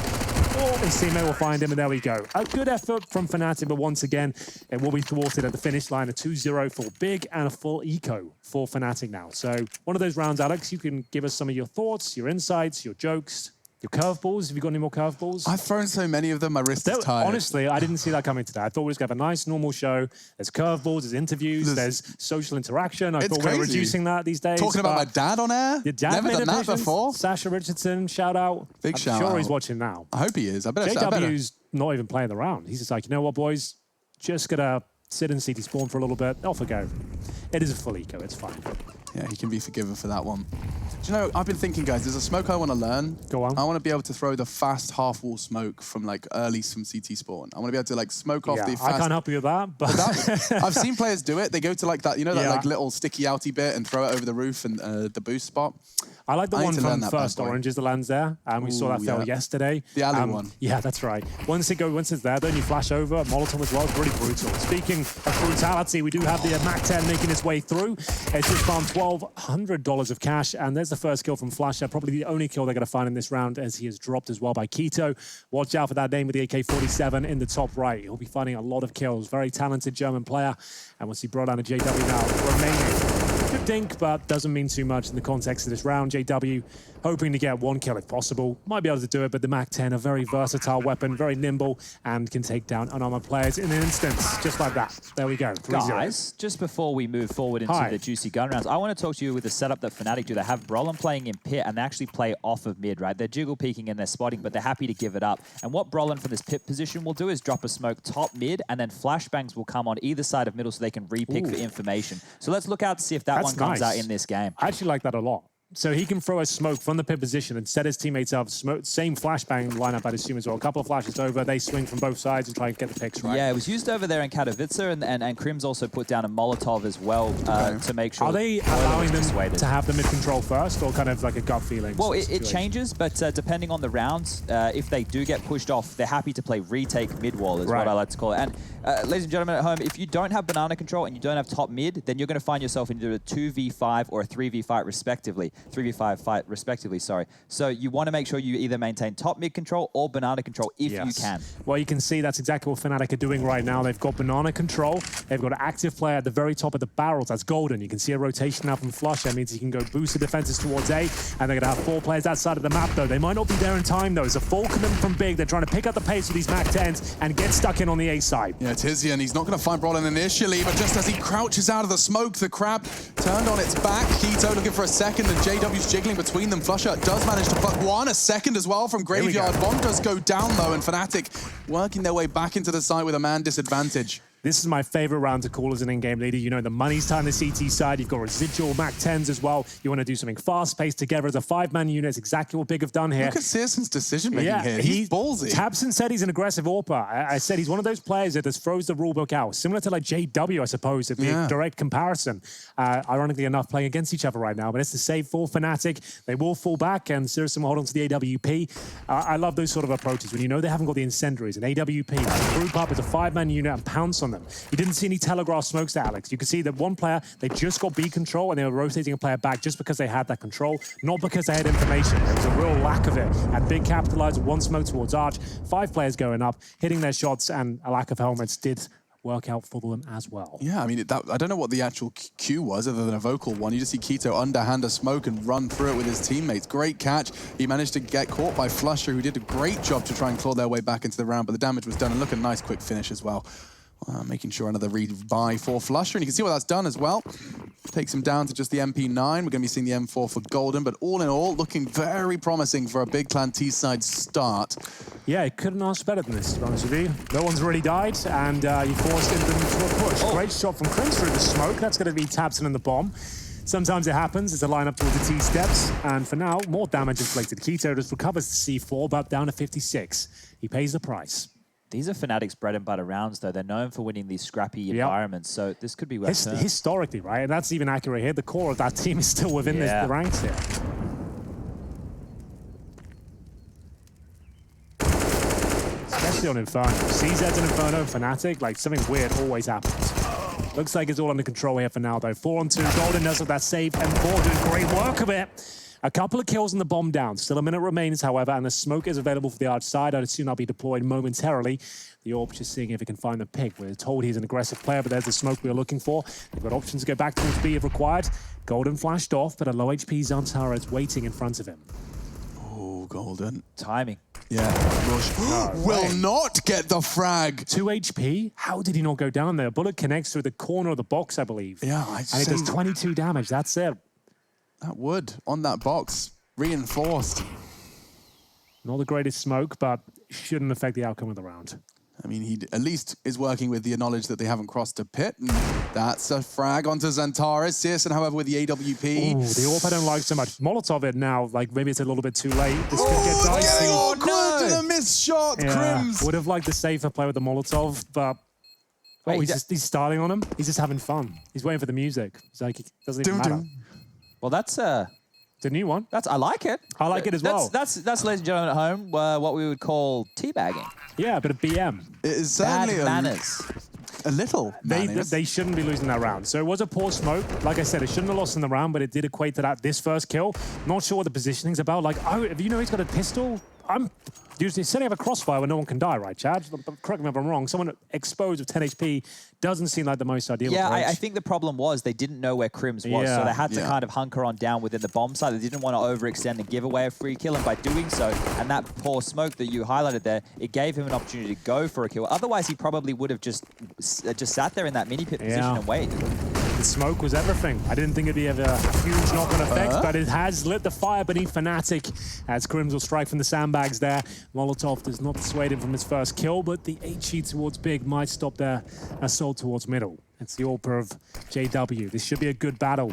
Or his teammate will find him, and there we go. A good effort from Fnatic, but once again, it will be thwarted at the finish line. A 2-0 for Big and a full eco for Fnatic now. So one of those rounds, Alex, you can give us some of your thoughts, your insights, your jokes, your curveballs. Have you got any more curveballs? I've thrown so many of them, my wrist is tired. Honestly, I didn't see that coming today. I thought we was going to have a nice, normal show. There's curveballs, there's interviews, there's social interaction. I thought we were reducing that these days. Talking about my dad on air? Your dad Never done that before. Sasha Richardson, shout out. Big shout out. I'm sure he's watching now. I hope he is. JW's not even playing the round. He's just like, you know what, boys? Just going to sit in CT spawn for a little bit. Off we go. It is a full eco. It's fine. Yeah, he can be forgiven for that one. Do you know, I've been thinking, guys, there's a smoke I want to learn. Go on. I want to be able to throw the fast half-wall smoke from, like, early from CT spawn. I want to be able to, like, smoke off the fast... I can't help you with that, but... I've seen players do it. They go to, like, that, you know, that, like, little sticky outy bit and throw it over the roof and the boost spot. I like the one from First Oranges that lands there. And we saw that fail yesterday. The alley one. Yeah, that's right. Once it's there, then you flash over. Molotov as well. It's really brutal. Speaking of brutality, we do have the MAC-10 making its way through. It's just found $1,200 of cash, and there's the first kill from Flasher. Probably the only kill they're going to find in this round, as he is dropped as well by Keto. Watch out for that name with the AK-47 in the top right. He'll be finding a lot of kills. Very talented German player. And we'll see brought down to JW now remaining. Good dink, but doesn't mean too much in the context of this round. JW hoping to get 1 kill if possible. Might be able to do it, but the MAC-10, a very versatile weapon, very nimble, and can take down unarmored players in an instance, just like that. There we go, 3-0. Guys, just before we move forward into the juicy gun rounds, I want to talk to you with the setup that Fnatic do. They have Brolin playing in pit, and they actually play off of mid, right? They're jiggle peeking and they're spotting, but they're happy to give it up. And what Brolin from this pit position will do is drop a smoke top mid, and then flashbangs will come on either side of middle so they can repick for information. So let's look out to see if that one comes out in this game. I actually like that a lot. So he can throw a smoke from the pit position and set his teammates up. Same flashbang lineup, I'd assume, as well. A couple of flashes over, they swing from both sides and try and get the picks right. Yeah, it was used over there in Katowice, and Krim's also put down a Molotov as well to make sure. Are they allowing them to have the mid-control first, or kind of like a gut feeling? Well, it changes, but depending on the rounds, if they do get pushed off, they're happy to play retake mid-wall, is what I like to call it. And ladies and gentlemen at home, if you don't have banana control and you don't have top mid, then you're going to find yourself into a 2v5 or a 3v fight respectively. 3v5 fight respectively, sorry. So you want to make sure you either maintain top mid control or banana control if you can. Well, you can see that's exactly what Fnatic are doing right now. They've got banana control. They've got an active player at the very top of the barrels. That's Golden. You can see a rotation now from Flush. That means he can go boost the defenses towards A, and they're going to have 4 players outside of the map, though. They might not be there in time, though. It's a full commitment from Big. They're trying to pick up the pace with these Mac 10s and get stuck in on the A side. Yeah, Tizian, he's not going to find Brolin initially, but just as he crouches out of the smoke, the crab turned on its back. Keto looking for a second, and JW's jiggling between them. Flusher does manage to pluck one, a second as well from Graveyard. Bomb does go down, though, and Fnatic working their way back into the site with a man disadvantage. This is my favorite round to call as an in-game leader. You know, the money's time the CT side. You've got residual Mac 10s as well. You want to do something fast-paced together as a 5-man unit. It's exactly what Big have done here. Look at Searson's decision-making here. He's ballsy. Tabson said he's an aggressive AWPer. I said he's one of those players that just throws the rulebook out. Similar to like JW, I suppose, it'd be a direct comparison. Ironically enough, playing against each other right now. But it's the save for Fnatic. They will fall back, and Searson will hold on to the AWP. I love those sort of approaches. When you know they haven't got the incendiaries, an AWP, group up as a 5-man unit and pounce on them. You didn't see any telegraph smokes to Alex. You could see that one player, they just got B control and they were rotating a player back just because they had that control, not because they had information. There was a real lack of it. And Big capitalized with 1 smoke towards Arch, 5 players going up, hitting their shots, and a lack of helmets did work out for them as well. Yeah, I mean, I don't know what the actual cue was other than a vocal one. You just see Keto underhand a smoke and run through it with his teammates. Great catch. He managed to get caught by Flusher, who did a great job to try and claw their way back into the round, but the damage was done. And look, a nice quick finish as well. Making sure another rebuy for Flusher, and you can see what that's done as well. Takes him down to just the MP9. We're going to be seeing the M4 for Golden, but all in all, looking very promising for a Big Clan T-side start. Yeah, it couldn't ask better than this, to be honest with you. No one's really died, and you forced him to a push. Great shot from Krims through the smoke. That's going to be Tabson and the bomb. Sometimes it happens. It's a lineup towards the T steps, and for now, more damage inflicted. Keto just recovers the C4, but down to 56. He pays the price. These are Fnatic's bread and butter rounds, though. They're known for winning these scrappy environments, so this could be well turned. Historically, right? And that's even accurate here. The core of that team is still within the ranks here. Especially on Inferno. CZ's an Inferno, Fnatic, like something weird always happens. Looks like it's all under control here for now, though. 4-on-2. Golden does with that save. M4 doing great work of it. A couple of kills and the bomb down. Still a minute remains, however, and the smoke is available for the Arch side. I'd assume that'll be deployed momentarily. The Orb just seeing if it can find the pick. We're told he's an aggressive player, but there's the smoke we are looking for. They've got options to go back towards B if required. Golden flashed off, but a low HP Zantara is waiting in front of him. Oh, Golden. Timing. Yeah. Rush will not get the frag. 2 HP? How did he not go down there? Bullet connects through the corner of the box, I believe. Yeah, and it does 22 damage. That's it. That would on that box. Reinforced. Not the greatest smoke, but shouldn't affect the outcome of the round. I mean, he at least is working with the knowledge that they haven't crossed a pit. And that's a frag onto Zantares. Searson, however, with the AWP. Ooh, the AWP I don't like so much. Molotov it now, like maybe it's a little bit too late. This could get dicey. Awkward and a missed shot, Krims. Would have liked the safer play with the Molotov, but he's starting on him. He's just having fun. He's waiting for the music. It's like, it doesn't even matter. Well, that's the new one. I like it. I like it as well. That's ladies and gentlemen at home, what we would call teabagging. Yeah, a bit of BM. It is certainly bad manners. A little. They shouldn't be losing that round. So it was a poor smoke. Like I said, it shouldn't have lost in the round, but it did equate to this first kill. Not sure what the positioning's about. Like, oh, if you know he's got a pistol, I'm usually setting up a crossfire where no one can die, right, Chad? Correct me if I'm wrong. Someone exposed with 10 HP doesn't seem like the most ideal approach. I think the problem was they didn't know where Krims was, so they had to kind of hunker on down within the bomb site. They didn't want to overextend and give away a free kill, and by doing so, and that poor smoke that you highlighted there, it gave him an opportunity to go for a kill. Otherwise, he probably would have just sat there in that mini pit position and waited. The smoke was everything. I didn't think it'd be a huge knock-on effect, but it has lit the fire beneath Fnatic as Krims will strike from the sandbags there. Molotov does not dissuade him from his first kill, but the HE towards Big might stop their assault towards middle. It's the AWP of JW. This should be a good battle.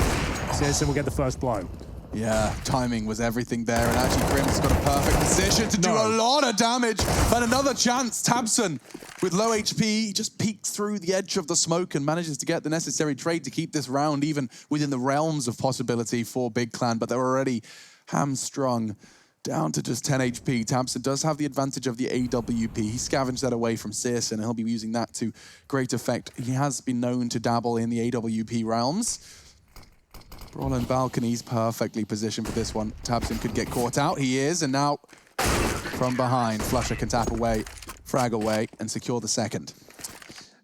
Searson will get the first blow. Yeah, timing was everything there, and actually Crim's got a perfect position to do a lot of damage. And another chance, Tabson, with low HP, he just peeks through the edge of the smoke and manages to get the necessary trade to keep this round even within the realms of possibility for Big Clan, but they're already hamstrung down to just 10 HP. Tabson does have the advantage of the AWP. He scavenged that away from Searson, and he'll be using that to great effect. He has been known to dabble in the AWP realms. Roland Balcony's perfectly positioned for this one. Tabson could get caught out. He is, and now from behind, Flusha can tap away, frag away, and secure the second.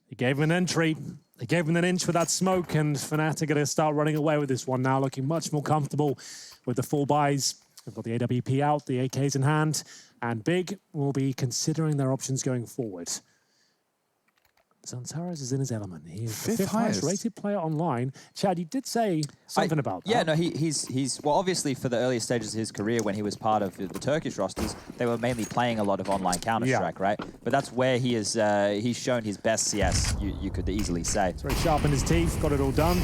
He gave him an entry. He gave him an inch with that smoke, and Fnatic are going to start running away with this one now, looking much more comfortable with the full buys. They've got the AWP out, the AKs in hand, and Big will be considering their options going forward. Zantares is in his element. He is the 5th highest rated player online. Chad, you did say something about that. Yeah, no, he's well, obviously for the earlier stages of his career when he was part of the Turkish rosters, they were mainly playing a lot of online Counter-Strike, right? But that's where he is, he's shown his best CS, you could easily say. It's very sharp in his teeth, got it all done.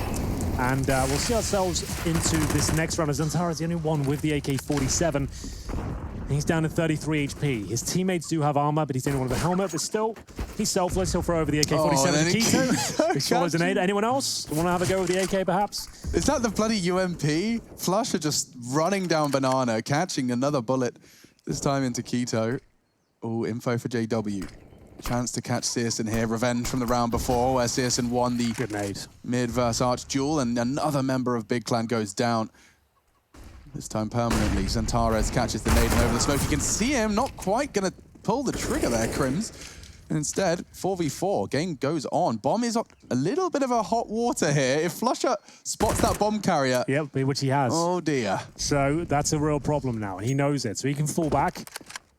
And we'll see ourselves into this next round. Zantares is the only one with the AK-47. He's down to 33 HP. His teammates do have armor, but he's the only one with a helmet. But still, he's selfless. He'll throw over the AK-47 to Keto. He follows an 8. Anyone else want to have a go with the AK, perhaps? Is that the bloody UMP? Flusha just running down Banana, catching another bullet, this time into Keto. Oh, info for JW. Chance to catch Searson here. Revenge from the round before, where Searson won the mid versus arch duel, and another member of Big Clan goes down. This time permanently. Zantares catches the nade and over the smoke. You can see him not quite going to pull the trigger there, Crims. And instead, 4v4. Game goes on. Bomb is up a little bit of a hot water here. If Flusha spots that bomb carrier... Yep, which he has. Oh, dear. So that's a real problem now. He knows it. So he can fall back.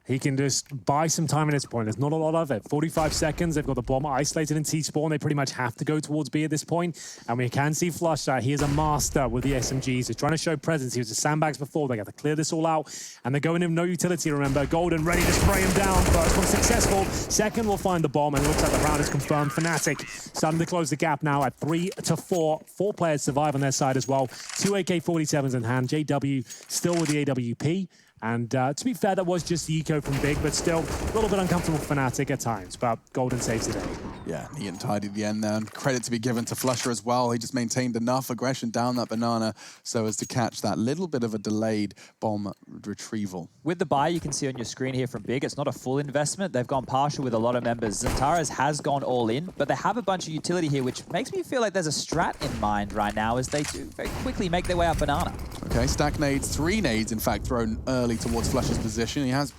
He can just buy some time at this point. There's not a lot of it. 45 seconds. They've got the bomb isolated in T-spawn. They pretty much have to go towards B at this point. And we can see Flusha. He is a master with the SMGs. He's trying to show presence. He was the sandbags before. They got to clear this all out. And they're going in no utility, remember. Golden ready to spray him down. First one successful. Second will find the bomb. And it looks like the round is confirmed. Fnatic starting to close the gap now at 3-4. 4 players survive on their side as well. 2 AK-47s in hand. JW still with the AWP. And to be fair, that was just the eco from Big, but still a little bit uncomfortable for Fnatic at times, but Golden saves the day. Yeah, neat and tidy at the end there. And credit to be given to Flusha as well. He just maintained enough aggression down that Banana so as to catch that little bit of a delayed bomb retrieval. With the buy you can see on your screen here from Big, it's not a full investment. They've gone partial with a lot of members. Zantares has gone all in, but they have a bunch of utility here, which makes me feel like there's a strat in mind right now as they do very quickly make their way up Banana. Okay, stack nades, 3 nades in fact thrown early towards Flusha's position. He has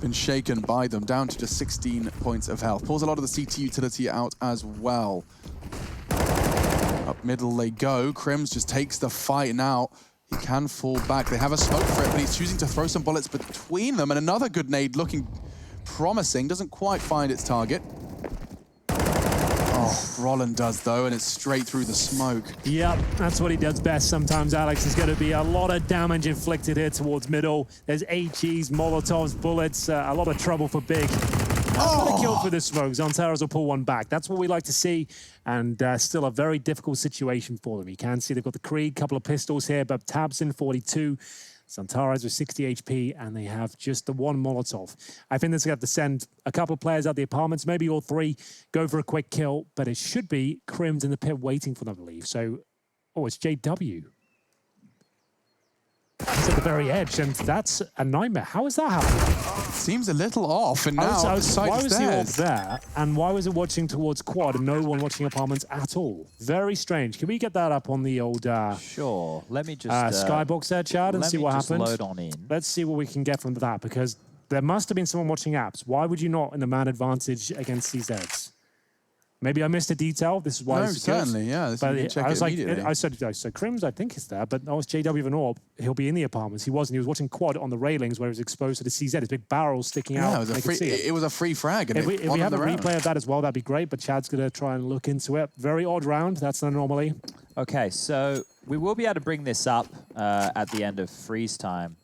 been shaken by them, down to just 16 points of health. Pulls a lot of the CT utility out as well. Up middle they go. Crims just takes the fight now. He can fall back. They have a smoke for it, but he's choosing to throw some bullets between them. And another good nade looking promising. Doesn't quite find its target. Oh, Roland does though, and it's straight through the smoke. Yep, that's what he does best sometimes, Alex. There's going to be a lot of damage inflicted here towards middle. There's HEs, Molotovs, bullets, a lot of trouble for Big. Not a kill for the smoke. Zantares will pull one back. That's what we like to see, and still a very difficult situation for them. You can see they've got the Krieg, couple of pistols here, but Tabson 42. Zantares with 60 HP, and they have just the 1 Molotov. I think they're going to have to send a couple of players out the apartments, maybe all 3, go for a quick kill, but it should be Crims in the pit waiting for them, I believe. So, oh, it's JW. He's at the very edge, and that's a nightmare. How is that happening? Seems a little off, and now why was he stairs. off there, and why was it watching towards quad and no one watching apartments at all? Very strange. Can we get that up on the old sure, let me just skybox there, Chad, and see what happened? Load on in. Let's see what we can get from that, because there must have been someone watching apps. Why would you not in the man advantage against CZs? Maybe I missed a detail. This is why No, this is certainly, good. yeah. But I was like, I said, Crims, I think is there, but oh, it's JW Van Orb. He'll be in the apartments. He wasn't. He was watching quad on the railings where he was exposed to the CZ. His big barrel sticking out. It was a free frag. And if we have a replay of that as well, that'd be great. But Chad's going to try and look into it. Very odd round. That's an anomaly. Okay, so we will be able to bring this up at the end of freeze time.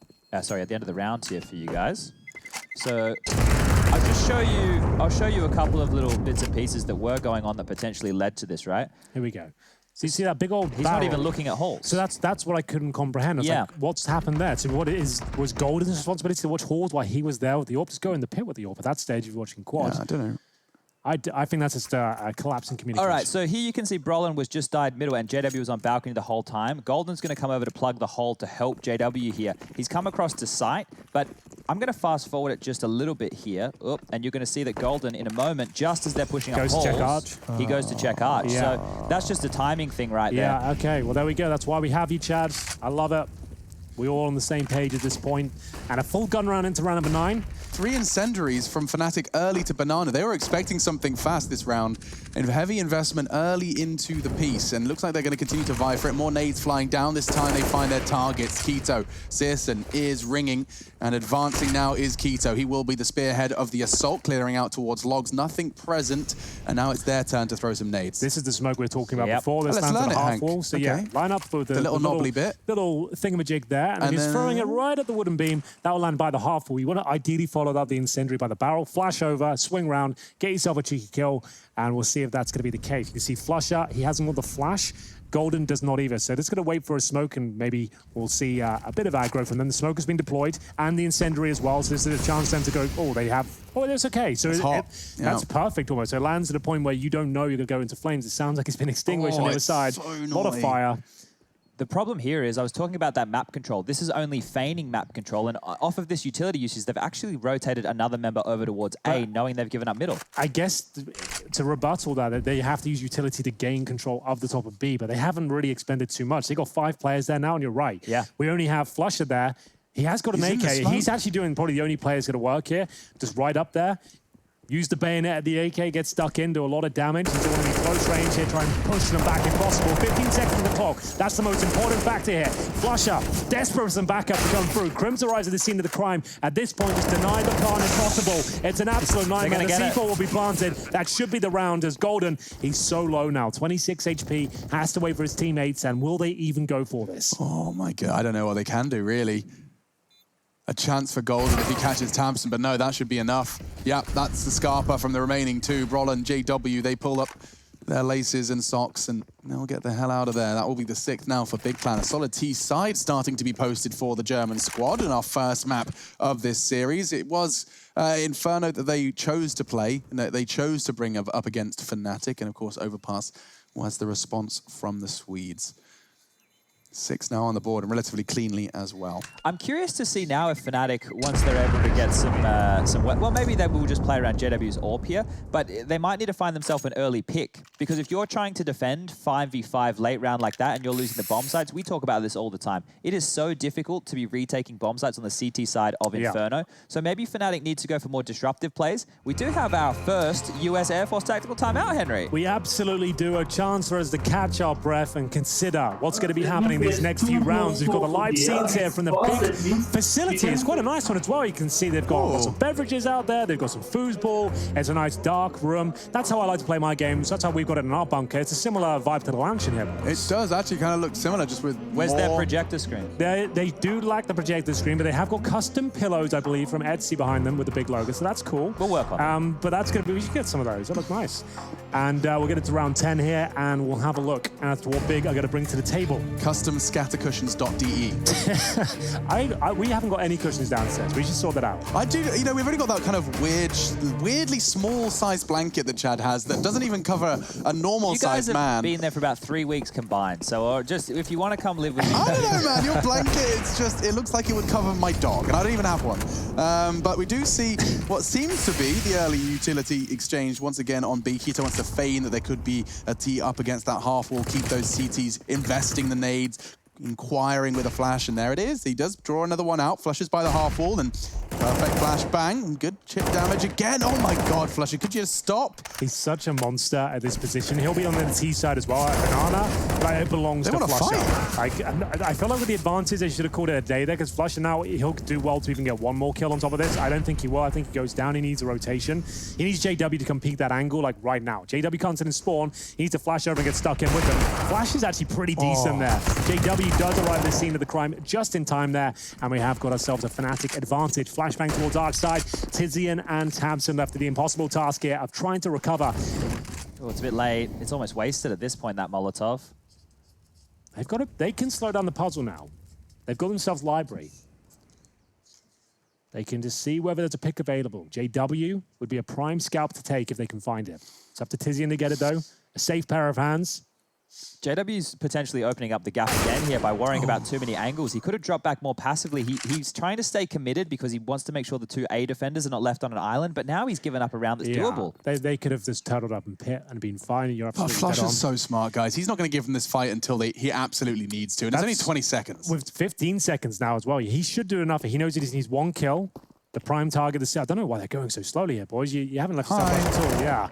Sorry, at the end of the round here for you guys. So I'll show you a couple of little bits and pieces that were going on that potentially led to this, right? Here we go. So you see that big old He's barrel. not even looking at holes. So that's what I couldn't comprehend. I was like, what's happened there? So what was Golden's responsibility to watch holes while he was there with the AWP? Just go in the pit with the AWP at that stage if you're watching quad. Yeah, I don't know. I think that's just a collapse in communication. All right, so here you can see Brolin was just died middle and JW was on balcony the whole time. Golden's going to come over to plug the hole to help JW here. He's come across to site, but I'm going to fast forward it just a little bit here. And you're going to see that Golden, in a moment, just as they're pushing up holes, to check arch. He goes to check arch. Yeah. So that's just a timing thing right there. Yeah, okay. Well, there we go. That's why we have you, Chad. I love it. We're all on the same page at this point. And a full gun round into round number 9. 3 incendiaries from Fnatic early to Banana. They were expecting something fast this round, and heavy investment early into the piece, and looks like they're going to continue to vie for it. More nades flying down. This time they find their targets. Keto, Searson is ringing, and advancing now is Keto. He will be the spearhead of the assault, clearing out towards logs. Nothing present, and now it's their turn to throw some nades. This is the smoke we were talking about before. Let's learn the it, half Hank. wall. So Okay. yeah, line up for The little knobbly bit. Little thingamajig there, and, And he's then- throwing it right at the wooden beam. That will land by the half wall. You want to ideally follow up the incendiary by the barrel, flash over, swing round, get yourself a cheeky kill, and we'll see if that's going to be the case. You can see Flusher, he hasn't got the flash. Golden does not either, so just going to wait for a smoke, and maybe we'll see a bit of aggro from them. The smoke has been deployed, and the incendiary as well, so this is a chance for them to go, that's okay. So that's perfect almost. So it lands at a point where you don't know you're going to go into flames. It sounds like it's been extinguished on the other side. A lot of fire. The problem here is I was talking about that map control. This is only feigning map control, and off of this utility usage, they've actually rotated another member over towards A, knowing they've given up middle. I guess to rebut all that, they have to use utility to gain control of the top of B, but they haven't really expended too much. They got 5 players there now, and you're right. Yeah. We only have Flusher there. He has got an AK. He's actually doing probably the only player who's going to work here. Just right up there. Use the bayonet at the AK, get stuck in, do a lot of damage. He's doing in close range here, try and push them back if possible. 15 seconds on the clock. That's the most important factor here. Flusher, desperate for some backup to come through. Crims arrives at the scene of the crime. At this point, just deny the plant if possible. It's an absolute nightmare. The C4 will be planted. That should be the round as Golden, he's so low now. 26 HP, has to wait for his teammates, and will they even go for this? Oh my God, I don't know what they can do, really. A chance for Golden if he catches Thompson, but no, that should be enough. Yeah, that's the Scarpa from the remaining 2. Brolin, JW, they pull up their laces and socks, and they'll get the hell out of there. That will be the 6th now for Big Plan. A solid T side starting to be posted for the German squad in our first map of this series. It was Inferno that they chose to play, and that they chose to bring up against Fnatic, and of course Overpass was the response from the Swedes. 6 now on the board, and relatively cleanly as well. I'm curious to see now if Fnatic, once they're able to get some well, maybe they will just play around JW's AWP here, but they might need to find themselves an early pick, because if you're trying to defend 5v5 late round like that and you're losing the bomb sites, we talk about this all the time. It is so difficult to be retaking bomb sites on the CT side of Inferno, so maybe Fnatic needs to go for more disruptive plays. We do have our first US Air Force tactical timeout, Henry. We absolutely do. A chance for us to catch our breath and consider what's going to be happening these next few rounds. We've got the live scenes here from the big facility. It's quite a nice one as well. You can see they've got lots of beverages out there. They've got some foosball. It's a nice dark room. That's how I like to play my games. That's how we've got it in our bunker. It's a similar vibe to the lounge in here. It does actually kind of look similar, just with Where's their projector screen? They do lack the projector screen, but they have got custom pillows, I believe, from Etsy behind them with the big logo. So that's cool. We'll work on it. But that's going to be, we should get some of those. They look nice. And we'll get into round 10 here, and we'll have a look as to what big I'm going to bring to the table. Custom scattercushions.de. We haven't got any cushions downstairs. We should sort that out. I do, you know, we've only got that kind of weirdly small-sized blanket that Chad has that doesn't even cover a normal-sized man. You guys have been there for about 3 weeks combined, so just if you want to come live with me. I don't know, man. Your blanket, it looks like it would cover my dog, and I don't even have one. But we do see what seems to be the early utility exchange once again on B. Keto wants to feign that there could be a T up against that half wall, keep those CTs investing the nades, inquiring with a flash, and there it is. He does draw another one out, flushes by the half wall, and perfect flash bang. Good chip damage again. Oh my God, Flusher, could you just stop? He's such a monster at this position. He'll be on the T side as well at Banana, but it belongs to Flusher. I feel like with the advantage, they should have called it a day there, because Flusher now, he'll do well to even get one more kill on top of this. I don't think he will. I think he goes down. He needs a rotation. He needs JW to come peek that angle, like right now. JW can't sit and spawn. He needs to flash over and get stuck in with them. Flash is actually pretty decent there. JW does arrive at the scene of the crime just in time there, and we have got ourselves a Fnatic advantage. Flashbang towards Arch side. Tizian and Tamsin left to the impossible task here of trying to recover. Oh, it's a bit late. It's almost wasted at this point, that Molotov. They can slow down the puzzle now. They've got themselves library. They can just see whether there's a pick available. JW would be a prime scalp to take if they can find it. It's up to Tizian to get it, though. A safe pair of hands. JW's potentially opening up the gap again here by worrying about too many angles. He could have dropped back more passively. He's trying to stay committed because he wants to make sure the two A defenders are not left on an island, but now he's given up a round that's doable. They could have just turtled up and pit and been fine. You're absolutely Flush dead on. is so smart, guys. He's not going to give them this fight until he absolutely needs to. And it's only 20 seconds. With 15 seconds now as well. He should do enough. He knows he just needs one kill. The prime target is... I don't know why they're going so slowly here, boys. You haven't left yourself much at all. Yeah.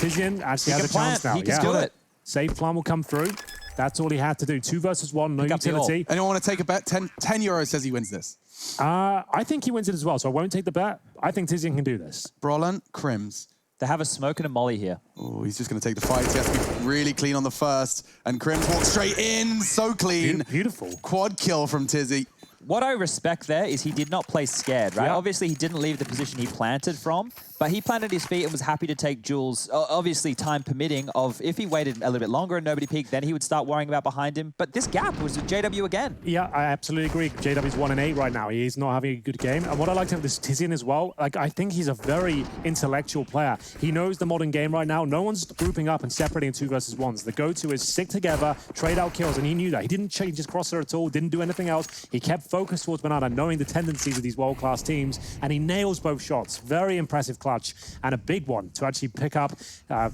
Tizian actually has a chance now. He can do it. Safe plan will come through. That's all he had to do. 2 versus 1, no utility. Anyone want to take a bet? 10 euros says he wins this. I think he wins it as well, so I won't take the bet. I think Tizian can do this. Brollan, Crims. They have a smoke and a molly here. Oh, he's just going to take the fight. He has to be really clean on the first. And Crims walks straight in. So clean. Beautiful. Quad kill from Tizzy. What I respect there is he did not play scared, right? Yeah. Obviously, he didn't leave the position he planted from, but he planted his feet and was happy to take Jules, obviously time permitting, of if he waited a little bit longer and nobody peeked, then he would start worrying about behind him. But this gap was with JW again. Yeah, I absolutely agree. JW's 1-8 right now. He's not having a good game. And what I liked about this Tizian as well, like I think he's a very intellectual player. He knows the modern game right now. No one's grouping up and separating 2 versus 1s. The go-to is stick together, trade out kills, and he knew that. He didn't change his crosser at all, didn't do anything else. He kept focused towards Banana, knowing the tendencies of these world-class teams, and he nails both shots. Very impressive clutch, and a big one to actually pick up. I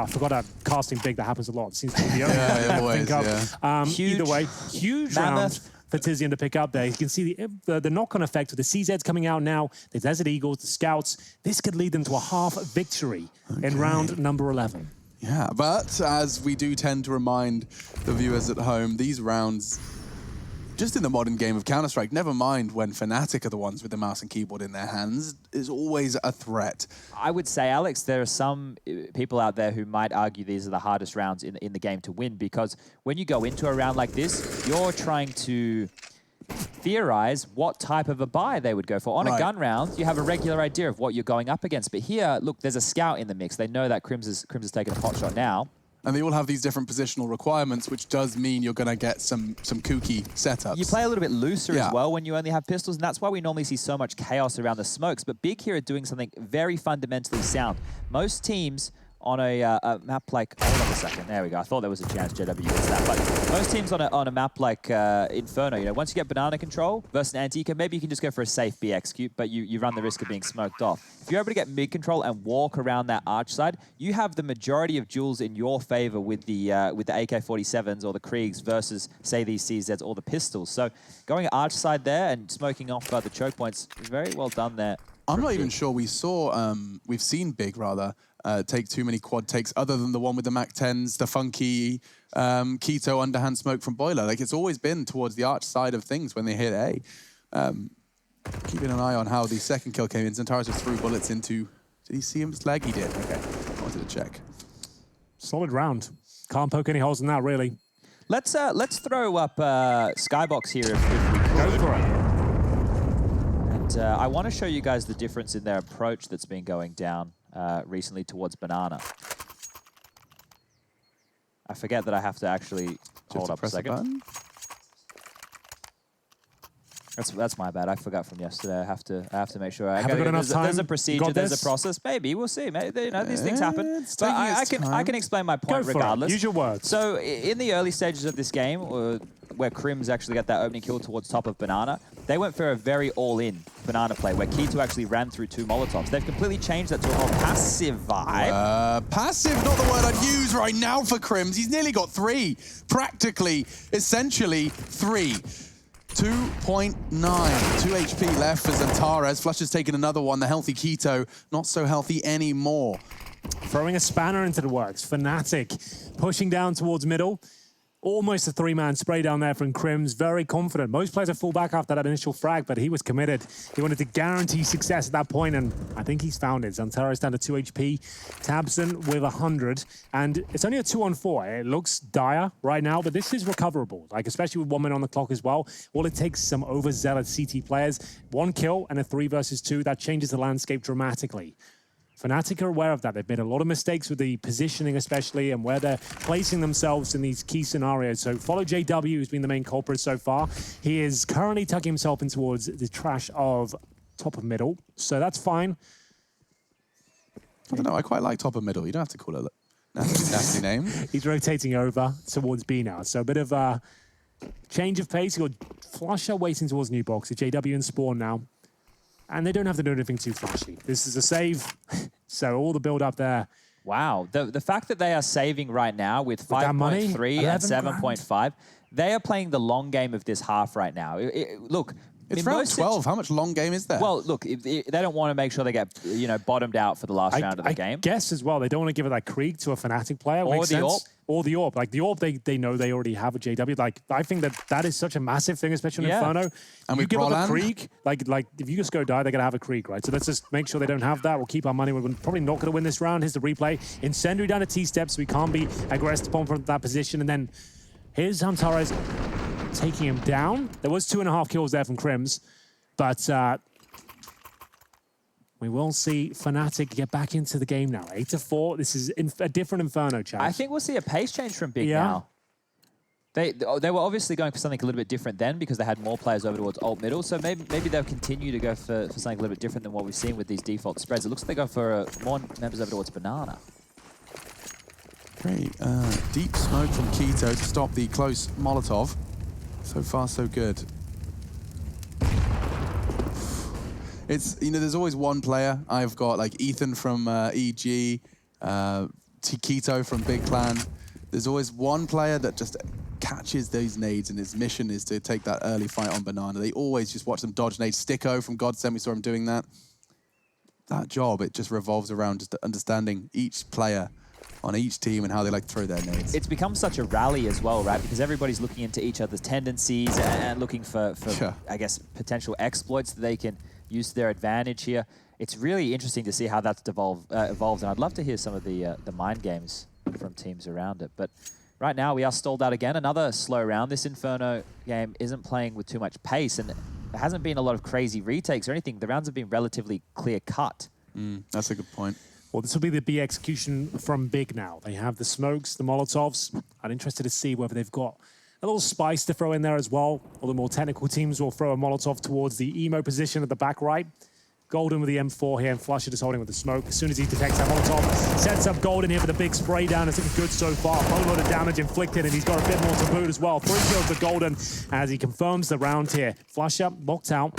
forgot a casting big that happens a lot. It seems to be the only always, either way, huge round for Tizian to pick up there. You can see the knock-on effect with the CZs coming out now, the Desert Eagles, the Scouts. This could lead them to a half victory in round number 11. Yeah, but as we do tend to remind the viewers at home, these rounds, just in the modern game of Counter-Strike, never mind when Fnatic are the ones with the mouse and keyboard in their hands, is always a threat. I would say, Alex, there are some people out there who might argue these are the hardest rounds in the game to win, because when you go into a round like this, you're trying to theorize what type of a buy they would go for. On a gun round, you have a regular idea of what you're going up against. But here, look, there's a scout in the mix. They know that Crims is taking a pot shot now. And they all have these different positional requirements, which does mean you're going to get some kooky setups. You play a little bit looser as well when you only have pistols, and that's why we normally see so much chaos around the smokes. But Big here are doing something very fundamentally sound. Most teams on a map like... Hold on a second. There we go. I thought there was a chance JW gets that. But most teams on a map like Inferno, you know, once you get banana control versus Antica, maybe you can just go for a safe B execute, but you run the risk of being smoked off. If you're able to get mid control and walk around that arch side, you have the majority of duels in your favor with the AK-47s or the Kriegs versus, say, these CZs or the pistols. So going arch side there and smoking off the choke points is very well done there. I'm not even sure we saw, we've seen Big, rather, take too many quad takes other than the one with the Mac-10s, the funky Keto underhand smoke from Boiler. Like, it's always been towards the arch side of things when they hit A. Keeping an eye on how the second kill came in. Xantares just threw bullets into... Did he see him slag? He did. Okay. I wanted to check. Solid round. Can't poke any holes in that, really. Let's throw up Skybox here if we could. Go for it. And I want to show you guys the difference in their approach that's been going down recently towards Banana. I forget that I have to actually hold up a second. That's my bad. I forgot from yesterday. I have to make sure. There's a procedure. There's a process. Maybe we'll see. Maybe, you know, these things happen. But I can explain my point regardless. Use your words. So in the early stages of this game, where Crims actually got that opening kill towards top of Banana, they went for a very all-in Banana play, where Keto actually ran through 2 Molotovs. They've completely changed that to a more passive vibe. Passive, not the word I'd use right now for Crims. He's nearly got 3. Practically, essentially 3. 2.9. 2 HP left for Xantares. Flush has taken another one. The healthy Keto, not so healthy anymore. Throwing a spanner into the works. Fnatic pushing down towards middle. Almost a 3-man spray down there from Crims. Very confident. Most players are full back after that initial frag, but he was committed. He wanted to guarantee success at that point, and I think he's found it. Xantares down to 2 HP. Tabson with 100. And it's only a 2-on-4. It looks dire right now, but this is recoverable. Like, especially with 1 minute on the clock as well. All it takes is some overzealous CT players. 1 kill and a 3 versus 2. That changes the landscape dramatically. Fnatic are aware of that. They've made a lot of mistakes with the positioning especially and where they're placing themselves in these key scenarios. So follow JW, who's been the main culprit so far. He is currently tucking himself in towards the trash of top of middle. So that's fine. I don't know, I quite like top of middle. You don't have to call it a nasty name. He's rotating over towards B now. So a bit of a change of pace. You've got Flusher waiting towards new box. It's JW and Spawn now. And they don't have to do anything too flashy. This is a save. So all the build up there. Wow. The fact that they are saving right now with 5.3 and 7.5, they are playing the long game of this half right now. Look, it's round 12. How much long game is there? Well, look, they don't want to make sure they get bottomed out for the last round of the game. I guess as well, they don't want to give it that Krieg to a Fnatic player. Or the AWP. Or the AWP. Like the AWP, they know they already have a JW. Like I think that is such a massive thing, especially in Inferno. And you with give up a Brolan? Krieg, like if you just go die, they're gonna have a Krieg, right? So let's just make sure they don't have that. We'll keep our money. We're probably not gonna win this round. Here's the replay. Incendiary down to T-step, so we can't be aggressed upon from that position. And then here's Antares taking him down. There was 2.5 kills there from Crims. But we will see Fnatic get back into the game now. 8-4. This is a different Inferno, chat. I think we'll see a pace change from Big now. They were obviously going for something a little bit different then because they had more players over towards alt middle. So maybe they'll continue to go for something a little bit different than what we've seen with these default spreads. It looks like they go for more members over towards Banana. Great. Deep smoke from Keto to stop the close Molotov. So far, so good. It's, there's always one player. I've got like Ethan from EG, Keto from Big Clan. There's always one player that just catches those nades, and his mission is to take that early fight on Banana. They always just watch them dodge nades. Sticko from Godsend, we saw him doing that. That job, it just revolves around just understanding each player on each team and how they like to throw their nades. It's become such a rally as well, right? Because everybody's looking into each other's tendencies and looking for I guess, potential exploits that they can use to their advantage here. It's really interesting to see how that's evolved, and I'd love to hear some of the mind games from teams around it. But right now, we are stalled out again. Another slow round. This Inferno game isn't playing with too much pace, and there hasn't been a lot of crazy retakes or anything. The rounds have been relatively clear-cut. That's a good point. Well, this will be the B execution from Big now. They have the smokes, the Molotovs. I'm interested to see whether they've got a little spice to throw in there as well. All the more technical teams will throw a Molotov towards the emo position at the back right. Golden with the M4 here, and Flusher just holding with the smoke. As soon as he detects that Molotov, sets up Golden here for the big spray down. It's looking good so far. A whole lot of damage inflicted, and he's got a bit more to boot as well. 3 kills for Golden as he confirms the round here. Flusher locked out.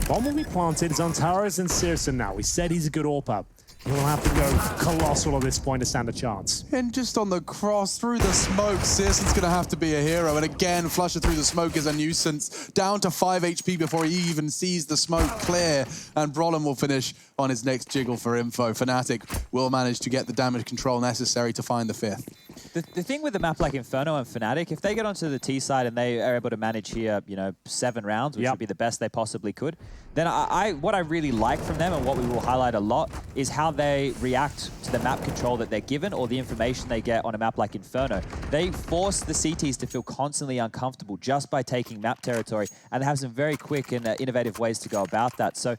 Bomb will be planted. It's on Taras and Searson now. We said he's a good AWP. He'll have to go colossal at this point to stand a chance. And just on the cross, through the smoke, Searson's going to have to be a hero. And again, Flusher through the smoke is a nuisance. Down to 5 HP before he even sees the smoke clear. And Brolan will finish on his next jiggle for info. Fnatic will manage to get the damage control necessary to find the 5th. The thing with a map like Inferno and Fnatic, if they get onto the T side and they are able to manage here, 7 rounds, which would be the best they possibly could, then what I really like from them and what we will highlight a lot is how they react to the map control that they're given or the information they get on a map like Inferno. They force the CTs to feel constantly uncomfortable just by taking map territory, and they have some very quick and innovative ways to go about that. So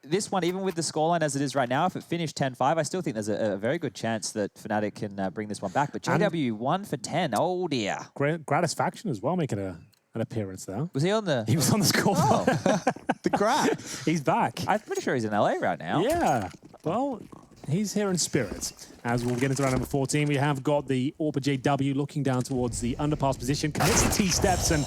this one, even with the scoreline as it is right now, if it finished 10-5, I still think there's a very good chance that Fnatic can bring this one back. But JW 1 for 10, oh dear. Gratisfaction as well making an appearance there. Was he on the... He was on the score. Oh. The Grat. He's back. I'm pretty sure he's in LA right now. Yeah. Well, he's here in spirit. As we'll get into round number 14, we have got the AWP JW looking down towards the underpass position. Commits the T-steps, and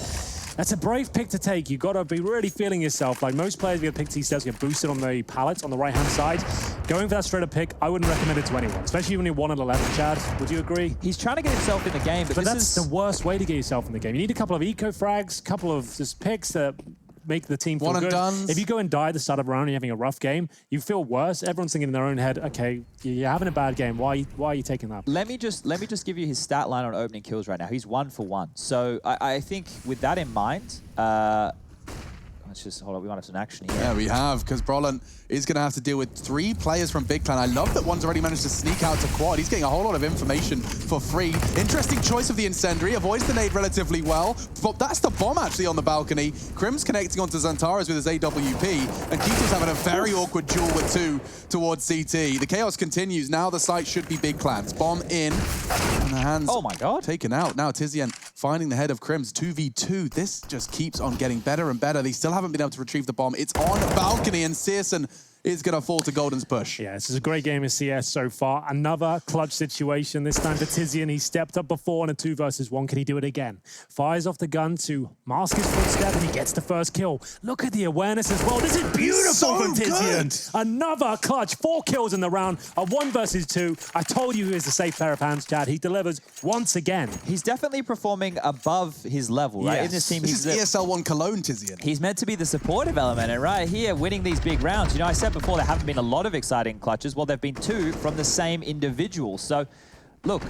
that's a brave pick to take. You've got to be really feeling yourself. Like most players, we have pick T-steps, get boosted on the pallet on the right-hand side. Going for that straight-up pick, I wouldn't recommend it to anyone, especially when you're 1 at 11, Chad. Would you agree? He's trying to get himself in the game, but that's the worst way to get yourself in the game. You need a couple of eco frags, a couple of just picks that make the team feel One and good. dones. If you go and die at the start of a round and you're having a rough game, you feel worse. Everyone's thinking in their own head, okay, you're having a bad game. Why are you taking that? Let me just give you his stat line on opening kills right now. He's 1 for 1. So I think with that in mind, let's just hold on. We might have some action here. Yeah, we have, because Brolin is going to have to deal with 3 players from Big Clan. I love that one's already managed to sneak out to quad. He's getting a whole lot of information for free. Interesting choice of the incendiary. Avoids the nade relatively well. But that's the bomb actually on the balcony. Krim's connecting onto Xantares with his AWP. And Kito's having a very awkward duel with 2 towards CT. The chaos continues. Now the site should be Big Clan's. Bomb in. And the hands oh my god, taken out. Now Tizian finding the head of Krim's 2v2. This just keeps on getting better and better. They still haven't been able to retrieve the bomb. It's on balcony, and Searson is going to fall to Golden's push. Yeah, this is a great game of CS so far. Another clutch situation, this time for Tizian. He stepped up before in a 2 versus 1. Can he do it again? Fires off the gun to mask his footstep, and he gets the first kill. Look at the awareness as well. This is beautiful from Tizian. Another clutch. 4 kills in the round. A 1 versus 2. I told you he was a safe pair of hands, Chad. He delivers once again. He's definitely performing above his level, right? Yes. In this team, This is ESL 1 Cologne, Tizian. He's meant to be the supportive element, and right here, winning these big rounds. You know, I said before there haven't been a lot of exciting clutches. Well, there have been 2 from the same individual. So, look,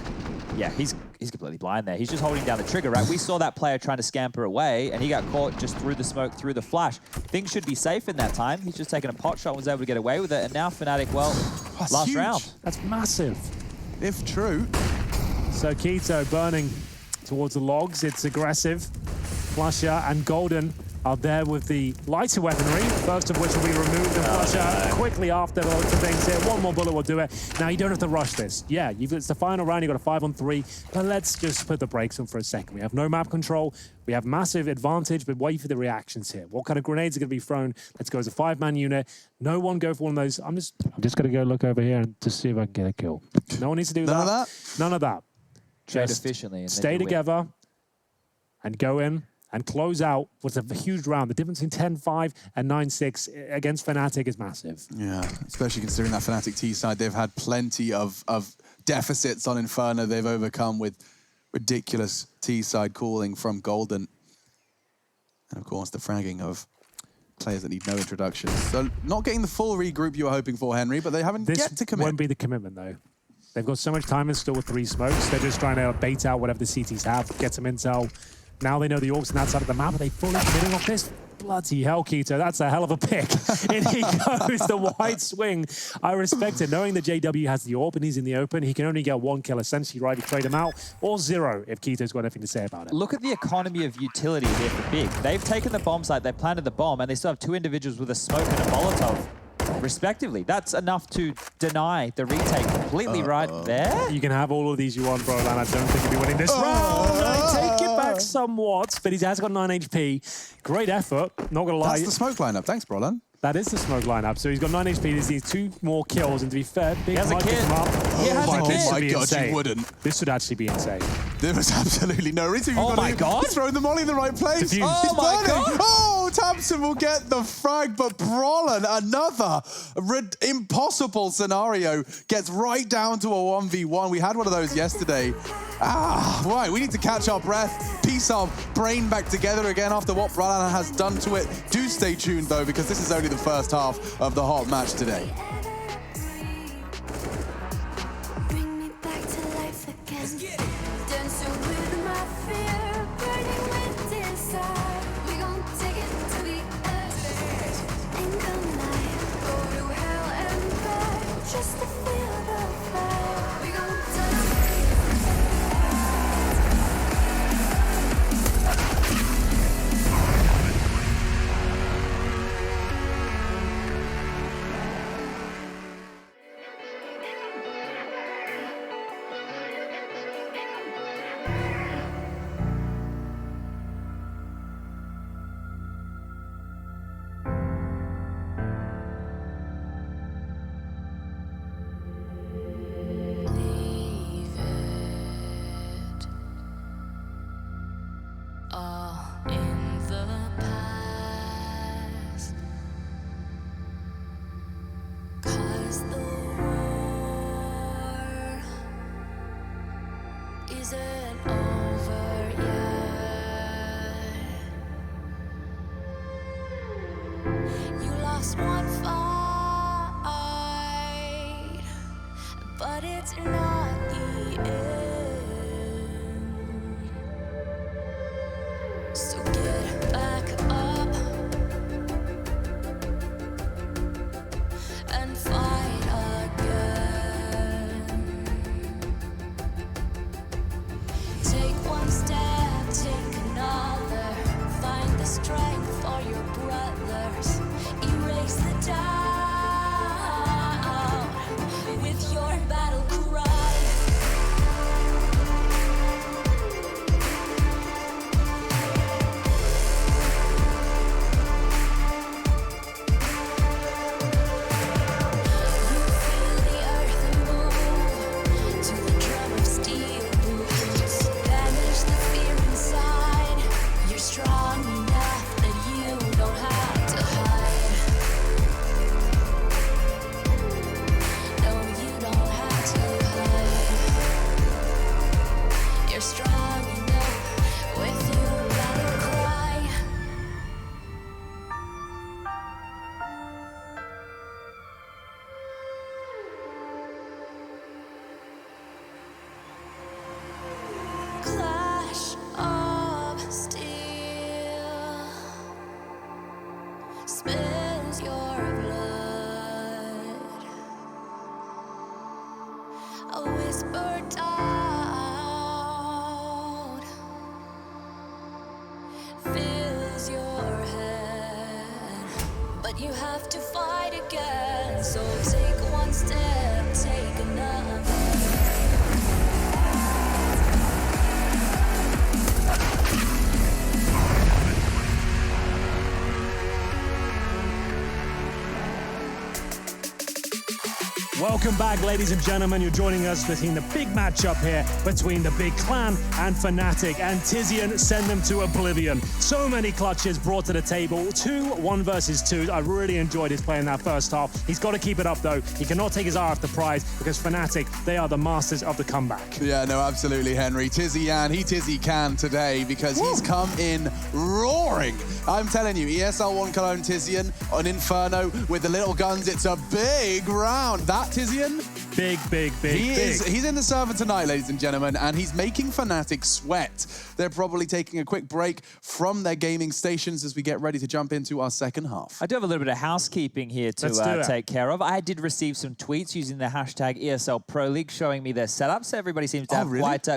yeah, he's completely blind there. He's just holding down the trigger, right? We saw that player trying to scamper away, and he got caught just through the smoke, through the flash. Things should be safe in that time. He's just taken a pot shot and was able to get away with it. And now Fnatic, well, That's last huge. round. That's massive. If true. So Kito burning towards the logs. It's aggressive. Flusher and Golden are there with the lighter weaponry, first of which will be removed, and Flusher quickly after the lots of things here. 1 more bullet will do it. Now, you don't have to rush this. Yeah, it's the final round, you've got a 5-on-3, but let's just put the brakes on for a second. We have no map control, we have massive advantage, but wait for the reactions here. What kind of grenades are going to be thrown? Let's go as a 5-man unit. No one go for one of those. I'm just going to go look over here and just see if I can get a kill. No one needs to do None of that? None of that. Trade Just efficiently. And stay together and go in and close out what's a huge round. The difference between 10-5 and 9-6 against Fnatic is massive. Yeah, especially considering that Fnatic T side, they've had plenty of deficits on Inferno they've overcome with ridiculous T side calling from Golden. And of course, the fragging of players that need no introduction. So not getting the full regroup you were hoping for, Henry, but they haven't yet to commit. This won't be the commitment, though. They've got so much time and still with 3 smokes. They're just trying to bait out whatever the CTs have, get some intel. Now they know the orcs on that side of the map. Are they fully committing off this? Bloody hell, Kito. That's a hell of a pick. In he goes, the wide swing. I respect it. Knowing that JW has the orb and he's in the open, he can only get 1 kill essentially, right? You trade him out, or 0 if Kito's got anything to say about it. Look at the economy of utility here for Big. They've taken the bomb site, they planted the bomb, and they still have 2 individuals with a smoke and a Molotov, respectively. That's enough to deny the retake completely right there. You can have all of these you want, bro, and I don't think you'll be winning this round. I take it back somewhat, but he has got 9 HP. Great effort, not gonna lie. That's the smoke lineup. Thanks, Brolin. That is the smoke lineup. So he's got 9 HP. He needs 2 more kills, and to be fair, Big has a might kid. pick him up. He has a kid. This would Oh my be God, insane. you wouldn't. This would actually be insane. There was absolutely no reason. Oh my God. He's throwing the molly in the right place. Diffused. He's Oh my burning. God. Oh, Tamsin will get the frag, but Brolin, another impossible scenario, gets right down to a 1v1. We had one of those yesterday. Right, we need to catch our breath, piece our brain back together again after what Brolin has done to it. Do stay tuned, though, because this is only the first half of the hot match today. Bring me back to life again. Dancing with my fear, burning with desire. We gon' take it to the edge. Ain't gonna lie, go to hell and back just to feel the fire. We gon' touch. Leave it all in the past, 'cause the war isn't over yet. You lost one fight, but it's not the end. So get back up spills your blood. A whisper doubt fills your head, but you have to fight again. So take one step, take another. Welcome back, ladies and gentlemen. You're joining us between the big matchup here between the big clan and Fnatic. And Tizian send them to oblivion. So many clutches brought to the table. 2 1 versus 2. I really enjoyed his play in that first half. He's got to keep it up, though. He cannot take his eye off the prize because Fnatic, they are the masters of the comeback. Yeah, no, absolutely, Henry. Tizian, he Tizzy can today because he's come in roaring. I'm telling you, ESL 1 Cologne Tizian on Inferno with the little guns. It's a big round. That Tizian? Big. He's in the server tonight, ladies and gentlemen, and he's making Fnatic sweat. They're probably taking a quick break from their gaming stations as we get ready to jump into our second half. I do have a little bit of housekeeping here to take care of. I did receive some tweets using the hashtag ESL Pro League showing me their setups. Everybody seems to have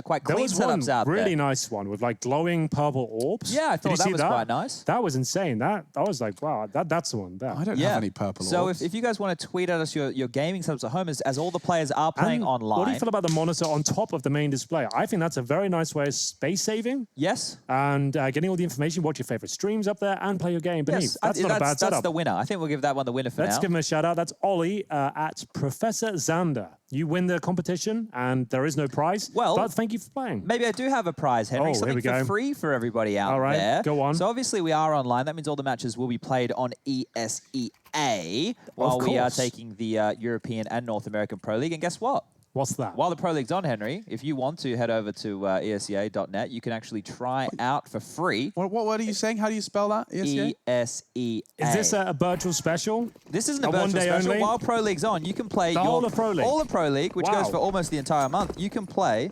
quite clean setups out there. Really nice one with like glowing purple orbs. Yeah, I thought that was quite nice. That was insane. I was like, wow, that's the one there. I don't have any purple orbs. So if you guys want to tweet at us your gaming setups at home as all the players are playing online. What do you feel about the monitor on top of the main display? I think that's a very nice way of space saving. Yes. And getting all the information, watch your favorite streams up there, and play your game beneath. Yes, that's not a bad setup. That's the winner. I think we'll give that one the winner for now. Let's give him a shout out. That's Ollie at Professor Xander. You win the competition, and there is no prize. Well, but thank you for playing. Maybe I do have a prize, Henry. Something for free for everybody out there. Go on. So obviously we are online. That means all the matches will be played on ESEA while we are taking the European and North American Pro League. And guess what? What's that? While the Pro League's on, Henry, if you want to head over to ESEA.net, you can actually try out for free. What word are you saying? How do you spell that? ESEA? ESEA. Is this a virtual special? This isn't a virtual special. Only? While Pro League's on, you can play all of Pro League. All of Pro League, which goes for almost the entire month. You can play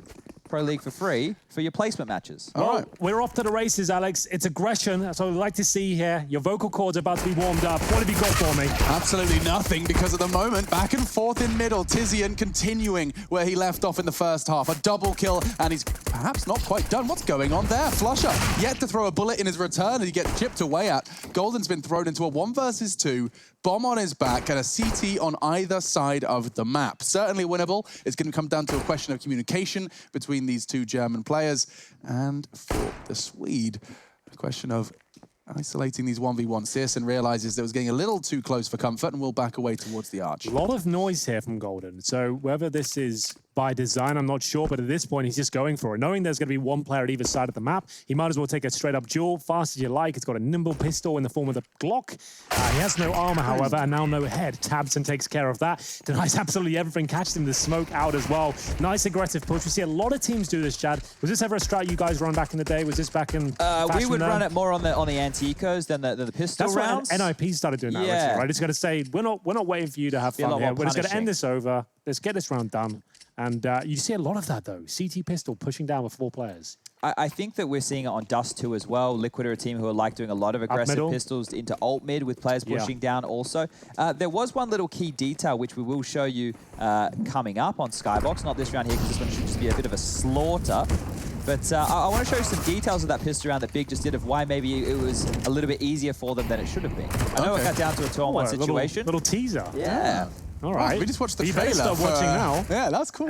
Pro League for free for your placement matches. Well, we're off to the races, Alex. It's aggression. That's what I'd like to see here. Your vocal cords are about to be warmed up. What have you got for me? Absolutely nothing, because at the moment, back and forth in middle, Tizian continuing where he left off in the first half. A double kill, and he's perhaps not quite done. What's going on there? Flusher yet to throw a bullet in his return, and he gets chipped away at. Golden's been thrown into a 1 versus 2. Bomb on his back and a CT on either side of the map. Certainly winnable. It's going to come down to a question of communication between these 2 German players. And for the Swede, a question of isolating these 1v1. Searson realizes that it was getting a little too close for comfort and will back away towards the arch. A lot of noise here from Golden. So whether this is by design, I'm not sure, but at this point, he's just going for it. Knowing there's going to be 1 player at either side of the map, he might as well take a straight-up duel, fast as you like. It's got a nimble pistol in the form of the Glock. He has no armor, however, and now no head. Tabson takes care of that. Denies absolutely everything, catches him the smoke out as well. Nice aggressive push. We see a lot of teams do this, Chad. Was this ever a strat you guys run back in the day? Was this back in we would run it more on the anti-ecos than the pistol rounds. That's why NIP started doing that, actually, right? It's going to say, we're not waiting for you to have fun here. We're just going to end this over. Let's get this round done. And you see a lot of that, though. CT pistol pushing down with 4 players. I think that we're seeing it on Dust 2 as well. Liquid are a team who are like doing a lot of aggressive pistols into alt mid with players pushing down also. There was one little key detail which we will show you coming up on Skybox. Not this round here, because this one should just be a bit of a slaughter. But I want to show you some details of that pistol round that Big just did, of why maybe it was a little bit easier for them than it should have been. I know it got down to a 2-on-1 situation. Little teaser. Yeah. All right. We just watched the trailer. You better start watching now. Yeah, that's cool.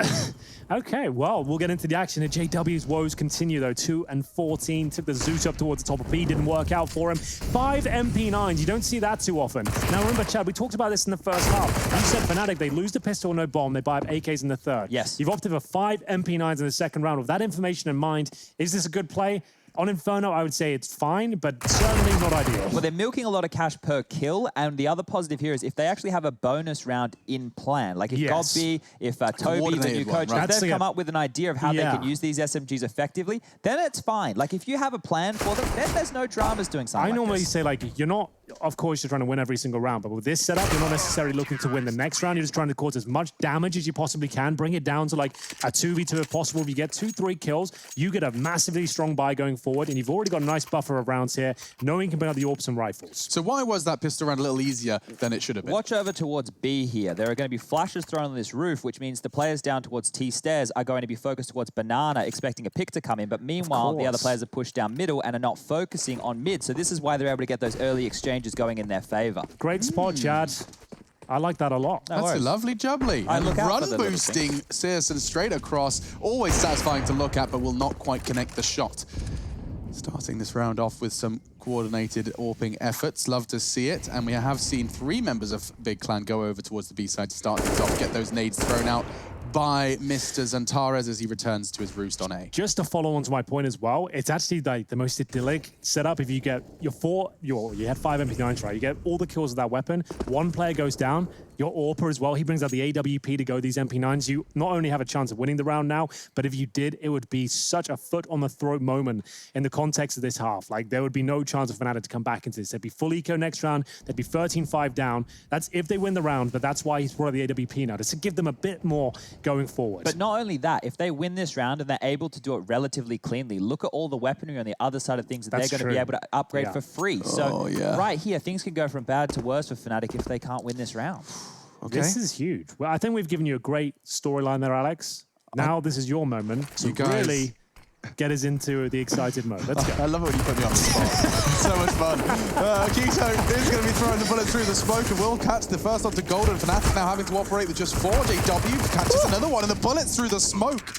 Okay, well, we'll get into the action. The JW's woes continue, though. 2 and 14. Took the Zeus up towards the top of B. Didn't work out for him. 5 MP9s. You don't see that too often. Now, remember, Chad, we talked about this in the first half. You said Fnatic, they lose the pistol, no bomb. They buy up AKs in the third. Yes. You've opted for 5 MP9s in the second round. With that information in mind, is this a good play? On Inferno, I would say it's fine, but certainly not ideal. Well, they're milking a lot of cash per kill, and the other positive here is if they actually have a bonus round in plan, like if Godby, if Toby, the new coach, if they've come up with an idea of how they can use these SMGs effectively, then it's fine. Like if you have a plan for them, then there's no dramas doing something I normally say, like, you're not of course, you're trying to win every single round, but with this setup, you're not necessarily looking to win the next round. You're just trying to cause as much damage as you possibly can, bring it down to like a 2v2 if possible. If you get 2-3 kills, you get a massively strong buy going forward, and you've already got a nice buffer of rounds here, knowing you can bring out the AWPs and rifles. So why was that pistol round a little easier than it should have been? Watch over towards B here. There are going to be flashes thrown on this roof, which means the players down towards T stairs are going to be focused towards Banana, expecting a pick to come in. But meanwhile, the other players are pushed down middle and are not focusing on mid. So this is why they're able to get those early exchanges going in their favor. Great spot, Chad. I like that a lot. That's a lovely jubbly. I And look out run for the little boosting Searson straight across. Always satisfying to look at, but will not quite connect the shot. Starting this round off with some coordinated AWPing efforts. Love to see it. And we have seen 3 members of Big Clan go over towards the B side to start things off, get those nades thrown out by Mr. Zantares as he returns to his roost on A. Just to follow on to my point as well, it's actually like the most idyllic setup. If you get you had 5 MP9s, right? You get all the kills of that weapon. One player goes down, your AWPer as well. He brings out the AWP to go these MP9s. You not only have a chance of winning the round now, but if you did, it would be such a foot on the throat moment in the context of this half. Like, there would be no chance of Fnatic to come back into this. They'd be full eco next round. They'd be 13-5 down. That's if they win the round, but that's why he's brought out the AWP now, just to give them a bit more going forward. But not only that, if they win this round and they're able to do it relatively cleanly, look at all the weaponry on the other side of things that they're going to be able to upgrade for free. So right here, things can go from bad to worse for Fnatic if they can't win this round. Okay. This is huge. Well, I think we've given you a great storyline there, Alex. Now this is your moment to really get us into the excited mode. Let's go. I love it when you put me on the spot. So much fun. Keto is going to be throwing the bullet through the smoke and will catch the first onto Golden. Fnatic now having to operate with just 4. JW catches another one and the bullets through the smoke.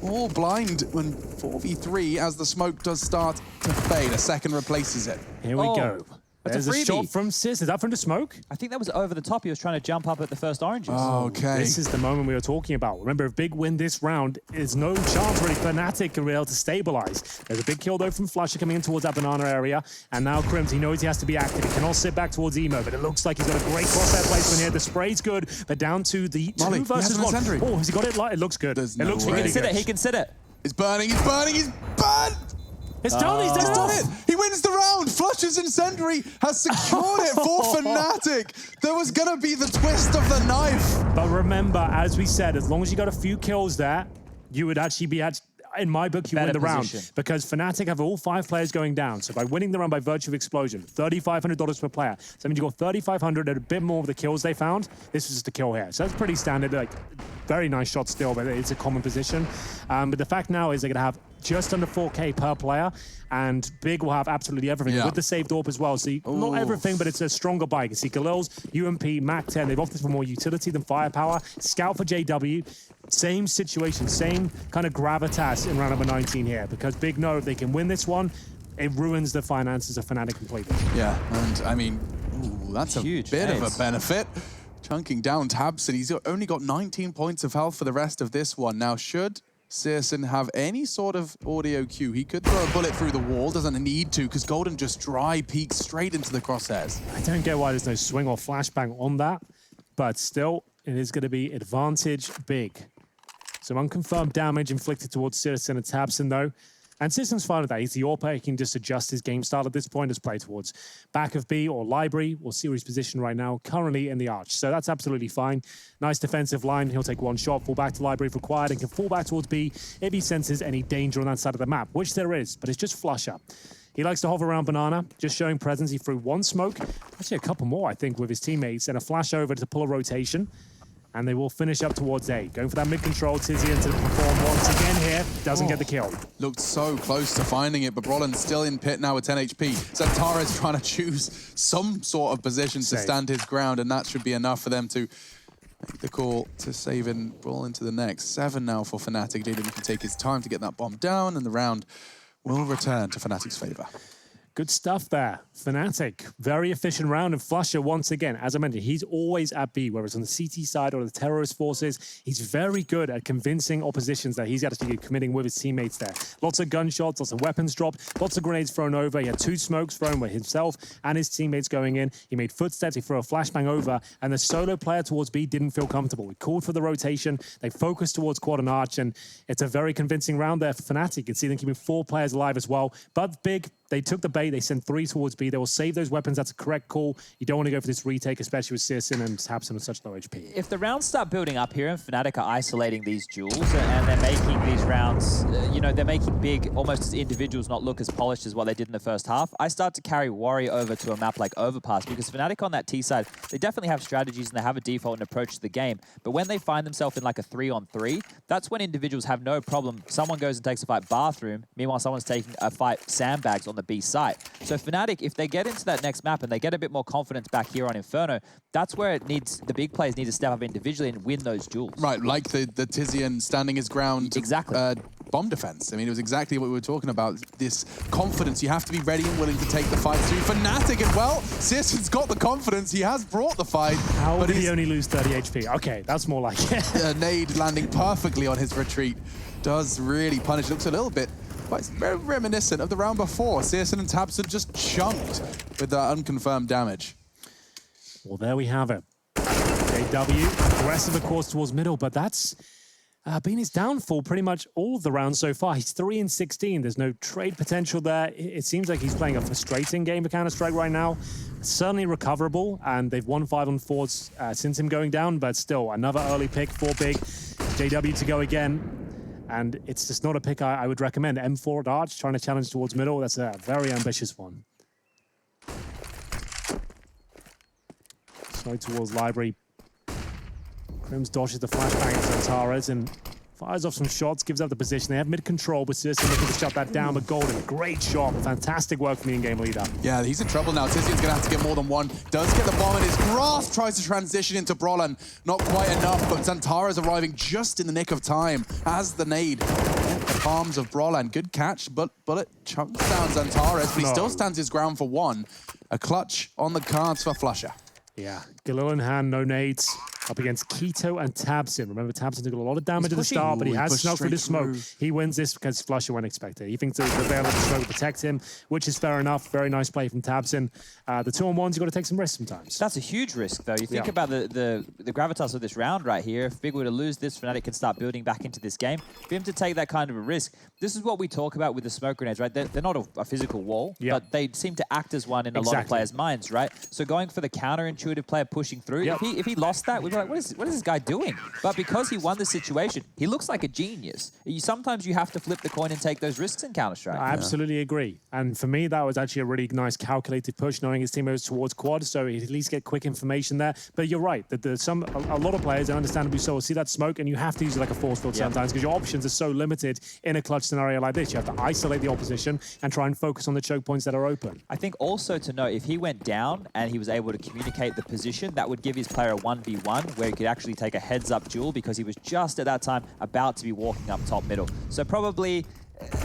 All blind when 4v3 as the smoke does start to fade. A second replaces it. Here we go. That's There's a shot from Sis. Is that from the smoke? I think that was over the top. He was trying to jump up at the first oranges. Okay. This is the moment we were talking about. Remember, if Big win this round, there's no chance really Fnatic can be able to stabilize. There's a big kill though from Flusher coming in towards that banana area. And now Crims, he knows he has to be active. He cannot sit back towards Emo, but it looks like he's got a great crosshair placement here. The spray's good, but down to the Molly, 2 versus 1. Sentry. Oh, has he got it? It looks good. There's it looks really good. He can sit it. He's burning, he's burning, he's burned! It's done, he's done it! He wins the round! Flusher's Incendiary has secured it for Fnatic! There was gonna be the twist of the knife! But remember, as we said, as long as you got a few kills there, you would actually be in my book, you win the round. Because Fnatic have all 5 players going down. So by winning the round by virtue of explosion, $3,500 per player. So that means you got $3,500 and a bit more of the kills they found. This was just a kill here. So that's pretty standard. Like, very nice shot still, but it's a common position. But the fact now is they're going to have just under 4K per player, and Big will have absolutely everything with the saved AWP as well. So not everything, but it's a stronger buy. You can see Galil's, UMP, MAC-10, they've opted for more utility than firepower. Scout for JW, same situation, same kind of gravitas in round number 19 here, because Big know if they can win this one, it ruins the finances of Fnatic completely. Yeah, and I mean, that's a huge bit of a benefit. Chunking down Tabson, he's only got 19 points of health for the rest of this one. Now, should Searson have any sort of audio cue, he could throw a bullet through the wall, doesn't need to, because Golden just dry peeks straight into the crosshairs. I don't get why there's no swing or flashbang on that, but still, it is going to be advantage Big. Some unconfirmed damage inflicted towards Searson and Tabson, though. And Searson's fine with that. He's the AWPer. He can just adjust his game style at this point. Just play towards back of B or library. We'll see where he's positioned right now, currently in the arch. So that's absolutely fine. Nice defensive line. He'll take 1 shot, fall back to library if required, and can fall back towards B if he senses any danger on that side of the map, which there is, but it's just Flusher. He likes to hover around Banana, just showing presence. He threw 1 smoke, actually a couple more, I think, with his teammates, and a flash over to pull a rotation. And they will finish up towards A. Going for that mid-control, Tizian to perform once again here. Doesn't get the kill. Looked so close to finding it, but Brollan's still in pit now with 10 HP. Zantares trying to choose some sort of position to stand his ground, and that should be enough for them to make the call to save and roll into the next. 7 now for Fnatic. JW can take his time to get that bomb down, and the round will return to Fnatic's favor. Good stuff there. Fnatic, very efficient round, and Flusher once again, as I mentioned, he's always at B, whether it's on the CT side or the terrorist forces. He's very good at convincing oppositions that he's actually committing with his teammates there. Lots of gunshots, lots of weapons dropped, lots of grenades thrown over. He had 2 smokes thrown by himself and his teammates going in. He made footsteps, he threw a flashbang over, and the solo player towards B didn't feel comfortable. He called for the rotation, they focused towards quad and arch, and it's a very convincing round there for Fnatic. You can see them keeping 4 players alive as well, but Big, they took the bait. They sent 3 towards B. They will save those weapons. That's a correct call. You don't want to go for this retake, especially with Searson and Tabson with such low HP. If the rounds start building up here and Fnatic are isolating these duels and they're making these rounds, they're making big, almost as individuals not look as polished as what they did in the first half, I start to carry worry over to a map like Overpass because Fnatic on that T side, they definitely have strategies and they have a default and approach to the game. But when they find themselves in like a 3-on-3, that's when individuals have no problem. Someone goes and takes a fight bathroom, meanwhile someone's taking a fight sandbags on the B site. So Fnatic, if they get into that next map and they get a bit more confidence back here on Inferno, that's where the big players need to step up individually and win those duels. Right, like the Tizian standing his ground. Exactly. Bomb defense. I mean, it was exactly what we were talking about. This confidence. You have to be ready and willing to take the fight through. Fnatic, and well, Searson's got the confidence. He has brought the fight. How did he only lose 30 HP? Okay, that's more like it. Nade landing perfectly on his retreat does really punish. Looks a little bit quite very reminiscent of the round before. Searson and Tabson just chunked with that unconfirmed damage. Well, there we have it. JW, aggressive, of course, towards middle, but that's been his downfall pretty much all of the rounds so far. He's 3-16. There's no trade potential there. It seems like he's playing a frustrating game of Counter-Strike right now. Certainly recoverable, and they've won 5-on-4s since him going down, but still, another early pick, 4 big. JW to go again. And it's just not a pick I would recommend. M4 at Arch, trying to challenge towards middle. That's a very ambitious one. Slow towards Library. Crims dodges the flashbang at Zantares and fires off some shots, gives up the position. They have mid-control, but Searson looking to shut that down. But Golden, great shot. Fantastic work from the in-game leader. Yeah, he's in trouble now. Tizian's going to have to get more than one. Does get the bomb in his grasp, tries to transition into Brollan. Not quite enough, but Zantares arriving just in the nick of time as the nade. The palms of Brollan. Good catch, but Bullet chunks down Zantares, but he still stands his ground for one. A clutch on the cards for Flusher. Yeah, Galil in hand, no nades. Up against Keto and Tabson. Remember, Tabson took a lot of damage at the start, but he has snuck through the smoke. He wins this because Flusher won't expect it. He thinks the veil of the smoke protects him, which is fair enough. Very nice play from Tabson. The 2-on-1s, you've got to take some risks sometimes. That's a huge risk, though. You think about the gravitas of this round right here. If Big were to lose this, Fnatic can start building back into this game. For him to take that kind of a risk, this is what we talk about with the smoke grenades, right? They're not a physical wall, but they seem to act as one in a lot of players' minds, right? So going for the counterintuitive player pushing through, if he lost that, we'd be like, what is this guy doing? But because he won the situation, he looks like a genius. Sometimes you have to flip the coin and take those risks in Counter-Strike. I absolutely agree. And for me, that was actually a really nice calculated push, knowing his team was towards quad, so he'd at least get quick information there. But you're right, that there's a lot of players, and understandably so, will see that smoke, and you have to use it like a force field sometimes, because your options are so limited in a clutch scenario like this. You have to isolate the opposition and try and focus on the choke points that are open. I think also to know, if he went down and he was able to communicate the position, that would give his player a 1v1, where he could actually take a heads-up duel, because he was just at that time about to be walking up top middle. So probably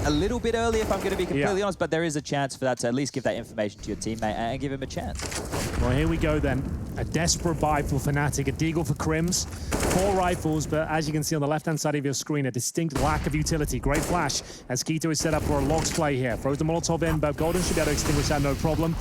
a little bit early, if I'm going to be completely honest, but there is a chance for that to at least give that information to your teammate and give him a chance. Well, here we go then. A desperate buy for Fnatic, a deagle for Crims, 4 rifles, but as you can see on the left-hand side of your screen, a distinct lack of utility. Great flash as Keto is set up for a Logs play here. Throws the Molotov in, but Golden should be able to extinguish that, no problem.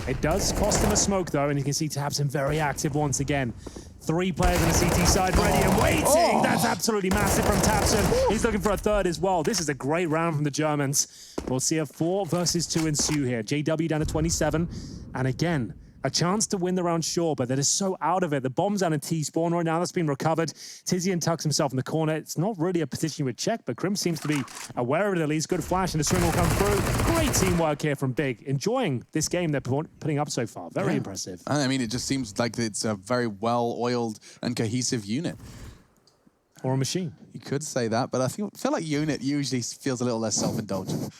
It does cost him a smoke, though, and you can see Tabson very active once again. 3 players on the CT side ready and waiting. That's absolutely massive from Tabson. He's looking for a third as well. This is a great round from the Germans. We'll see a 4 versus 2 ensue here. JW down to 27. And again, a chance to win the round, sure, but that is so out of it. The bomb's down in T-spawn right now. That's been recovered. Tizian tucks himself in the corner. It's not really a position you would check, but Crim seems to be aware of it at least. Good flash, and the swing will come through. Great teamwork here from Big. Enjoying this game they're putting up so far. Very impressive. And I mean, it just seems like it's a very well-oiled and cohesive unit. Or a machine. You could say that, but I feel like unit usually feels a little less self-indulgent.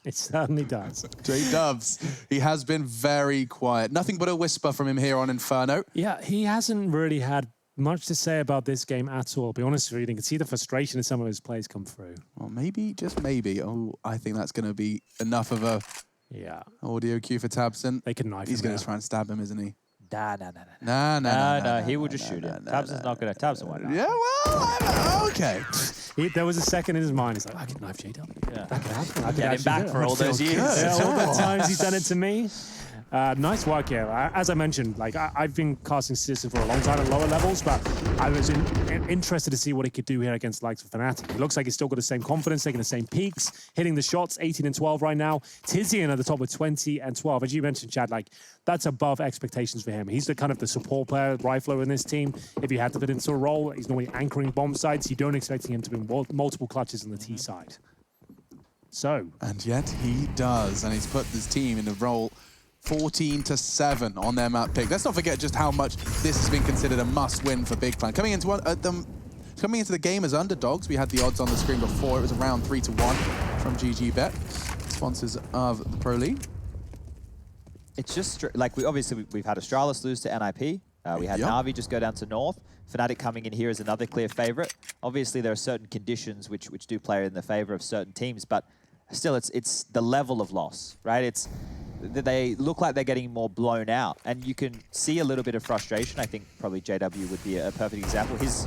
It certainly does. J-Dubs, he has been very quiet. Nothing but a whisper from him here on Inferno. Yeah, he hasn't really had much to say about this game at all. I'll be honest with you, you can see the frustration in some of his plays come through. Well, maybe, just maybe. Oh, I think that's going to be enough of a audio cue for Tabson. They can knife him. He's going to try and stab him, isn't he? No, he will just shoot him. Tabson's not going to. Tabson won't. Yeah, well, okay. There was a second in his mind. He's like, I could knife JW. Yeah. That could happen. I could get him back for all those years. Yeah, all the times he's done it to me. Nice work here. As I mentioned, like I've been casting Citizen for a long time at lower levels, but I was interested to see what he could do here against the likes of Fnatic. He looks like he's still got the same confidence, taking the same peaks, hitting the shots, 18 and 12 right now. Tizian at the top with 20 and 12. As you mentioned, Chad, like that's above expectations for him. He's the kind of the support player, rifler in this team. If you had to fit into a role, he's normally anchoring bomb sites. You don't expect him to be multiple clutches on the T side. So. And yet he does, and he's put this team in a role 14-7 on their map pick. Let's not forget just how much this has been considered a must-win for Big Clan. Coming into the game as underdogs, we had the odds on the screen before. It was around 3-1 from GGBet, sponsors of the Pro League. It's just like we've had Astralis lose to NIP. We had Na'Vi just go down to North. Fnatic coming in here is another clear favorite. Obviously, there are certain conditions which do play in the favor of certain teams, but still, it's the level of loss, right? They look like they're getting more blown out, and you can see a little bit of frustration. I think probably JW would be a perfect example. His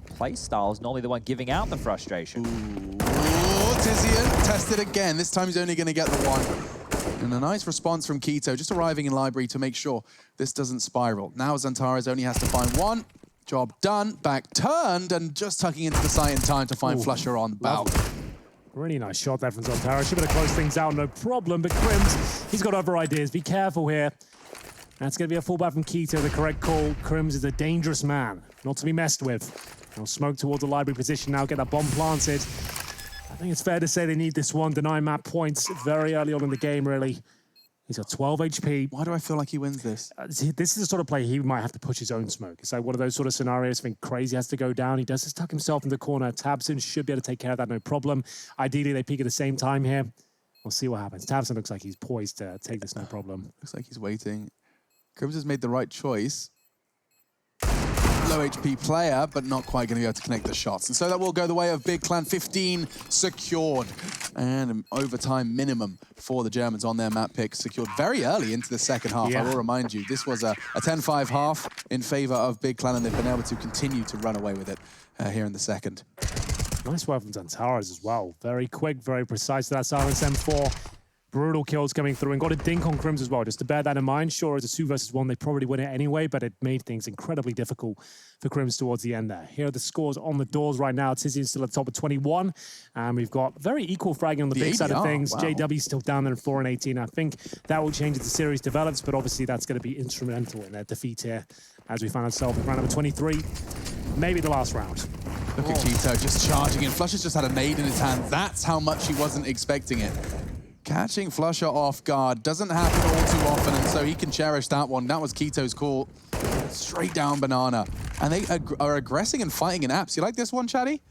play style is normally the one giving out the frustration. Ooh, Tizian tested again. This time he's only going to get the one. And a nice response from Keto, just arriving in library to make sure this doesn't spiral. Now Zantares only has to find one. Job done, back turned, and just tucking into the site in time to find Flusher on bout. Really nice shot there from Zantares. Should be able to close things out, no problem. But Crims, he's got other ideas. Be careful here. That's going to be a fallback from Keto, the correct call. Crims is a dangerous man, not to be messed with. He'll smoke towards the library position now, get that bomb planted. I think it's fair to say they need this one. Deny map points very early on in the game, really. He's got 12 HP. Why do I feel like he wins this? This is the sort of play he might have to push his own smoke. It's like one of those sort of scenarios. I think Crazy has to go down. He does just tuck himself in the corner. Tabson should be able to take care of that, no problem. Ideally, they peak at the same time here. We'll see what happens. Tabson looks like he's poised to take this, no problem. Looks like he's waiting. Crims has made the right choice. Low HP player, but not quite going to be able to connect the shots. And so that will go the way of Big Clan. 15 secured. And an overtime minimum for the Germans on their map pick. Secured very early into the second half. I will remind you, this was a 10-5 half in favor of Big Clan, and they've been able to continue to run away with it here in the second. Nice work from Zantares as well. Very quick, very precise. That silence M4. Brutal kills coming through, and got a dink on Crims as well, just to bear that in mind. Sure, as a 2 versus 1, they probably win it anyway, but it made things incredibly difficult for Crims towards the end there. Here are the scores on the doors right now. Tizian's still at the top of 21, and we've got very equal fragging on the big side of things. Wow. JW's still down there at 4 and 18. I think that will change as the series develops, but obviously that's going to be instrumental in their defeat here as we find ourselves in round number 23, maybe the last round. Look at Keto just charging in. Flusher's just had a nade in his hand. That's how much he wasn't expecting it. Catching Flusher off guard doesn't happen all too often, and so he can cherish that one. That was Keto's call. Straight down banana. And they are aggressing and fighting in apps. You like this one, Chatty?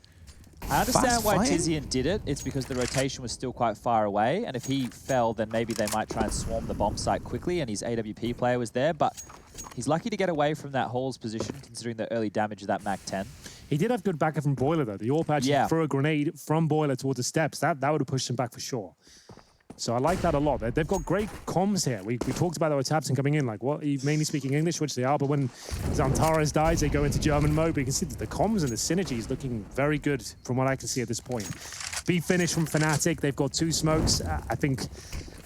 I understand why Tizian did it. It's because the rotation was still quite far away, and if he fell, then maybe they might try and swarm the bomb site quickly, and his AWP player was there, but he's lucky to get away from that Hall's position, considering the early damage of that Mac 10. He did have good backup from Boiler, though. The AWP actually threw a grenade from Boiler towards the steps. That would have pushed him back for sure. So I like that a lot. They've got great comms here. We talked about our Tabson coming in, like, what, mainly speaking English, which they are, but when Zantares dies, they go into German mode. But you can see that the comms and the synergy is looking very good from what I can see at this point. B finish from Fnatic. They've got 2 smokes. I think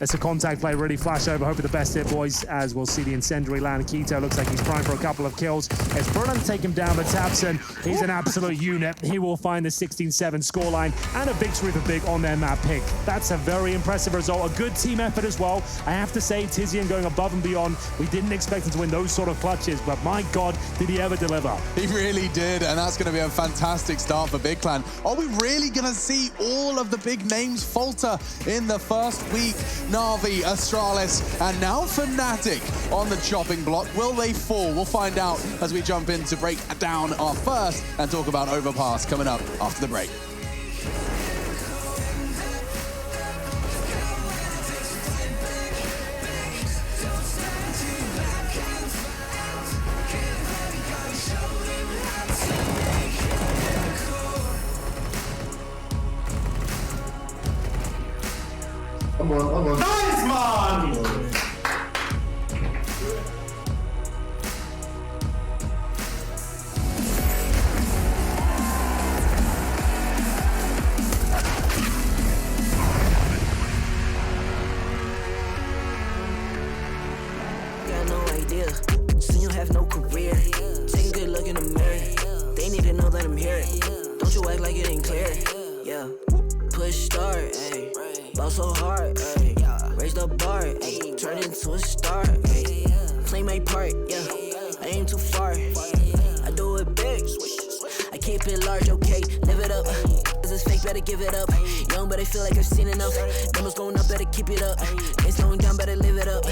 it's a contact play, really flash over. Hope for the best here, boys, as we'll see the incendiary land. Keto looks like he's primed for a couple of kills. It's Berlin to take him down, but Tabson, he's an absolute unit. He will find the 16-7 scoreline and a victory for Big on their map pick. That's a very impressive result. A good team effort as well. I have to say, Tizian going above and beyond. We didn't expect him to win those sort of clutches, but my God, did he ever deliver. He really did, and that's going to be a fantastic start for Big Clan. Are we really going to see all of the big names falter in the first week? Na'Vi, Astralis, and now Fnatic on the chopping block. Will they fall? We'll find out as we jump in to break down our first and talk about Overpass coming up after the break. Come on. Nice, man! Yeah, soon you'll have no career. Take a good look in the mirror. They need to know that I'm here. Don't you act like it ain't clear. Yeah, push start, ayy. Ball so hard, ayy. Raise the bar, ayy. Turn into a star, ayy. Play my part, yeah. I aim too far. I do it big. I keep it large, okay. Live it up. This is fake, better give it up. Young, but I feel like I've seen enough. Numbers going up, better keep it up. Ain't slowing down, better live it up.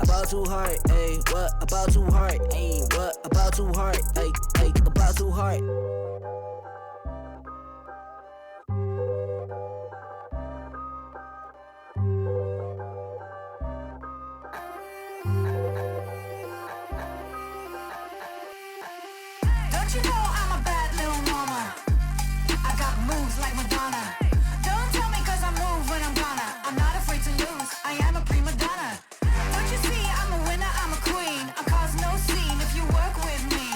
About too hard, ayy. What about too hard? Ayy, what about too hard? Ayy, about too hard. Don't you know I'm a bad little mama? I got moves like Madonna. Don't tell me cause I move when I'm gonna. I'm not afraid to lose, I am a prima donna. Don't you see I'm a winner, I'm a queen. I cause no scene if you work with me.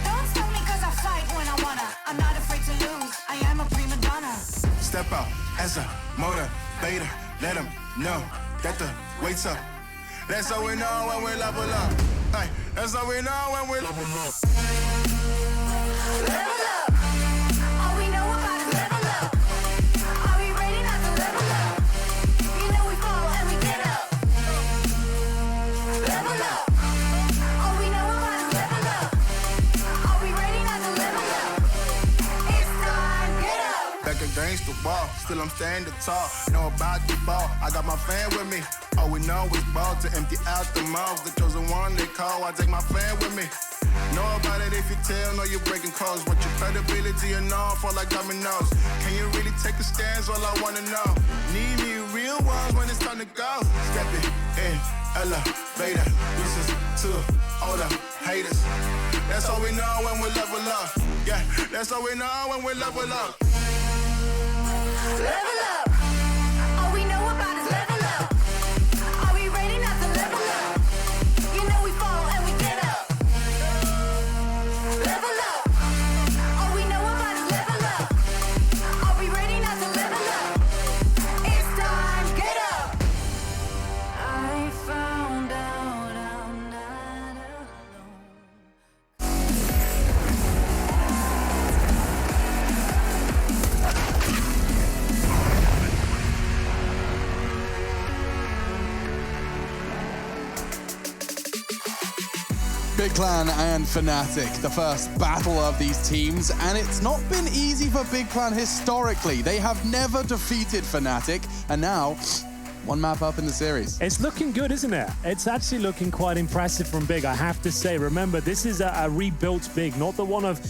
Don't stop me cause I fight when I wanna. I'm not afraid to lose, I am a prima donna. Step out as a motivator. Let them know that the weight's up. That's how we know when we level up. Hey, that's how we know when we level up. Level up. All we know about is level up. Are we ready not to level up? You know we fall and we get up. Level up. All we know about is level up. Are we ready not to level up? It's time, get up. Back against the wall, still I'm standing tall. Know about the ball, I got my fan with me. All we know is ball to empty out the mouth. The chosen one they call, I take my fan with me. Know about it if you tell, know you're breaking codes. What your credibility and all fall like dominoes. Can you really take a stance? All I wanna know. Need me real ones when it's time to go. Stepping in, elevator. Uses to all the haters. That's all we know when we level up. Yeah, that's all we know when we level up. Level up. All we know about is level up. Are we ready not to level up? You know we fall and we get up. Level up. All we know about is level up. Are we ready not to level up? It's time, get up. I found out I'm not Big Clan and Fnatic, the first battle of these teams, and it's not been easy for Big Clan historically. They have never defeated Fnatic, and now one map up in the series. It's looking good, isn't it? It's actually looking quite impressive from Big, I have to say. Remember, this is a rebuilt Big, not the one of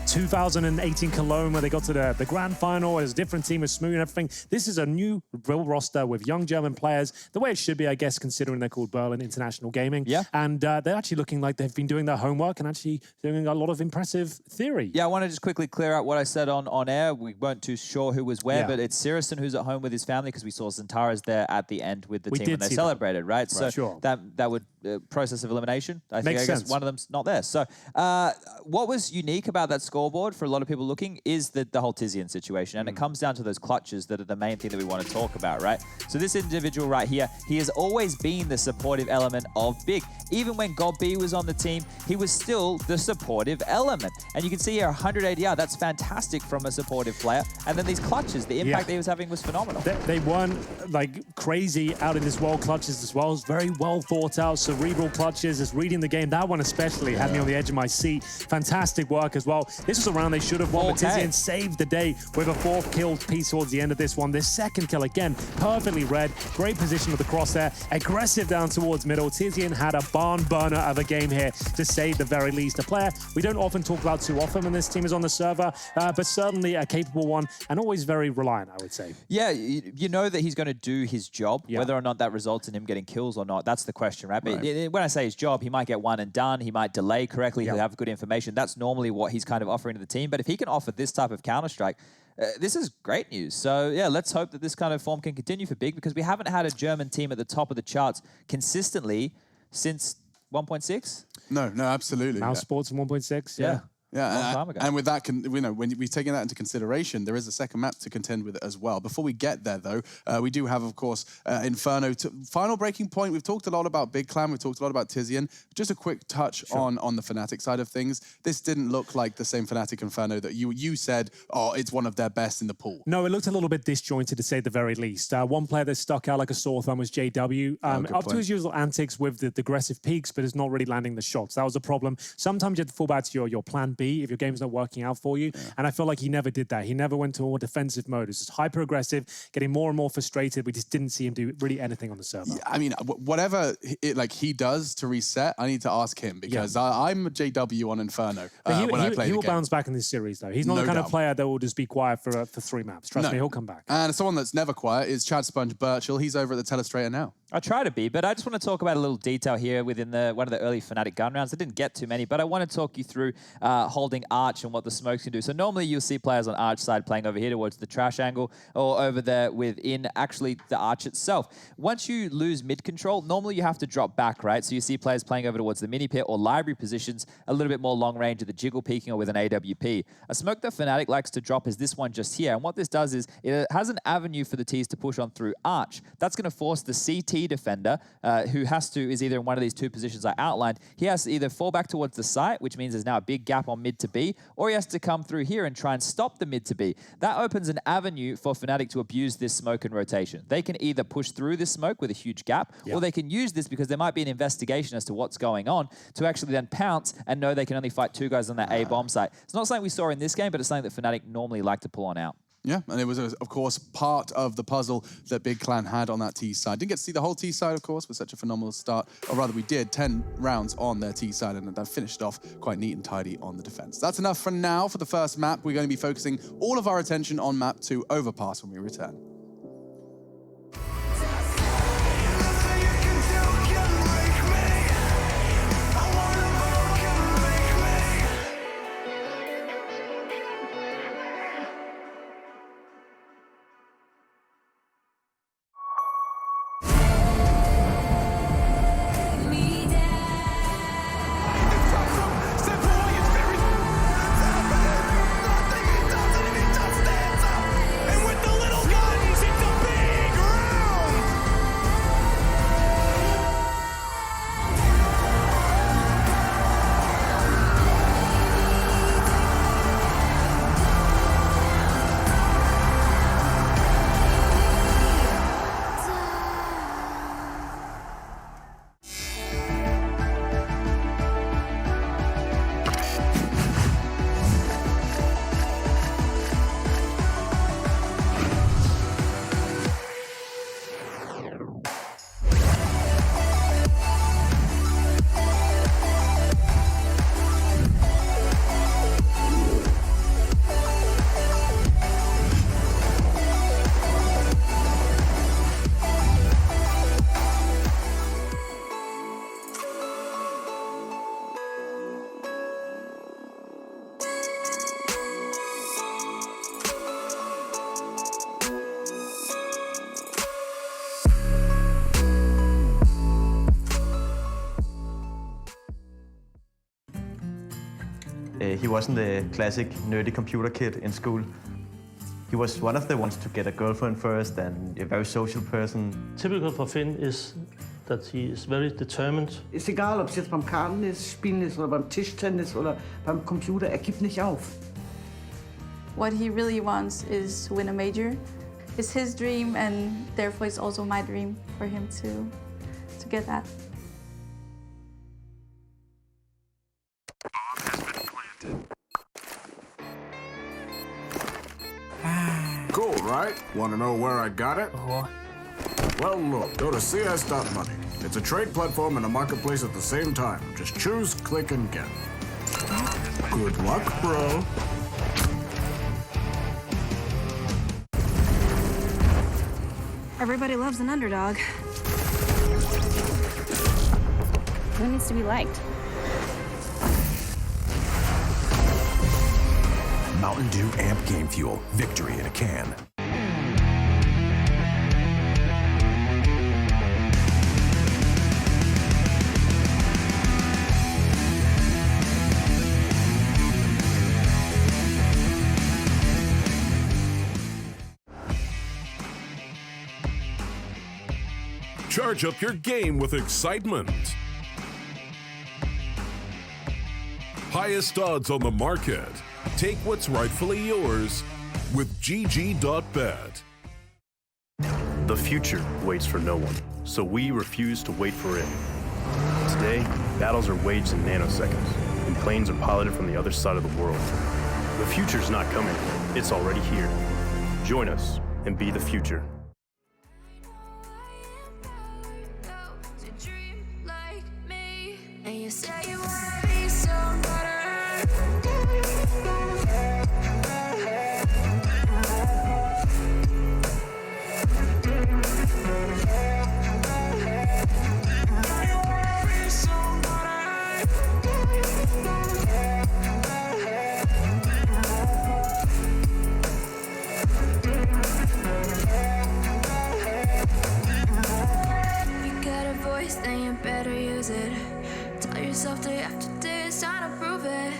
2018 Cologne where they got to the grand final. It was a different team with Smooth and everything. This is a new real roster with young German players, the way it should be, I guess, considering they're called Berlin International Gaming. Yeah. And they're actually looking like they've been doing their homework and actually doing a lot of impressive theory. Yeah, I want to just quickly clear out what I said on air. We weren't too sure who was where, Yeah. but it's Sirison who's at home with his family because we saw Zantara's there at the end with the We team did when they see celebrated, right? Right. So Sure. that would process of elimination. I Makes guess sense. one of them's not there. So what was unique about that scoreboard for a lot of people looking is the whole Tizian situation, and it comes down to those clutches that are the main thing that we want to talk about, right? So this individual right here, he has always been the supportive element of Big. Even when God B was on the team, he was still the supportive element. And you can see here 100 ADR, that's fantastic from a supportive player. And then these clutches, the impact that he was having was phenomenal. They weren't like crazy out in this world clutches as well. It was very well thought out, cerebral clutches, just reading the game. That one especially had me on the edge of my seat. Fantastic work as well. This was a round they should have won, but Tizian saved the day with a 4th kill piece towards the end of this one. This second kill, again, perfectly read. Great position with the cross there. Aggressive down towards middle. Tizian had a barn burner of a game here, to say the very least. A player we don't often talk about too often when this team is on the server, but certainly a capable one and always very reliant, I would say. Yeah, you know that he's going to do his job. Whether or not that results in him getting kills or not, that's the question, right? But when I say his job, he might get one and done. He might delay correctly. He'll have good information. That's normally what he's kind of offering to the team. But if he can offer this type of Counter-Strike, this is great news. So, yeah, let's hope that this kind of form can continue for Big, because we haven't had a German team at the top of the charts consistently since 1.6. No, absolutely. Mouse Sports in 1.6, yeah. Yeah, and with that, when we're taking that into consideration, there is a second map to contend with as well. Before we get there, though, we do have, of course, Inferno. Final breaking point. We've talked a lot about Big Clan. We've talked a lot about Tizian. Just a quick touch on the Fnatic side of things. This didn't look like the same Fnatic Inferno that you said. Oh, it's one of their best in the pool. No, it looked a little bit disjointed, to say the very least. One player that stuck out like a sore thumb was JW. Up to his usual antics with the aggressive peaks, but is not really landing the shots. That was a problem. Sometimes you have to fall back to your plan B if your game's not working out for you. And I feel like he never did that. He never went to a more defensive mode. It was just hyper aggressive, getting more and more frustrated. We just didn't see him do really anything on the server. Yeah, I mean, whatever he does to reset, I need to ask him, because I'm a JW on Inferno when I play he the will game. bounce back in this series, though. He's not the kind of player that will just be quiet for 3 maps. Trust me, he'll come back. And someone that's never quiet is Chad Sponge Birchall. He's over at the Telestrator now. I try to be, but I just want to talk about a little detail here within one of the early Fnatic gun rounds. I didn't get too many, but I want to talk you through holding Arch and what the smokes can do. So normally you'll see players on Arch side playing over here towards the trash angle, or over there within actually the Arch itself. Once you lose mid control, normally you have to drop back, right? So you see players playing over towards the mini pit or library positions, a little bit more long range of the jiggle peeking or with an AWP. A smoke that Fnatic likes to drop is this one just here. And what this does is it has an avenue for the Ts to push on through Arch. That's going to force the CT defender, who is either in one of these two positions I outlined. He has to either fall back towards the site, which means there's now a big gap on mid to B, or he has to come through here and try and stop the mid to B. That opens an avenue for Fnatic to abuse this smoke and rotation. They can either push through this smoke with a huge gap, or they can use this because there might be an investigation as to what's going on to actually then pounce and know they can only fight 2 guys on that A bomb site. It's not something we saw in this game, but it's something that Fnatic normally like to pull on out. Yeah, and it was, of course, part of the puzzle that Big Clan had on that T side. Didn't get to see the whole T side, of course, with such a phenomenal start. Or rather, we did 10 rounds on their T side, and that finished off quite neat and tidy on the defense. That's enough for now for the first map. We're going to be focusing all of our attention on map 2, Overpass, when we return. He wasn't the classic nerdy computer kid in school. He was one of the ones to get a girlfriend first and a very social person. Typical for Finn is that he is very determined. Ist egal, ob es jetzt beim Kartenspielen ist oder beim Tischtennis oder beim Computer, er gibt nicht auf. What he really wants is to win a major. It's his dream, and therefore it's also my dream for him to get that. Cool, right? Want to know where I got it? Well, look, go to CS.money. It's a trade platform and a marketplace at the same time. Just choose, click, and get. Good luck, bro. Everybody loves an underdog. Who needs to be liked? Mountain Dew Amp Game Fuel. Victory in a can. Charge up your game with excitement. Highest odds on the market. Take what's rightfully yours with GG.bet. The future waits for no one, so we refuse to wait for it. Today, battles are waged in nanoseconds, and planes are piloted from the other side of the world. The future's not coming, it's already here. Join us and be the future. And you say you wanna be somebody. You got a voice, then you better use it. Tell yourself day after day it's time to prove it.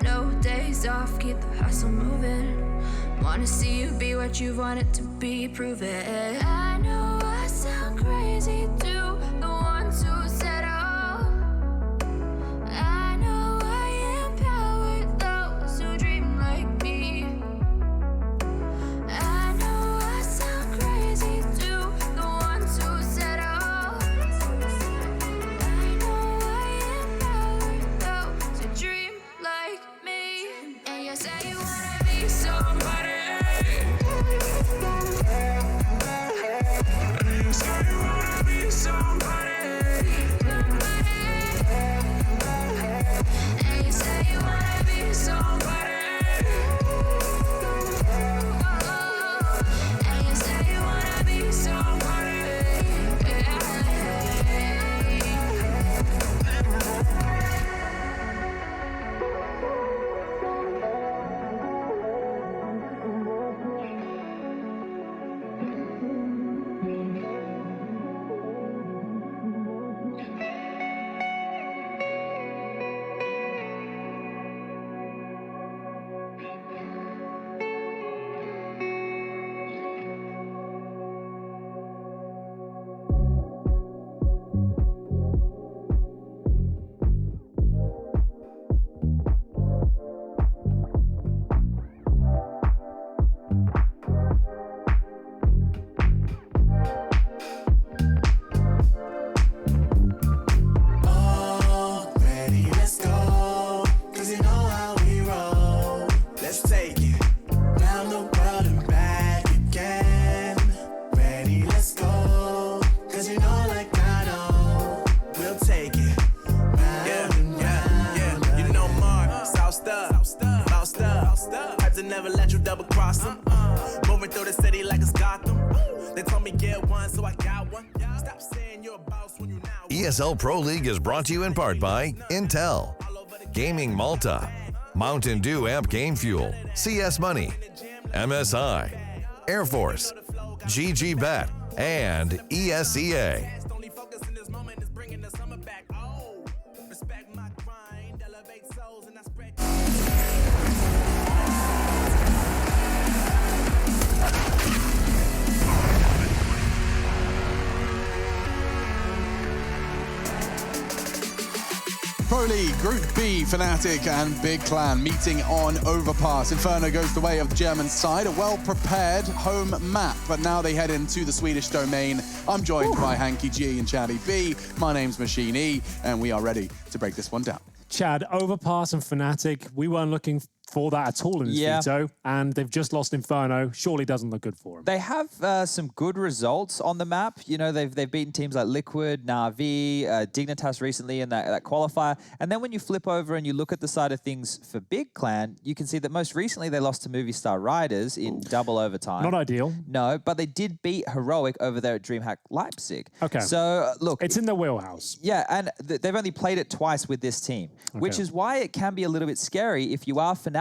No days off, keep the hustle moving. Wanna see you be what you wanted to be, prove it. I know I sound crazy to the ones who said oh. I know I empower those who dream like me. I know I sound crazy to the ones who said oh. I know I empower those who dream like me. And you say you wanna be somebody. You say you wanna be somebody. And you say you wanna be somebody. And you say you wanna be somebody. Oh, ready, let's go. 'Cause you know how we roll. Let's take it round the world and back again. Ready, let's go. 'Cause you know, like I know, we'll take it round and round. You know Mark, South Star, bounced up. Type to never let you double cross them. Moving through the city like it's Gotham. They told me get one, so I got one. Stop saying you're a boss when you now. ESL Pro League is brought to you in part by Intel, Gaming Malta, Mountain Dew Amp Game Fuel, CS Money, MSI, Air Force, GG Bet, and ESEA. Only focus in this moment is bringing the summer back. Oh, respect my grind, elevate souls, and I spread. Pro League, Group B, Fnatic and Big Clan meeting on Overpass. Inferno goes the way of the German side, a well-prepared home map, but now they head into the Swedish domain. I'm joined by Hanky G and Chaddy B. My name's Machine E, and we are ready to break this one down. Chad, Overpass and Fnatic, we weren't looking for that at all in this veto, and they've just lost Inferno. Surely doesn't look good for them. They have some good results on the map. You know, they've beaten teams like Liquid, Na'Vi, Dignitas recently in that qualifier. And then when you flip over and you look at the side of things for Big Clan, you can see that most recently they lost to Movie Star Riders in double overtime. Not ideal. No, but they did beat Heroic over there at DreamHack Leipzig. Okay. So, look. It's in their wheelhouse. Yeah, and they've only played it twice with this team, which is why it can be a little bit scary if you are Fnatic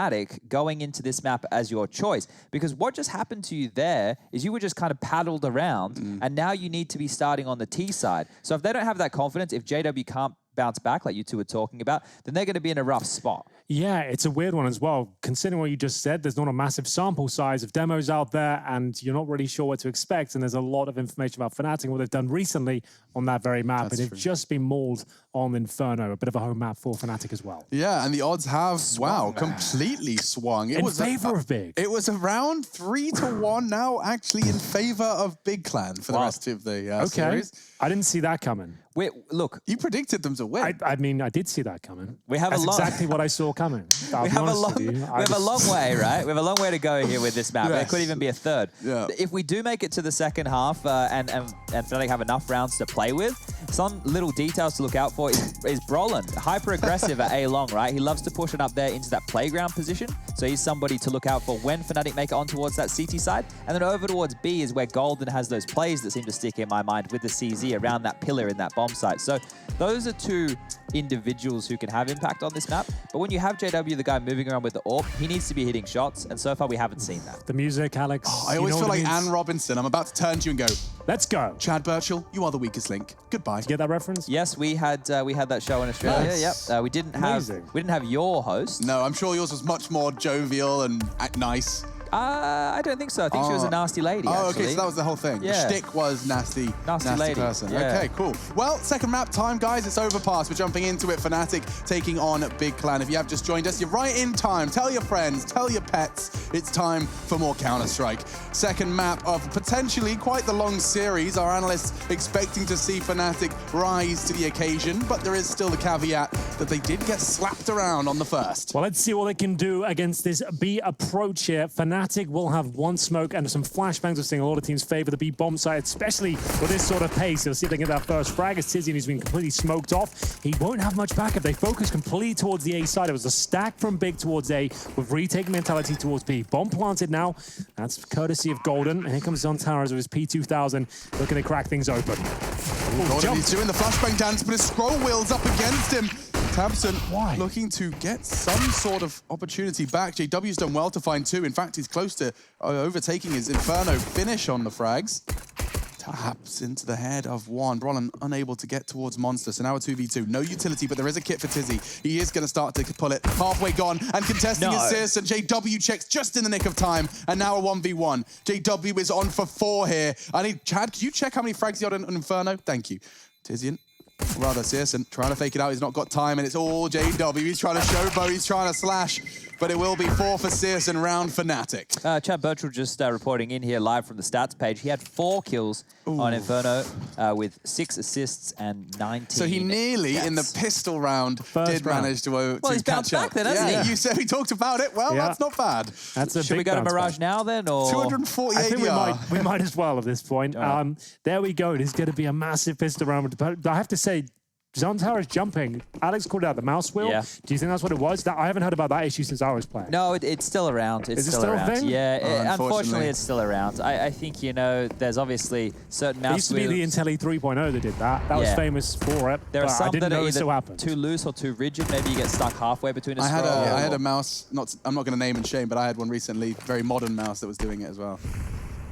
going into this map as your choice. Because what just happened to you there is you were just kind of paddled around, and now you need to be starting on the T side. So if they don't have that confidence, if JW can't bounce back like you two were talking about, then they're going to be in a rough spot. Yeah, it's a weird one as well. Considering what you just said, there's not a massive sample size of demos out there, and you're not really sure what to expect. And there's a lot of information about Fnatic and what they've done recently on that very map. And they've just been mauled on Inferno, a bit of a home map for Fnatic as well. Yeah, and the odds have, completely swung. It In was favor of Big. It was around 3-1 now, actually in favor of Big Clan for the rest of the series. I didn't see that coming. Look, you predicted them to win. I mean, I did see that coming. We have That's a lot. exactly what I saw coming. We have a long way, right? We have a long way to go here with this map. Yes. There could even be a third. Yeah. If we do make it to the second half and Fnatic have enough rounds to play with, some little details to look out for is Brolin, hyper aggressive at A long, right? He loves to push it up there into that playground position. So he's somebody to look out for when Fnatic make it on towards that CT side. And then over towards B is where Golden has those plays that seem to stick in my mind with the CZ around that pillar in that bomb site. So those are two individuals who can have impact on this map. But when you have JW, the guy moving around with the AWP, he needs to be hitting shots. And so far, we haven't seen that. The music, Alex. I always feel like Anne Robinson. I'm about to turn to you and go, let's go. Chad Birchall, you are the weakest link. Goodbye. Did you get that reference? Yes, we had that show in Australia. Nice. Yep. We didn't have your host. No, I'm sure yours was much more jovial and nice. I don't think so. I think she was a nasty lady, Oh, actually. okay, so that was the whole thing. Yeah. The shtick was nasty lady. person. Yeah. Okay, cool. Well, second map time, guys. It's overpass. We're jumping into it. Fnatic taking on Big Clan. If you have just joined us, you're right in time. Tell your friends, tell your pets. It's time for more Counter-Strike. Second map of potentially quite the long series. Our analysts expecting to see Fnatic rise to the occasion, but there is still the caveat that they did get slapped around on the first. Well, let's see what they can do against this B approach here. Fnatic will have one smoke and some flashbangs. We're seeing a lot of teams favor the B bomb site, especially with this sort of pace. They'll see if they can get that first frag as Tizian, who's been completely smoked off. He won't have much backup. They focus completely towards the A side. It was a stack from Big towards A with retake mentality towards B. Bomb planted now. That's courtesy of Golden. And here comes Zontaras with his P2000 looking to crack things open. Golden, he's doing the flashbang dance, but his scroll wheel's up against him. Tabson looking to get some sort of opportunity back. JW's done well to find two. In fact, he's close to overtaking his Inferno finish on the frags. Taps into the head of one. Brolin unable to get towards Monster. So now a 2v2. No utility, but there is a kit for Tizzy. He is going to start to pull it. Halfway gone and contesting his assist. And JW checks just in the nick of time. And now a 1v1. JW is on for 4 here. I need Chad, can you check how many frags he had on Inferno? Thank you. Tizian. Rather, Searson trying to fake it out. He's not got time, and it's all JW. He's trying to showboat. He's trying to slash. But it will be 4 for Searson, round Fnatic. Chad Birchall just reporting in here live from the stats page. He had 4 kills on Inferno with 6 assists and 19 So he nearly, deaths. in the pistol round, manage to catch up. Well, he's bounced back then, hasn't he? You said we talked about it. Well, that's not bad. That's a Should we big go to bounce Mirage back. now then? Or 248 I think ADR. we might as well at this point. There we go. It is going to be a massive pistol round. But I have to say, Zontaras jumping. Alex called it out the mouse wheel. Yeah. Do you think that's what it was? I haven't heard about that issue since I was playing. No, it's still around. It's Is it still a around. thing? Yeah, unfortunately, it's still around. I think, you know, there's obviously certain It mouse used to be wheels. the Intelli 3.0 that did that. That was famous for it. There are but I some didn't that know are it still either happened. too loose or too rigid. Maybe you get stuck halfway between a I scroll. had a mouse, I'm not going to name and shame, but I had one recently, very modern mouse that was doing it as well.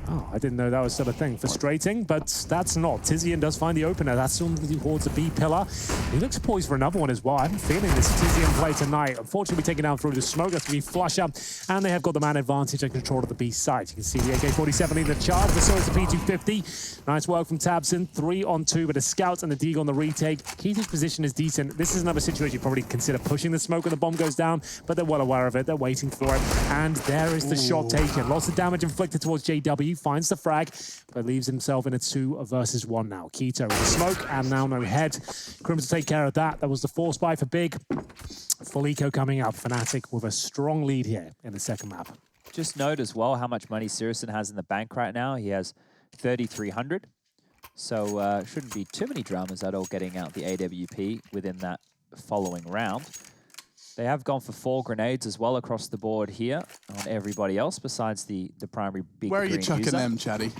Oh, I didn't know that was still a thing. Frustrating, but that's not. Tizian does find the opener. That's on towards the B pillar. He looks poised for another one as well. I'm feeling this Tizian play tonight. Unfortunately, taken down through the smoke. That's going to be flush up. And they have got the man advantage and control of the B side. You can see the AK-47 in the charge, but so is the P250. Nice work from Tabson. 3 on 2 with the scouts and the Deagle on the retake. Keith's position is decent. This is another situation you probably consider pushing the smoke when the bomb goes down, but they're well aware of it. They're waiting for it. And there is the shot taken. Lots of damage inflicted towards JW. Finds the frag, but leaves himself in a 2 versus 1 now. Keto with the smoke, and now no head. Crims to take care of that. That was the force buy for Big. Full eco coming up. Fnatic with a strong lead here in the second map. Just note as well how much money Sirison has in the bank right now. He has 3,300. So shouldn't be too many dramas at all getting out the AWP within that following round. They have gone for 4 grenades as well across the board here on everybody else besides the primary big Where are you green chucking user. them, Chatty?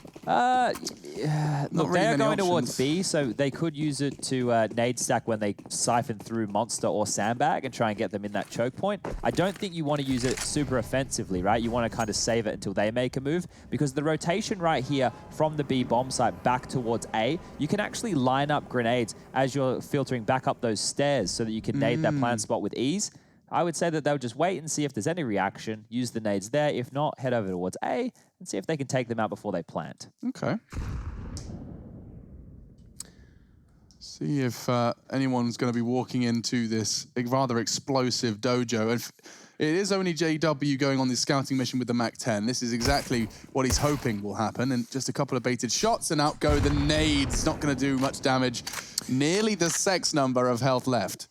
Look, really they are many going towards options. B, so they could use it to nade stack when they siphon through Monster or Sandbag and try and get them in that choke point. I don't think you want to use it super offensively, right? You want to kind of save it until they make a move, because the rotation right here from the B bomb site back towards A, you can actually line up grenades as you're filtering back up those stairs so that you can nade that plant spot with ease. I would say that they'll just wait and see if there's any reaction, use the nades there. If not, head over towards A and see if they can take them out before they plant. Okay. See if anyone's going to be walking into this rather explosive dojo. And it is only JW going on this scouting mission with the MAC-10. This is exactly what he's hoping will happen. And just a couple of baited shots, and out go the nades. Not going to do much damage. Nearly the sex number of health left.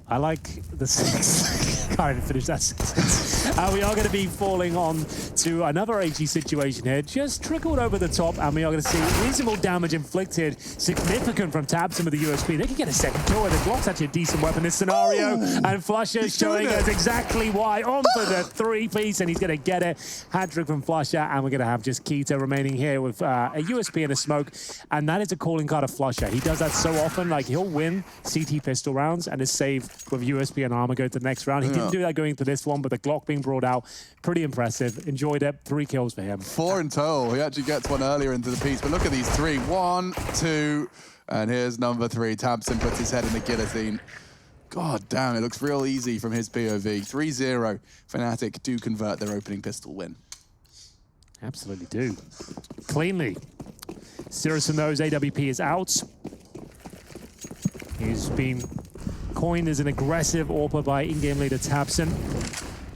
I like the 6. Can't even finish that sentence. We are going to be falling on to another HE situation here. Just trickled over the top, and we are going to see reasonable damage inflicted. Significant from Tabson with the USP. They can get a second kill, and the Glock's actually a decent weapon in this scenario. And Flusher showing us exactly why. On for the 3-piece, and he's going to get it. Hat-trick from Flusher, and we're going to have just Keto remaining here with a USP and a smoke. And that is a calling card of Flusher. He does that so often. Like, he'll win CT pistol rounds and is saved with USP and armor, go to the next round. He didn't do that going to this one, but the Glock being brought out, pretty impressive. Enjoyed it. 3 kills for him. 4 in total. He actually gets one earlier into the piece, but look at these 3. 1, 2, and here's number 3. Tabson puts his head in the guillotine. God damn, it looks real easy from his POV. 3-0. Fnatic do convert their opening pistol win. Absolutely do. Cleanly. Sirison knows AWP is out. He's been coined as an aggressive AWPer by in-game leader Tabson.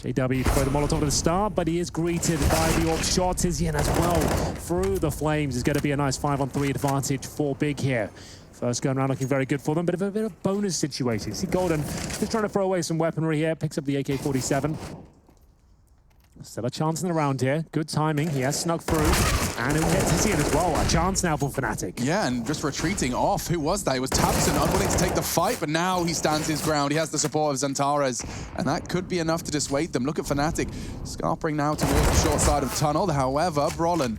JW throw the Molotov at the start, but he is greeted by the AWP shot. Tizian as well through the flames. Is going to be a nice 5-on-3 advantage for Big here. First going round looking very good for them, but a bit of bonus situation. See Golden just trying to throw away some weaponry here. Picks up the AK-47. Still a chance in the round here. Good timing. He has snuck through. And he'll get Tizian as well. A chance now for Fnatic. Yeah, and just retreating off. Who was that? It was Tabson, unwilling to take the fight, but now he stands his ground. He has the support of Xantares, and that could be enough to dissuade them. Look at Fnatic scarpering now towards the short side of tunnel. However, Brolin,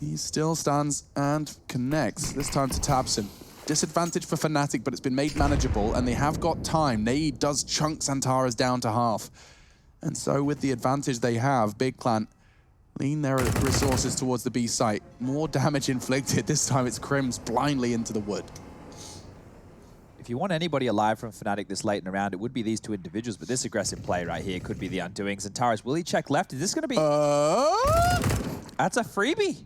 he still stands and connects. This time to Tabson. Disadvantage for Fnatic, but it's been made manageable, and they have got time. Nade does chunk Xantares down to half. And so with the advantage they have, Big Clan lean their resources towards the B site. More damage inflicted. This time it's Crims blindly into the wood. If you want anybody alive from Fnatic this late in the round, it would be these 2 individuals, but this aggressive play right here could be the undoing. Xantares, will he check left? Is this going to be... That's a freebie.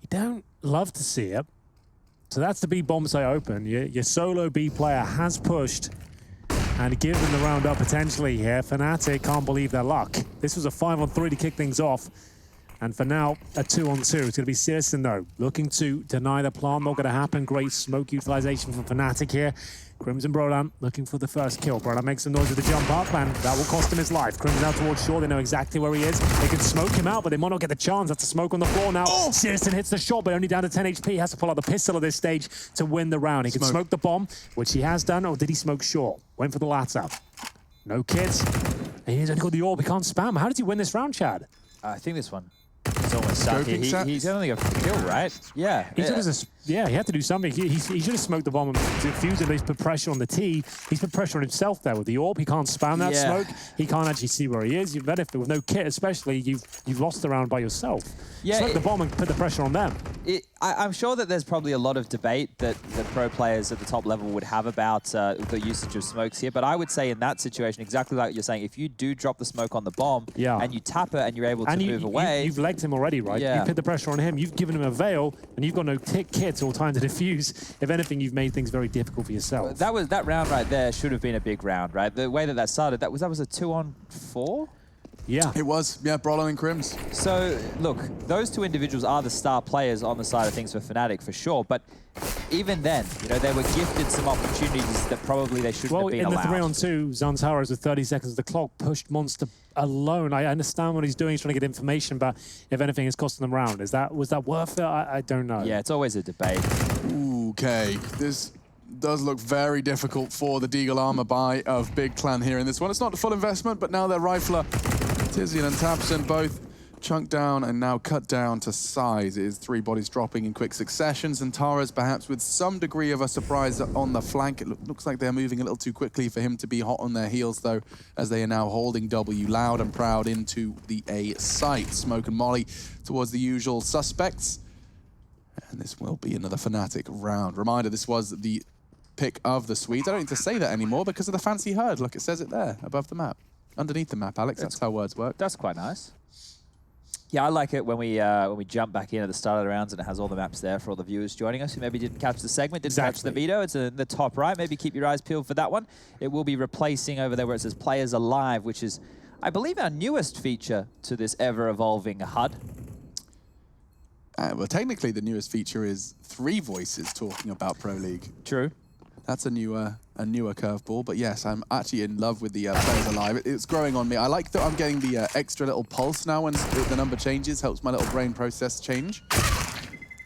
You don't love to see it. So that's the B bomb site open. Your solo B player has pushed and given the round up potentially here. Fnatic can't believe their luck. This was a 5-on-3 to kick things off. And for now, a 2-on-2. It's going to be Sirison, though, looking to deny the plant. Not going to happen. Great smoke utilization from Fnatic here. Crimson Brolan looking for the first kill. Brolan makes some noise with the jump up, and that will cost him his life. Crimson out towards shore. They know exactly where he is. They can smoke him out, but they might not get the chance. That's a smoke on the floor now. Sirison hits the shot, but only down to 10 HP. He has to pull out the pistol at this stage to win the round. He can smoke the bomb, which he has done, or did he smoke short? Went for the latter. No kits. And he's only got the orb. He can't spam. How did he win this round, Chad? I think this one. It's almost stuck. He's only got a kill, right? Yeah. He had to do something. He should have smoked the bomb and defused it. He's put pressure on the T. He's put pressure on himself there with the orb. He can't spam that smoke. He can't actually see where he is. You've benefit with no kit, especially. You've lost the round by yourself. Yeah, smoke the bomb and put the pressure on them. I'm sure that there's probably a lot of debate that the pro players at the top level would have about the usage of smokes here. But I would say in that situation, exactly like you're saying, if you do drop the smoke on the bomb and you tap it and you're able to move away. You've legged him already, right? Yeah. You've put the pressure on him. You've given him a veil, and you've got no kits or time to defuse. If anything, you've made things very difficult for yourself. That round right there should have been a big round, right? The way that started, that was a 2-on-4. Yeah. It was, yeah, Brolin and Crims. So, look, those 2 individuals are the star players on the side of things for Fnatic, for sure. But even then, you know, they were gifted some opportunities that probably they shouldn't have been allowed. Well, in the 3-on-2, Xantares with 30 seconds of the clock pushed Monster alone. I understand what he's doing. He's trying to get information, but if anything, it's costing them round. Was that worth it? I don't know. Yeah, it's always a debate. Okay, does look very difficult for the Deagle armor buy of Big Clan here in this one. It's not the full investment, but now their Rifler, Tizian and Tapson, both chunked down and now cut down to size. It is 3 bodies dropping in quick succession. Xantares perhaps with some degree of a surprise on the flank. It looks like they're moving a little too quickly for him to be hot on their heels, though, as they are now holding W loud and proud into the A site. Smoke and Molly towards the usual suspects. And this will be another Fnatic round. Reminder, this was the pick of the Swedes. I don't need to say that anymore because of the fancy herd. Look, it says it there above the map. Underneath the map, Alex. That's how words work. That's quite nice. Yeah, I like it when we jump back in at the start of the rounds and it has all the maps there for all the viewers joining us who maybe didn't catch the segment, didn't catch the video. It's in the top right. Maybe keep your eyes peeled for that one. It will be replacing over there where it says Players Alive, which is, I believe, our newest feature to this ever-evolving HUD. Well, technically, the newest feature is 3 voices talking about Pro League. True. That's a newer curveball, but yes, I'm actually in love with the Players Alive. It's growing on me. I like that I'm getting the extra little pulse now when the number changes. Helps my little brain process change.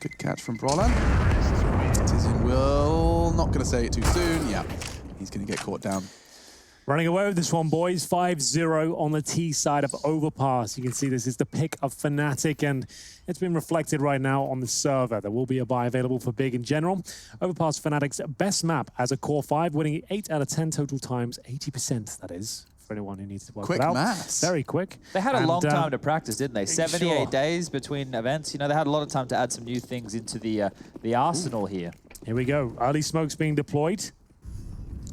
Good catch from Brawler. Tizian will... Not going to say it too soon. Yeah, he's going to get caught down. Running away with this one, boys. 5-0 on the T side of Overpass. You can see this is the pick of Fnatic, and it's been reflected right now on the server. There will be a buy available for Big in general. Overpass, Fnatic's best map as a core 5, winning 8 out of 10 total times, 80%, that is, for anyone who needs to work it out. Quick maths. Very quick. They had a long time to practice, didn't they? 78 days between events. You know, they had a lot of time to add some new things into the arsenal here. Here we go. Early smokes being deployed.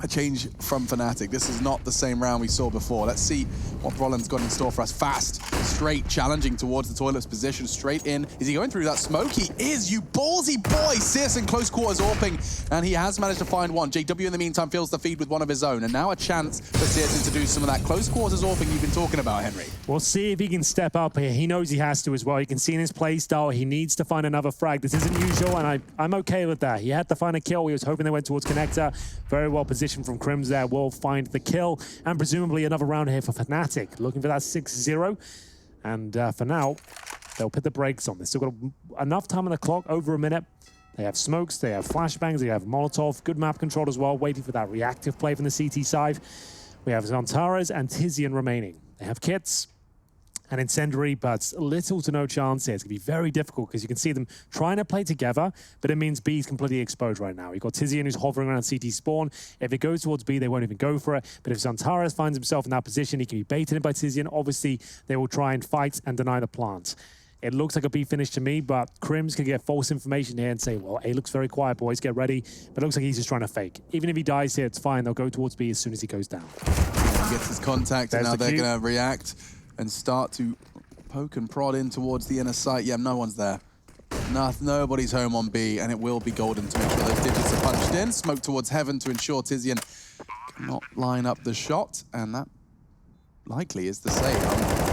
A change from Fnatic. This is not the same round we saw before. Let's see what Brolin's got in store for us. Fast, straight, challenging towards the toilet's position, straight in. Is he going through that smoke? He is, you ballsy boy! Sis in close quarters AWPing, and he has managed to find one. JW in the meantime fills the feed with one of his own, and now a chance for Sis to do some of that close quarters AWPing you've been talking about, Henry. We'll see if he can step up here. He knows he has to as well. You can see in his play style, he needs to find another frag. This isn't usual, and I'm okay with that. He had to find a kill. He was hoping they went towards Connector. Very well positioned from Crims there. Will find the kill, and presumably another round here for Fnatic. Looking for that 6-0. And for now, they'll put the brakes on. They've still got enough time on the clock, over a minute. They have smokes, they have flashbangs, they have Molotov, good map control as well, waiting for that reactive play from the CT side. We have Xantares and Tizian remaining. They have kits and Incendiary, but little to no chance here. It's going to be very difficult because you can see them trying to play together, but it means B is completely exposed right now. You've got Tizian who's hovering around CT spawn. If it goes towards B, they won't even go for it. But if Xantares finds himself in that position, he can be baited in by Tizian. Obviously, they will try and fight and deny the plant. It looks like a B finish to me, but Crims can get false information here and say, well, A looks very quiet, boys, get ready. But it looks like he's just trying to fake. Even if he dies here, it's fine. They'll go towards B as soon as he goes down. He gets his contact, and now they're going to react and start to poke and prod in towards the inner site. Yeah, no one's there. Nobody's home on B, and it will be golden to make sure those digits are punched in. Smoke towards heaven to ensure Tizian cannot line up the shot, and that likely is the save.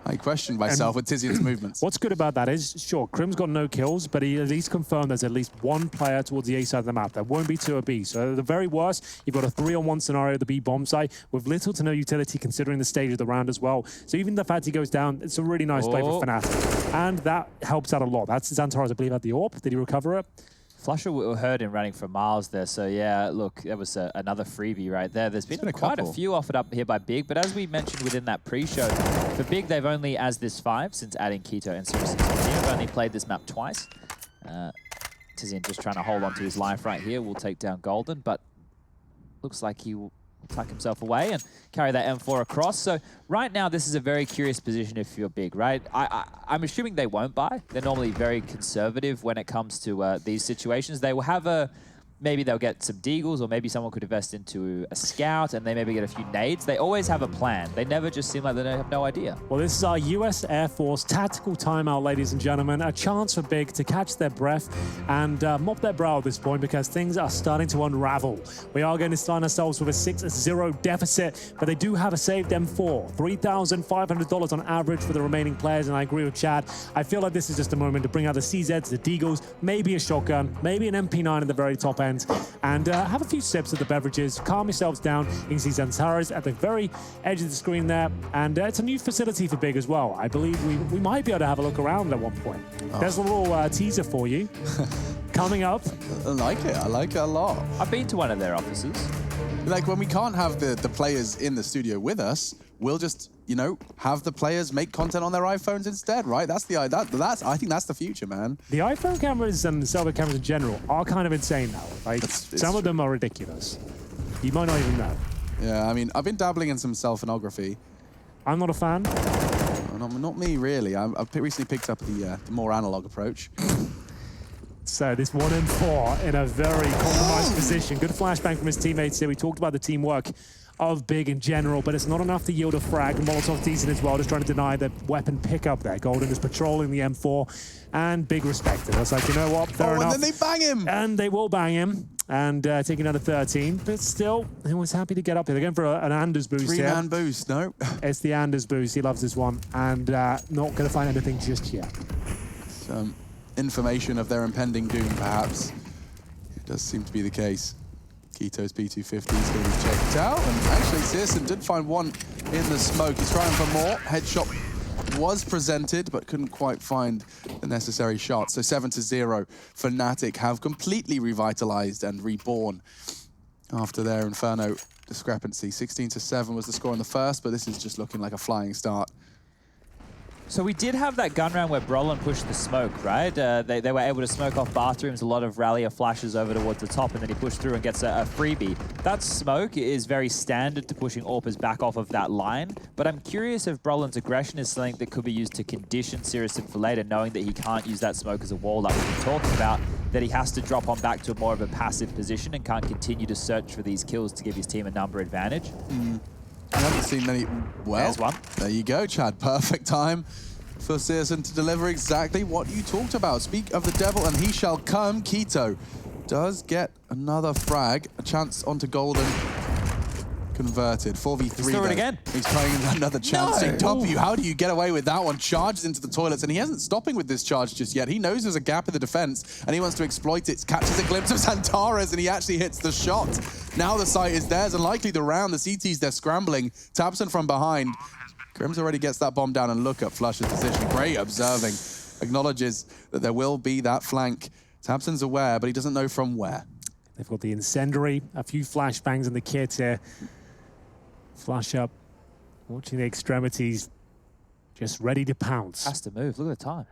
I question myself with Tizian's movements. What's good about that is, sure, Crim's got no kills, but he at least confirmed there's at least one player towards the A side of the map. There won't be 2 at B. So at the very worst, you've got a 3-on-1 scenario at the B bomb site with little to no utility considering the stage of the round as well. So even the fact he goes down, it's a really nice play for Fnatic. And that helps out a lot. That's Xantares, I believe, had the AWP. Did he recover it? Flusher heard him running for miles there, so yeah, look, that was another freebie right there. There's been quite a few offered up here by Big, but as we mentioned within that pre-show, for Big, they've only, as this 5, since adding Keto and Seriously, they've only played this map twice. Tizian just trying to hold on to his life right here, will take down Golden, but looks like he will tuck himself away and carry that M4 across. So right now, this is a very curious position if you're Big, right? I'm assuming they won't buy. They're normally very conservative when it comes to these situations. They will have a... Maybe they'll get some deagles, or maybe someone could invest into a scout, and they maybe get a few nades. They always have a plan. They never just seem like they have no idea. Well, this is our US Air Force tactical timeout, ladies and gentlemen. A chance for Big to catch their breath and mop their brow at this point because things are starting to unravel. We are going to find ourselves with a 6-0 deficit, but they do have a saved M4. $3,500 on average for the remaining players, and I agree with Chad. I feel like this is just a moment to bring out the CZs, the deagles, maybe a shotgun, maybe an MP9 at the very top end, and have a few sips of the beverages, calm yourselves down. You can see Xantares at the very edge of the screen there, and it's a new facility for Big as well. I believe we might be able to have a look around at one point. There's a little teaser for you. coming up. I like it. I like it a lot. I've been to one of their offices. Like when we can't have the players in the studio with us, we'll just, you know, have the players make content on their iPhones instead, right? That's the I think that's the future, man. The iPhone cameras and the selfie cameras in general are kind of insane now. Like some of them are ridiculous. You might not even know. Yeah, I mean, I've been dabbling in some selfinography. I'm not a fan. Not me, really. I've recently picked up the more analog approach. So this 1 and 4 in a very compromised position. Good flashbang from his teammates here. We talked about the teamwork of Big in general, but it's not enough to yield a frag. Molotov's decent as well, just trying to deny the weapon pickup there. Golden is patrolling the M4, and Big respected. I was like, you know what, fair enough. And then they bang him! And they will bang him, and take another 13. But still, he was happy to get up here. They're going for an Anders boost here. Three-man boost, no. It's the Anders boost. He loves this one, and not going to find anything just yet. Some information of their impending doom, perhaps. It does seem to be the case. Keto's P250 is going to be checked out, and actually Searson did find one in the smoke. He's trying for more. Headshot was presented, but couldn't quite find the necessary shot. So 7-0. Fnatic have completely revitalized and reborn after their Inferno discrepancy. 16-7 was the score in the first, but this is just looking like a flying start. So we did have that gun round where Brolin pushed the smoke, right? They were able to smoke off bathrooms, a lot of rallier flashes over towards the top, and then he pushed through and gets a freebie. That smoke is very standard to pushing AWPers back off of that line, but I'm curious if Brolin's aggression is something that could be used to condition Searson for later, knowing that he can't use that smoke as a wall like we've been talking about, that he has to drop on back to more of a passive position and can't continue to search for these kills to give his team a number advantage. I haven't seen many. Well, there's one. There you go, Chad. Perfect time for Searson to deliver exactly what you talked about. Speak of the devil, and he shall come. Keto does get another frag. A chance onto Golden. Converted. 4v3. He's through it again. He's trying another chance. No. W, how do you get away with that one? Charges into the toilets, and he isn't stopping with this charge just yet. He knows there's a gap in the defense, and he wants to exploit it. Catches a glimpse of Santaras, and he actually hits the shot. Now the site is theirs, and likely the round. The CTs, they're scrambling. Tabson from behind. Crims already gets that bomb down, and look at Flush's position. Great observing. Acknowledges that there will be that flank. Tabson's aware, but he doesn't know from where. They've got the incendiary, a few flashbangs in the kit here. Flush up, watching the extremities, just ready to pounce. Has to move, look at the time.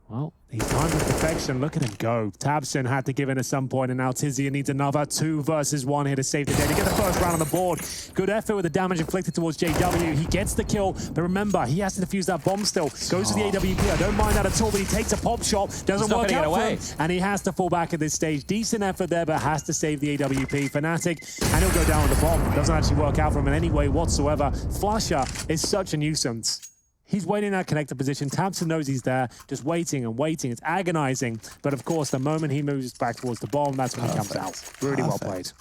Well, he's timed with perfection. Look at him go. Tabson had to give in at some point, and now Tizian needs another 2 versus 1 here to save the day. To get the first round on the board. Good effort with the damage inflicted towards JW. He gets the kill, but remember, he has to defuse that bomb still. Goes to the AWP. I don't mind that at all, but he takes a pop shot. Doesn't work out for him, and he has to fall back at this stage. Decent effort there, but has to save the AWP. Fnatic, and he'll go down with the bomb. Doesn't actually work out for him in any way whatsoever. Flusher is such a nuisance. He's waiting in that connector position. Tabson knows he's there, just waiting and waiting. It's agonizing. But of course, the moment he moves back towards the bomb, that's when he comes out. Really well played.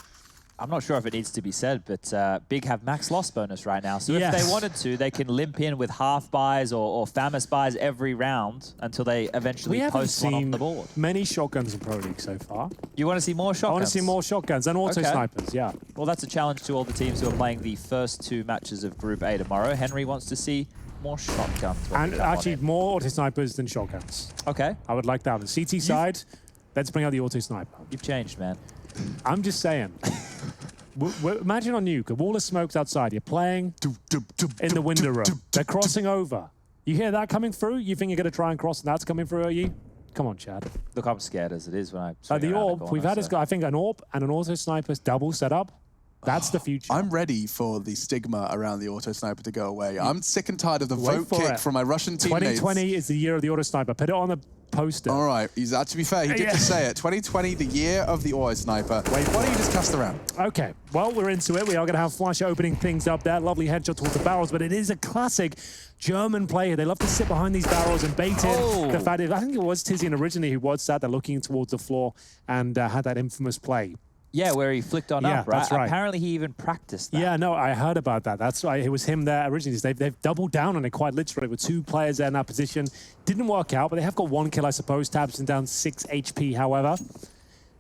I'm not sure if it needs to be said, but Big have max loss bonus right now. So if they wanted to, they can limp in with half buys or Famis buys every round until they eventually post one on the board. Many shotguns in Pro League so far. You want to see more shotguns? I want to see more shotguns and auto snipers, yeah. Well, that's a challenge to all the teams who are playing the first 2 matches of Group A tomorrow. Henry wants to see more shotguns. And actually more auto snipers than shotguns. Okay. I would like that. On the CT side, let's bring out the auto sniper. You've changed, man. I'm just saying. Imagine on Nuke, a wall of smokes outside. You're playing in the window room. They're crossing over. You hear that coming through? You think you're going to try and cross and that's coming through, are you? Come on, Chad. Look, I'm scared as it is when I swing the around AWP, the we've had I think an AWP and an auto sniper double set up. That's the future. I'm ready for the stigma around the auto sniper to go away. I'm sick and tired of the vote kick from my Russian teammates. 2020 is the year of the auto sniper. Put it on the poster. All right. To be fair, he did just say it. 2020, the year of the auto sniper. Wait, why don't you just cast around? Okay. Well, we're into it. We are going to have Flash opening things up there. Lovely headshot towards the barrels, but it is a classic German player. They love to sit behind these barrels and bait in the fact that I think it was Tizian originally who was sat there looking towards the floor and had that infamous play. Yeah, where he flicked on up, right? That's right. Apparently he even practiced that. Yeah, no, I heard about that. That's right. It was him there originally. They've doubled down on it quite literally with 2 players there in that position. Didn't work out, but they have got 1 kill, I suppose. Tabson down 6 HP, however.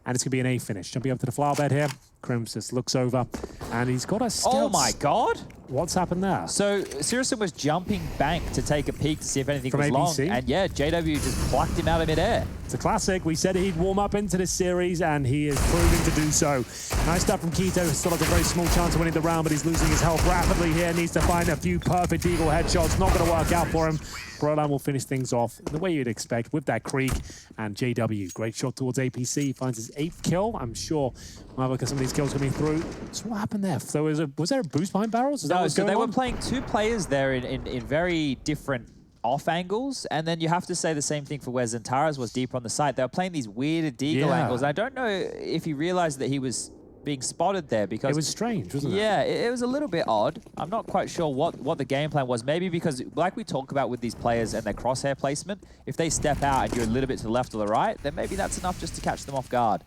And it's going to be an A finish. Jumping up to the flower bed here. Crims just looks over And he's got a scout. Oh my god! What's happened there? So Sirison was jumping bank to take a peek to see if anything From was ABC? long. And yeah, JW just plucked him out of midair. It's a classic. We said he'd warm up into this series, and he is proving to do so. Nice stuff from Keto. Still has a very small chance of winning the round, but he's losing his health rapidly here. Needs to find a few perfect eagle headshots. Not going to work out for him. Brolan will finish things off the way you'd expect with that creek. And JW, great shot towards APC. Finds his 8th kill. I'm sure we'll have a look at some of these kills coming through. So what happened there? So was there a boost behind barrels? Is that No, what's so going they were on? playing 2 players there in very different off angles, and then you have to say the same thing for where Zentaras was deeper on the site. They were playing these weird deagle angles. I don't know if he realized that he was being spotted there because It was strange, wasn't it? Yeah, it was a little bit odd. I'm not quite sure what the game plan was. Maybe because, like we talk about with these players and their crosshair placement, if they step out and you're a little bit to the left or the right, then maybe that's enough just to catch them off guard.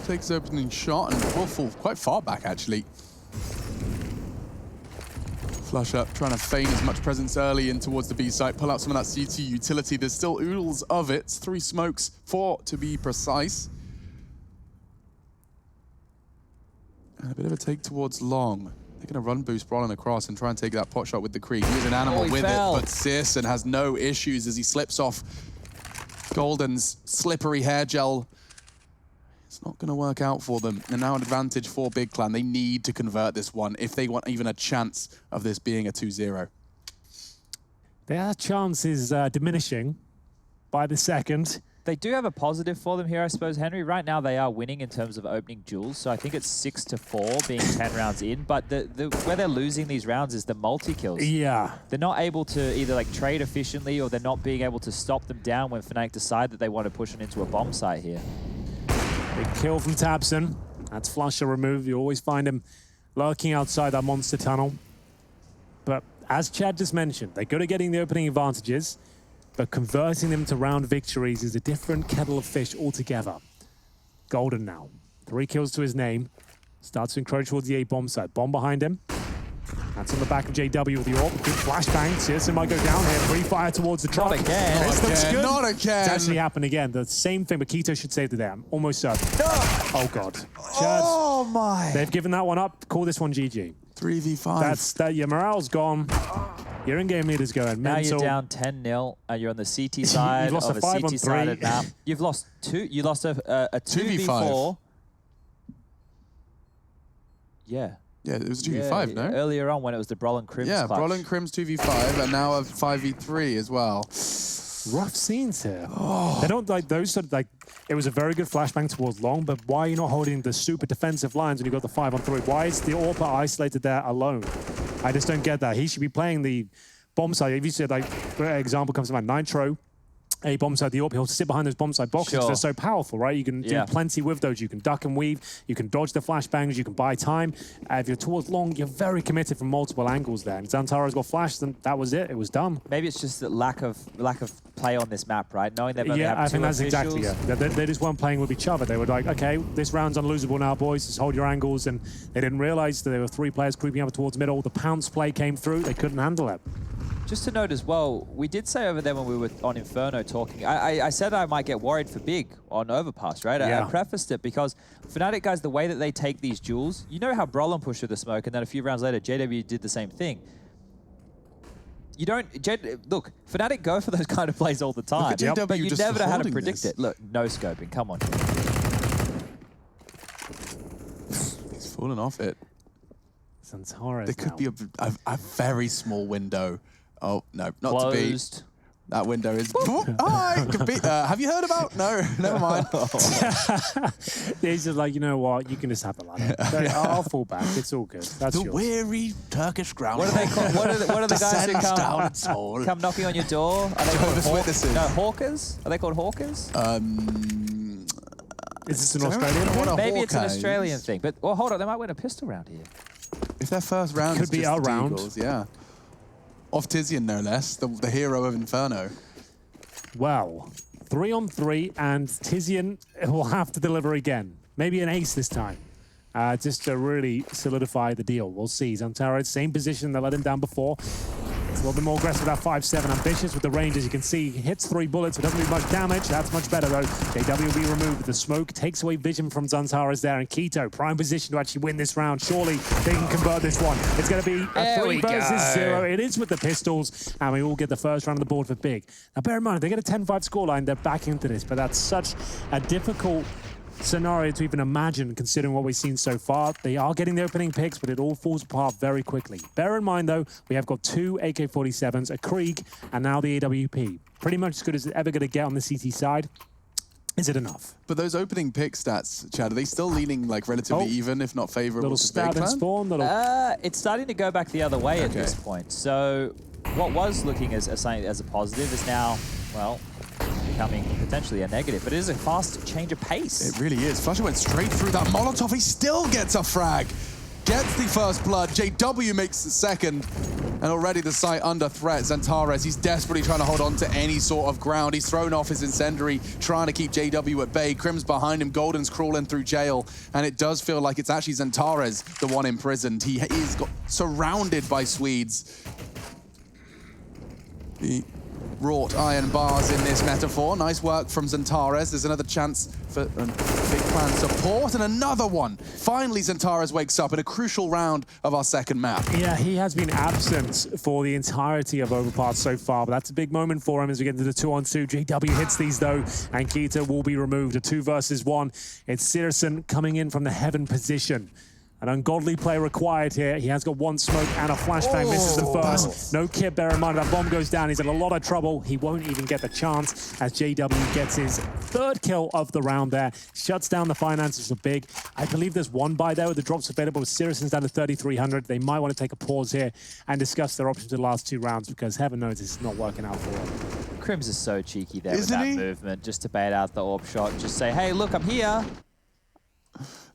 Takes opening shot and will fall quite far back, actually. Flush up, trying to feign as much presence early in towards the B site, pull out some of that CT utility. There's still oodles of it. 3 smokes, 4 to be precise. And a bit of a take towards long. They're going to run boost Brolan across and try and take that pot shot with the creek. He's an animal with it, but Searson has no issues as he slips off Golden's slippery hair gel. It's not going to work out for them. And now an advantage for Big Clan. They need to convert this one if they want even a chance of this being a 2-0. Their chance is diminishing by the second. They do have a positive for them here, I suppose, Henry. Right now, they are winning in terms of opening duels, so I think it's 6-4 being 10 rounds in. But where they're losing these rounds is the multi-kills. Yeah. They're not able to either like trade efficiently, or they're not being able to stop them down when Fnatic decide that they want to push them into a bomb site here. Big kill from Tabson. That's Flusher removed. You always find him lurking outside that monster tunnel. But as Chad just mentioned, they're good at getting the opening advantages, but converting them to round victories is a different kettle of fish altogether. Golden now. 3 kills to his name. Starts to encroach towards the A bomb site. Bomb behind him. That's on the back of JW with the AWP. Good flashbang. Searson might go down here. Free fire towards the truck. Not again. This looks good. Not again. It's actually happened again. The same thing, but Keto should save the day. I'm almost certain. Oh, God. Chad, oh, my. They've given that one up. Call this one GG. 3v5. Your morale's gone. Your in-game leader's going. Now Mental. you're down 10-0, and you're on the CT side You've lost of a 5 on 3. CT-sided map. You've lost 2. You lost a 2v4. Yeah. Yeah, it was 2v5, no? Earlier on when it was the Brolan Crims Yeah, clutch. Brolan Crims 2v5, and now a 5v3 as well. Rough scenes here. They don't like those sort of like. It was a very good flashbang towards long, but why are you not holding the super defensive lines when you got the 5 on 3? Why is the AWP isolated there alone? I just don't get that. He should be playing the bomb side. If you said like, example comes to mind, Nitro, a bomb side, the AWP, he'll sit behind those bomb side boxes. Sure. They're so powerful, right? You can do plenty with those. You can duck and weave. You can dodge the flashbangs. You can buy time. If you're towards long, you're very committed from multiple angles there. And Zantara's got flashed, and that was it. It was done. Maybe it's just the lack of play on this map, right? Knowing they've only Yeah, I have 2 think that's officials. exactly it. They just weren't playing with each other. They were like, okay, this round's unlosable now, boys. Just hold your angles. And they didn't realize that there were 3 players creeping up towards middle. The pounce play came through. They couldn't handle it. Just to note as well, we did say over there when we were on Inferno talking, I said I might get worried for Big on Overpass, right? Yeah. I prefaced it because Fnatic guys, the way that they take these duels, you know how Brolan pushed through the smoke, and then a few rounds later, JW did the same thing. You don't, look, Fnatic go for those kind of plays all the time, but you never know how to predict it. Look, no scoping, come on. He's fallen off it. Zantara. There could be a very small window. Oh, no, not Closed. to be. That window is... it could be, have you heard about? No, never mind. He's just like, you know what? You can just have a ladder. I'll fall back. It's all good. That's the yours. weary Turkish ground. What are they called? What are the guys who down come knocking on your door? Are they called witnesses. No, hawkers? Are they called hawkers? Is this an Australian what thing? Maybe it's an hawker Australian is. thing. But, well, hold on. They might win a pistol round here. If their first round Could is be just our the round. Deagles, yeah. Off Tizian, no less, the hero of Inferno. Well, 3 on 3, and Tizian will have to deliver again. Maybe an ace this time, just to really solidify the deal. We'll see. Zantara, same position that let him down before. It's a little bit more aggressive with that 5-7. Ambitious with the range, as you can see. He hits 3 bullets, but doesn't do much damage. That's much better, though. JW will be removed. The smoke takes away vision from Zantares there. And Keto, prime position to actually win this round. Surely they can convert this one. It's going to be a 3 versus 0. It is with the pistols. And we all get the first round on the board for Big. Now, bear in mind, if they get a 10-5 scoreline, they're back into this. But that's such a difficult scenario to even imagine, considering what we've seen so far. They are getting the opening picks, but it all falls apart very quickly. Bear in mind, though, we have got 2 AK-47s, a Krieg, and now the AWP. Pretty much as good as it's ever going to get on the CT side. Is it enough? But those opening pick stats, Chad, are they still leaning like relatively even, if not favorable little to stab Big and Clan? spawn. It's starting to go back the other way at this point. So what was looking as a positive is now, well, becoming potentially a negative, but it is a fast change of pace. It really is. Flusher went straight through that Molotov. He still gets a frag. Gets the first blood. JW makes the second. And already the site under threat. Zantares, he's desperately trying to hold on to any sort of ground. He's thrown off his incendiary, trying to keep JW at bay. Crim's behind him. Golden's crawling through jail. And it does feel like it's actually Zantares, the one imprisoned. He is surrounded by Swedes. He wrought iron bars in this metaphor. Nice work from Zantares. There's another chance for Big Clan support, and another one. Finally, Zantares wakes up in a crucial round of our second map. Yeah, he has been absent for the entirety of Overpass so far, but that's a big moment for him as we get into the 2-on-2. JW hits these, though, and Keita will be removed. A 2 versus 1. It's Sirison coming in from the heaven position. An ungodly play required here. He has got 1 smoke and a flashbang, misses the first. No kit, bear in mind, that bomb goes down. He's in a lot of trouble. He won't even get the chance as JW gets his 3rd kill of the round there. Shuts down the finances of Big. I believe there's 1 buy there with the drops available. Sirison's down to 3,300. They might want to take a pause here and discuss their options in the last 2 rounds because heaven knows this is not working out for them. Crims is so cheeky there with that movement. Just to bait out the AWP shot. Just say, hey, look, I'm here.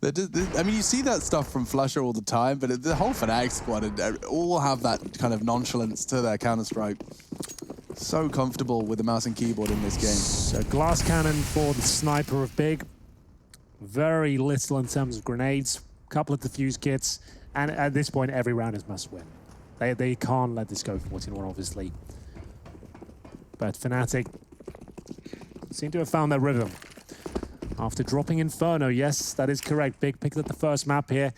I mean, you see that stuff from Flusher all the time, but the whole Fnatic squad all have that kind of nonchalance to their Counter-Strike. So comfortable with the mouse and keyboard in this game. So glass cannon for the sniper of Big. Very little in terms of grenades. Couple of defuse kits. And at this point, every round is must win. They can't let this go 14-1, obviously. But Fnatic seem to have found their rhythm. After dropping Inferno, yes, that is correct. Big picked up the first map here.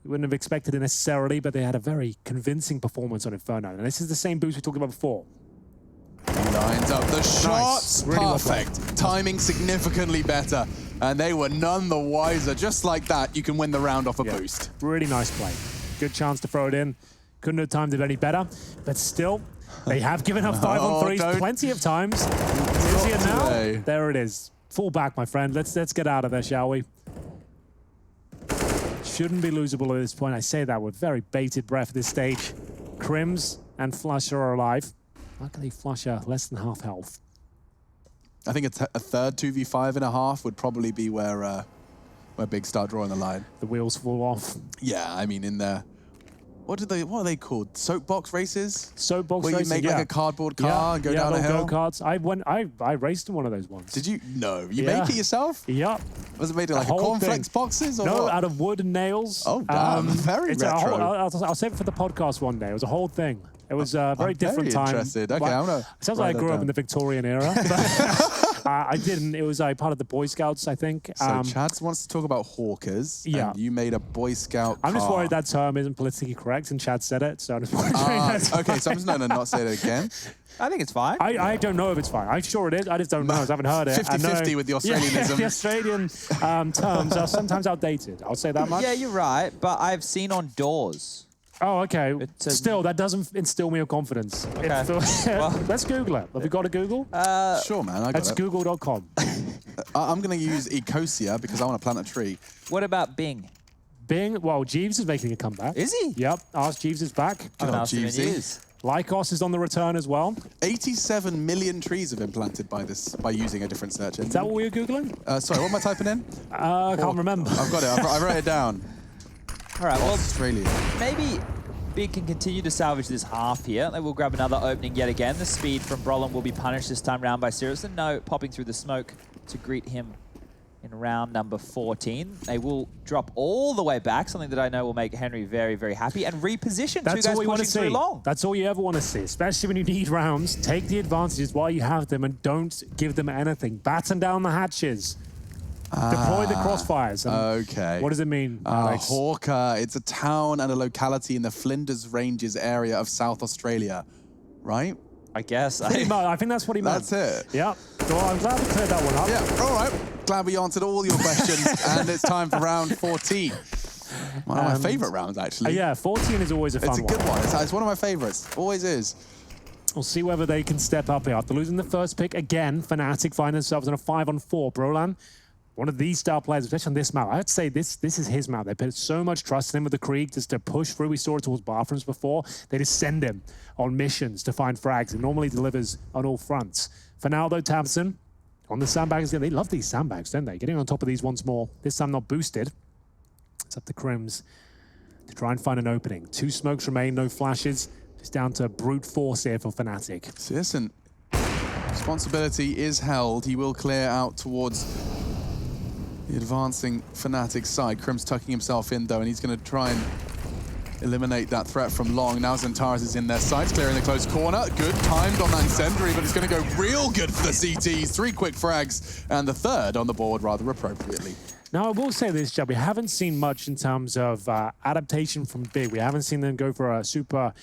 You wouldn't have expected it necessarily, but they had a very convincing performance on Inferno. And this is the same boost we talked about before. He lines up the shots. Really perfect. Timing significantly better. And they were none the wiser. Just like that, you can win the round off a boost. Really nice play. Good chance to throw it in. Couldn't have timed it any better. But still, they have given up 5-on-3s plenty of times. Is he now? There it is. Fall back, my friend. Let's get out of there, shall we? Shouldn't be losable at this point. I say that with very bated breath at this stage. Crims and Flusher are alive. Luckily, Flusher less than half health. I think a third 2v5.5 would probably be where Big start drawing the line. The wheels fall off. Yeah, I mean, in there. What are they called? Soapbox races? Soapbox racing, racing, where you make like a cardboard car and go down a hill? Go-karts. I raced in one of those ones. Did you? No. You make it yourself? Yep. Was it made of like a cornflakes boxes? Or no, what? out of wood and nails. Oh, damn. Very retro. I'll save it for the podcast one day. It was a whole thing. It was a very different time. Interested. Okay, I'm gonna sounds like I grew up in the Victorian era. I didn't. It was part of the Boy Scouts, I think. So Chad wants to talk about hawkers. Yeah. And you made a Boy Scout I'm just car. worried that term isn't politically correct, and Chad said it, so I'm just wondering. Okay, so I'm just not say it again. I think it's fine. I don't know if it's fine. I'm sure it is. I just don't know. I haven't heard it. 50-50 with the Australianism. Yeah, the Australian terms are sometimes outdated. I'll say that much. Yeah, you're right, but I've seen on doors. Oh, okay. Still, that doesn't instill me with confidence. Okay. Well, let's Google it. Have we got a Google? Sure, man. I got That's it. google.com. I'm going to use Ecosia because I want to plant a tree. What about Bing? Bing, well, Jeeves is making a comeback. Is he? Yep. Ask Jeeves is back. Good old Jeevesy. Lycos is on the return as well. 87 million trees have been planted by using a different search engine. Is that what we were Googling? Sorry, what am I typing in? I can't remember. I've got it. I wrote it down. All right, well, Australia. Maybe Big can continue to salvage this half here. They will grab another opening yet again. The speed from Brolin will be punished this time round by Sirison. No, popping through the smoke to greet him in round number 14. They will drop all the way back, something that I know will make Henry very, very happy, and reposition. That's two all guys we want to pushing too see. long. That's all you ever want to see, especially when you need rounds. Take the advantages while you have them and don't give them anything. Batten down the hatches. Deploy the crossfires. Okay. What does it mean, Alex? Hawker. It's a town and a locality in the Flinders Ranges area of South Australia, right? I guess. Pretty much. I think that's what he meant. That's it. Yeah. Well, I'm glad we cleared that one up. Yeah, all right. Glad we answered all your questions, and it's time for round 14. One of my favourite rounds, actually. Yeah, 14 is always a fun one. It's a good one. It's one of my favourites. Always is. We'll see whether they can step up here. After losing the first pick again, Fnatic find themselves in a 5-on-4. Brolan, one of these star players, especially on this map. I would say this is his map. They put so much trust in him with the Krieg just to push through. We saw it towards bathrooms before. They just send him on missions to find frags. It normally delivers on all fronts. For now, though, Tamsin, on the sandbags, they love these sandbags, don't they? Getting on top of these once more. This time not boosted. It's up to Crims to try and find an opening. 2 smokes remain, no flashes. It's down to brute force here for Fnatic. So listen, responsibility is held. He will clear out towards the advancing Fnatic side. Crims tucking himself in, though, and he's going to try and eliminate that threat from long. Now Xantares is in their sights, clearing the close corner. Good timed on that incendiary, but it's going to go real good for the CTs. 3 quick frags, and the third on the board rather appropriately. Now, I will say this, Jeb, we haven't seen much in terms of adaptation from Big. We haven't seen them go for a super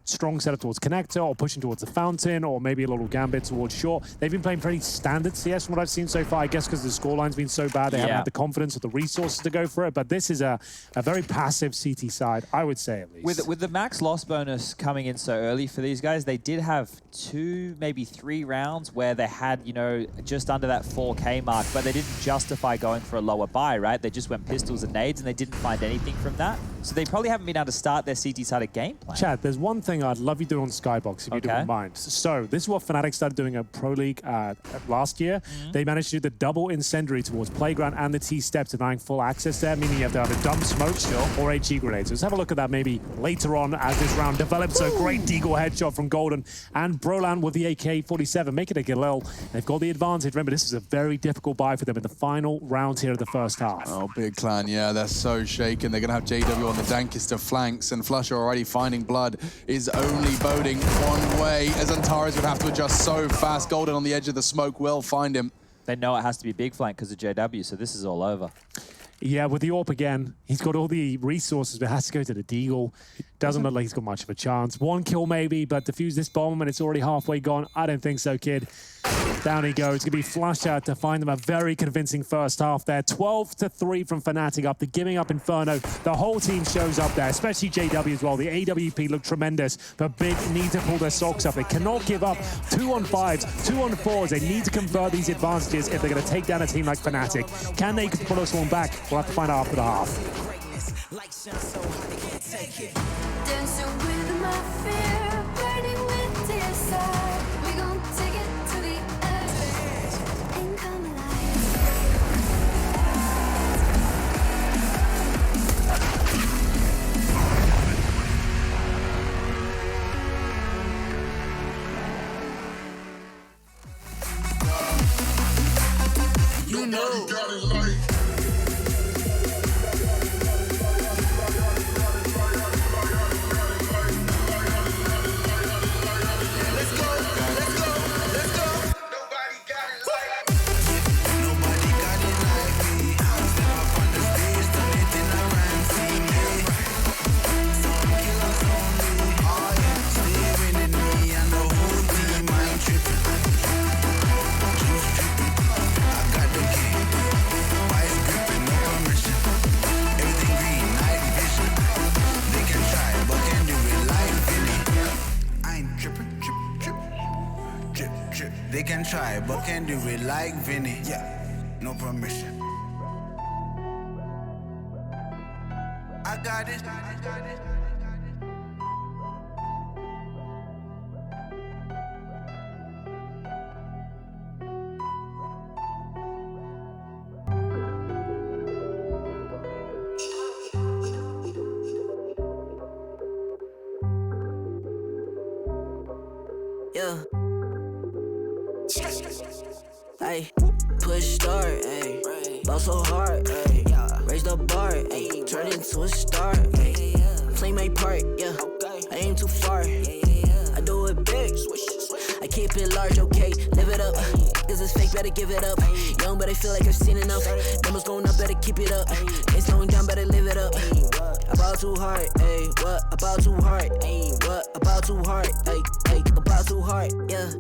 strong setup towards connector or pushing towards the fountain or maybe a little gambit towards short. They've been playing pretty standard CS from what I've seen so far, I guess because the scoreline's been so bad they haven't had the confidence or the resources to go for it, but this is a very passive CT side, I would say at least. With the max loss bonus coming in so early for these guys, they did have 2, maybe 3 rounds where they had, you know, just under that 4K mark, but they didn't justify going for a lower buy, right? They just went pistols and nades and they didn't find anything from that. So they probably haven't been able to start their CT side of game plan. Chad, there's one thing I'd love you to do on Skybox if you don't mind. So this is what Fnatic started doing at Pro League last year. They managed to do the double incendiary towards Playground and the T-step, denying full access there, meaning you have to have a dump smoke or HE grenade. So let's have a look at that maybe later on as this round develops. A great deagle headshot from Golden and Brolan with the AK-47, making it Galil. They've got the advantage. Remember, this is a very difficult buy for them in the final round here of the first half. Oh, Big Clan, yeah, they're so shaken. They're going to have JW on the dankest of flanks, and Flusher already finding blood is only boding one way, as Antares would have to adjust so fast. Golden on the edge of the smoke will find him. They know it has to be big flank because of JW, so this is all over. Yeah, with the AWP again, he's got all the resources, but has to go to the deagle. Doesn't look like he's got much of a chance. 1 kill maybe, but defuse this bomb and it's already halfway gone. I don't think so, kid. Down he goes. It's going to be flushed out to find them a very convincing first half there. 12-3 from Fnatic after giving up Inferno. The whole team shows up there, especially JW as well. The AWP looked tremendous, but Big need to pull their socks up. They cannot give up 2-on-5s, 2-on-4s. They need to convert these advantages if they're going to take down a team like Fnatic. Can they pull us one back? We'll have to find out after the half. Dancing with my fear, burning with desire. We gon' take it to the edge and come alive. You know, got it like. They can try, but can't do it like Vinny. Yeah, no permission. I got it. Yeah. Ay, push start, ay. Ball so hard, ayy. Raise the bar, ayy. Turn into a star, ayy. Play my part, yeah. I aim too far. I do it big. I keep it large, okay. Live it up. This is fake, better give it up. Young, but I feel like I've seen enough. Numbers going up, better keep it up. Ain't slowing down, better live it up. About too hard, ayy. What? About too hard, ayy. What? About too hard, ayy. About too hard, yeah.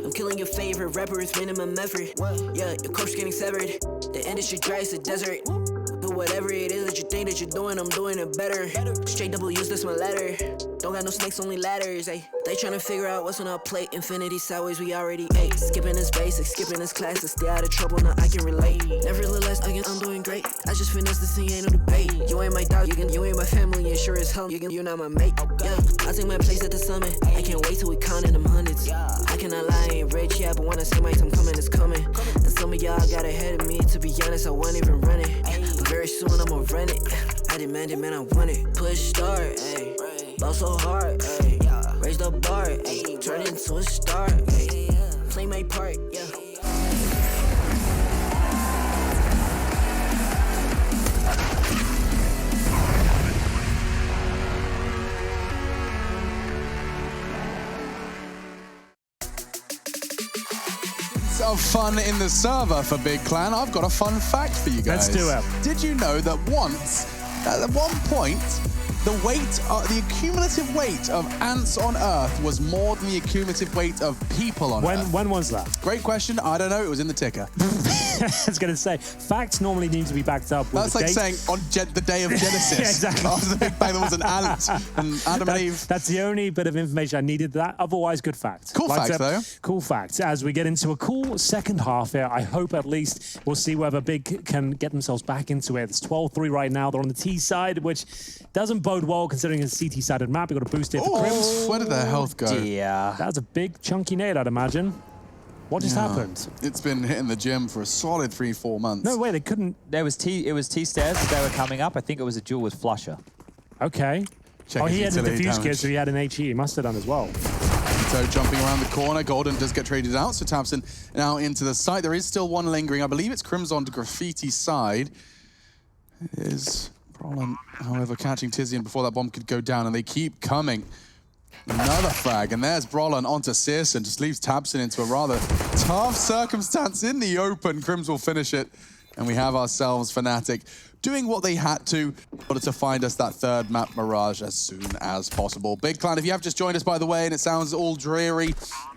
I'm killing your favorite rapper with minimum effort. Yeah, your corpse getting severed. The industry dry as a desert. Do whatever it is that you think that you're doing, I'm doing it better. Straight W's, that's my letter. Don't got no snakes, only ladders, ayy. They tryna figure out what's on our plate. Infinity sideways, we already ate. Skipping this basic, skipping this classic. Stay out of trouble, now I can relate. Nevertheless, I'm doing great. I just finished this thing, ain't no debate. You ain't my dog, you ain't my family, and sure as hell, you're not my mate. Yeah, I take my place at the summit. I can't wait till we countin' them hundreds. I cannot lie, I ain't rich, yeah, but when I say my time coming, it's coming. And some of y'all got ahead of me, to be honest, I wasn't even running. But very soon I'ma run it. I demand it, man, I want it. Push start, ayy. Ball so hard, ayy. Raise the bar, ayy. Turn into a star, ayy. Play my part, yeah. Of fun in the server for Big Clan, I've got a fun fact for you guys. Let's do it. Did you know that once, at one point, the accumulative weight of ants on Earth was more than the accumulative weight of people on Earth? When was that? Great question. I don't know. It was in the ticker. I was going to say, facts normally need to be backed up with That's like saying on the day of Genesis. Yeah, exactly. After the Big Bang, there was an ant and Adam and Eve. That's the only bit of information I needed. That otherwise, good fact. Cool fact, though. Cool fact. As we get into a cool second half here, I hope at least we'll see whether Big can get themselves back into it. It's 12-3 right now. They're on the T side, which doesn't bode well considering it's a CT-sided map. We've got to boost it for Crims. Where did their health go? Yeah. That was a big chunky nade, I'd imagine. What just happened? It's been hitting the gym for a solid 3-4 months. No way, they couldn't. It was T stairs as they were coming up. I think it was a duel with Flusher. Okay. He had a diffuse kit, so he had an HE. He must have done as well. So jumping around the corner, Golden does get traded out, so Tabson now into the site. There is still one lingering. I believe it's Crimson to Graffiti side. It is Brolin, however, catching Tizian before that bomb could go down, and they keep coming. Another frag, and there's Brolin onto Searson, just leaves Tabson into a rather tough circumstance in the open. Crims will finish it, and we have ourselves Fnatic doing what they had to in order to find us that third map Mirage as soon as possible. Big Clan, if you have just joined us, by the way, and it sounds all dreary,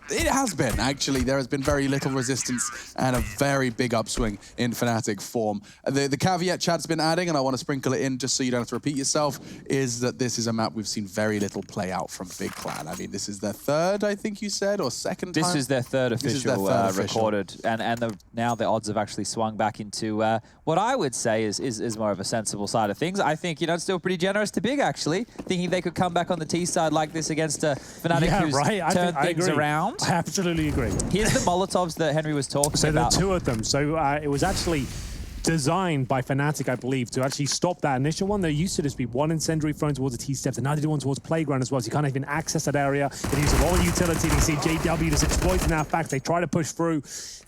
it has been, actually. There has been very little resistance and a very big upswing in Fnatic form. The caveat Chad's been adding, and I want to sprinkle it in just so you don't have to repeat yourself, is that this is a map we've seen very little play out from Big Clan. I mean, this is their third, I think you said, or second time? This is their third official recorded, and now the odds have actually swung back into what I would say is more of a sensible side of things. I think, it's still pretty generous to Big, actually, thinking they could come back on the T side like this against a Fnatic who's turned things around. I absolutely agree. Here's the Molotovs that Henry was talking about. So there are two of them. So it was actually designed by Fnatic, I believe, to actually stop that initial one. There used to just be one incendiary thrown towards the T-steps, and now they do one towards Playground as well, so you can't even access that area. They use a lot of utility. You see JW just exploiting that fact. They try to push through.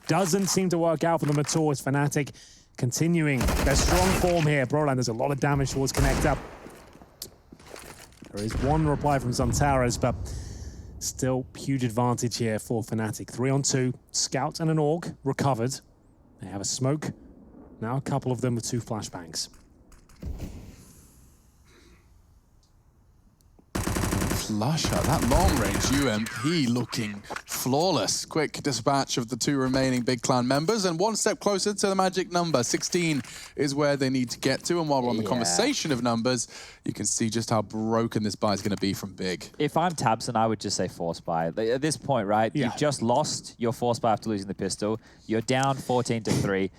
Doesn't seem to work out for them at all as Fnatic continuing their strong form here. Broland, there's a lot of damage towards Connect Up. There is one reply from Zantaras, but still huge advantage here for Fnatic. 3-on-2, Scout and an Org recovered. They have a smoke. Now a couple of them with 2 flashbangs. Flusher, that long-range UMP looking flawless. Quick dispatch of the 2 remaining Big Clan members, and one step closer to the magic number. 16 is where they need to get to, and while we're on the conversation of numbers, you can see just how broken this buy is going to be from Big. If I'm Tabson, I would just say force buy. At this point, right, you've just lost your force buy after losing the pistol. You're down 14-3.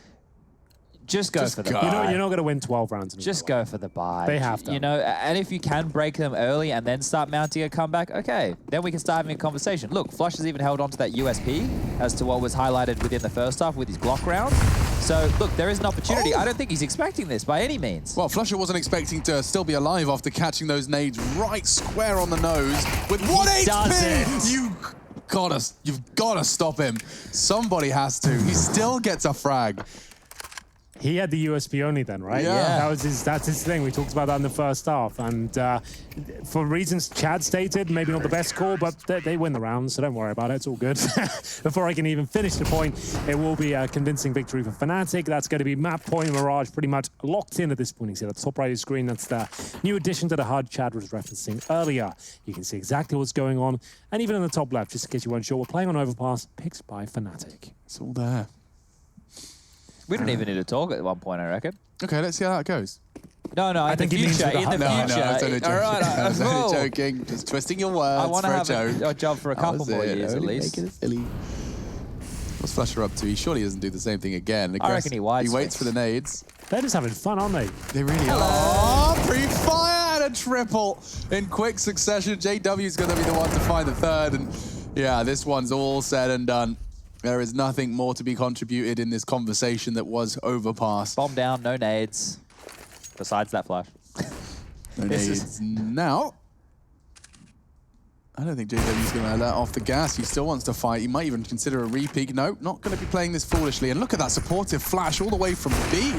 Just go for the buy. You're not going to win 12 rounds. Just go for the buy. They have to. And if you can break them early and then start mounting a comeback, okay, then we can start having a conversation. Look, Flush has even held on to that USP as to what was highlighted within the first half with his Glock round. So, look, there is an opportunity. I don't think he's expecting this by any means. Well, Flusher wasn't expecting to still be alive after catching those nades right square on the nose with 1 HP! You've gotta stop him. Somebody has to. He still gets a frag. He had the USP only then, right? Yeah. That's his thing. We talked about that in the first half. And for reasons Chad stated, maybe not the best call, but they win the round, so don't worry about it. It's all good. Before I can even finish the point, it will be a convincing victory for Fnatic. That's going to be map point Mirage pretty much locked in at this point. You see at the top right of the screen, that's the new addition to the HUD Chad was referencing earlier. You can see exactly what's going on. And even in the top left, just in case you weren't sure, we're playing on Overpass, picked by Fnatic. It's all there. We don't even need to talk at one point, I reckon. Okay, let's see how that goes. No, in the future. No, I was only joking. All right, I was only joking. Just twisting your words. I want to for have a joke. a job for a couple more years at least. Making it silly. What's Flusher up to? He surely doesn't do the same thing again. I reckon he waits for the nades. They're just having fun, aren't they? They really are. Oh, pre-fire and a triple in quick succession. JW is going to be the one to find the third. And yeah, this one's all said and done. There is nothing more to be contributed in this conversation that was Overpass. Bomb down, no nades. Besides that flash. No nades now. I don't think JW's going to let off the gas. He still wants to fight. He might even consider a repeat. No, not going to be playing this foolishly. And look at that supportive flash all the way from B.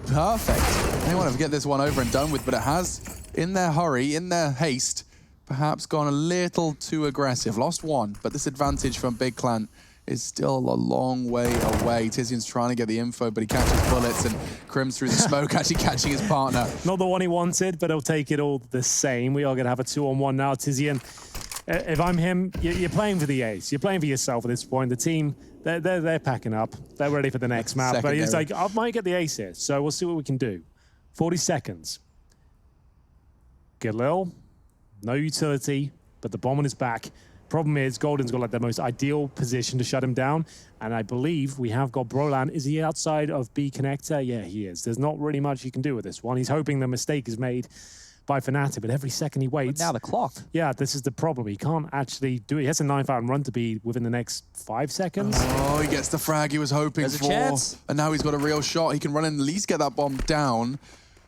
Perfect. They want to get this one over and done with, but it has, in their hurry, in their haste, perhaps gone a little too aggressive. Lost one, but this advantage from Big Clan is still a long way away. Tizian's trying to get the info, but he catches bullets, and Crim's through the smoke, actually catching his partner. Not the one he wanted, but he'll take it all the same. We are going to have a 2-on-1 now. Tizian, if I'm him, you're playing for the ace. You're playing for yourself at this point. The team, they're packing up. They're ready for the next map. But he's like, I might get the ace here, so we'll see what we can do. 40 seconds. Galil, no utility, but the bomb on his back. Problem is, Golden's got like the most ideal position to shut him down. And I believe we have got Brolan. Is he outside of B connector? Yeah, he is. There's not really much you can do with this one. He's hoping the mistake is made by Fnatic, but every second he waits. But now the clock. Yeah, this is the problem. He can't actually do it. He has a 9,000 run to be within the next 5 seconds. Oh, he gets the frag he was hoping There's for. a chance. And now he's got a real shot. He can run in and at least get that bomb down.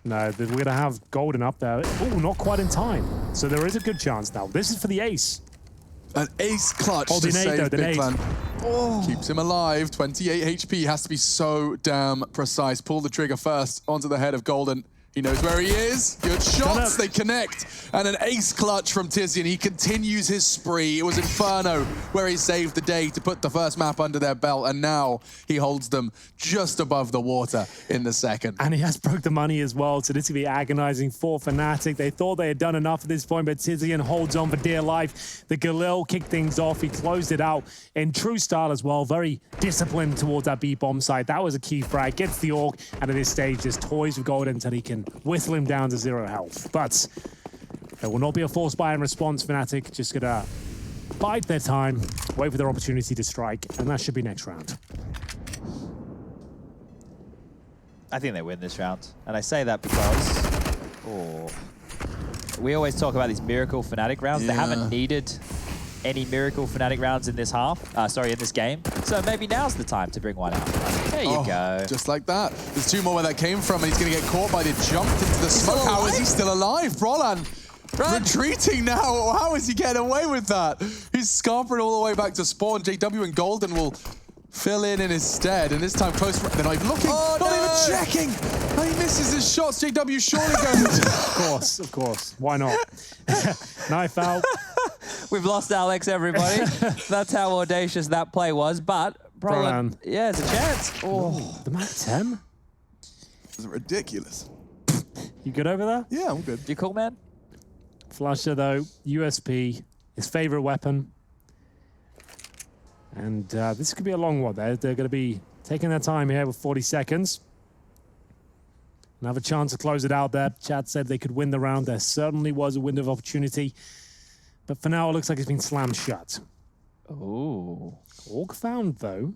No, we're going to have Golden up there. Oh, not quite in time. So there is a good chance now. This is for the ace. An ace clutch to save Big Clan. Oh. Keeps him alive. 28 HP. Has to be so damn precise. Pull the trigger first onto the head of Golden. He knows where he is. Good shots. They connect. And an ace clutch from Tizian. He continues his spree. It was Inferno where he saved the day to put the first map under their belt. And now he holds them just above the water in the second. And he has broke the money as well. So this will be agonizing for Fnatic. They thought they had done enough at this point, but Tizian holds on for dear life. The Galil kicked things off. He closed it out in true style as well. Very disciplined towards that B-bomb side. That was a key frag. Gets the AWP. And at this stage, just toys with Golden until he can whistle him down to 0 health. But there will not be a forced buy in response. Fnatic just gonna bide their time, wait for their opportunity to strike, and that should be next round. I think they win this round. And I say that because we always talk about these miracle Fnatic rounds. They haven't needed any miracle Fnatic rounds in this in this game. So maybe now's the time to bring one out. There you go. Just like that. There's 2 more where that came from, and he's going to get caught by the jump into the smoke. How is he still alive? Brolan retreating now. How is he getting away with that? He's scarpering all the way back to spawn. JW and Golden will fill in his stead, and this time close. They're not even looking, not even checking. Oh, he misses his shots. JW surely goes. Of course. Why not? Knife out. We've lost Alex, everybody. That's how audacious that play was, but Brolan, yeah, it's a chance. Oh, the map 10? This is ridiculous. You good over there? Yeah, I'm good. You cool, man? Flusher, though, USP, his favorite weapon. And this could be a long one. They're going to be taking their time here with 40 seconds. And have a chance to close it out there. Chad said they could win the round. There certainly was a window of opportunity. But for now, it looks like it's been slammed shut. Oh. Orc found, though.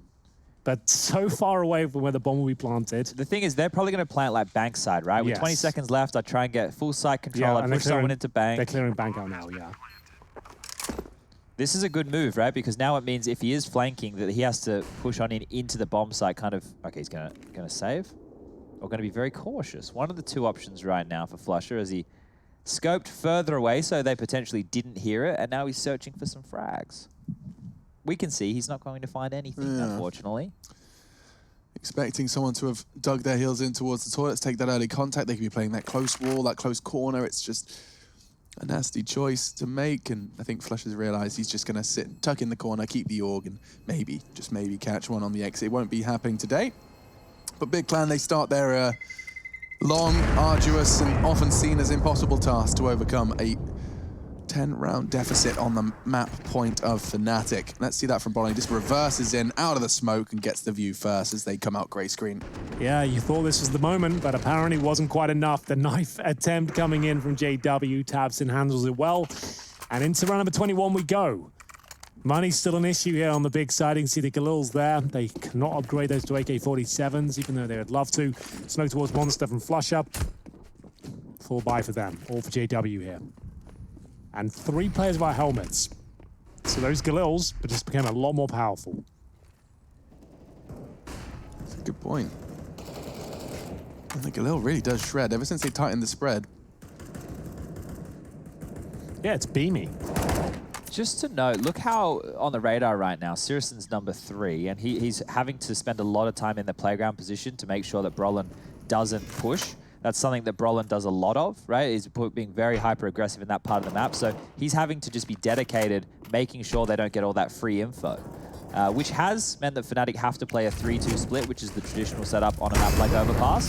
But so far away from where the bomb will be planted. The thing is, they're probably going to plant like bank side, right? With 20 seconds left, I'd try and get full site control. I'd push someone into bank. They're clearing bank out now, yeah. This is a good move, right? Because now it means if he is flanking, that he has to push on into the bomb site, kind of. Okay, he's gonna save, or going to be very cautious. One of the 2 options right now for Flusher as he scoped further away, so they potentially didn't hear it, and now he's searching for some frags. We can see he's not going to find anything, unfortunately. expecting someone to have dug their heels in towards the toilets, take that early contact. They could be playing that close wall, that close corner. It's just a nasty choice to make, and I think Flush has realized he's just going to sit, tuck in the corner, keep the org, and maybe, just maybe, catch one on the exit. It won't be happening today. But Big Clan, they start their long, arduous, and often seen as impossible task to overcome a 10-round deficit on the map point of Fnatic. Let's see that from Bolly. Just reverses in, out of the smoke, and gets the view first as they come out grey screen. Yeah, you thought this was the moment, but apparently wasn't quite enough. The knife attempt coming in from JW. Tabson handles it well. And into round number 21 we go. Money's still an issue here on the big side. You can see the Galil's there. They cannot upgrade those to AK-47s, even though they would love to. Smoke towards Monster from Flush Up. Full buy for them, all for JW here. And 3 players via helmets. So those Galils just became a lot more powerful. That's a good point. And the Galil really does shred ever since they tightened the spread. Yeah, it's beamy. Just to note, look how on the radar right now, Siriuson's number 3, and he's having to spend a lot of time in the playground position to make sure that Brolin doesn't push. That's something that Brolin does a lot of, right? He's being very hyper-aggressive in that part of the map. So he's having to just be dedicated, making sure they don't get all that free info, which has meant that Fnatic have to play a 3-2 split, which is the traditional setup on a map like Overpass.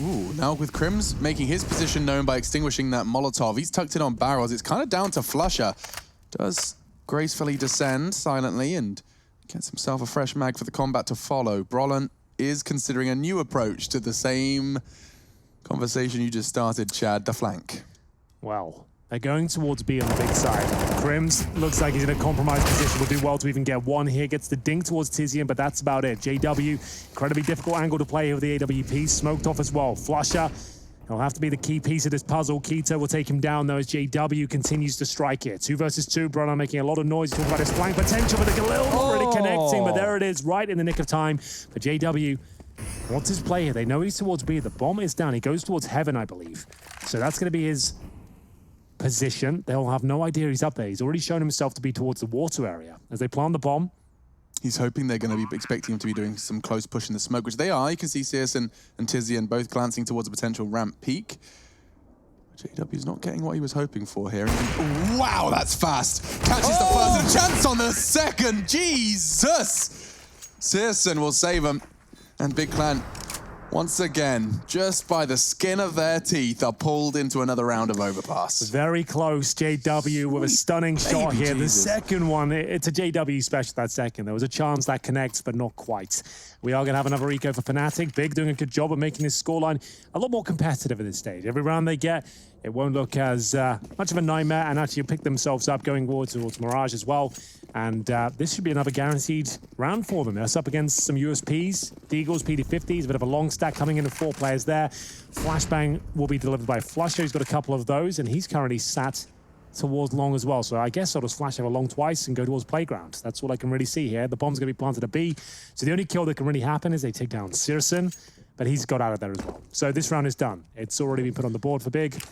Ooh, now with Crims making his position known by extinguishing that Molotov. He's tucked in on barrels. It's kind of down to Flusher. Does gracefully descend silently and gets himself a fresh mag for the combat to follow. Brolin is considering a new approach to the same conversation you just started, Chad, the flank. Well, they're going towards B on the big side. Crims looks like he's in a compromised position. Will do well to even get one here. Gets the dink towards Tizian, but that's about it. JW, incredibly difficult angle to play here with the AWP. Smoked off as well. Flusher, he'll have to be the key piece of this puzzle. Keto will take him down, though, as JW continues to strike here. 2 versus 2. Brunner making a lot of noise. Talking about his flank potential, but the Galil not really connecting. But there it is, right in the nick of time for JW. What's his play here? They know he's towards B. The bomb is down. He goes towards Heaven, I believe. So that's going to be his position. They'll have no idea he's up there. He's already shown himself to be towards the water area. As they plant the bomb, he's hoping they're going to be expecting him to be doing some close push in the smoke, which they are. You can see Searson and Tizian both glancing towards a potential ramp peak. JW's not getting what he was hoping for here. And, wow, that's fast. Catches the first and a chance on the second. Jesus! Searson will save him. And Big Clan, once again, just by the skin of their teeth, are pulled into another round of Overpass. very close. JW with a stunning shot here. The second one, it's a JW special, that second. There was a chance that connects, but not quite. We are going to have another eco for Fnatic. Big doing a good job of making this scoreline a lot more competitive at this stage. Every round they get, it won't look as much of a nightmare, and actually pick themselves up going towards Mirage as well. And this should be another guaranteed round for them. They're up against some USPs, Deagles, PD50s, a bit of a long stack coming in with 4 players there. Flashbang will be delivered by Flusher. He's got a couple of those, and he's currently sat towards long as well. So I guess I'll just flash over long twice and go towards playground. That's all I can really see here. The bomb's going to be planted at B. So the only kill that can really happen is they take down Searson, but he's got out of there as well. So this round is done. It's already been put on the board for Big.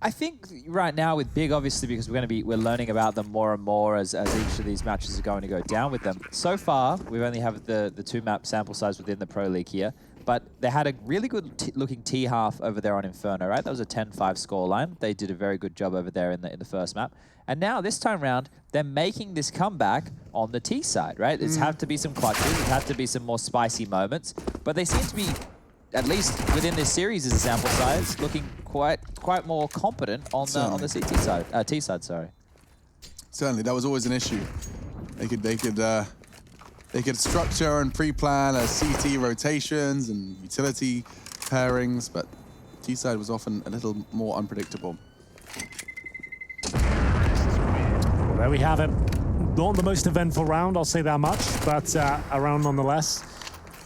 I think right now with Big, obviously, because we're learning about them more and more as each of these matches are going to go down with them. So far, we've only have the 2-map sample size within the Pro League here, but they had a really good looking T-half over there on Inferno, right? That was a 10-5 scoreline. They did a very good job over there in the first map. And now, this time round, they're making this comeback on the T side, right? There's had to be some clutches, there's had to be some more spicy moments, but they seem to be, at least within this series as a sample size, looking quite more competent on the CT side, T side, sorry. Certainly, that was always an issue. They could structure and pre-plan CT rotations and utility pairings, but T side was often a little more unpredictable. Well, there we have it. Not the most eventful round, I'll say that much, but a round nonetheless.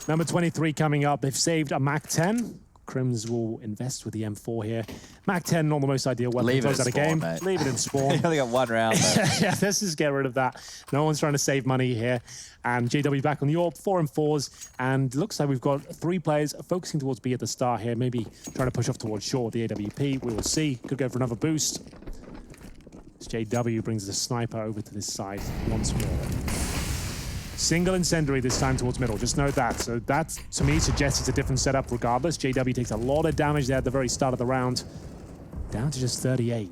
Number 23 coming up. They've saved a MAC-10. Crims will invest with the M4 here. MAC-10, not the most ideal weapon to close out a game. Mate. Leave it in spawn. You only got 1 round, though. Yeah, let's just get rid of that. No one's trying to save money here. And JW back on the AWP, 4 and 4s. And looks like we've got 3 players focusing towards B at the start here. Maybe trying to push off towards short, the AWP. We will see. Could go for another boost. As JW brings the sniper over to this side once more. Single incendiary this time towards middle. Just note that. So that, to me, suggests it's a different setup regardless. JW takes a lot of damage there at the very start of the round. Down to just 38.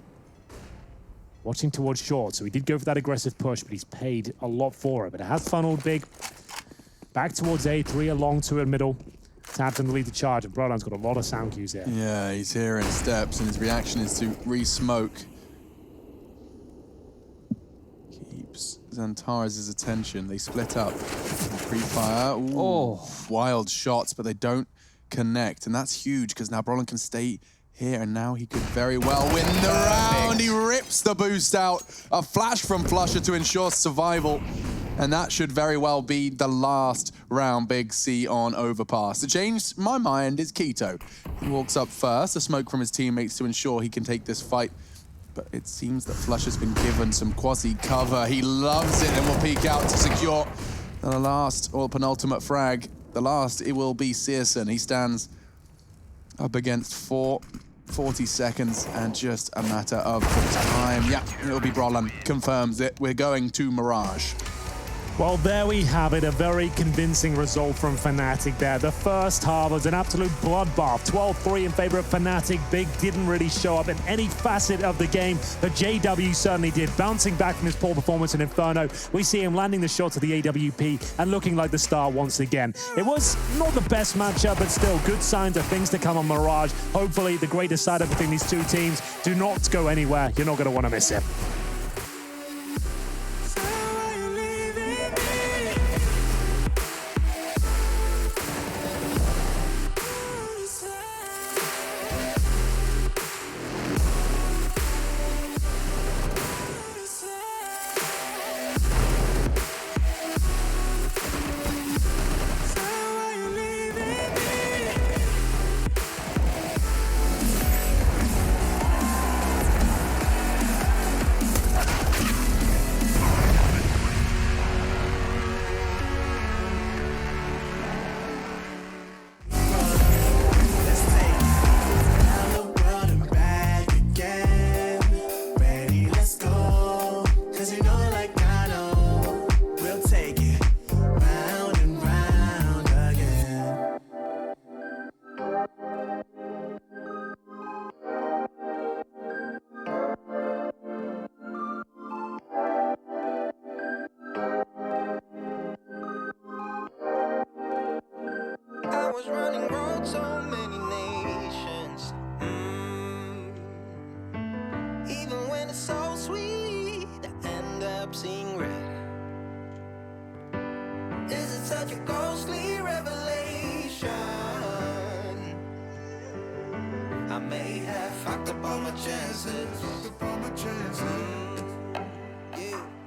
Watching towards short. So he did go for that aggressive push, but he's paid a lot for it. But it has funneled big. Back towards A, 3 along, 2 in middle. Tapped him to lead the charge, and Brodan's got a lot of sound cues here. Yeah, he's hearing steps, and his reaction is to re-smoke. Keeps Xantares' attention. They split up. Pre-fire. Wild shots, but they don't connect, and that's huge because now Brodan can stay here, and now he could very well win the round. He rips the boost out. A flash from Flusher to ensure survival. And that should very well be the last round Big C on Overpass. To change my mind is Keto. He walks up first, a smoke from his teammates to ensure he can take this fight. But it seems that Flusher's been given some quasi cover. He loves it and will peek out to secure the last or penultimate frag. The last, it will be Searson. He stands up against 40 seconds and just a matter of time. Yeah, it'll be Brodan. Confirms it. We're going to Mirage. Well, there we have it, a very convincing result from Fnatic there. The first half was an absolute bloodbath, 12-3 in favor of Fnatic. Big didn't really show up in any facet of the game, but JW certainly did. Bouncing back from his poor performance in Inferno, we see him landing the shots at the AWP and looking like the star once again. It was not the best matchup, but still good signs of things to come on Mirage. Hopefully, the great decider between these two teams. Do not go anywhere. You're not going to want to miss it. was running round so many nations. Even when it's so sweet, I end up seeing red. Is it such a ghostly revelation? I may have fucked up all my chances.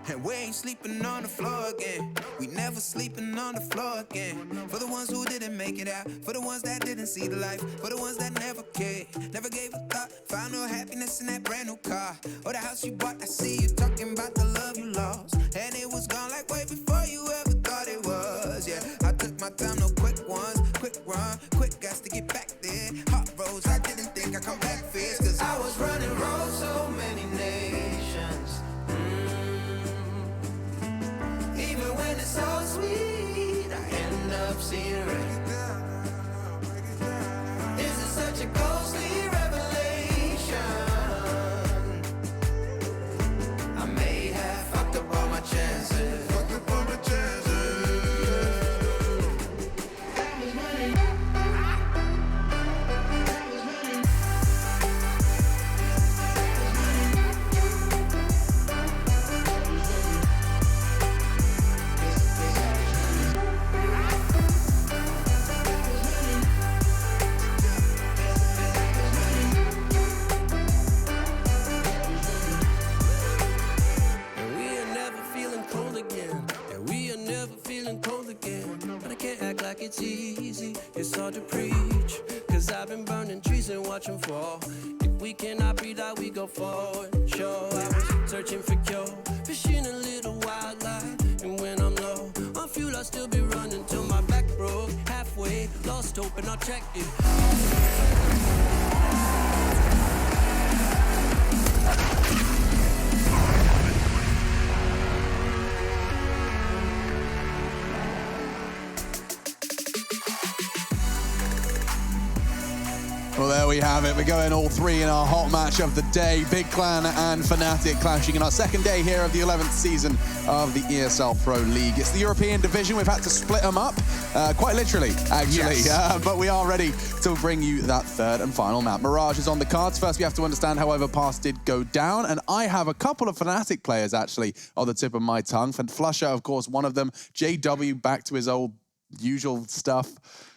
And we ain't sleeping on the floor again. We never sleeping on the floor again. For the ones who didn't make it out, for the ones that didn't see the life, for the ones that never cared, never gave a thought, found no happiness in that brand new car or the house you bought. I see you talking about the love you lost, and it was gone like way before you ever thought it was. Yeah, I took my time, no quick ones, quick run, quick gas to get back there. Hot roads, I didn't think I'd come back fierce, cause I was running road so many nations. Even when it's so sweet, I end up seeing red. Is it such a ghostly revelation? I may have fucked up all my chances. Fucked up all my chances. It's easy, it's hard to preach, cause I've been burning trees and watching fall. If we cannot breathe out, we go forward. Sure, I was searching for cure, fishing a little wildlife, and when I'm low on fuel, I'll still be running till my back broke. Halfway, lost hope, and I'll check it. we have it. We're going all three in our hot match of the day. Big Clan and Fnatic clashing in our second day here of the 11th season of the ESL Pro League. It's the European division. We've had to split them up, quite literally, actually. Yes. But we are ready to bring you that third and final map. Mirage is on the cards. First, we have to understand how Overpass did go down. And I have a couple of Fnatic players, actually, on the tip of my tongue. Flusher, of course, one of them. JW back to his old usual stuff.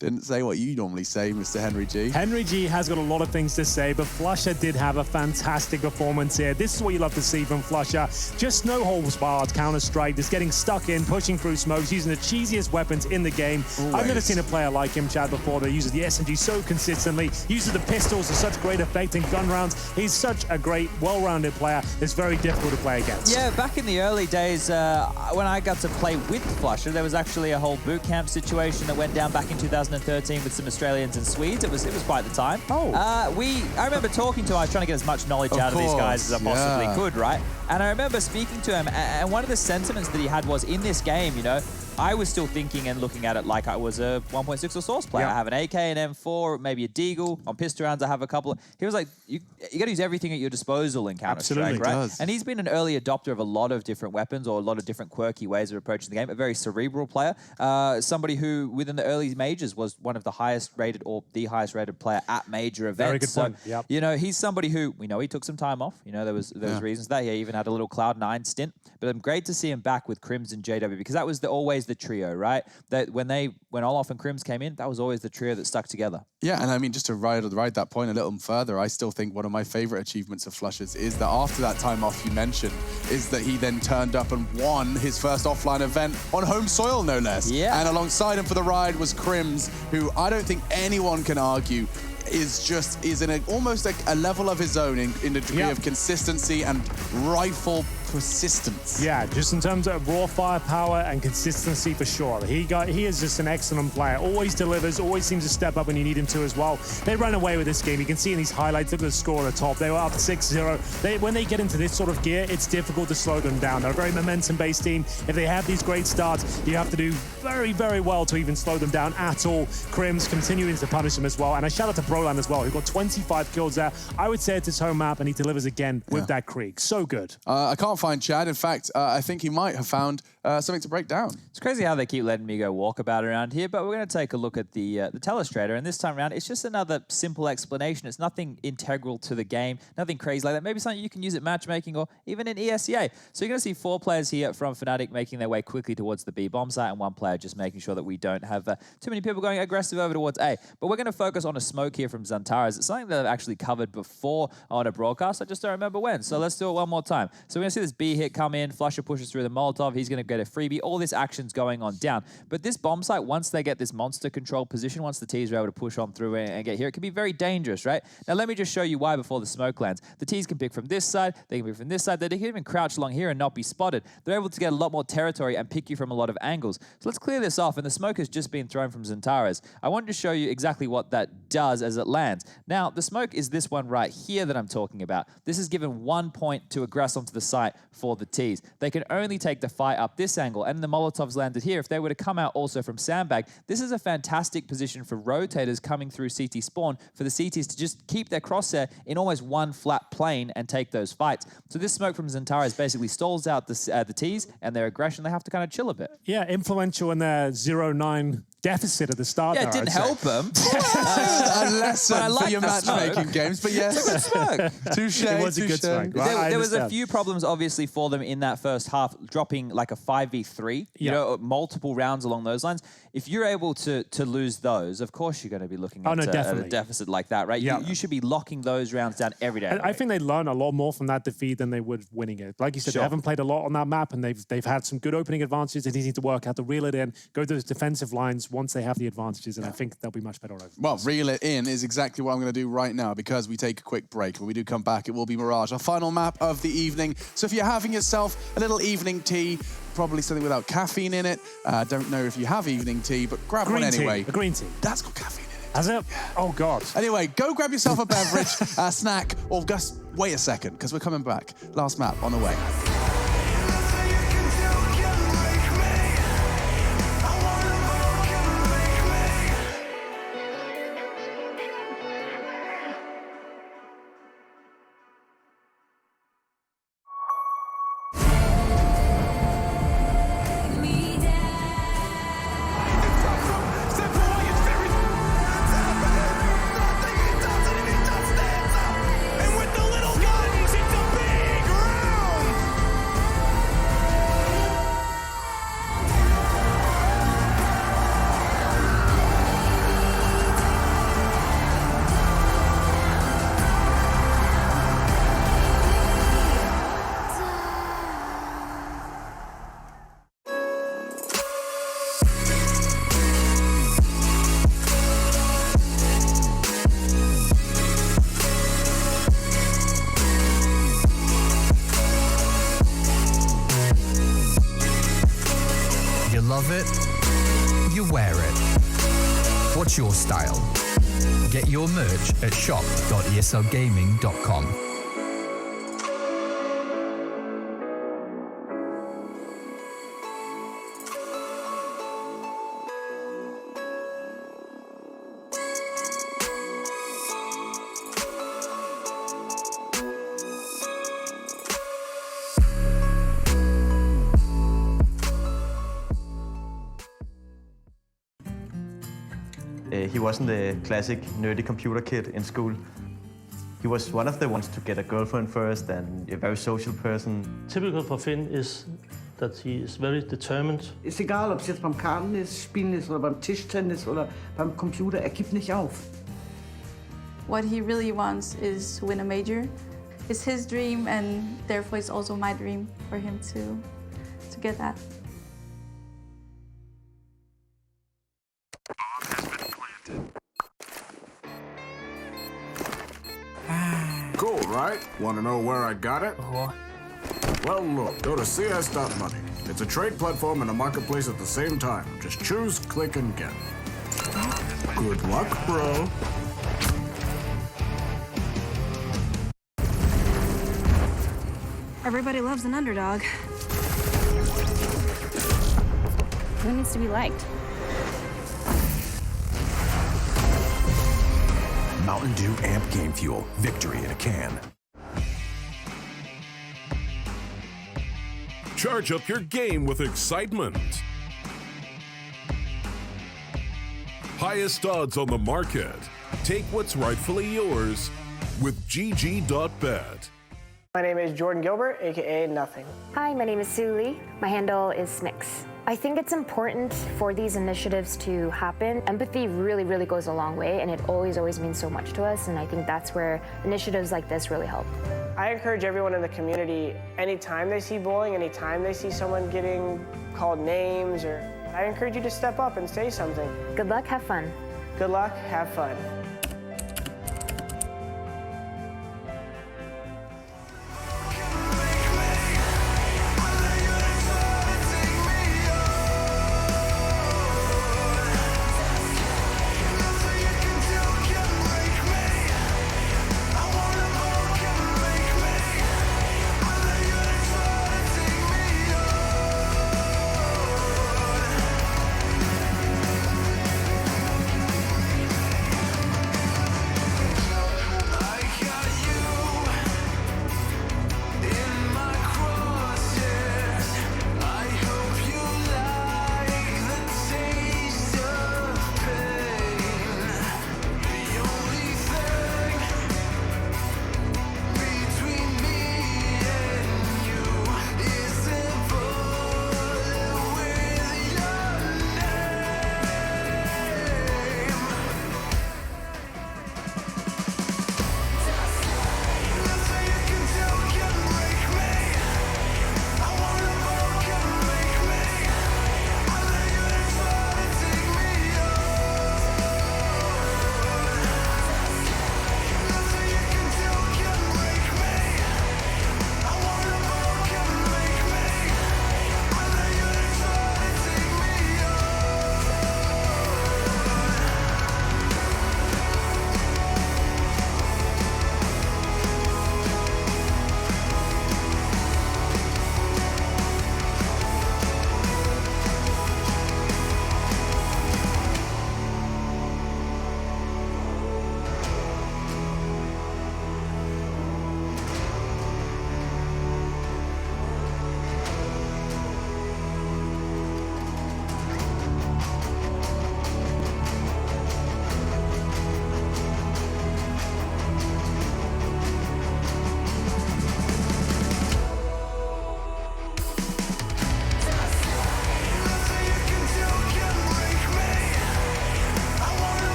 Didn't say what you normally say, Mr. Henry G. Henry G has got a lot of things to say, but Flusher did have a fantastic performance here. This is what you love to see from Flusher. Just no holds barred Counter-Strike, just getting stuck in, pushing through smokes, using the cheesiest weapons in the game. Always. I've never seen a player like him, Chad, before, that uses the SMG so consistently, uses the pistols to such great effect in gun rounds. He's such a great, well-rounded player. It's very difficult to play against. Yeah, back in the early days, when I got to play with Flusher, there was actually a whole boot camp situation that went down back in 2013 with some Australians and Swedes. It was quite the time. I remember talking to him. I was trying to get as much knowledge out of these guys as I possibly could, right? And I remember speaking to him, and one of the sentiments that he had was, in this game, you know, I was still thinking and looking at it like I was a 1.6 or Source player. I have an AK, an M4, maybe a Deagle. On pistol rounds, I have a couple. He was like, you got to use everything at your disposal in Counter-Strike, right? Does. And he's been an early adopter of a lot of different weapons or a lot of different quirky ways of approaching the game. A very cerebral player. Somebody who, within the early majors, was one of the highest rated or the highest rated player at major events. Very good point. Yep. You know, he's somebody who, we know he took some time off. You know, there was reasons for that. He even had a little Cloud9 stint. But I'm great to see him back with Crims and JW, because that was always the trio, right? That when Olaf and Crims came in, that was always the trio that stuck together. Yeah, and I mean, just to ride that point a little further, I still think one of my favorite achievements of Flusher's is that after that time off you mentioned, is that he then turned up and won his first offline event on home soil, no less. Yeah. And alongside him for the ride was Crims, who I don't think anyone can argue is in almost a level of his own in the degree of consistency and rifle persistence. Yeah, just in terms of raw firepower and consistency, for sure. He is just an excellent player. Always delivers, always seems to step up when you need him to as well. They ran away with this game. You can see in these highlights, look at the score at the top. They were up 6-0. When they get into this sort of gear, it's difficult to slow them down. They're a very momentum-based team. If they have these great starts, you have to do very, very well to even slow them down at all. Crims continuing to punish them as well. And a shout out to Broland as well, who got 25 kills there. I would say it's his home map, and he delivers again with that Krieg. So good. I can't find Chad. In fact, I think he might have found something to break down. It's crazy how they keep letting me go walkabout around here, but we're going to take a look at the Telestrator, and this time around, it's just another simple explanation. It's nothing integral to the game, nothing crazy like that. Maybe something you can use at matchmaking or even in ESEA. So you're going to see 4 players here from Fnatic making their way quickly towards the B bomb site, and 1 player just making sure that we don't have too many people going aggressive over towards A. But we're going to focus on a smoke here from Xantares. It's something that I've actually covered before on a broadcast. I just don't remember when. So let's do it one more time. So we're going to see this B hit come in. Flusher pushes through the Molotov. He's going to get a freebie. All this action's going on down. But this bomb site, once they get this monster control position, once the T's are able to push on through and get here, it can be very dangerous, right? Now, let me just show you why before the smoke lands. The T's can pick from this side. They can pick from this side. They can even crouch along here and not be spotted. They're able to get a lot more territory and pick you from a lot of angles. So let's clear this off. And the smoke has just been thrown from Xantares. I wanted to show you exactly what that does as it lands. Now, the smoke is this one right here that I'm talking about. This is given 1 point to aggress onto the site for the T's. They can only take the fight up this angle, and the Molotovs landed here. If they were to come out also from Sandbag, this is a fantastic position for rotators coming through CT spawn for the CTs to just keep their crosshair in almost one flat plane and take those fights. So this smoke from Xantares basically stalls out the T's and their aggression. They have to kind of chill a bit. Yeah, influential in their 0-9 deficit at the start. Yeah, it didn't help them. A lesson for your matchmaking games, but yes. Touche. It was a good smoke. There was a few problems, obviously, for them in that first half, dropping like a 5v3, you know, multiple rounds along those lines. If you're able to lose those, of course you're going to be looking at a deficit like that, right? Yeah. You should be locking those rounds down every day. And I think they learn a lot more from that defeat than they would winning it. Like you said, they haven't played a lot on that map, and they've had some good opening advantages. They need to work out to reel it in, go to those defensive lines once they have the advantages, and I think they'll be much better over. Well, reel it in is exactly what I'm going to do right now, because we take a quick break. When we do come back, it will be Mirage, our final map of the evening. So if you're having yourself a little evening tea, probably something without caffeine in it. Don't know if you have evening tea, but grab one anyway. A green tea. That's got caffeine in it. Has it? Yeah. Oh, God. Anyway, go grab yourself a beverage, a snack, or just wait a second, because we're coming back. Last map on the way. your style. Get your merch at shop.eslgaming.com. He wasn't the classic nerdy computer kid in school. He was one of the ones to get a girlfriend first and a very social person. Typical for Finn is that he is very determined. Ist egal, ob es jetzt beim Kartenspielen ist oder beim Tischtennis oder beim Computer, er gibt nicht auf. What he really wants is to win a major. It's his dream, and therefore it's also my dream for him to get that. Cool, right? Want to know where I got it? Well, look, go to CS.money. It's a trade platform and a marketplace at the same time. Just choose, click, and get. Good luck, bro. Everybody loves an underdog. Who needs to be liked? Mountain Dew Amp Game Fuel. Victory in a can. Charge up your game with excitement. Highest odds on the market. Take what's rightfully yours with GG.bet. My name is Jordan Gilbert, aka Nothing. Hi, my name is Sue Lee. My handle is Smix. I think it's important for these initiatives to happen. Empathy really, really goes a long way, and it always means so much to us, and I think that's where initiatives like this really help. I encourage everyone in the community, anytime they see bullying, anytime they see someone getting called names, I encourage you to step up and say something. Good luck, have fun. Good luck, have fun.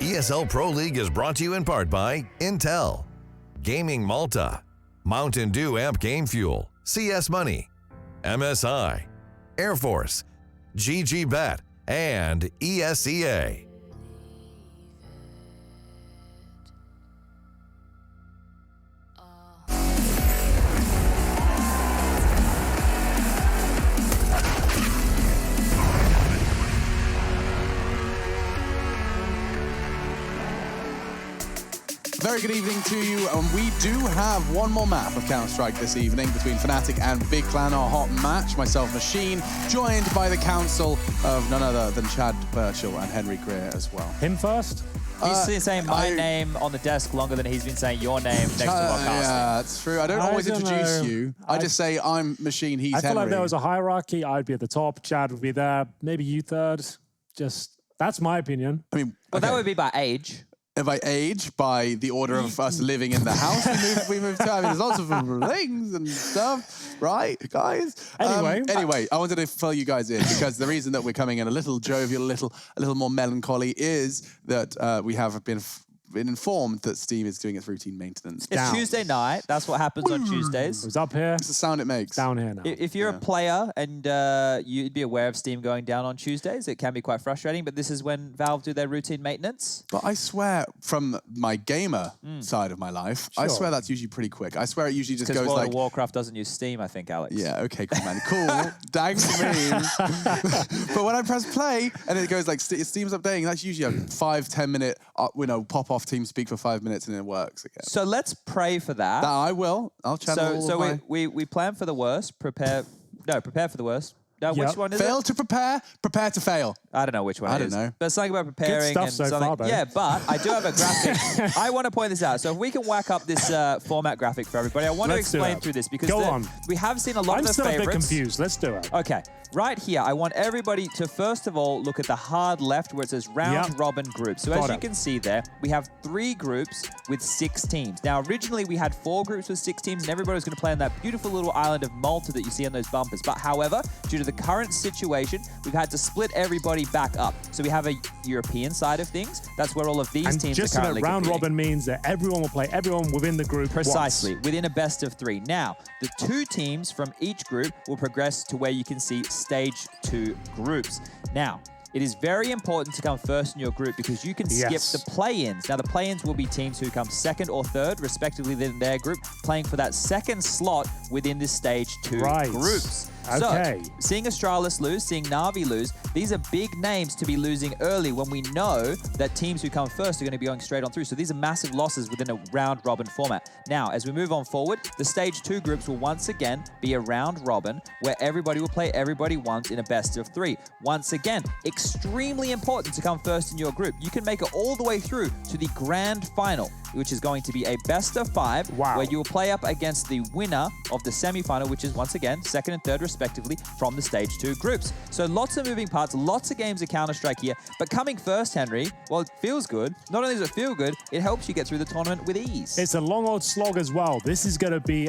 ESL Pro League is brought to you in part by Intel, Gaming Malta, Mountain Dew Amp Game Fuel, CS Money, MSI, Air Force, GG Bet, and ESEA. Very good evening to you, and we do have one more map of Counter-Strike this evening between Fnatic and Big Clan, our hot match. Myself, Machine, joined by the council of none other than Chad Birchall and Henry Greer as well. Him first? He's been saying my name on the desk longer than he's been saying your name next to our casting. Yeah, that's true. I don't always introduce you. I just say I'm Machine, he's Henry. I feel like there was a hierarchy. I'd be at the top, Chad would be there, maybe you third. Just, that's my opinion. I mean, well, that would be by age. By age, by the order of us living in the house we moved to. I mean, there's lots of things and stuff, right, guys? Anyway, I wanted to fill you guys in because the reason that we're coming in a little jovial, a little more melancholy is that we have been informed that Steam is doing its routine maintenance. It's Tuesday night. That's what happens on Tuesdays. It was up here. It's the sound it makes. Down here now. If you're a player and you'd be aware of Steam going down on Tuesdays, it can be quite frustrating, but this is when Valve do their routine maintenance. But I swear, from my gamer side of my life, I swear that's usually pretty quick. I swear it usually just goes World like... of Warcraft doesn't use Steam, I think, Alex. Yeah, okay, cool, man. Cool. Dang for me. But when I press play and it goes like, Steam's updating, that's usually a 5-10 minute, pop-off TeamSpeak for 5 minutes and it works again. So let's pray for that. I will. I'll channel we plan for the worst, prepare for the worst. No, which one is Fail it? to prepare to fail. I don't know which one it is. I don't know. But something about preparing. Good stuff and so something. far, yeah, but I do have a graphic. I want to point this out. So if we can whack up this format graphic for everybody, I want to explain through this because we have seen a lot of the favorites. I'm still a bit confused. Let's do it. Okay. Right here, I want everybody to first of all look at the hard left where it says round robin group. So as you can see there, we have 3 groups with 6 teams. Now, originally we had 4 groups with 6 teams and everybody was going to play on that beautiful little island of Malta that you see on those bumpers. But however, due to the current situation, we've had to split everybody back up. So we have a European side of things. That's where all of these teams are currently just so that round robin means that everyone will play everyone within the group Precisely, once. within a best of 3. Now, the 2 teams from each group will progress to where you can see stage 2 groups. Now, it is very important to come first in your group because you can skip the play-ins. Now, the play-ins will be teams who come 2nd or 3rd, respectively, in their group, playing for that 2nd slot within this stage 2 groups. Okay. So, seeing Astralis lose, seeing Na'Vi lose, these are big names to be losing early when we know that teams who come first are going to be going straight on through. So these are massive losses within a round-robin format. Now, as we move on forward, the stage 2 groups will once again be a round-robin where everybody will play everybody once in a best of 3. Once again, extremely important to come first in your group. You can make it all the way through to the grand final, which is going to be a best of 5, where you will play up against the winner of the semi-final, which is once again 2nd and 3rd respectively from the stage 2 groups. So lots of moving parts, lots of games of Counter-Strike here, but coming first, Henry, well, it feels good. Not only does it feel good, it helps you get through the tournament with ease. It's a long old slog as well. This is going to be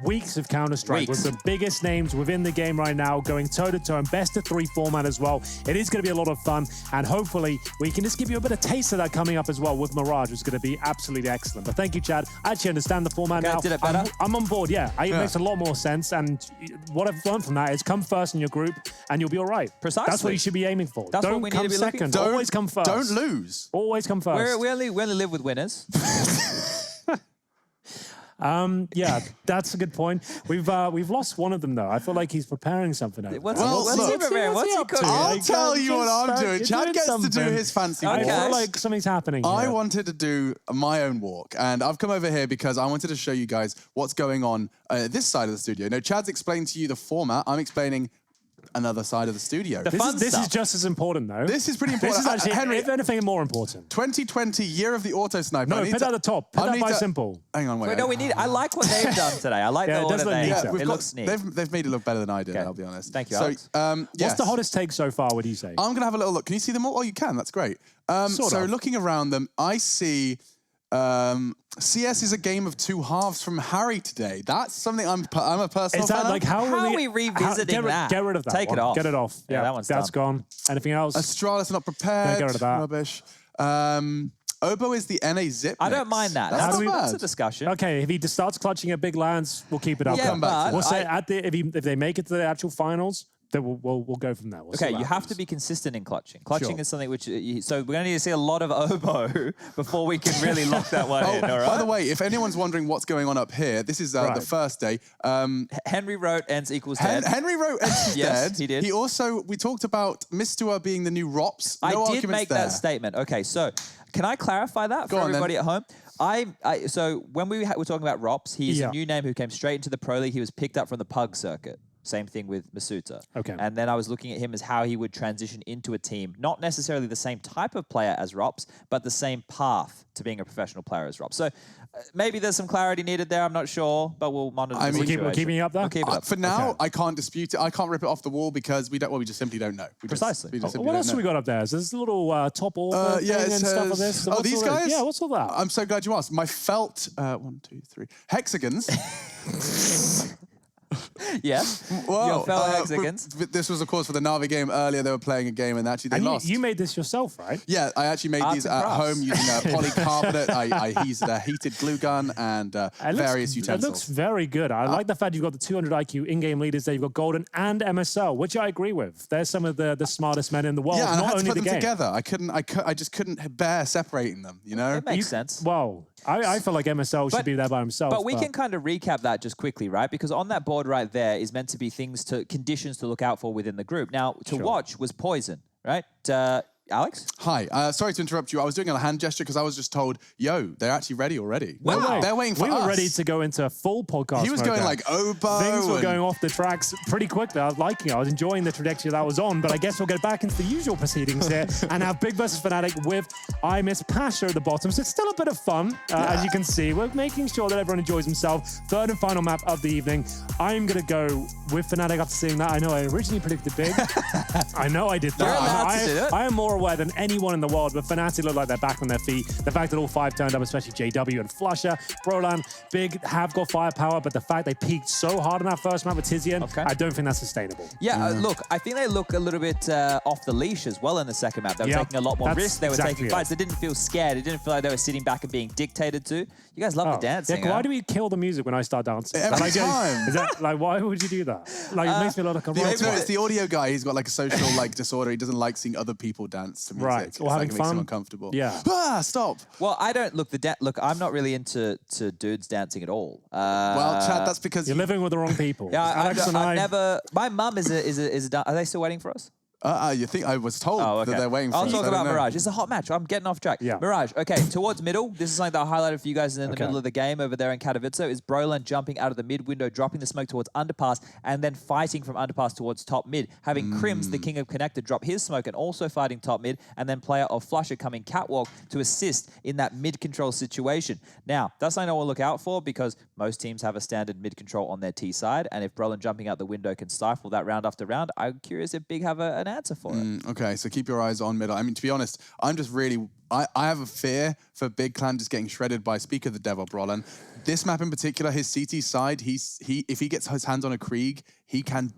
weeks of Counter-Strike with the biggest names within the game right now, going toe-to-toe and best of 3 format as well. It is going to be a lot of fun, and hopefully we can just give you a bit of taste of that coming up as well with Mirage, which is going to be absolutely excellent. But thank you, Chad. I actually understand the format now. Did it better? I'm on board, yeah. It makes a lot more sense, and what I've learned from that is come first in your group, and you'll be all right. Precisely. That's what you should be aiming for. That's don't what we need come to be second. looking for. Always come first. Don't lose. Always come first. We only live with winners. Yeah, that's a good point. We've lost one of them though. I feel like he's preparing something. What's he preparing? What's he cooking? I'll tell you what I'm doing. Chad gets to do his fancy walk. I feel like something's happening here. I wanted to do my own walk, and I've come over here because I wanted to show you guys what's going on this side of the studio. Now, Chad's explained to you the format. I'm explaining another side of the studio. This is just as important, though. This is pretty important. This is actually, Henry, if anything, more important. 2020, year of the auto sniper. No, put that at the top. Put that by simple. Hang on, wait. No, we need. I like what they've done today. I like the order they have. It looks neat. They've made it look better than I did. I'll be honest. Thank you, Alex. What's the hottest take so far? Would you say? I'm gonna have a little look. Can you see them all? Oh, you can. That's great. So looking around them, I see. CS is a game of 2 halves from Harry today. That's something I'm a personal Is that fan like of. how are we revisiting that? Get rid of that. Take it off. Get it off. Yeah, that one's that's done. gone. Anything else? Astralis not prepared. Get rid of that. Rubbish. Oboe is the NA zip. I don't mind that. That's a discussion. Okay, if he just starts clutching at big lands, we'll keep it up. Yeah, but we'll say if they make it to the actual finals, then we'll go from there. We'll okay, you have to be consistent in clutching. Clutching is something which... so we're going to need to see a lot of Oboe before we can really lock that one in, all right? By the way, if anyone's wondering what's going on up here, this is the first day. Henry wrote ends equals dead. Henry wrote ends equals yes, dead. he did. He also... We talked about Mistua being the new Rops. No I did make that statement. Okay, so can I clarify that for everybody at home? So when we were talking about Rops, he's a new name who came straight into the Pro League. He was picked up from the Pug circuit. Same thing with Masuta. Okay. And then I was looking at him as how he would transition into a team. Not necessarily the same type of player as Rops, but the same path to being a professional player as Rops. So maybe there's some clarity needed there. I'm not sure, but we'll monitor the situation. We're keeping it up there? We'll keep it up. For now, I can't dispute it. I can't rip it off the wall because we just simply don't know. Precisely. What else have we got up there? Is there's a little top order thing and stuff like this? So these guys? Yeah, what's all that? I'm so glad you asked. My felt, 1, 2, 3, hexagons. Yes. Well, your fellow hexagons. This was, of course, for the Na'Vi game earlier. They were playing a game and actually they lost. You made this yourself, right? Yeah, I actually made these at home using polycarbonate. I used a heated glue gun and various utensils. It looks very good. I like the fact you've got the 200 IQ in-game leaders there. You've got Golden and MSL, which I agree with. They're some of the smartest men in the world. Yeah, and not I had only to put the them game. together. I just couldn't bear separating them, you know? It makes sense. Well, I feel like MSL should be there by himself. But we can kind of recap that just quickly, right? Because on that board right there is meant to be conditions to look out for within the group. Now, to watch was Poison, right? Alex? Hi. Sorry to interrupt you. I was doing a hand gesture because I was just told, yo, they're actually ready already. Wow. They're waiting for us. We were ready to go into full podcast He was mode going there. like Oboe. Things were and- going off the tracks pretty quickly. I was liking it. I was enjoying the trajectory that was on, but I guess we'll get back into the usual proceedings here and have Big versus Fnatic with I Miss Pasha at the bottom. So it's still a bit of fun, as you can see. We're making sure that everyone enjoys himself. Third and final map of the evening. I'm going to go with Fnatic after seeing that. I know I originally predicted Big. I know I did that. You're allowed to do it. I am more aware than anyone in the world, but Fnatic look like they're back on their feet. The fact that all five turned up, especially JW and Flusher, Brolan, Big have got firepower, but the fact they peaked so hard in that first map with Tizian, I don't think that's sustainable. Yeah, look, I think they look a little bit off the leash as well in the second map. They were taking a lot more risks. They were taking fights. They didn't feel scared. It didn't feel like they were sitting back and being dictated to. You guys love the dancing. Yeah, why do we kill the music when I start dancing? Every time. Is that like, why would you do that? Like, it makes me look like a robot. It's the audio guy. He's got like a social disorder. He doesn't like seeing other people dance to music. Right. Or having Makes fun. him uncomfortable. Yeah. Stop. Well, I don't look look. I'm not really into dudes dancing at all. Well, Chad, that's because you're living with the wrong people. Yeah, Alex and I've never. My mum is a. Are they still waiting for us? You think I was told that they're waiting for us. I'll talk about Mirage. It's a hot match. I'm getting off track. Yeah. Mirage. Okay, towards middle. This is something that I highlighted for you guys in the middle of the game over there in Katowice. Is Brolan jumping out of the mid window, dropping the smoke towards underpass, and then fighting from underpass towards top mid. Having Crims, the king of connector, drop his smoke and also fighting top mid, and then player of Flusher coming catwalk to assist in that mid control situation. Now, that's something I will look out for because most teams have a standard mid control on their T side, and if Brolan jumping out the window can stifle that round after round, I'm curious if Big have an answer for it. Okay, so keep your eyes on middle. I mean, to be honest, I'm just really... I have a fear for Big Clan just getting shredded by Speaker the Devil Brolan. This map in particular, his CT side, if he gets his hands on a Krieg, he can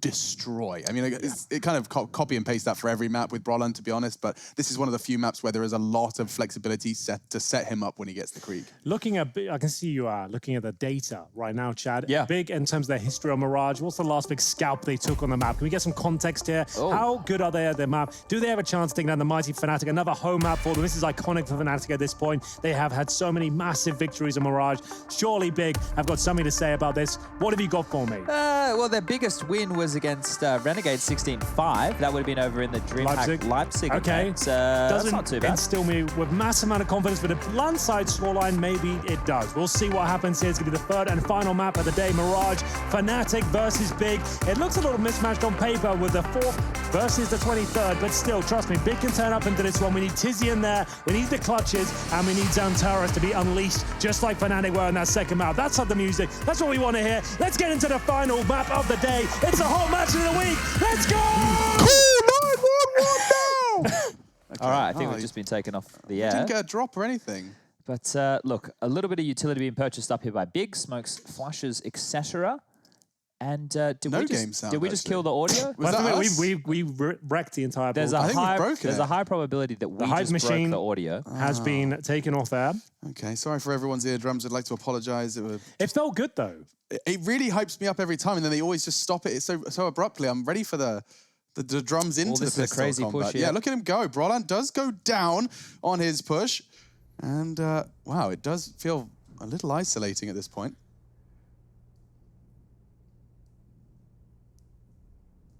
destroy. I mean, it kind of copy and paste that for every map with Brolan, to be honest, but this is one of the few maps where there is a lot of flexibility to set him up when he gets the Krieg. Looking at, I can see you are looking at the data right now, Chad. Yeah. Big in terms of their history on Mirage. What's the last big scalp they took on the map? Can we get some context here? How good are they at their map? Do they have a chance taking down the mighty Fnatic? Another home map for them. This is iconic for Fnatic at this point. They have had so many massive victories on Mirage. Surely Big have got something to say about this. What have you got for me? Well, their biggest win was against Renegade 16-5. That would have been over in the DreamHack Leipzig. Okay. That's not too bad. Instill me with massive amount of confidence, but a landside scoreline, maybe it does. We'll see what happens here. It's going to be the third and final map of the day. Mirage, Fnatic versus Big. It looks a little mismatched on paper with the 4th versus the 23rd, but still, trust me, Big can turn up into this one. We need Tizian there, we need the clutches, and we need Xantaras to be unleashed, just like Fnatic were in that second map. That's not the music. That's what we want to hear. Let's get into the final map of the day. It's a hot match of the week. Let's go! Cool 911 now! All right, I think we've just been taken off the air. Didn't get a drop or anything. But look, a little bit of utility being purchased up here by Big, smokes, flushes, etc. And did No we game just, sound, did we just actually. kill the audio? Was that us? We wrecked the entire There's board. a high probability that we The hype just machine broke the audio. has been taken off air. Okay, sorry for everyone's eardrums. I'd like to apologise. It felt good though. It really hypes me up every time, and then they always just stop it so abruptly. I'm ready for the drums into the this is a pistol crazy combat. push, Yeah, yeah. look at him go. Brolan does go down on his push, and wow, it does feel a little isolating at this point.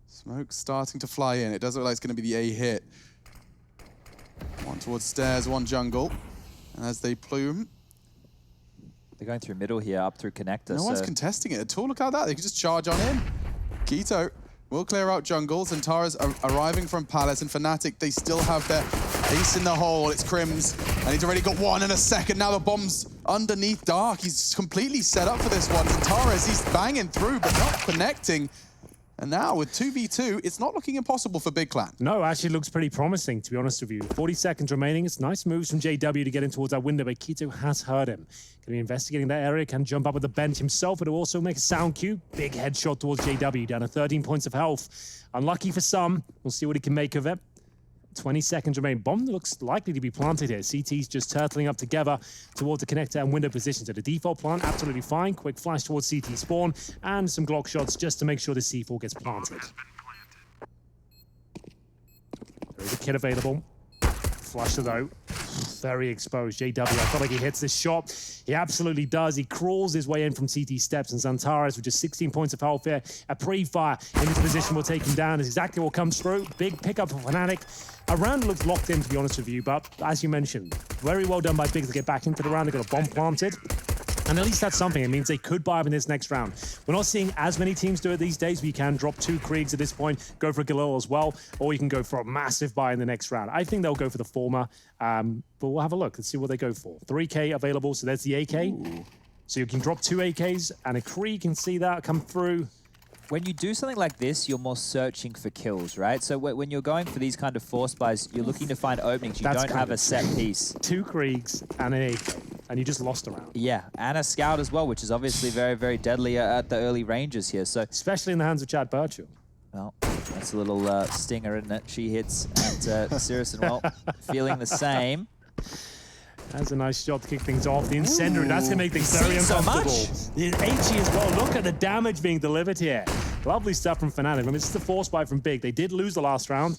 Smoke starting to fly in. It does look like it's going to be the A hit. One towards stairs, one jungle. And as they plume. They're going through middle here, up through connector. No one's contesting it at all. Look at that. They can just charge on in. Keto will clear out jungles, and Tara's arriving from Palace, and Fnatic, they still have their ace in the hole. It's Crims, and he's already got one in a second. Now the bomb's underneath Dark. He's completely set up for this one. And Tara's, he's banging through, but not connecting. And now with 2v2, it's not looking impossible for Big Clan. No, actually looks pretty promising, to be honest with you. 40 seconds remaining. It's nice moves from JW to get in towards that window, but Keto has heard him. Going to be investigating that area, can jump up with the bench himself, but it'll also make a sound cue. Big headshot towards JW, down to 13 points of health. Unlucky for some. We'll see what he can make of it. 20 seconds remain. Bomb looks likely to be planted here. CT's just turtling up together towards the connector and window position. So the default plant, absolutely fine. Quick flash towards CT spawn and some Glock shots just to make sure the C4 gets planted. There is a kit available. Flusher though. Very exposed. JW, I feel like he hits this shot. He absolutely does. He crawls his way in from CT steps, and Xantares with just 16 points of health here. A pre-fire in this position will take him down. Is exactly what comes through. Big pickup for Fnatic. A round looks locked in, to be honest with you, but as you mentioned, very well done by Big to get back into the round. They got a bomb planted. And at least that's something. It means they could buy up in this next round. We're not seeing as many teams do it these days. We can drop 2 Kriegs at this point, go for a Galil as well, or you can go for a massive buy in the next round. I think they'll go for the former, but we'll have a look. Let's see what they go for. 3K available, so there's the AK. Ooh. So you can drop 2 AKs, and a Krieg can see that come through. When you do something like this, you're more searching for kills, right? So when you're going for these kind of force buys, you're looking to find openings. You don't have a set piece. 2 Kriegs and an AK, and you just lost a round. Yeah, and a scout as well, which is obviously very, very deadly at the early ranges here. So especially in the hands of Chad Birchall. Well, that's a little stinger, isn't it? She hits, and Sirison, well, feeling the same. That's a nice shot to kick things off. The incendiary, that's going to make things very uncomfortable. The HE as well. Look at the damage being delivered here. Lovely stuff from Fnatic. I mean, this is the force buy from Big. They did lose the last round,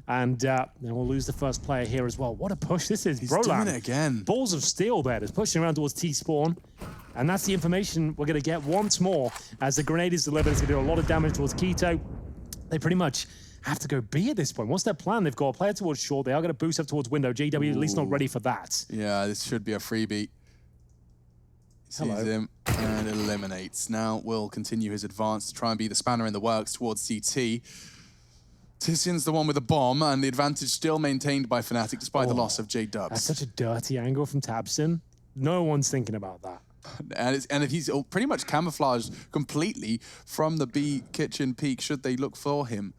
and then we'll lose the first player here as well. What a push this is. He's Brolan. doing it again. Balls of steel there. Just pushing around towards T-spawn. And that's the information we're going to get once more as the grenade is delivered. It's going to do a lot of damage towards Keto. They pretty much have to go B at this point. What's their plan? They've got a player towards short. They are going to boost up towards window. JW at least not ready for that. Yeah, this should be a freebie. Sees him and eliminates. Now will continue his advance to try and be the spanner in the works towards CT. Tissian's the one with the bomb, and the advantage still maintained by Fnatic despite the loss of J-Dubs. That's such a dirty angle from Tabson. No one's thinking about that. And he's pretty much camouflaged completely from the B kitchen peak should they look for him.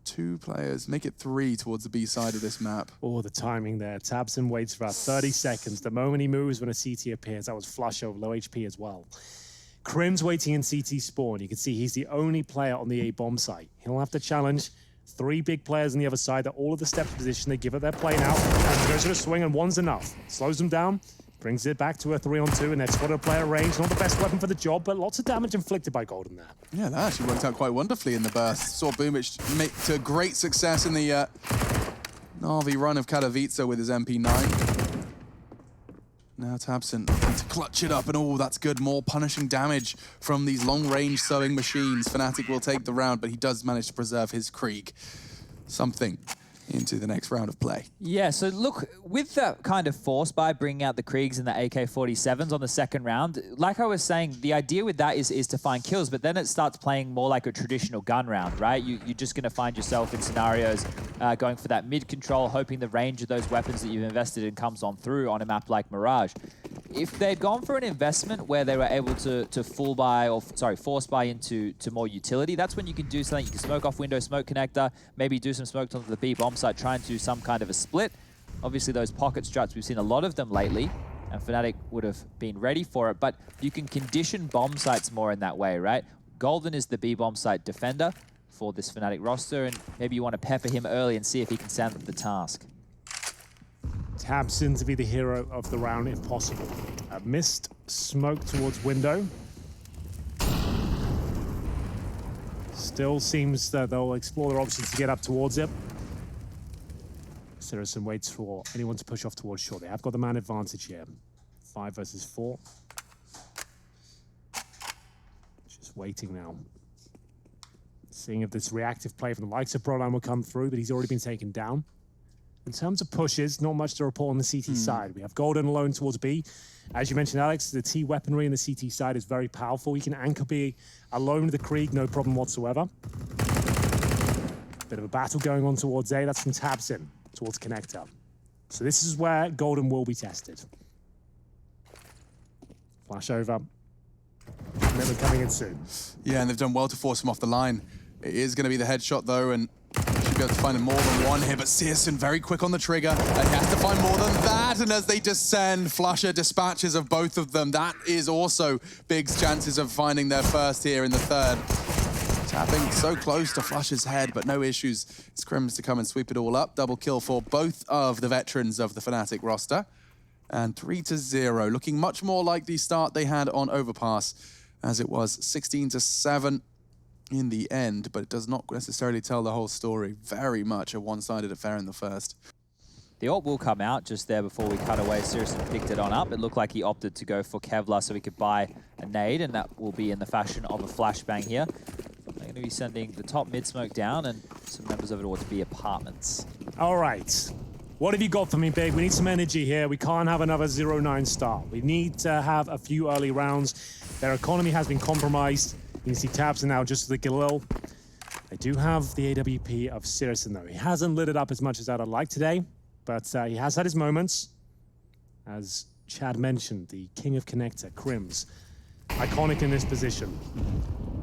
2 players, make it 3 towards the B side of this map. Oh, the timing there. Tabson waits for about 30 seconds. The moment he moves when a CT appears, that was flush over low HP as well. Crim's waiting in CT spawn. You can see he's the only player on the A bomb site. He'll have to challenge 3 big players on the other side. They're all at the step position. They give it their play now. And goes for the swing, and one's enough. Slows them down. Brings it back to a 3-on-2, and they've spotted a player range. Not the best weapon for the job, but lots of damage inflicted by Golden there. Yeah, that actually worked out quite wonderfully in the burst. Saw Boomich make to great success in the Na'Vi run of Katowice with his MP9. Now Tabson looking to clutch it up, and oh, that's good. More punishing damage from these long-range sewing machines. Fnatic will take the round, but he does manage to preserve his Krieg. Something into the next round of play. Yeah, so look, with that kind of force by bringing out the Kriegs and the AK-47s on the second round, like I was saying, the idea with that is to find kills, but then it starts playing more like a traditional gun round, right? You're just going to find yourself in scenarios going for that mid-control, hoping the range of those weapons that you've invested in comes on through on a map like Mirage. If they'd gone for an investment where they were able to force buy into more utility, that's when you can do something. You can smoke off window, smoke connector, maybe do some smoke onto the B bomb site, try and do some kind of a split. Obviously, those pocket strats, we've seen a lot of them lately, and Fnatic would have been ready for it, but you can condition bomb sites more in that way, right? Golden is the B-bomb site defender for this Fnatic roster, and maybe you want to pepper him early and see if he can stand up to the task. Tabsin to be the hero of the round if possible. A missed smoke towards window. Still seems that they'll explore their options to get up towards it. Syrison waits for anyone to push off towards shore. They have got the man advantage here. 5 versus 4. Just waiting now. Seeing if this reactive play from the likes of Proline will come through, but he's already been taken down. In terms of pushes, not much to report on the CT side. We have Golden alone towards B. As you mentioned, Alex, the T weaponry in the CT side is very powerful. He can anchor B alone with the Krieg, no problem whatsoever. Bit of a battle going on towards A. That's from Tabsin towards Connector. So this is where Golden will be tested. Flash over. Never coming in soon. Yeah, and they've done well to force him off the line. It is going to be the headshot, though, and should be able to find more than one here, but Syrison very quick on the trigger, and he has to find more than that, and as they descend, Flusher dispatches of both of them. That is also Big's chances of finding their first here in the third. Tapping so close to Flusher's head, but no issues. It's Crims to come and sweep it all up. Double kill for both of the veterans of the Fnatic roster. And 3-0, looking much more like the start they had on Overpass, as it was 16-7 in the end, but it does not necessarily tell the whole story. Very much a one-sided affair in the first. The ult will come out just there before we cut away. Syrison picked it on up. It looked like he opted to go for Kevlar so he could buy a nade, and that will be in the fashion of a flashbang here. They're going to be sending the top mid smoke down and some members of it towards B apartments. All right. What have you got for me, Big? We need some energy here. We can't have another 0-9 start. We need to have a few early rounds. Their economy has been compromised. You can see Tabs now just the Galil. They do have the AWP of Syrison, though. He hasn't lit it up as much as I'd like today, but he has had his moments. As Chad mentioned, the king of connector, Crims, iconic in this position.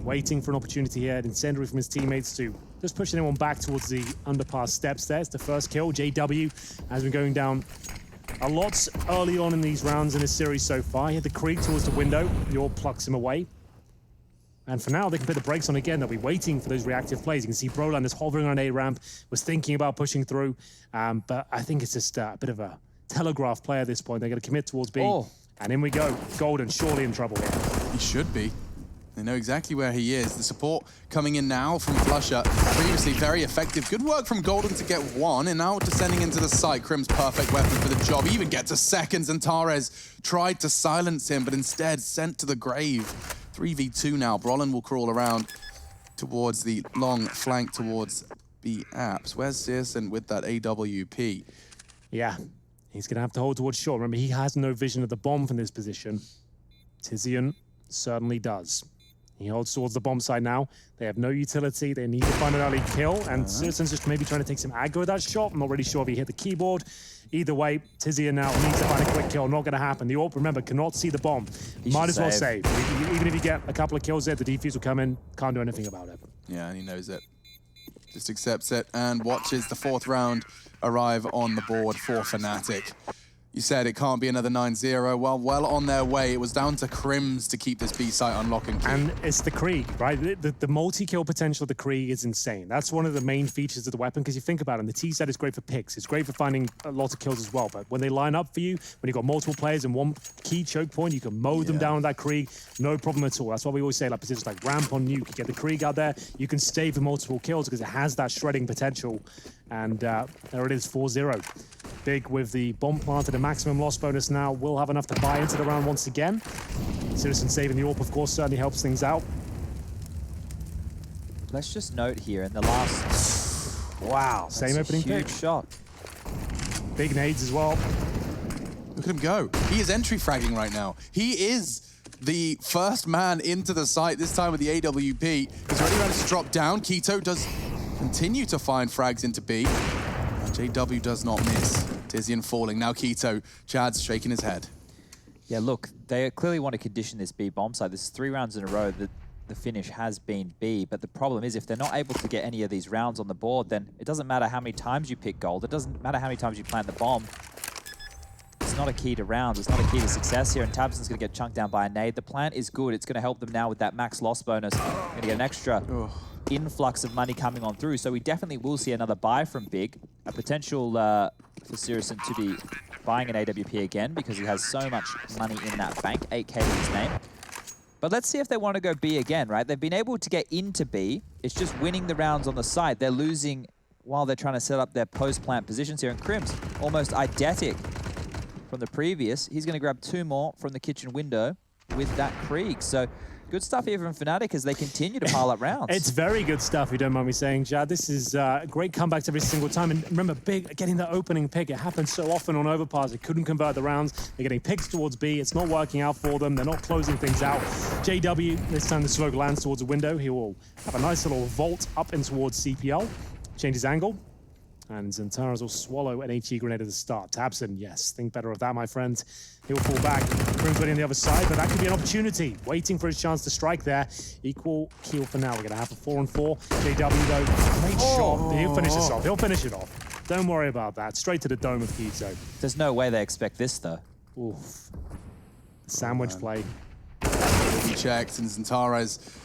Waiting for an opportunity here, an incendiary from his teammates to just push anyone back towards the underpass steps there. It's the first kill. JW has been going down a lot early on in these rounds in this series so far. He had the Krieg towards the window. Yor plucks him away. And for now, they can put the brakes on again. They'll be waiting for those reactive plays. You can see Broland is hovering on A ramp, was thinking about pushing through. But I think it's just a bit of a telegraph play at this point. They're going to commit towards B. Oh. And in we go. Golden surely in trouble here. He should be. They know exactly where he is. The support coming in now from Flusher. Previously very effective. Good work from Golden to get one, and now descending into the site. Crim's perfect weapon for the job. Even gets a seconds, and Tares tried to silence him, but instead sent to the grave. 3v2 now. Brolin will crawl around towards the long flank towards the apps. Where's Syrison with that AWP? Yeah, he's going to have to hold towards shore. Remember, he has no vision of the bomb from this position. Tizian certainly does. He holds towards the bomb side now. They have no utility. They need to find an early kill, and Syrison's just maybe trying to take some aggro with that shot. I'm not really sure if he hit the keyboard. Either way, Tizian now needs to find a quick kill. Not going to happen. The AWP, remember, cannot see the bomb. Might as well save. Even if you get a couple of kills there, the defuse will come in. Can't do anything about it. Yeah, and he knows it. Just accepts it and watches the fourth round arrive on the board for Fnatic. You said it can't be another 9-0. Well on their way. It was down to Crims to keep this B site unlocking. And it's the Krieg, right? The multi-kill potential of the Krieg is insane. That's one of the main features of the weapon, because you think about it, the T set is great for picks. It's great for finding a lot of kills as well. But when they line up for you, when you've got multiple players in one key choke point, you can mow them down with that Krieg. No problem at all. That's why we always say, like, positions like ramp on nuke, you get the Krieg out there, you can stay for multiple kills because it has that shredding potential. And there it is, 4-0. Big with the bomb planted, a maximum loss bonus now. Will have enough to buy into the round once again. Syrison saving the AWP, of course, certainly helps things out. Let's just note here in the last... Wow, same opening huge pick. Shot. Big nades as well. Look at him go. He is entry fragging right now. He is the first man into the site, this time with the AWP. He's already managed to drop down. Keto does continue to find frags into B. JW does not miss. Tizian falling. Now Keto. Chad's shaking his head. Yeah, look, they clearly want to condition this B bomb site. This is 3 rounds in a row that the finish has been B, but the problem is if they're not able to get any of these rounds on the board, then it doesn't matter how many times you pick gold. It doesn't matter how many times you plant the bomb. it's not a key to rounds. It's not a key to success here, and tabseN's going to get chunked down by a nade. The plan is good. It's going to help them now with that max loss bonus. Going to get an extra influx of money coming on through, so we definitely will see another buy from Big. A potential for Syrison to be buying an AWP again because he has so much money in that bank, 8K to his name. But let's see if they want to go B again, right? They've been able to get into B. It's just winning the rounds on the side. They're losing while they're trying to set up their post-plant positions here. And Crims, almost eidetic from the previous. He's going to grab 2 more from the kitchen window with that Krieg. So good stuff here from Fnatic as they continue to pile up rounds. It's very good stuff, if you don't mind me saying, Chad. This is great comebacks every single time. And remember, Big getting the opening pick. It happens so often on overpass. They couldn't convert the rounds. They're getting picks towards B. It's not working out for them. They're not closing things out. JW, this time the smoke lands towards the window. He will have a nice little vault up in towards CPL. Change his angle. And Xantares will swallow an HE grenade at the start. tabseN, yes, think better of that, my friend. He'll fall back. Crims waiting on the other side, but that could be an opportunity. Waiting for his chance to strike there. Equal kill for now. We're going to have a 4-on-4. JW, though, great shot. He'll finish this off. He'll finish it off. Don't worry about that. Straight to the dome of Keto. There's no way they expect this, though. Oof. Sandwich play. He checks, and Xantares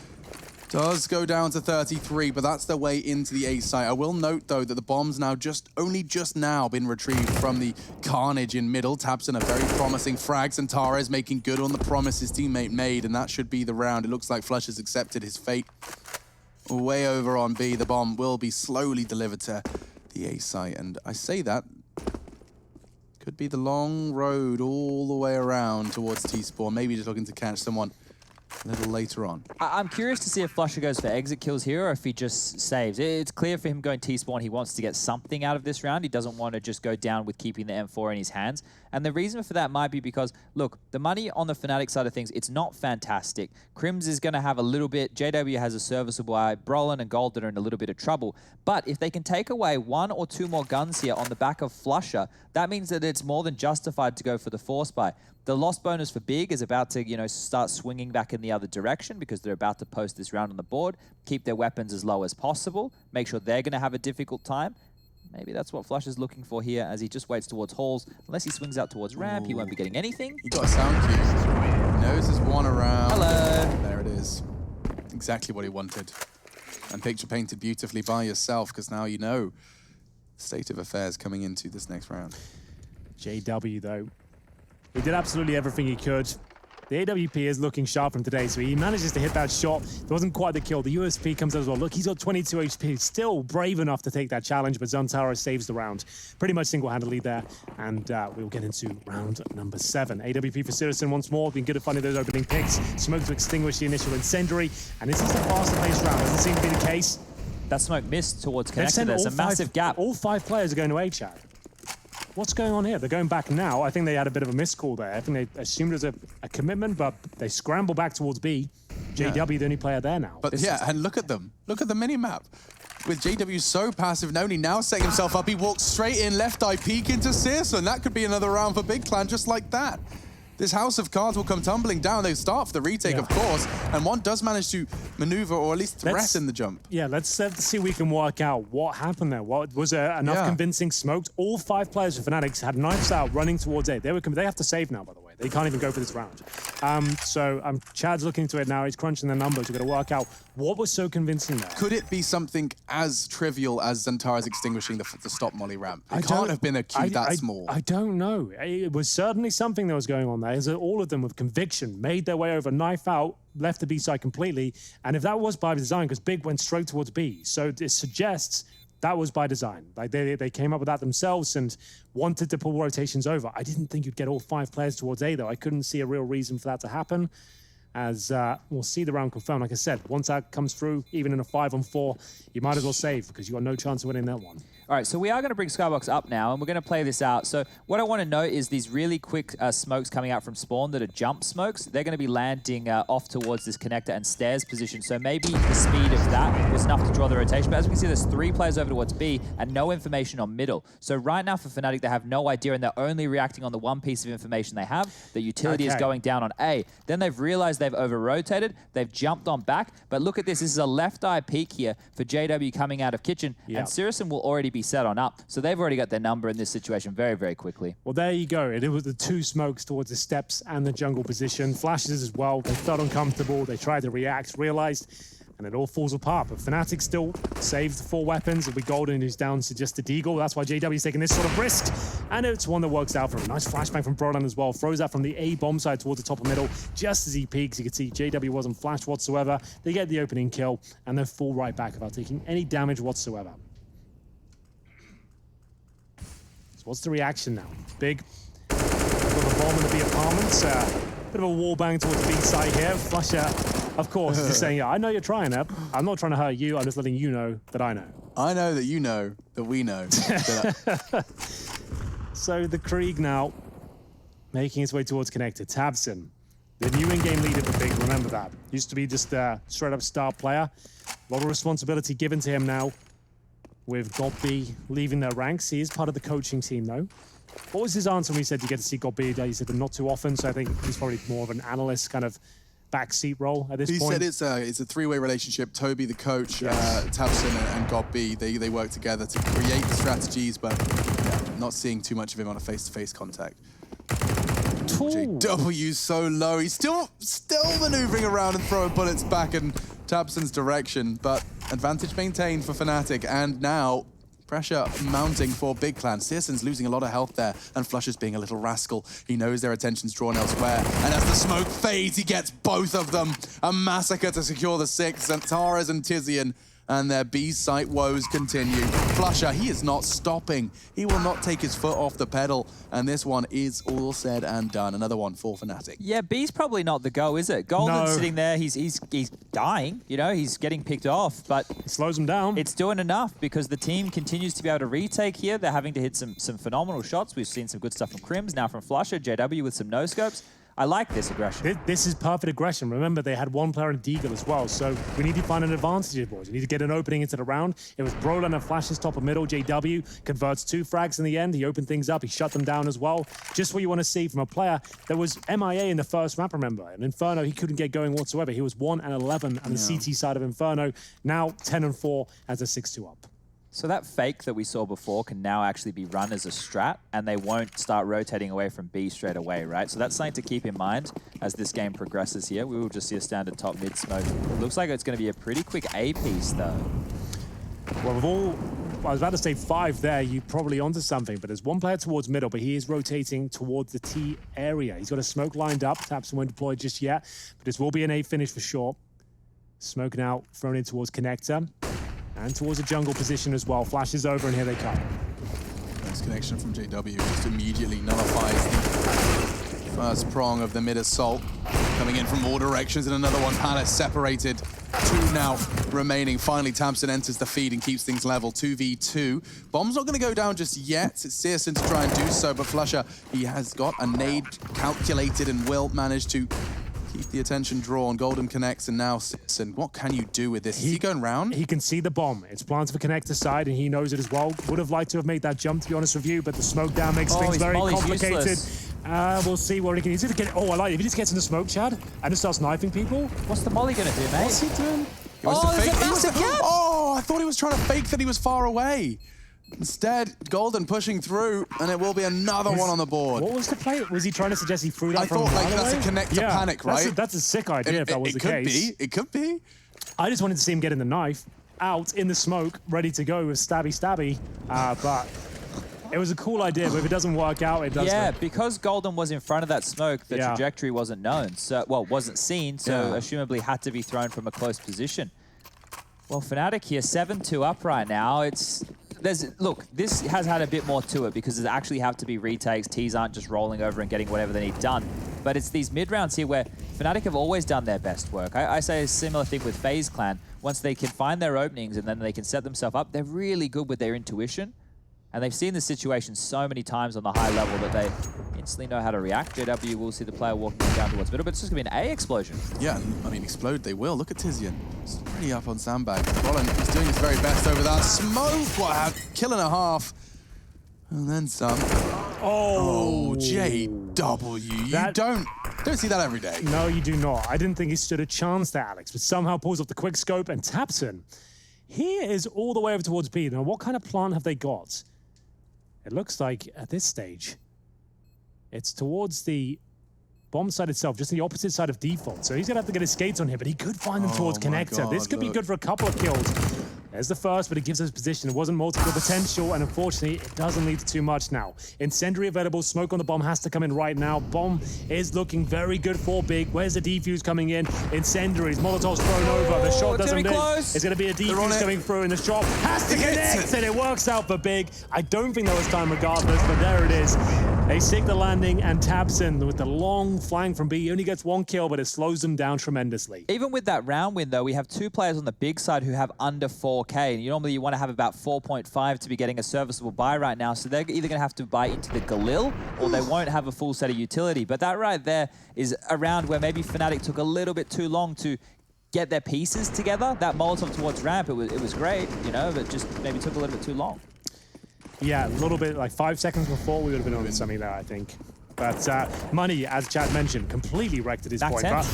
does go down to 33, but that's their way into the A site. I will note, though, that the bomb's now only just now been retrieved from the carnage in middle. tabseN, a very promising frag. Xantares making good on the promise his teammate made, and that should be the round. It looks like Flush has accepted his fate. Way over on B, the bomb will be slowly delivered to the A site, and I say that could be the long road all the way around towards T-Spawn, maybe just looking to catch someone a little later on. I'm curious to see if Flusher goes for exit kills here or if he just saves. It's clear for him going T-Spawn, he wants to get something out of this round. He doesn't want to just go down with keeping the M4 in his hands. And the reason for that might be because, look, the money on the Fnatic side of things, it's not fantastic. Crims is going to have a little bit. JW has a serviceable eye. Brolin and Golden are in a little bit of trouble. But if they can take away 1 or 2 more guns here on the back of Flusher, that means that it's more than justified to go for the force buy. The loss bonus for Big is about to, start swinging back in the other direction because they're about to post this round on the board, keep their weapons as low as possible, make sure they're going to have a difficult time. Maybe that's what Flush is looking for here as he just waits towards halls. Unless he swings out towards ramp, he won't be getting anything. He got a sound cue. He knows there's one around. Hello. There it is. Exactly what he wanted. And picture painted beautifully by yourself, because now you know the state of affairs coming into this next round. JW, though, he did absolutely everything he could. The AWP is looking sharp from today, so he manages to hit that shot. It wasn't quite the kill. The USP comes out as well. Look, he's got 22 HP. Still brave enough to take that challenge, but Xantares saves the round. Pretty much single-handedly there, and we'll get into round number 7. AWP for Syrison once more. Been good at finding those opening picks. Smoke to extinguish the initial incendiary, and this is the faster-paced round. Doesn't seem to be the case. That smoke missed towards connector. There's a massive gap. All 5 players are going to A-Chat. What's going on here? They're going back now. I think they had a bit of a miscall there. I think they assumed it was a commitment, but they scramble back towards B. JW, the only player there now. But and look at them. Look at the mini-map. With JW so passive, not only now setting himself up, he walks straight in, left eye peek into Syrison. That could be another round for Big Clan, just like that. This house of cards will come tumbling down. They start for the retake, of course, and one does manage to maneuver or at least threaten the jump. Yeah, let's see if we can work out what happened there. What was enough convincing smokes? All 5 players for Fnatic had knives out running towards A. They have to save now, by the way. They can't even go for this round. So Chad's looking into it now. He's crunching the numbers. We've got to work out what was so convincing there. Could it be something as trivial as Xantares extinguishing the stop molly ramp? It can't have been a cue that small. I don't know. It was certainly something that was going on there. Is that all of them with conviction made their way over, knife out, left the B side completely. And if that was by design, because Big went straight towards B, so it suggests that was by design. Like they came up with that themselves and wanted to pull rotations over. I didn't think you'd get all 5 players towards A, though. I couldn't see a real reason for that to happen. As we'll see the round confirmed. Like I said, once that comes through, even in a 5-on-4, you might as well save because you got no chance of winning that one. All right, so we are going to bring Skybox up now, and we're going to play this out. So what I want to note is these really quick smokes coming out from spawn that are jump smokes. They're going to be landing off towards this connector and stairs position. So maybe the speed of that was enough to draw the rotation. But as we can see, there's 3 players over towards B and no information on middle. So right now for Fnatic, they have no idea, and they're only reacting on the one piece of information they have. The utility is going down on A. Then they've realized they've over-rotated, they've jumped on back, but look at this. This is a left-eye peek here for JW coming out of kitchen, and Syrison will already be set on up. So they've already got their number in this situation very, very quickly. Well, there you go. It was the two smokes towards the steps and the jungle position. Flashes as well. They felt uncomfortable. They tried to react, realized, and it all falls apart. But Fnatic still saves the 4 weapons. It'll be Golden who's down to just a Deagle. That's why JW's taking this sort of risk. And it's one that works out for him. Nice flashbang from Brolan as well. Throws that from the A bomb side towards the top of middle. Just as he peaks, you can see JW wasn't flashed whatsoever. They get the opening kill, and they fall right back without taking any damage whatsoever. So what's the reaction now? Big. Got the bomb in the B apartments. Bit of a wall bang towards the B side here. Flusher, of course, is just saying, yeah, I know you're trying it. I'm not trying to hurt you. I'm just letting you know that I know. I know that you know that we know. So the Krieg now making his way towards connector. Tabson, the new in-game leader for Big, remember that. Used to be just a straight-up star player. A lot of responsibility given to him now with Godby leaving their ranks. He is part of the coaching team, though. What was his answer when he said you get to see Godby? He said not too often, so I think he's probably more of an analyst kind of backseat role at this point. He said it's a three-way relationship. Toby, the coach, Tabson and Godby, they work together to create the strategies, but not seeing too much of him on a face-to-face contact. JW's so low. He's still maneuvering around and throwing bullets back in Tabson's direction, but advantage maintained for Fnatic, and now pressure mounting for Big Clan. Searson's losing a lot of health there, and Flusher's being a little rascal. He knows their attention's drawn elsewhere, and as the smoke fades, he gets both of them. A massacre to secure the 6, and Taras and Tizian and their B site woes continue. Flusher, he is not stopping. He will not take his foot off the pedal, and this one is all said and done. Another one for Fnatic. Yeah, B's probably not the go, is it? Golden's sitting there, he's dying, you know, he's getting picked off, but it slows him down. It's doing enough because the team continues to be able to retake here. They're having to hit some phenomenal shots. We've seen some good stuff from Crims, now from Flusher, JW with some no-scopes. I like this aggression. This is perfect aggression. Remember, they had one player in Deagle as well, so we need to find an advantage here, boys. We need to get an opening into the round. It was Brolan and Flash's top of middle. JW converts 2 frags in the end. He opened things up. He shut them down as well. Just what you want to see from a player that was MIA in the first map, remember. And Inferno, he couldn't get going whatsoever. He was 1-11 on the CT side of Inferno. Now 10-4 as a 6-2 up. So that fake that we saw before can now actually be run as a strat, and they won't start rotating away from B straight away, right? So that's something to keep in mind as this game progresses here. We will just see a standard top mid smoke. It looks like it's going to be a pretty quick A piece, though. Well, I was about to say 5 there, you're probably onto something, but there's one player towards middle, but he is rotating towards the T area. He's got a smoke lined up. Tabson won't deploy just yet, but this will be an A finish for sure. Smoke now thrown in towards connector. And towards a jungle position as well. Flash is over, and here they come. Nice connection from JW, just immediately nullifies the first prong of the mid assault. Coming in from all directions, and another one. Palace separated. 2 now remaining. Finally, Tabson enters the feed and keeps things level. 2v2. Bomb's not going to go down just yet. It's Searson to try and do so, but Flusher, he has got a nade calculated and will manage to keep the attention drawn. Golden connects, and now Searson. What can you do with this? Is he going round? He can see the bomb. It's planted for connector side, and he knows it as well. Would have liked to have made that jump, to be honest with you, but the smoke down makes things very complicated. We'll see what he can. He's going to get. Oh, I like it. If he just gets in the smoke, Chad, and just starts knifing people. What's the molly going to do, mate? What's he doing? Oh, I thought he was trying to fake that he was far away. Instead, Golden pushing through, and it will be another one on the board. What was the play? Was he trying to suggest he threw that I from thought like that's away? a connector panic, right? That's a sick idea if that was the case. It could be. I just wanted to see him getting the knife out in the smoke, ready to go with stabby. But it was a cool idea, but if it doesn't work out, it doesn't. Yeah, because Golden was in front of that smoke, the trajectory wasn't known. So, well, wasn't seen, so assumably had to be thrown from a close position. Well, Fnatic here, 7-2 up right now. Look, this has had a bit more to it because there actually have to be retakes. Ts aren't just rolling over and getting whatever they need done. But it's these mid-rounds here where Fnatic have always done their best work. I say a similar thing with FaZe Clan. Once they can find their openings and then they can set themselves up, they're really good with their intuition. And they've seen this situation so many times on the high level that they instantly know how to react. JW will see the player walking down towards middle, but it's just going to be an A explosion. Yeah, I mean, explode they will. Look at Tizian. He's pretty up on sandbag. Brolan is doing his very best over that. Smoke, what a kill and a half. And then some. Oh, JW, you don't Don't see that every day. No, you do not. I didn't think he stood a chance there, Alex, but somehow pulls off the quick scope and taps him. He is all the way over towards B. Now, what kind of plant have they got? It looks like, at this stage, it's towards the bomb side itself, just the opposite side of default. So he's going to have to get his skates on here, but he could find them towards connector. God, This could be good for a couple of kills. There's the first, but it gives us position. It wasn't multiple potential, and unfortunately, it doesn't lead to too much now. Incendiary available. Smoke on the bomb has to come in right now. Bomb is looking very good for Big. Where's the defuse coming in? Incendiaries. Molotov's thrown over. The shot doesn't miss. It's going to be a defuse coming through, and the shot has to connect, and it works out for Big. I don't think there was time regardless, but there it is. They stick the landing, and Tabson with the long flank from B. He only gets one kill, but it slows them down tremendously. Even with that round win, though, we have 2 players on the Big side who have under 4K. And normally you want to have about 4.5 to be getting a serviceable buy right now. So they're either going to have to buy into the Galil, or they won't have a full set of utility. But that right there is a round where maybe Fnatic took a little bit too long to get their pieces together. That Molotov towards ramp, it was great, you know, but just maybe took a little bit too long. Yeah, a little bit, like 5 seconds before, we would have been on something there, I think. But Money, as Chad mentioned, completely wrecked at his point. But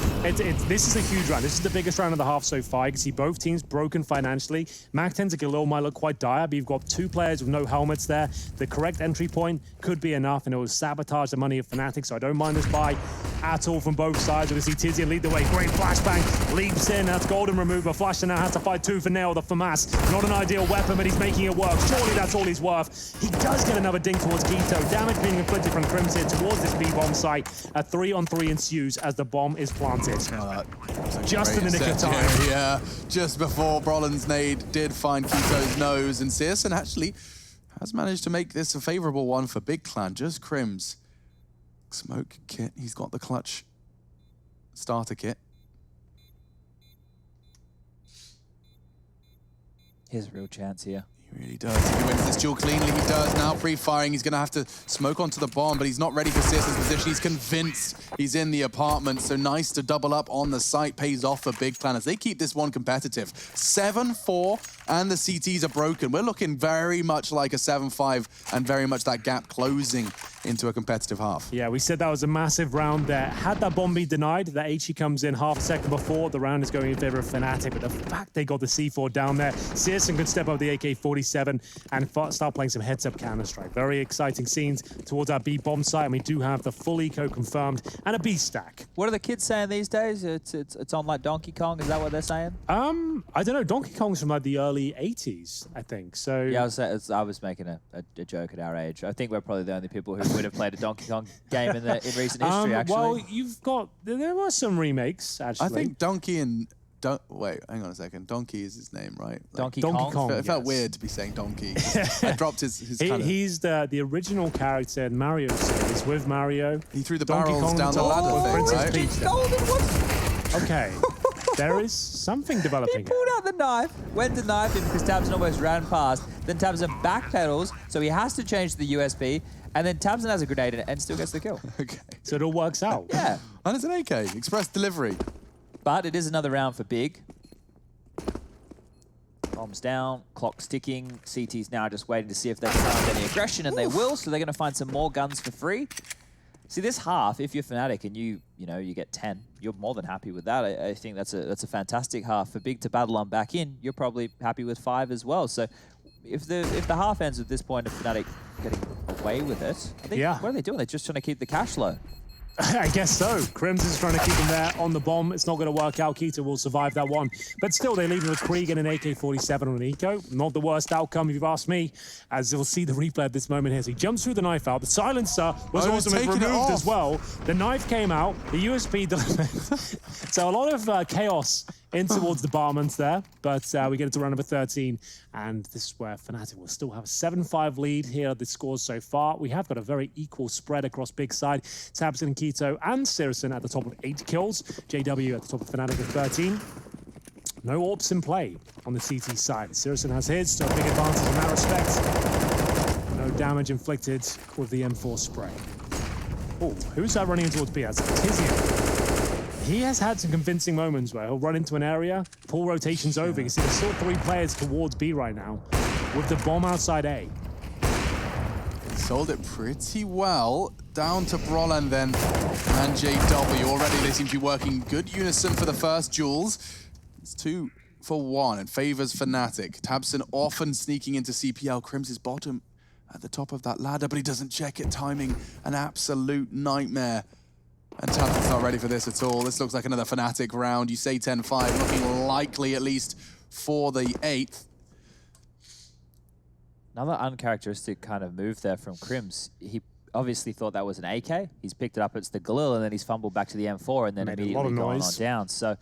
this is a huge round. This is the biggest round of the half so far. You can see both teams broken financially. Mac-10's Galil might look quite dire, but you've got 2 players with no helmets there. The correct entry point could be enough, and it will sabotage the Money of Fnatic, so I don't mind this buy at all from both sides. We can see Tizian lead the way. Great flashbang, leaps in. That's Golden Remover. Flasher now has to fight tooth and nail the FAMAS. Not an ideal weapon, but he's making it work. Surely that's all he's worth. He does get another ding towards Keto. Damage being inflicted from Crimson towards this B-bomb site. A 3-on-3 ensues as the bomb is planted. Just in the nick of time. Yeah, just before Brolin's nade did find Keto's nose, and Searson actually has managed to make this a favorable one for Big Clan. Just Crims. Smoke kit, he's got the clutch starter kit. Here's a real chance here. He really does. If he wins this duel cleanly, he does. Now pre-firing, he's going to have to smoke onto the bomb, but he's not ready for Searson's position. He's convinced he's in the apartment, so nice to double up on the site. Pays off for Big Clan as they keep this one competitive. 7-4, and the CTs are broken. We're looking very much like a 7-5, and very much that gap closing into a competitive half. Yeah, we said that was a massive round there. Had that bomb been denied, that HE comes in half a second before, the round is going in favor of Fnatic, but the fact they got the C4 down there, Searson could step up the AK-47 and start playing some heads-up Counter-Strike. Very exciting scenes towards our B bomb site, and we do have the full eco confirmed and a B stack. What are the kids saying these days? It's on like Donkey Kong, is that what they're saying? I don't know, Donkey Kong's from like the early 80s, I think, so... Yeah, I was making a joke at our age. I think we're probably the only people who would have played a Donkey Kong game in recent history, actually. Well, there were some remakes, actually. I think Donkey and... Wait, hang on a second. Donkey is his name, right? Donkey Kong? It felt weird to be saying Donkey. I dropped his kind of... He's the original character in Mario series with Mario. He threw the Donkey barrels Kong down the ladder thing, right? Okay. There is something developing. He pulled out the knife, went to knife him because Tabson almost ran past. Then Tabson backpedals, so he has to change the USB. And then Tabson has a grenade in it and still gets the kill. Okay. So it all works out. Yeah. And it's an AK, express delivery. But it is another round for Big. Bombs down, clock's ticking. CT's now just waiting to see if they can find any aggression, and they will, so they're going to find some more guns for free. See, this half, if you're Fnatic and you get 10, you're more than happy with that. I think that's a fantastic half. For Big to battle on back in, you're probably happy with 5 as well. So if the half ends at this point of Fnatic getting away with it, I think, what are they doing? They're just trying to keep the cash low. I guess so. Crims is trying to keep him there on the bomb. It's not going to work out. Keto will survive that one. But still, they leave him with Krieg and an AK-47 on an eco. Not the worst outcome, if you've asked me, as you'll see the replay at this moment here. So he jumps through the knife out. The silencer was also removed as well. The knife came out. The USB delivered. So a lot of chaos in towards the barmans there, but we get into round number 13, and this is where Fnatic will still have a 7-5 lead here at the scores so far. We have got a very equal spread across Big side. Tabson and Keto and Searson at the top of 8 kills. JW at the top of Fnatic with 13. No AWPs in play on the CT side. Searson has his, so a big advantage in that respect. No damage inflicted with the M4 spray. Oh, who's that running in towards B? That's Tizian. He has had some convincing moments where he'll run into an area, pull rotations over. You see there's still 3 players towards B right now with the bomb outside A. Sold it pretty well. Down to Brollan then, and JW. Already they seem to be working good unison for the first duels. It's 2 for 1 and favors Fnatic. Tabson often sneaking into CPL. Crims is bottom at the top of that ladder, but he doesn't check it. Timing, an absolute nightmare. And Tabson's not ready for this at all. This looks like another Fnatic round. You say 10-5, looking likely at least for the 8th. Another uncharacteristic kind of move there from Crims. He obviously thought that was an AK. He's picked it up, it's the Galil, and then he's fumbled back to the M4 and then immediately gone on down. So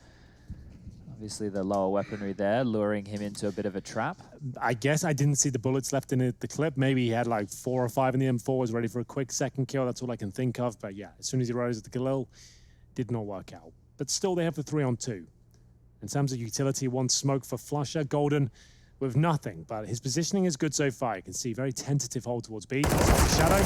obviously the lower weaponry there, luring him into a bit of a trap. I guess I didn't see the bullets left in the clip. Maybe he had like 4 or 5 in the M4, was ready for a quick second kill. That's all I can think of. But yeah, as soon as he rose at the Galil, did not work out. But still, they have the 3-on-2. In terms of utility, 1 smoke for Flusher. Golden with nothing, but his positioning is good so far. You can see very tentative hold towards B. Shadow,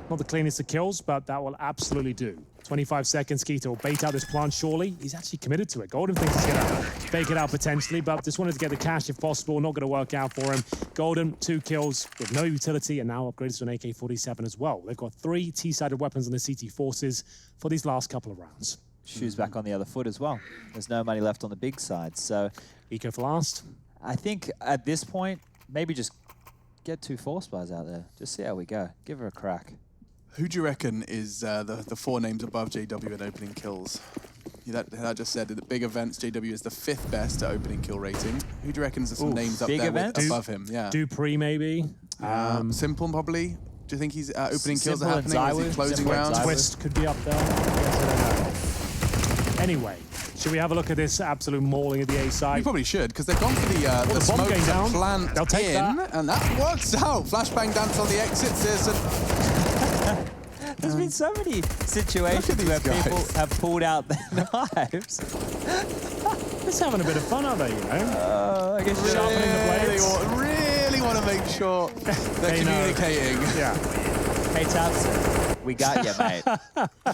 not the cleanest of kills, but that will absolutely do. 25 seconds, Keita will bait out this plant, surely. He's actually committed to it. Golden thinks he's gonna fake it out potentially, but just wanted to get the cash if possible. Not gonna work out for him. Golden, 2 kills with no utility, and now upgraded to an AK-47 as well. They've got 3 T-sided weapons on the CT forces for these last couple of rounds. Shoes back on the other foot as well. There's no money left on the big side, so... Eco for last. I think at this point, maybe just get 2 force bars out there. Just see how we go. Give her a crack. Who do you reckon is the 4 names above JW in opening kills? Yeah, that just said at big events, JW is the 5th best at opening kill rating. Who do you reckon is some names up there above him? Yeah. Dupree, maybe. Simple, probably. Do you think he's opening kills are Simple happening? Or is he closing rounds? Twist could be up there. Yes, I don't know. Anyway, should we have a look at this absolute mauling at the A side? We probably should, because they've gone for the smoke to plant They'll take in, that. and that works out. Flashbang dance on the exit, Searson. There's been so many situations where people have pulled out their knives. Just having a bit of fun, are they, you know? I guess sharpening the blades. Really want to make sure they're communicating. Yeah. Hey, Tabson, we got you, mate.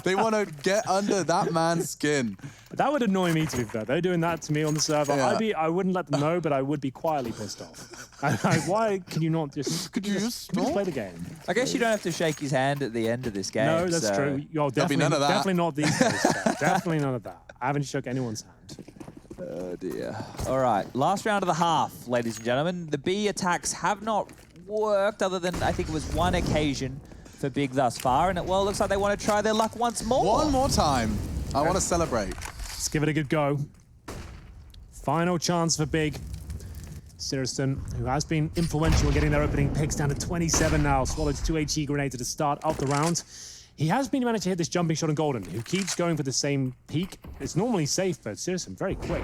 They want to get under that man's skin. That would annoy me, to be fair. They're doing that to me on the server. Yeah. I wouldn't let them know, but I would be quietly pissed off. Why can you not just... Could you just play the game? I guess you don't have to shake his hand at the end of this game. No, that's true. Yo, There'll be none of that. Definitely not these days. Definitely none of that. I haven't shook anyone's hand. Oh, dear. All right, last round of the half, ladies and gentlemen. The B attacks have not worked, other than I think it was 1 occasion for Big thus far, and it looks like they want to try their luck once more. One more time. I want to celebrate. Let's give it a good go. Final chance for Big. Searson, who has been influential in getting their opening picks down to 27 now, swallowed 2 HE grenades at the start of the round. He has been managed to hit this jumping shot on Golden, who keeps going for the same peak. It's normally safe, but Searson very quick.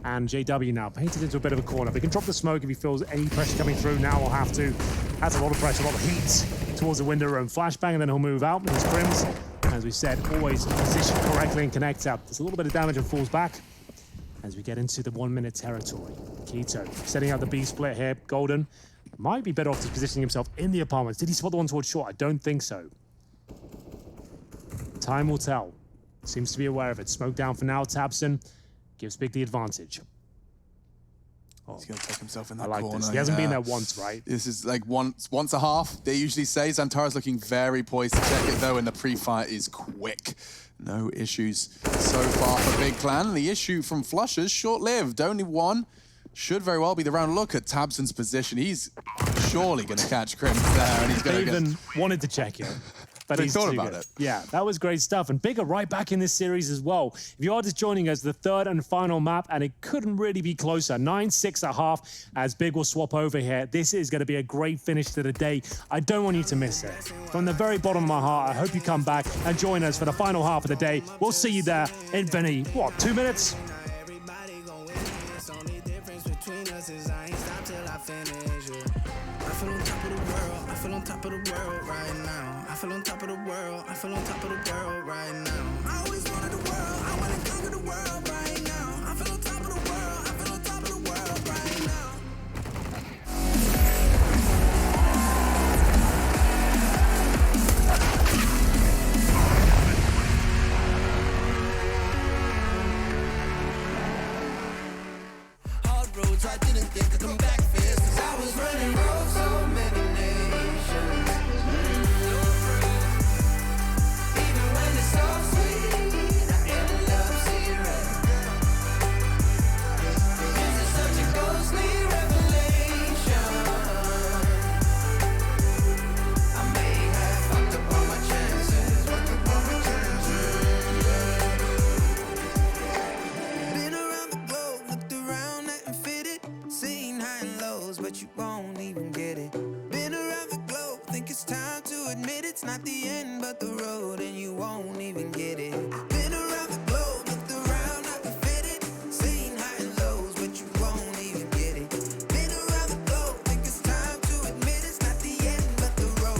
And JW now painted into a bit of a corner. But he can drop the smoke if he feels any pressure coming through. Now he'll have to. That's a lot of pressure, a lot of heat towards the window room. Flashbang, and then he'll move out. And his Crims, as we said, always positioned correctly and connects out. There's a little bit of damage and falls back as we get into the 1-minute territory. Keto setting out the B split here. Golden might be better off just positioning himself in the apartments. Did he spot the one towards short? I don't think so. Time will tell. Seems to be aware of it. Smoke down for now. Tabson gives Big the advantage. Oh, he's going to take himself in that I like corner. this. He hasn't been there once, right? This is like once a half, they usually say. Xantara's looking very poised to check it, though, and the pre-fire is quick. No issues so far for Big Clan. The issue from Flusher's short-lived. Only 1. Should very well be the round. Look at Tabson's position. He's surely going to catch Crims there, and he's going to even wanted to check it. But They he's thought too about good. it. Yeah, that was great stuff. And Big are right back in this series as well. If you are just joining us, the 3rd and final map, and it couldn't really be closer. 9-6 at half as Big will swap over here. This is going to be a great finish to the day. I don't want you to miss it. From the very bottom of my heart, I hope you come back and join us for the final half of the day. We'll see you there in 2 minutes? I feel on top of the world, I feel on top of the world right now. I feel on top of the world, I feel on top of the world right now. I always wanted the world, I wanna conquer the world right now. I feel on top of the world, I feel on top of the world right now. Hard roads, I didn't think I'd come back fast. I was running roads so many nations. out the road and you won't even get it. Been around the globe, looked around, I can fit it. Seen high and lows, but you won't even get it. Been around the globe, think it's time to admit it's not the end, but the road.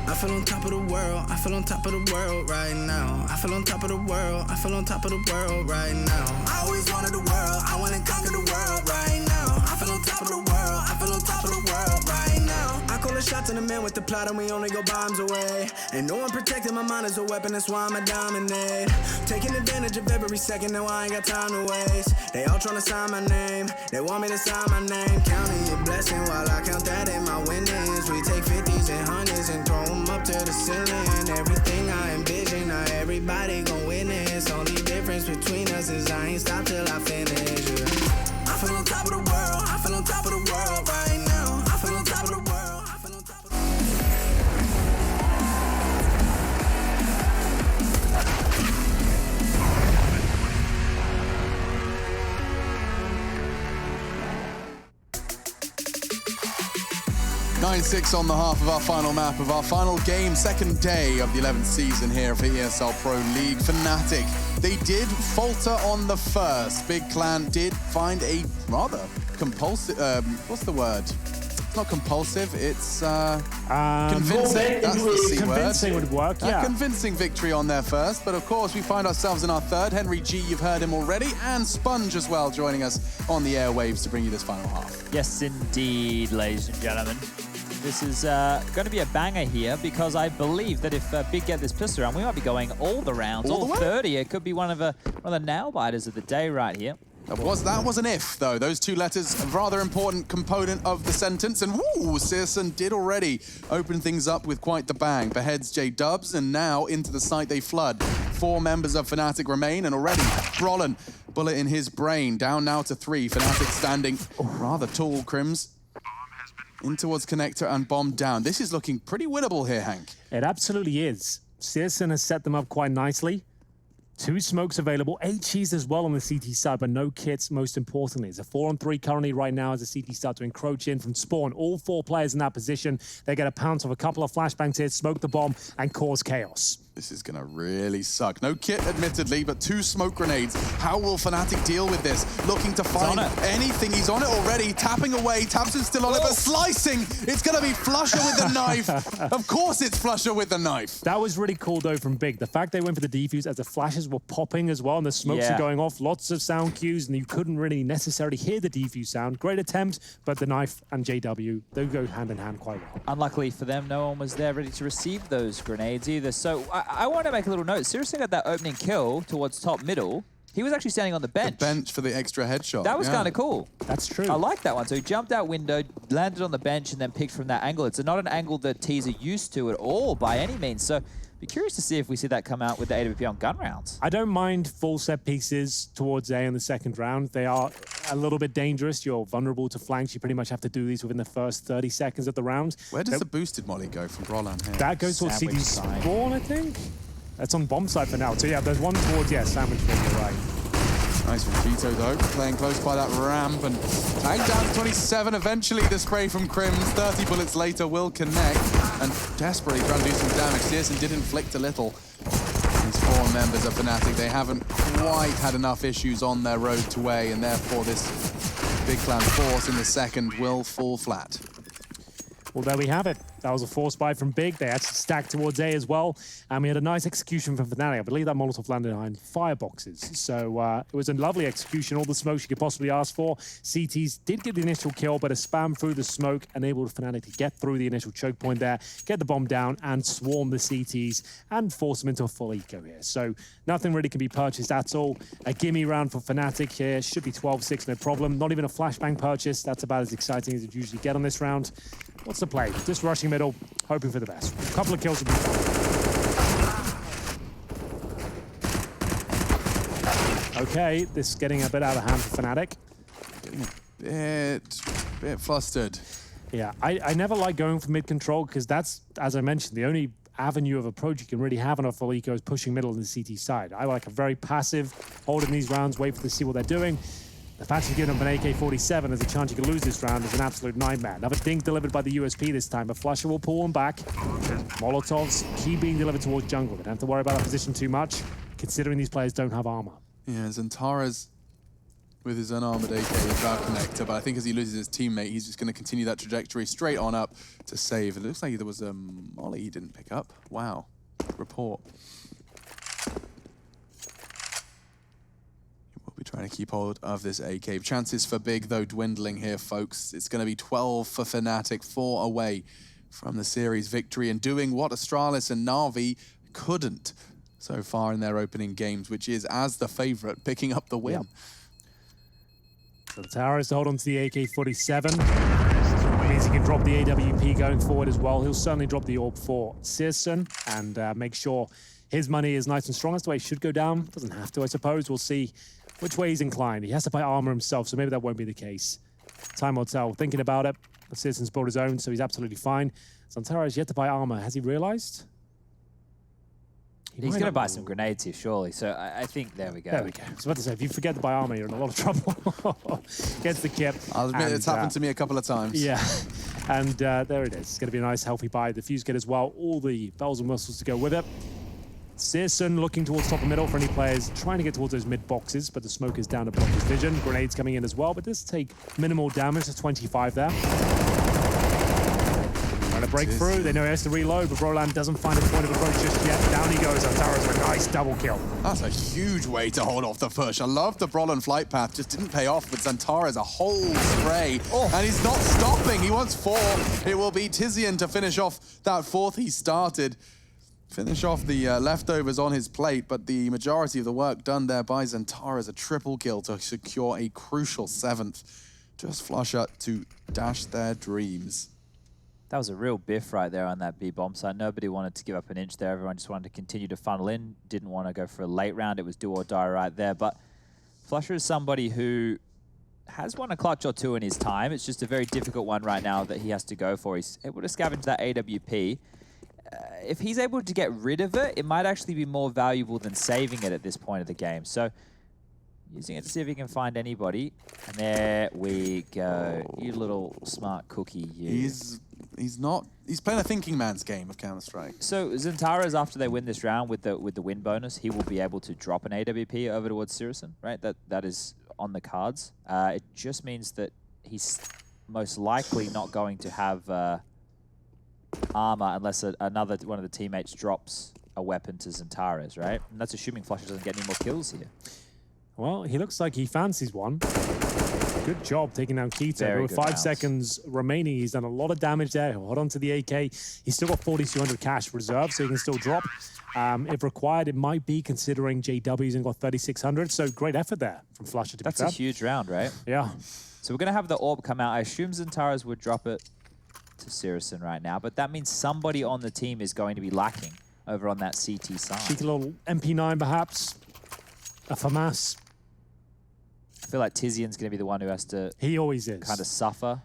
I feel on top of the world, I feel on top of the world right now. I feel on top of the world, I feel on top of the world right now. I always wanted the world, I wanna conquer the world right now. I feel on top of the world, I feel on top of the world right now. I call the shots in the man with the plot and we only go bombs away. Ain't no one protecting my mind as a weapon, that's why I'ma dominate. Taking advantage of every second, now I ain't got time to waste. They all tryna sign my name, they want me to sign my name. Counting your blessing while I count that in my winnings. We take 50s and 100s and throw them up to the ceiling. Everything I envision, not everybody gon' witness. Only difference between us is I ain't stopped till I finish. Yeah. I feel on top of the world, I feel on top of the world right now. I feel on top of the world, I feel on top of the world. 9-6 on the half of our final map of our final game, second day of the 11th season here for ESL Pro League. Fnatic, they did falter on the first. Big Clan did find a rather compulsive, what's the word? It's not compulsive, it's convincing. That's the C word. Convincing would work, yeah. A convincing victory on their first, but of course we find ourselves in our third. Henry G, you've heard him already, and Sponge as well joining us on the airwaves to bring you this final half. Yes, indeed, ladies and gentlemen. This is going to be a banger here because I believe that if Big get this pistol round, we might be going all the rounds, all 30. It could be one of the nail biters of the day right here. That was an if, though. Those two letters, a rather important component of the sentence. And woo, Searson did already open things up with quite the bang. Beheads J-Dubs, and now into the site they flood. 4 members of Fnatic remain, and already Brolin, bullet in his brain. Down now to 3. Fnatic standing rather tall, Crims. In towards Connector and bomb down. This is looking pretty winnable here, Hank. It absolutely is. Searson has set them up quite nicely. 2 smokes available, 8 cheese as well on the CT side, but no kits, most importantly. It's a 4-on-3 currently right now as the CT start to encroach in from spawn. All 4 players in that position. They get a pounce of a couple of flashbangs here, smoke the bomb, and cause chaos. This is going to really suck. No kit, admittedly, but 2 smoke grenades. How will Fnatic deal with this? Looking to find anything. He's on it already. Tapping away. Tabson's still on it, but slicing. It's going to be Flusher with the knife. Of course it's Flusher with the knife. That was really cool, though, from Big. The fact they went for the defuse as the flashes were popping as well, and the smokes are going off. Lots of sound cues, and you couldn't really necessarily hear the defuse sound. Great attempt, but the knife and JW, they go hand in hand quite well. Unluckily for them, no one was there ready to receive those grenades either. So I want to make a little note. Seriously, got that opening kill towards top middle. He was actually standing on the bench. The bench for the extra headshot. That was kind of cool. That's true. I like that one. So he jumped out window, landed on the bench, and then picked from that angle. It's not an angle that T's are used to at all by any means. So be curious to see if we see that come out with the AWP on gun rounds. I don't mind full set pieces towards A in the second round. They are a little bit dangerous. You're vulnerable to flanks. You pretty much have to do these within the first 30 seconds of the round. Where does the boosted molly go from Roland here? That goes towards CT spawn, I think. That's on bomb side for now. So yeah, there's one towards, sandwich ring, you're right. Nice from Vito, though, playing close by that ramp and tagged down to 27. Eventually, the spray from Crims, 30 bullets later, will connect and desperately trying to do some damage. Searson did inflict a little. These 4 members of Fnatic, they haven't quite had enough issues on their road to A, and therefore this Big Clan force in the second will fall flat. Well, there we have it. That was a force buy from Big. They actually stacked towards A as well. And we had a nice execution from Fnatic. I believe that Molotov landed behind fireboxes. So it was a lovely execution, all the smokes you could possibly ask for. CTs did get the initial kill, but a spam through the smoke enabled Fnatic to get through the initial choke point there, get the bomb down, and swarm the CTs and force them into a full eco here. So nothing really can be purchased at all. A gimme round for Fnatic here. Should be 12-6, no problem. Not even a flashbang purchase. That's about as exciting as you usually get on this round. What's the play? Just rushing middle, hoping for the best. A couple of kills would be fine. Okay, this is getting a bit out of hand for Fnatic. Getting a bit flustered. Yeah, I never like going for mid-control because that's, as I mentioned, the only avenue of approach you can really have on a full eco is pushing middle on the CT side. I like a very passive, hold in these rounds, wait for them to see what they're doing. The fact you've given them an AK-47 as a chance you could lose this round is an absolute nightmare. Another dink delivered by the USP this time, but Flusher will pull them back. Molotovs keep being delivered towards jungle. They don't have to worry about that position too much, considering these players don't have armor. Yeah, Zantara's with his unarmored AK is about connector, but I think as he loses his teammate, he's just going to continue that trajectory straight on up to save. It looks like there was a molly he didn't pick up. Wow. Report. We'll be trying to keep hold of this AK. Chances for Big, though, dwindling here, folks. It's going to be 12 for Fnatic, 4 away from the series victory, and doing what Astralis and Na'Vi couldn't so far in their opening games, which is, as the favorite, picking up the win. Yep. So the tower is to hold on to the AK-47. Means he can drop the AWP going forward as well. He'll certainly drop the AWP for Searson and make sure his money is nice and strong. That's the way it should go down. Doesn't have to, I suppose. We'll see which way he's inclined. He has to buy armor himself, so maybe that won't be the case. Time will tell. Thinking about it, Searson's bought his own, so he's absolutely fine. Zantara has yet to buy armor. Has he realized? He's going to buy some grenades here, surely. So I think, there we go. There we go. I was about to say, if you forget to buy armor, you're in a lot of trouble. Gets the kip. I'll admit it's happened to me a couple of times. Yeah, and there it is. It's going to be a nice, healthy buy. The fuse kit as well. All the bells and whistles to go with it. Searson looking towards top and middle for any players trying to get towards those mid boxes, but the smoke is down to block his vision. Grenades coming in as well, but does take minimal damage to 25 there. Trying to break through. They know he has to reload, but Roland doesn't find a point of approach just yet. Down he goes. Zantara's with a nice double kill. That's a huge way to hold off the push. I love the Brolin flight path. Just didn't pay off, but Zantara's a whole spray. And he's not stopping. He wants 4. It will be Tizian to finish off that 4th he started. Finish off the leftovers on his plate, but the majority of the work done there by Zantara is a triple kill to secure a crucial 7th. Just Flusher to dash their dreams. That was a real biff right there on that B-bomb side. Nobody wanted to give up an inch there. Everyone just wanted to continue to funnel in. Didn't want to go for a late round. It was do or die right there. But Flusher is somebody who has won a clutch or 2 in his time. It's just a very difficult one right now that he has to go for. He's able to scavenge that AWP. If he's able to get rid of it, it might actually be more valuable than saving it at this point of the game. So using it to see if he can find anybody. And there we go. You little smart cookie, you. He's playing a thinking man's game of Counter-Strike. So Zantara's, after they win this round with the win bonus, he will be able to drop an AWP over towards Searson, right? That is on the cards. It just means that he's most likely not going to have armor unless another one of the teammates drops a weapon to Zantara's, right? And that's assuming Flusher doesn't get any more kills here. Well, he looks like he fancies one. Good job taking down Keto. With 5 seconds remaining, he's done a lot of damage there. He'll hold on to the AK. He's still got 4,200 cash reserve, so he can still drop. If required, it might be, considering JW's and got 3,600. So great effort there from Flusher to be fair. That's a huge round, right? Yeah. So we're going to have the AWP come out. I assume Zantara's would drop it to Searson right now, but that means somebody on the team is going to be lacking over on that CT side. Cheeky little MP9 perhaps. A FAMAS. I feel like Tizian's going to be the one who has to... He always is. ...kind of suffer.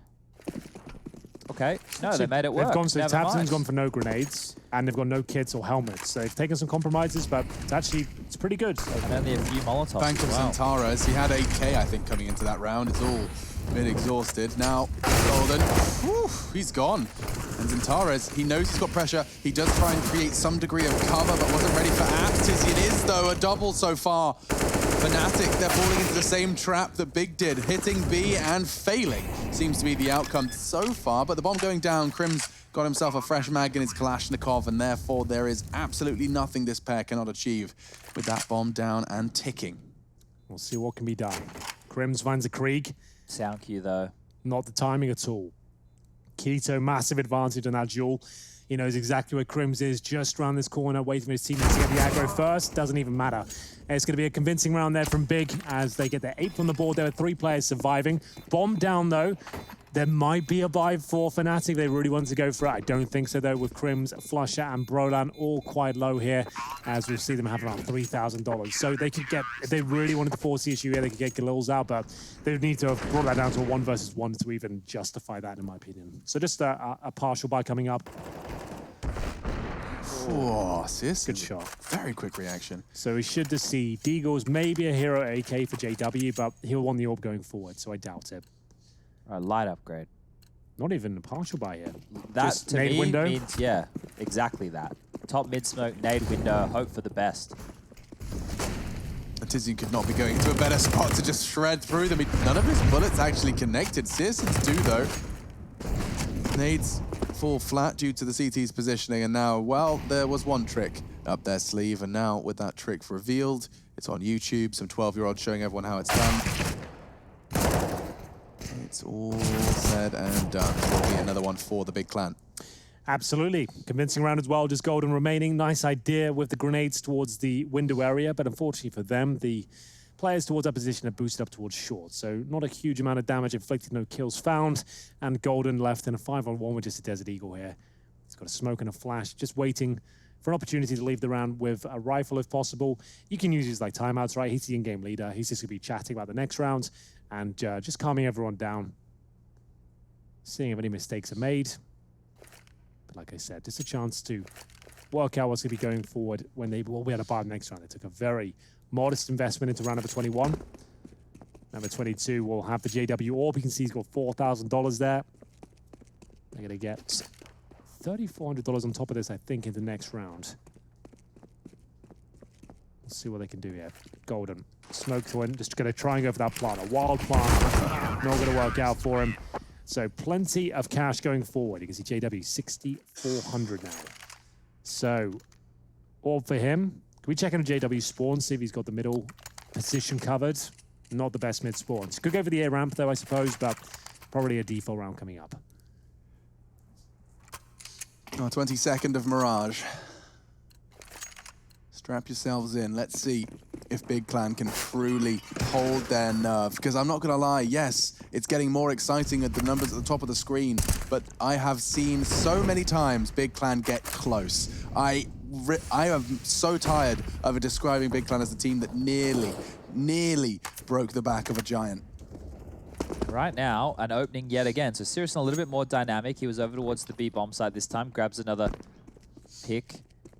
Okay. No, they made it work. They've gone, so Tabson's gone for no grenades, and they've got no kits or helmets. So they've taken some compromises, but it's pretty good. And only a few Molotovs. Thank you, Zantara, as he had 8k, I think, coming into that round. It's all been exhausted. Now, Golden, he's gone. And Zantara, he knows he's got pressure. He does try and create some degree of cover, but wasn't ready for apps. Tizian is, though, a double so far. Fnatic, they're falling into the same trap that Big did, hitting B and failing. Seems to be the outcome so far, but the bomb going down, Crim's got himself a fresh mag in his Kalashnikov, and therefore there is absolutely nothing this pair cannot achieve with that bomb down and ticking. We'll see what can be done. Crims finds a Krieg. Sound cue, though. Not the timing at all. Keto, massive advantage on that duel. He knows exactly where Crims is, just around this corner, waiting for his teammates to get the aggro first. Doesn't even matter. It's going to be a convincing round there from Big as they get their 8th on the board. There are 3 players surviving. Bomb down, though. There might be a buy for Fnatic. They really want to go for it. I don't think so, though, with Crims, Flusher, and Brolan all quite low here, as we'll see them have around $3,000. So they could get, if they really wanted to force the issue here, they could get Galil's out, but they would need to have brought that down to a 1 versus 1 to even justify that, in my opinion. So just a partial buy coming up. Oh, sis. Good shot. Very quick reaction. So we should just see Deagle's maybe a hero AK for JW, but he'll want the orb going forward, so I doubt it. Light upgrade. Not even a partial buy here. That just to nade me window. means, yeah, exactly that. Top mid smoke, nade window, hope for the best. Tizian could not be going to a better spot to just shred through them. None of his bullets actually connected. Searsons do, though. Nades fall flat due to the CT's positioning, and now, well, there was one trick up their sleeve, and now with that trick revealed, it's on YouTube, some 12-year-olds showing everyone how it's done. It's all said and done. There'll be another one for the big clan. Absolutely. Convincing round as well, just Golden remaining. Nice idea with the grenades towards the window area, but unfortunately for them, the players towards that position are boosted up towards short, so not a huge amount of damage inflicted, no kills found, and Golden left in a 5-on-1 with just a Desert Eagle here. He's got a smoke and a flash, just waiting for an opportunity to leave the round with a rifle if possible. You can use these like timeouts, right? He's the in-game leader. He's just going to be chatting about the next round and just calming everyone down, seeing if any mistakes are made. But like I said, just a chance to work out what's going to be going forward when they will be able to buy the next round. They took a very modest investment into round number 21. Number 22 will have the JW orb. You can see he's got $4,000 there. They're going to get $3,400 on top of this, I think, in the next round. Let's see what they can do here. Golden. Smoke to win. Just going to try and go for that plant. A wild plant. Not going to work out for him. So plenty of cash going forward. You can see JW 6,400 now. So orb for him. Can we check on a JW spawn, see if he's got the middle position covered? Not the best mid spawns. Could go for the A ramp though, I suppose, but probably a default round coming up. 22nd of Mirage. Strap yourselves in. Let's see if Big Clan can truly hold their nerve. Because I'm not going to lie, yes, it's getting more exciting at the numbers at the top of the screen, but I have seen so many times Big Clan get close. I am so tired of describing Big Clan as a team that nearly broke the back of a giant. Right now, an opening yet again. So Searsson a little bit more dynamic. He was over towards the B bomb side this time, grabs another pick,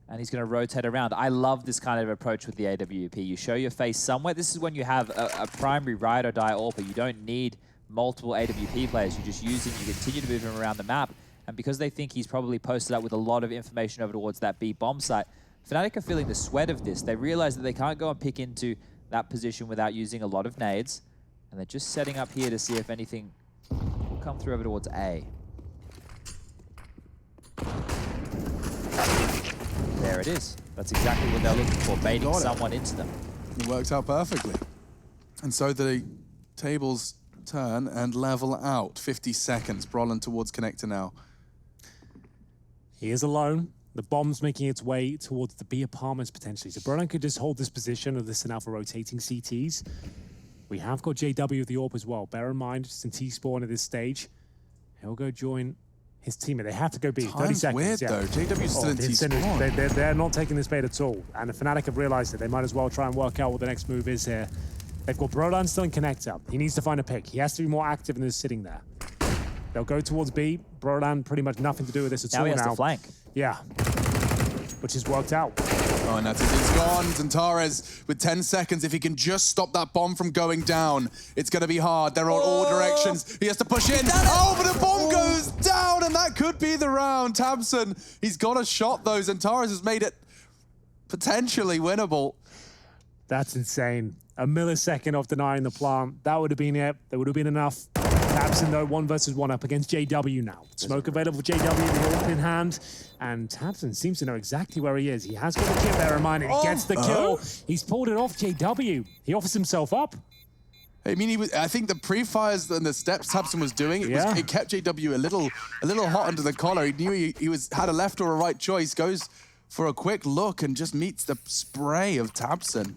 and he's going to rotate around. I love this kind of approach with the AWP. You show your face somewhere. This is when you have a primary ride or die AWP. You don't need multiple AWP players. You just use him, you continue to move him around the map. And because they think he's probably posted up with a lot of information over towards that B bomb site, Fnatic are feeling the sweat of this. They realize that they can't go and pick into that position without using a lot of nades. And they're just setting up here to see if anything will come through over towards A. There it is. That's exactly what they're looking for, baiting someone into them. It worked out perfectly. And so the tables turn and level out. 50 seconds. Brolan towards connector now. He is alone. The bomb's making its way towards the B apartments potentially. So Brolan could just hold this position of this now for rotating CTs. We have got JW with the AWP as well. Bear in mind, just in T-spawn at this stage. He'll go join his teammate. They have to go B. 30 seconds. Weird, though. JW's still in T-spawn. They're not taking this bait at all. And the Fnatic have realized it. They might as well try and work out what the next move is here. They've got Brolan still in connector. He needs to find a pick. He has to be more active than just sitting there. They'll go towards B. Brolan pretty much nothing to do with this at all now. Now he has to flank. Yeah. Which has worked out. Oh, and that's it. It's gone. Zantares with 10 seconds. If he can just stop that bomb from going down, it's going to be hard. They're on all directions. He has to push in. Oh, but the bomb goes down, and that could be the round. Tamsin, he's got a shot, though. Zantares has made it potentially winnable. That's insane. A millisecond off denying the plant. That would have been it. That would have been enough. Tabson, though, 1 versus 1 up against JW now. Smoke available for JW, the AWP in hand. And Tabson seems to know exactly where he is. He has got the kill, bear in mind, and he gets the kill. He's pulled it off JW. He offers himself up. I mean, I think the pre-fires and the steps Tabson was doing, it kept JW a little hot under the collar. He knew he had a left or a right choice, goes for a quick look and just meets the spray of Tabson.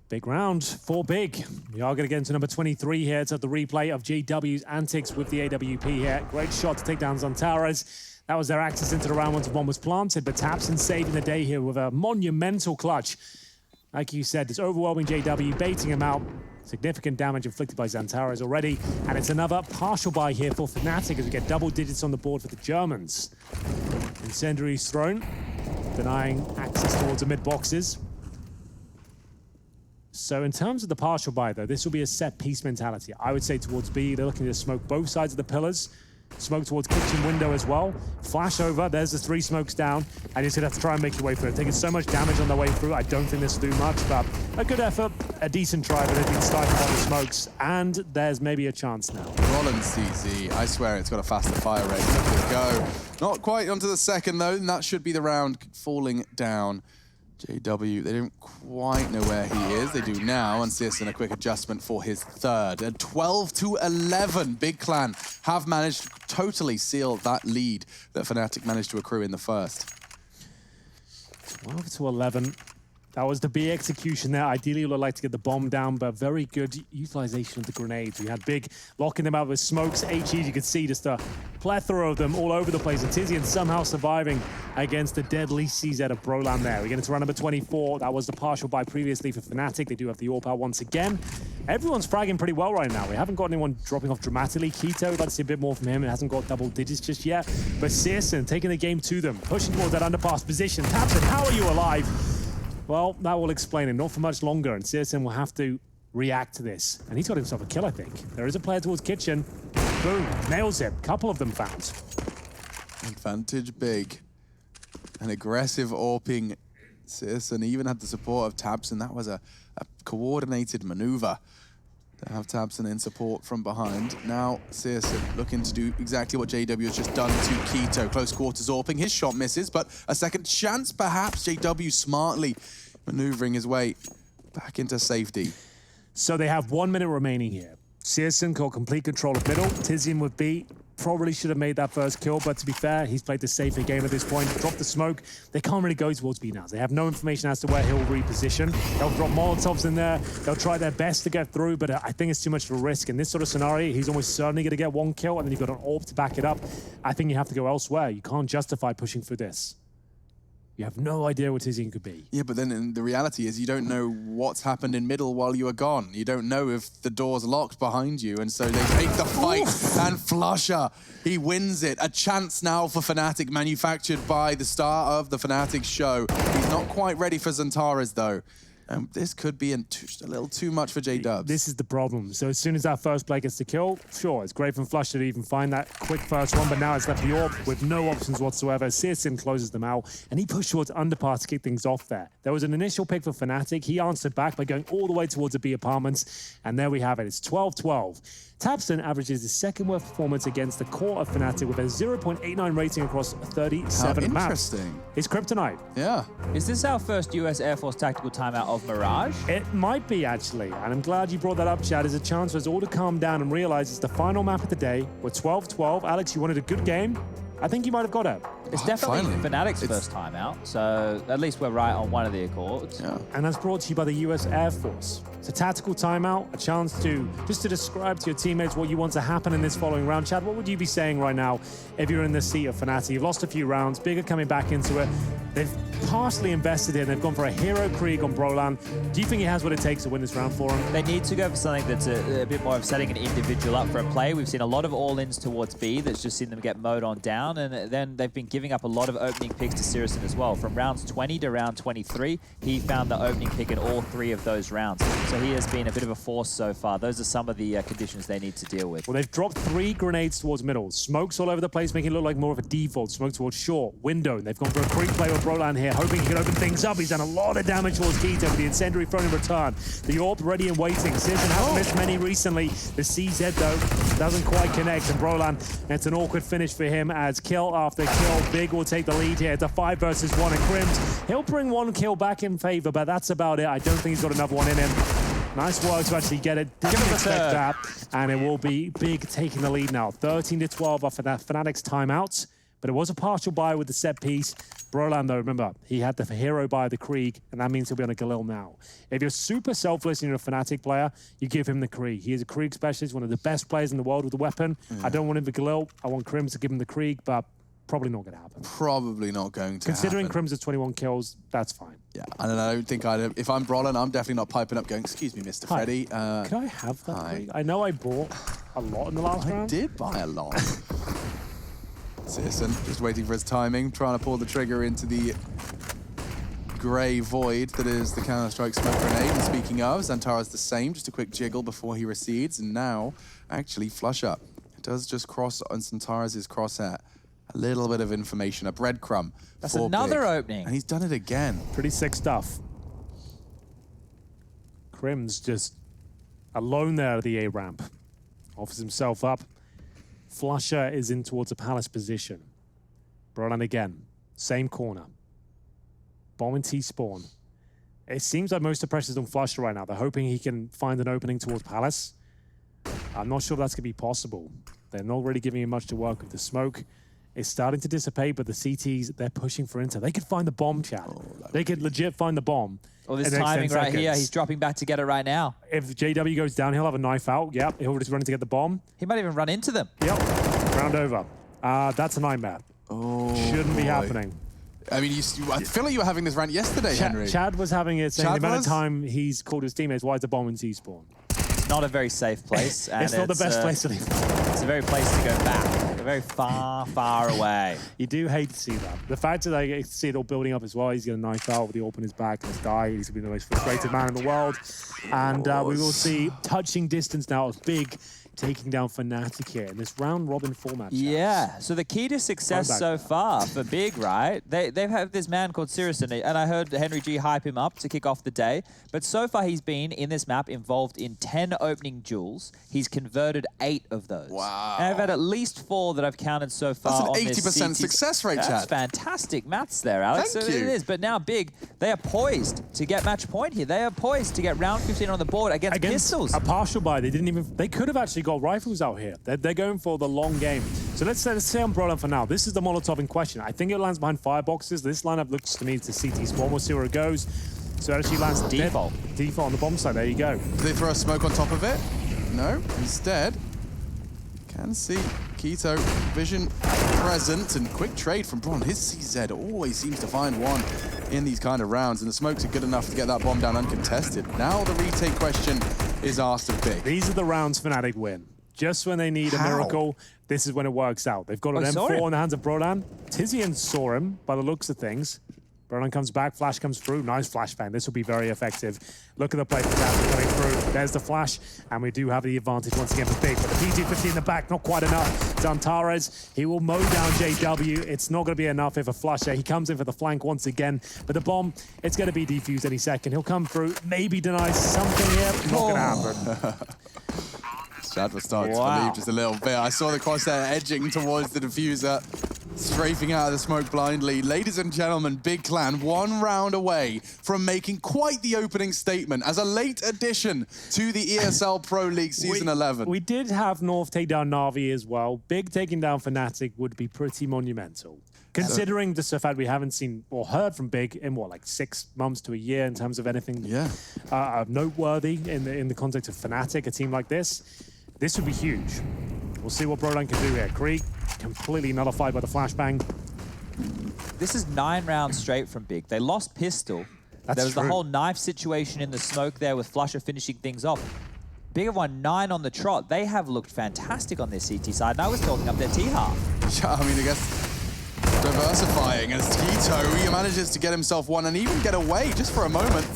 Big round for Big. We are going to get into number 23 here. It's at the replay of JW's antics with the AWP here. Great shot to take down Zantares. That was their access into the round once one was planted, but Tabson saving the day here with a monumental clutch. Like you said, it's overwhelming JW, baiting him out. Significant damage inflicted by Zantares already. And it's another partial buy here for Fnatic as we get double digits on the board for the Germans. Incendiary's thrown, denying access towards the mid boxes. So in terms of the partial buy, though, this will be a set-piece mentality. I would say towards B, they're looking to smoke both sides of the pillars. Smoke towards kitchen window as well. Flash over, there's the 3 smokes down, and you're just gonna have to try and make your way through it. Taking so much damage on the way through, I don't think this will do much, but a good effort, a decent try, but they've been stifled by the smokes, and there's maybe a chance now. Roland CZ, I swear it's got a faster fire rate. Look at it go. Not quite onto the second, though, and that should be the round falling down. JW, they don't quite know where he is. They do now, and Searson a quick adjustment for his third. And 12-11, Big Clan have managed to totally seal that lead that Fnatic managed to accrue in the first. 12-11. That was the B execution there. Ideally, you would like to get the bomb down, but very good utilization of the grenades. We had Big locking them out with smokes, HEs. You could see just a plethora of them all over the place. And Tizian somehow surviving against the deadly CZ of Brolan there. We get into round number 24. That was the partial buy previously for Fnatic. They do have the AWP out once again. Everyone's fragging pretty well right now. We haven't got anyone dropping off dramatically. Keto, we'd like to see a bit more from him. It hasn't got double digits just yet. But Searson taking the game to them, pushing towards that underpass position. Tabson, how are you alive? Well, that will explain him. Not for much longer, and Searson will have to react to this. And he's got himself a kill, I think. There is a player towards kitchen. Boom, nails him. Couple of them found. Advantage Big. An aggressive AWPing Searson. Even had the support of Tabson. That was a coordinated maneuver to have Tabson in support from behind. Now Searson looking to do exactly what JW has just done to Keto. Close quarters AWPing. His shot misses, but a second chance perhaps. JW smartly maneuvering his way back into safety. So they have 1 minute remaining here. Searson got complete control of middle. Tizian with B. Probably should have made that first kill, but to be fair, he's played the safer game at this point. Drop the smoke. They can't really go towards B now. They have no information as to where he'll reposition. They'll drop Molotovs in there. They'll try their best to get through, but I think it's too much of a risk. In this sort of scenario, he's almost certainly going to get 1 kill, and then you've got an AWP to back it up. I think you have to go elsewhere. You can't justify pushing through this. You have no idea what Tizian could be. Yeah, but then the reality is you don't know what's happened in middle while you were gone. You don't know if the door's locked behind you, and so they take the fight, and Flusher, he wins it. A chance now for Fnatic, manufactured by the star of the Fnatic show. He's not quite ready for Zantares, though. This could be a little too much for J-Dubs. This is the problem. So as soon as that first play gets the kill, sure, it's great from Flusher to even find that quick first one, but now it's left the AWP with no options whatsoever. Searson closes them out, and he pushed towards underpass to kick things off there. There was an initial pick for Fnatic. He answered back by going all the way towards the B apartments, and there we have it. It's 12-12. Tabson averages his second worst performance against the core of Fnatic with a 0.89 rating across 37 maps. Interesting. It's kryptonite. Yeah. Is this our first US Air Force tactical timeout of Mirage? It might be, actually. And I'm glad you brought that up, Chad. There's a chance for us all to calm down and realize it's the final map of the day. We're 12-12. Alex, you wanted a good game. I think you might have got it. It's definitely Fnatic's first time out, so at least we're right on one of the accords. Yeah. And that's brought to you by the US Air Force. It's a tactical timeout, a chance to just to describe to your teammates what you want to happen in this following round. Chad, what would you be saying right now if you're in the seat of Fnatic? You've lost a few rounds, Bigger coming back into it. They've partially invested in, they've gone for a hero Krieg on Brolan. Do you think he has what it takes to win this round for him? They need to go for something that's a bit more of setting an individual up for a play. We've seen a lot of all-ins towards B that's just seen them get mowed on down, and then they've been given giving up a lot of opening picks to Sirison as well. From rounds 20 to round 23, he found the opening pick in all 3 of those rounds. So he has been a bit of a force so far. Those are some of the conditions they need to deal with. Well, they've dropped 3 grenades towards middle. Smokes all over the place, making it look like more of a default. Smoke towards short, window. They've gone for a creep play with Brolan here, hoping he can open things up. He's done a lot of damage towards Keto with the incendiary thrown in return. The AWP ready and waiting. Sirison hasn't missed many recently. The CZ, though, doesn't quite connect. And Brolan, it's an awkward finish for him as kill after kill. Big will take the lead here. It's a 5 versus 1. And Crims, he'll bring 1 kill back in favor, but that's about it. I don't think he's got another one in him. Nice work to actually get it. Didn't expect that. And it will be Big taking the lead now. 13-12 off of that Fnatic's timeout. But it was a partial buy with the set piece. Brolan, though, remember, he had the hero buy the Krieg, and that means he'll be on a Galil now. If you're super selfless and you're a Fnatic player, you give him the Krieg. He is a Krieg specialist, one of the best players in the world with the weapon. I don't want him for Galil. I want Crims to give him the Krieg, but probably not going to happen. Probably not going to Considering happen. Crims has 21 kills, that's fine. Yeah, and I don't think if I'm Brolan, I'm definitely not piping up going, excuse me, Mr. Freddy. Could I have that Krieg? I know I bought a lot in the last round. I did buy a lot. Sirison just waiting for his timing, trying to pull the trigger into the grey void that is the Counter-Strike smoke grenade. And speaking of, Xantara's the same, just a quick jiggle before he recedes, and now actually flush up. It does just cross on Xantara's crosshair. A little bit of information, a breadcrumb. That's another opening. And he's done it again. Pretty sick stuff. Crims just alone there at the A ramp. Offers himself up. Flusher is in towards a palace position. Brolan again. Same corner. Bomb and T-spawn. It seems like most of the pressure's on Flusher right now. They're hoping he can find an opening towards palace. I'm not sure if that's going to be possible. They're not really giving him much to work with. The smoke is starting to dissipate, but the CTs, they're pushing for intel. They could find the bomb, chat. They could legit find the bomb. Well, this timing right here, he's dropping back to get it right now. If JW goes down, he'll have a knife out. Yep, he'll just run to get the bomb. He might even run into them. Yep, round over. That's a nightmare. Oh, shouldn't be happening. I mean, I feel like you were having this rant yesterday, Henry. Chad was having it, saying Chad the amount was? of time he's called his teammates, why is the bomb in T-spawn? It's not a very safe place. And it's not the best place to leave. It's a very place to go back. Very far, far away. You do hate to see that. The fact that I see it all building up as well, he's going to knife out with the AWP in his back and his die. He's going to be the most frustrated man in the world. And we will see touching distance now of Big taking down Fnatic here in this round-robin format. Yeah, so the key to success so far for Big, right? They've had this man called Sirison, and I heard Henry G hype him up to kick off the day, but so far he's been, in this map, involved in 10 opening duels. He's converted 8 of those. Wow. And I've had at least 4 that I've counted so far. That's an 80% success rate, Chad. That's fantastic maths there, Alex. Thank so you. It is, but now Big, they are poised to get match point here. They are poised to get round 15 on the board against pistols. A partial buy. They could have actually got rifles out here. They're going for the long game. So let's stay on Brolan for now. This is the Molotov in question. I think it lands behind fireboxes. This lineup looks to me to CT spawn. We'll see where it goes. So it actually lands default on the bomb side. There you go. Do they throw a smoke on top of it? No. Instead, can see Keto vision present and quick trade from Bron. His CZ always seems to find one in these kind of rounds, and the smokes are good enough to get that bomb down uncontested. Now the retake question is asked of Big. These are the rounds Fnatic win. Just when they need a miracle, this is when it works out. They've got an M4 in the hands of Brolan. Tizian saw him by the looks of things. Brolan comes back, flash comes through. Nice flashbang. This will be very effective. Look at the play for that coming through. There's the flash, and we do have the advantage once again for Big. But the PG-50 in the back, not quite enough. Xantares, he will mow down JW. It's not going to be enough if a flusher. He comes in for the flank once again. But the bomb, it's going to be defused any second. He'll come through, maybe deny something here. Not going to happen. Chad was starting to believe just a little bit. I saw the crosshair edging towards the diffuser, strafing out of the smoke blindly. Ladies and gentlemen, Big Clan 1 round away from making quite the opening statement as a late addition to the ESL Pro League Season 11. We did have North take down Na'Vi as well. Big taking down Fnatic would be pretty monumental. Considering just the fact we haven't seen or heard from Big in what, like 6 months to a year in terms of anything noteworthy in the context of Fnatic, a team like this. This would be huge. We'll see what Brolan can do here. Krieg completely nullified by the flashbang. This is 9 rounds straight from Big. They lost pistol. There was the whole knife situation in the smoke there with Flusher finishing things off. Big have won 9 on the trot. They have looked fantastic on their CT side. And I was talking up their T-half. Yeah, I mean, I guess Diversifying as Tito, he manages to get himself one and even get away just for a moment.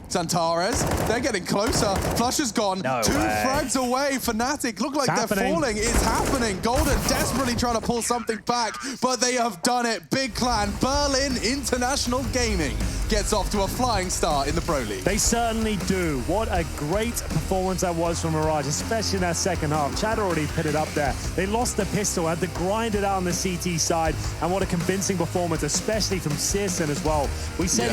Santares, they're getting closer. Flush is gone. No Two way. frags away. Fnatic look like It's they're happening. falling. It's happening. Golden desperately trying to pull something back, but they have done it. Big clan, Berlin International Gaming gets off to a flying start in the Pro League. They certainly do. What a great performance that was from Mirage, especially in that second half. Chad already put it up there. They lost the pistol, had to grind it out on the CT side, and what a convincing performance, especially from Searson as well. We said